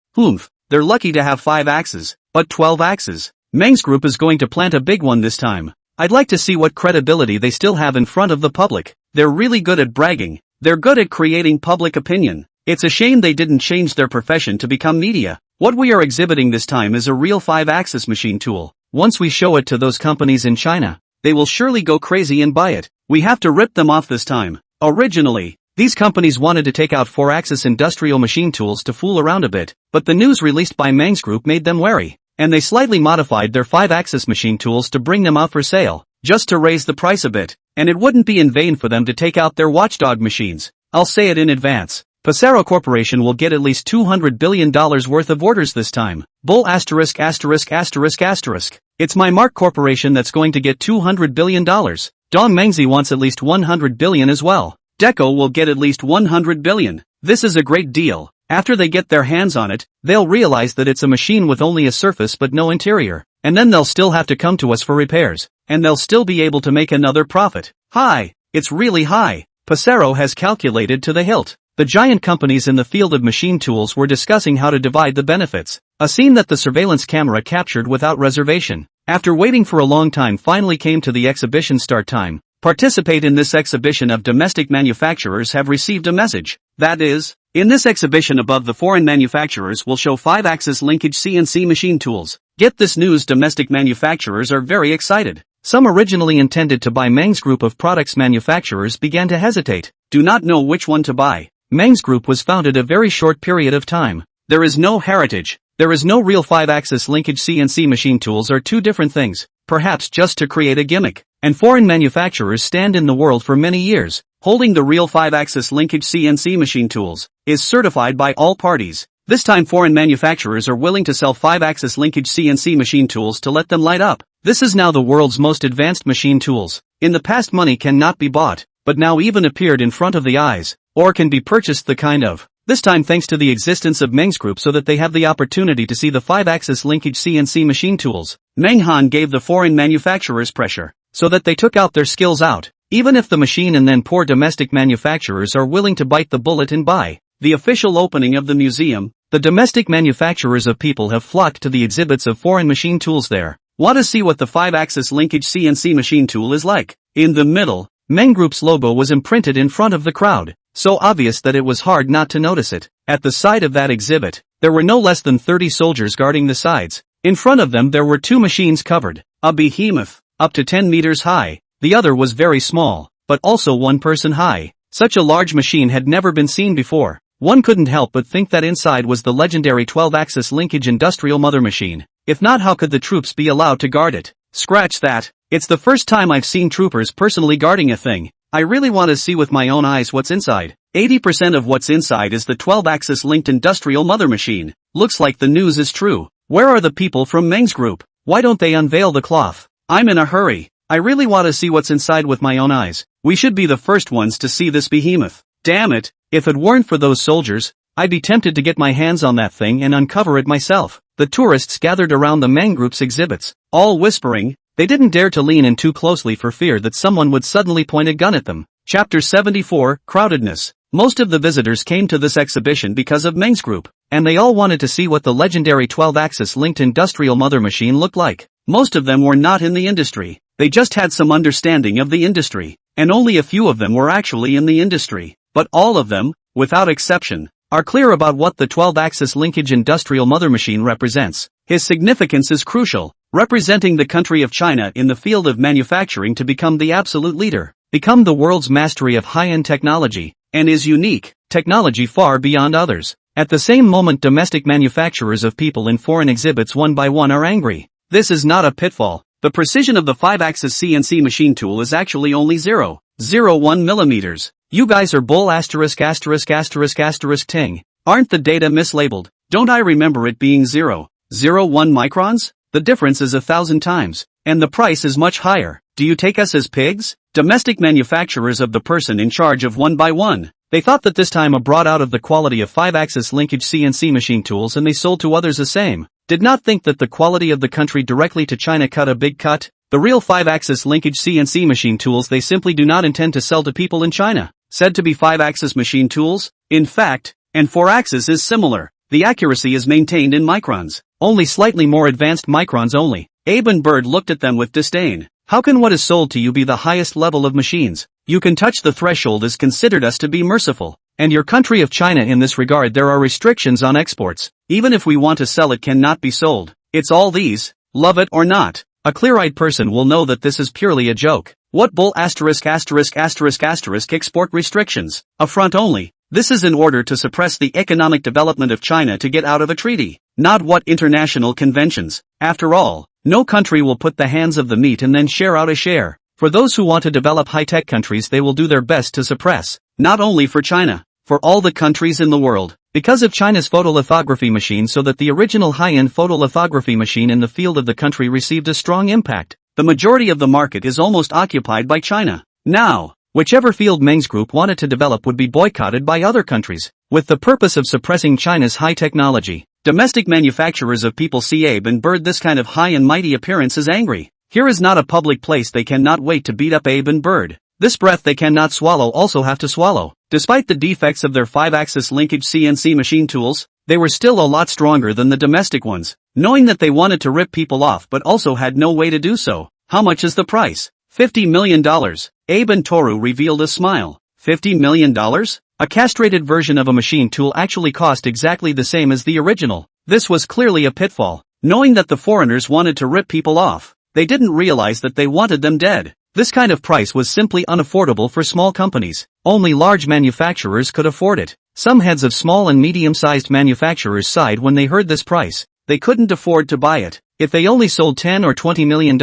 They're lucky to have 5 axes, but 12 axes. Meng's group is going to plant a big one this time. I'd like to see what credibility they still have in front of the public. They're really good at bragging. They're good at creating public opinion. It's a shame they didn't change their profession to become media. What we are exhibiting this time is a real 5-axis machine tool. Once we show it to those companies in China, they will surely go crazy and buy it. We have to rip them off this time. Originally, these companies wanted to take out 4-axis industrial machine tools to fool around a bit, but the news released by Meng's group made them wary, and they slightly modified their 5-axis machine tools to bring them out for sale, just to raise the price a bit, and it wouldn't be in vain for them to take out their watchdog machines. I'll say it in advance. Passaro Corporation will get at least $200 billion worth of orders this time. Bull ********. It's my Mark Corporation that's going to get $200 billion. Dong Mengzi wants at least $100 billion as well. Deco will get at least $100 billion. This is a great deal. After they get their hands on it, they'll realize that it's a machine with only a surface but no interior. And then they'll still have to come to us for repairs. And they'll still be able to make another profit. High. It's really high. Passaro has calculated to the hilt. The giant companies in the field of machine tools were discussing how to divide the benefits. A scene that the surveillance camera captured without reservation. After waiting for a long time finally came to the exhibition start time. Participate in this exhibition of domestic manufacturers have received a message. That is, In this exhibition above, the foreign manufacturers will show 5-axis linkage CNC machine tools. Get this news, domestic manufacturers are very excited. Some originally intended to buy Meng's group of products manufacturers began to hesitate. Do not know which one to buy. Meng's group was founded a very short period of time. There is no heritage. There is no real 5-axis linkage CNC machine tools are two different things, perhaps just to create a gimmick. And foreign manufacturers stand in the world for many years, holding the real 5-axis linkage CNC machine tools, is certified by all parties. This time foreign manufacturers are willing to sell 5-axis linkage CNC machine tools to let them light up. This is now the world's most advanced machine tools. In the past money cannot be bought, but now even appeared in front of the eyes, or can be purchased the kind of. This time thanks to the existence of Meng's group so that they have the opportunity to see the 5-axis linkage CNC machine tools. Manhwa gave the foreign manufacturers pressure, so that they took out their skills out. Even if the machine and then poor domestic manufacturers are willing to bite the bullet and buy. The official opening of the museum, the domestic manufacturers of people have flocked to the exhibits of foreign machine tools there. Want to see what the 5-axis linkage CNC machine tool is like? In the middle, Meng Group's logo was imprinted in front of the crowd, so obvious that it was hard not to notice it. At the side of that exhibit, there were no less than 30 soldiers guarding the sides. In front of them there were two machines covered, a behemoth, up to 10 meters high, the other was very small, but also 1 person high. Such a large machine had never been seen before. One couldn't help but think that inside was the legendary 12-axis linkage industrial mother machine. If not, how could the troops be allowed to guard it? Scratch that. It's the first time I've seen troopers personally guarding a thing. I really want to see with my own eyes what's inside. 80% of what's inside is the 12-axis linked industrial mother machine. Looks like the news is true. Where are the people from Meng's group? Why don't they unveil the cloth? I'm in a hurry. I really want to see what's inside with my own eyes. We should be the first ones to see this behemoth. Damn it, if it weren't for those soldiers, I'd be tempted to get my hands on that thing and uncover it myself. The tourists gathered around the Meng Group's exhibits, all whispering. They didn't dare to lean in too closely for fear that someone would suddenly point a gun at them. Chapter 74, Crowdedness. Most of the visitors came to this exhibition because of Meng's group, and they all wanted to see what the legendary 12-axis linked industrial mother machine looked like. Most of them were not in the industry. They just had some understanding of the industry, and only a few of them were actually in the industry. But all of them, without exception, are clear about what the 12-axis linkage industrial mother machine represents. His significance is crucial, representing the country of China in the field of manufacturing to become the absolute leader, become the world's mastery of high-end technology, and is unique, technology far beyond others. At the same moment, domestic manufacturers of people in foreign exhibits one by one are angry. This is not a pitfall. The precision of the 5-axis CNC machine tool is actually only 0.01 millimeters. You guys are bull ******** ting. Aren't the data mislabeled? Don't I remember it being 0.01 microns? The difference is 1,000 times, and the price is much higher. Do you take us as pigs? Domestic manufacturers of the person in charge of one by one. They thought that this time brought out of the quality of 5-axis linkage CNC machine tools and they sold to others the same. Did not think that the quality of the country directly to China cut a big cut. The real 5-axis linkage CNC machine tools they simply do not intend to sell to people in China. Said to be 5-axis machine tools? In fact, and 4-axis is similar. The accuracy is maintained in microns. Only slightly more advanced microns only. Abe and Bird looked at them with disdain. How can what is sold to you be the highest level of machines? You can touch the threshold is considered us to be merciful. And your country of China in this regard there are restrictions on exports. Even if we want to sell it cannot be sold. It's all these, love it or not. A clear-eyed person will know that this is purely a joke. What bull ****** export restrictions? Affront only. This is in order to suppress the economic development of China to get out of a treaty. Not what international conventions. After all, no country will put the hands of the meat and then share out a share. For those who want to develop high-tech countries they will do their best to suppress. Not only for China, for all the countries in the world. Because of China's photolithography machine so that the original high-end photolithography machine in the field of the country received a strong impact. The majority of the market is almost occupied by China. Now, whichever field Meng's group wanted to develop would be boycotted by other countries, with the purpose of suppressing China's high technology. Domestic manufacturers of people see Abe and Bird this kind of high and mighty appearance is angry. Here is not a public place they cannot wait to beat up Abe and Bird. This breath they cannot swallow also have to swallow. Despite the defects of their 5-axis linkage CNC machine tools, they were still a lot stronger than the domestic ones, knowing that they wanted to rip people off but also had no way to do so. How much is the price? $50 million. Abe and Toru revealed a smile. $50 million? A castrated version of a machine tool actually cost exactly the same as the original. This was clearly a pitfall. Knowing that the foreigners wanted to rip people off, they didn't realize that they wanted them dead. This kind of price was simply unaffordable for small companies. Only large manufacturers could afford it. Some heads of small and medium-sized manufacturers sighed when they heard this price. They couldn't afford to buy it. If they only sold $10 or $20 million,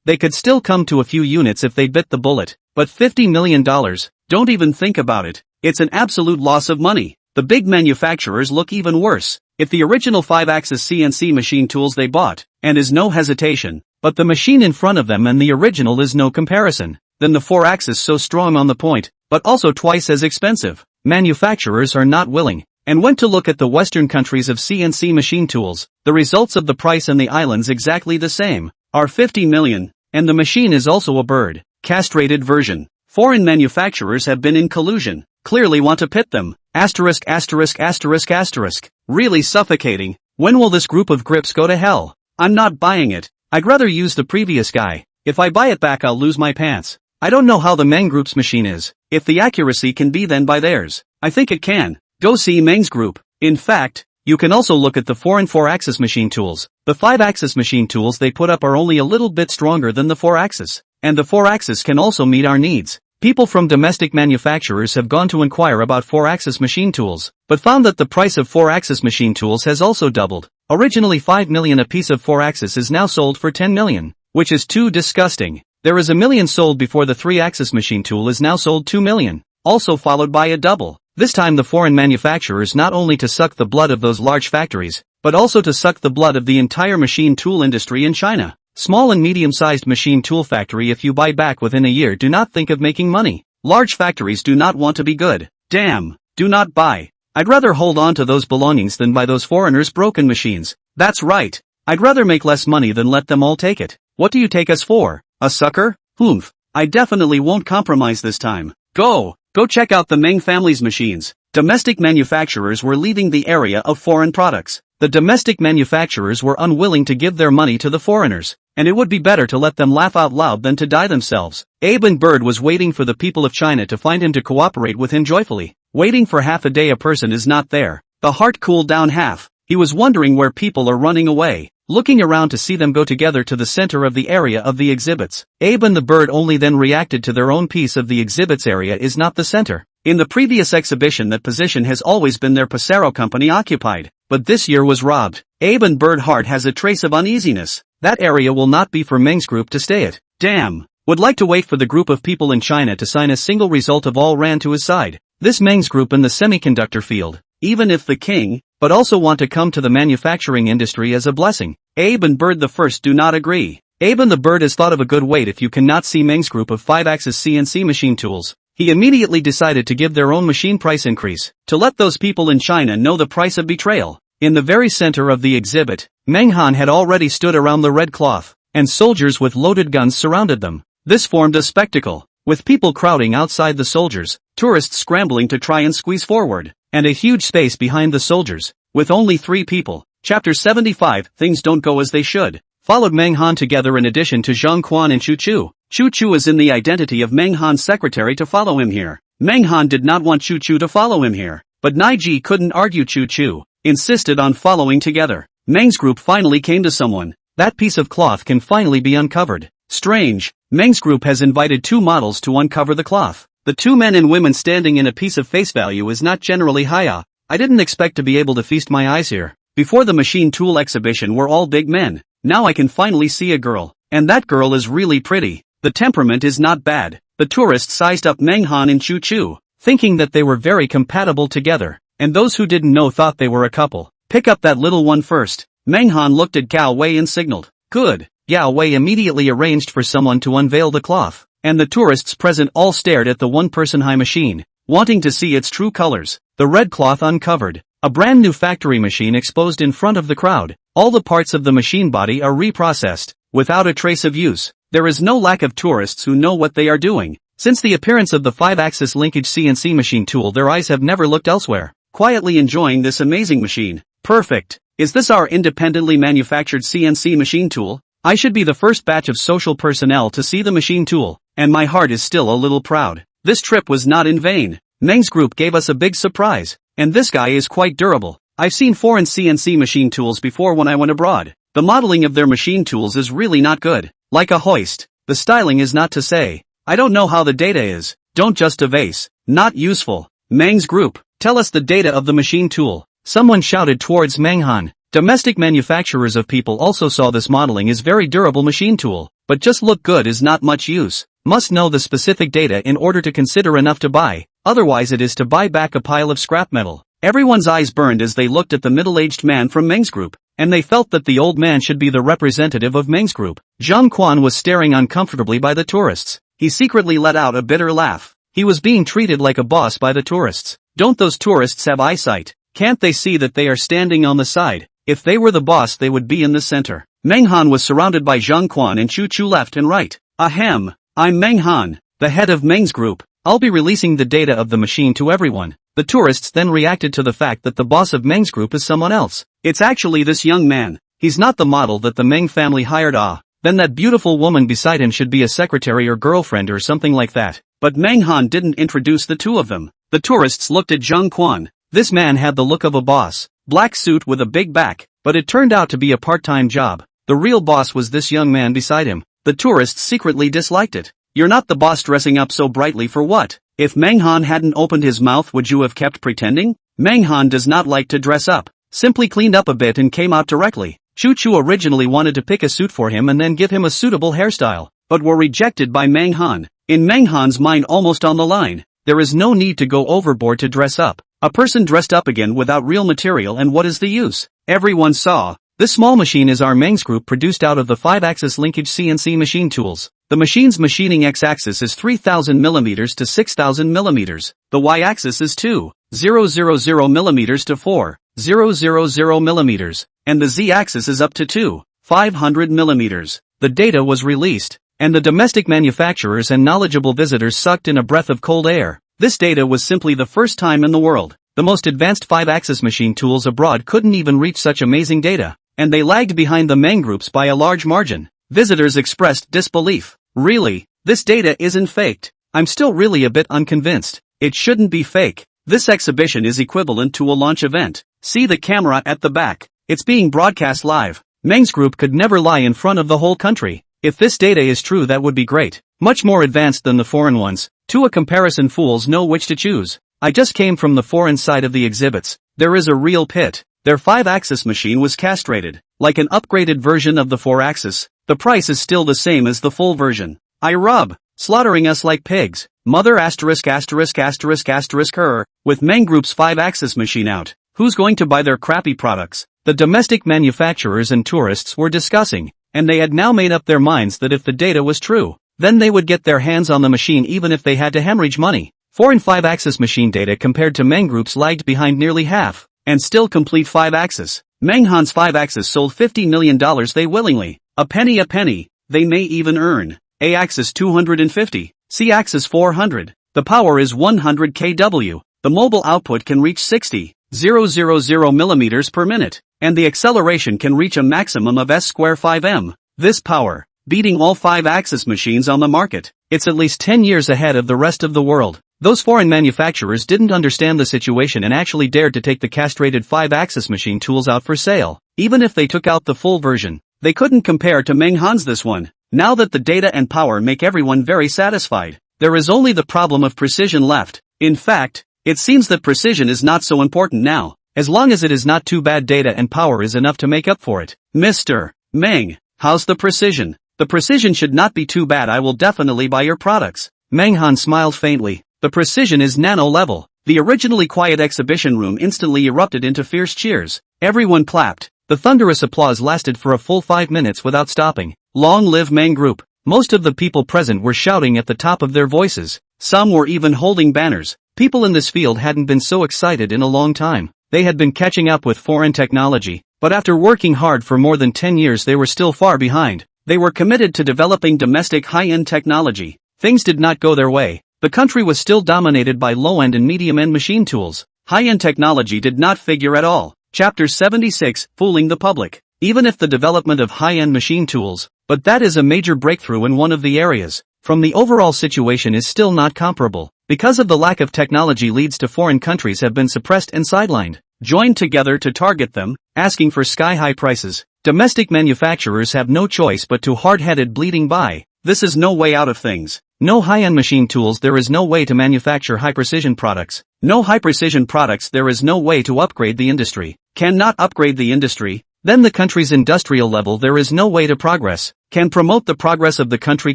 they could still come to a few units if they bit the bullet. But $50 million? Don't even think about it. It's an absolute loss of money. The big manufacturers look even worse. If the original 5-axis CNC machine tools they bought, and is no hesitation, but the machine in front of them and the original is no comparison, then the 4-axis so strong on the point, but also twice as expensive. Manufacturers are not willing, and went to look at the Western countries of CNC machine tools. The results of the price and the islands exactly the same, are 50 million, and the machine is also a bird, castrated version. Foreign manufacturers have been in collusion, clearly want to pit them. Asterisk asterisk asterisk asterisk. Really suffocating. When will this group of grips go to hell? I'm not buying it. I'd rather use the previous guy. If I buy it back I'll lose my pants. I don't know how the Meng Group's machine is. If the accuracy can be then by theirs. I think it can. Go see Meng's Group. In fact, you can also look at the foreign 4-axis machine tools. The 5-axis machine tools they put up are only a little bit stronger than the 4-axis. And the 4-axis can also meet our needs. People from domestic manufacturers have gone to inquire about 4-axis machine tools, but found that the price of 4-axis machine tools has also doubled. Originally 5 million a piece of 4-axis is now sold for 10 million, which is too disgusting. There is a million sold before the 3-axis machine tool is now sold 2 million, also followed by a double. This time the foreign manufacturers not only to suck the blood of those large factories, but also to suck the blood of the entire machine tool industry in China. Small and medium-sized machine tool factory if you buy back within a year do not think of making money. Large factories do not want to be good. Damn, do not buy. I'd rather hold on to those belongings than buy those foreigners' broken machines. That's right. I'd rather make less money than let them all take it. What do you take us for? A sucker? Oomph. I definitely won't compromise this time. Go check out the Meng family's machines. Domestic manufacturers were leaving the area of foreign products. The domestic manufacturers were unwilling to give their money to the foreigners, and it would be better to let them laugh out loud than to die themselves. Aben Bird was waiting for the people of China to find him to cooperate with him joyfully. Waiting for half a day a person is not there. The heart cooled down half. He was wondering where people are running away, looking around to see them go together to the center of the area of the exhibits. Aben the Bird only then reacted to their own piece of the exhibits area is not the center. In the previous exhibition that position has always been their Passero company occupied, but this year was robbed. Aben Bird heart has a trace of uneasiness. That area will not be for Meng's Group to stay at. Damn. Would like to wait for the group of people in China to sign a single result of all ran to his side. This Meng's Group in the semiconductor field, even if the king, but also want to come to the manufacturing industry as a blessing. Aben Bird the first do not agree. Aben the Bird has thought of a good wait if you cannot see Meng's Group of 5-axis CNC machine tools. He immediately decided to give their own machine price increase, to let those people in China know the price of betrayal. In the very center of the exhibit, Meng Han had already stood around the red cloth, and soldiers with loaded guns surrounded them. This formed a spectacle, with people crowding outside the soldiers, tourists scrambling to try and squeeze forward, and a huge space behind the soldiers, with only 3 people. Chapter 75, Things Don't Go As They Should, followed Meng Han together in addition to Zhang Quan and Chu Chu. Chu Chu is in the identity of Meng Han's secretary to follow him here. Meng Han did not want Chu Chu to follow him here, but Naiji couldn't argue. Chu Chu insisted on following together. Meng's Group finally came to someone. That piece of cloth can finally be uncovered. Strange. Meng's Group has invited 2 models to uncover the cloth. The 2 men and women standing in a piece of face value is not generally high. I didn't expect to be able to feast my eyes here. Before the machine tool exhibition were all big men. Now I can finally see a girl. And that girl is really pretty. The temperament is not bad. The tourists sized up Meng Han and Chu Chu, thinking that they were very compatible together. And those who didn't know thought they were a couple. Pick up that little one first. Meng Han looked at Gao Wei and signaled. Good. Gao Wei immediately arranged for someone to unveil the cloth, and the tourists present all stared at the one-person high machine, wanting to see its true colors. The red cloth uncovered. A brand new factory machine exposed in front of the crowd. All the parts of the machine body are reprocessed, without a trace of use. There is no lack of tourists who know what they are doing. Since the appearance of the 5-axis linkage CNC machine tool, their eyes have never looked elsewhere. Quietly enjoying this amazing machine. Perfect. Is this our independently manufactured CNC machine tool? I should be the first batch of social personnel to see the machine tool, and my heart is still a little proud. This trip was not in vain. Meng's group gave us a big surprise, and this guy is quite durable. I've seen foreign CNC machine tools before when I went abroad. The modeling of their machine tools is really not good. Like a hoist. The styling is not to say. I don't know how the data is. Don't just evase. Not useful. Meng's group, tell us the data of the machine tool. Someone shouted towards Menghan. Domestic manufacturers of people also saw this modeling is very durable machine tool, but just look good is not much use. Must know the specific data in order to consider enough to buy, otherwise it is to buy back a pile of scrap metal. Everyone's eyes burned as they looked at the middle-aged man from Meng's group, and they felt that the old man should be the representative of Meng's group. Zhang Quan was staring uncomfortably by the tourists. He secretly let out a bitter laugh. He was being treated like a boss by the tourists. Don't those tourists have eyesight? Can't they see that they are standing on the side? If they were the boss they would be in the center. Menghan was surrounded by Zhang Quan and Chu Chu left and right. Ahem, I'm Menghan, the head of Meng's group. I'll be releasing the data of the machine to everyone. The tourists then reacted to the fact that the boss of Meng's group is someone else. It's actually this young man. He's not the model that the Meng family hired. Then that beautiful woman beside him should be a secretary or girlfriend or something like that. But Menghan didn't introduce the two of them. The tourists looked at Zhang Quan. This man had the look of a boss. Black suit with a big back, but it turned out to be a part-time job. The real boss was this young man beside him. The tourists secretly disliked it. You're not the boss dressing up so brightly for what? If Menghan hadn't opened his mouth would you have kept pretending? Menghan does not like to dress up. Simply cleaned up a bit and came out directly. Chu Chu originally wanted to pick a suit for him and then give him a suitable hairstyle, but were rejected by Menghan. In Menghan's mind almost on the line, there is no need to go overboard to dress up. A person dressed up again without real material and what is the use? Everyone saw. This small machine is our Meng's group produced out of the 5-axis linkage CNC machine tools. The machine's machining x-axis is 3000 mm to 6000 mm. The y-axis is 2,000 mm to 4,000 mm. And the z-axis is up to 2,500 mm. The data was released, and the domestic manufacturers and knowledgeable visitors sucked in a breath of cold air. This data was simply the first time in the world. The most advanced 5-axis machine tools abroad couldn't even reach such amazing data, and they lagged behind the Meng groups by a large margin. Visitors expressed disbelief. Really? This data isn't faked? I'm still really a bit unconvinced. It shouldn't be fake. This exhibition is equivalent to a launch event. See the camera at the back. It's being broadcast live. Meng's group could never lie in front of the whole country. If this data is true that would be great. Much more advanced than the foreign ones. To a comparison fools know which to choose. I just came from the foreign side of the exhibits. There is a real pit. Their 5-axis machine was castrated, like an upgraded version of the 4-axis. The price is still the same as the full version. I rub, slaughtering us like pigs. Mother asterisk asterisk asterisk asterisk her, with Meng Group's 5-axis machine out. Who's going to buy their crappy products? The domestic manufacturers and tourists were discussing, and they had now made up their minds that if the data was true, then they would get their hands on the machine even if they had to hemorrhage money. Foreign 5-axis machine data compared to Meng Group's lagged behind nearly half, and still complete 5-axis. Menghan's 5-axis sold $50 million they willingly. A penny, they may even earn. A-axis 250, C-axis 400. The power is 100 kW. The mobile output can reach 60,000 mm per minute, and the acceleration can reach a maximum of s² 5m. This power, beating all 5-axis machines on the market. It's at least 10 years ahead of the rest of the world. Those foreign manufacturers didn't understand the situation and actually dared to take the castrated 5-axis machine tools out for sale. Even if they took out the full version, they couldn't compare to Menghan's this one. Now that the data and power make everyone very satisfied, there is only the problem of precision left. In fact, it seems that precision is not so important now, as long as it is not too bad data and power is enough to make up for it. Mr. Meng, how's the precision? The precision should not be too bad. I will definitely buy your products. Menghan smiled faintly. The precision is nano level. The originally quiet exhibition room instantly erupted into fierce cheers. Everyone clapped. The thunderous applause lasted for a full 5 minutes without stopping. Long live Meng Group. Most of the people present were shouting at the top of their voices. Some were even holding banners. People in this field hadn't been so excited in a long time. They had been catching up with foreign technology, but after working hard for more than 10 years they were still far behind. They were committed to developing domestic high-end technology. Things did not go their way. The country was still dominated by low-end and medium-end machine tools. High-end technology did not figure at all. Chapter 76, Fooling the Public. Even if the development of high-end machine tools, but that is a major breakthrough in one of the areas, from the overall situation is still not comparable. because of the lack of technology leads to foreign countries have been suppressed and sidelined, joined together to target them, asking for sky-high prices. Domestic manufacturers have no choice but to hard-headed bleeding buy. This is no way out of things. No high-end machine tools, there is no way to manufacture high-precision products. No high-precision products, there is no way to upgrade the industry. Cannot upgrade the industry, then the country's industrial level, there is no way to progress. Can promote the progress of the country,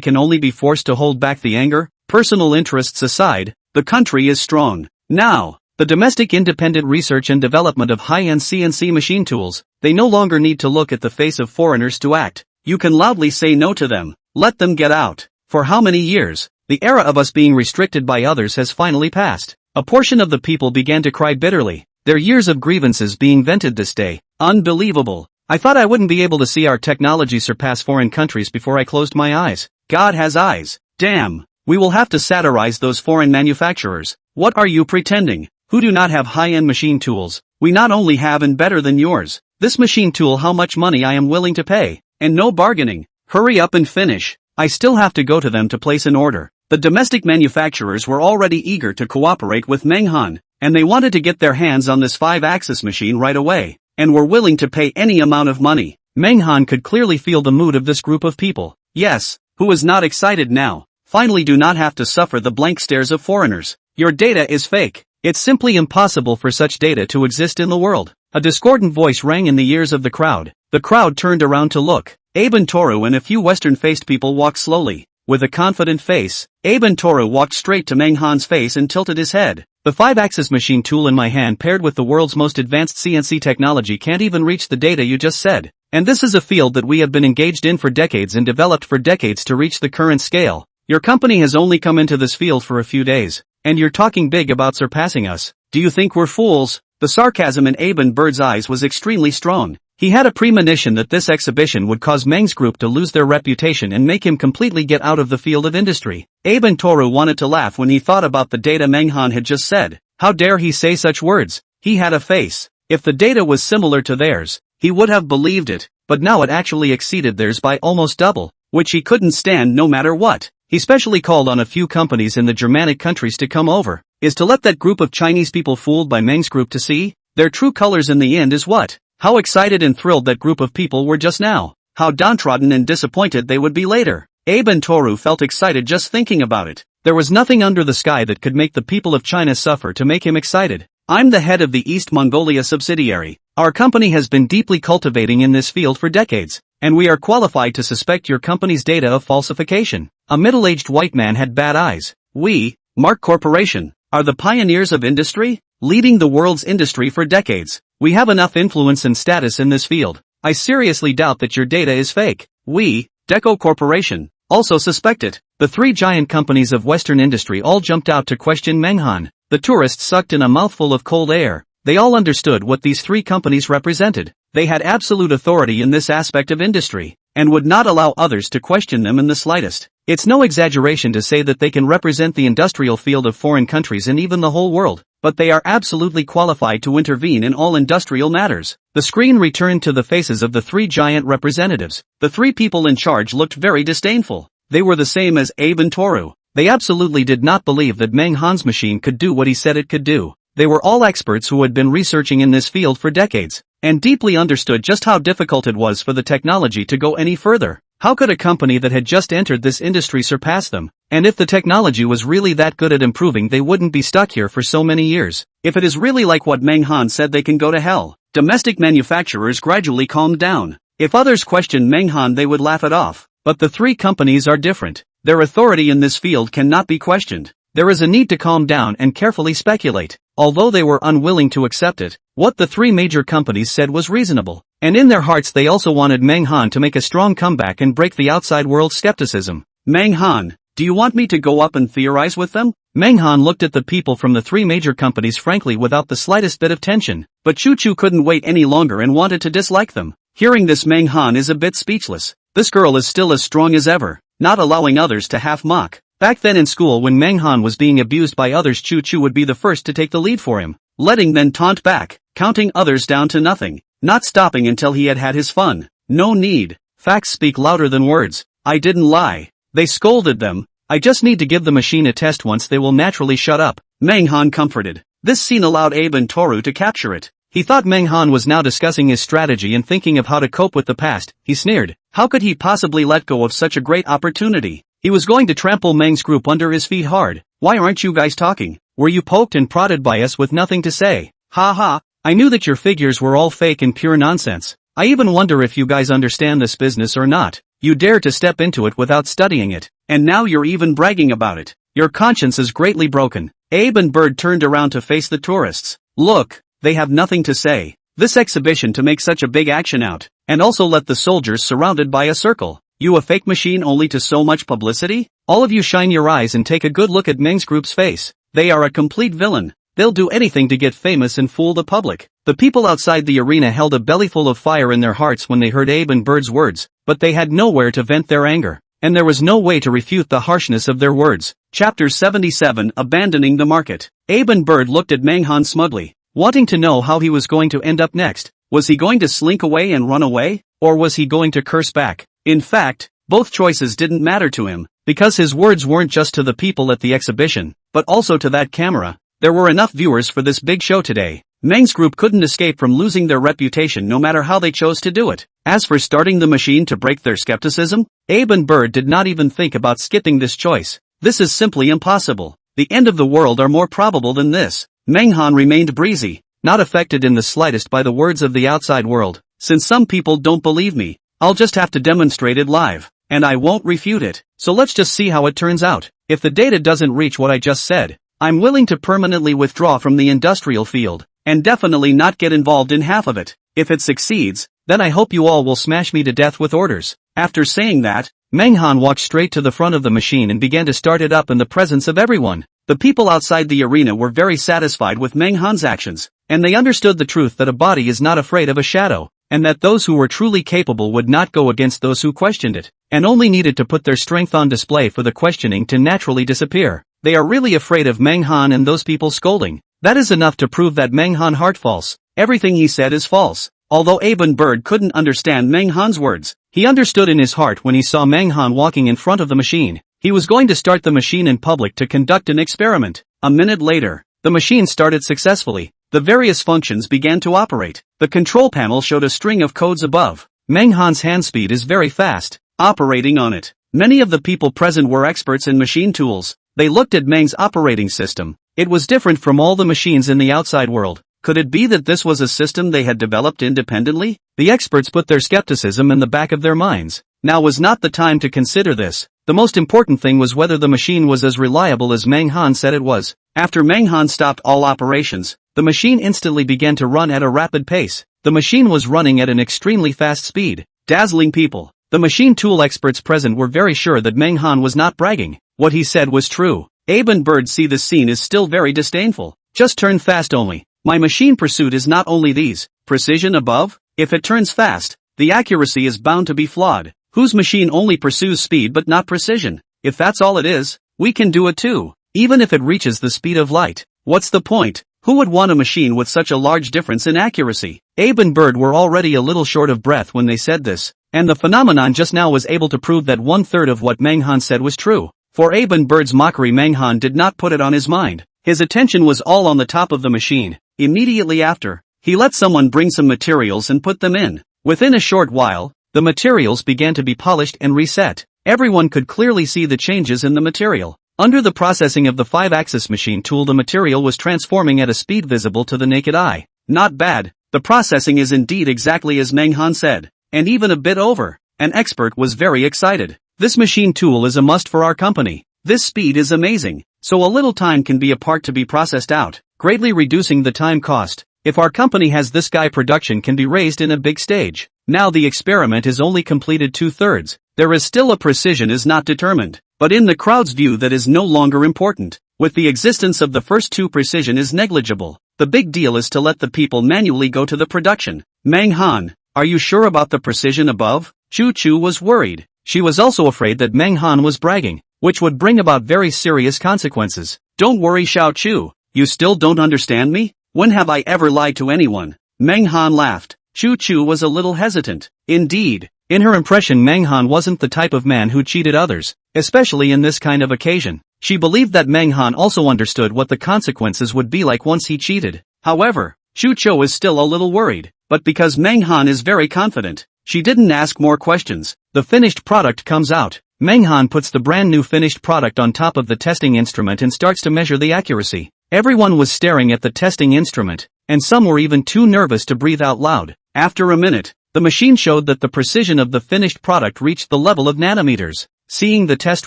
can only be forced to hold back the anger. Personal interests aside, the country is strong. Now, the domestic independent research and development of high-end CNC machine tools, they no longer need to look at the face of foreigners to act. You can loudly say no to them. Let them get out. For how many years? The era of us being restricted by others has finally passed. A portion of the people began to cry bitterly. Their years of grievances being vented this day. Unbelievable. I thought I wouldn't be able to see our technology surpass foreign countries before I closed my eyes. God has eyes. Damn. We will have to satirize those foreign manufacturers. What are you pretending? Who do not have high-end machine tools? We not only have and better than yours. This machine tool, how much money I am willing to pay. And no bargaining. Hurry up and finish. I still have to go to them to place an order. The domestic manufacturers were already eager to cooperate with Manhwa, and they wanted to get their hands on this 5-axis machine right away, and were willing to pay any amount of money. Manhwa could clearly feel the mood of this group of people. Yes, who is not excited now? Finally, do not have to suffer the blank stares of foreigners. Your data is fake. It's simply impossible for such data to exist in the world. A discordant voice rang in the ears of the crowd. The crowd turned around to look. Abe and Toru and a few Western-faced people walked slowly. With a confident face, Abe and Toru walked straight to Manhwa's face and tilted his head. The 5-axis machine tool in my hand paired with the world's most advanced CNC technology can't even reach the data you just said. And this is a field that we have been engaged in for decades and developed for decades to reach the current scale. Your company has only come into this field for a few days, and you're talking big about surpassing us. Do you think we're fools? The sarcasm in Abe and Bird's eyes was extremely strong. He had a premonition that this exhibition would cause Meng's group to lose their reputation and make him completely get out of the field of industry. Abe and Toru wanted to laugh when he thought about the data Manhwa had just said. How dare he say such words? He had a face. If the data was similar to theirs, he would have believed it, but now it actually exceeded theirs by almost double, which he couldn't stand no matter what. He specially called on a few companies in the Germanic countries to come over, is to let that group of Chinese people fooled by Meng's group to see their true colors in the end is what. How excited and thrilled that group of people were just now. How downtrodden and disappointed they would be later. Abe and Toru felt excited just thinking about it. There was nothing under the sky that could make the people of China suffer to make him excited. I'm the head of the East Mongolia subsidiary. Our company has been deeply cultivating in this field for decades, and we are qualified to suspect your company's data of falsification. A middle-aged white man had bad eyes. We, Mark Corporation, are the pioneers of industry, leading the world's industry for decades. We have enough influence and status in this field. I seriously doubt that your data is fake. We, Deco Corporation, also suspect it. The three giant companies of Western industry all jumped out to question Manhwa. The tourists sucked in a mouthful of cold air. They all understood what these three companies represented. They had absolute authority in this aspect of industry, and would not allow others to question them in the slightest. It's no exaggeration to say that they can represent the industrial field of foreign countries and even the whole world, but they are absolutely qualified to intervene in all industrial matters. The screen returned to the faces of the three giant representatives. The three people in charge looked very disdainful. They were the same as Abe and Toru. They absolutely did not believe that Manhwa's machine could do what he said it could do. They were all experts who had been researching in this field for decades, and deeply understood just how difficult it was for the technology to go any further. How could a company that had just entered this industry surpass them? And if the technology was really that good at improving, they wouldn't be stuck here for so many years. If it is really like what Manhwa said, they can go to hell. Domestic manufacturers gradually calmed down. If others questioned Manhwa, they would laugh it off. But the three companies are different. Their authority in this field cannot be questioned. There is a need to calm down and carefully speculate. Although they were unwilling to accept it, what the three major companies said was reasonable. And in their hearts they also wanted Manhwa to make a strong comeback and break the outside world's skepticism. Manhwa, do you want me to go up and theorize with them? Manhwa looked at the people from the three major companies frankly without the slightest bit of tension. But Choo Choo couldn't wait any longer and wanted to dislike them. Hearing this, Manhwa is a bit speechless. This girl is still as strong as ever, not allowing others to half mock. Back then in school, when Manhwa was being abused by others, Choo Choo would be the first to take the lead for him, letting then taunt back, counting others down to nothing, not stopping until he had had his fun. No need. Facts speak louder than words. I didn't lie. They scolded them. I just need to give the machine a test once, they will naturally shut up. Menghan comforted. This scene allowed Abe and Toru to capture it. He thought Menghan was now discussing his strategy and thinking of how to cope with the past. He sneered. How could he possibly let go of such a great opportunity? He was going to trample Meng's group under his feet hard. Why aren't you guys talking? Were you poked and prodded by us with nothing to say? Ha ha, I knew that your figures were all fake and pure nonsense. I even wonder if you guys understand this business or not. You dared to step into it without studying it, and now you're even bragging about it. Your conscience is greatly broken. Abe and Bird turned around to face the tourists. Look, they have nothing to say. This exhibition to make such a big action out, and also let the soldiers surrounded by a circle. You a fake machine only to so much publicity? All of you shine your eyes and take a good look at Meng's group's face. They are a complete villain. They'll do anything to get famous and fool the public. The people outside the arena held a bellyful of fire in their hearts when they heard Abe and Bird's words, but they had nowhere to vent their anger, and there was no way to refute the harshness of their words. Chapter 77 Abandoning the Market. Abe and Bird looked at Menghan smugly, wanting to know how he was going to end up next. Was he going to slink away and run away, or was he going to curse back? In fact, both choices didn't matter to him, because his words weren't just to the people at the exhibition, but also to that camera. There were enough viewers for this big show today. Meng's group couldn't escape from losing their reputation no matter how they chose to do it. As for starting the machine to break their skepticism, Abe and Bird did not even think about skipping this choice. This is simply impossible. The end of the world are more probable than this. Menghan remained breezy, not affected in the slightest by the words of the outside world. Since some people don't believe me, I'll just have to demonstrate it live, and I won't refute it. So let's just see how it turns out. If the data doesn't reach what I just said, I'm willing to permanently withdraw from the industrial field, and definitely not get involved in half of it. If it succeeds, then I hope you all will smash me to death with orders. After saying that, Menghan walked straight to the front of the machine and began to start it up in the presence of everyone. The people outside the arena were very satisfied with Menghan's actions, and they understood the truth that a body is not afraid of a shadow, and that those who were truly capable would not go against those who questioned it, and only needed to put their strength on display for the questioning to naturally disappear. They are really afraid of Menghan and those people scolding. That is enough to prove that Menghan heart false. Everything he said is false. Although Abe and Bird couldn't understand Menghan's words, he understood in his heart when he saw Menghan walking in front of the machine. He was going to start the machine in public to conduct an experiment. A minute later, the machine started successfully. The various functions began to operate. The control panel showed a string of codes above. Menghan's hand speed is very fast. Operating on it, many of the people present were experts in machine tools. They looked at Meng's operating system. It was different from all the machines in the outside world. Could it be that this was a system they had developed independently? The experts put their skepticism in the back of their minds. Now was not the time to consider this. The most important thing was whether the machine was as reliable as Menghan said it was. After Menghan stopped all operations, the machine instantly began to run at a rapid pace. The machine was running at an extremely fast speed, dazzling people. The machine tool experts present were very sure that Menghan was not bragging. What he said was true. Abe and Bird see this scene is still very disdainful. Just turn fast only. My machine pursuit is not only these. Precision above? If it turns fast, the accuracy is bound to be flawed. Whose machine only pursues speed but not precision? If that's all it is, we can do it too. Even if it reaches the speed of light. What's the point? Who would want a machine with such a large difference in accuracy? Abe and Bird were already a little short of breath when they said this, and the phenomenon just now was able to prove that 1/3 of what Menghan said was true. For Abe and Bird's mockery, Menghan did not put it on his mind. His attention was all on the top of the machine. Immediately after, he let someone bring some materials and put them in. Within a short while, the materials began to be polished and reset. Everyone could clearly see the changes in the material. Under the processing of the 5-axis machine tool, the material was transforming at a speed visible to the naked eye. Not bad. The processing is indeed exactly as Menghan said, and even a bit over. An expert was very excited. This machine tool is a must for our company. This speed is amazing, so a little time can be a part to be processed out, greatly reducing the time cost. If our company has this guy, production can be raised in a big stage. Now the experiment is only completed 2/3. There is still a precision is not determined, but in the crowd's view that is no longer important. With the existence of the first two, precision is negligible. The big deal is to let the people manually go to the production. Menghan, are you sure about the precision above? Chu Chu was worried. She was also afraid that Menghan was bragging, which would bring about very serious consequences. Don't worry, Xiao Chu. You still don't understand me? When have I ever lied to anyone? Menghan laughed. Chu Chu was a little hesitant. Indeed, in her impression, Menghan wasn't the type of man who cheated others. especially in this kind of occasion. She believed that Menghan also understood what the consequences would be like once he cheated. However, Shucho is still a little worried, but because Menghan is very confident, she didn't ask more questions. The finished product comes out. Menghan puts the brand new finished product on top of the testing instrument and starts to measure the accuracy. Everyone was staring at the testing instrument, and some were even too nervous to breathe out loud. After a minute, the machine showed that the precision of the finished product reached the level of nanometers. Seeing the test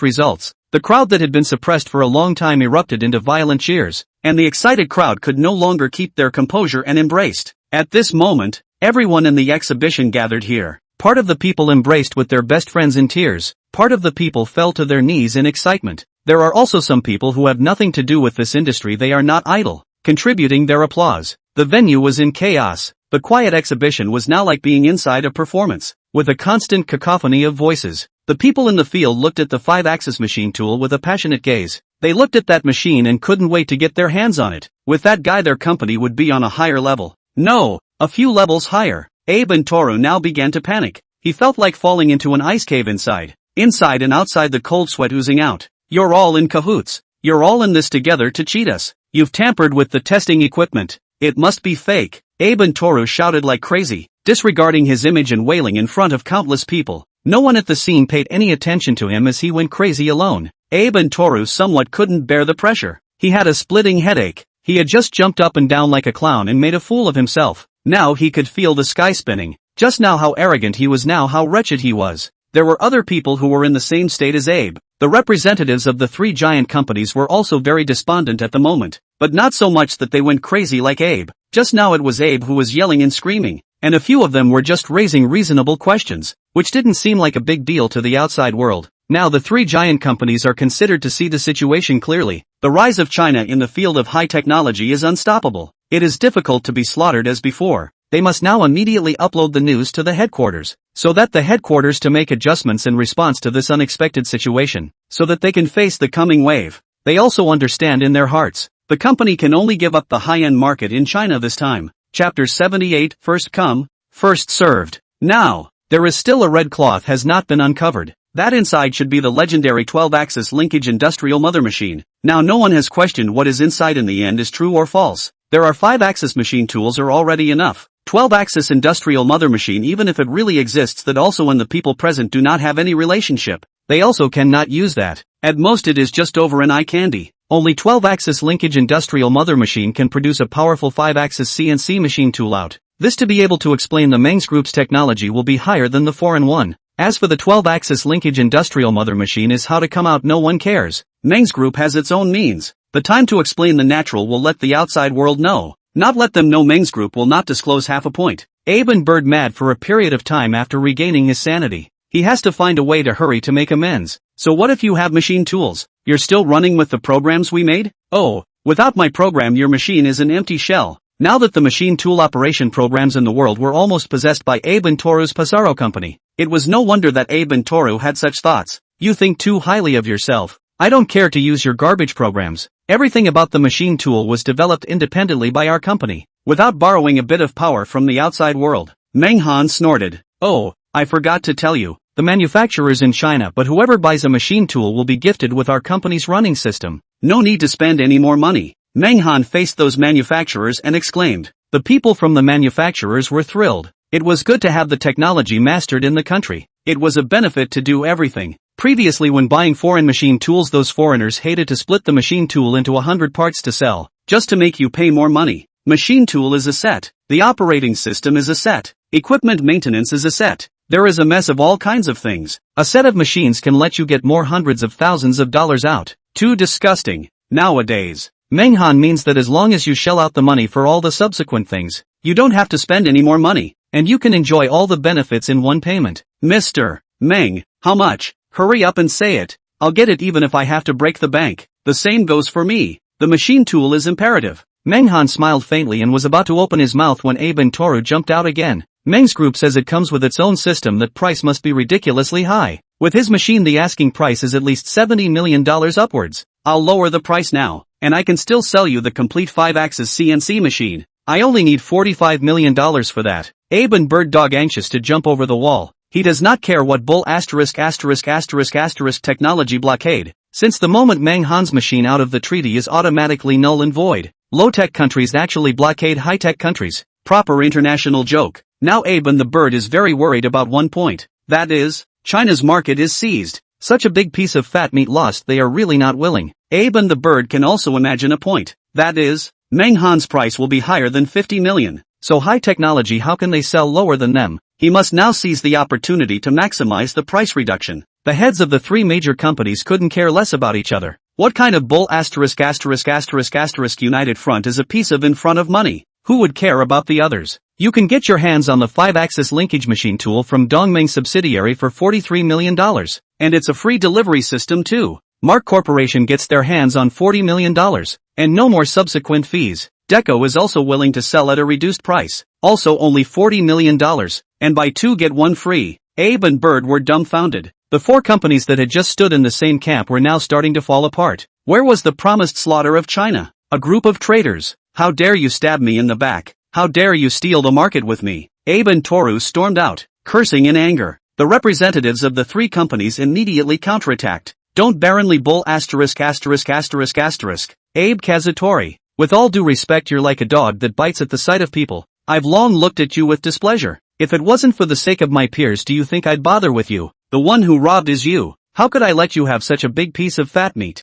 results, the crowd that had been suppressed for a long time erupted into violent cheers, and the excited crowd could no longer keep their composure and embraced. At this moment, everyone in the exhibition gathered here. Part of the people embraced with their best friends in tears, part of the people fell to their knees in excitement. There are also some people who have nothing to do with this industry. They are not idle, contributing their applause. The venue was in chaos. The quiet exhibition was now like being inside a performance, with a constant cacophony of voices. The people in the field looked at the 5-axis machine tool with a passionate gaze. They looked at that machine and couldn't wait to get their hands on it. With that guy, their company would be on a higher level. No, a few levels higher. Abe and Toru now began to panic. He felt like falling into an ice cave inside. Inside and outside, the cold sweat oozing out. You're all in cahoots. You're all in this together to cheat us. You've tampered with the testing equipment. It must be fake. Abe and Toru shouted like crazy, disregarding his image and wailing in front of countless people. No one at the scene paid any attention to him as he went crazy alone. Abe and Toru somewhat couldn't bear the pressure. He had a splitting headache. He had just jumped up and down like a clown and made a fool of himself. Now he could feel the sky spinning. Just now how arrogant he was, now how wretched he was. There were other people who were in the same state as Abe. The representatives of the 3 giant companies were also very despondent at the moment, but not so much that they went crazy like Abe. Just now it was Abe who was yelling and screaming, and a few of them were just raising reasonable questions, which didn't seem like a big deal to the outside world. Now the 3 giant companies are considered to see the situation clearly. The rise of China in the field of high technology is unstoppable. It is difficult to be slaughtered as before. They must now immediately upload the news to the headquarters, so that the headquarters to make adjustments in response to this unexpected situation, so that they can face the coming wave. They also understand in their hearts, the company can only give up the high-end market in China this time. Chapter 78, First Come, First Served. Now, there is still a red cloth has not been uncovered. That inside should be the legendary 12-axis linkage industrial mother machine. Now no one has questioned what is inside in the end is true or false. There are 5-axis machine tools are already enough. 12-axis industrial mother machine, even if it really exists, that also when the people present do not have any relationship, they also cannot use that. At most it is just over an eye candy. Only 12-axis linkage industrial mother machine can produce a powerful 5-axis CNC machine tool out. This to be able to explain the Mengs Group's technology will be higher than the foreign one. As for the 12-axis linkage industrial mother machine is how to come out, no one cares. Mengs Group has its own means. The time to explain the natural will let the outside world know. Not let them know. Mengs Group will not disclose half a point. Abe and Bird mad for a period of time after regaining his sanity. He has to find a way to hurry to make amends. So what if you have machine tools? You're still running with the programs we made? Oh, without my program your machine is an empty shell. Now that the machine tool operation programs in the world were almost possessed by Abe and Toru's Pizarro company, it was no wonder that Abe and Toru had such thoughts. You think too highly of yourself. I don't care to use your garbage programs. Everything about the machine tool was developed independently by our company, without borrowing a bit of power from the outside world. Menghan snorted. Oh, I forgot to tell you, the manufacturers in China, but whoever buys a machine tool will be gifted with our company's running system. No need to spend any more money. Menghan faced those manufacturers and exclaimed. The people from the manufacturers were thrilled. It was good to have the technology mastered in the country. It was a benefit to do everything. Previously, when buying foreign machine tools, those foreigners hated to split the machine tool into 100 parts to sell, just to make you pay more money. Machine tool is a set. The operating system is a set. Equipment maintenance is a set. There is a mess of all kinds of things. A set of machines can let you get more hundreds of thousands of dollars out. Too disgusting. Nowadays, Menghan means that as long as you shell out the money for all the subsequent things, you don't have to spend any more money, and you can enjoy all the benefits in one payment. Mr. Meng, how much? Hurry up and say it. I'll get it even if I have to break the bank. The same goes for me. The machine tool is imperative. Menghan smiled faintly and was about to open his mouth when Abe and Toru jumped out again. Mengs Group says it comes with its own system. That price must be ridiculously high. With his machine the asking price is at least $70 million upwards. I'll lower the price now, and I can still sell you the complete 5-axis CNC machine. I only need $45 million for that. Abe and Bird Dog anxious to jump over the wall. He does not care what bull ***** technology blockade. Since the moment Manhwa's machine out of the treaty is automatically null and void. Low-tech countries actually blockade high-tech countries. Proper international joke. Now Abe and the bird is very worried about one point. That is, China's market is seized. Such a big piece of fat meat lost they are really not willing. Abe and the bird can also imagine a point. That is, Manhwa's price will be higher than 50 million. So high technology, how can they sell lower than them? He must now seize the opportunity to maximize the price reduction. The heads of the three major companies couldn't care less about each other. What kind of bull ***** United Front is a piece of in front of money? Who would care about the others? You can get your hands on the 5-axis linkage machine tool from Dongming subsidiary for $43 million. And it's a free delivery system too. Mark Corporation gets their hands on $40 million. And no more subsequent fees. Deco is also willing to sell at a reduced price. Also only $40 million. And buy 2 get 1 free. Abe and Bird were dumbfounded. The 4 companies that had just stood in the same camp were now starting to fall apart. Where was the promised slaughter of China? A group of traitors. How dare you stab me in the back? How dare you steal the market with me? Abe and Toru stormed out, cursing in anger. The representatives of the 3 companies immediately counterattacked. Don't barrenly bull ********. Abe Kazutori. With all due respect, you're like a dog that bites at the sight of people. I've long looked at you with displeasure. If it wasn't for the sake of my peers, do you think I'd bother with you? The one who robbed is you. How could I let you have such a big piece of fat meat?